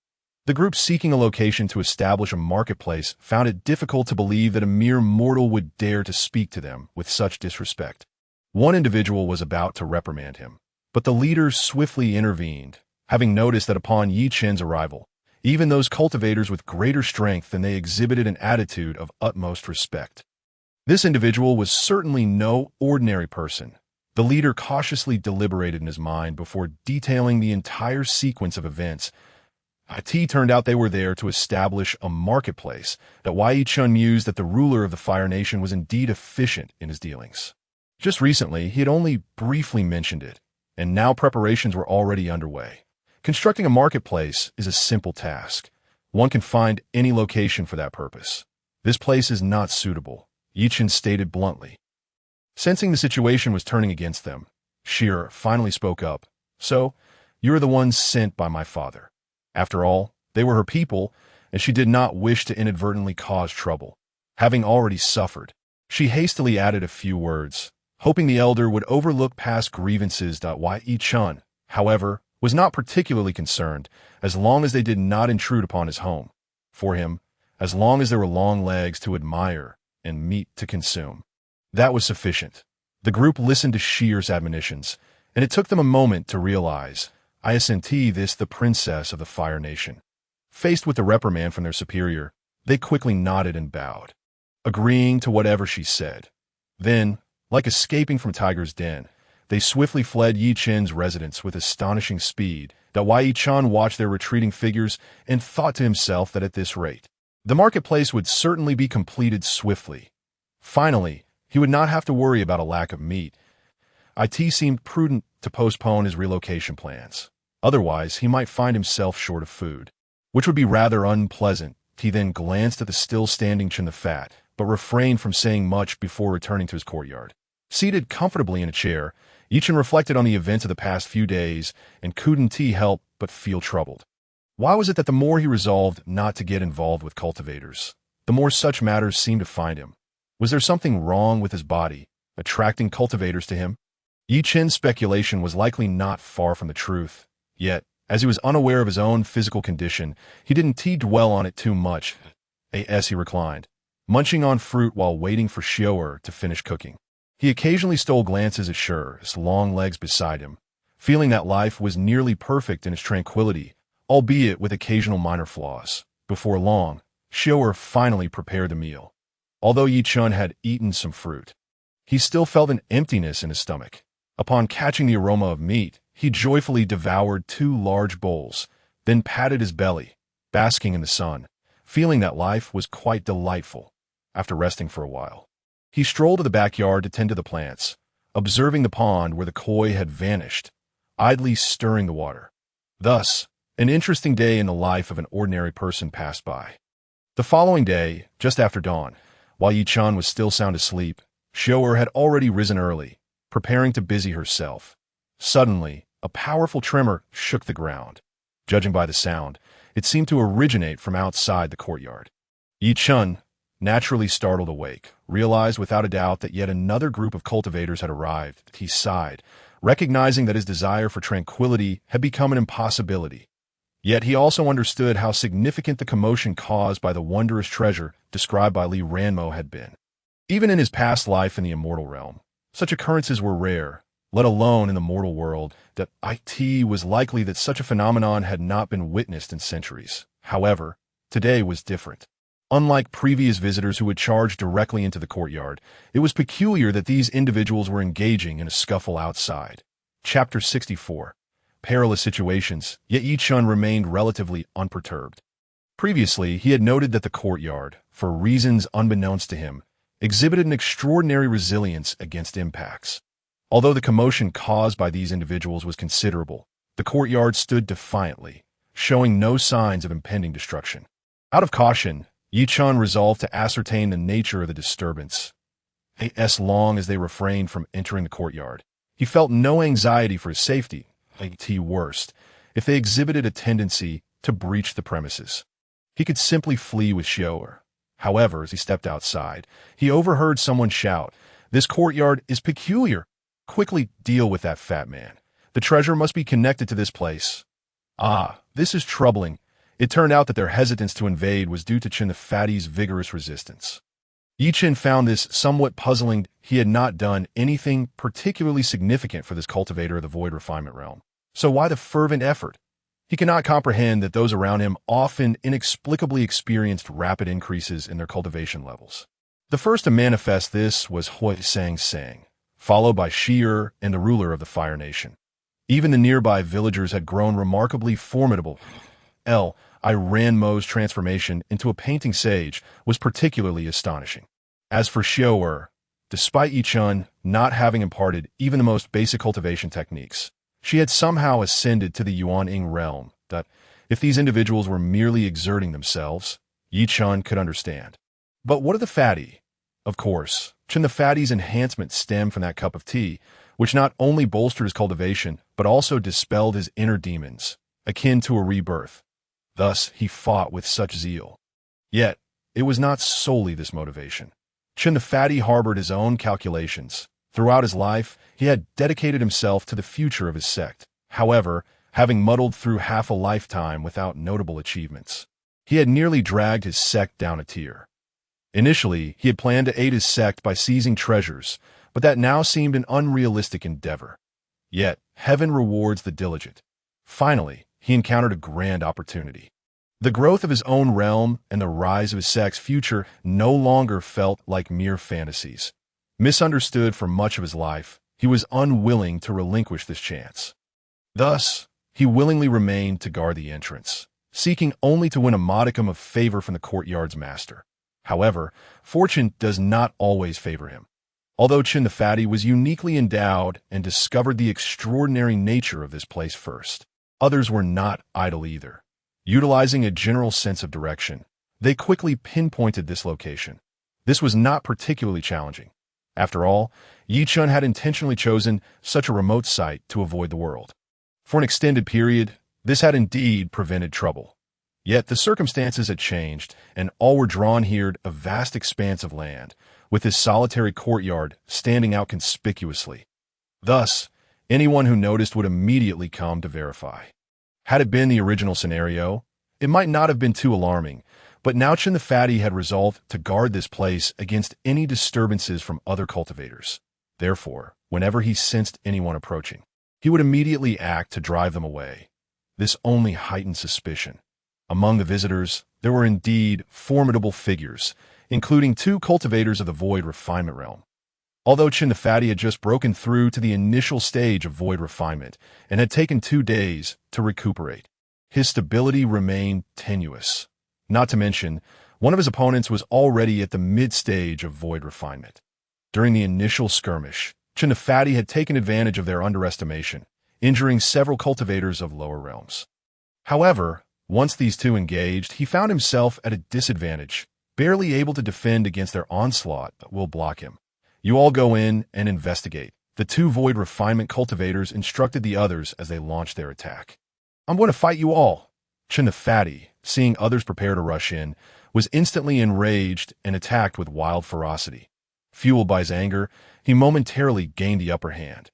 The group seeking a location to establish a marketplace found it difficult to believe that a mere mortal would dare to speak to them with such disrespect. One individual was about to reprimand him, but the leader swiftly intervened, having noticed that upon Yi Chen's arrival, even those cultivators with greater strength than they exhibited an attitude of utmost respect. This individual was certainly no ordinary person. The leader cautiously deliberated in his mind before detailing the entire sequence of events. It turned out they were there to establish a marketplace. Yi Chun mused that the ruler of the Fire Nation was indeed efficient in his dealings. Just recently, he had only briefly mentioned it, and now preparations were already underway. Constructing a marketplace is a simple task. One can find any location for that purpose. This place is not suitable, Yi Chen stated bluntly. Sensing the situation was turning against them, Shi'er finally spoke up. "So, you are the ones sent by my father." After all, they were her people, and she did not wish to inadvertently cause trouble. Having already suffered, she hastily added a few words, hoping the elder would overlook past grievances. Yi Chun, however, was not particularly concerned, as long as they did not intrude upon his home. For him, as long as there were long legs to admire and meat to consume, that was sufficient. The group listened to Shi'er's admonitions, and it took them a moment to realize, this the princess of the Fire Nation. Faced with the reprimand from their superior, they quickly nodded and bowed, agreeing to whatever she said. Then, like escaping from tiger's den, they swiftly fled Yi Chen's residence with astonishing speed. Yi Chun watched their retreating figures and thought to himself that at this rate, the marketplace would certainly be completed swiftly. Finally, he would not have to worry about a lack of meat. It seemed prudent to postpone his relocation plans. Otherwise, he might find himself short of food, which would be rather unpleasant. He then glanced at the still-standing Chen the Fat, but refrained from saying much before returning to his courtyard. Seated comfortably in a chair, Yi Chen reflected on the events of the past few days and couldn't help but feel troubled. Why was it that the more he resolved not to get involved with cultivators, the more such matters seemed to find him? Was there something wrong with his body, attracting cultivators to him? Yi Chen's speculation was likely not far from the truth, yet, as he was unaware of his own physical condition, he didn't dwell on it too much. He reclined, munching on fruit while waiting for Shi'er to finish cooking. He occasionally stole glances at Shi'er's long legs beside him, feeling that life was nearly perfect in its tranquility, albeit with occasional minor flaws. Before long, Shi'er finally prepared the meal. Although Yi Chun had eaten some fruit, he still felt an emptiness in his stomach. Upon catching the aroma of meat, he joyfully devoured 2 large bowls, then patted his belly, basking in the sun, feeling that life was quite delightful. After resting for a while, he strolled to the backyard to tend to the plants, observing the pond where the koi had vanished, idly stirring the water. Thus, an interesting day in the life of an ordinary person passed by. The following day, just after dawn, while Yi-chan was still sound asleep, Xiao had already risen early, preparing to busy herself. Suddenly, a powerful tremor shook the ground. Judging by the sound, it seemed to originate from outside the courtyard. Yi-chan, naturally startled awake, realized without a doubt that yet another group of cultivators had arrived. He sighed, recognizing that his desire for tranquility had become an impossibility. Yet he also understood how significant the commotion caused by the wondrous treasure described by Li Ranmo had been. Even in his past life in the immortal realm, such occurrences were rare, let alone in the mortal world. That it was likely that such a phenomenon had not been witnessed in centuries. However, today was different. Unlike previous visitors who had charged directly into the courtyard, it was peculiar that these individuals were engaging in a scuffle outside. Chapter 64. Perilous situations, yet Yi-chan remained relatively unperturbed. Previously, he had noted that the courtyard, for reasons unbeknownst to him, exhibited an extraordinary resilience against impacts. Although the commotion caused by these individuals was considerable, the courtyard stood defiantly, showing no signs of impending destruction. Out of caution, Yi-chan resolved to ascertain the nature of the disturbance. As long as they refrained from entering the courtyard, he felt no anxiety for his safety. Worst, if they exhibited a tendency to breach the premises. He could simply flee with Xiao. However, as he stepped outside, he overheard someone shout, "This courtyard is peculiar. Quickly deal with that fat man. The treasure must be connected to this place." This is troubling. It turned out that their hesitance to invade was due to Chen the Fatty's vigorous resistance. Yi-chan found this somewhat puzzling. He had not done anything particularly significant for this cultivator of the void refinement realm. So why the fervent effort? He cannot comprehend that those around him often inexplicably experienced rapid increases in their cultivation levels. The first to manifest this was Hui Sang, followed by Shi and the ruler of the Fire Nation. Even the nearby villagers had grown remarkably formidable. I Ranmo's transformation into a painting sage was particularly astonishing. As for Xiao, despite Yi-chan not having imparted even the most basic cultivation techniques, she had somehow ascended to the Yuan-ing realm. That, if these individuals were merely exerting themselves, Yi-chan could understand. But what of the fatty? Of course, Chen the Fatty's enhancement stemmed from that cup of tea, which not only bolstered his cultivation, but also dispelled his inner demons, akin to a rebirth. Thus, he fought with such zeal. Yet, it was not solely this motivation. Chen the Fatty harbored his own calculations. Throughout his life, he had dedicated himself to the future of his sect. However, having muddled through half a lifetime without notable achievements, he had nearly dragged his sect down a tier. Initially, he had planned to aid his sect by seizing treasures, but that now seemed an unrealistic endeavor. Yet, heaven rewards the diligent. Finally, he encountered a grand opportunity. The growth of his own realm and the rise of his sect's future no longer felt like mere fantasies. Misunderstood for much of his life, he was unwilling to relinquish this chance. Thus, he willingly remained to guard the entrance, seeking only to win a modicum of favor from the courtyard's master. However, fortune does not always favor him. Although Chen the Fatty was uniquely endowed and discovered the extraordinary nature of this place first, others were not idle either. Utilizing a general sense of direction, they quickly pinpointed this location. This was not particularly challenging. After all, Yi-chan had intentionally chosen such a remote site to avoid the world. For an extended period, this had indeed prevented trouble. Yet the circumstances had changed, and all were drawn here to a vast expanse of land, with this solitary courtyard standing out conspicuously. Thus, anyone who noticed would immediately come to verify. Had it been the original scenario, it might not have been too alarming, but now Chen the Fatty had resolved to guard this place against any disturbances from other cultivators. Therefore, whenever he sensed anyone approaching, he would immediately act to drive them away. This only heightened suspicion. Among the visitors, there were indeed formidable figures, including 2 cultivators of the void refinement realm. Although Chen the Fatty had just broken through to the initial stage of void refinement and had taken 2 days to recuperate, his stability remained tenuous. Not to mention, one of his opponents was already at the mid-stage of void refinement. During the initial skirmish, Chen the Fatty had taken advantage of their underestimation, injuring several cultivators of lower realms. However, once these two engaged, he found himself at a disadvantage, barely able to defend against their onslaught that will block him. You all go in and investigate. The two void refinement cultivators instructed the others as they launched their attack. I'm going to fight you all. Chen the fatty, seeing others prepare to rush in, was instantly enraged and attacked with wild ferocity. Fueled by his anger, he momentarily gained the upper hand.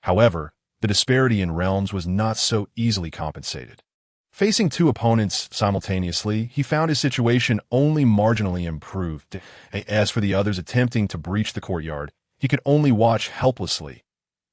However, the disparity in realms was not so easily compensated. Facing two opponents simultaneously, he found his situation only marginally improved. As for the others attempting to breach the courtyard, he could only watch helplessly.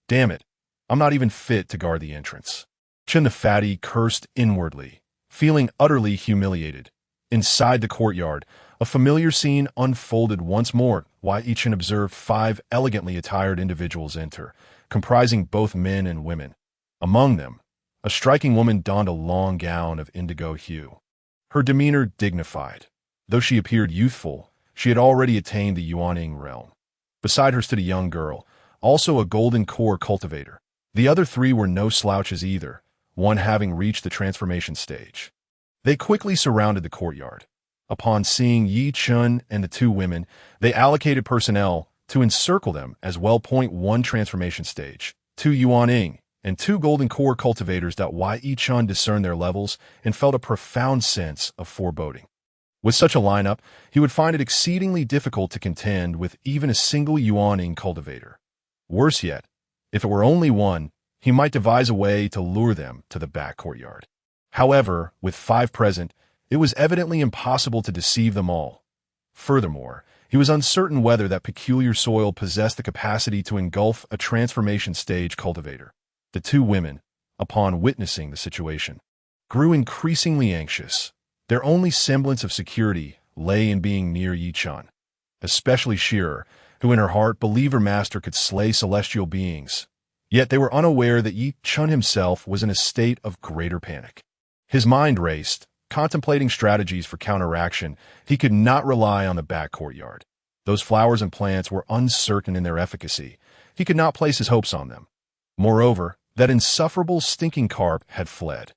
Damn it, I'm not even fit to guard the entrance. Chen the fatty cursed inwardly, feeling utterly humiliated. Inside the courtyard, a familiar scene unfolded once more while Chen observed 5 elegantly attired individuals enter, comprising both men and women. Among them, a striking woman donned a long gown of indigo hue. Her demeanor dignified. Though she appeared youthful, she had already attained the Yuaning realm. Beside her stood a young girl, also a golden core cultivator. The other 3 were no slouches either, one having reached the transformation stage. They quickly surrounded the courtyard. Upon seeing Yi Chun and the 2 women, they allocated personnel to encircle them as well. 1 transformation stage, 2 Yuaning, and 2 golden core cultivators. Yi Chun discerned their levels and felt a profound sense of foreboding. With such a lineup, he would find it exceedingly difficult to contend with even a single Yuaning cultivator. Worse yet, if it were only one, he might devise a way to lure them to the back courtyard. However, with 5 present, it was evidently impossible to deceive them all. Furthermore, he was uncertain whether that peculiar soil possessed the capacity to engulf a transformation stage cultivator. The 2 women, upon witnessing the situation, grew increasingly anxious. Their only semblance of security lay in being near Yi Chun, especially Shearer, who in her heart believed her master could slay celestial beings. Yet they were unaware that Yi Chun himself was in a state of greater panic. His mind raced, contemplating strategies for counteraction. He could not rely on the back courtyard. Those flowers and plants were uncertain in their efficacy. He could not place his hopes on them. Moreover, that insufferable stinking carp had fled.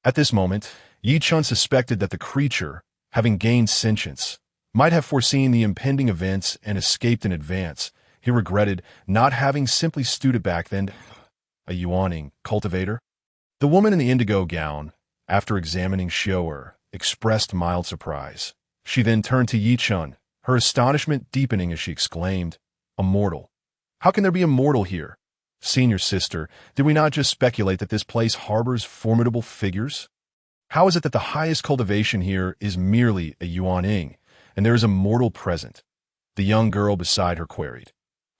At this moment, Yi Chun suspected that the creature, having gained sentience, might have foreseen the impending events and escaped in advance. He regretted not having simply stewed it back then. A Yuaning cultivator? The woman in the indigo gown, after examining Xiu'er, expressed mild surprise. She then turned to Yi Chun, her astonishment deepening as she exclaimed, "A mortal? How can there be a mortal here? Senior sister, did we not just speculate that this place harbors formidable figures? How is it that the highest cultivation here is merely a Yuaning, and there is a mortal present?" The young girl beside her queried.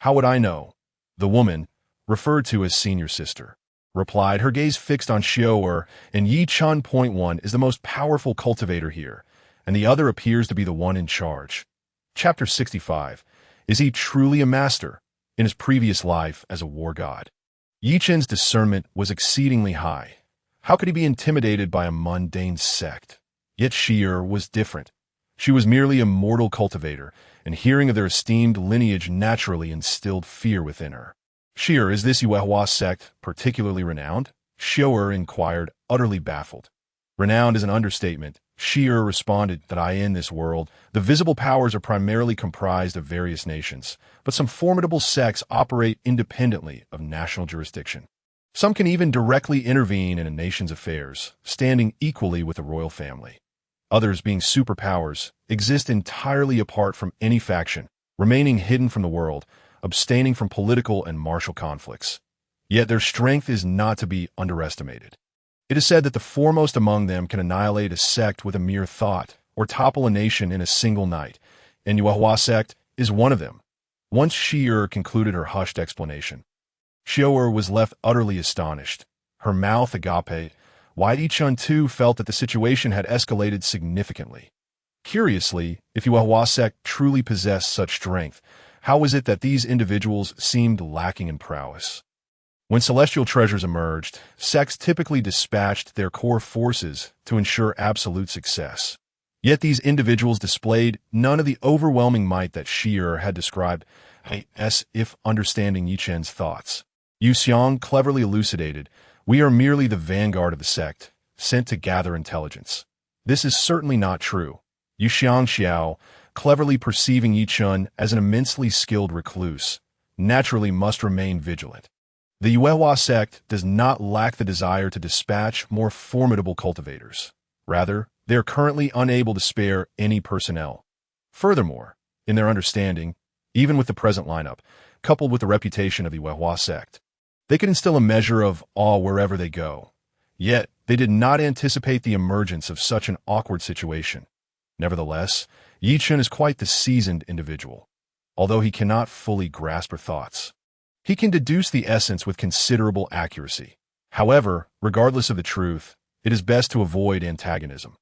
"How would I know?" The woman, referred to as senior sister, replied, her gaze fixed on Xiu'er, and Yi Chun. 1 is the most powerful cultivator here, and the other appears to be the one in charge. Chapter 65. Is he truly a master? In his previous life as a war god, Yi Chun's discernment was exceedingly high. How could he be intimidated by a mundane sect? Yet Shearer was different. She was merely a mortal cultivator, and hearing of their esteemed lineage naturally instilled fear within her. "Shearer, is this Yuehua sect particularly renowned?" Xiu'er inquired, utterly baffled. "Renowned is an understatement." Shearer responded, "That in this world, the visible powers are primarily comprised of various nations, but some formidable sects operate independently of national jurisdiction. Some can even directly intervene in a nation's affairs, standing equally with the royal family. Others, being superpowers, exist entirely apart from any faction, remaining hidden from the world, abstaining from political and martial conflicts. Yet their strength is not to be underestimated. It is said that the foremost among them can annihilate a sect with a mere thought, or topple a nation in a single night, and Yuehua sect is one of them." Once Shearer concluded her hushed explanation, Xiu'er was left utterly astonished, her mouth agape. Yi Chun too felt that the situation had escalated significantly. Curiously, if Yuehua sect truly possessed such strength, how was it that these individuals seemed lacking in prowess? When celestial treasures emerged, sects typically dispatched their core forces to ensure absolute success. Yet these individuals displayed none of the overwhelming might that Shearer had described, as if understanding Yi Chen's thoughts. Yu Xiang cleverly elucidated, "We are merely the vanguard of the sect, sent to gather intelligence." This is certainly not true. Yu Xiao, cleverly perceiving Yi Chun as an immensely skilled recluse, naturally must remain vigilant. The Yuehua sect does not lack the desire to dispatch more formidable cultivators. Rather, they are currently unable to spare any personnel. Furthermore, in their understanding, even with the present lineup, coupled with the reputation of the Yuehua sect, they could instill a measure of awe wherever they go. Yet, they did not anticipate the emergence of such an awkward situation. Nevertheless, Yi Chen is quite the seasoned individual. Although he cannot fully grasp her thoughts, he can deduce the essence with considerable accuracy. However, regardless of the truth, it is best to avoid antagonism.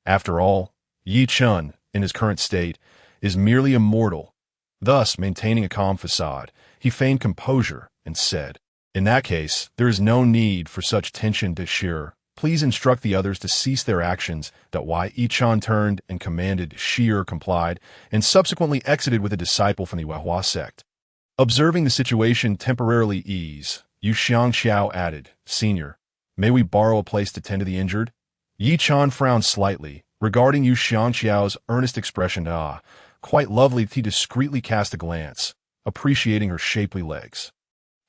After all, Yi Chen, in his current state, is merely a mortal. Thus, maintaining a calm facade, he feigned composure and said, "In that case, there is no need for such tension to shear. Please instruct the others to cease their actions." Yi Chen turned and commanded. Shear complied, and subsequently exited with a disciple from the Yuehua sect. Observing the situation temporarily ease, Yu Xiao added, "Senior, may we borrow a place to tend to the injured?" Yi Chen frowned slightly, regarding Yu Xiao's earnest expression. Quite lovely. He discreetly cast a glance, appreciating her shapely legs.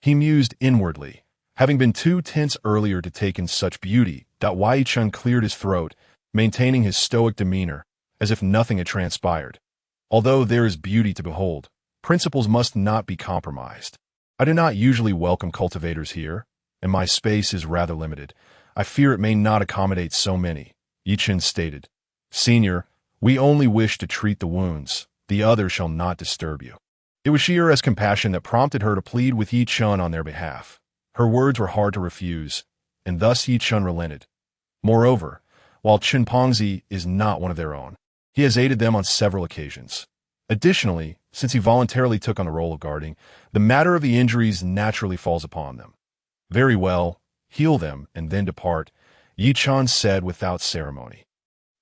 He mused inwardly, having been too tense earlier to take in such beauty. Yi Chen cleared his throat, maintaining his stoic demeanor, as if nothing had transpired. Although there is beauty to behold, principles must not be compromised. I do not usually welcome cultivators here, and my space is rather limited. I fear it may not accommodate so many, Yi Chen stated. "Senior, we only wish to treat the wounds. The other shall not disturb you." It was sheer compassion that prompted her to plead with Yi Chen on their behalf. Her words were hard to refuse, and thus Yi Chen relented. Moreover, while Chen Pongzi is not one of their own, he has aided them on several occasions. Additionally, since he voluntarily took on the role of guarding, the matter of the injuries naturally falls upon them. "Very well, heal them and then depart," Yi Chen said without ceremony.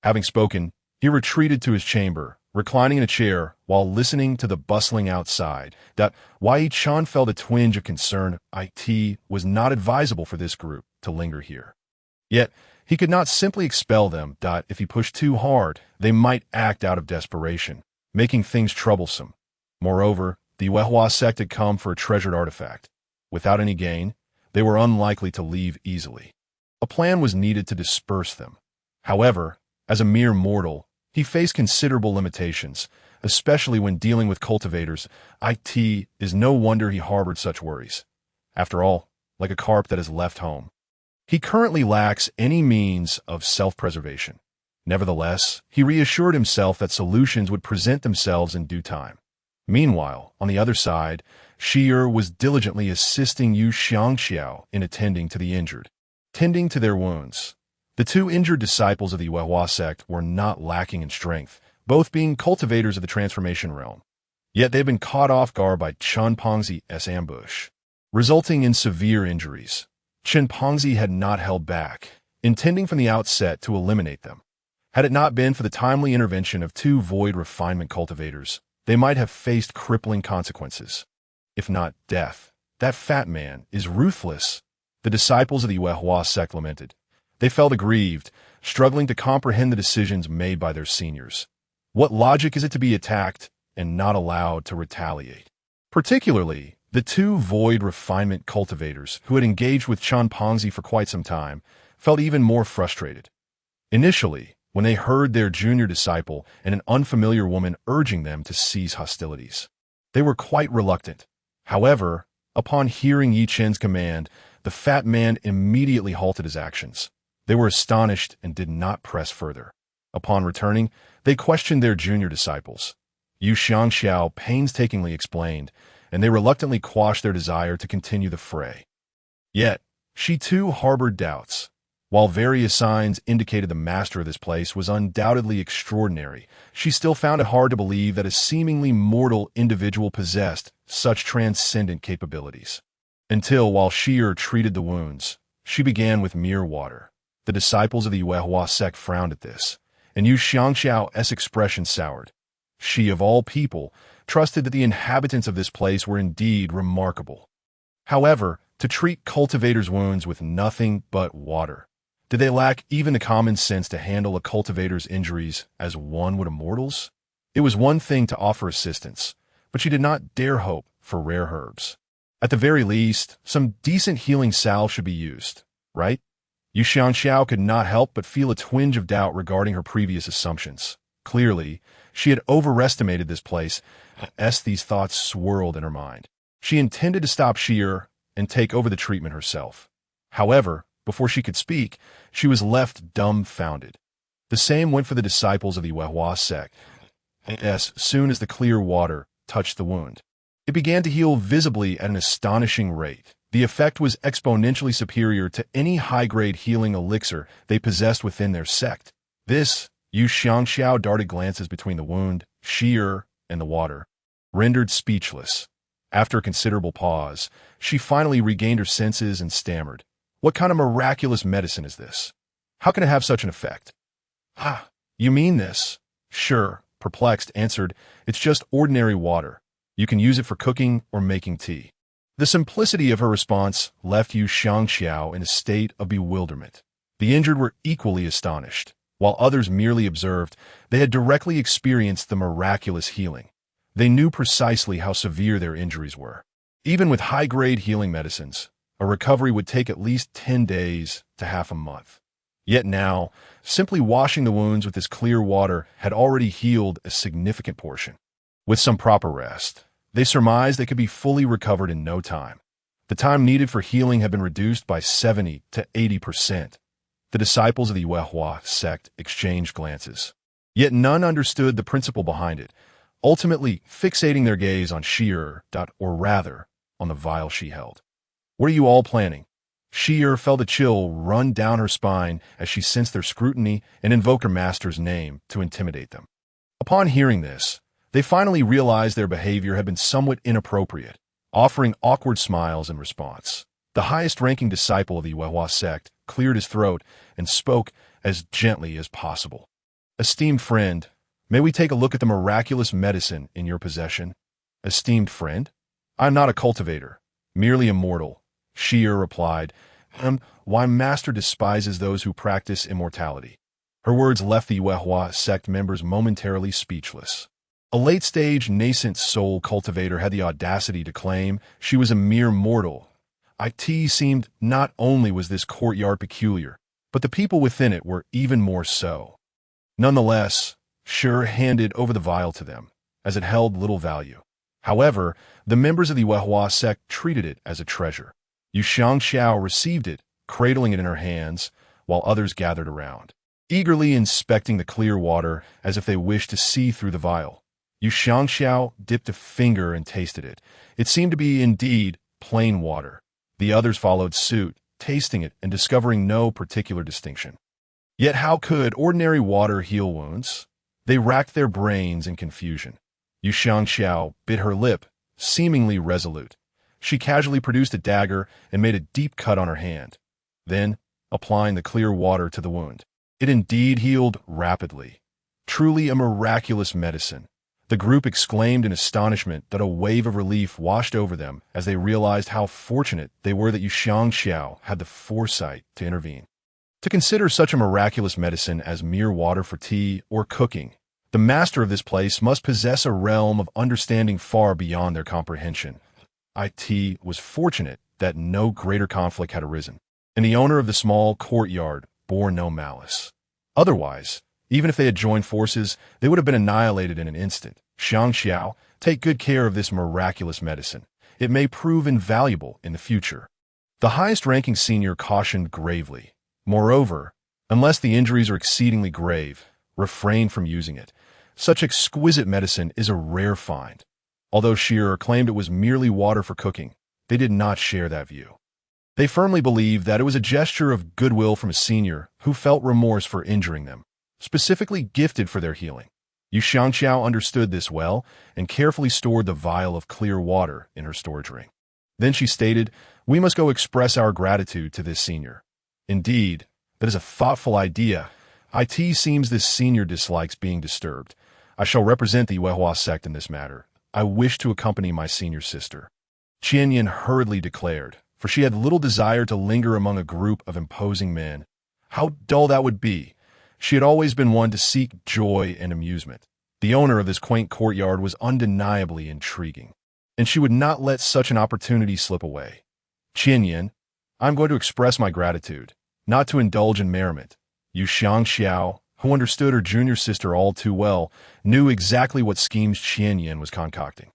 Having spoken, he retreated to his chamber, reclining in a chair while listening to the bustling outside. Yi Chen felt a twinge of concern. It was not advisable for this group to linger here. Yet, he could not simply expel them. If he pushed too hard, they might act out of desperation, making things troublesome. Moreover, the Yuehua sect had come for a treasured artifact. Without any gain, they were unlikely to leave easily. A plan was needed to disperse them. However, as a mere mortal, he faced considerable limitations, especially when dealing with cultivators. It is no wonder he harbored such worries. After all, like a carp that has left home, he currently lacks any means of self-preservation. Nevertheless, he reassured himself that solutions would present themselves in due time. Meanwhile, on the other side, Shear was diligently assisting Yu Xiao in attending to the injured, tending to their wounds. The two injured disciples of the Yuehua sect were not lacking in strength, both being cultivators of the transformation realm. Yet they've been caught off guard by Chen Pongzi's ambush, resulting in severe injuries. Chen Pongzi had not held back, intending from the outset to eliminate them. Had it not been for the timely intervention of two void refinement cultivators, they might have faced crippling consequences. If not death. "That fat man is ruthless," the disciples of the Yuehua sect lamented. They felt aggrieved, struggling to comprehend the decisions made by their seniors. What logic is it to be attacked and not allowed to retaliate? Particularly, the two void refinement cultivators who had engaged with Chen Pongzi for quite some time felt even more frustrated. Initially, when they heard their junior disciple and an unfamiliar woman urging them to cease hostilities, they were quite reluctant. However, upon hearing Yi Chen's command, the fat man immediately halted his actions. They were astonished and did not press further. Upon returning, they questioned their junior disciples. Yu Xiao painstakingly explained, and they reluctantly quashed their desire to continue the fray. Yet, she too harbored doubts. While various signs indicated the master of this place was undoubtedly extraordinary, she still found it hard to believe that a seemingly mortal individual possessed such transcendent capabilities. Until, while Shear treated the wounds, she began with mere water. The disciples of the Yuehua sect frowned at this, and Yu Xiao's expression soured. She, of all people, trusted that the inhabitants of this place were indeed remarkable. However, to treat cultivators' wounds with nothing but water. Did they lack even the common sense to handle a cultivator's injuries as one would a mortal's? It was one thing to offer assistance, but she did not dare hope for rare herbs. At the very least, some decent healing salve should be used, right? Yu Xiangxiao could not help but feel a twinge of doubt regarding her previous assumptions. Clearly, she had overestimated this place, as these thoughts swirled in her mind. She intended to stop Shi'er and take over the treatment herself. However, before she could speak, she was left dumbfounded. The same went for the disciples of the Yuehua sect. As soon as the clear water touched the wound, it began to heal visibly at an astonishing rate. The effect was exponentially superior to any high-grade healing elixir they possessed within their sect. This, Yu Xiangxiao darted glances between the wound, Shi'er, and the water, rendered speechless. After a considerable pause, she finally regained her senses and stammered, "What kind of miraculous medicine is this? How can it have such an effect?" "Ah, you mean this?" Sure, perplexed, answered, "It's just ordinary water. You can use it for cooking or making tea." The simplicity of her response left Yu Xiangxiao in a state of bewilderment. The injured were equally astonished. While others merely observed, they had directly experienced the miraculous healing. They knew precisely how severe their injuries were. Even with high-grade healing medicines, a recovery would take at least 10 days to half a month. Yet now, simply washing the wounds with this clear water had already healed a significant portion. With some proper rest, they surmised they could be fully recovered in no time. The time needed for healing had been reduced by 70 to 80%. The disciples of the Yuehua sect exchanged glances. Yet none understood the principle behind it, ultimately fixating their gaze on Shi'er, or rather, on the vial she held. "What are you all planning?" Shi'er felt a chill run down her spine as she sensed their scrutiny and invoked her master's name to intimidate them. Upon hearing this, they finally realized their behavior had been somewhat inappropriate, offering awkward smiles in response. The highest-ranking disciple of the Yuehua sect cleared his throat and spoke as gently as possible. "Esteemed friend, may we take a look at the miraculous medicine in your possession?" "Esteemed friend? I am not a cultivator, merely immortal," Shi'er replied. "Why master despises those who practice immortality." Her words left the Yuehua sect members momentarily speechless. A late-stage nascent soul cultivator had the audacity to claim she was a mere mortal. It seemed not only was this courtyard peculiar, but the people within it were even more so. Nonetheless, Shi'er handed over the vial to them, as it held little value. However, the members of the Yuehua sect treated it as a treasure. Yu Xiangxiao received it, cradling it in her hands, while others gathered around, eagerly inspecting the clear water as if they wished to see through the vial. Yu Xiangxiao dipped a finger and tasted it. It seemed to be indeed plain water. The others followed suit, tasting it and discovering no particular distinction. Yet how could ordinary water heal wounds? They racked their brains in confusion. Yu Xiangxiao bit her lip, seemingly resolute. She casually produced a dagger and made a deep cut on her hand. Then, applying the clear water to the wound, it indeed healed rapidly. Truly a miraculous medicine. The group exclaimed in astonishment that a wave of relief washed over them as they realized how fortunate they were that Yu Xiangxiao had the foresight to intervene. To consider such a miraculous medicine as mere water for tea or cooking, the master of this place must possess a realm of understanding far beyond their comprehension. It was fortunate that no greater conflict had arisen, and the owner of the small courtyard bore no malice. Otherwise, even if they had joined forces, they would have been annihilated in an instant. "Xiangxiao, take good care of this miraculous medicine. It may prove invaluable in the future." The highest-ranking senior cautioned gravely. "Moreover, unless the injuries are exceedingly grave, refrain from using it. Such exquisite medicine is a rare find." Although Shi'er claimed it was merely water for cooking, they did not share that view. They firmly believed that it was a gesture of goodwill from a senior who felt remorse for injuring them, specifically gifted for their healing. Yu Xiangxiao understood this well and carefully stored the vial of clear water in her storage ring. Then she stated, "We must go express our gratitude to this senior." "Indeed, that is a thoughtful idea. It seems this senior dislikes being disturbed. I shall represent the Yuehua sect in this matter. I wish to accompany my senior sister," Chen hurriedly declared, for she had little desire to linger among a group of imposing men. How dull that would be! She had always been one to seek joy and amusement. The owner of this quaint courtyard was undeniably intriguing, and she would not let such an opportunity slip away. Qianyan, I'm going to express my gratitude, not to indulge in merriment. Yu Xiao, who understood her junior sister all too well, knew exactly what schemes Qianyan was concocting.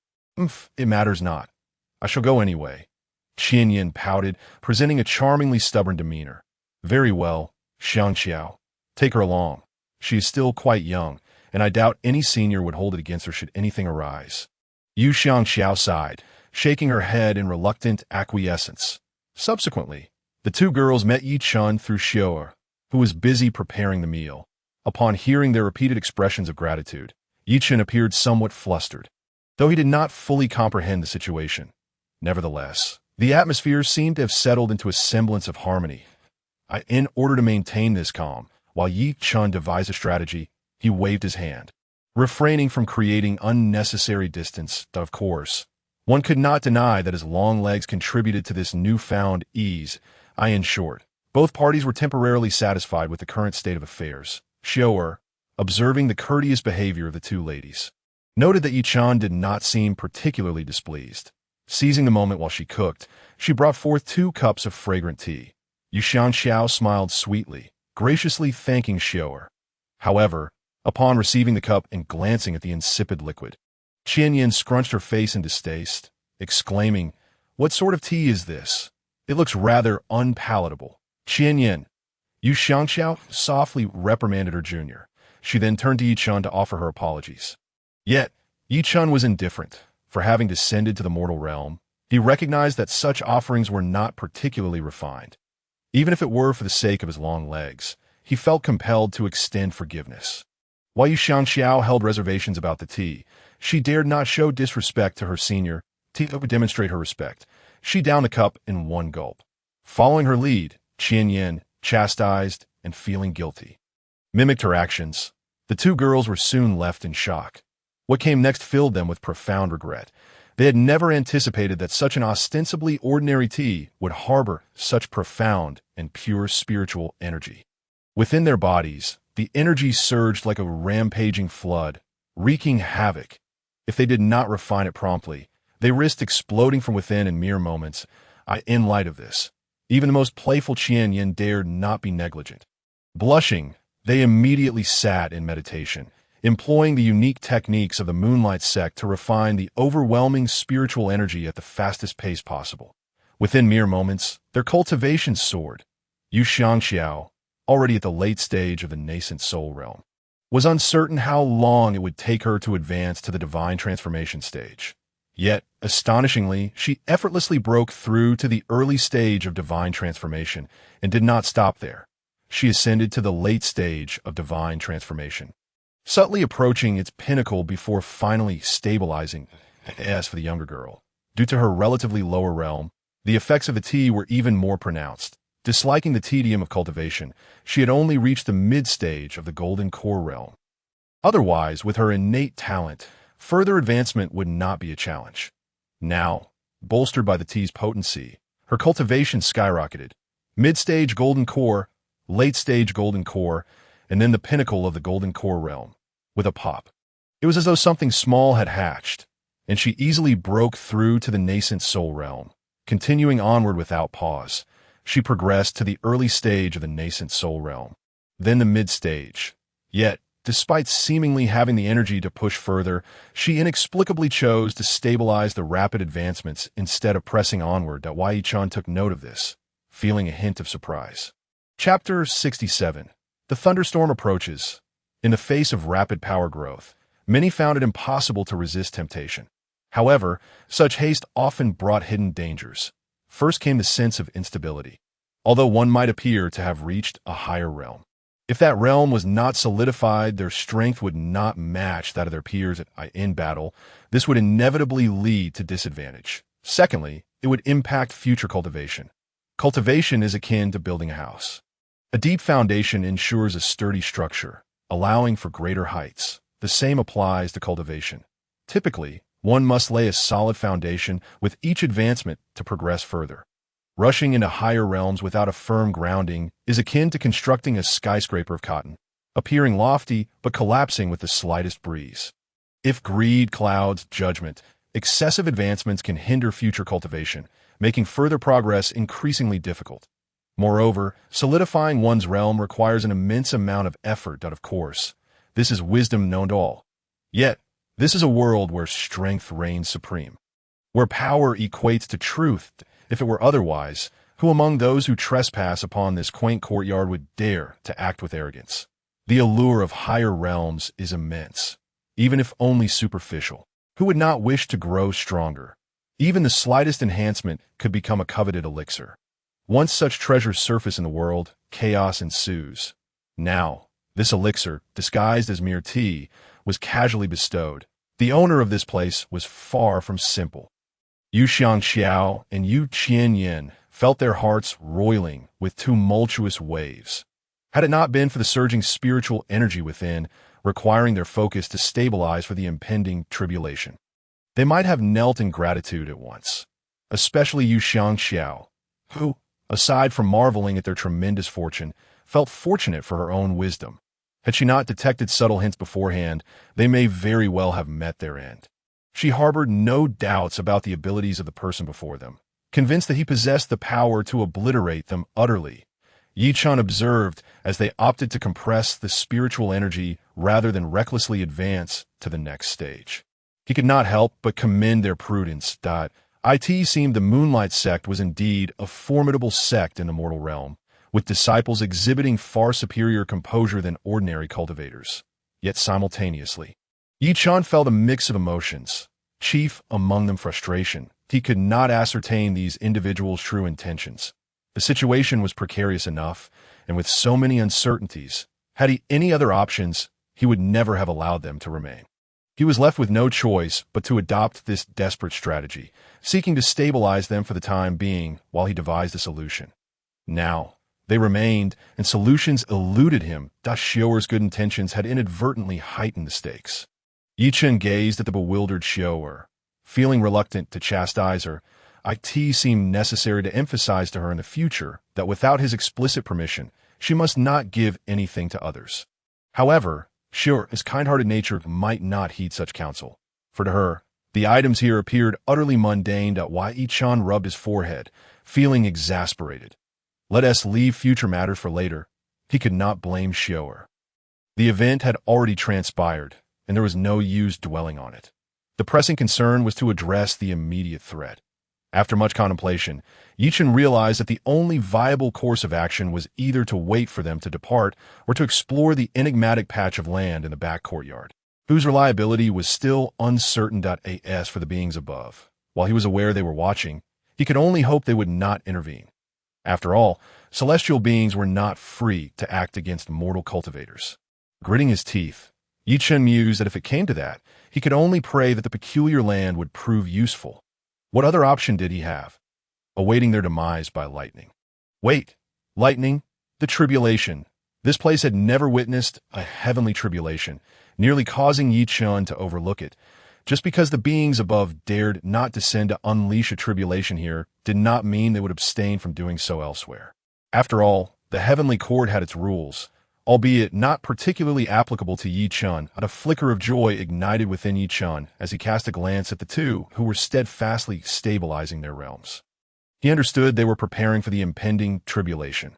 It matters not. I shall go anyway. Qianyan pouted, presenting a charmingly stubborn demeanor. Very well, Xiao. Take her along. She is still quite young, and I doubt any senior would hold it against her should anything arise. Yu Xiao sighed, shaking her head in reluctant acquiescence. Subsequently, the two girls met Yi Chen through Xiao, who was busy preparing the meal. Upon hearing their repeated expressions of gratitude, Yi Chen appeared somewhat flustered, though he did not fully comprehend the situation. Nevertheless, the atmosphere seemed to have settled into a semblance of harmony. In order to maintain this calm, while Yi Chen devised a strategy, he waved his hand, refraining from creating unnecessary distance. Of course, one could not deny that his long legs contributed to this newfound ease. In short, both parties were temporarily satisfied with the current state of affairs. Xiao, observing the courteous behavior of the two ladies, noted that Yi Chen did not seem particularly displeased. Seizing the moment while she cooked, she brought forth 2 cups of fragrant tea. Yu Xiao smiled sweetly, graciously thanking Xiao. However, upon receiving the cup and glancing at the insipid liquid, Qianyan scrunched her face in distaste, exclaiming, "What sort of tea is this? It looks rather unpalatable." Qianyan, Yu Xiao softly reprimanded her junior. She then turned to Yi Chen to offer her apologies. Yet, Yi Chen was indifferent. For having descended to the mortal realm, he recognized that such offerings were not particularly refined. Even if it were for the sake of his long legs, he felt compelled to extend forgiveness. While Yu Xiao held reservations about the tea, she dared not show disrespect to her senior. To demonstrate her respect, she downed the cup in one gulp. Following her lead, Qianyan, chastised and feeling guilty, mimicked her actions. The two girls were soon left in shock. What came next filled them with profound regret. They had never anticipated that such an ostensibly ordinary tea would harbor such profound and pure spiritual energy. Within their bodies, the energy surged like a rampaging flood, wreaking havoc. If they did not refine it promptly, they risked exploding from within in mere moments. In light of this, even the most playful Qianyan dared not be negligent. Blushing, they immediately sat in meditation, employing the unique techniques of the Moonlight sect to refine the overwhelming spiritual energy at the fastest pace possible. Within mere moments, their cultivation soared. Yu Xiao, already at the late stage of the nascent soul realm, was uncertain how long it would take her to advance to the divine transformation stage. Yet, astonishingly, she effortlessly broke through to the early stage of divine transformation and did not stop there. She ascended to the late stage of divine transformation, subtly approaching its pinnacle before finally stabilizing. As for the younger girl, due to her relatively lower realm, the effects of the tea were even more pronounced. Disliking the tedium of cultivation, she had only reached the mid-stage of the golden core realm. Otherwise, with her innate talent, further advancement would not be a challenge. Now, bolstered by the tea's potency, her cultivation skyrocketed. Mid-stage golden core, late-stage golden core, and then the pinnacle of the golden core realm. With a pop, it was as though something small had hatched, and she easily broke through to the nascent soul realm. Continuing onward without pause, she progressed to the early stage of the nascent soul realm, then the mid-stage. Yet, despite seemingly having the energy to push further, she inexplicably chose to stabilize the rapid advancements instead of pressing onward. Yi Chen took note of this, feeling a hint of surprise. Chapter 67. The thunderstorm approaches. In the face of rapid power growth, many found it impossible to resist temptation. However, such haste often brought hidden dangers. First came the sense of instability. Although one might appear to have reached a higher realm, if that realm was not solidified, their strength would not match that of their peers in battle. This would inevitably lead to disadvantage. Secondly, it would impact future cultivation. Cultivation is akin to building a house. A deep foundation ensures a sturdy structure, allowing for greater heights. The same applies to cultivation. Typically, one must lay a solid foundation with each advancement to progress further. Rushing into higher realms without a firm grounding is akin to constructing a skyscraper of cotton, appearing lofty but collapsing with the slightest breeze. If greed clouds judgment, excessive advancements can hinder future cultivation, making further progress increasingly difficult. Moreover, solidifying one's realm requires an immense amount of effort, of course. This is wisdom known to all. Yet, this is a world where strength reigns supreme, where power equates to truth. If it were otherwise, who among those who trespass upon this quaint courtyard would dare to act with arrogance? The allure of higher realms is immense, even if only superficial. Who would not wish to grow stronger? Even the slightest enhancement could become a coveted elixir. Once such treasures surface in the world, chaos ensues. Now, this elixir, disguised as mere tea, was casually bestowed. The owner of this place was far from simple. Yu Xiangxiao and Yu Qianyin felt their hearts roiling with tumultuous waves. Had it not been for the surging spiritual energy within, requiring their focus to stabilize for the impending tribulation, they might have knelt in gratitude at once. Especially Yu Xiangxiao, who, aside from marveling at their tremendous fortune, felt fortunate for her own wisdom. Had she not detected subtle hints beforehand, they may very well have met their end. She harbored no doubts about the abilities of the person before them, convinced that he possessed the power to obliterate them utterly. Yi Chen observed as they opted to compress the spiritual energy rather than recklessly advance to the next stage. He could not help but commend their prudence. It seemed the Moonlight sect was indeed a formidable sect in the mortal realm, with disciples exhibiting far superior composure than ordinary cultivators. Yet simultaneously, Yi Chen felt a mix of emotions, chief among them frustration. He could not ascertain these individuals' true intentions. The situation was precarious enough, and with so many uncertainties, had he any other options, he would never have allowed them to remain. He was left with no choice but to adopt this desperate strategy, seeking to stabilize them for the time being while he devised a solution. Now, they remained, and solutions eluded him. Xiaoer's good intentions had inadvertently heightened the stakes. Yi Chen gazed at the bewildered Xiaoer. Feeling reluctant to chastise her, it seemed necessary to emphasize to her in the future that without his explicit permission, she must not give anything to others. However, Xiaoer's kind-hearted nature might not heed such counsel, for to her, the items here appeared utterly mundane. Yi Chen rubbed his forehead, feeling exasperated. Let us leave future matters for later. He could not blame Xiaoer. The event had already transpired, and there was no use dwelling on it. The pressing concern was to address the immediate threat. After much contemplation, Yi Chen realized that the only viable course of action was either to wait for them to depart or to explore the enigmatic patch of land in the back courtyard, whose reliability was still uncertain. As for the beings above, while he was aware they were watching, he could only hope they would not intervene. After all, celestial beings were not free to act against mortal cultivators. Gritting his teeth, Yi Chen mused that if it came to that, he could only pray that the peculiar land would prove useful. What other option did he have? Awaiting their demise by lightning. Wait, lightning? The tribulation. This place had never witnessed a heavenly tribulation, nearly causing Yi Chen to overlook it. Just because the beings above dared not descend to unleash a tribulation here did not mean they would abstain from doing so elsewhere. After all, the heavenly court had its rules, albeit not particularly applicable to Yi Chen. A flicker of joy ignited within Yi Chen as he cast a glance at the two who were steadfastly stabilizing their realms. He understood they were preparing for the impending tribulation.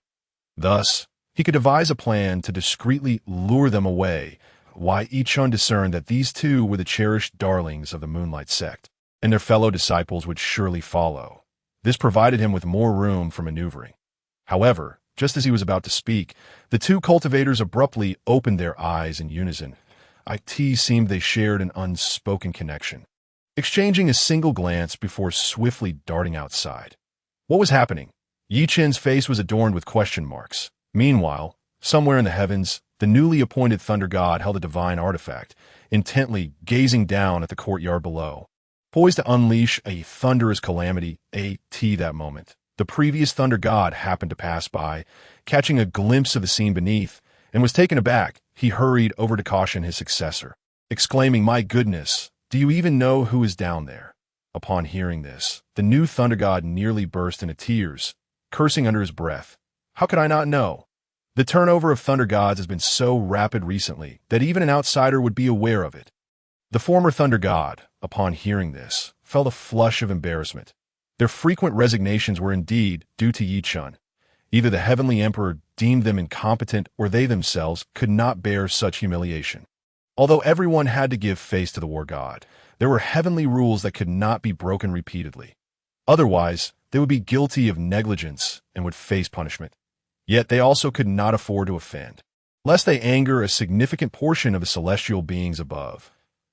Thus, he could devise a plan to discreetly lure them away. Yi Chen discerned that these two were the cherished darlings of the Moonlight sect, and their fellow disciples would surely follow. This provided him with more room for maneuvering. However, just as he was about to speak, the two cultivators abruptly opened their eyes in unison. It seemed they shared an unspoken connection, exchanging a single glance before swiftly darting outside. What was happening? Yi Chen's face was adorned with question marks. Meanwhile, somewhere in the heavens, the newly appointed thunder god held a divine artifact, intently gazing down at the courtyard below. Poised to unleash a thunderous calamity, that moment, the previous thunder god happened to pass by, catching a glimpse of the scene beneath, and was taken aback. He hurried over to caution his successor, exclaiming, "My goodness, do you even know who is down there?" Upon hearing this, the new thunder god nearly burst into tears, cursing under his breath. How could I not know? The turnover of thunder gods has been so rapid recently that even an outsider would be aware of it. The former thunder god, upon hearing this, felt a flush of embarrassment. Their frequent resignations were indeed due to Chen. Either the heavenly emperor deemed them incompetent or they themselves could not bear such humiliation. Although everyone had to give face to the war god, there were heavenly rules that could not be broken repeatedly. Otherwise, they would be guilty of negligence and would face punishment. Yet they also could not afford to offend, lest they anger a significant portion of the celestial beings above.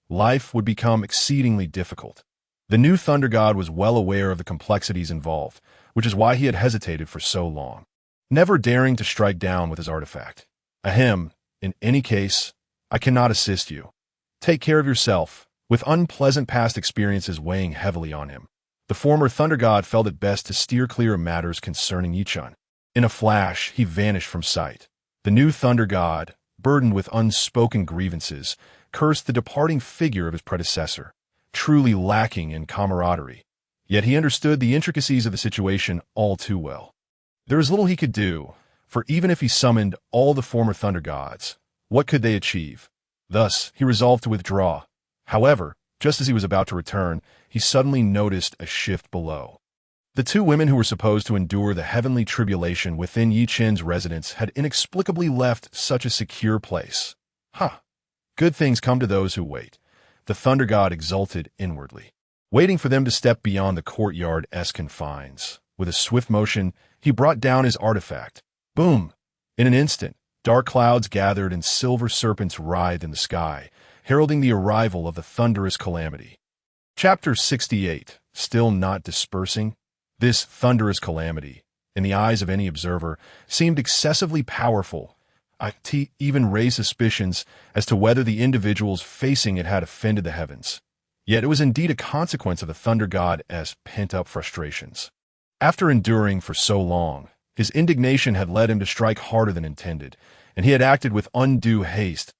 Life would become exceedingly difficult. The new thunder god was well aware of the complexities involved, which is why he had hesitated for so long, never daring to strike down with his artifact. Ahem, in any case, I cannot assist you. Take care of yourself. With unpleasant past experiences weighing heavily on him, the former thunder god felt it best to steer clear of matters concerning Chen. In a flash, he vanished from sight. The new thunder god, burdened with unspoken grievances, cursed the departing figure of his predecessor, truly lacking in camaraderie. Yet he understood the intricacies of the situation all too well. There is little he could do, for even if he summoned all the former thunder gods, what could they achieve? Thus, he resolved to withdraw. However, just as he was about to return, he suddenly noticed a shift below. The two women who were supposed to endure the heavenly tribulation within Chen's residence had inexplicably left such a secure place. Good things come to those who wait. The thunder god exulted inwardly, waiting for them to step beyond the courtyard's confines. With a swift motion, he brought down his artifact. Boom! In an instant, dark clouds gathered and silver serpents writhed in the sky, heralding the arrival of the thunderous calamity. Chapter 68. Still not dispersing? This thunderous calamity, in the eyes of any observer, seemed excessively powerful. It even raised suspicions as to whether the individuals facing it had offended the heavens. Yet it was indeed a consequence of the thunder god's pent-up frustrations. After enduring for so long, his indignation had led him to strike harder than intended, and he had acted with undue haste.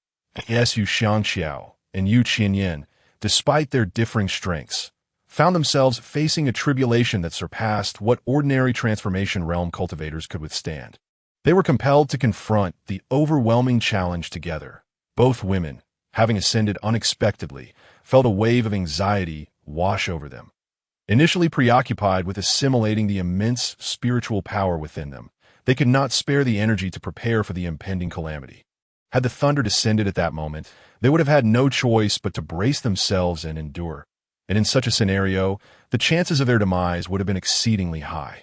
Yu Xiangxiao and Yu Qianyan, despite their differing strengths, found themselves facing a tribulation that surpassed what ordinary transformation realm cultivators could withstand. They were compelled to confront the overwhelming challenge together. Both women, having ascended unexpectedly, felt a wave of anxiety wash over them. Initially preoccupied with assimilating the immense spiritual power within them, they could not spare the energy to prepare for the impending calamity. Had the thunder descended at that moment, they would have had no choice but to brace themselves and endure. And in such a scenario, the chances of their demise would have been exceedingly high.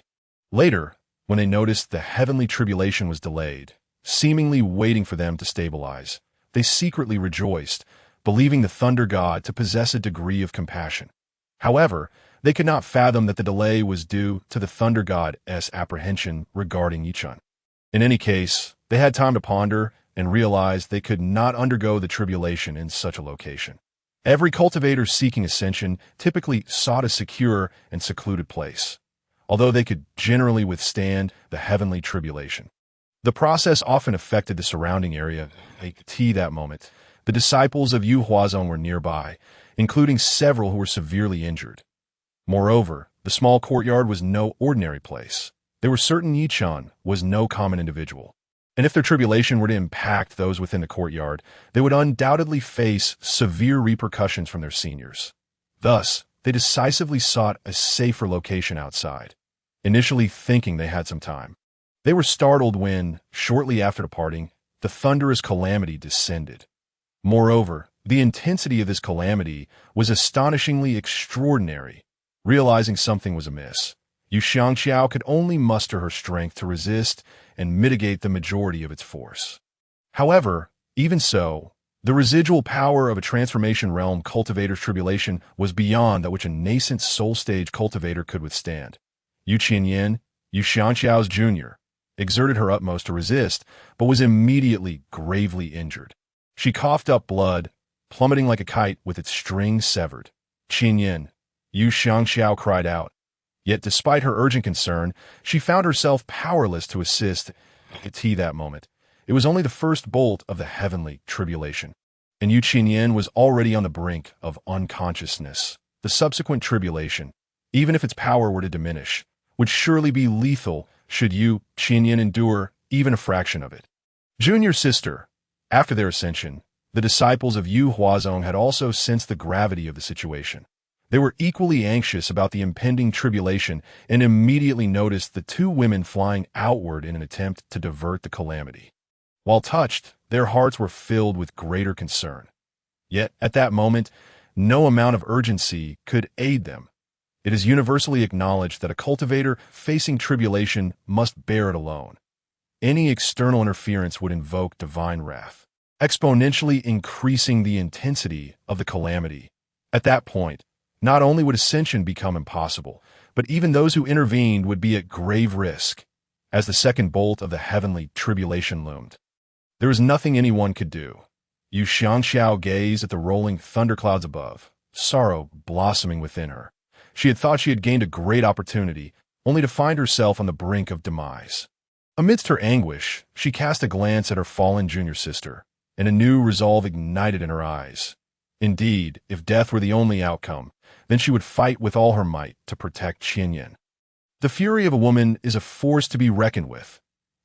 Later, when they noticed the heavenly tribulation was delayed, seemingly waiting for them to stabilize, they secretly rejoiced, believing the thunder god to possess a degree of compassion. However, they could not fathom that the delay was due to the thunder god's apprehension regarding Chen. In any case, they had time to ponder and realized they could not undergo the tribulation in such a location. Every cultivator seeking ascension typically sought a secure and secluded place, although they could generally withstand the heavenly tribulation. The process often affected the surrounding area. That moment, the disciples of Yu Huazong were nearby, including several who were severely injured. Moreover, the small courtyard was no ordinary place. They were certain Chen was no common individual. And if their tribulation were to impact those within the courtyard, they would undoubtedly face severe repercussions from their seniors. Thus, they decisively sought a safer location outside, initially thinking they had some time. They were startled when, shortly after departing, the thunderous calamity descended. Moreover, the intensity of this calamity was astonishingly extraordinary. Realizing something was amiss, Yu Xiangxiao could only muster her strength to resist and mitigate the majority of its force. However, even so, the residual power of a transformation realm cultivator's tribulation was beyond that which a nascent soul stage cultivator could withstand. Yu Qianyan, Yu Xiangxiao's junior, exerted her utmost to resist, but was immediately gravely injured. She coughed up blood, plummeting like a kite with its string severed. Qianyan, Yu Xiangxiao cried out. Yet despite her urgent concern, she found herself powerless to assist that moment. It was only the first bolt of the heavenly tribulation, and Yu Qianyan was already on the brink of unconsciousness. the subsequent tribulation, even if its power were to diminish, would surely be lethal should Yu Qinyan endure even a fraction of it. Junior sister, after their ascension, the disciples of Yu Huazong had also sensed the gravity of the situation. They were equally anxious about the impending tribulation and immediately noticed the two women flying outward in an attempt to divert the calamity. While touched, their hearts were filled with greater concern. Yet, at that moment, no amount of urgency could aid them. It is universally acknowledged that a cultivator facing tribulation must bear it alone. Any external interference would invoke divine wrath, exponentially increasing the intensity of the calamity. At that point, not only would ascension become impossible, but even those who intervened would be at grave risk, as the second bolt of the heavenly tribulation loomed. There was nothing anyone could do. Yu Xiangxiao gazed at the rolling thunderclouds above, sorrow blossoming within her. She had thought she had gained a great opportunity, only to find herself on the brink of demise. Amidst her anguish, she cast a glance at her fallen junior sister, and a new resolve ignited in her eyes. Indeed, if death were the only outcome, then she would fight with all her might to protect Qinyan. The fury of a woman is a force to be reckoned with.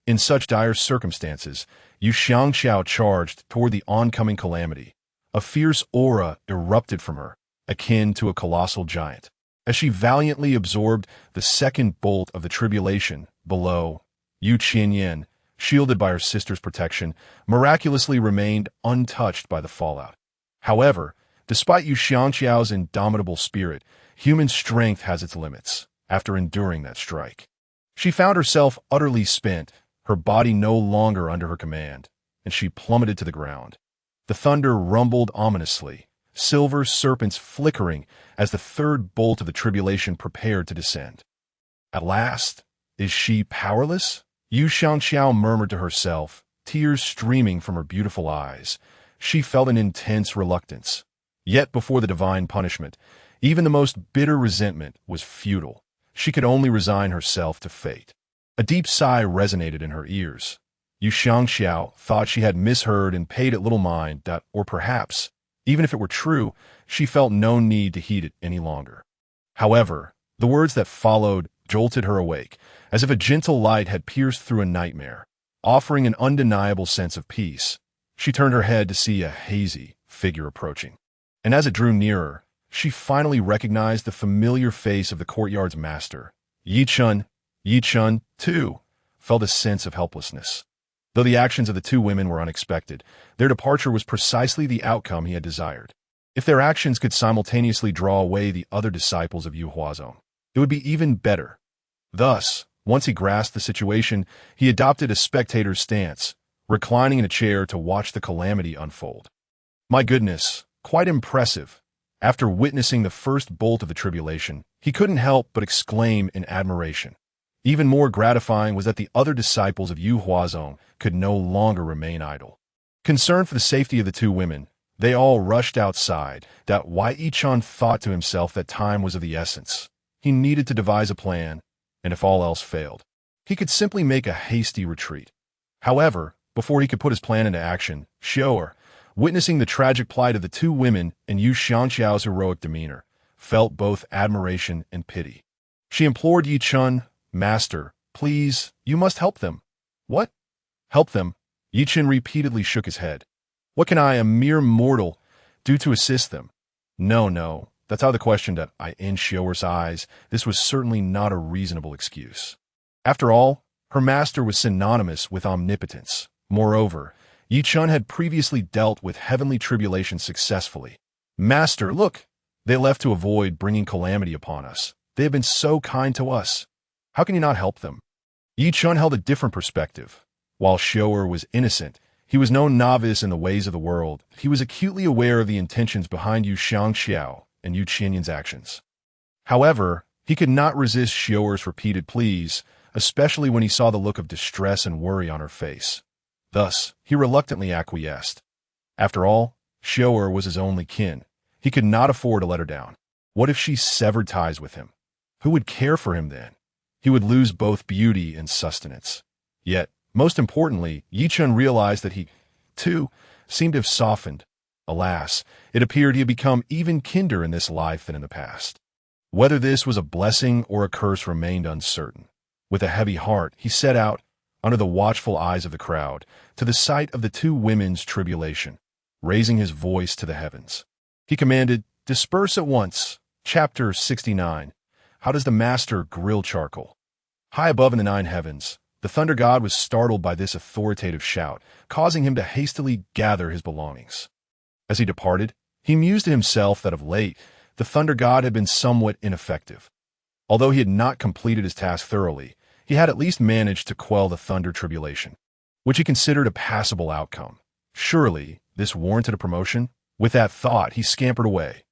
In such dire circumstances, Yu Xiangxiao charged toward the oncoming calamity. A fierce aura erupted from her, akin to a colossal giant. As she valiantly absorbed the second bolt of the tribulation below, Yu Qinyan, shielded by her sister's protection, miraculously remained untouched by the fallout. However, despite Yu Xiangxiao's indomitable spirit, human strength has its limits after enduring that strike. She found herself utterly spent, her body no longer under her command, and she plummeted to the ground. The thunder rumbled ominously, silver serpents flickering as the third bolt of the tribulation prepared to descend. At last, is she powerless? Yu Xiangxiao murmured to herself, tears streaming from her beautiful eyes. She felt an intense reluctance. Yet before the divine punishment, even the most bitter resentment was futile. She could only resign herself to fate. A deep sigh resonated in her ears. Yu Xiangxiao thought she had misheard and paid it little mind that, or perhaps, even if it were true, she felt no need to heed it any longer. However, the words that followed jolted her awake, as if a gentle light had pierced through a nightmare, offering an undeniable sense of peace. She turned her head to see a hazy figure approaching. And as it drew nearer, she finally recognized the familiar face of the courtyard's master. Yi Chen, too, felt a sense of helplessness. Though the actions of the two women were unexpected, their departure was precisely the outcome he had desired. If their actions could simultaneously draw away the other disciples of Yu Huazong, it would be even better. Thus, once he grasped the situation, he adopted a spectator's stance, reclining in a chair to watch the calamity unfold. My goodness, quite impressive. After witnessing the first bolt of the tribulation, he couldn't help but exclaim in admiration. Even more gratifying was that the other disciples of Yu Huazong could no longer remain idle. Concerned for the safety of the two women, they all rushed outside. Yi Chen thought to himself that time was of the essence. He needed to devise a plan, and if all else failed, he could simply make a hasty retreat. However, before he could put his plan into action, Xiao'er, witnessing the tragic plight of the two women and Yu Xiangxiao's heroic demeanor, felt both admiration and pity. She implored Yi Chen, "Master, please, you must help them." "What? Help them?" Yi Chen repeatedly shook his head. "What can I, a mere mortal, do to assist them?" No, that's how the question that in Xiao'er's eyes, this was certainly not a reasonable excuse. After all, her master was synonymous with omnipotence. Moreover, Yi Chen had previously dealt with heavenly tribulation successfully. "Master, look, they left to avoid bringing calamity upon us. They have been so kind to us. How can you not help them?" Yi Chen held a different perspective. While Xiao'er was innocent, he was no novice in the ways of the world. He was acutely aware of the intentions behind Yu Xiangxiao and Yu Qinyan's actions. However, he could not resist Xiao'er's repeated pleas, especially when he saw the look of distress and worry on her face. Thus, he reluctantly acquiesced. After all, Xiao'er was his only kin. He could not afford to let her down. What if she severed ties with him? Who would care for him then? He would lose both beauty and sustenance. Yet, most importantly, Yi Chen realized that he, too, seemed to have softened. Alas, it appeared he had become even kinder in this life than in the past. Whether this was a blessing or a curse remained uncertain. With a heavy heart, he set out, under the watchful eyes of the crowd, to the site of the two women's tribulation, raising his voice to the heavens. He commanded, "Disperse at once." Chapter 69. How does the master grill charcoal? High above in the nine heavens, the thunder god was startled by this authoritative shout, causing him to hastily gather his belongings. As he departed, he mused to himself that of late, the thunder god had been somewhat ineffective. Although he had not completed his task thoroughly, he had at least managed to quell the thunder tribulation, which he considered a passable outcome. Surely, this warranted a promotion? With that thought, he scampered away.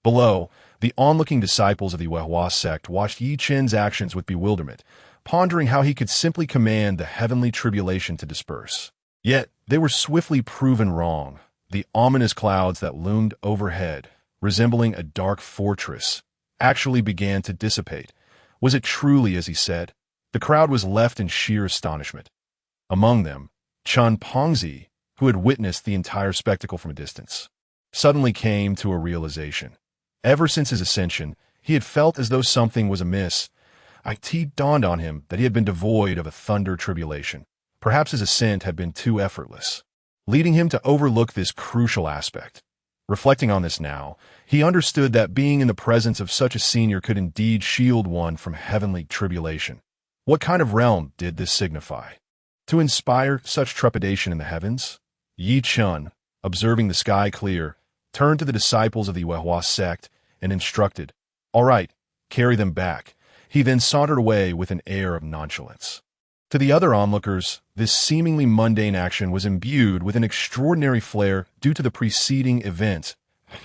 Below, the onlooking disciples of the Wehua sect watched Yi Chen's actions with bewilderment, pondering how he could simply command the heavenly tribulation to disperse. Yet, they were swiftly proven wrong. The ominous clouds that loomed overhead, resembling a dark fortress, actually began to dissipate. Was it truly as he said? The crowd was left in sheer astonishment. Among them, Chen Pongzi, who had witnessed the entire spectacle from a distance, suddenly came to a realization. Ever since his ascension, he had felt as though something was amiss. It dawned on him that he had been devoid of a thunder tribulation. Perhaps his ascent had been too effortless, leading him to overlook this crucial aspect. Reflecting on this now, he understood that being in the presence of such a senior could indeed shield one from heavenly tribulation. What kind of realm did this signify? To inspire such trepidation in the heavens? Yi Chen, observing the sky clear, turned to the disciples of the Wehua sect and instructed, "All right, carry them back." He then sauntered away with an air of nonchalance. To the other onlookers, this seemingly mundane action was imbued with an extraordinary flair due to the preceding events.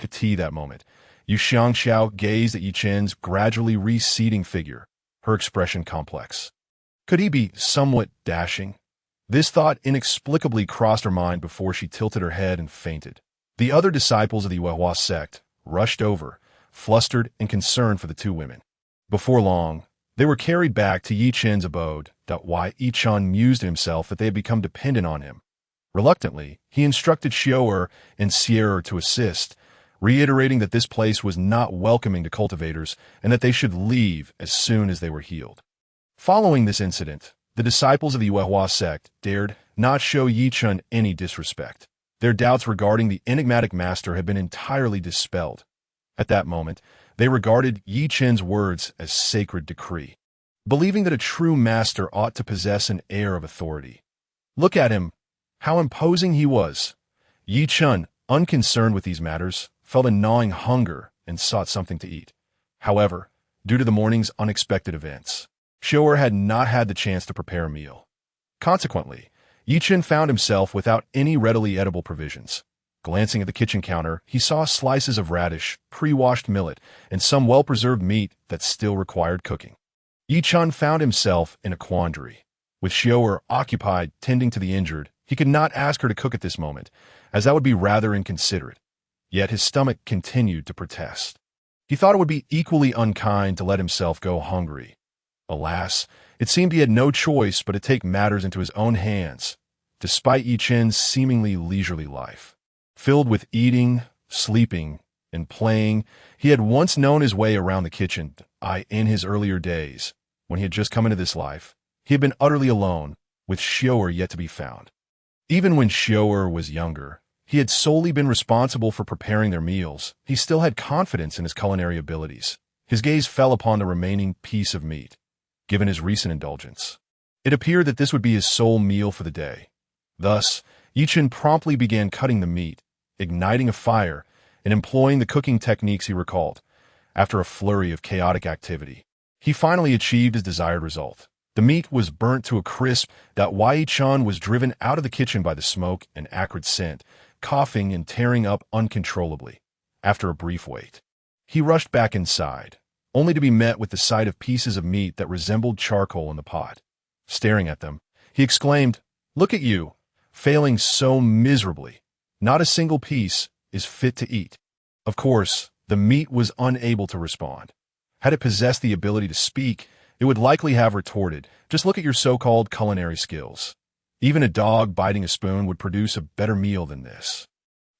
At that moment, Yu Xiangxiao gazed at Yi Chen's gradually receding figure, her expression complex. Could he be somewhat dashing? This thought inexplicably crossed her mind before she tilted her head and fainted. The other disciples of the Wehua sect rushed over, flustered and concerned for the two women. Before long, they were carried back to Yi Chen's abode. Yi Chen mused to himself that they had become dependent on him. Reluctantly, he instructed Xiao'er and Sierra to assist, reiterating that this place was not welcoming to cultivators and that they should leave as soon as they were healed. Following this incident, the disciples of the Wehua sect dared not show Yi Chen any disrespect. Their doubts regarding the enigmatic master had been entirely dispelled. At that moment, they regarded Yi Chen's words as sacred decree, believing that a true master ought to possess an air of authority. Look at him, how imposing he was. Yi Chen, unconcerned with these matters, felt a gnawing hunger and sought something to eat. However, due to the morning's unexpected events, Xiao'er had not had the chance to prepare a meal. Consequently, Yi Chen found himself without any readily edible provisions. Glancing at the kitchen counter, he saw slices of radish, pre-washed millet, and some well-preserved meat that still required cooking. Yi Chen found himself in a quandary. With Xiao'er occupied tending to the injured, he could not ask her to cook at this moment, as that would be rather inconsiderate. Yet his stomach continued to protest. He thought it would be equally unkind to let himself go hungry. Alas, it seemed he had no choice but to take matters into his own hands, despite Yi Chen's seemingly leisurely life. Filled with eating, sleeping, and playing, he had once known his way around the kitchen. In his earlier days, when he had just come into this life, he had been utterly alone, with Xiao'er yet to be found. Even when Xiao'er was younger, he had solely been responsible for preparing their meals. He still had confidence in his culinary abilities. His gaze fell upon the remaining piece of meat, given his recent indulgence. It appeared that this would be his sole meal for the day. Thus, Yi Chen promptly began cutting the meat, igniting a fire, and employing the cooking techniques he recalled. After a flurry of chaotic activity, he finally achieved his desired result. The meat was burnt to a crisp. Yi Chen was driven out of the kitchen by the smoke and acrid scent, coughing and tearing up uncontrollably. After a brief wait, he rushed back inside, only to be met with the sight of pieces of meat that resembled charcoal in the pot. Staring at them, he exclaimed, "Look at you, failing so miserably. Not a single piece is fit to eat." Of course, the meat was unable to respond. Had it possessed the ability to speak, it would likely have retorted, "Just look at your so-called culinary skills. Even a dog biting a spoon would produce a better meal than this."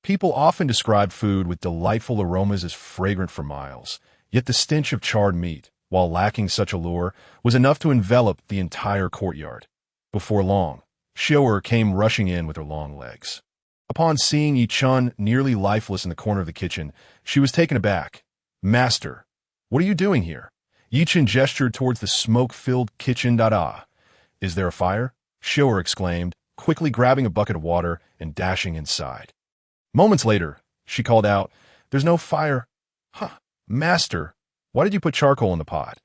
People often describe food with delightful aromas as fragrant for miles, yet the stench of charred meat, while lacking such allure, was enough to envelop the entire courtyard. Before long, Xiao'er came rushing in with her long legs. Upon seeing Yi Chun nearly lifeless in the corner of the kitchen, she was taken aback. "Master, what are you doing here?" Yi Chun gestured towards the smoke-filled kitchen. "Is there a fire?" Xiao'er exclaimed, quickly grabbing a bucket of water and dashing inside. Moments later, she called out, "There's no fire." "Huh, Master, why did you put charcoal in the pot?"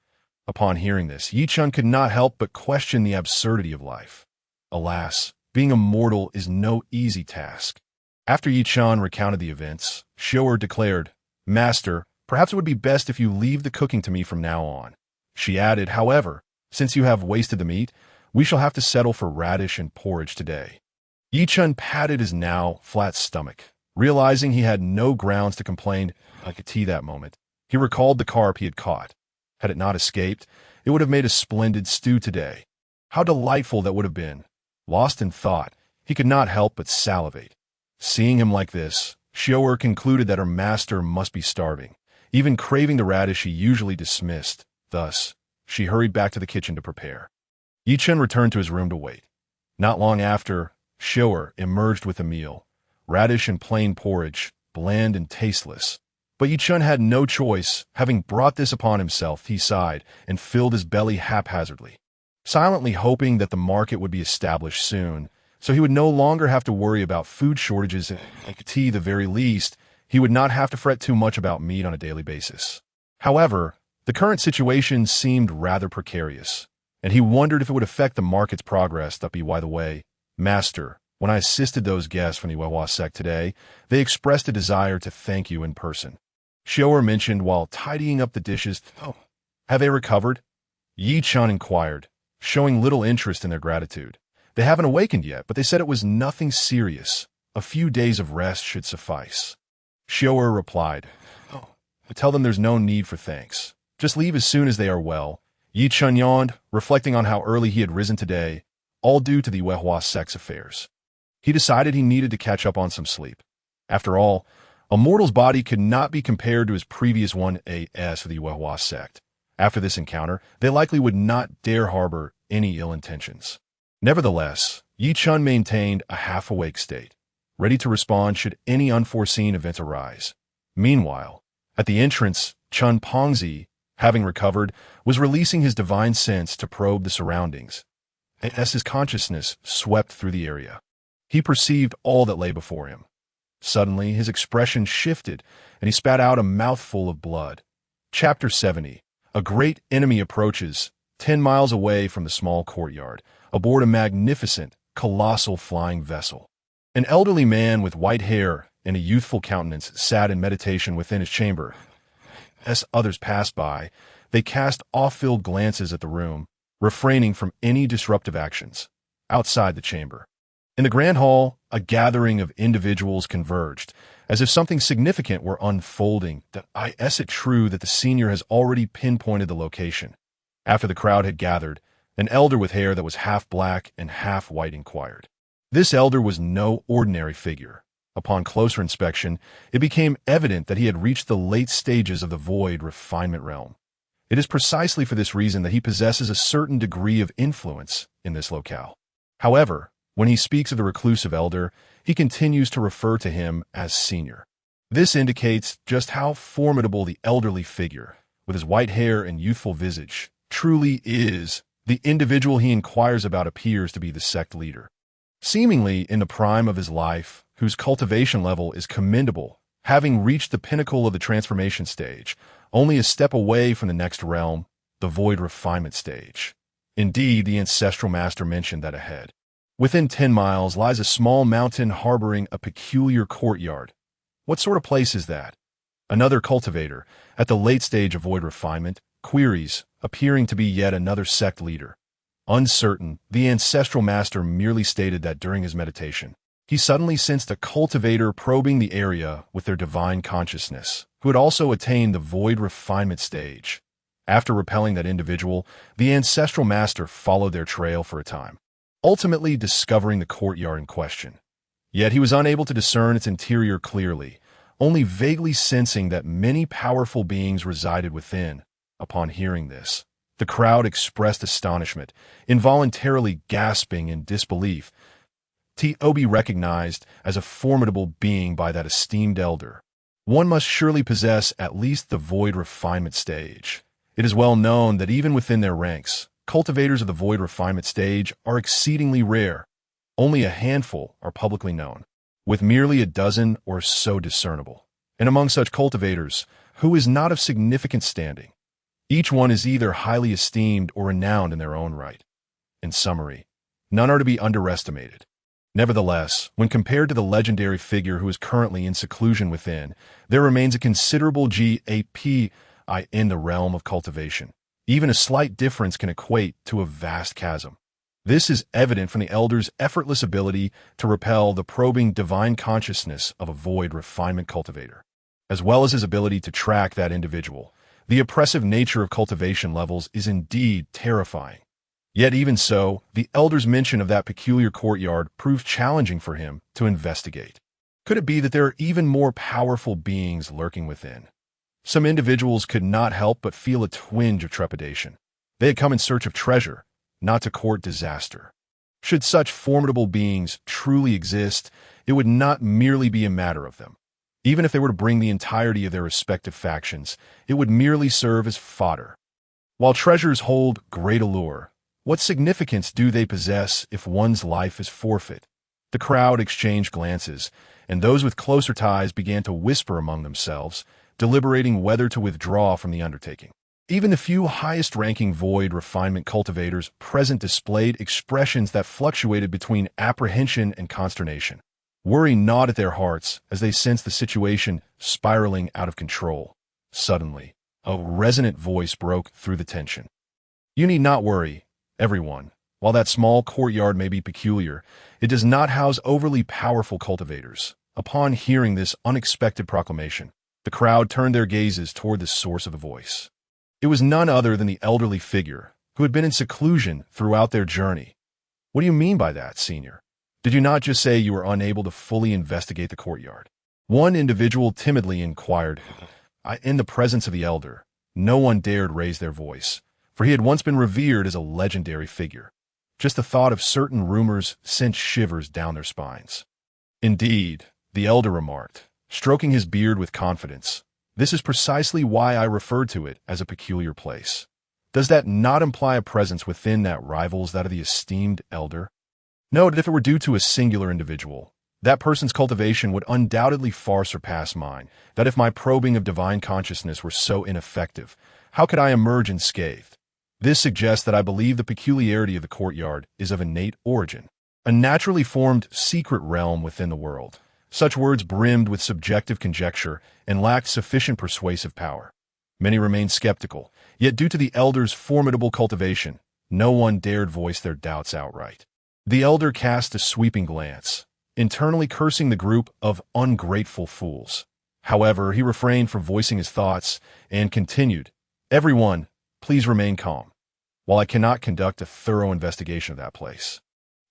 Upon hearing this, Yi Chun could not help but question the absurdity of life. Alas, being immortal is no easy task. After Yi Chun recounted the events, Xiao'er declared, "Master, perhaps it would be best if you leave the cooking to me from now on." She added, "However, since you have wasted the meat, we shall have to settle for radish and porridge today." Yi Chun patted his now flat stomach. Realizing he had no grounds to complain like a tea that moment, he recalled the carp he had caught. Had it not escaped, it would have made a splendid stew today. How delightful that would have been! Lost in thought, he could not help but salivate. Seeing him like this, Xiao'er concluded that her master must be starving, even craving the radish he usually dismissed. Thus, she hurried back to the kitchen to prepare. Yi Chun returned to his room to wait. Not long after, Xiao'er emerged with a meal. Radish and plain porridge, bland and tasteless. But Yi Chun had no choice. Having brought this upon himself, he sighed and filled his belly haphazardly, silently hoping that the market would be established soon, so he would no longer have to worry about food shortages and tea. The very least, he would not have to fret too much about meat on a daily basis. However, the current situation seemed rather precarious, and he wondered if it would affect the market's progress. By the way, Master, when I assisted those guests from the Weihua sect today, they expressed a desire to thank you in person. Xiao'er mentioned while tidying up the dishes. "Oh, have they recovered?" Yi Chun inquired, showing little interest in their gratitude. "They haven't awakened yet, but they said it was nothing serious. A few days of rest should suffice." Xiao'er replied, "Oh, tell them there's no need for thanks. Just leave as soon as they are well." Yi Chun yawned, reflecting on how early he had risen today, all due to the Weihua sect's affairs. He decided he needed to catch up on some sleep. After all, a mortal's body could not be compared to his previous one as for the Weihua sect. After this encounter, they likely would not dare harbor any ill intentions. Nevertheless, Yi Chun maintained a half-awake state, ready to respond should any unforeseen events arise. Meanwhile, at the entrance, Chun Pongzi, having recovered, was releasing his divine sense to probe the surroundings. As his consciousness swept through the area, he perceived all that lay before him. Suddenly, his expression shifted, and he spat out a mouthful of blood. Chapter 70. A great enemy approaches, 10 miles away from the small courtyard, aboard a magnificent, colossal flying vessel. An elderly man with white hair and a youthful countenance sat in meditation within his chamber. As others passed by, they cast awe-filled glances at the room, refraining from any disruptive actions. Outside the chamber, in the grand hall, a gathering of individuals converged, as if something significant were unfolding. Is it true that the senior has already pinpointed the location? After the crowd had gathered, an elder with hair that was half black and half white inquired. This elder was no ordinary figure. Upon closer inspection, it became evident that he had reached the late stages of the void refinement realm. It is precisely for this reason that he possesses a certain degree of influence in this locale. However, when he speaks of the reclusive elder, he continues to refer to him as senior. This indicates just how formidable the elderly figure, with his white hair and youthful visage, truly is. The individual he inquires about appears to be the sect leader, seemingly in the prime of his life, whose cultivation level is commendable, having reached the pinnacle of the transformation stage, only a step away from the next realm, the void refinement stage. Indeed, the ancestral master mentioned that ahead. Within 10 miles lies a small mountain harboring a peculiar courtyard. What sort of place is that? Another cultivator, at the late stage of void refinement, queries, appearing to be yet another sect leader. Uncertain, the ancestral master merely stated that during his meditation, he suddenly sensed a cultivator probing the area with their divine consciousness, who had also attained the void refinement stage. After repelling that individual, the ancestral master followed their trail for a time, ultimately discovering the courtyard in question. Yet he was unable to discern its interior clearly, only vaguely sensing that many powerful beings resided within. Upon hearing this, the crowd expressed astonishment, involuntarily gasping in disbelief. T.O.B. recognized as a formidable being by that esteemed elder. One must surely possess at least the void refinement stage. It is well known that even within their ranks, cultivators of the void refinement stage are exceedingly rare. Only a handful are publicly known, with merely a dozen or so discernible. And among such cultivators, who is not of significant standing? Each one is either highly esteemed or renowned in their own right. In summary, none are to be underestimated. Nevertheless, when compared to the legendary figure who is currently in seclusion within, there remains a considerable gap in the realm of cultivation. Even a slight difference can equate to a vast chasm. This is evident from the elder's effortless ability to repel the probing divine consciousness of a void refinement cultivator, as well as his ability to track that individual. The oppressive nature of cultivation levels is indeed terrifying. Yet even so, the elder's mention of that peculiar courtyard proved challenging for him to investigate. Could it be that there are even more powerful beings lurking within? Some individuals could not help but feel a twinge of trepidation. They had come in search of treasure, not to court disaster. Should such formidable beings truly exist, it would not merely be a matter of them. Even if they were to bring the entirety of their respective factions, it would merely serve as fodder. While treasures hold great allure, what significance do they possess if one's life is forfeit? The crowd exchanged glances, and those with closer ties began to whisper among themselves, deliberating whether to withdraw from the undertaking. Even the few highest-ranking void refinement cultivators present displayed expressions that fluctuated between apprehension and consternation. Worry gnawed at their hearts as they sensed the situation spiraling out of control. Suddenly, a resonant voice broke through the tension. "You need not worry, everyone. While that small courtyard may be peculiar, it does not house overly powerful cultivators." Upon hearing this unexpected proclamation, the crowd turned their gazes toward the source of the voice. It was none other than the elderly figure, who had been in seclusion throughout their journey. "What do you mean by that, Senior? Did you not just say you were unable to fully investigate the courtyard?" One individual timidly inquired. In the presence of the elder, no one dared raise their voice, for he had once been revered as a legendary figure. Just the thought of certain rumors sent shivers down their spines. "Indeed," the elder remarked, stroking his beard with confidence, "this is precisely why I referred to it as a peculiar place. Does that not imply a presence within that rivals that of the esteemed elder? Note that if it were due to a singular individual, that person's cultivation would undoubtedly far surpass mine, that if my probing of divine consciousness were so ineffective, how could I emerge unscathed? This suggests that I believe the peculiarity of the courtyard is of innate origin, a naturally formed secret realm within the world." Such words brimmed with subjective conjecture and lacked sufficient persuasive power. Many remained skeptical, yet due to the elder's formidable cultivation, no one dared voice their doubts outright. The elder cast a sweeping glance, internally cursing the group of ungrateful fools. However, he refrained from voicing his thoughts and continued, "Everyone, please remain calm. While I cannot conduct a thorough investigation of that place,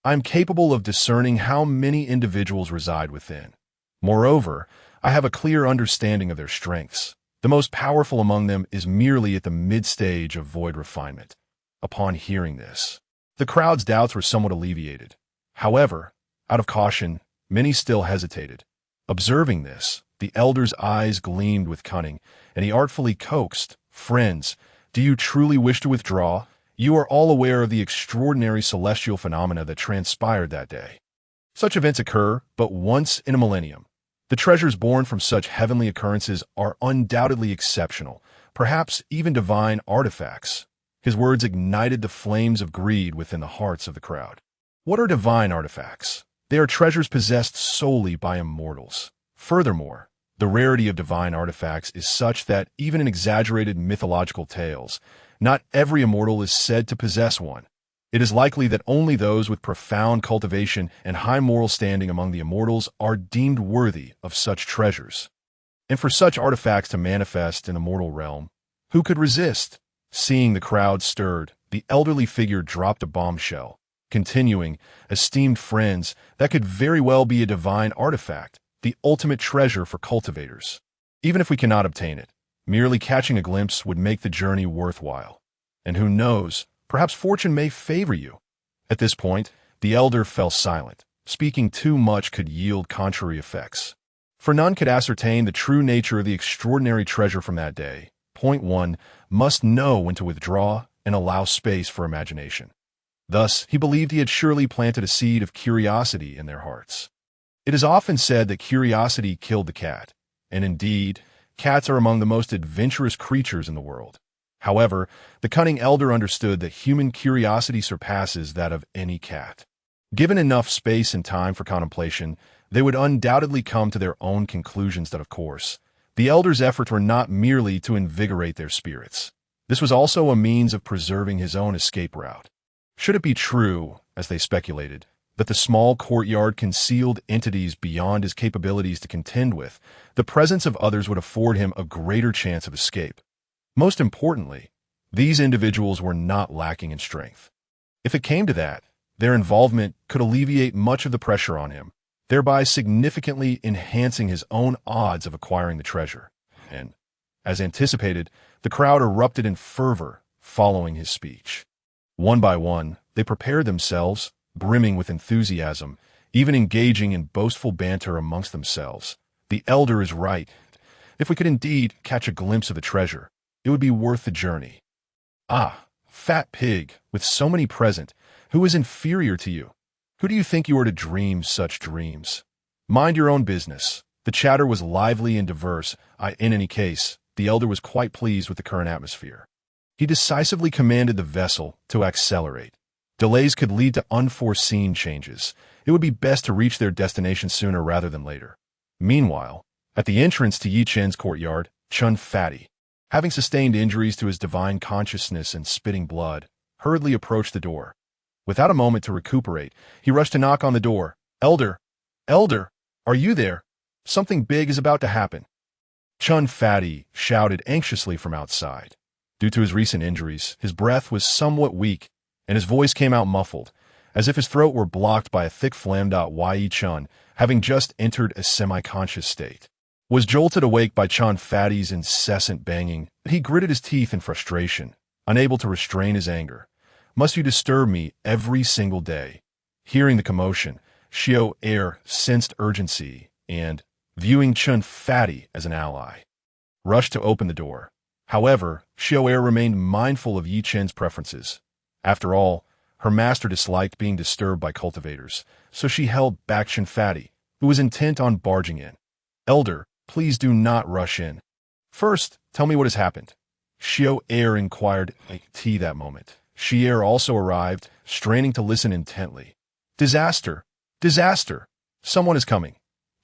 I am capable of discerning how many individuals reside within. Moreover, I have a clear understanding of their strengths. The most powerful among them is merely at the mid-stage of void refinement." Upon hearing this, the crowd's doubts were somewhat alleviated. However, out of caution, many still hesitated. Observing this, the elder's eyes gleamed with cunning, and he artfully coaxed, "Friends, do you truly wish to withdraw? You are all aware of the extraordinary celestial phenomena that transpired that day. Such events occur but once in a millennium. The treasures born from such heavenly occurrences are undoubtedly exceptional, perhaps even divine artifacts." His words ignited the flames of greed within the hearts of the crowd. What are divine artifacts? They are treasures possessed solely by immortals. Furthermore, the rarity of divine artifacts is such that even in exaggerated mythological tales, not every immortal is said to possess one. It is likely that only those with profound cultivation and high moral standing among the immortals are deemed worthy of such treasures. And for such artifacts to manifest in the mortal realm, who could resist? Seeing the crowd stirred, the elderly figure dropped a bombshell. Continuing, esteemed friends, that could very well be a divine artifact, the ultimate treasure for cultivators. Even if we cannot obtain it, merely catching a glimpse would make the journey worthwhile. And who knows, perhaps fortune may favor you. At this point, the elder fell silent. Speaking too much could yield contrary effects. For none could ascertain the true nature of the extraordinary treasure from that day. Point 1 must know when to withdraw and allow space for imagination. Thus, he believed he had surely planted a seed of curiosity in their hearts. It is often said that curiosity killed the cat, and indeed, cats are among the most adventurous creatures in the world. However, the cunning elder understood that human curiosity surpasses that of any cat. Given enough space and time for contemplation, they would undoubtedly come to their own conclusions that, of course, the elder's efforts were not merely to invigorate their spirits. This was also a means of preserving his own escape route. Should it be true, as they speculated, that the small courtyard concealed entities beyond his capabilities to contend with, the presence of others would afford him a greater chance of escape. Most importantly, these individuals were not lacking in strength. If it came to that, their involvement could alleviate much of the pressure on him, thereby significantly enhancing his own odds of acquiring the treasure. And, as anticipated, the crowd erupted in fervor following his speech. One by one, they prepared themselves, brimming with enthusiasm, even engaging in boastful banter amongst themselves. The elder is right. If we could indeed catch a glimpse of the treasure, it would be worth the journey. Ah, fat pig, with so many present, who is inferior to you? Who do you think you are to dream such dreams? Mind your own business. The chatter was lively and diverse. In any case, the elder was quite pleased with the current atmosphere. He decisively commanded the vessel to accelerate. Delays could lead to unforeseen changes. It would be best to reach their destination sooner rather than later. Meanwhile, at the entrance to Chen's courtyard, Chen Fatty, having sustained injuries to his divine consciousness and spitting blood, hurriedly approached the door. Without a moment to recuperate, he rushed to knock on the door. Elder! Elder! Are you there? Something big is about to happen. Chen Fatty shouted anxiously from outside. Due to his recent injuries, his breath was somewhat weak, and his voice came out muffled, as if his throat were blocked by a thick phlegm. Yi Chen, having just entered a semi-conscious state, was jolted awake by Chen Fatty's incessant banging. He gritted his teeth in frustration, unable to restrain his anger. Must you disturb me every single day? Hearing the commotion, Xiao Air sensed urgency and, viewing Chen Fatty as an ally, rushed to open the door. However, Xiao Air remained mindful of Yi Chen's preferences. After all, her master disliked being disturbed by cultivators, so she held back Chen Fatty, who was intent on barging in. Elder, please do not rush in. First, tell me what has happened. Xiao Air inquired that moment. Xiao Air also arrived, straining to listen intently. Disaster! Disaster! Someone is coming.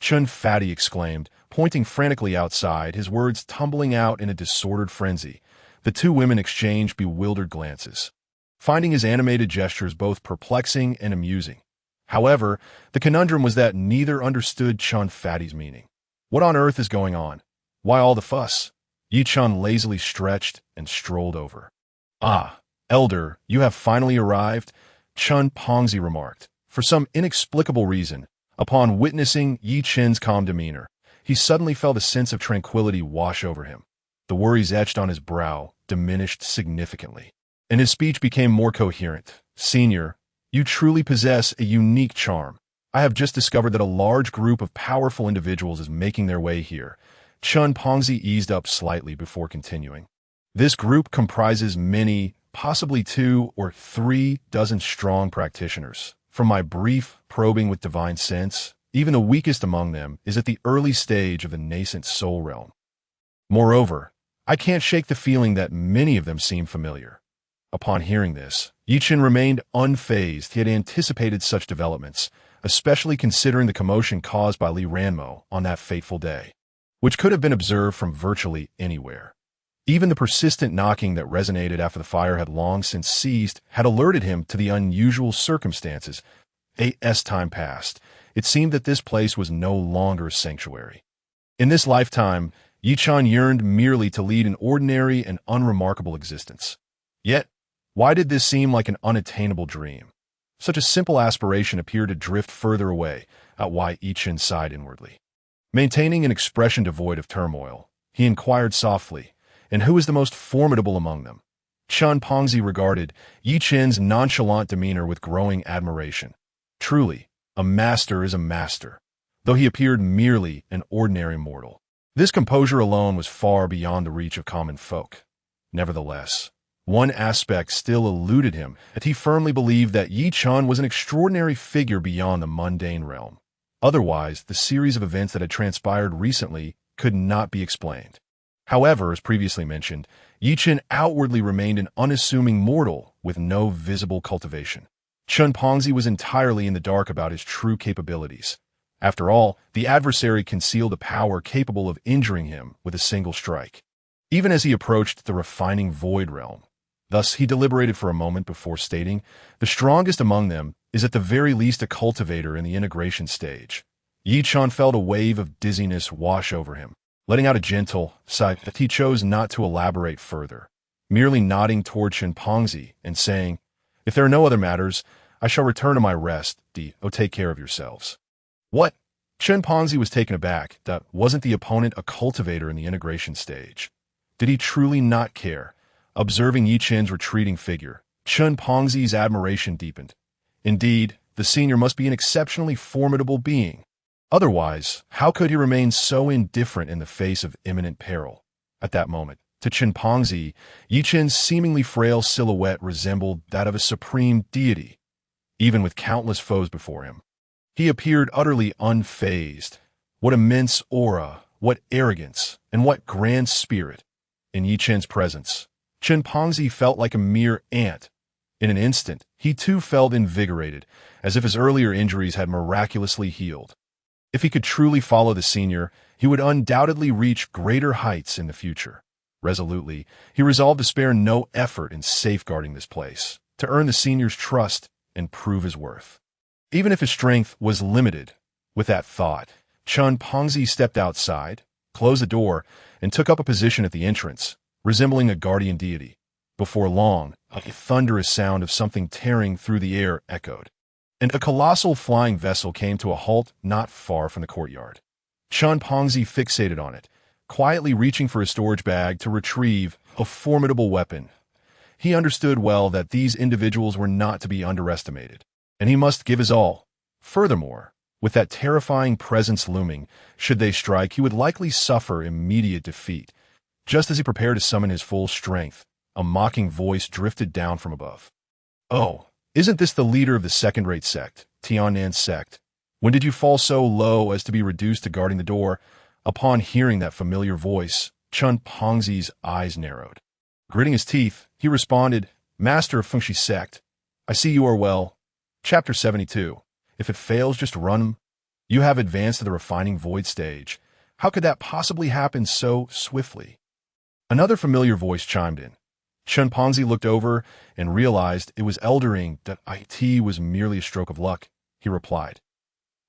Chen Fatty exclaimed, pointing frantically outside, his words tumbling out in a disordered frenzy. The two women exchanged bewildered glances, finding his animated gestures both perplexing and amusing. However, the conundrum was that neither understood Chen Fatty's meaning. What on earth is going on? Why all the fuss? Yi Chen lazily stretched and strolled over. Ah, Elder, you have finally arrived, Chen Pongzi remarked. For some inexplicable reason, upon witnessing Yi Chen's calm demeanor, he suddenly felt a sense of tranquility wash over him. The worries etched on his brow diminished significantly, and his speech became more coherent. Senior, you truly possess a unique charm. I have just discovered that a large group of powerful individuals is making their way here. Chen Pongzi eased up slightly before continuing. This group comprises many, possibly 2 or 3 dozen strong practitioners. From my brief probing with divine sense, even the weakest among them is at the early stage of the nascent soul realm. Moreover, I can't shake the feeling that many of them seem familiar. Upon hearing this, Yi Chen remained unfazed. He had anticipated such developments, especially considering the commotion caused by Li Ranmo on that fateful day, which could have been observed from virtually anywhere. Even the persistent knocking that resonated after the fire had long since ceased had alerted him to the unusual circumstances. As time passed, it seemed that this place was no longer a sanctuary. In this lifetime, Yi Chen yearned merely to lead an ordinary and unremarkable existence. Yet, why did this seem like an unattainable dream? Such a simple aspiration appeared to drift further away, at why Chen sighed inwardly. Maintaining an expression devoid of turmoil, he inquired softly, "And who is the most formidable among them?" Chen Pongzi regarded Yi Chen's nonchalant demeanor with growing admiration. Truly, a master is a master, though he appeared merely an ordinary mortal. This composure alone was far beyond the reach of common folk. Nevertheless, one aspect still eluded him, that he firmly believed that Yi Chen was an extraordinary figure beyond the mundane realm. Otherwise, the series of events that had transpired recently could not be explained. However, as previously mentioned, Yi Chen outwardly remained an unassuming mortal with no visible cultivation. Chen Pongzi was entirely in the dark about his true capabilities. After all, the adversary concealed a power capable of injuring him with a single strike, even as he approached the refining void realm. Thus, he deliberated for a moment before stating, "The strongest among them is at the very least a cultivator in the integration stage." Yi Chen felt a wave of dizziness wash over him, letting out a gentle sigh that he chose not to elaborate further, merely nodding toward Chen Pongzi and saying, "If there are no other matters, I shall return to my rest. Take care of yourselves." What? Chen Pongzi was taken aback. That wasn't the opponent a cultivator in the integration stage? Did he truly not care? Observing Yi Chen's retreating figure, Chen Pongzi's admiration deepened. Indeed, the senior must be an exceptionally formidable being. Otherwise, how could he remain so indifferent in the face of imminent peril? At that moment, to Chen Pongzi, Yi Chen's seemingly frail silhouette resembled that of a supreme deity, even with countless foes before him. He appeared utterly unfazed. What immense aura, what arrogance, and what grand spirit! In Yi Chen's presence, Chen Pongzi felt like a mere ant. In an instant, he too felt invigorated, as if his earlier injuries had miraculously healed. If he could truly follow the senior, he would undoubtedly reach greater heights in the future. Resolutely, he resolved to spare no effort in safeguarding this place, to earn the senior's trust and prove his worth, even if his strength was limited. With that thought, Chen Pongzi stepped outside, closed the door, and took up a position at the entrance, resembling a guardian deity. Before long, a thunderous sound of something tearing through the air echoed, and a colossal flying vessel came to a halt not far from the courtyard. Chen Pongzi fixated on it, quietly reaching for his storage bag to retrieve a formidable weapon. He understood well that these individuals were not to be underestimated, and he must give his all. Furthermore, with that terrifying presence looming, should they strike, he would likely suffer immediate defeat. Just as he prepared to summon his full strength, a mocking voice drifted down from above. "Oh, isn't this the leader of the second-rate sect, Tianan sect? When did you fall so low as to be reduced to guarding the door?" Upon hearing that familiar voice, Chen Pongzi's eyes narrowed. Gritting his teeth, he responded, "Master of Fengshi sect, I see you are well." Chapter 72. If it fails, just run. You have advanced to the refining void stage. How could that possibly happen so swiftly? Another familiar voice chimed in. Chen Pongzi looked over and realized it was Elder Ing. That it was merely a stroke of luck, he replied.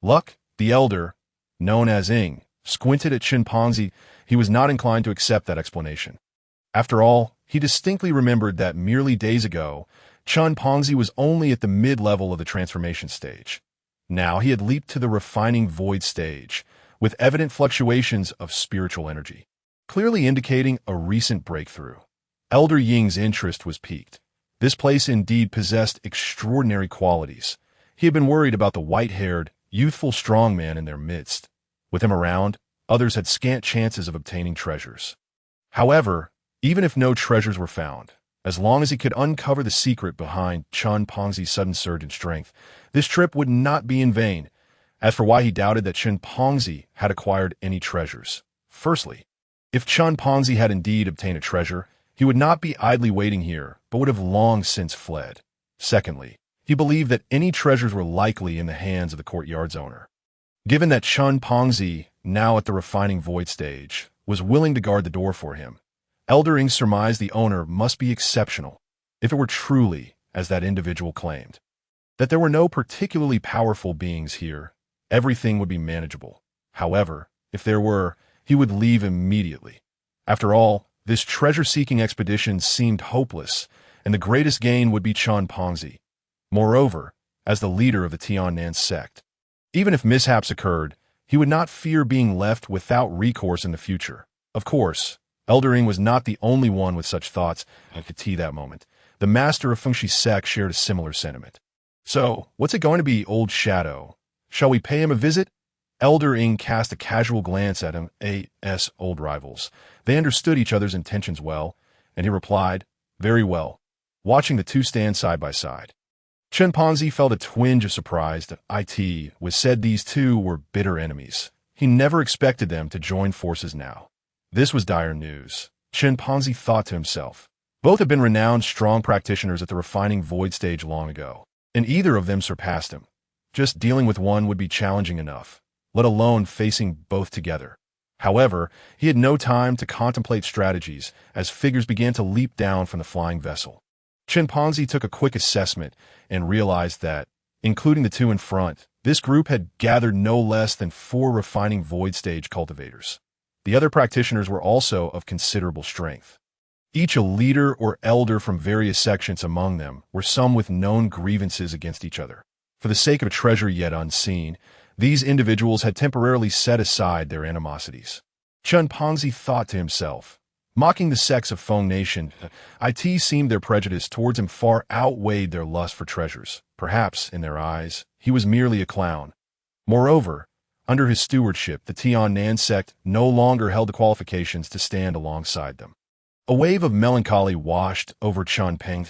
Luck? The Elder, known as Ing, squinted at Chen Pongzi. He was not inclined to accept that explanation. After all, he distinctly remembered that merely days ago, Chen Pongzi was only at the mid-level of the transformation stage. Now he had leaped to the refining void stage, with evident fluctuations of spiritual energy, clearly indicating a recent breakthrough. Elder Ying's interest was piqued. This place indeed possessed extraordinary qualities. He had been worried about the white-haired, youthful strongman in their midst. With him around, others had scant chances of obtaining treasures. However, even if no treasures were found, as long as he could uncover the secret behind Chen Pongzi's sudden surge in strength, this trip would not be in vain. As for why he doubted that Chen Pongzi had acquired any treasures. Firstly, if Chen Pongzi had indeed obtained a treasure, he would not be idly waiting here, but would have long since fled. Secondly, he believed that any treasures were likely in the hands of the courtyard's owner. Given that Chen Pongzi, now at the refining void stage, was willing to guard the door for him, Elder Ing surmised the owner must be exceptional, if it were truly, as that individual claimed, that there were no particularly powerful beings here. Everything would be manageable. However, if there were, he would leave immediately. After all, this treasure-seeking expedition seemed hopeless, and the greatest gain would be Chen Pongzi. Moreover, as the leader of the Tiannan sect. Even if mishaps occurred, he would not fear being left without recourse in the future. Of course, Eldering was not the only one with such thoughts at that moment. The master of Fengshi sect shared a similar sentiment. So, what's it going to be, old Shadow? Shall we pay him a visit? Elder Ing cast a casual glance at him, old rivals. They understood each other's intentions well, and he replied, very well, watching the two stand side by side. Chen Ponzi felt a twinge of surprise that it was said these two were bitter enemies. He never expected them to join forces now. This was dire news. Chen Ponzi thought to himself. Both had been renowned strong practitioners at the refining void stage long ago, and either of them surpassed him. Just dealing with one would be challenging enough, let alone facing both together. However, he had no time to contemplate strategies as figures began to leap down from the flying vessel. Chen Ponzi took a quick assessment and realized that, including the two in front, this group had gathered no less than 4 refining void stage cultivators. The other practitioners were also of considerable strength. Each a leader or elder from various sections among them were some with known grievances against each other. For the sake of a treasure yet unseen, these individuals had temporarily set aside their animosities. Chen Ponzi thought to himself, mocking the sects of Feng Nation, it seemed their prejudice towards him far outweighed their lust for treasures. Perhaps, in their eyes, he was merely a clown. Moreover, under his stewardship, the Tiannan sect no longer held the qualifications to stand alongside them. A wave of melancholy washed over Chen Peng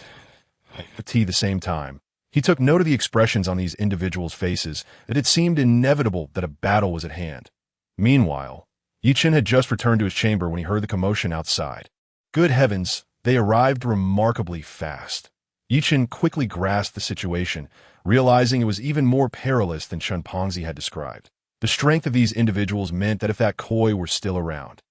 at the same time. He took note of the expressions on these individuals' faces that it seemed inevitable that a battle was at hand. Meanwhile, Chen had just returned to his chamber when he heard the commotion outside. Good heavens, they arrived remarkably fast. Chen quickly grasped the situation, realizing it was even more perilous than Chen Ponzi had described. The strength of these individuals meant that if that koi were still around,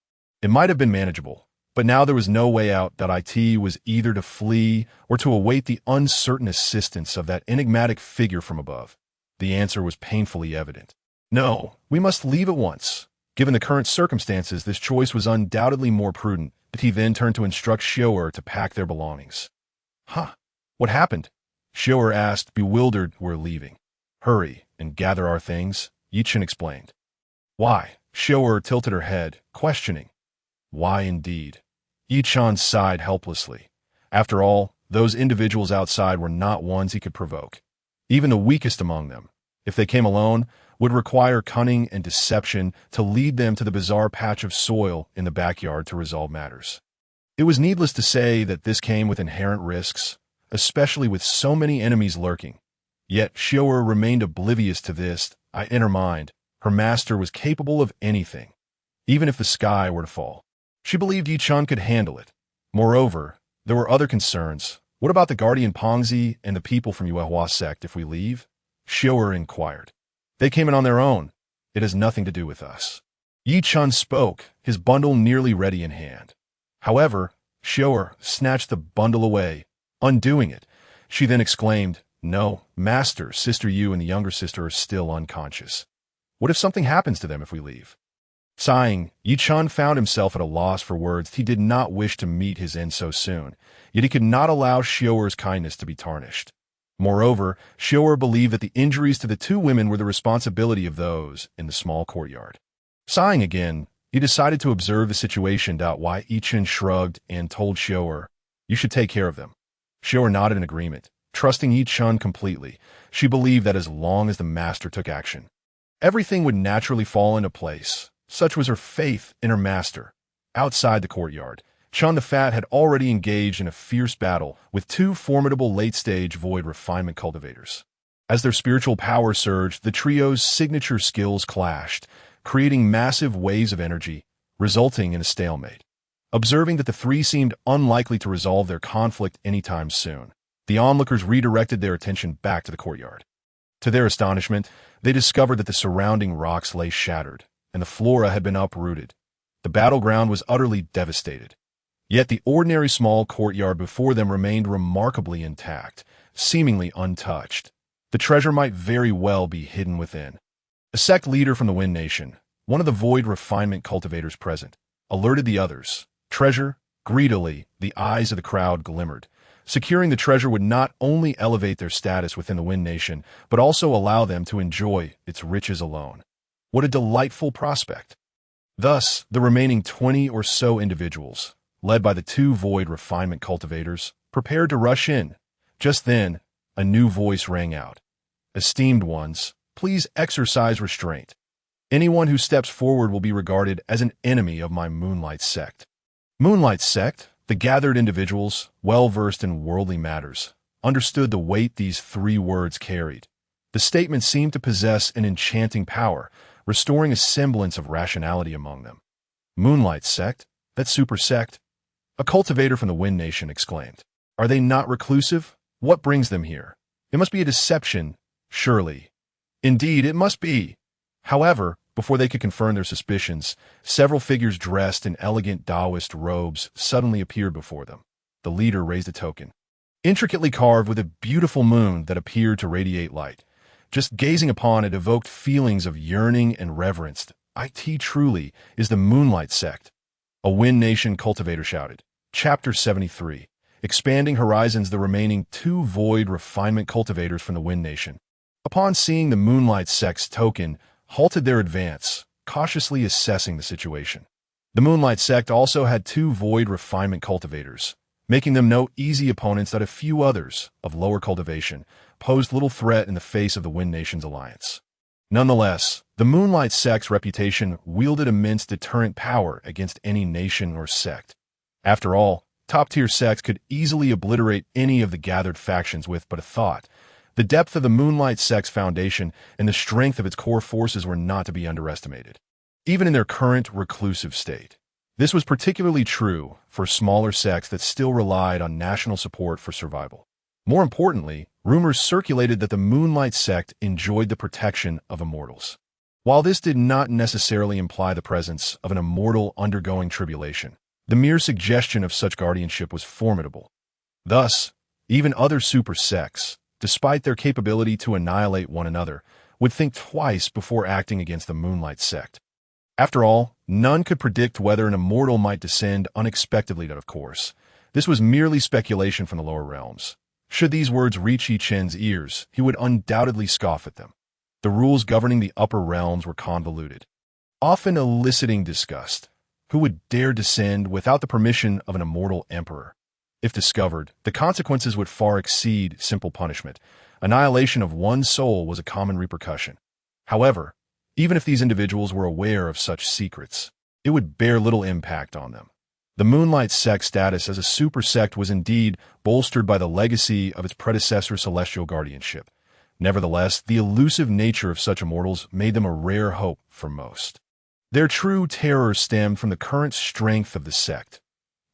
it might have been manageable. But now there was no way out that it was either to flee or to await the uncertain assistance of that enigmatic figure from above. The answer was painfully evident. No, we must leave at once. Given the current circumstances, this choice was undoubtedly more prudent, but he then turned to instruct Xiu'er to pack their belongings. Huh? What happened? Xiu'er asked, bewildered. We're leaving. Hurry and gather our things, Chen explained. Why? Xiu'er tilted her head, questioning. Why indeed? Chen sighed helplessly. After all, those individuals outside were not ones he could provoke. Even the weakest among them, if they came alone, would require cunning and deception to lead them to the bizarre patch of soil in the backyard to resolve matters. It was needless to say that this came with inherent risks, especially with so many enemies lurking. Yet Xiu'er remained oblivious to this. In her mind, her master was capable of anything, even if the sky were to fall. She believed Chen could handle it. Moreover, there were other concerns. What about the guardian Pongzi and the people from Yuehua sect if we leave? Xiu'er inquired. They came in on their own. It has nothing to do with us. Chen spoke, his bundle nearly ready in hand. However, Xiu'er snatched the bundle away, undoing it. She then exclaimed, No, master, sister Yu and the younger sister are still unconscious. What if something happens to them if we leave? Sighing, Chen found himself at a loss for words. He did not wish to meet his end so soon, yet he could not allow Xiu'er's kindness to be tarnished. Moreover, Xiu'er believed that the injuries to the two women were the responsibility of those in the small courtyard. Sighing again, he decided to observe the situation. Why Chen shrugged and told Xiu'er, You should take care of them. Xiu'er nodded in agreement, trusting Chen completely. She believed that as long as the master took action, everything would naturally fall into place. Such was her faith in her master. Outside the courtyard, Chen the Fat had already engaged in a fierce battle with 2 formidable late-stage void refinement cultivators. As their spiritual power surged, the trio's signature skills clashed, creating massive waves of energy, resulting in a stalemate. Observing that the 3 seemed unlikely to resolve their conflict anytime soon, the onlookers redirected their attention back to the courtyard. To their astonishment, they discovered that the surrounding rocks lay shattered, and the flora had been uprooted. The battleground was utterly devastated. Yet the ordinary small courtyard before them remained remarkably intact, seemingly untouched. The treasure might very well be hidden within. A sect leader from the Wind Nation, one of the void refinement cultivators present, alerted the others. Treasure? Greedily, the eyes of the crowd glimmered. Securing the treasure would not only elevate their status within the Wind Nation, but also allow them to enjoy its riches alone. What a delightful prospect! Thus, the remaining 20 or so individuals, led by the two void refinement cultivators, prepared to rush in. Just then, a new voice rang out. Esteemed ones, please exercise restraint. Anyone who steps forward will be regarded as an enemy of my Moonlight sect. Moonlight sect? The gathered individuals, well-versed in worldly matters, understood the weight these three words carried. The statement seemed to possess an enchanting power, restoring a semblance of rationality among them. Moonlight sect? That super sect? A cultivator from the Wind Nation exclaimed. Are they not reclusive? What brings them here? It must be a deception, surely. Indeed, it must be. However, before they could confirm their suspicions, several figures dressed in elegant Taoist robes suddenly appeared before them. The leader raised a token, intricately carved with a beautiful moon that appeared to radiate light. Just gazing upon it evoked feelings of yearning and reverence. It truly is the Moonlight sect. A Wind Nation cultivator shouted. Chapter 73. Expanding horizons. The remaining two void refinement cultivators from the Wind Nation, upon seeing the Moonlight sect's token, halted their advance, cautiously assessing the situation. The Moonlight sect also had two void refinement cultivators, making them no easy opponents that a few others, of lower cultivation, posed little threat in the face of the Wind Nation's alliance. Nonetheless, the Moonlight sect's reputation wielded immense deterrent power against any nation or sect. After all, top-tier sects could easily obliterate any of the gathered factions with but a thought. The depth of the Moonlight sect's foundation and the strength of its core forces were not to be underestimated, even in their current reclusive state. This was particularly true for smaller sects that still relied on national support for survival. More importantly, rumors circulated that the Moonlight sect enjoyed the protection of immortals. While this did not necessarily imply the presence of an immortal undergoing tribulation, the mere suggestion of such guardianship was formidable. Thus, even other super sects, despite their capability to annihilate one another, would think twice before acting against the Moonlight sect. After all, none could predict whether an immortal might descend unexpectedly, of course. This was merely speculation from the lower realms. Should these words reach Chen's ears, he would undoubtedly scoff at them. The rules governing the upper realms were convoluted, often eliciting disgust. Who would dare descend without the permission of an immortal emperor? If discovered, the consequences would far exceed simple punishment. Annihilation of one soul was a common repercussion. However, even if these individuals were aware of such secrets, it would bear little impact on them. The Moonlight sect's status as a super sect was indeed bolstered by the legacy of its predecessor celestial guardianship. Nevertheless, the elusive nature of such immortals made them a rare hope for most. Their true terror stemmed from the current strength of the sect.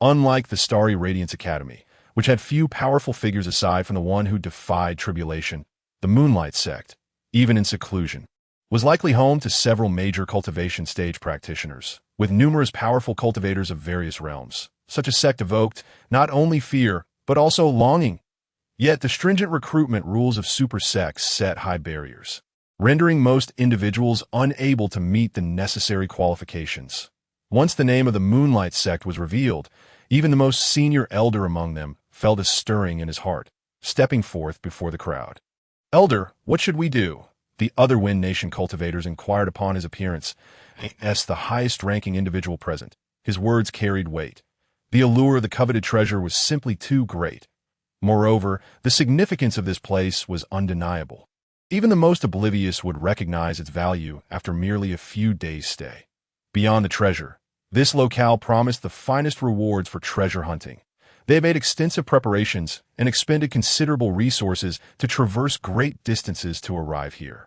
Unlike the Starry Radiance Academy, which had few powerful figures aside from the one who defied tribulation, the Moonlight sect, even in seclusion, was likely home to several major cultivation stage practitioners, with numerous powerful cultivators of various realms. Such a sect evoked not only fear, but also longing. Yet the stringent recruitment rules of super sects set high barriers, rendering most individuals unable to meet the necessary qualifications. Once the name of the Moonlight sect was revealed, even the most senior elder among them felt a stirring in his heart, stepping forth before the crowd. Elder, what should we do? The other Wind Nation cultivators inquired upon his appearance. As the highest-ranking individual present, his words carried weight. The allure of the coveted treasure was simply too great. Moreover, the significance of this place was undeniable. Even the most oblivious would recognize its value after merely a few days' stay. Beyond the treasure, this locale promised the finest rewards for treasure hunting. They had made extensive preparations and expended considerable resources to traverse great distances to arrive here.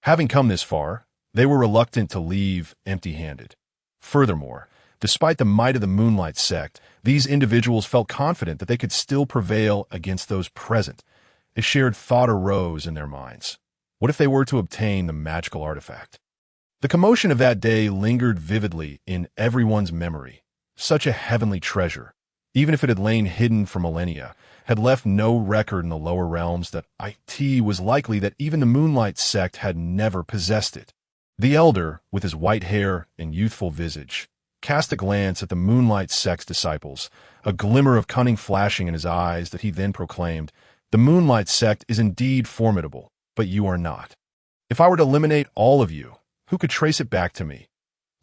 Having come this far, they were reluctant to leave empty-handed. Furthermore, despite the might of the Moonlight sect, these individuals felt confident that they could still prevail against those present. A shared thought arose in their minds. What if they were to obtain the magical artifact? The commotion of that day lingered vividly in everyone's memory. Such a heavenly treasure, even if it had lain hidden for millennia, had left no record in the lower realms that it was likely that even the Moonlight sect had never possessed it. The elder, with his white hair and youthful visage, cast a glance at the Moonlight Sect's disciples, a glimmer of cunning flashing in his eyes that he then proclaimed, "The Moonlight Sect is indeed formidable, but you are not. If I were to eliminate all of you, who could trace it back to me?"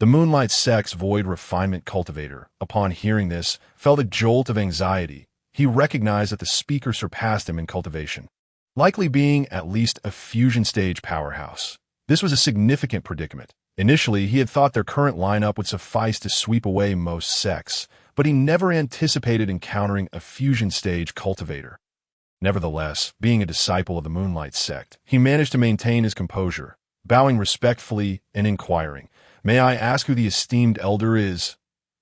The Moonlight Sect's void refinement cultivator, upon hearing this, felt a jolt of anxiety. He recognized that the speaker surpassed him in cultivation, likely being at least a fusion stage powerhouse. This was a significant predicament. Initially, he had thought their current lineup would suffice to sweep away most sects, but he never anticipated encountering a fusion stage cultivator. Nevertheless, being a disciple of the Moonlight Sect, he managed to maintain his composure, bowing respectfully and inquiring, "May I ask who the esteemed elder is?"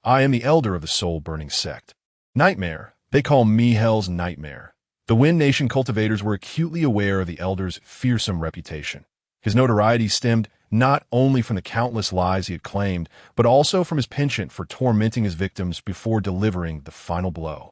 "I am the elder of the soul-burning sect. Nightmare. They call me Hell's Nightmare." The Wind Nation cultivators were acutely aware of the elder's fearsome reputation. His notoriety stemmed not only from the countless lies he had claimed, but also from his penchant for tormenting his victims before delivering the final blow.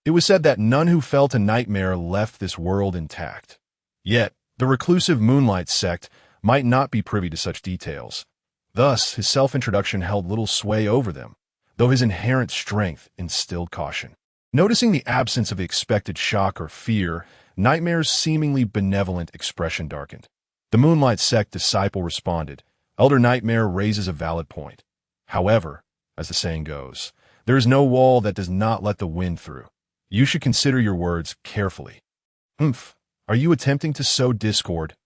It was said that none who fell to Nightmare left this world intact. Yet, the reclusive Moonlight Sect might not be privy to such details. Thus, his self-introduction held little sway over them, though his inherent strength instilled caution. Noticing the absence of the expected shock or fear, Nightmare's seemingly benevolent expression darkened. The Moonlight Sect disciple responded, "Elder Nightmare raises a valid point. However, as the saying goes, there is no wall that does not let the wind through. You should consider your words carefully." "Humph, are you attempting to sow discord?"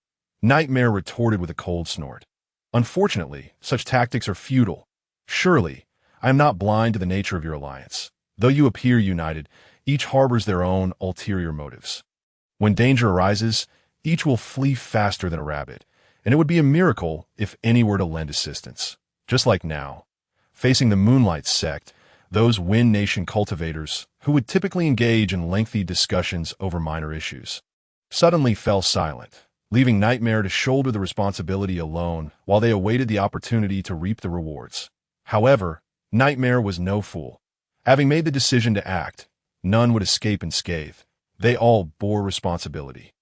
Nightmare retorted with a cold snort. "Unfortunately, such tactics are futile. Surely, I am not blind to the nature of your alliance. Though you appear united, each harbors their own ulterior motives. When danger arises, each will flee faster than a rabbit, and it would be a miracle if any were to lend assistance. Just like now, facing the Moonlight Sect, those Wind Nation cultivators, who would typically engage in lengthy discussions over minor issues, suddenly fell silent, leaving Nightmare to shoulder the responsibility alone while they awaited the opportunity to reap the rewards. However, Nightmare was no fool. Having made the decision to act, none would escape unscathed. They all bore responsibility.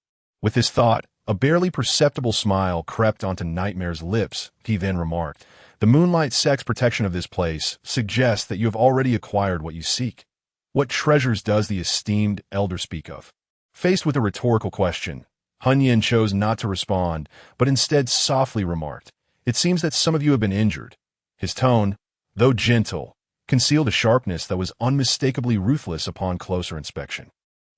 With this thought, a barely perceptible smile crept onto Nightmare's lips. He then remarked, "The Moonlight Sect's protection of this place suggests that you have already acquired what you seek. What treasures does the esteemed elder speak of?" Faced with a rhetorical question, Hunyin chose not to respond, but instead softly remarked, "It seems that some of you have been injured." His tone, though gentle, concealed a sharpness that was unmistakably ruthless upon closer inspection.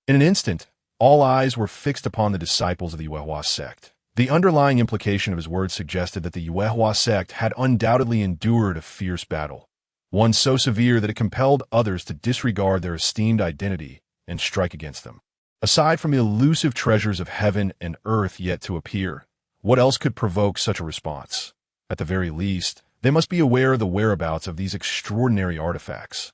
In an instant, all eyes were fixed upon the disciples of the Yuehua sect. The underlying implication of his words suggested that the Yuehua sect had undoubtedly endured a fierce battle, one so severe that it compelled others to disregard their esteemed identity and strike against them. Aside from the elusive treasures of heaven and earth yet to appear, what else could provoke such a response? At the very least, they must be aware of the whereabouts of these extraordinary artifacts.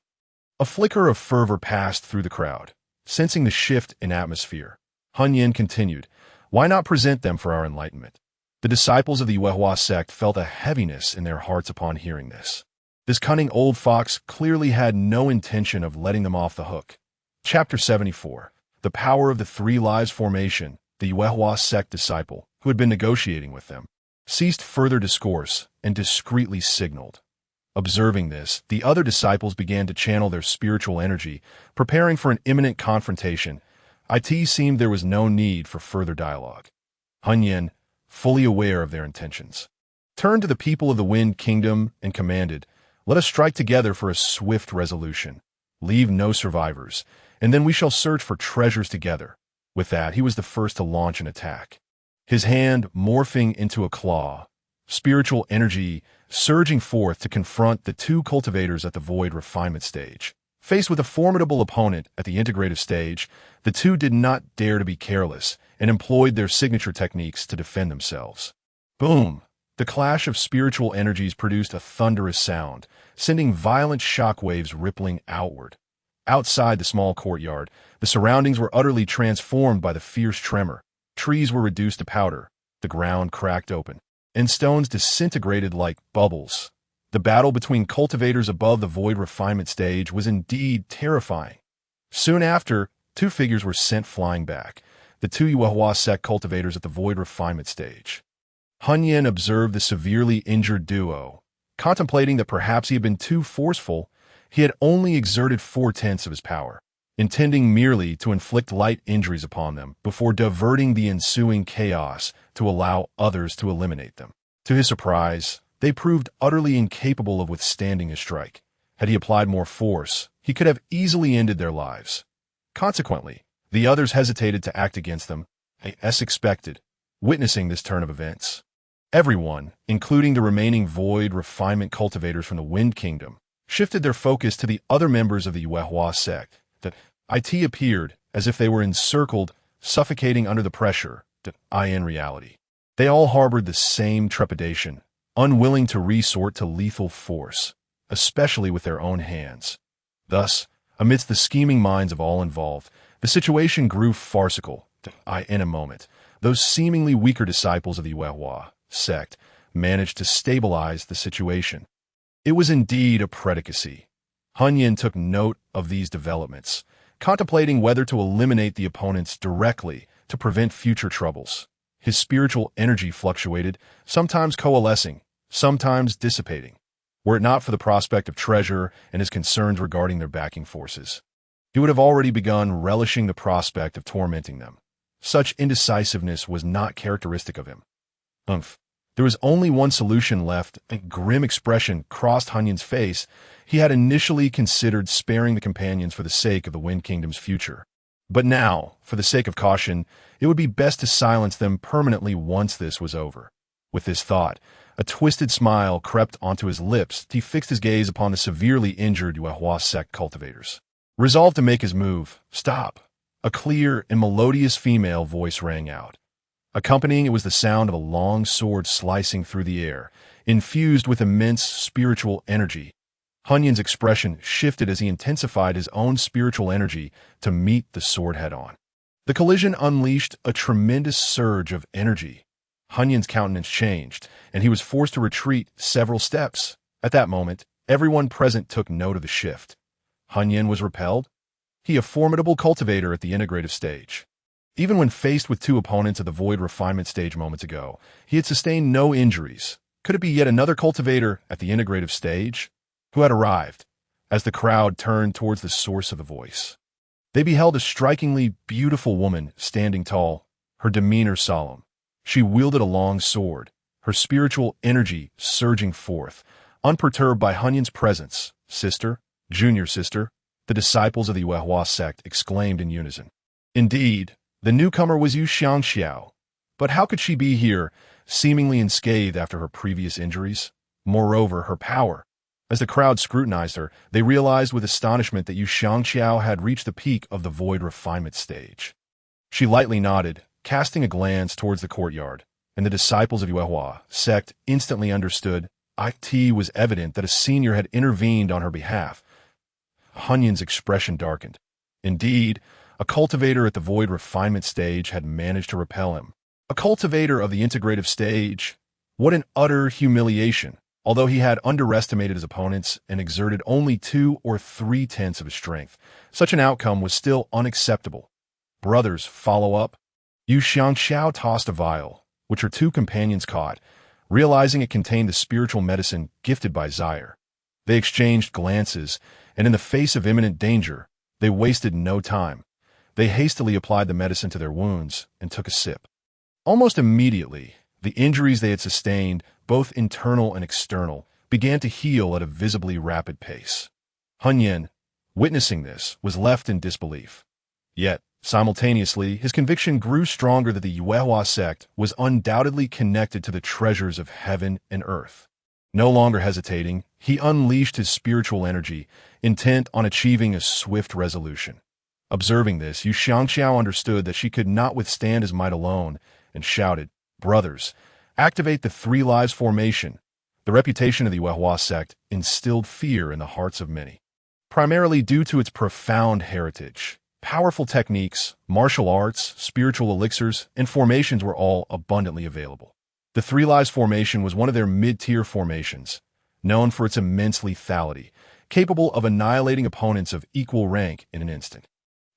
A flicker of fervor passed through the crowd. Sensing the shift in atmosphere, Hunyin continued, "Why not present them for our enlightenment?" The disciples of the Yuehua sect felt a heaviness in their hearts upon hearing this. This cunning old fox clearly had no intention of letting them off the hook. Chapter 74. The Power of the Three Lives Formation. The Yuehua sect disciple, who had been negotiating with them, ceased further discourse and discreetly signaled. Observing this, the other disciples began to channel their spiritual energy, preparing for an imminent confrontation. It seemed there was no need for further dialogue. Hunyin, fully aware of their intentions, turned to the people of the Wind Kingdom and commanded, "Let us strike together for a swift resolution. Leave no survivors, and then we shall search for treasures together." With that, he was the first to launch an attack. His hand morphing into a claw, spiritual energy surging forth to confront the two cultivators at the void refinement stage. Faced with a formidable opponent at the integrative stage, the two did not dare to be careless and employed their signature techniques to defend themselves. Boom! The clash of spiritual energies produced a thunderous sound, sending violent shockwaves rippling outward. Outside the small courtyard, the surroundings were utterly transformed by the fierce tremor. Trees were reduced to powder, the ground cracked open, and stones disintegrated like bubbles. The battle between cultivators above the void refinement stage was indeed terrifying. Soon after, two figures were sent flying back, the two Yuehua sect cultivators at the void refinement stage. Hunyin observed the severely injured duo, Contemplating that perhaps he had been too forceful, he had only exerted 4/10 of his power, intending merely to inflict light injuries upon them before diverting the ensuing chaos to allow others to eliminate them. To his surprise, they proved utterly incapable of withstanding his strike. Had he applied more force, he could have easily ended their lives. Consequently, the others hesitated to act against them, as expected, witnessing this turn of events. Everyone, including the remaining void refinement cultivators from the Wind Kingdom, shifted their focus to the other members of the Yuehua sect. That it appeared as if they were encircled, suffocating under the pressure. That in reality, they all harbored the same trepidation, unwilling to resort to lethal force, especially with their own hands. Thus, amidst the scheming minds of all involved, the situation grew farcical. In a moment, those seemingly weaker disciples of the Yuehua sect managed to stabilize the situation. It was indeed a predicacy. Hunyan took note of these developments, contemplating whether to eliminate the opponents directly to prevent future troubles. His spiritual energy fluctuated, sometimes coalescing, sometimes dissipating. Were it not for the prospect of treasure and his concerns regarding their backing forces, he would have already begun relishing the prospect of tormenting them. Such indecisiveness was not characteristic of him. There was only one solution left. A grim expression crossed Hunyan's face. He had initially considered sparing the companions for the sake of the Wind Kingdom's future. But now, for the sake of caution, it would be best to silence them permanently once this was over. With this thought, a twisted smile crept onto his lips. He fixed his gaze upon the severely injured Yuehua sect cultivators. Resolved to make his move, "Stop!" A clear and melodious female voice rang out. Accompanying it was the sound of a long sword slicing through the air, infused with immense spiritual energy. Hunyan's expression shifted as he intensified his own spiritual energy to meet the sword head-on. The collision unleashed a tremendous surge of energy. Hunyan's countenance changed, and he was forced to retreat several steps. At that moment, everyone present took note of the shift. Hunyan was repelled? He, a formidable cultivator at the integrative stage. Even when faced with two opponents at the void refinement stage moments ago, he had sustained no injuries. Could it be yet another cultivator at the integrative stage who had arrived? As the crowd turned towards the source of the voice, they beheld a strikingly beautiful woman standing tall, her demeanor solemn. She wielded a long sword, her spiritual energy surging forth, unperturbed by Hunyan's presence. "Sister, junior sister," the disciples of the Yuehua sect exclaimed in unison. Indeed, the newcomer was Yu Xiangxiao, but how could she be here, seemingly unscathed after her previous injuries? Moreover, her power. As the crowd scrutinized her, they realized with astonishment that Yu Xiangxiao had reached the peak of the void refinement stage. She lightly nodded, casting a glance towards the courtyard, and the disciples of Yuehua sect instantly understood. It was evident that a senior had intervened on her behalf. Hunyan's expression darkened. Indeed, a cultivator at the void refinement stage had managed to repel him. A cultivator of the integrative stage? What an utter humiliation! Although he had underestimated his opponents and exerted only 2 or 3/10 of his strength, such an outcome was still unacceptable. Brothers, follow up? Yu Xiangxiao tossed a vial, which her two companions caught, realizing it contained the spiritual medicine gifted by Zaire. They exchanged glances, and in the face of imminent danger, they wasted no time. They hastily applied the medicine to their wounds and took a sip. Almost immediately, the injuries they had sustained, both internal and external, began to heal at a visibly rapid pace. Hunyan, witnessing this, was left in disbelief. Yet, simultaneously, his conviction grew stronger that the Yuehua sect was undoubtedly connected to the treasures of heaven and earth. No longer hesitating, he unleashed his spiritual energy, intent on achieving a swift resolution. Observing this, Yu Xiangxiao understood that she could not withstand his might alone, and shouted, "Brothers, activate the 3 lives formation." The reputation of the Yuehua sect instilled fear in the hearts of many, primarily due to its profound heritage. Powerful techniques, martial arts, spiritual elixirs, and formations were all abundantly available. The 3 lives formation was one of their mid-tier formations, known for its immense lethality, capable of annihilating opponents of equal rank in an instant.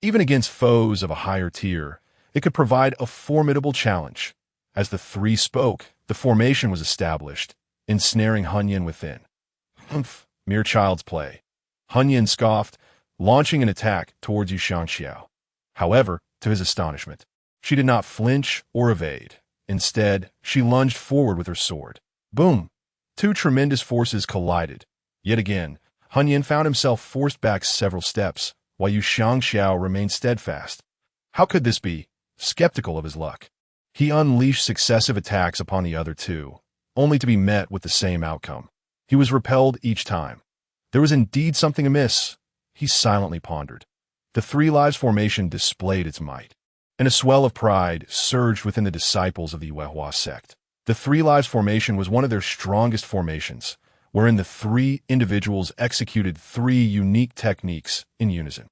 Even against foes of a higher tier, it could provide a formidable challenge. As the 3 spoke, the formation was established, ensnaring Hunyan within. Humph, mere child's play. Hun Yin scoffed, launching an attack towards Yu Xiangxiao. However, to his astonishment, she did not flinch or evade. Instead, she lunged forward with her sword. Boom! Two tremendous forces collided. Yet again, Hun Yin found himself forced back several steps, while Yu Xiangxiao remained steadfast. How could this be? Skeptical of his luck, he unleashed successive attacks upon the other two, only to be met with the same outcome. He was repelled each time. There was indeed something amiss, he silently pondered. The Three Lives formation displayed its might, and a swell of pride surged within the disciples of the Yuehua sect. The Three Lives formation was one of their strongest formations, wherein the three individuals executed three unique techniques in unison.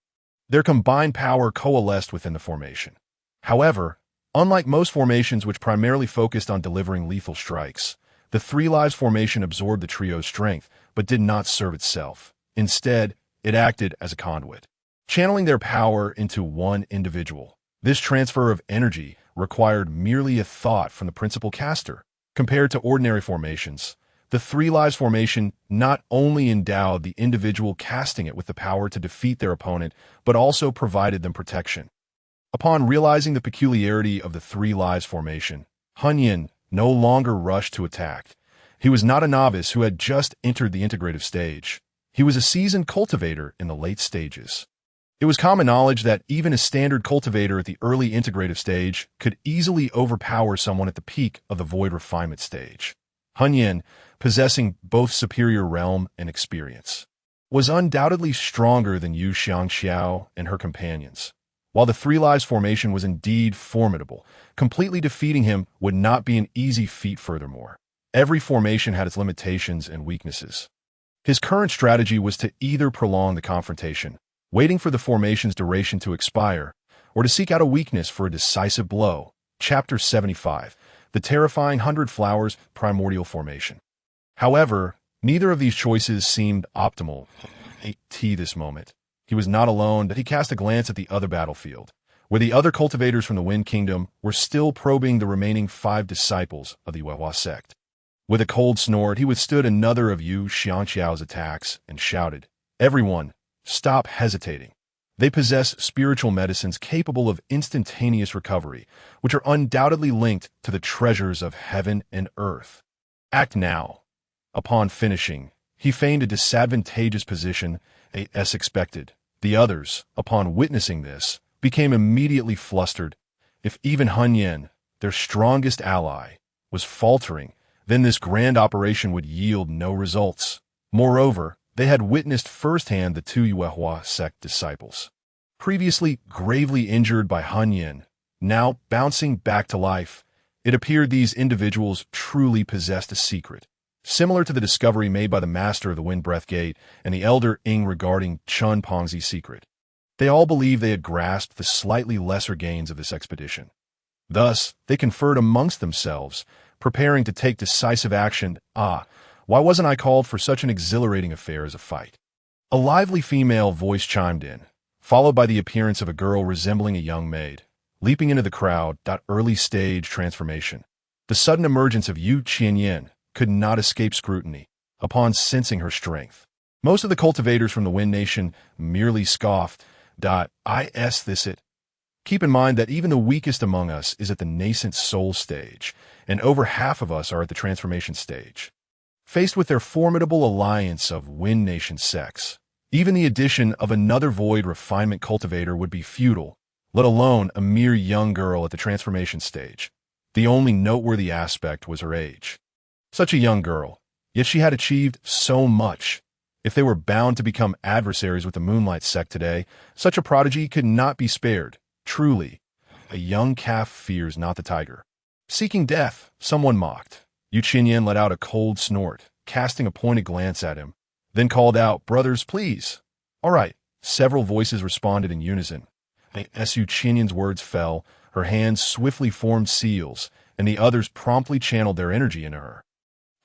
Their combined power coalesced within the formation. However, unlike most formations which primarily focused on delivering lethal strikes, the Three Lives formation absorbed the trio's strength but did not serve itself. Instead, it acted as a conduit, channeling their power into one individual. This transfer of energy required merely a thought from the principal caster. Compared to ordinary formations, the Three Lives formation not only endowed the individual casting it with the power to defeat their opponent, but also provided them protection. Upon realizing the peculiarity of the Three Lives formation, Hun Yin no longer rushed to attack. He was not a novice who had just entered the integrative stage. He was a seasoned cultivator in the late stages. It was common knowledge that even a standard cultivator at the early integrative stage could easily overpower someone at the peak of the void refinement stage. Hun Yin, possessing both superior realm and experience, was undoubtedly stronger than Yu Xiangxiao and her companions. While the Three Lives formation was indeed formidable, completely defeating him would not be an easy feat furthermore. Every formation had its limitations and weaknesses. His current strategy was to either prolong the confrontation, waiting for the formation's duration to expire, or to seek out a weakness for a decisive blow. Chapter 75, The Terrifying 100 Flowers Primordial Formation. However, neither of these choices seemed optimal at this moment. He was not alone, but he cast a glance at the other battlefield, where the other cultivators from the Wind Kingdom were still probing the remaining 5 disciples of the Yuehua sect. With a cold snort, he withstood another of Yu Xiangxiao's attacks and shouted, "Everyone, stop hesitating. They possess spiritual medicines capable of instantaneous recovery, which are undoubtedly linked to the treasures of heaven and earth. Act now." Upon finishing, he feigned a disadvantageous position, as expected. The others, upon witnessing this, became immediately flustered. If even Hun Yin, their strongest ally, was faltering, then this grand operation would yield no results. Moreover, they had witnessed firsthand the 2 Yuehua sect disciples, previously gravely injured by Hun Yin, now bouncing back to life. It appeared these individuals truly possessed a secret, similar to the discovery made by the master of the Wind Breath Gate and the elder Ing regarding Chen Pongzi's secret. They all believed they had grasped the slightly lesser gains of this expedition. Thus, they conferred amongst themselves, preparing to take decisive action. Why wasn't I called for such an exhilarating affair as a fight? A lively female voice chimed in, followed by the appearance of a girl resembling a young maid, leaping into the crowd. Early stage transformation. The sudden emergence of Yu Qianyin could not escape scrutiny upon sensing her strength. Most of the cultivators from the Wind Nation merely scoffed. Is this it? Keep in mind that even the weakest among us is at the nascent soul stage, and over half of us are at the transformation stage. Faced with their formidable alliance of Wind Nation sects, even the addition of another void refinement cultivator would be futile, let alone a mere young girl at the transformation stage. The only noteworthy aspect was her age. Such a young girl, yet she had achieved so much. If they were bound to become adversaries with the Moonlight sect today, such a prodigy could not be spared. Truly, a young calf fears not the tiger. Seeking death, someone mocked. Yu Qinyan let out a cold snort, casting a pointed glance at him, then called out, "Brothers, please." "All right." Several voices responded in unison. As Yu Qinyan's words fell, her hands swiftly formed seals, and the others promptly channeled their energy into her.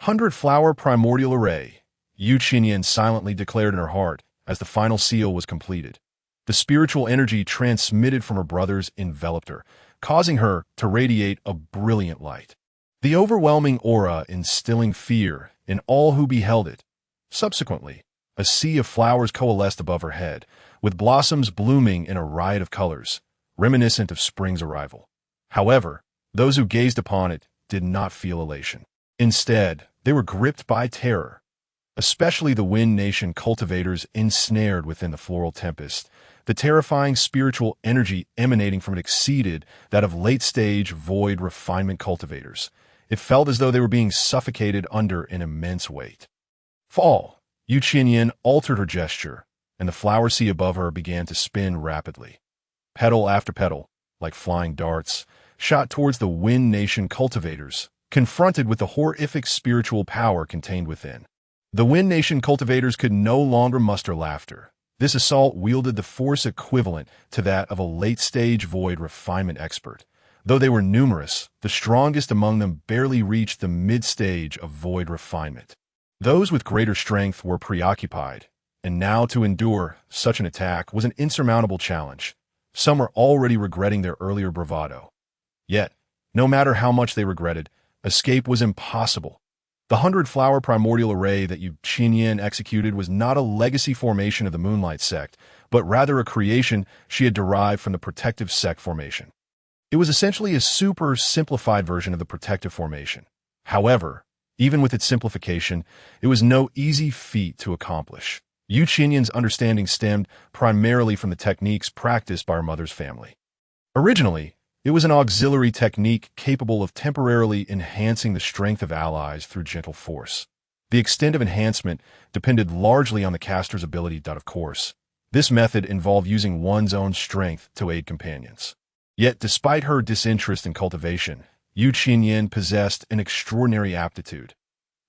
100-flower primordial array, Yu Qinyan silently declared in her heart as the final seal was completed. The spiritual energy transmitted from her brothers enveloped her, causing her to radiate a brilliant light. The overwhelming aura instilling fear in all who beheld it. Subsequently, a sea of flowers coalesced above her head, with blossoms blooming in a riot of colors, reminiscent of spring's arrival. However, those who gazed upon it did not feel elation. Instead, they were gripped by terror, especially the Wind Nation cultivators ensnared within the floral tempest. The terrifying spiritual energy emanating from it exceeded that of late-stage void refinement cultivators. It felt as though they were being suffocated under an immense weight. Fall. Yu Qinyan altered her gesture, and the flower sea above her began to spin rapidly. Petal after petal, like flying darts, shot towards the Wind Nation cultivators, confronted with the horrific spiritual power contained within. The Wind Nation cultivators could no longer muster laughter. This assault wielded the force equivalent to that of a late-stage void refinement expert. Though they were numerous, the strongest among them barely reached the mid-stage of void refinement. Those with greater strength were preoccupied, and now to endure such an attack was an insurmountable challenge. Some were already regretting their earlier bravado. Yet, no matter how much they regretted, escape was impossible. The 100-flower primordial array that Yu Qinyan executed was not a legacy formation of the Moonlight Sect, but rather a creation she had derived from the Protective Sect formation. It was essentially a super simplified version of the Protective formation. However, even with its simplification, it was no easy feat to accomplish. Yu Qinyan's understanding stemmed primarily from the techniques practiced by her mother's family. Originally, it was an auxiliary technique capable of temporarily enhancing the strength of allies through gentle force. The extent of enhancement depended largely on the caster's ability. Of course, this method involved using one's own strength to aid companions. Yet, despite her disinterest in cultivation, Yu Qinyan possessed an extraordinary aptitude.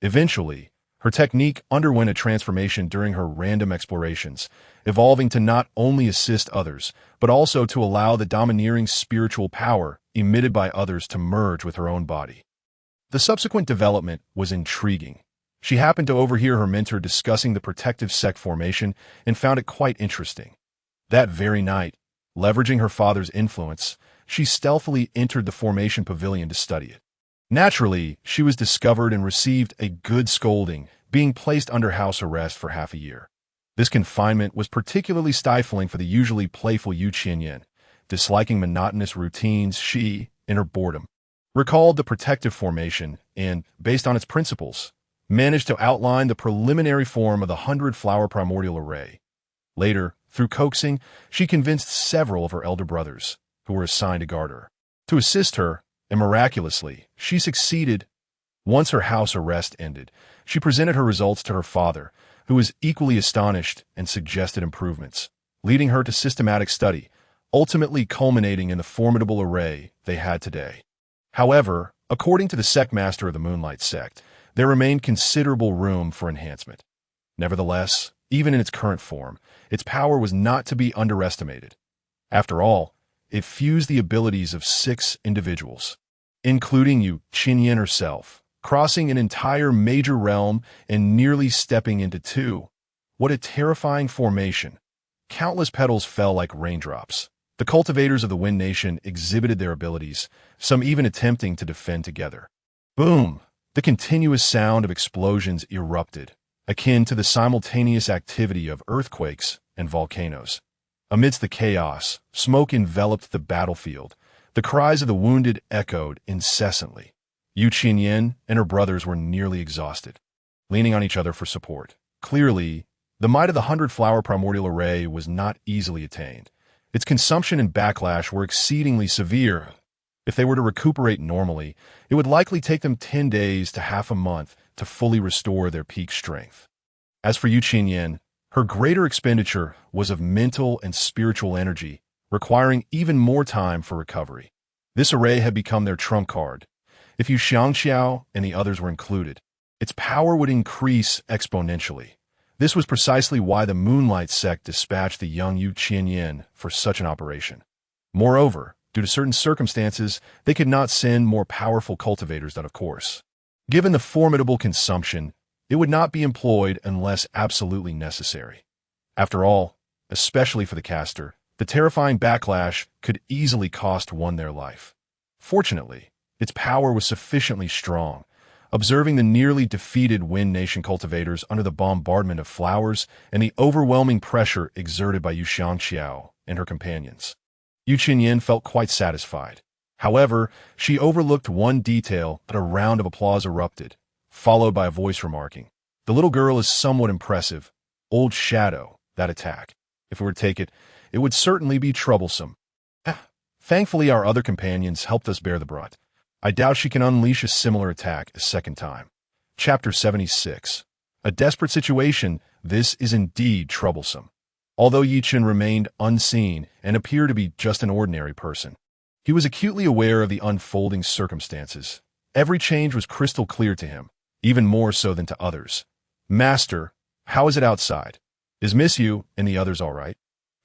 Eventually, her technique underwent a transformation during her random explorations, evolving to not only assist others, but also to allow the domineering spiritual power emitted by others to merge with her own body. The subsequent development was intriguing. She happened to overhear her mentor discussing the Protective Sect formation and found it quite interesting. That very night, leveraging her father's influence, she stealthily entered the formation pavilion to study it. Naturally, she was discovered and received a good scolding, being placed under house arrest for half a year. This confinement was particularly stifling for the usually playful Yu Qinyan. Disliking monotonous routines, she, in her boredom, recalled the Protective formation and, based on its principles, managed to outline the preliminary form of the 100-flower primordial array. Later, through coaxing, she convinced several of her elder brothers, who were assigned to guard her, to assist her, and miraculously, she succeeded. Once her house arrest ended, she presented her results to her father, who was equally astonished and suggested improvements, leading her to systematic study, ultimately culminating in the formidable array they had today. However, according to the sect master of the Moonlight Sect, there remained considerable room for enhancement. Nevertheless, even in its current form, its power was not to be underestimated. After all, it fused the abilities of 6 individuals, including Yu Qinyan herself, crossing an entire major realm and nearly stepping into 2. What a terrifying formation! Countless petals fell like raindrops. The cultivators of the Wind Nation exhibited their abilities, some even attempting to defend together. Boom! The continuous sound of explosions erupted, akin to the simultaneous activity of earthquakes and volcanoes. Amidst the chaos, smoke enveloped the battlefield. The cries of the wounded echoed incessantly. Yu Qinyan and her brothers were nearly exhausted, leaning on each other for support. Clearly, the might of the 100-flower primordial array was not easily attained. Its consumption and backlash were exceedingly severe. If they were to recuperate normally, it would likely take them 10 days to half a month to fully restore their peak strength. As for Yu Qinyan, her greater expenditure was of mental and spiritual energy, requiring even more time for recovery. This array had become their trump card. If Yu Xiangxiao and the others were included, its power would increase exponentially. This was precisely why the Moonlight Sect dispatched the young Yu Qinyan for such an operation. Moreover, due to certain circumstances, they could not send more powerful cultivators of course. Given the formidable consumption, it would not be employed unless absolutely necessary. After all, especially for the caster, the terrifying backlash could easily cost one their life. Fortunately, its power was sufficiently strong. observing the nearly defeated Wind Nation cultivators under the bombardment of flowers and the overwhelming pressure exerted by Yu Xiangxiao and her companions. Yu Qinyan felt quite satisfied. However, she overlooked one detail that a round of applause erupted, followed by a voice remarking, "The little girl is somewhat impressive. Old Shadow, that attack. If we were to take it, it would certainly be troublesome." Thankfully, our other companions helped us bear the brunt. I doubt she can unleash a similar attack a second time. Chapter 76. A desperate situation, this is indeed troublesome. Although Yi Chen remained unseen and appeared to be just an ordinary person, he was acutely aware of the unfolding circumstances. Every change was crystal clear to him, even more so than to others. "Master, how is it outside? Is Miss Yu and the others all right?"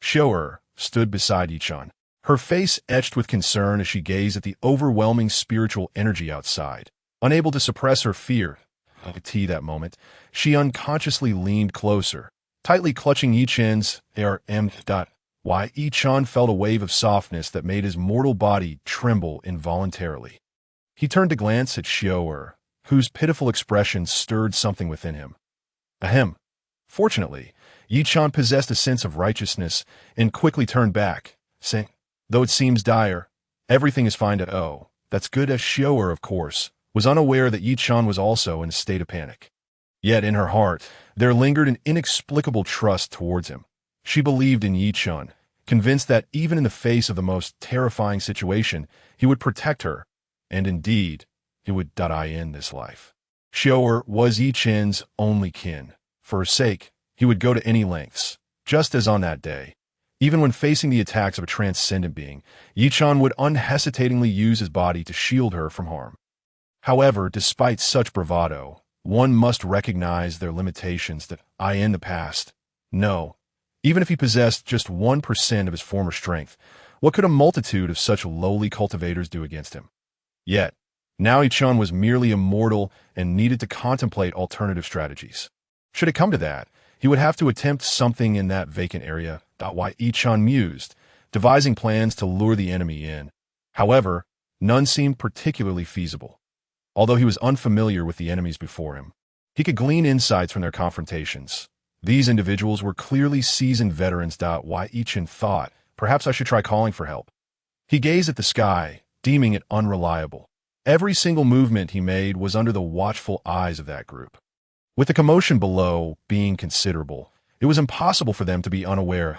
Xiao stood beside Yi Chen, her face etched with concern as she gazed at the overwhelming spiritual energy outside. Unable to suppress her fear, that moment, she unconsciously leaned closer, tightly clutching Yi Chen's arm. Why, Yi Chen felt a wave of softness that made his mortal body tremble involuntarily. He turned to glance at Xiao, whose pitiful expression stirred something within him. Ahem. Fortunately, Yi Chen possessed a sense of righteousness and quickly turned back, saying, "Though it seems dire, everything is fine to oh, that's good." As Xiao, of course, was unaware that Yi Chen was also in a state of panic. Yet in her heart, there lingered an inexplicable trust towards him. She believed in Yi Chen, convinced that even in the face of the most terrifying situation, he would protect her, and indeed, he would end this life. Xiao was Yi Chen's only kin. For her sake, he would go to any lengths, just as on that day. Even when facing the attacks of a transcendent being, Yi Chen would unhesitatingly use his body to shield her from harm. However, despite such bravado, one must recognize their limitations that in the past. No, even if he possessed just 1% of his former strength, what could a multitude of such lowly cultivators do against him? Yet, now Yi Chen was merely immortal and needed to contemplate alternative strategies. Should it come to that, he would have to attempt something in that vacant area. Why, Yi Chen mused, devising plans to lure the enemy in. However, none seemed particularly feasible. Although he was unfamiliar with the enemies before him, he could glean insights from their confrontations. These individuals were clearly seasoned veterans. Why, Yi Chen thought, perhaps I should try calling for help. He gazed at the sky, deeming it unreliable. Every single movement he made was under the watchful eyes of that group. With the commotion below being considerable, it was impossible for them to be unaware.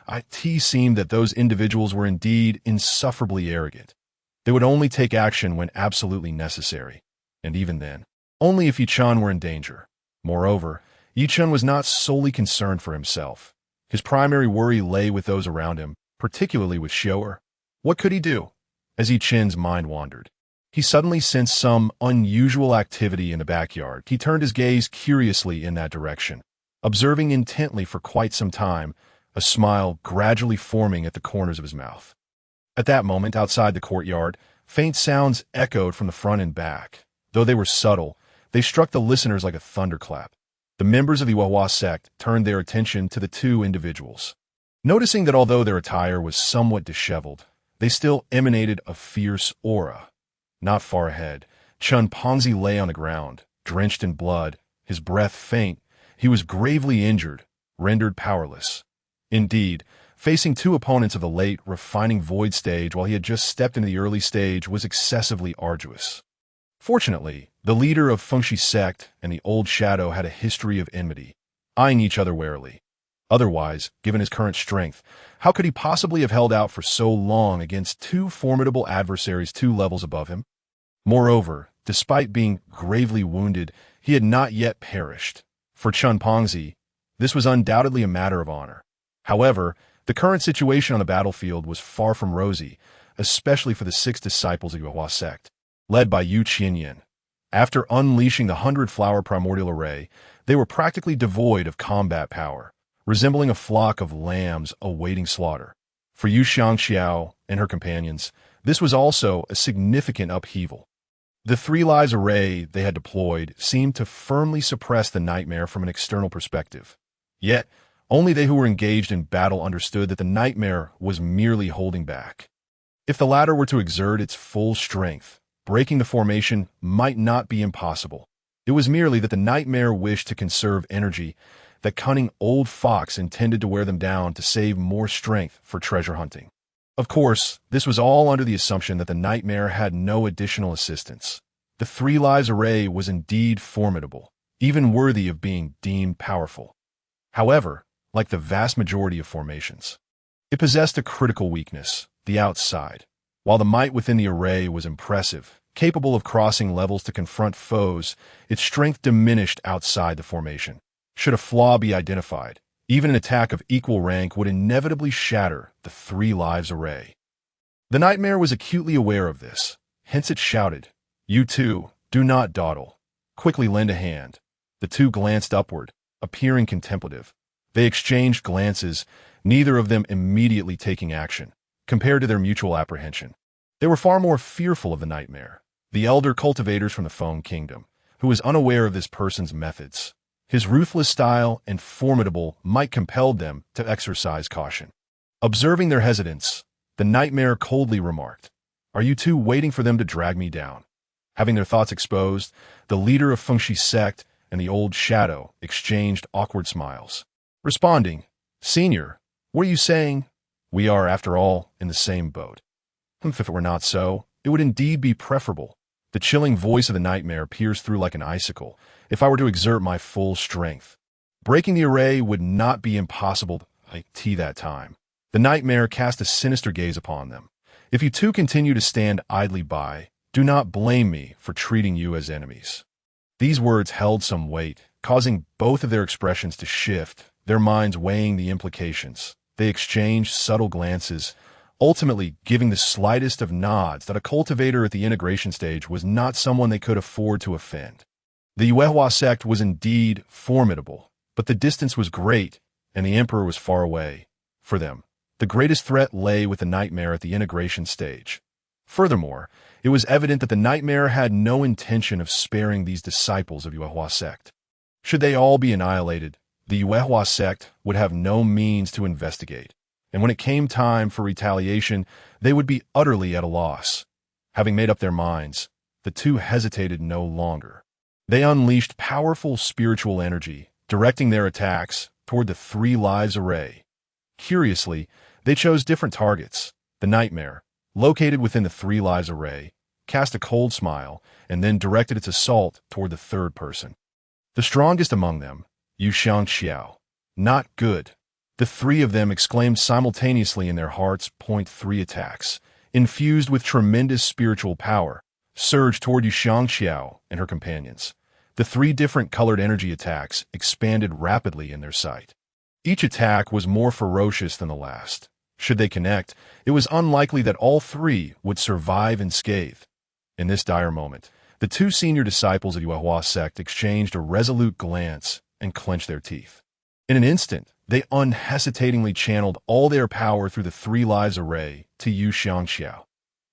It seemed that those individuals were indeed insufferably arrogant. They would only take action when absolutely necessary, and even then, only if Yi Chen were in danger. Moreover, Yi Chen was not solely concerned for himself. His primary worry lay with those around him, particularly with Xiao. What could he do? As Yi Chen's mind wandered, he suddenly sensed some unusual activity in the backyard. He turned his gaze curiously in that direction, observing intently for quite some time, a smile gradually forming at the corners of his mouth. At that moment, outside the courtyard, faint sounds echoed from the front and back. Though they were subtle, they struck the listeners like a thunderclap. The members of the Wawa sect turned their attention to the two individuals. Noticing that although their attire was somewhat disheveled, they still emanated a fierce aura. Not far ahead, Chen Pongzi lay on the ground, drenched in blood, his breath faint. He was gravely injured, rendered powerless. Indeed, facing two opponents of the late, refining void stage while he had just stepped into the early stage was excessively arduous. Fortunately, the leader of Fengshi sect and the Old Shadow had a history of enmity, eyeing each other warily. Otherwise, given his current strength, how could he possibly have held out for so long against two formidable adversaries 2 levels above him? Moreover, despite being gravely wounded, he had not yet perished. For Chen Pongzi, this was undoubtedly a matter of honor. However, the current situation on the battlefield was far from rosy, especially for the 6 disciples of the Hua sect, led by Yu Qinyan. After unleashing the 100-flower primordial array, they were practically devoid of combat power, resembling a flock of lambs awaiting slaughter. For Yu Xiangxiao and her companions, this was also a significant upheaval. The 3 lives array they had deployed seemed to firmly suppress the nightmare from an external perspective. Yet, only they who were engaged in battle understood that the nightmare was merely holding back. If the latter were to exert its full strength, breaking the formation might not be impossible. It was merely that the nightmare wished to conserve energy, that cunning old fox intended to wear them down to save more strength for treasure hunting. Of course, this was all under the assumption that the nightmare had no additional assistance. The Three Lives Array was indeed formidable, even worthy of being deemed powerful. However, like the vast majority of formations, it possessed a critical weakness, the outside. While the might within the array was impressive, capable of crossing levels to confront foes, its strength diminished outside the formation. Should a flaw be identified, even an attack of equal rank would inevitably shatter the Three Lives Array. The nightmare was acutely aware of this, hence it shouted, "You two, do not dawdle. Quickly lend a hand." The two glanced upward, appearing contemplative. They exchanged glances, neither of them immediately taking action, compared to their mutual apprehension. They were far more fearful of the nightmare, the elder cultivators from the Feng Kingdom, who was unaware of this person's methods. His ruthless style and formidable might compelled them to exercise caution. Observing their hesitance, the nightmare coldly remarked, "Are you two waiting for them to drag me down?" Having their thoughts exposed, the leader of Fengshi's sect and the old shadow exchanged awkward smiles. Responding, "Senior, what are you saying? We are, after all, in the same boat." If it were not so, it would indeed be preferable. The chilling voice of the nightmare pierced through like an icicle. If I were to exert my full strength, breaking the array would not be impossible at that time. The nightmare cast a sinister gaze upon them. If you two continue to stand idly by, do not blame me for treating you as enemies. These words held some weight, causing both of their expressions to shift, their minds weighing the implications. They exchanged subtle glances, ultimately giving the slightest of nods that a cultivator at the integration stage was not someone they could afford to offend. The Yuehua sect was indeed formidable, but the distance was great, and the Emperor was far away. For them, the greatest threat lay with the nightmare at the integration stage. Furthermore, it was evident that the nightmare had no intention of sparing these disciples of Yuehua sect. Should they all be annihilated, the Yuehua sect would have no means to investigate, and when it came time for retaliation, they would be utterly at a loss. Having made up their minds, the two hesitated no longer. They unleashed powerful spiritual energy, directing their attacks toward the Three Lives Array. Curiously, they chose different targets. The nightmare, located within the Three Lives Array, cast a cold smile and then directed its assault toward the third person. The strongest among them, Yu Xiao. Not good. The three of them exclaimed simultaneously in their hearts. .3 attacks, infused with tremendous spiritual power, surged toward Yu Xiao and her companions. The three different colored energy attacks expanded rapidly in their sight. Each attack was more ferocious than the last. Should they connect, it was unlikely that all three would survive unscathed. In this dire moment, the two senior disciples of Yuehua sect exchanged a resolute glance and clenched their teeth. In an instant, they unhesitatingly channeled all their power through the Three Lives Array to Yu Xiao.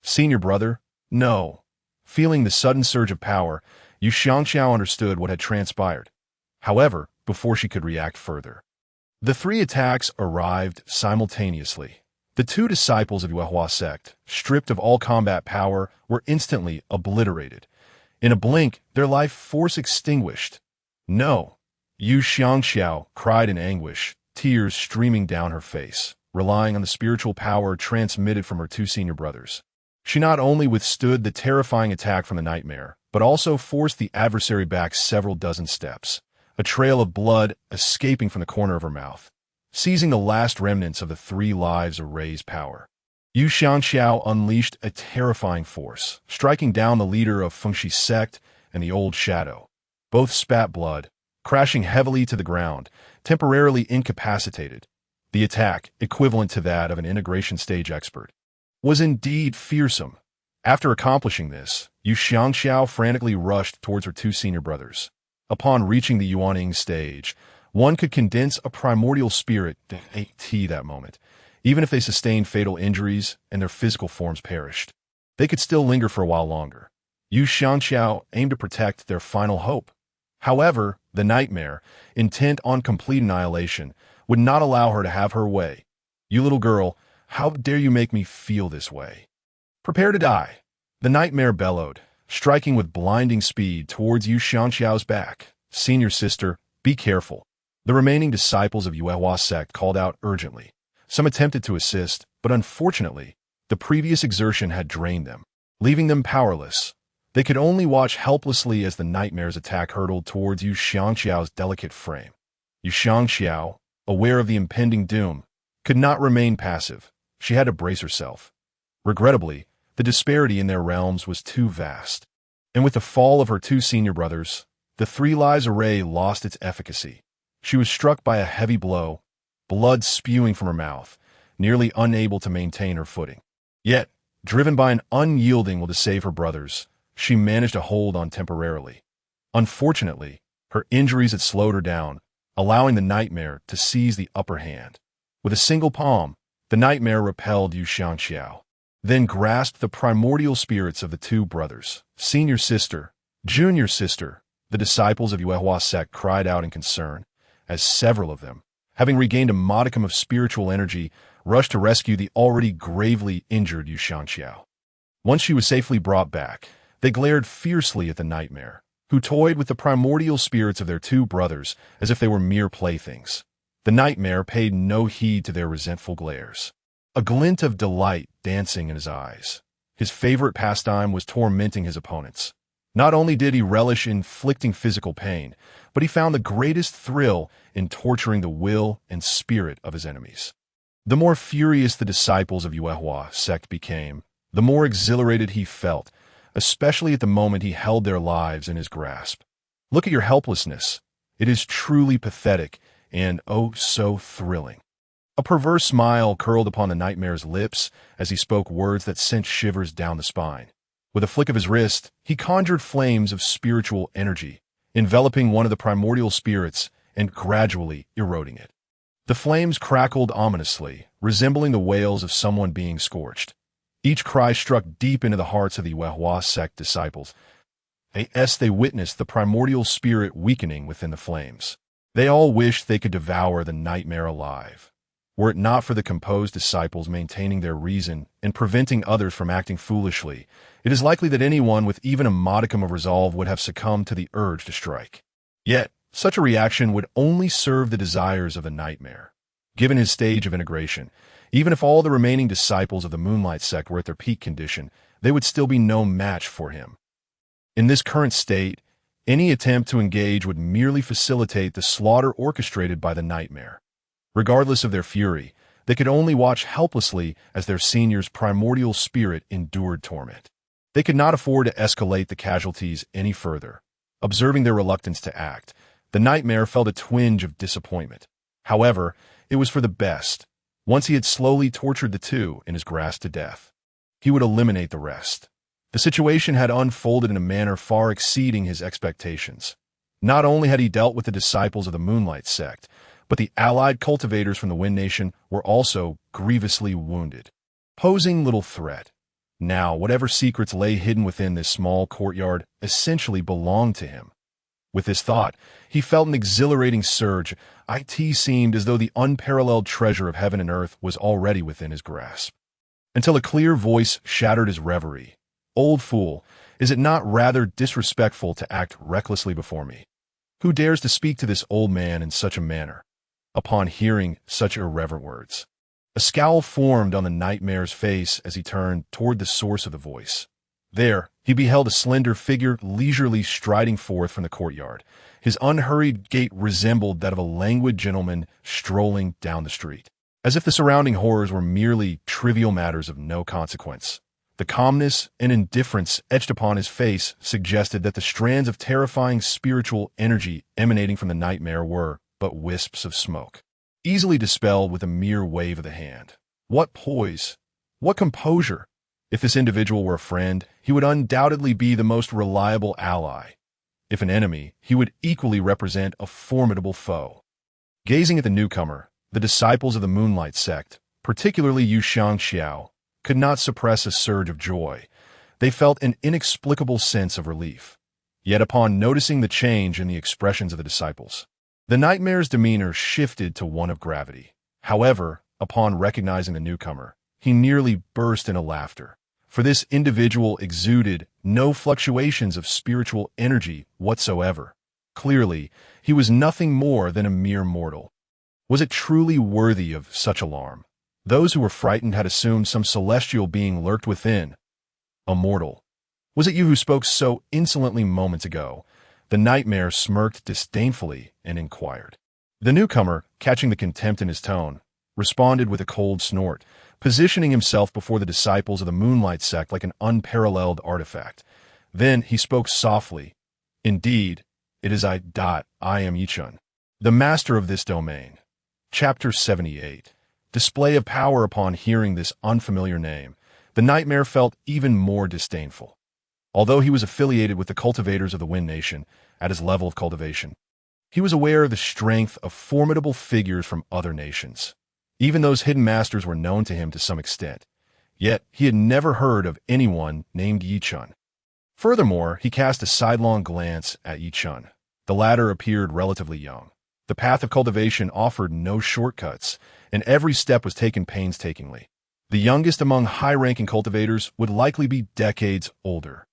"Senior brother, no." Feeling the sudden surge of power, Yu Xiao understood what had transpired. However, before she could react further, the three attacks arrived simultaneously. The two disciples of Yuehua sect, stripped of all combat power, were instantly obliterated. In a blink, their life force extinguished. "No!" Yu Xiao cried in anguish, tears streaming down her face, relying on the spiritual power transmitted from her two senior brothers. She not only withstood the terrifying attack from the nightmare, but also forced the adversary back several dozen steps, a trail of blood escaping from the corner of her mouth. Seizing the last remnants of the Three Lives Array's power, Yu Xiao unleashed a terrifying force, striking down the leader of Fengshi's sect and the old shadow. Both spat blood, crashing heavily to the ground, temporarily incapacitated. The attack, equivalent to that of an integration stage expert, was indeed fearsome. After accomplishing this, Yu Xiao frantically rushed towards her two senior brothers. Upon reaching the Yuaning stage, one could condense a primordial spirit to that moment. Even if they sustained fatal injuries and their physical forms perished, they could still linger for a while longer. Yu Xiao aimed to protect their final hope. However, the nightmare, intent on complete annihilation, would not allow her to have her way. "You little girl, how dare you make me feel this way? Prepare to die." The nightmare bellowed, striking with blinding speed towards Yu Xiangxiao's back. "Senior sister, be careful." The remaining disciples of Yuehua's sect called out urgently. Some attempted to assist, but unfortunately, the previous exertion had drained them, leaving them powerless. They could only watch helplessly as the nightmare's attack hurtled towards Yu Xiangxiao's delicate frame. Yu Xiangxiao, aware of the impending doom, could not remain passive. She had to brace herself. Regrettably, the disparity in their realms was too vast. And with the fall of her two senior brothers, the Three Lives Array lost its efficacy. She was struck by a heavy blow, blood spewing from her mouth, nearly unable to maintain her footing. Yet, driven by an unyielding will to save her brothers, she managed to hold on temporarily. Unfortunately, her injuries had slowed her down, allowing the nightmare to seize the upper hand. With a single palm, the nightmare repelled Yu Xiangxiao, then grasped the primordial spirits of the two brothers. "Senior sister, junior sister," the disciples of Yuehua's sect cried out in concern, as several of them, having regained a modicum of spiritual energy, rushed to rescue the already gravely injured Yu Xiangxiao. Once she was safely brought back, they glared fiercely at the nightmare, who toyed with the primordial spirits of their two brothers as if they were mere playthings. The nightmare paid no heed to their resentful glares, a glint of delight dancing in his eyes. His favorite pastime was tormenting his opponents. Not only did he relish inflicting physical pain, but he found the greatest thrill in torturing the will and spirit of his enemies. The more furious the disciples of Yuehua sect became, the more exhilarated he felt, especially at the moment he held their lives in his grasp. "Look at your helplessness. It is truly pathetic and oh so thrilling." A perverse smile curled upon the nightmare's lips as he spoke words that sent shivers down the spine. With a flick of his wrist, he conjured flames of spiritual energy, enveloping one of the primordial spirits and gradually eroding it. The flames crackled ominously, resembling the wails of someone being scorched. Each cry struck deep into the hearts of the Yuehua sect disciples. They witnessed the primordial spirit weakening within the flames. They all wished they could devour the nightmare alive. Were it not for the composed disciples maintaining their reason and preventing others from acting foolishly, it is likely that anyone with even a modicum of resolve would have succumbed to the urge to strike. Yet, such a reaction would only serve the desires of the nightmare. Given his stage of integration, even if all the remaining disciples of the Moonlight sect were at their peak condition, they would still be no match for him. In this current state, any attempt to engage would merely facilitate the slaughter orchestrated by the nightmare. Regardless of their fury, they could only watch helplessly as their senior's primordial spirit endured torment. They could not afford to escalate the casualties any further. Observing their reluctance to act, the nightmare felt a twinge of disappointment. However, it was for the best. Once he had slowly tortured the two in his grasp to death, he would eliminate the rest. The situation had unfolded in a manner far exceeding his expectations. Not only had he dealt with the disciples of the Moonlight sect, but the allied cultivators from the Wind Nation were also grievously wounded, posing little threat. Now, whatever secrets lay hidden within this small courtyard essentially belonged to him. With this thought, he felt an exhilarating surge. It seemed as though the unparalleled treasure of heaven and earth was already within his grasp. Until a clear voice shattered his reverie. "Old fool, is it not rather disrespectful to act recklessly before me? Who dares to speak to this old man in such a manner?" Upon hearing such irreverent words, a scowl formed on the nightmare's face as he turned toward the source of the voice. There, he beheld a slender figure leisurely striding forth from the courtyard. His unhurried gait resembled that of a languid gentleman strolling down the street, as if the surrounding horrors were merely trivial matters of no consequence. The calmness and indifference etched upon his face suggested that the strands of terrifying spiritual energy emanating from the nightmare were but wisps of smoke, easily dispelled with a mere wave of the hand. What poise! What composure! If this individual were a friend, he would undoubtedly be the most reliable ally. If an enemy, he would equally represent a formidable foe. Gazing at the newcomer, the disciples of the Moonlight sect, particularly Yu Xiangxiao, could not suppress a surge of joy. They felt an inexplicable sense of relief. Yet upon noticing the change in the expressions of the disciples, the nightmare's demeanor shifted to one of gravity. However, upon recognizing the newcomer, he nearly burst into laughter. for this individual exuded no fluctuations of spiritual energy whatsoever. Clearly, he was nothing more than a mere mortal. Was it truly worthy of such alarm? Those who were frightened had assumed some celestial being lurked within. A mortal. Was it you who spoke so insolently moments ago? The nightmare smirked disdainfully and inquired. The newcomer, catching the contempt in his tone, responded with a cold snort, positioning himself before the disciples of the Moonlight sect like an unparalleled artifact. Then he spoke softly. Indeed, it is I am Chen, the master of this domain. Chapter 78. Display of power. Upon hearing this unfamiliar name, the nightmare felt even more disdainful. Although he was affiliated with the cultivators of the Wind Nation at his level of cultivation, he was aware of the strength of formidable figures from other nations. Even those hidden masters were known to him to some extent, yet he had never heard of anyone named Chen. Furthermore, he cast a sidelong glance at Chen. The latter appeared relatively young. The path of cultivation offered no shortcuts, and every step was taken painstakingly. The youngest among high-ranking cultivators would likely be decades older.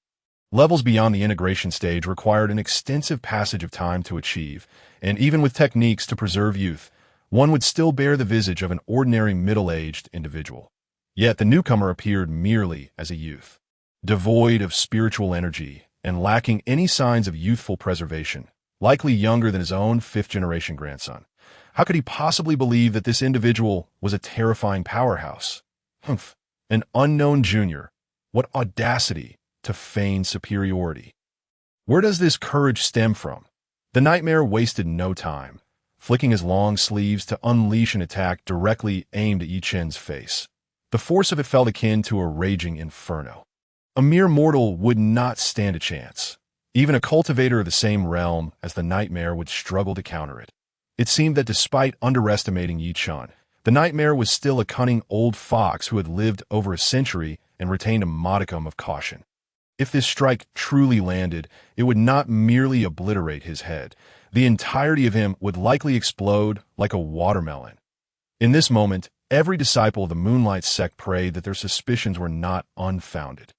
Levels beyond the integration stage required an extensive passage of time to achieve, and even with techniques to preserve youth, one would still bear the visage of an ordinary middle-aged individual. Yet the newcomer appeared merely as a youth, devoid of spiritual energy and lacking any signs of youthful preservation, likely younger than his own fifth-generation grandson. How could he possibly believe that this individual was a terrifying powerhouse? Humph, an unknown junior. What audacity to feign superiority. Where does this courage stem from? The nightmare wasted no time, flicking his long sleeves to unleash an attack directly aimed at Chen's face. The force of it felt akin to a raging inferno. A mere mortal would not stand a chance. Even a cultivator of the same realm as the nightmare would struggle to counter it. It seemed that despite underestimating Chen, the nightmare was still a cunning old fox who had lived over a century and retained a modicum of caution. If this strike truly landed, it would not merely obliterate his head. The entirety of him would likely explode like a watermelon. In this moment, every disciple of the Moonlight sect prayed that their suspicions were not unfounded.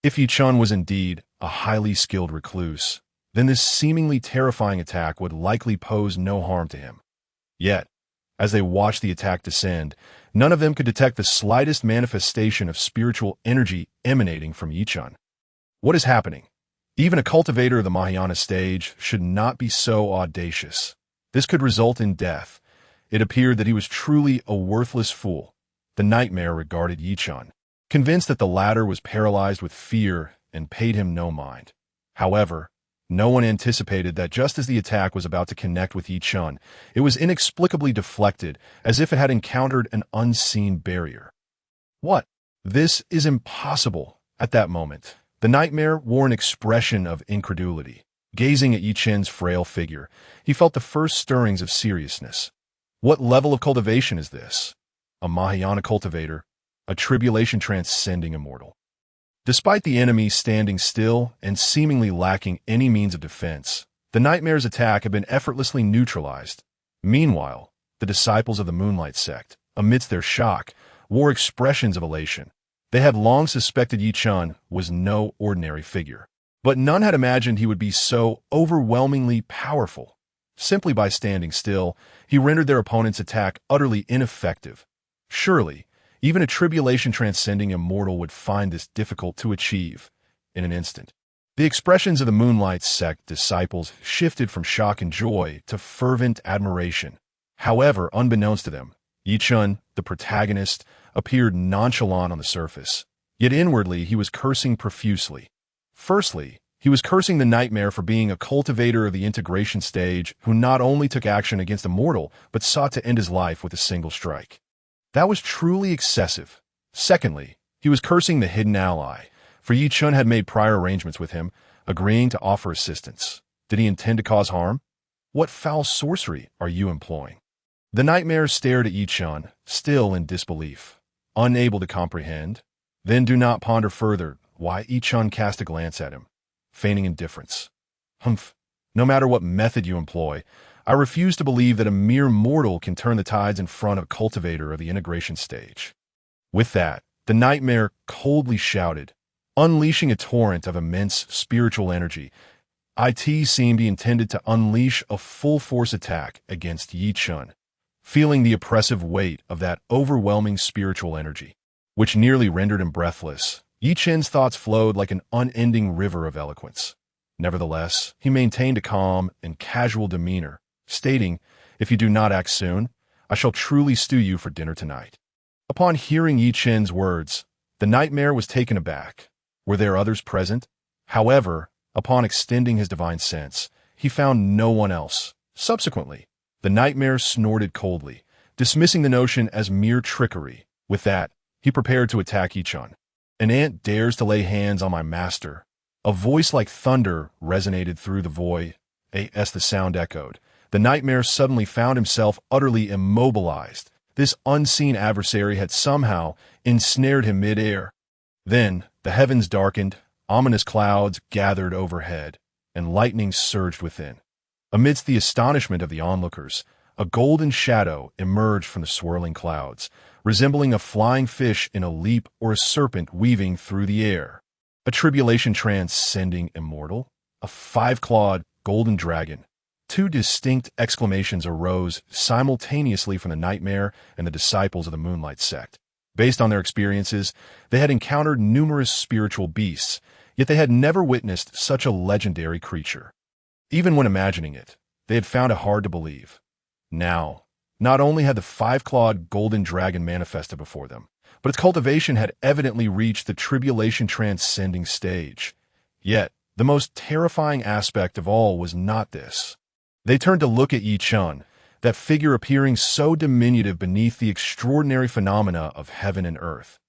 If Chen was indeed a highly skilled recluse, then this seemingly terrifying attack would likely pose no harm to him. Yet, as they watched the attack descend, none of them could detect the slightest manifestation of spiritual energy emanating from Chen. What is happening? Even a cultivator of the Mahayana stage should not be so audacious. This could result in death. It appeared that he was truly a worthless fool. The nightmare regarded Chen, convinced that the latter was paralyzed with fear and paid him no mind. However, no one anticipated that just as the attack was about to connect with Chen, it was inexplicably deflected as if it had encountered an unseen barrier. What? This is impossible. At that moment, the nightmare wore an expression of incredulity. Gazing at Chen's frail figure, he felt the first stirrings of seriousness. What level of cultivation is this? A Mahayana cultivator, a tribulation transcending immortal. Despite the enemy standing still and seemingly lacking any means of defense, the nightmare's attack had been effortlessly neutralized. Meanwhile, the disciples of the Moonlight sect, amidst their shock, wore expressions of elation. They had long suspected Chen was no ordinary figure, but none had imagined he would be so overwhelmingly powerful. Simply by standing still, he rendered their opponent's attack utterly ineffective. Surely, even a tribulation-transcending immortal would find this difficult to achieve in an instant. The expressions of the Moonlight sect disciples shifted from shock and joy to fervent admiration. However, unbeknownst to them, Chen, the protagonist, appeared nonchalant on the surface, yet inwardly he was cursing profusely. Firstly, he was cursing the nightmare for being a cultivator of the integration stage who not only took action against a mortal, but sought to end his life with a single strike. That was truly excessive. Secondly, he was cursing the hidden ally, for Chen had made prior arrangements with him, agreeing to offer assistance. Did he intend to cause harm? What foul sorcery are you employing? The nightmare stared at Chen, still in disbelief, unable to comprehend. Then do not ponder further why Chen cast a glance at him, feigning indifference. Humph, no matter what method you employ, I refuse to believe that a mere mortal can turn the tides in front of a cultivator of the integration stage. With that, The nightmare coldly shouted, unleashing a torrent of immense spiritual energy. It seemed he intended to unleash a full-force attack against Yi Chun. Feeling the oppressive weight of that overwhelming spiritual energy, which nearly rendered him breathless, Yi Chun's thoughts flowed like an unending river of eloquence. Nevertheless, he maintained a calm and casual demeanor, stating, "If you do not act soon, I shall truly stew you for dinner tonight." Upon hearing Yi Chun's words, the nightmare was taken aback. Were there others present? However, upon extending his divine sense, he found no one else. Subsequently, the nightmare snorted coldly, dismissing the notion as mere trickery. With that, he prepared to attack Yi Chun. "An ant dares to lay hands on my master." A voice like thunder resonated through the void. As the sound echoed, the nightmare suddenly found himself utterly immobilized. This unseen adversary had somehow ensnared him mid-air. Then, the heavens darkened, ominous clouds gathered overhead, and lightning surged within. Amidst the astonishment of the onlookers, a golden shadow emerged from the swirling clouds, resembling a flying fish in a leap or a serpent weaving through the air. A tribulation transcending immortal? A five-clawed golden dragon? Two distinct exclamations arose simultaneously from the nightmare and the disciples of the Moonlight sect. Based on their experiences, they had encountered numerous spiritual beasts, yet they had never witnessed such a legendary creature. Even when imagining it, they had found it hard to believe. Now, not only had the five-clawed golden dragon manifested before them, but its cultivation had evidently reached the tribulation transcending stage. Yet, the most terrifying aspect of all was not this. They turned to look at Yi Chun, that figure appearing so diminutive beneath the extraordinary phenomena of heaven and earth.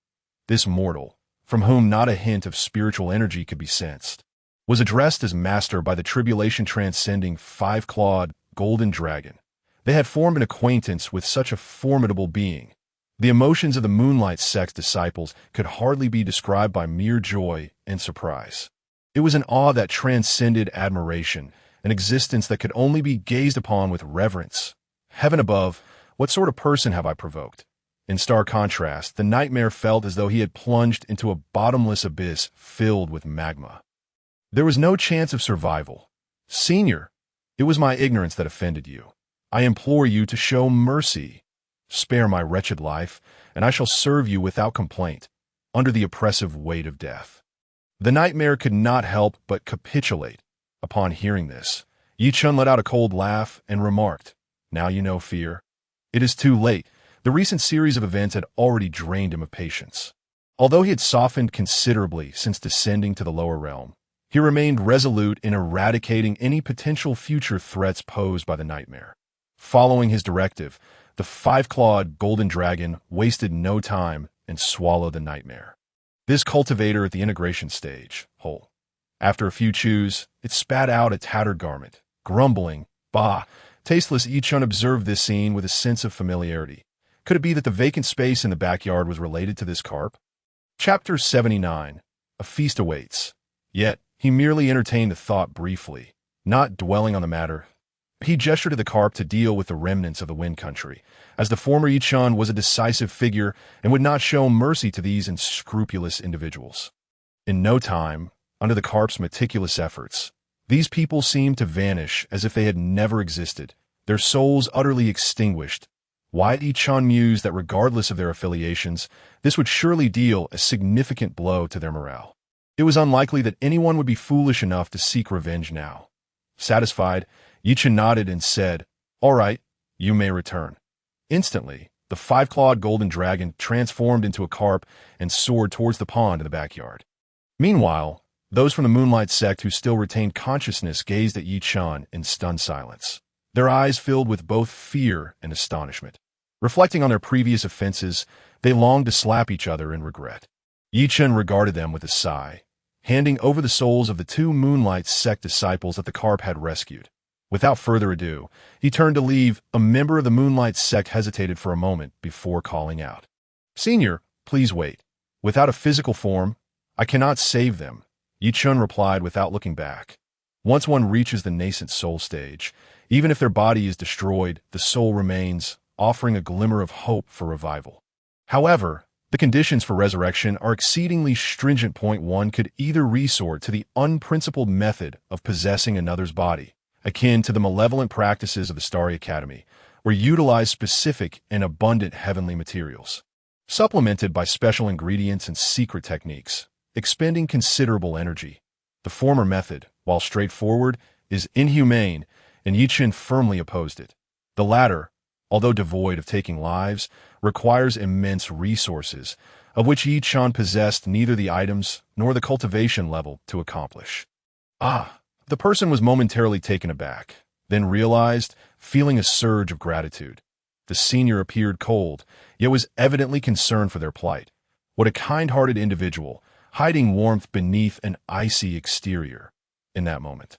This mortal, from whom not a hint of spiritual energy could be sensed, was addressed as master by the tribulation transcending five-clawed golden dragon. They had formed an acquaintance with such a formidable being. The emotions of the Moonlight sect's disciples could hardly be described by mere joy and surprise. It was an awe that transcended admiration, an existence that could only be gazed upon with reverence. Heaven above, what sort of person have I provoked? In stark contrast, the nightmare felt as though he had plunged into a bottomless abyss filled with magma. There was no chance of survival. "Senior, it was my ignorance that offended you. I implore you to show mercy. Spare my wretched life, and I shall serve you without complaint, under the oppressive weight of death." The nightmare could not help but capitulate. Upon hearing this, Yi Chun let out a cold laugh and remarked, "Now you know fear." It is too late. The recent series of events had already drained him of patience. Although he had softened considerably since descending to the lower realm, he remained resolute in eradicating any potential future threats posed by the nightmare. Following his directive, the five-clawed golden dragon wasted no time and swallowed the nightmare. This cultivator at the integration stage, whole. After a few chews, it spat out a tattered garment. Grumbling, "Bah!" Tasteless Yi Chun observed this scene with a sense of familiarity. Could it be that the vacant space in the backyard was related to this carp? Chapter 79. A feast awaits. Yet, he merely entertained the thought briefly, not dwelling on the matter. He gestured to the carp to deal with the remnants of the Wind Country, as the former Yi Chun was a decisive figure and would not show mercy to these unscrupulous individuals. In no time, under the carp's meticulous efforts, these people seemed to vanish as if they had never existed, their souls utterly extinguished. Yi Chun mused that regardless of their affiliations, this would surely deal a significant blow to their morale. It was unlikely that anyone would be foolish enough to seek revenge now. Satisfied, Yi Chun nodded and said, "All right, you may return." Instantly, the five-clawed golden dragon transformed into a carp and soared towards the pond in the backyard. Meanwhile, those from the Moonlight sect who still retained consciousness gazed at Yi Chun in stunned silence, their eyes filled with both fear and astonishment. Reflecting on their previous offenses, they longed to slap each other in regret. Yi Chun regarded them with a sigh, handing over the souls of the two Moonlight sect disciples that the carp had rescued. Without further ado, he turned to leave. A member of the Moonlight sect hesitated for a moment before calling out, "Senior, please wait. Without a physical form, I cannot save them," Yi Chun replied without looking back. Once one reaches the nascent soul stage, even if their body is destroyed, the soul remains, offering a glimmer of hope for revival. However, The conditions for resurrection are exceedingly stringent. Point 1 could either resort to the unprincipled method of possessing another's body, akin to the malevolent practices of the Starry Academy, or utilize specific and abundant heavenly materials, supplemented by special ingredients and secret techniques, expending considerable energy. The former method, while straightforward, is inhumane, and Chen firmly opposed it. The latter, although devoid of taking lives, requires immense resources, of which Chen possessed neither the items nor the cultivation level to accomplish. The person was momentarily taken aback, then realized, feeling a surge of gratitude. The senior appeared cold, yet was evidently concerned for their plight. What a kind-hearted individual, hiding warmth beneath an icy exterior. In that moment,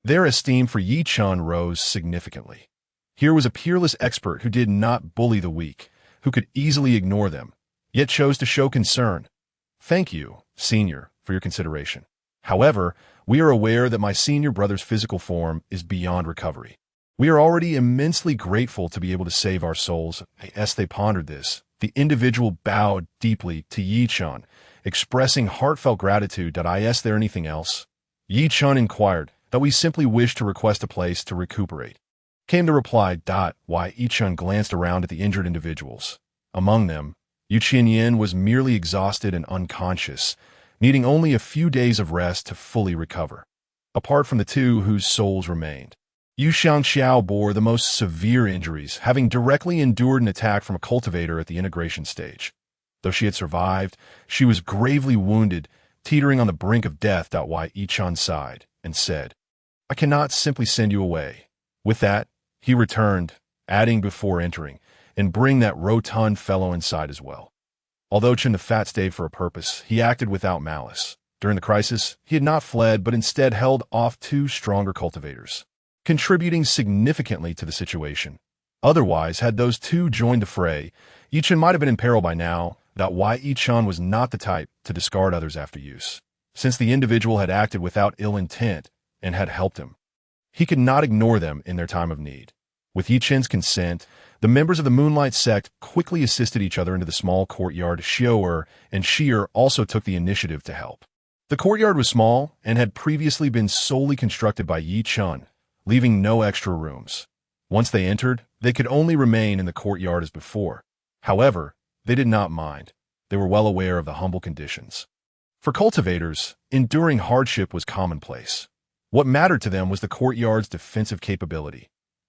their esteem for Chen rose significantly. Here was a peerless expert who did not bully the weak, who could easily ignore them, yet chose to show concern. Thank you, senior, for your consideration. However, we are aware that my senior brother's physical form is beyond recovery. We are already immensely grateful to be able to save our souls. As they pondered this, the individual bowed deeply to Chen, expressing heartfelt gratitude. Is there anything else? Chen inquired, that we simply wish to request a place to recuperate. Came the reply. Chen glanced around at the injured individuals. Among them, Yin was merely exhausted and unconscious, needing only a few days of rest to fully recover. Apart from the two whose souls remained, Yu Xiao bore the most severe injuries, having directly endured an attack from a cultivator at the integration stage. Though she had survived, she was gravely wounded, teetering on the brink of death. Chen sighed and said, I cannot simply send you away. With that, he returned, adding before entering, and bring that rotund fellow inside as well. Although Chen the Fat stayed for a purpose, he acted without malice. During the crisis, he had not fled, but instead held off two stronger cultivators, contributing significantly to the situation. Otherwise, had those two joined the fray, Chen might have been in peril by now. Chen was not the type to discard others after use, since the individual had acted without ill intent and had helped him. He could not ignore them in their time of need. With Chen's consent, the members of the Moonlight sect quickly assisted each other into the small courtyard. Xiao and Shi also took the initiative to help. The courtyard was small and had previously been solely constructed by Chen, leaving no extra rooms. Once they entered, they could only remain in the courtyard as before. However, they did not mind. They were well aware of the humble conditions. For cultivators, enduring hardship was commonplace. What mattered to them was the courtyard's defensive capability.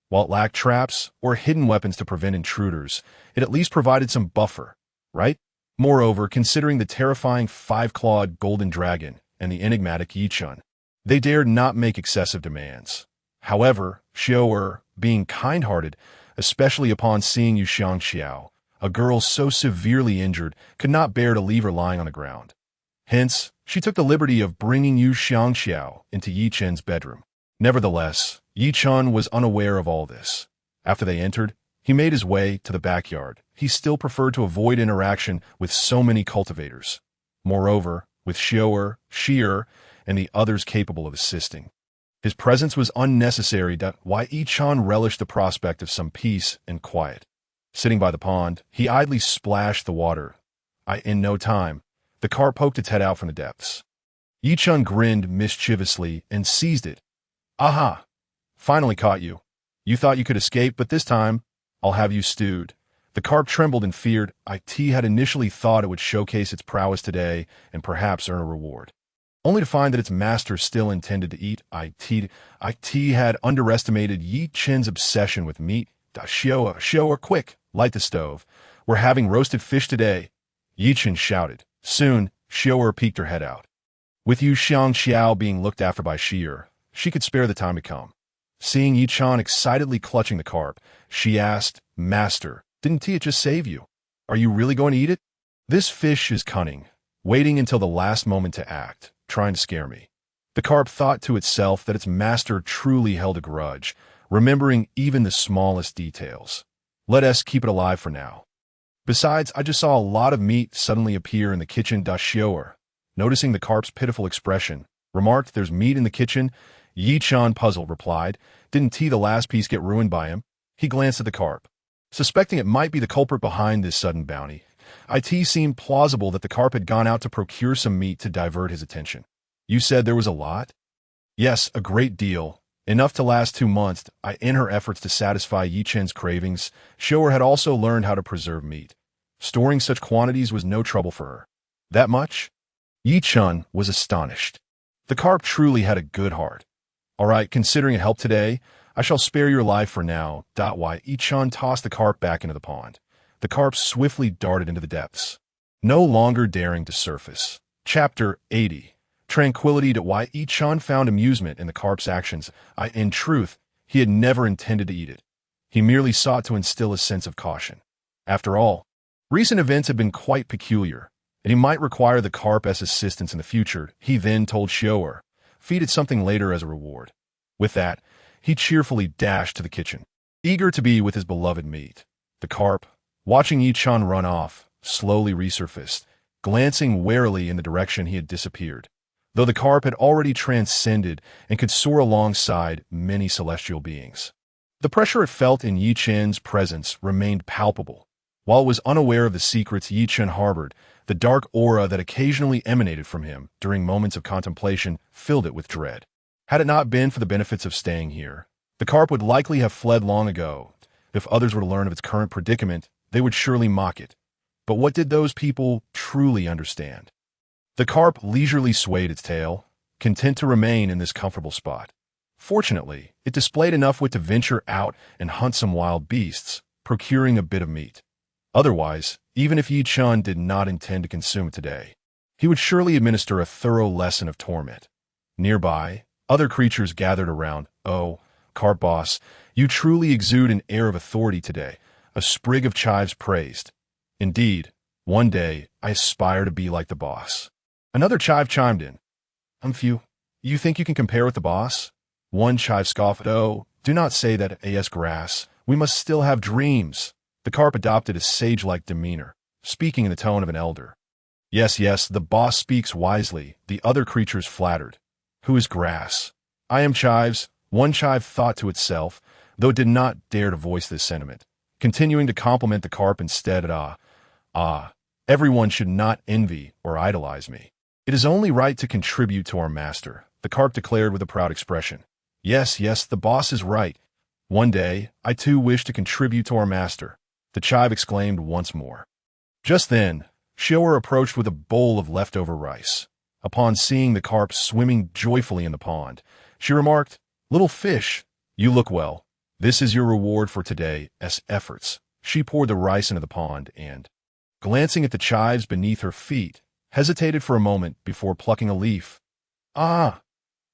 While it lacked traps or hidden weapons to prevent intruders, it at least provided some buffer, right? Moreover, considering the terrifying five-clawed golden dragon and the enigmatic Chen, they dared not make excessive demands. However, Xiao, being kind-hearted, especially upon seeing Yu Xiao, a girl so severely injured, could not bear to leave her lying on the ground. Hence, she took the liberty of bringing Yu Xiao into Chen's bedroom. Nevertheless, Chen was unaware of all this. After they entered, he made his way to the backyard. He still preferred to avoid interaction with so many cultivators. Moreover, with Xiao, Shi, and the others capable of assisting, his presence was unnecessary. Chen relished the prospect of some peace and quiet. Sitting by the pond, he idly splashed the water. In no time, the carp poked its head out from the depths. Chen grinned mischievously and seized it. Aha! Finally caught you. You thought you could escape, but this time, I'll have you stewed. The carp trembled and feared. It had initially thought it would showcase its prowess today and perhaps earn a reward, only to find that its master still intended to eat. It had underestimated Chen's obsession with meat. Xiao, quick, light the stove. We're having roasted fish today. Chen shouted. Soon, Xiao peeked her head out. With Yu Xiao being looked after by Shi, she could spare the time to come. Seeing Chen excitedly clutching the carp, she asked, Master, didn't it just save you? Are you really going to eat it? This fish is cunning, waiting until the last moment to act, trying to scare me. The carp thought to itself that its master truly held a grudge, remembering even the smallest details. Let us keep it alive for now. Besides, I just saw a lot of meat suddenly appear in the kitchen. Xiao, noticing the carp's pitiful expression, remarked, There's meat in the kitchen? Chen, puzzled, replied, Didn't the last piece get ruined by him? He glanced at the carp. Suspecting it might be the culprit behind this sudden bounty, It seemed plausible that the carp had gone out to procure some meat to divert his attention. You said there was a lot? Yes, a great deal. Enough to last 2 months. In her efforts to satisfy Yi Chen's cravings, Shower had also learned how to preserve meat. Storing such quantities was no trouble for her. That much? Yi Chen was astonished. The carp truly had a good heart. All right, considering it helped today, I shall spare your life for now. Yi Chen tossed the carp back into the pond. The carp swiftly darted into the depths, no longer daring to surface. Chapter 80. Tranquility. Yi Chen found amusement in the carp's actions. In truth, he had never intended to eat it. He merely sought to instill a sense of caution. After all, recent events had been quite peculiar, and he might require the carp's assistance in the future. He then told Shower, feed it something later as a reward. With that, he cheerfully dashed to the kitchen, eager to be with his beloved meat. The carp, watching Yi Chen run off, slowly resurfaced, glancing warily in the direction he had disappeared. Though the carp had already transcended and could soar alongside many celestial beings, the pressure it felt in Yi Chen's presence remained palpable. While it was unaware of the secrets Yi Chen harbored, the dark aura that occasionally emanated from him during moments of contemplation filled it with dread. Had it not been for the benefits of staying here, the carp would likely have fled long ago. If others were to learn of its current predicament, they would surely mock it. But what did those people truly understand? The carp leisurely swayed its tail, content to remain in this comfortable spot. Fortunately, it displayed enough wit to venture out and hunt some wild beasts, procuring a bit of meat. Otherwise, even if Yi Chen did not intend to consume it today, he would surely administer a thorough lesson of torment. Nearby, other creatures gathered around. Oh, carp boss, you truly exude an air of authority today, a sprig of chives praised. Indeed, one day I aspire to be like the boss. Another chive chimed in. You think you can compare with the boss? One chive scoffed. Oh, do not say that, as grass. We must still have dreams. The carp adopted a sage-like demeanor, speaking in the tone of an elder. Yes, the boss speaks wisely, the other creatures flattered. Who is grass? I am chives, one chive thought to itself, though it did not dare to voice this sentiment, continuing to compliment the carp instead. Everyone should not envy or idolize me. It is only right to contribute to our master, the carp declared with a proud expression. Yes, the boss is right. One day, I too wish to contribute to our master, the chive exclaimed once more. Just then, Shower approached with a bowl of leftover rice. Upon seeing the carp swimming joyfully in the pond, she remarked, Little fish, you look well. This is your reward for today's efforts. She poured the rice into the pond and, glancing at the chives beneath her feet, hesitated for a moment before plucking a leaf.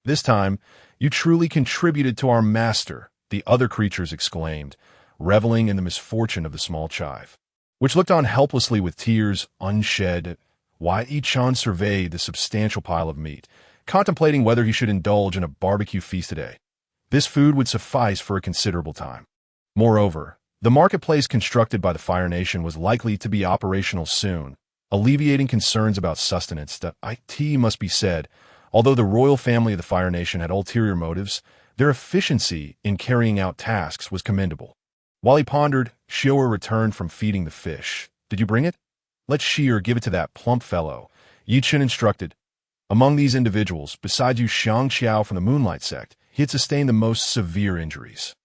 This time, you truly contributed to our master, the other creatures exclaimed, reveling in the misfortune of the small chive, which looked on helplessly with tears unshed. Yi Chen surveyed the substantial pile of meat, contemplating whether he should indulge in a barbecue feast today. This food would suffice for a considerable time. Moreover, the marketplace constructed by the Fire Nation was likely to be operational soon, alleviating concerns about sustenance. It must be said, although the royal family of the Fire Nation had ulterior motives, their efficiency in carrying out tasks was commendable. While he pondered, Shower returned from feeding the fish. Did you bring it? Let Shear give it to that plump fellow, Yi Chen instructed. Among these individuals, besides Yu Xiang Qiao from the Moonlight sect, he had sustained the most severe injuries.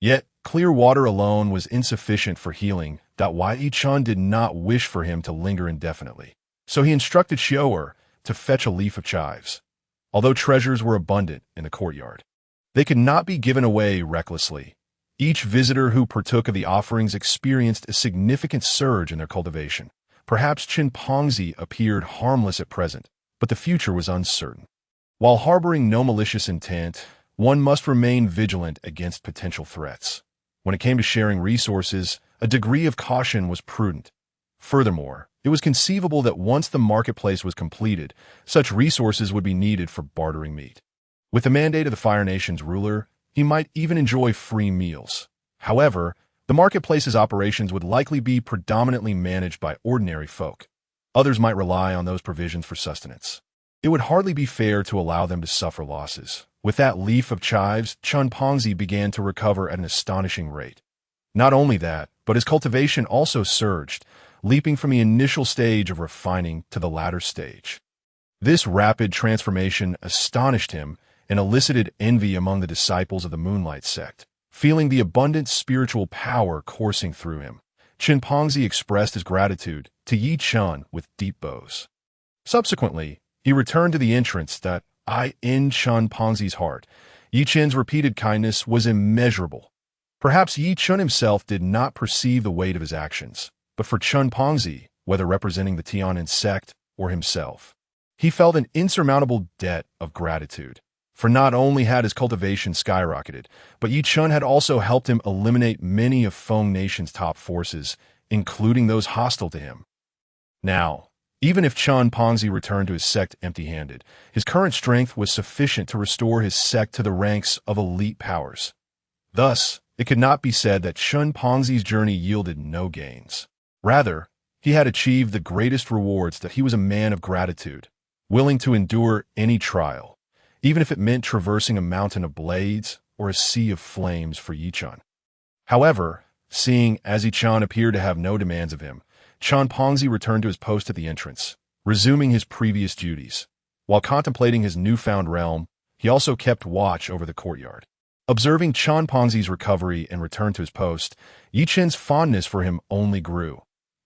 Yet, clear water alone was insufficient for healing. Yi Chen did not wish for him to linger indefinitely, so he instructed Shower to fetch a leaf of chives. Although treasures were abundant in the courtyard, they could not be given away recklessly. Each visitor who partook of the offerings experienced a significant surge in their cultivation. Perhaps Chen Pongzi appeared harmless at present, but the future was uncertain. While harboring no malicious intent, one must remain vigilant against potential threats. When it came to sharing resources, a degree of caution was prudent. Furthermore, it was conceivable that once the marketplace was completed, such resources would be needed for bartering meat. With the mandate of the Fire Nation's ruler, he might even enjoy free meals. However, the marketplace's operations would likely be predominantly managed by ordinary folk. Others might rely on those provisions for sustenance. It would hardly be fair to allow them to suffer losses. With that leaf of chives, Chen Pongzi began to recover at an astonishing rate. Not only that, but his cultivation also surged. leaping from the initial stage of refining to the latter stage. This rapid transformation astonished him and elicited envy among the disciples of the Moonlight sect. Feeling the abundant spiritual power coursing through him, Chen Pongzi expressed his gratitude to Yi Chen with deep bows. Subsequently, he returned to the entrance that in Chen Pongzi's heart. Yi Chen's repeated kindness was immeasurable. Perhaps Yi Chen himself did not perceive the weight of his actions, but for Chen Pongzi, whether representing the Tianan sect or himself, he felt an insurmountable debt of gratitude. For not only had his cultivation skyrocketed, but Yi Chen had also helped him eliminate many of Feng Nation's top forces, including those hostile to him. Now, even if Chen Pongzi returned to his sect empty-handed, his current strength was sufficient to restore his sect to the ranks of elite powers. Thus, it could not be said that Chen Pongzi's journey yielded no gains. Rather, he had achieved the greatest rewards, that he was a man of gratitude, willing to endure any trial, even if it meant traversing a mountain of blades or a sea of flames for Yi Chen. However, seeing as Yi Chen appeared to have no demands of him, Chen Pongzi returned to his post at the entrance, resuming his previous duties. While contemplating his newfound realm, he also kept watch over the courtyard. Observing Chen Pongzi's recovery and return to his post, Yi Chen's fondness for him only grew.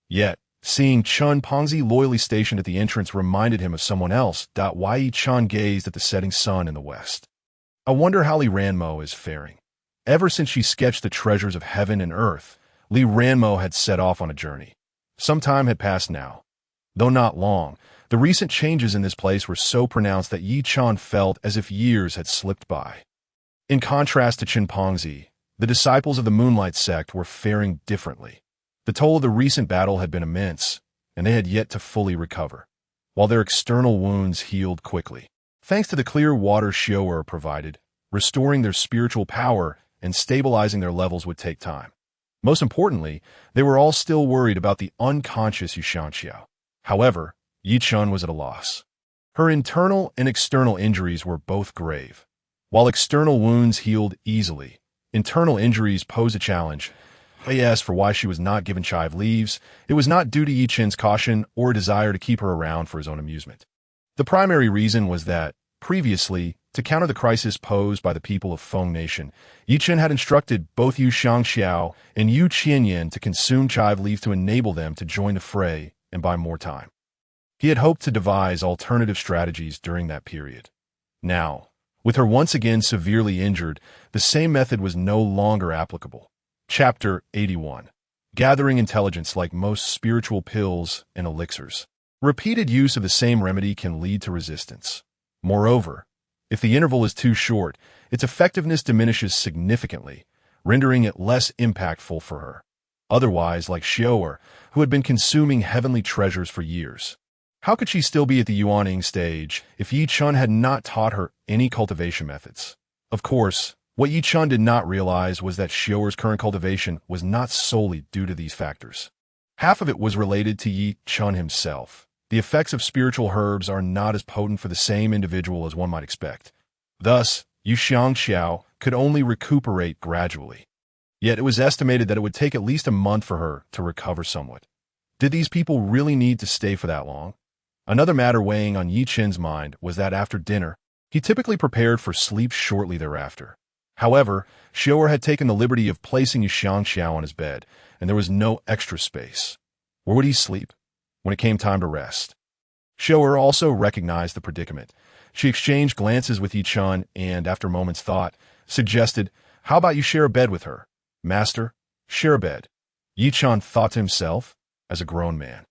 Yet, seeing Chen Pongzi loyally stationed at the entrance reminded him of someone else. Yi Chen gazed at the setting sun in the west. I wonder how Li Ranmo is faring. Ever since she sketched the treasures of heaven and earth, Li Ranmo had set off on a journey. Some time had passed now. Though not long, the recent changes in this place were so pronounced that Yi Chen felt as if years had slipped by. In contrast to Chen Pongzi, the disciples of the Moonlight sect were faring differently. The toll of the recent battle had been immense, and they had yet to fully recover, while their external wounds healed quickly. Thanks to the clear water Xiao'er provided, restoring their spiritual power and stabilizing their levels would take time. Most importantly, they were all still worried about the unconscious Yu Xiangxiao. However, Yi Chen was at a loss. Her internal and external injuries were both grave. While external wounds healed easily, internal injuries posed a challenge. As for why she was not given chive leaves, it was not due to Yi Chen's caution or a desire to keep her around for his own amusement. The primary reason was that, previously, to counter the crisis posed by the people of Feng Nation, Yi Chen had instructed both Yu Xiangxiao and Yu Qianyan to consume chive leaves to enable them to join the fray and buy more time. He had hoped to devise alternative strategies during that period. Now, with her once again severely injured, the same method was no longer applicable. Chapter 81. Gathering intelligence. Like most spiritual pills and elixirs, repeated use of the same remedy can lead to resistance. Moreover, if the interval is too short, its effectiveness diminishes significantly, rendering it less impactful for her. Otherwise, like Xiao'er, who had been consuming heavenly treasures for years. How could she still be at the Yuaning stage if Yi Chen had not taught her any cultivation methods? Of course, what Yi Chen did not realize was that Xiao'er's current cultivation was not solely due to these factors. Half of it was related to Yi Chen himself. The effects of spiritual herbs are not as potent for the same individual as one might expect. Thus, Yu Xiangxiao could only recuperate gradually. Yet it was estimated that it would take at least a month for her to recover somewhat. Did these people really need to stay for that long? Another matter weighing on Yi Chen's mind was that after dinner, he typically prepared for sleep shortly thereafter. However, Xiao'er had taken the liberty of placing Yu Xiangxiao on his bed, and there was no extra space. Where would he sleep when it came time to rest? Xiao'er also recognized the predicament. She exchanged glances with Yi Chen and, after a moment's thought, suggested, "How about you share a bed with her? Master, share a bed." Yi Chen thought to himself, as a grown man.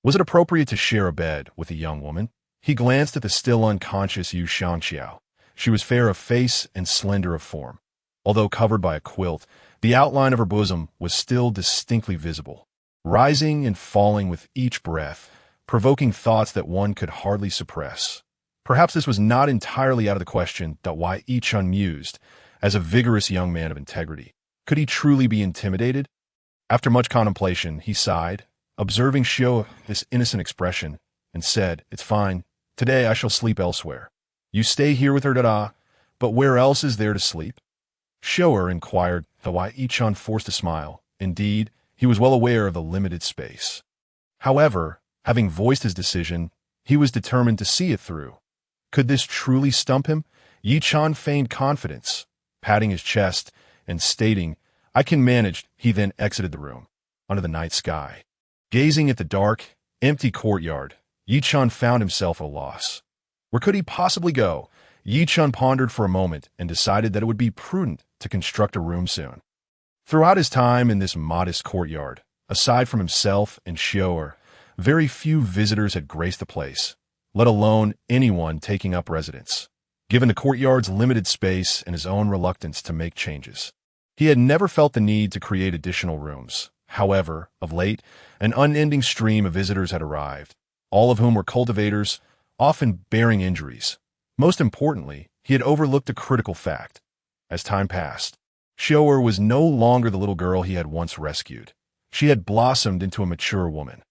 Was it appropriate to share a bed with a young woman? He glanced at the still unconscious Yu Xiangxiao. She was fair of face and slender of form. Although covered by a quilt, the outline of her bosom was still distinctly visible, rising and falling with each breath, provoking thoughts that one could hardly suppress. Perhaps this was not entirely out of the question. Why Yi Chen mused, as a vigorous young man of integrity. Could he truly be intimidated? After much contemplation, he sighed, observing Xiao'er's innocent expression, and said, "It's fine. Today I shall sleep elsewhere. You stay here with her, but where else is there to sleep?" Xiao'er inquired, though Yi Chen forced a smile. Indeed, he was well aware of the limited space. However, having voiced his decision, he was determined to see it through. Could this truly stump him? Yi Chen feigned confidence, patting his chest and stating, "I can manage." He then exited the room, under the night sky. Gazing at the dark, empty courtyard, Yi Chen found himself at a loss. Where could he possibly go? Yi Chen pondered for a moment and decided that it would be prudent to construct a room soon. Throughout his time in this modest courtyard, aside from himself and Xiao'er, very few visitors had graced the place, let alone anyone taking up residence. Given the courtyard's limited space and his own reluctance to make changes, he had never felt the need to create additional rooms. However, of late, an unending stream of visitors had arrived, all of whom were cultivators, often bearing injuries. Most importantly, he had overlooked a critical fact. As time passed, Xiao'er was no longer the little girl he had once rescued. She had blossomed into a mature woman.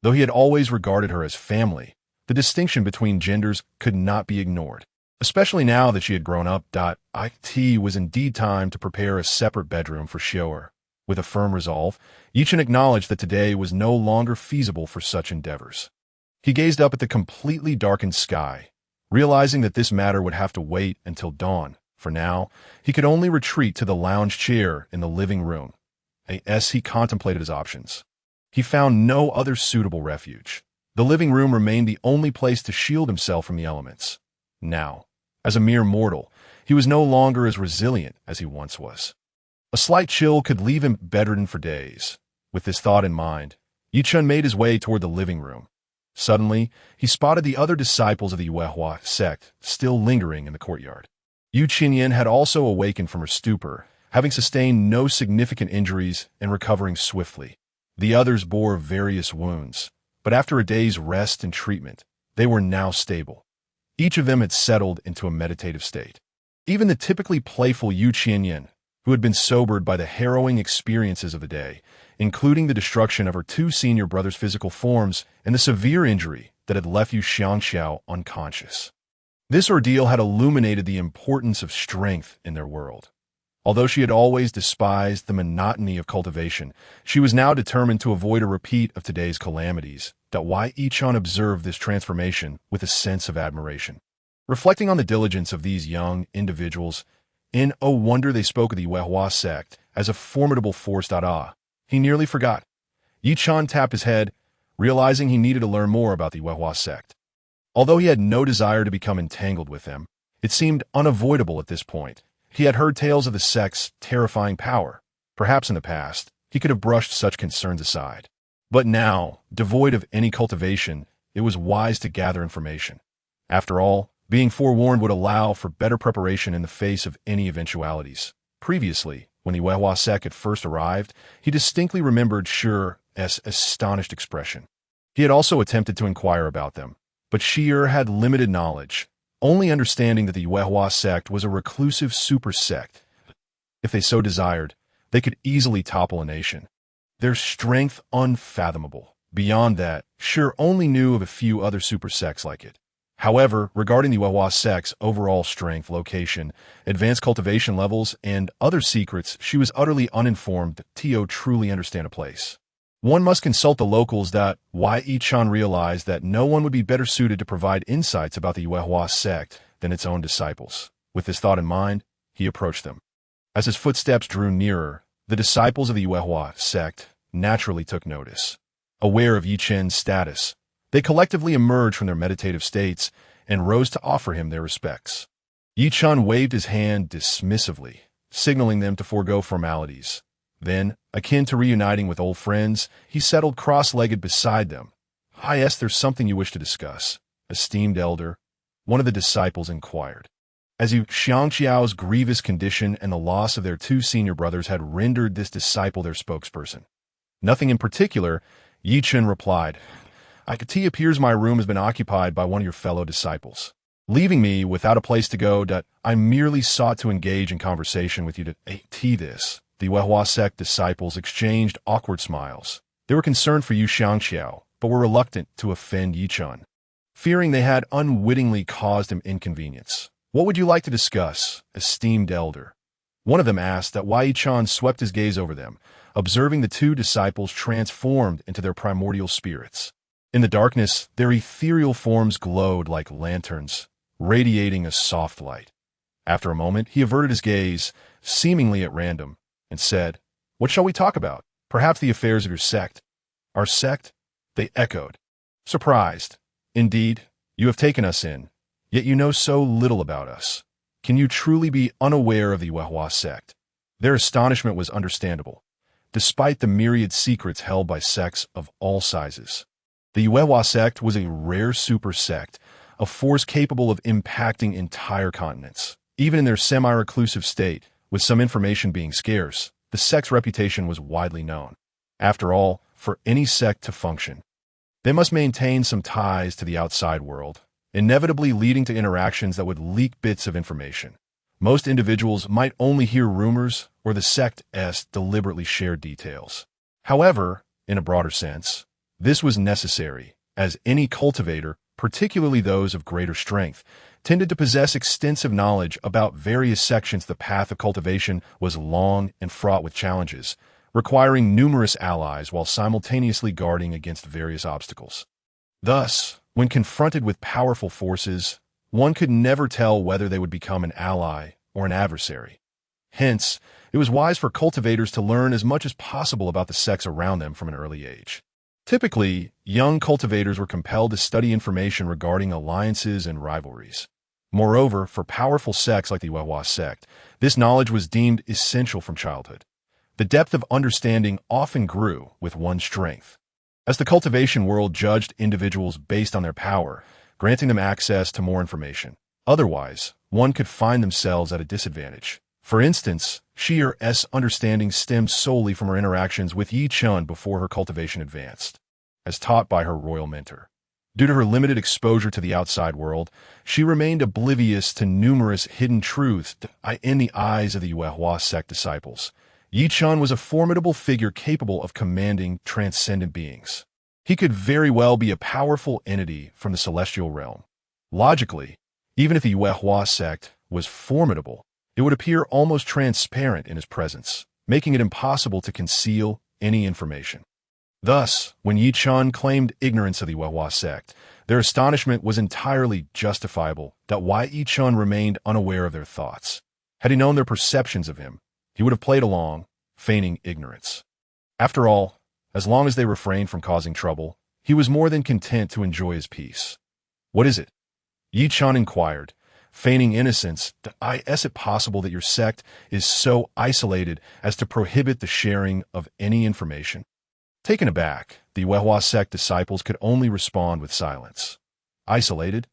Though he had always regarded her as family, the distinction between genders could not be ignored, especially now that she had grown up. It was indeed time to prepare a separate bedroom for Xiao'er. With a firm resolve, Yi Chen acknowledged that today was no longer feasible for such endeavors. He gazed up at the completely darkened sky, realizing that this matter would have to wait until dawn. For now, he could only retreat to the lounge chair in the living room. As he contemplated his options, he found no other suitable refuge. The living room remained the only place to shield himself from the elements. Now, as a mere mortal, he was no longer as resilient as he once was. A slight chill could leave him bedridden for days. With this thought in mind, Yi Chen made his way toward the living room. Suddenly, he spotted the other disciples of the Yuehua sect still lingering in the courtyard. Yu Qinyan had also awakened from her stupor, having sustained no significant injuries and recovering swiftly. The others bore various wounds, but after a day's rest and treatment, they were now stable. Each of them had settled into a meditative state. Even the typically playful Yu Qinyan, who had been sobered by the harrowing experiences of the day, including the destruction of her two senior brothers' physical forms and the severe injury that had left Yu Xiangxiao unconscious. This ordeal had illuminated the importance of strength in their world. Although she had always despised the monotony of cultivation, she was now determined to avoid a repeat of today's calamities. Yi Chen observed this transformation with a sense of admiration. Reflecting on the diligence of these young individuals, in no wonder they spoke of the Yuehua sect as a formidable force. He nearly forgot. Yi Chen tapped his head, realizing he needed to learn more about the Yuehua sect. Although he had no desire to become entangled with them, it seemed unavoidable at this point. He had heard tales of the sect's terrifying power. Perhaps in the past, he could have brushed such concerns aside. But now, devoid of any cultivation, it was wise to gather information. After all, being forewarned would allow for better preparation in the face of any eventualities. Previously, when the Yuehua sect had first arrived, he distinctly remembered Shi's astonished expression. He had also attempted to inquire about them, but Shi had limited knowledge, only understanding that the Yuehua sect was a reclusive super sect. If they so desired, they could easily topple a nation. Their strength unfathomable. Beyond that, Shi only knew of a few other super sects like it. However, regarding the Yuehua sect's overall strength, location, advanced cultivation levels, and other secrets, she was utterly uninformed. To truly understand a place, one must consult the locals. Yi Chen realized that no one would be better suited to provide insights about the Yuehua sect than its own disciples. With this thought in mind, he approached them. As his footsteps drew nearer, the disciples of the Yuehua sect naturally took notice. Aware of Yi Chen's status, they collectively emerged from their meditative states and rose to offer him their respects. Yi Chen waved his hand dismissively, signaling them to forego formalities. Then, akin to reuniting with old friends, he settled cross-legged beside them. "Yes, there's something you wish to discuss, esteemed elder," one of the disciples inquired. As Yu Xiangxiao's grievous condition and the loss of their two senior brothers had rendered this disciple their spokesperson. "Nothing in particular," Yi Chen replied. "It appears my room has been occupied by one of your fellow disciples, leaving me without a place to go. I merely sought to engage in conversation with you to this." The Yuehua sect disciples exchanged awkward smiles. They were concerned for Yu Xiangxiao, but were reluctant to offend Yi Chen, fearing they had unwittingly caused him inconvenience. "What would you like to discuss, esteemed elder?" One of them asked that why Chen swept his gaze over them, observing the two disciples transformed into their primordial spirits. In the darkness, their ethereal forms glowed like lanterns, radiating a soft light. After a moment, he averted his gaze, seemingly at random, and said, "What shall we talk about? Perhaps the affairs of your sect." "Our sect?" they echoed, surprised. "Indeed, you have taken us in, yet you know so little about us. Can you truly be unaware of the Wehua sect?" Their astonishment was understandable, despite the myriad secrets held by sects of all sizes. The Wehua sect was a rare super sect, a force capable of impacting entire continents. Even in their semi-reclusive state, with some information being scarce, the sect's reputation was widely known. After all, for any sect to function, they must maintain some ties to the outside world, inevitably leading to interactions that would leak bits of information. Most individuals might only hear rumors, or the sect's deliberately shared details. However, in a broader sense, this was necessary, as any cultivator, particularly those of greater strength, tended to possess extensive knowledge about various sections. The path of cultivation was long and fraught with challenges, requiring numerous allies while simultaneously guarding against various obstacles. Thus, when confronted with powerful forces, one could never tell whether they would become an ally or an adversary. Hence, it was wise for cultivators to learn as much as possible about the sects around them from an early age. Typically, young cultivators were compelled to study information regarding alliances and rivalries. Moreover, for powerful sects like the Wehua sect, this knowledge was deemed essential from childhood. The depth of understanding often grew with one's strength, as the cultivation world judged individuals based on their power, granting them access to more information. Otherwise, one could find themselves at a disadvantage. For instance, Shier's understanding stemmed solely from her interactions with Chen before her cultivation advanced, as taught by her royal mentor. Due to her limited exposure to the outside world, she remained oblivious to numerous hidden truths in the eyes of the Wehua sect disciples. Chen was a formidable figure capable of commanding transcendent beings. He could very well be a powerful entity from the celestial realm. Logically, even if the Wehua sect was formidable, it would appear almost transparent in his presence, making it impossible to conceal any information. Thus, when Chen claimed ignorance of the Wehua sect, their astonishment was entirely justifiable that why Chen remained unaware of their thoughts. Had he known their perceptions of him, he would have played along, feigning ignorance. After all, as long as they refrained from causing trouble, he was more than content to enjoy his peace. "What is it?" Chen inquired, feigning innocence. "Is it possible that your sect is so isolated as to prohibit the sharing of any information?" Taken aback, the Wehua sect disciples could only respond with silence. Isolated?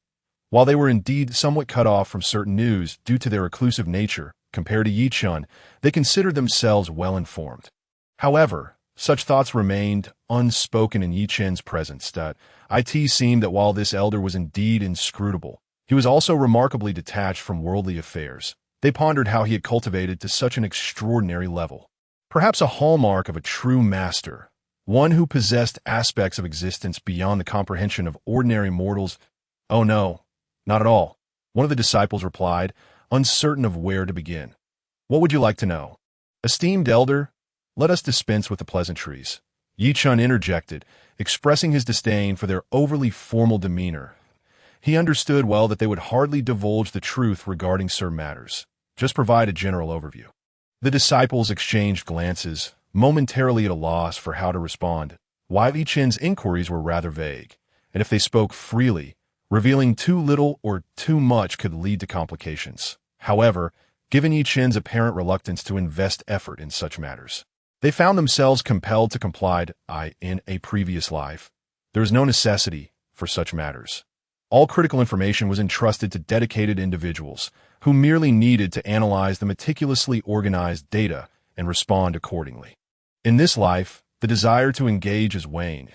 While they were indeed somewhat cut off from certain news due to their reclusive nature, compared to Chen, they considered themselves well-informed. However, such thoughts remained unspoken in Chen's presence. It seemed that while this elder was indeed inscrutable, he was also remarkably detached from worldly affairs. They pondered how he had cultivated to such an extraordinary level. Perhaps a hallmark of a true master, one who possessed aspects of existence beyond the comprehension of ordinary mortals. "Oh no, not at all," one of the disciples replied, uncertain of where to begin. "What would you like to know?" "Esteemed elder, let us dispense with the pleasantries," Chen interjected, expressing his disdain for their overly formal demeanor. He understood well that they would hardly divulge the truth regarding certain matters, just provide a general overview. The disciples exchanged glances, momentarily at a loss for how to respond. Wei Chen's inquiries were rather vague, and if they spoke freely, revealing too little or too much could lead to complications. However, given Chen's apparent reluctance to invest effort in such matters, they found themselves compelled to comply. In a previous life, there was no necessity for such matters. All critical information was entrusted to dedicated individuals who merely needed to analyze the meticulously organized data and respond accordingly. In this life, the desire to engage is waned.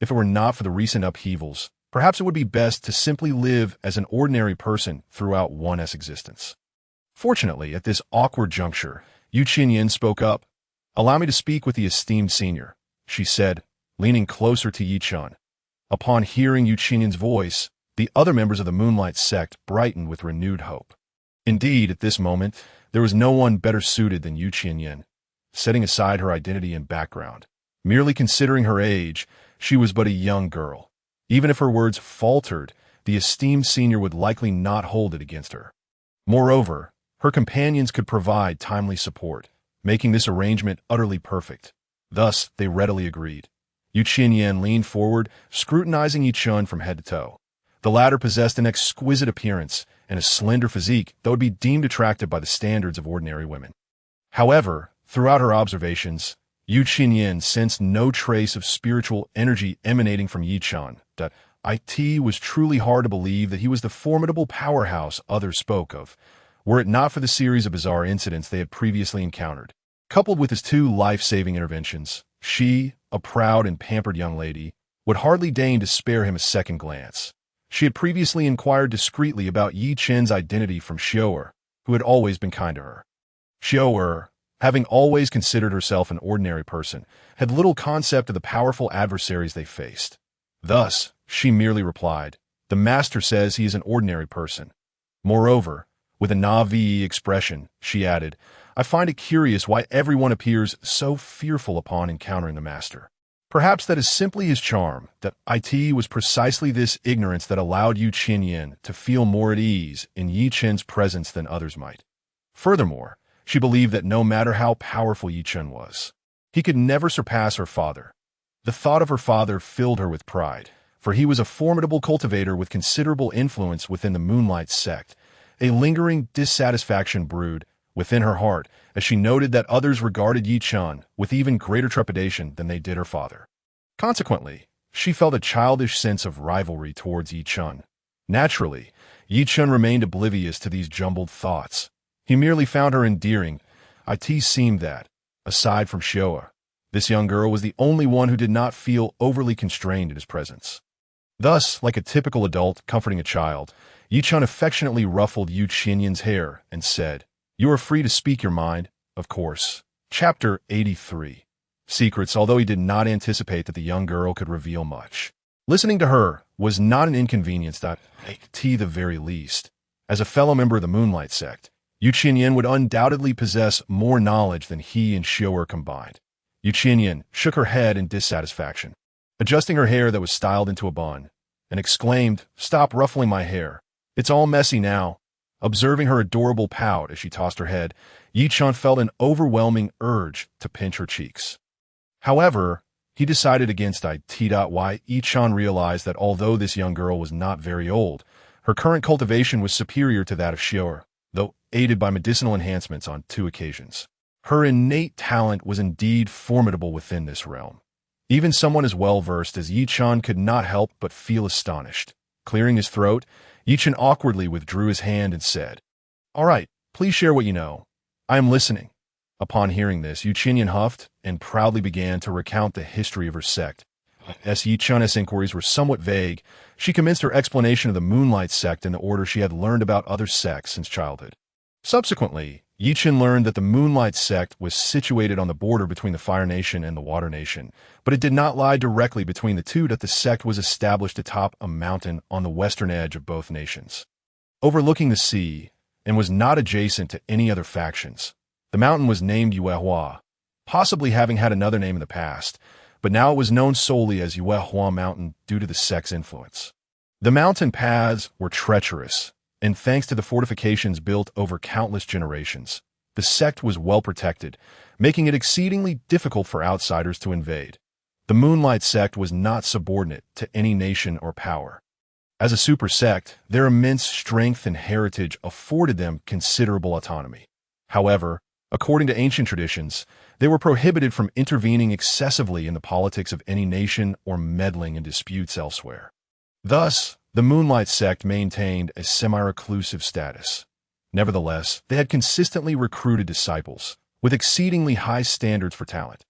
If it were not for the recent upheavals, perhaps it would be best to simply live as an ordinary person throughout one's existence. Fortunately, at this awkward juncture, Chen spoke up. "Allow me to speak with the esteemed senior," she said, leaning closer to Chen. Upon hearing Chen's voice, the other members of the Moonlight sect brightened with renewed hope. Indeed, at this moment, there was no one better suited than Yu Qianyan. Setting aside her identity and background, merely considering her age, she was but a young girl. Even if her words faltered, the esteemed senior would likely not hold it against her. Moreover, her companions could provide timely support, making this arrangement utterly perfect. Thus, they readily agreed. Yu Qianyan leaned forward, scrutinizing Yi Chun from head to toe. The latter possessed an exquisite appearance and a slender physique that would be deemed attractive by the standards of ordinary women. However, throughout her observations, Yu Qianyan sensed no trace of spiritual energy emanating from Yi Chun. It was truly hard to believe that he was the formidable powerhouse others spoke of, were it not for the series of bizarre incidents they had previously encountered. Coupled with his two life-saving interventions, she, a proud and pampered young lady, would hardly deign to spare him a second glance. She had previously inquired discreetly about Yi Chen's identity from Xiao, who had always been kind to her. Xiao, having always considered herself an ordinary person, had little concept of the powerful adversaries they faced. Thus, she merely replied, "The master says he is an ordinary person." Moreover, with a naive expression, she added, "I find it curious why everyone appears so fearful upon encountering the master. Perhaps that is simply his charm, that it was precisely this ignorance that allowed Yu Qianyan to feel more at ease in Yi Chen's presence than others might. Furthermore, she believed that no matter how powerful Yi Chen was, he could never surpass her father. The thought of her father filled her with pride, for he was a formidable cultivator with considerable influence within the Moonlight sect. A lingering dissatisfaction brewed within her heart as she noted that others regarded Yi Chen with even greater trepidation than they did her father. Consequently, she felt a childish sense of rivalry towards Yi Chen. Naturally, Yi Chen remained oblivious to these jumbled thoughts. He merely found her endearing. It seemed that, aside from Xiao, this young girl was the only one who did not feel overly constrained in his presence. Thus, like a typical adult comforting a child, Yi Chen affectionately ruffled Yu Qianyan's hair and said, "You are free to speak your mind, of course." Chapter 83. Secrets. Although he did not anticipate that the young girl could reveal much, listening to her was not an inconvenience. At the very least, as a fellow member of the Moonlight sect, Yu Qianyan would undoubtedly possess more knowledge than he and Xiao combined. Yu Qianyan shook her head in dissatisfaction, adjusting her hair that was styled into a bun, and exclaimed, "Stop ruffling my hair. It's all messy now." Observing her adorable pout as she tossed her head, Yi Chen felt an overwhelming urge to pinch her cheeks. However, he decided against it. Yi Chen realized that although this young girl was not very old, her current cultivation was superior to that of Xiao, though aided by medicinal enhancements on 2 occasions. Her innate talent was indeed formidable within this realm. Even someone as well-versed as Yi Chen could not help but feel astonished. Clearing his throat, Yi Chen awkwardly withdrew his hand and said, "All right, please share what you know. I am listening." Upon hearing this, Yu Qianyan huffed and proudly began to recount the history of her sect. As Yi Chen's inquiries were somewhat vague, she commenced her explanation of the Moonlight sect in the order she had learned about other sects since childhood. Subsequently, Yi Chen learned that the Moonlight sect was situated on the border between the Fire Nation and the Water Nation, but it did not lie directly between the two, that the sect was established atop a mountain on the western edge of both nations, overlooking the sea, and was not adjacent to any other factions. The mountain was named Yuehua, possibly having had another name in the past, but now it was known solely as Yuehua Mountain due to the sect's influence. The mountain paths were treacherous, and thanks to the fortifications built over countless generations, the sect was well protected, making it exceedingly difficult for outsiders to invade. The Moonlight sect was not subordinate to any nation or power. As a super sect, their immense strength and heritage afforded them considerable autonomy. However, according to ancient traditions, they were prohibited from intervening excessively in the politics of any nation or meddling in disputes elsewhere. Thus, the Moonlight sect maintained a semi-reclusive status. Nevertheless, they had consistently recruited disciples, with exceedingly high standards for talent.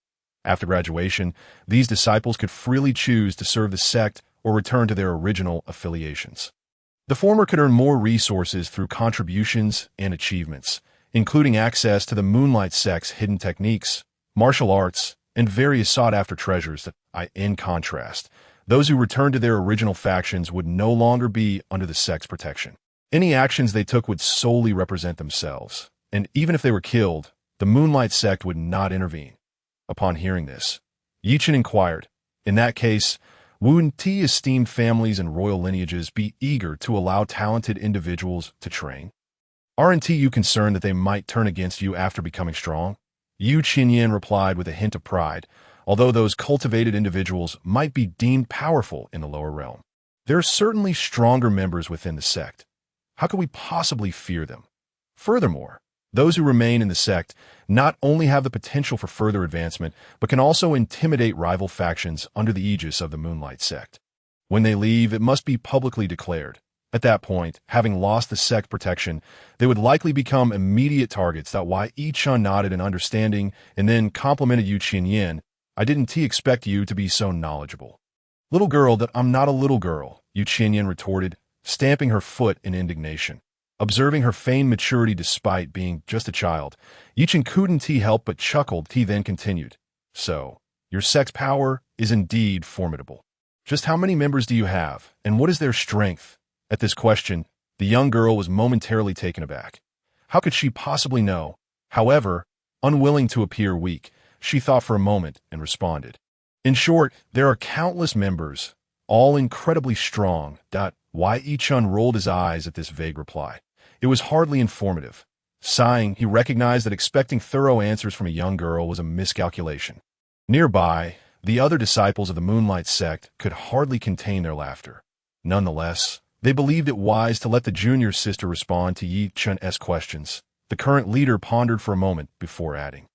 After graduation, these disciples could freely choose to serve the sect or return to their original affiliations. The former could earn more resources through contributions and achievements, including access to the Moonlight sect's hidden techniques, martial arts, and various sought-after treasures that, in contrast, those who returned to their original factions would no longer be under the sect's protection. Any actions they took would solely represent themselves, and even if they were killed, the Moonlight sect would not intervene. Upon hearing this, Chen inquired, in that case, wouldn't esteemed families and royal lineages be eager to allow talented individuals to train? Aren't you concerned that they might turn against you after becoming strong? Chen replied with a hint of pride, although those cultivated individuals might be deemed powerful in the lower realm. There are certainly stronger members within the sect. How could we possibly fear them? Furthermore, those who remain in the sect not only have the potential for further advancement, but can also intimidate rival factions under the aegis of the Moonlight sect. When they leave, it must be publicly declared. At that point, having lost the sect protection, they would likely become immediate targets. Chen nodded in understanding and then complimented Chen. I didn't expect you to be so knowledgeable. Little girl, that I'm not a little girl, Chen retorted, stamping her foot in indignation. Observing her feigned maturity despite being just a child, Chen couldn't help but chuckled. He then continued, so, your sect's power is indeed formidable. Just how many members do you have, and what is their strength? At this question, the young girl was momentarily taken aback. How could she possibly know? However, unwilling to appear weak, she thought for a moment and responded. In short, there are countless members, all incredibly strong. Chen rolled his eyes at this vague reply. It was hardly informative. Sighing, he recognized that expecting thorough answers from a young girl was a miscalculation. Nearby, the other disciples of the Moonlight sect could hardly contain their laughter. Nonetheless, they believed it wise to let the junior sister respond to Chen's questions. The current leader pondered for a moment before adding,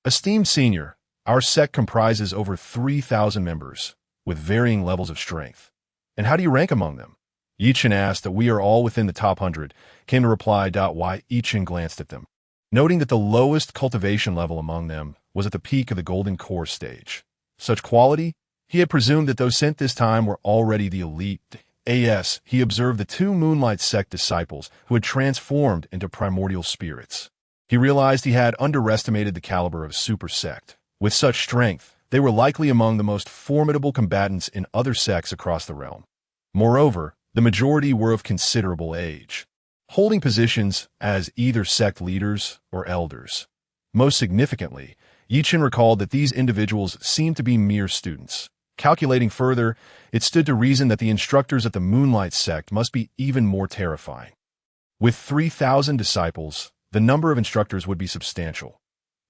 esteemed senior, our sect comprises over 3,000 members, with varying levels of strength. And how do you rank among them? Chen asked. That we are all within the top 100, came the reply. Chen glanced at them, noting that the lowest cultivation level among them was at the peak of the golden core stage. Such quality? He had presumed that those sent this time were already the elite. He observed the two Moonlight sect disciples who had transformed into primordial spirits. He realized he had underestimated the caliber of super sect. With such strength, they were likely among the most formidable combatants in other sects across the realm. Moreover, the majority were of considerable age, holding positions as either sect leaders or elders. Most significantly, Chen recalled that these individuals seemed to be mere students. Calculating further, it stood to reason that the instructors at the Moonlight sect must be even more terrifying. With 3,000 disciples, the number of instructors would be substantial.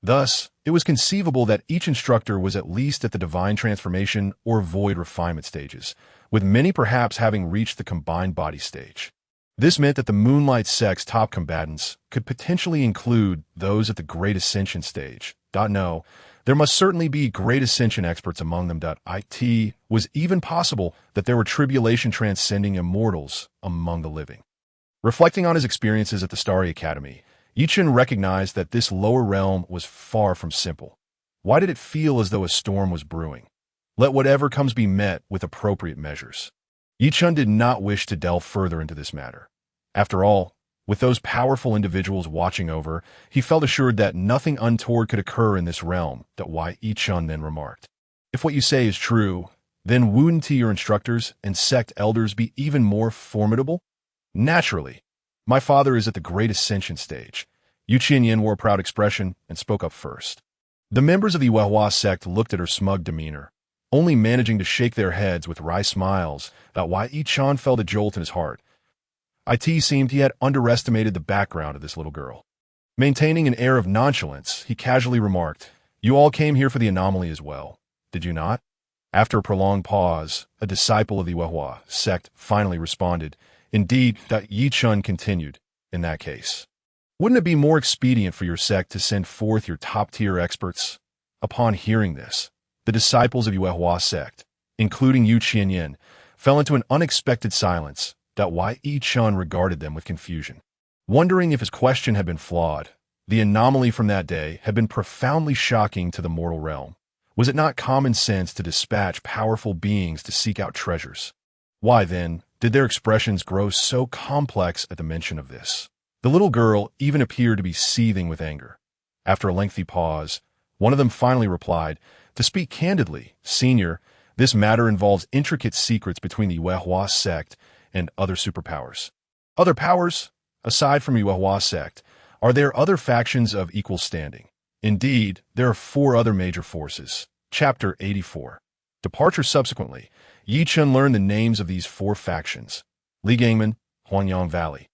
Thus, it was conceivable that each instructor was at least at the divine transformation or void refinement stages, with many perhaps having reached the combined body stage. This meant that the Moonlight sect's top combatants could potentially include those at the Great Ascension stage. No, there must certainly be Great Ascension experts among them. It was even possible that there were tribulation transcending immortals among the living. Reflecting on his experiences at the Starry Academy, Chen recognized that this lower realm was far from simple. Why did it feel as though a storm was brewing? Let whatever comes be met with appropriate measures. Chen did not wish to delve further into this matter. After all, with those powerful individuals watching over, he felt assured that nothing untoward could occur in this realm. Chen then remarked, if what you say is true, then wouldn't your instructors and sect elders be even more formidable? Naturally. My father is at the Great Ascension stage. Chen wore a proud expression and spoke up first. The members of the Yuehua sect looked at her smug demeanor, only managing to shake their heads with wry smiles. Chen felt a jolt in his heart. It seemed he had underestimated the background of this little girl. Maintaining an air of nonchalance, he casually remarked, you all came here for the anomaly as well, did you not? After a prolonged pause, a disciple of the Yuehua sect finally responded, indeed. Chen continued, in that case, wouldn't it be more expedient for your sect to send forth your top-tier experts? Upon hearing this, the disciples of Yuehua sect, including Chen, fell into an unexpected silence. Chen regarded them with confusion. Wondering if his question had been flawed, the anomaly from that day had been profoundly shocking to the mortal realm. Was it not common sense to dispatch powerful beings to seek out treasures? Why, then, did their expressions grow so complex at the mention of this? The little girl even appeared to be seething with anger. After a lengthy pause, one of them finally replied, to speak candidly, Senior, this matter involves intricate secrets between the Yuehua sect and other superpowers. Other powers, aside from Yuehua sect, Are there other factions of equal standing? Indeed, there are 4 other major forces. Chapter 84. Departure. Subsequently, Yi Chen learned the names of these 4 factions: Ligangmen, Huanyang Valley,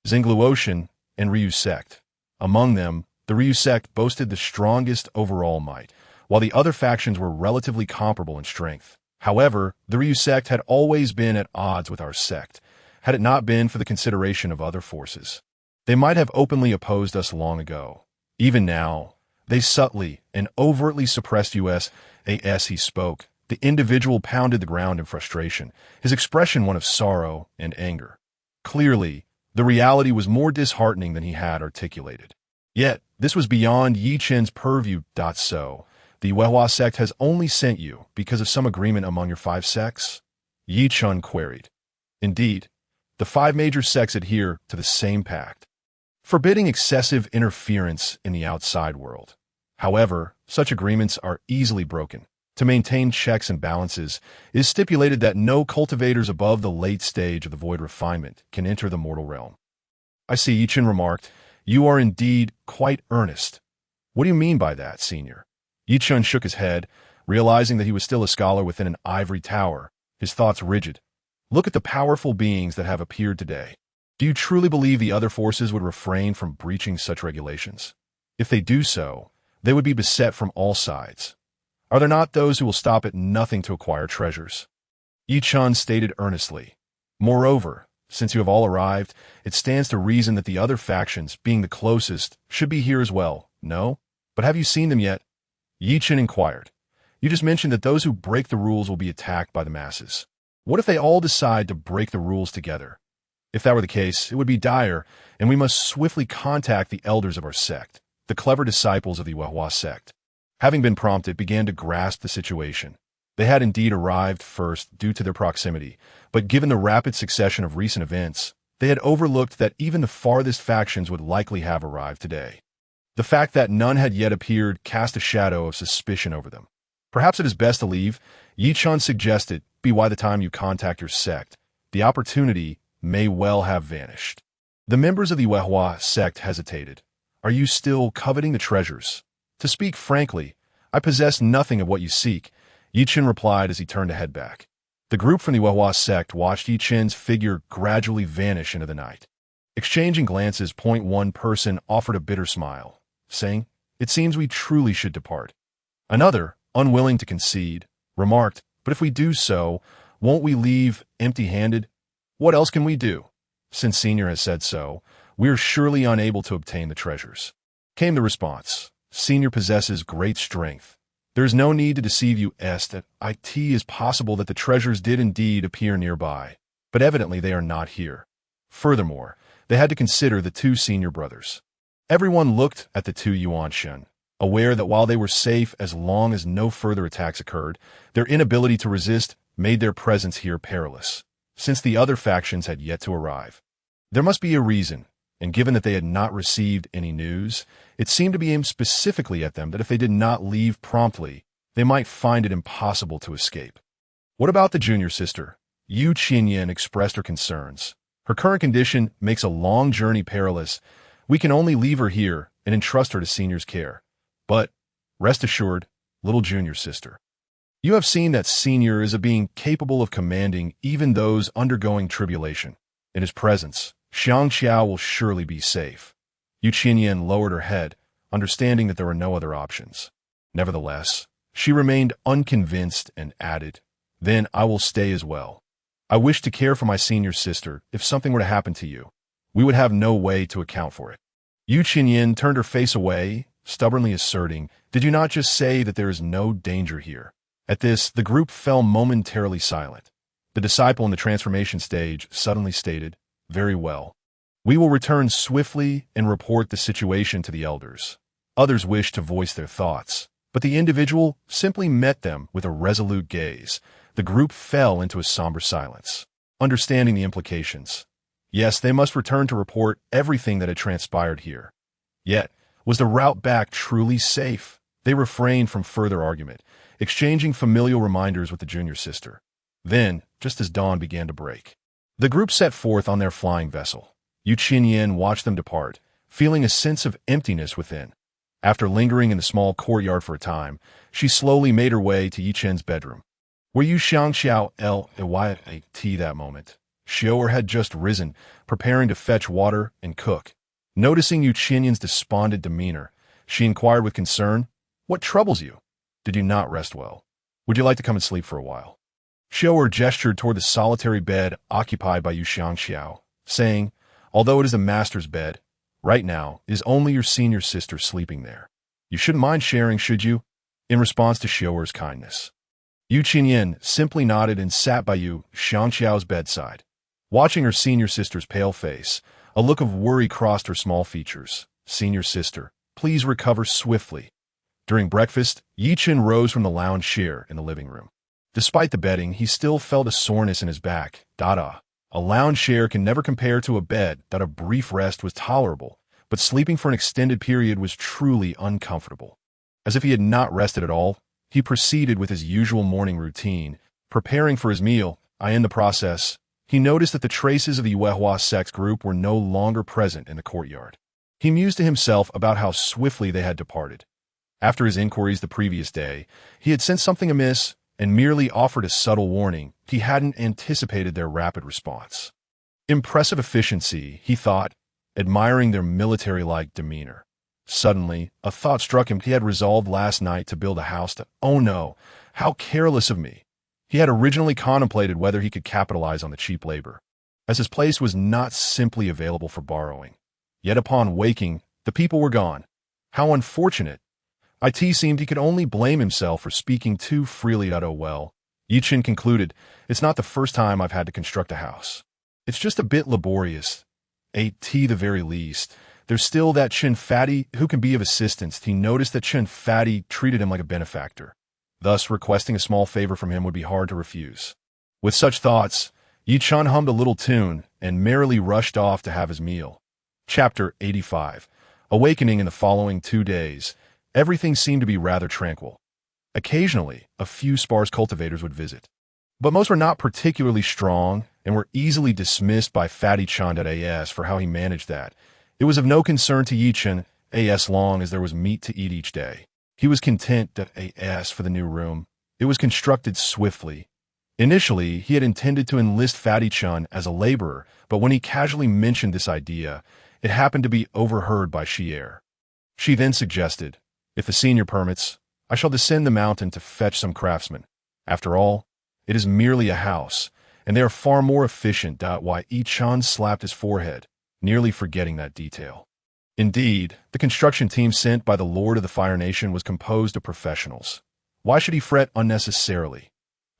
Xinglu Ocean, and Ryu Sect. Among them, the Ryu Sect boasted the strongest overall might, while the other factions were relatively comparable in strength. However, the Ryu Sect had always been at odds with our sect, had it not been for the consideration of other forces. They might have openly opposed us long ago. Even now, they subtly and overtly suppressed us. As he spoke, the individual pounded the ground in frustration, his expression one of sorrow and anger. Clearly, the reality was more disheartening than he had articulated. Yet, this was beyond Yi Chen's purview. So, the Yuehua sect has only sent you because of some agreement among your 5 sects? Yi Chen queried. Indeed, the 5 major sects adhere to the same pact, forbidding excessive interference in the outside world. However, such agreements are easily broken. To maintain checks and balances, it is stipulated that no cultivators above the late stage of the void refinement can enter the mortal realm. I see, Yi Chen remarked. You are indeed quite earnest. What do you mean by that, senior? Yi Chen shook his head, realizing that he was still a scholar within an ivory tower, his thoughts rigid. Look at the powerful beings that have appeared today. Do you truly believe the other forces would refrain from breaching such regulations? If they do so, they would be beset from all sides. Are there not those who will stop at nothing to acquire treasures? Yi Chen stated earnestly. Moreover, since you have all arrived, it stands to reason that the other factions, being the closest, should be here as well, no? But have you seen them yet? Yi Chen inquired. You just mentioned that those who break the rules will be attacked by the masses. What if they all decide to break the rules together? If that were the case, it would be dire, and we must swiftly contact the elders of our sect, the clever disciples of the Yuehua sect. Having been prompted, began to grasp the situation. They had indeed arrived first due to their proximity, but given the rapid succession of recent events, they had overlooked that even the farthest factions would likely have arrived today. The fact that none had yet appeared cast a shadow of suspicion over them. Perhaps it is best to leave, Yi Chen suggested, by the time you contact your sect. The opportunity may well have vanished. The members of the Yuehua sect hesitated. Are you still coveting the treasures? To speak frankly, I possess nothing of what you seek, Yi Chen replied as he turned to head back. The group from the Yuehua sect watched Yi Chen's figure gradually vanish into the night. Exchanging glances, one person offered a bitter smile, saying, It seems we truly should depart. Another, unwilling to concede, remarked, But if we do so, won't we leave empty-handed? What else can we do? Since Senior has said so, we are surely unable to obtain the treasures. Came the response. Senior possesses great strength. There is no need to deceive you, that it is possible that the treasures did indeed appear nearby, but evidently they are not here. Furthermore, they had to consider the 2 senior brothers. Everyone looked at the 2 Yuanshen, aware that while they were safe as long as no further attacks occurred, their inability to resist made their presence here perilous, since the other factions had yet to arrive. There must be a reason, and given that they had not received any news, it seemed to be aimed specifically at them that if they did not leave promptly, they might find it impossible to escape. What about the junior sister? Yu Qinyan expressed her concerns. Her current condition makes a long journey perilous. We can only leave her here and entrust her to Senior's care. But, rest assured, little junior sister, you have seen that Senior is a being capable of commanding even those undergoing tribulation. In his presence, Xiang Xiao will surely be safe. Yu Qinyan lowered her head, understanding that there were no other options. Nevertheless, she remained unconvinced and added, Then I will stay as well. I wish to care for my senior sister. If something were to happen to you, we would have no way to account for it. Yu Qinyan turned her face away, stubbornly asserting, Did you not just say that there is no danger here? At this, the group fell momentarily silent. The disciple in the transformation stage suddenly stated, Very well. We will return swiftly and report the situation to the elders. Others wished to voice their thoughts, but the individual simply met them with a resolute gaze. The group fell into a somber silence, understanding the implications. Yes, they must return to report everything that had transpired here. Yet, was the route back truly safe? They refrained from further argument, exchanging familial reminders with the junior sister. Then, just as dawn began to break, the group set forth on their flying vessel. Yu Qinyan watched them depart, feeling a sense of emptiness within. After lingering in the small courtyard for a time, she slowly made her way to Yi Chen's bedroom. Were Yu Xiangxiao Lyat that moment? Xiao'er had just risen, preparing to fetch water and cook. Noticing Yu Chenyan's despondent demeanor, she inquired with concern, "What troubles you? Did you not rest well? Would you like to come and sleep for a while?" Xiao'er gestured toward the solitary bed occupied by Yu Xiangxiao, saying, "Although it is the master's bed, right now is only your senior sister sleeping there. You shouldn't mind sharing, should you?" In response to Xiao'er's kindness, Yu Chenyan simply nodded and sat by Yu Xiangxiao's bedside. Watching her senior sister's pale face, a look of worry crossed her small features. "Senior sister, please recover swiftly." During breakfast, Yi Chen rose from the lounge chair in the living room. Despite the bedding, he still felt a soreness in his back. A lounge chair can never compare to a bed. A brief rest was tolerable, but sleeping for an extended period was truly uncomfortable. As if he had not rested at all, he proceeded with his usual morning routine, preparing for his meal. In the process, he noticed that the traces of the Yuehua sex group were no longer present in the courtyard. He mused to himself about how swiftly they had departed. After his inquiries the previous day, he had sensed something amiss and merely offered a subtle warning. He hadn't anticipated their rapid response. Impressive efficiency, he thought, admiring their military-like demeanor. Suddenly, a thought struck him. He had resolved last night to build a house to— "Oh no, how careless of me." He had originally contemplated whether he could capitalize on the cheap labor, as his place was not simply available for borrowing. Yet upon waking, the people were gone. How unfortunate. It seemed he could only blame himself for speaking too freely. "Oh well," Yi Chen concluded, "it's not the first time I've had to construct a house. It's just a bit laborious. The very least. There's still that Chen Fatty who can be of assistance." He noticed that Chen Fatty treated him like a benefactor. Thus, requesting a small favor from him would be hard to refuse. With such thoughts, Yi Chen hummed a little tune and merrily rushed off to have his meal. Chapter 85. Awakening in the following 2 days, everything seemed to be rather tranquil. Occasionally, a few sparse cultivators would visit, but most were not particularly strong and were easily dismissed by Fatty Chan as for how he managed that. It was of no concern to Yi Chen as long as there was meat to eat each day. He was content as for the new room. It was constructed swiftly. Initially, he had intended to enlist Fatty Chan as a laborer, but when he casually mentioned this idea, it happened to be overheard by Xi'er. She then suggested, "If the senior permits, I shall descend the mountain to fetch some craftsmen. After all, it is merely a house, and they are far more efficient." Why Yi Chen slapped his forehead, nearly forgetting that detail. Indeed, the construction team sent by the Lord of the Fire Nation was composed of professionals. Why should he fret unnecessarily?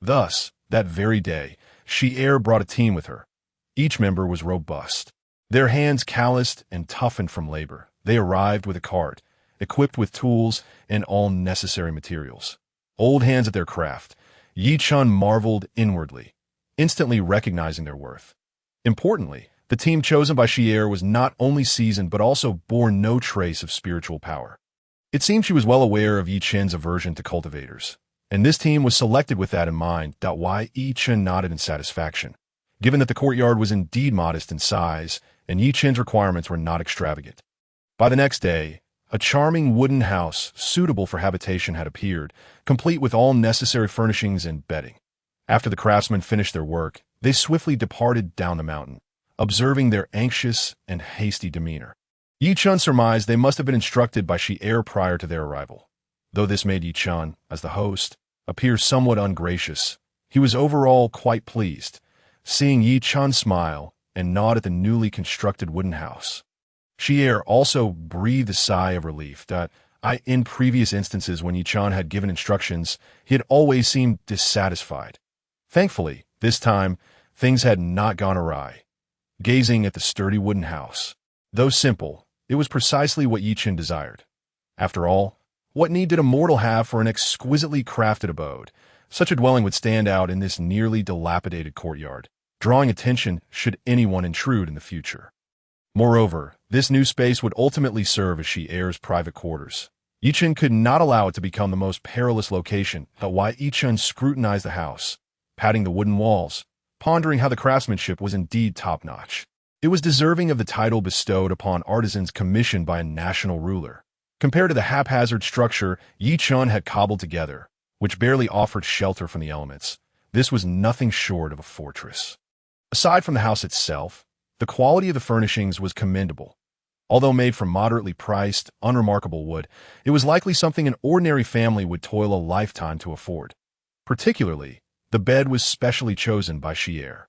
Thus, that very day, Xi'er brought a team with her. Each member was robust, their hands calloused and toughened from labor. They arrived with a cart, equipped with tools and all necessary materials. Old hands at their craft, Yi Chen marveled inwardly, instantly recognizing their worth. Importantly, the team chosen by Xi'er was not only seasoned but also bore no trace of spiritual power. It seemed she was well aware of Yi Chen's aversion to cultivators, and this team was selected with that in mind. Why Yi Chen nodded in satisfaction, given that the courtyard was indeed modest in size and Yi Chen's requirements were not extravagant. By the next day, a charming wooden house suitable for habitation had appeared, complete with all necessary furnishings and bedding. After the craftsmen finished their work, they swiftly departed down the mountain, observing their anxious and hasty demeanor. Yi Chen surmised they must have been instructed by Xi'er prior to their arrival. Though this made Yi Chen, as the host, appear somewhat ungracious, he was overall quite pleased, seeing Yi Chen smile and nod at the newly constructed wooden house. Xi'er also breathed a sigh of relief. In previous instances when Yi Chen had given instructions, he had always seemed dissatisfied. Thankfully, this time, things had not gone awry. Gazing at the sturdy wooden house, though simple, it was precisely what Yi Chen desired. After all, what need did a mortal have for an exquisitely crafted abode? Such a dwelling would stand out in this nearly dilapidated courtyard, drawing attention should anyone intrude in the future. Moreover, this new space would ultimately serve as Xi'er's private quarters. Yi Chen could not allow it to become the most perilous location. Why Yi Chen scrutinized the house, patting the wooden walls, pondering how the craftsmanship was indeed top-notch. It was deserving of the title bestowed upon artisans commissioned by a national ruler. Compared to the haphazard structure Yi Chun had cobbled together, which barely offered shelter from the elements, this was nothing short of a fortress. Aside from the house itself, the quality of the furnishings was commendable. Although made from moderately priced, unremarkable wood, it was likely something an ordinary family would toil a lifetime to afford. Particularly, the bed was specially chosen by Xier.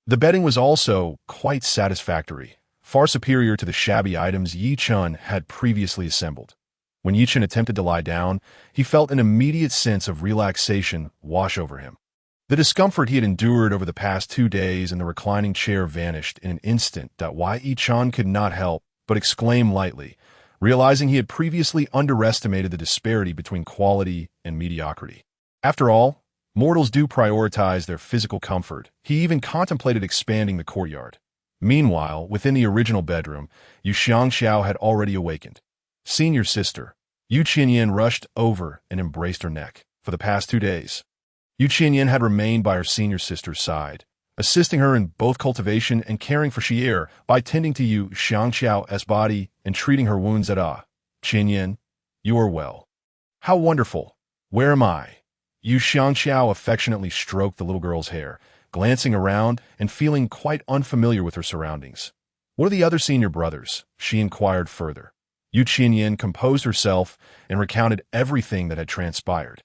The bedding was also quite satisfactory, far superior to the shabby items Yi Chun had previously assembled. When Yi Chun attempted to lie down, he felt an immediate sense of relaxation wash over him. The discomfort he had endured over the past 2 days in the reclining chair vanished in an instant. Yi Chun could not help but exclaim lightly, realizing he had previously underestimated the disparity between quality and mediocrity. After all, mortals do prioritize their physical comfort. He even contemplated expanding the courtyard. Meanwhile, within the original bedroom, Yu Xiangxiao had already awakened. Senior sister, Yu Qinyan rushed over and embraced her neck. For the past 2 days, Yu Qinyan had remained by her senior sister's side, assisting her in both cultivation and caring for Xier by tending to Yu Xiangxiao's body and treating her wounds at Qinyan, you are well. How wonderful. Where am I? Yu Xiangxiao affectionately stroked the little girl's hair, glancing around and feeling quite unfamiliar with her surroundings. What are the other senior brothers? She inquired further. Yu Qinyan composed herself and recounted everything that had transpired.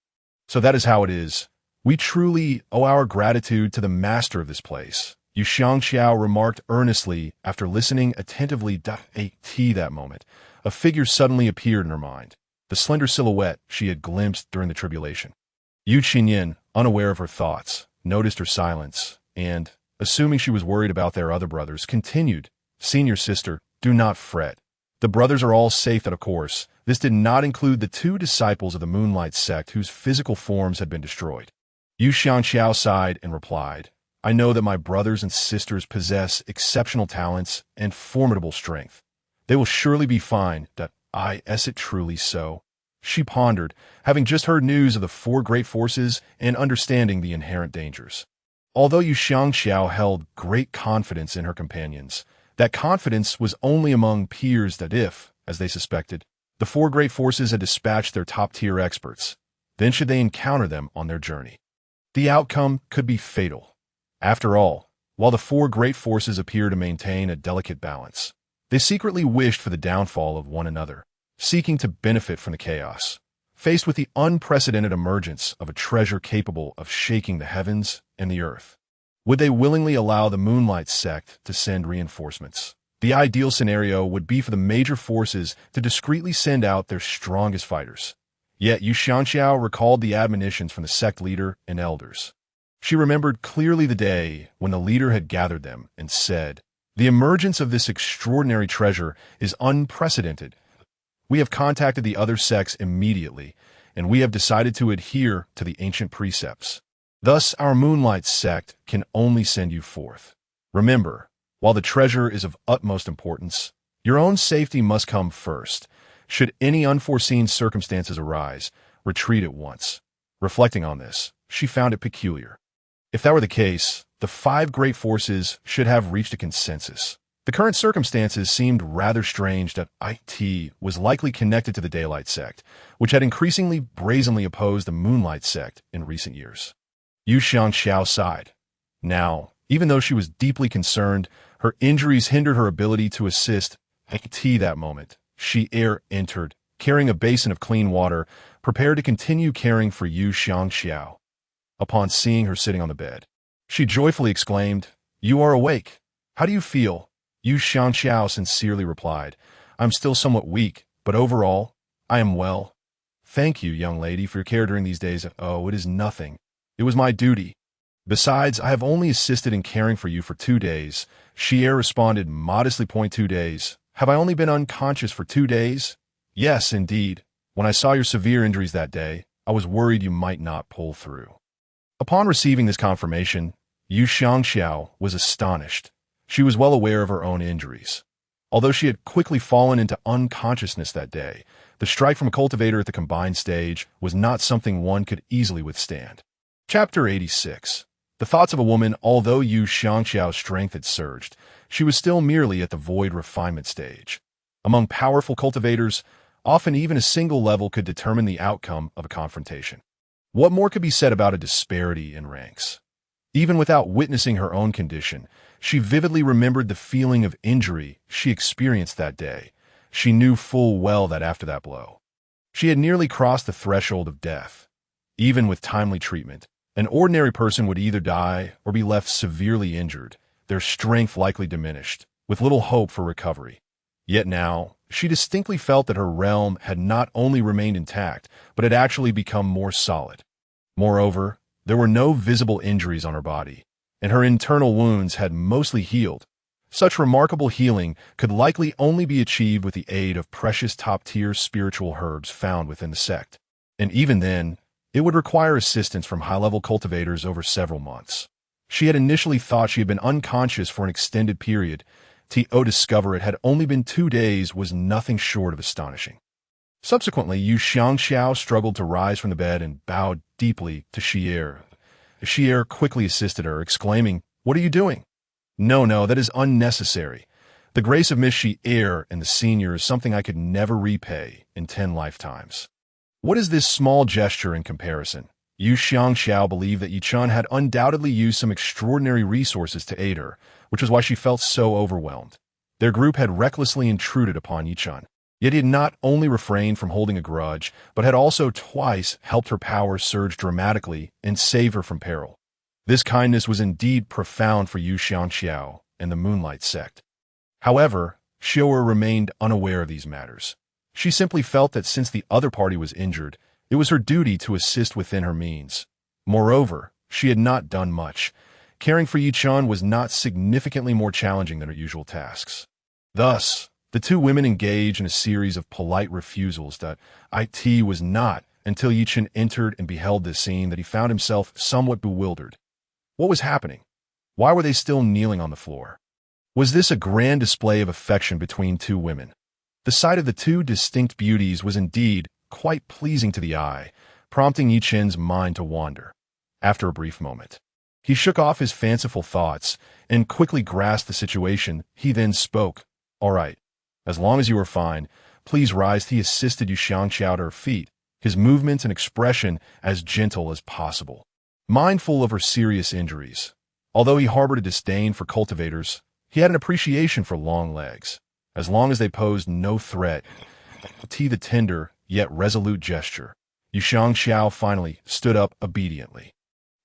So that is how it is. We truly owe our gratitude to the master of this place, Yu Xiangxiao remarked earnestly after listening attentively. That moment, a figure suddenly appeared in her mind, the slender silhouette she had glimpsed during the tribulation. Yu Qinyan, unaware of her thoughts, noticed her silence, and, assuming she was worried about their other brothers, continued, Senior sister, do not fret. The brothers are all safe, of course. This did not include the 2 disciples of the Moonlight sect whose physical forms had been destroyed. Yu Xiangxiao sighed and replied, I know that my brothers and sisters possess exceptional talents and formidable strength. They will surely be fine. Is it truly so? She pondered, having just heard news of the 4 great forces and understanding the inherent dangers. Although Yu Xiangxiao held great confidence in her companions, that confidence was only among peers that if, as they suspected, the 4 great forces had dispatched their top-tier experts, then should they encounter them on their journey, the outcome could be fatal. After all, while the 4 great forces appear to maintain a delicate balance, they secretly wished for the downfall of one another, seeking to benefit from the chaos. Faced with the unprecedented emergence of a treasure capable of shaking the heavens and the earth, would they willingly allow the Moonlight sect to send reinforcements? The ideal scenario would be for the major forces to discreetly send out their strongest fighters. Yet Yu Xiangxiao recalled the admonitions from the sect leader and elders. She remembered clearly the day when the leader had gathered them and said, The emergence of this extraordinary treasure is unprecedented. We have contacted the other sects immediately, and we have decided to adhere to the ancient precepts. Thus, our Moonlight sect can only send you forth. Remember, while the treasure is of utmost importance, your own safety must come first. Should any unforeseen circumstances arise, retreat at once. Reflecting on this, she found it peculiar. If that were the case, the 5 great forces should have reached a consensus. The current circumstances seemed rather strange. That it was likely connected to the Daylight sect, which had increasingly brazenly opposed the Moonlight sect in recent years. Yu Xiangxiao sighed. Now, even though she was deeply concerned, her injuries hindered her ability to assist. That moment, Xier entered, carrying a basin of clean water, prepared to continue caring for Yu Xiangxiao. Upon seeing her sitting on the bed, she joyfully exclaimed, You are awake. How do you feel? Yu Xiangxiao sincerely replied, I'm still somewhat weak, but overall, I am well. Thank you, young lady, for your care during these days. Oh, it is nothing. It was my duty. Besides, I have only assisted in caring for you for 2 days. Xier responded modestly. 2 days. Have I only been unconscious for 2 days? Yes, indeed. When I saw your severe injuries that day, I was worried you might not pull through. Upon receiving this confirmation, Yu Xiangxiao was astonished. She was well aware of her own injuries. Although she had quickly fallen into unconsciousness that day, the strike from a cultivator at the combined stage was not something one could easily withstand. Chapter 86. The thoughts of a woman. Although Yu Xiangxiao's strength had surged, she was still merely at the void refinement stage. Among powerful cultivators, often even a single level could determine the outcome of a confrontation. What more could be said about a disparity in ranks? Even without witnessing her own condition, she vividly remembered the feeling of injury she experienced that day. She knew full well that after that blow, she had nearly crossed the threshold of death. Even with timely treatment, an ordinary person would either die or be left severely injured, their strength likely diminished, with little hope for recovery. Yet now, she distinctly felt that her realm had not only remained intact, but had actually become more solid. Moreover, there were no visible injuries on her body, and her internal wounds had mostly healed. Such remarkable healing could likely only be achieved with the aid of precious top-tier spiritual herbs found within the sect. And even then, it would require assistance from high-level cultivators over several months. She had initially thought she had been unconscious for an extended period. To discover it had only been 2 days was nothing short of astonishing. Subsequently, Yu Xiangxiao struggled to rise from the bed and bowed deeply to Xier. Xier quickly assisted her, exclaiming, "What are you doing?" No, that is unnecessary. The grace of Miss Xier and the senior is something I could never repay in 10 lifetimes. What is this small gesture in comparison? Yu Xiangxiao believed that Yi Chen had undoubtedly used some extraordinary resources to aid her, which was why she felt so overwhelmed. Their group had recklessly intruded upon Yi Chen. Yet he had not only refrained from holding a grudge, but had also twice helped her power surge dramatically and save her from peril. This kindness was indeed profound for Yu Xiangxiao and the Moonlight sect. However, Xiaoer remained unaware of these matters. She simply felt that since the other party was injured, it was her duty to assist within her means. Moreover, she had not done much. Caring for Yi Chen was not significantly more challenging than her usual tasks. Thus, the two women engaged in a series of polite refusals that it was not until Yi Chen entered and beheld this scene that he found himself somewhat bewildered. What was happening? Why were they still kneeling on the floor? Was this a grand display of affection between two women? The sight of the two distinct beauties was indeed quite pleasing to the eye, prompting Yi Chen's mind to wander. After a brief moment, he shook off his fanciful thoughts and quickly grasped the situation. He then spoke. "All right. As long as you are fine, please rise." He assisted Yu Xiangxiao to her feet, his movements and expression as gentle as possible. Mindful of her serious injuries, although he harbored a disdain for cultivators, he had an appreciation for long legs, as long as they posed no threat. The tender, yet resolute gesture, Yu Xiangxiao finally stood up obediently.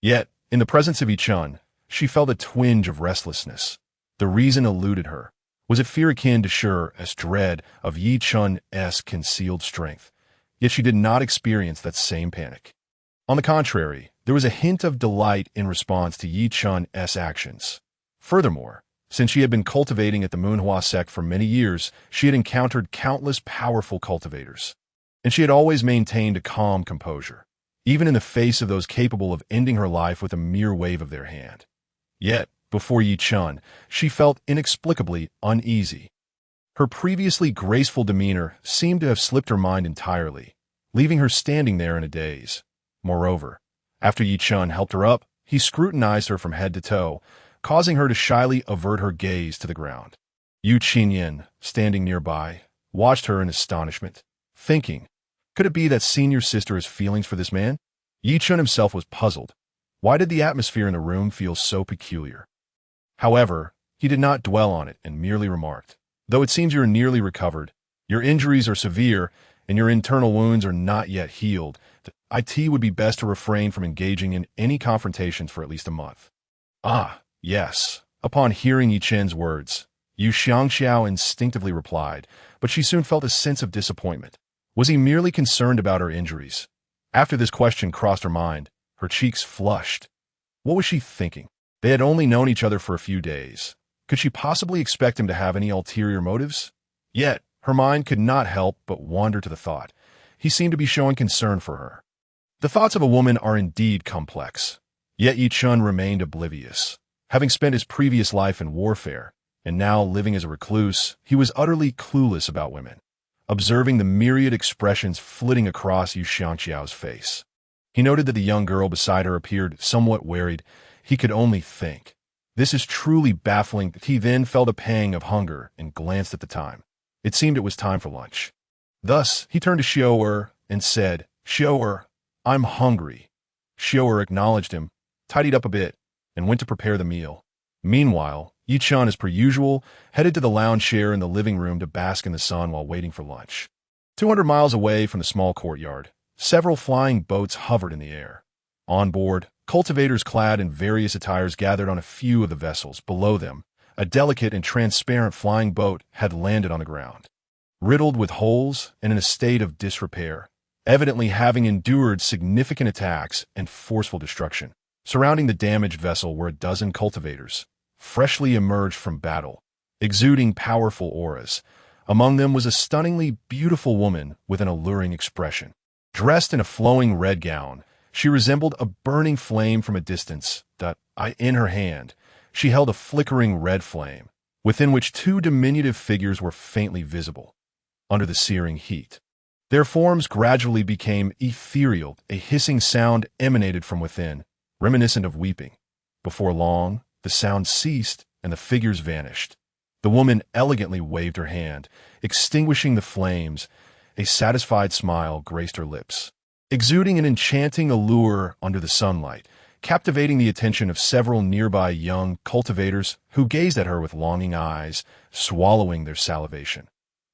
Yet, in the presence of Yi Chen, she felt a twinge of restlessness. The reason eluded her. Was it fear akin to sure as dread of Yi Chen's concealed strength? Yet she did not experience that same panic. On the contrary, there was a hint of delight in response to Yi Chen's actions. Furthermore, since she had been cultivating at the Moonhua sect for many years, she had encountered countless powerful cultivators. And she had always maintained a calm composure, even in the face of those capable of ending her life with a mere wave of their hand. Yet, before Yi Chen, she felt inexplicably uneasy. Her previously graceful demeanor seemed to have slipped her mind entirely, leaving her standing there in a daze. Moreover, after Yi Chen helped her up, he scrutinized her from head to toe, causing her to shyly avert her gaze to the ground. Yu Qinyan, standing nearby, watched her in astonishment, thinking, could it be that senior sister has feelings for this man? Yi Chen himself was puzzled. Why did the atmosphere in the room feel so peculiar? However, he did not dwell on it and merely remarked, "Though it seems you are nearly recovered, your injuries are severe, and your internal wounds are not yet healed, it would be best to refrain from engaging in any confrontations for at least a month." "Ah, yes." Upon hearing Yi Chen's words, Yu Xiangxiao instinctively replied, but she soon felt a sense of disappointment. Was he merely concerned about her injuries? After this question crossed her mind, her cheeks flushed. What was she thinking? They had only known each other for a few days. Could she possibly expect him to have any ulterior motives? Yet, her mind could not help but wander to the thought. He seemed to be showing concern for her. The thoughts of a woman are indeed complex. Yet Yi Chen remained oblivious. Having spent his previous life in warfare, and now living as a recluse, he was utterly clueless about women. Observing the myriad expressions flitting across Yu Xiangxiao's face, he noted that the young girl beside her appeared somewhat worried. He could only think, This is truly baffling. He then felt a pang of hunger and glanced at the time. It seemed it was time for lunch. Thus, he turned to Xiao and said, "Xiao, I'm hungry." Xiao acknowledged him, tidied up a bit, and went to prepare the meal. Meanwhile, Yi-chan, as per usual, headed to the lounge chair in the living room to bask in the sun while waiting for lunch. 200 miles away from the small courtyard, several flying boats hovered in the air. On board, cultivators clad in various attires gathered on a few of the vessels. Below them, a delicate and transparent flying boat had landed on the ground, riddled with holes and in a state of disrepair, evidently having endured significant attacks and forceful destruction. Surrounding the damaged vessel were a dozen cultivators, freshly emerged from battle, exuding powerful auras. Among them was a stunningly beautiful woman with an alluring expression. Dressed in a flowing red gown, she resembled a burning flame from a distance. In her hand, she held a flickering red flame, within which two diminutive figures were faintly visible under the searing heat. Their forms gradually became ethereal. A hissing sound emanated from within, reminiscent of weeping. Before long, the sound ceased and the figures vanished. The woman elegantly waved her hand, extinguishing the flames. A satisfied smile graced her lips, exuding an enchanting allure under the sunlight, captivating the attention of several nearby young cultivators who gazed at her with longing eyes, swallowing their salivation.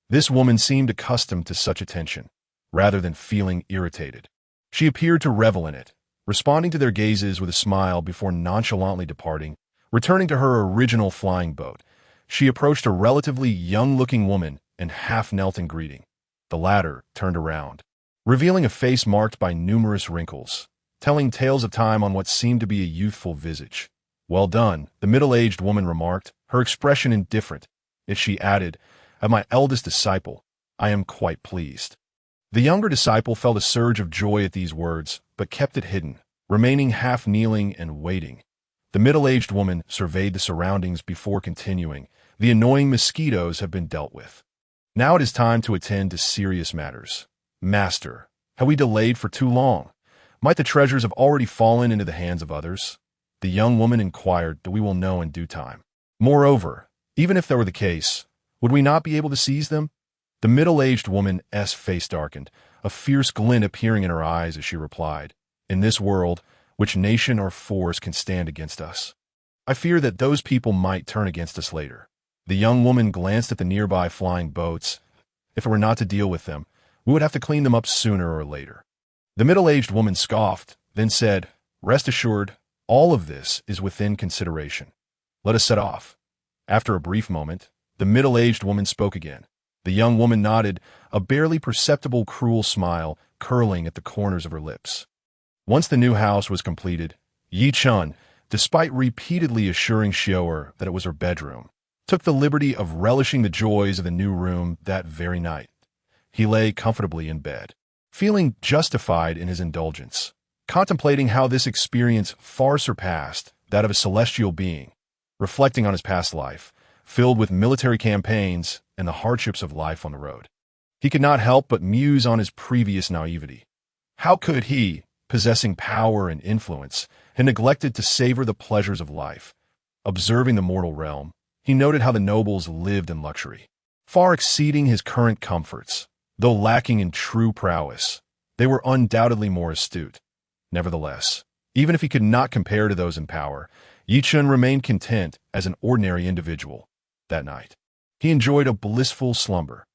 This woman seemed accustomed to such attention, rather than feeling irritated. She appeared to revel in it, responding to their gazes with a smile before nonchalantly departing. Returning to her original flying boat, she approached a relatively young-looking woman and half knelt in greeting. The latter turned around, revealing a face marked by numerous wrinkles, telling tales of time on what seemed to be a youthful visage. "Well done," the middle-aged woman remarked, her expression indifferent. As she added, "Of my eldest disciple, I am quite pleased." The younger disciple felt a surge of joy at these words, but kept it hidden, remaining half kneeling and waiting. The middle-aged woman surveyed the surroundings before continuing. "The annoying mosquitoes have been dealt with. Now it is time to attend to serious matters. Master, have we delayed for too long? Might the treasures have already fallen into the hands of others?" The young woman inquired. "We will know in due time. Moreover, even if that were the case, would we not be able to seize them?" The middle-aged woman's face darkened, a fierce glint appearing in her eyes as she replied, "In this world, which nation or force can stand against us? I fear that those people might turn against us later." The young woman glanced at the nearby flying boats. "If it were not to deal with them, we would have to clean them up sooner or later." The middle-aged woman scoffed, then said, "Rest assured, all of this is within consideration. Let us set off." After a brief moment, the middle-aged woman spoke again. The young woman nodded, a barely perceptible cruel smile curling at the corners of her lips. Once the new house was completed, Yi-chan, despite repeatedly assuring Xiao that it was her bedroom, took the liberty of relishing the joys of the new room that very night. He lay comfortably in bed, feeling justified in his indulgence, contemplating how this experience far surpassed that of a celestial being, reflecting on his past life, filled with military campaigns and the hardships of life on the road. He could not help but muse on his previous naivety. How could he, possessing power and influence, had neglected to savor the pleasures of life? Observing the mortal realm, he noted how the nobles lived in luxury, far exceeding his current comforts. Though lacking in true prowess, they were undoubtedly more astute. Nevertheless, even if he could not compare to those in power, Yi-chan remained content as an ordinary individual. That night, he enjoyed a blissful slumber.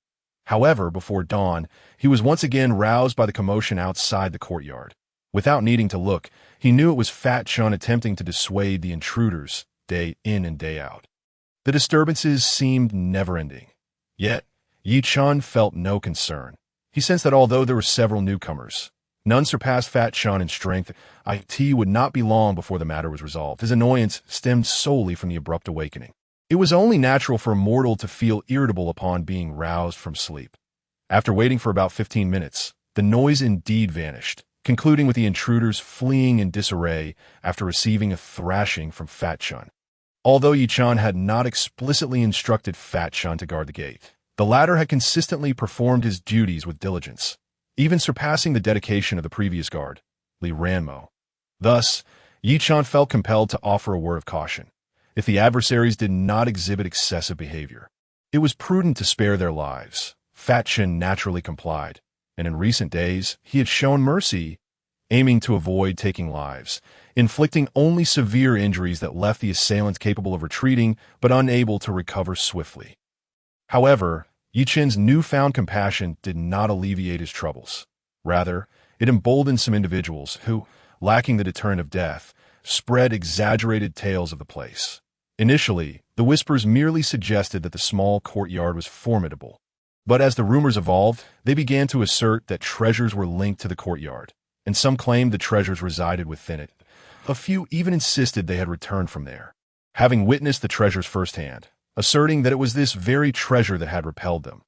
However, before dawn, he was once again roused by the commotion outside the courtyard. Without needing to look, he knew it was Fat Chen attempting to dissuade the intruders day in and day out. The disturbances seemed never-ending. Yet, Yi-chan felt no concern. He sensed that although there were several newcomers, none surpassed Fat Chen in strength. It would not be long before the matter was resolved. His annoyance stemmed solely from the abrupt awakening. It was only natural for a mortal to feel irritable upon being roused from sleep. After waiting for about 15 minutes, the noise indeed vanished, concluding with the intruders fleeing in disarray after receiving a thrashing from Fat Chen. Although Yi-chan had not explicitly instructed Fat Chen to guard the gate, the latter had consistently performed his duties with diligence, even surpassing the dedication of the previous guard, Li Ranmo. Thus, Yi-chan felt compelled to offer a word of caution. if the adversaries did not exhibit excessive behavior. It was prudent to spare their lives. Fat Chen naturally complied, and in recent days he had shown mercy, aiming to avoid taking lives, inflicting only severe injuries that left the assailants capable of retreating but unable to recover swiftly. However, Chen's newfound compassion did not alleviate his troubles. Rather, it emboldened some individuals who, lacking the deterrent of death, spread exaggerated tales of the place. Initially, the whispers merely suggested that the small courtyard was formidable. But as the rumors evolved, they began to assert that treasures were linked to the courtyard, and some claimed the treasures resided within it. A few even insisted they had returned from there, having witnessed the treasures firsthand, asserting that it was this very treasure that had repelled them.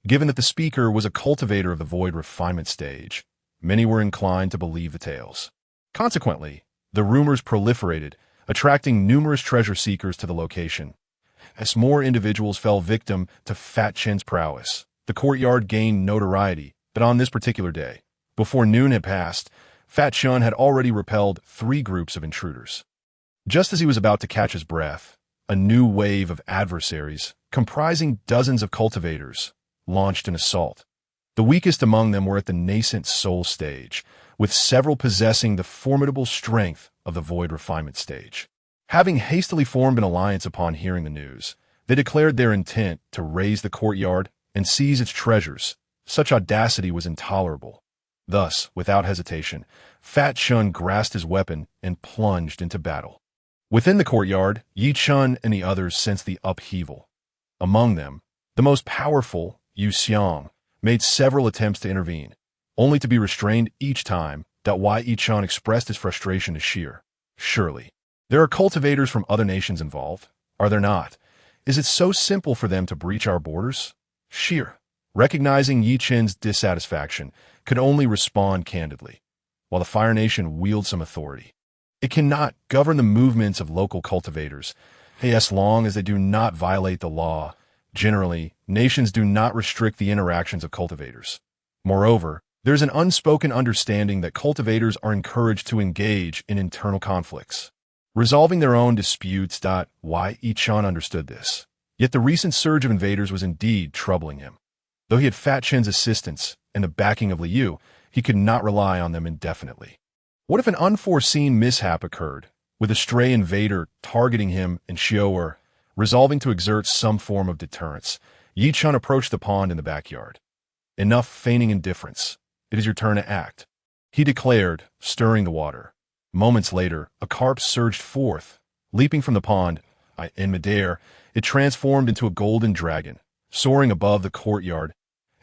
Given that the speaker was a cultivator of the void refinement stage, many were inclined to believe the tales. Consequently, the rumors proliferated, attracting numerous treasure seekers to the location. As more individuals fell victim to Fat Chen's prowess, the courtyard gained notoriety, but on this particular day, before noon had passed, Fat Chen had already repelled 3 groups of intruders. Just as he was about to catch his breath, a new wave of adversaries, comprising dozens of cultivators, launched an assault. The weakest among them were at the nascent soul stage, with several possessing the formidable strength of the void refinement stage. Having hastily formed an alliance upon hearing the news, they declared their intent to raise the courtyard and seize its treasures. Such audacity was intolerable. Thus, without hesitation, Fat Chen grasped his weapon and plunged into battle. Within the courtyard, Chen and the others sensed the upheaval. Among them, the most powerful, Yu Xiang, made several attempts to intervene, only to be restrained each time. Chen expressed his frustration to Sheer. Surely, there are cultivators from other nations involved, are there not? Is it so simple for them to breach our borders? Sheer, recognizing Chen's dissatisfaction, could only respond candidly. While the Fire Nation wields some authority, it cannot govern the movements of local cultivators, as long as they do not violate the law. Generally, nations do not restrict the interactions of cultivators. Moreover, there is an unspoken understanding that cultivators are encouraged to engage in internal conflicts, resolving their own disputes. Chen understood this. Yet the recent surge of invaders was indeed troubling him. Though he had Fat Chen's assistance and the backing of Liu, he could not rely on them indefinitely. What if an unforeseen mishap occurred, with a stray invader targeting him and Xiao? Resolving to exert some form of deterrence, Chen approached the pond in the backyard. Enough feigning indifference. It is your turn to act, he declared, stirring the water. Moments later, a carp surged forth. Leaping from the pond, in midair, it transformed into a golden dragon, soaring above the courtyard.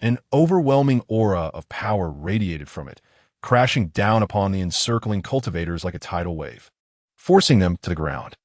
An overwhelming aura of power radiated from it, crashing down upon the encircling cultivators like a tidal wave, forcing them to the ground.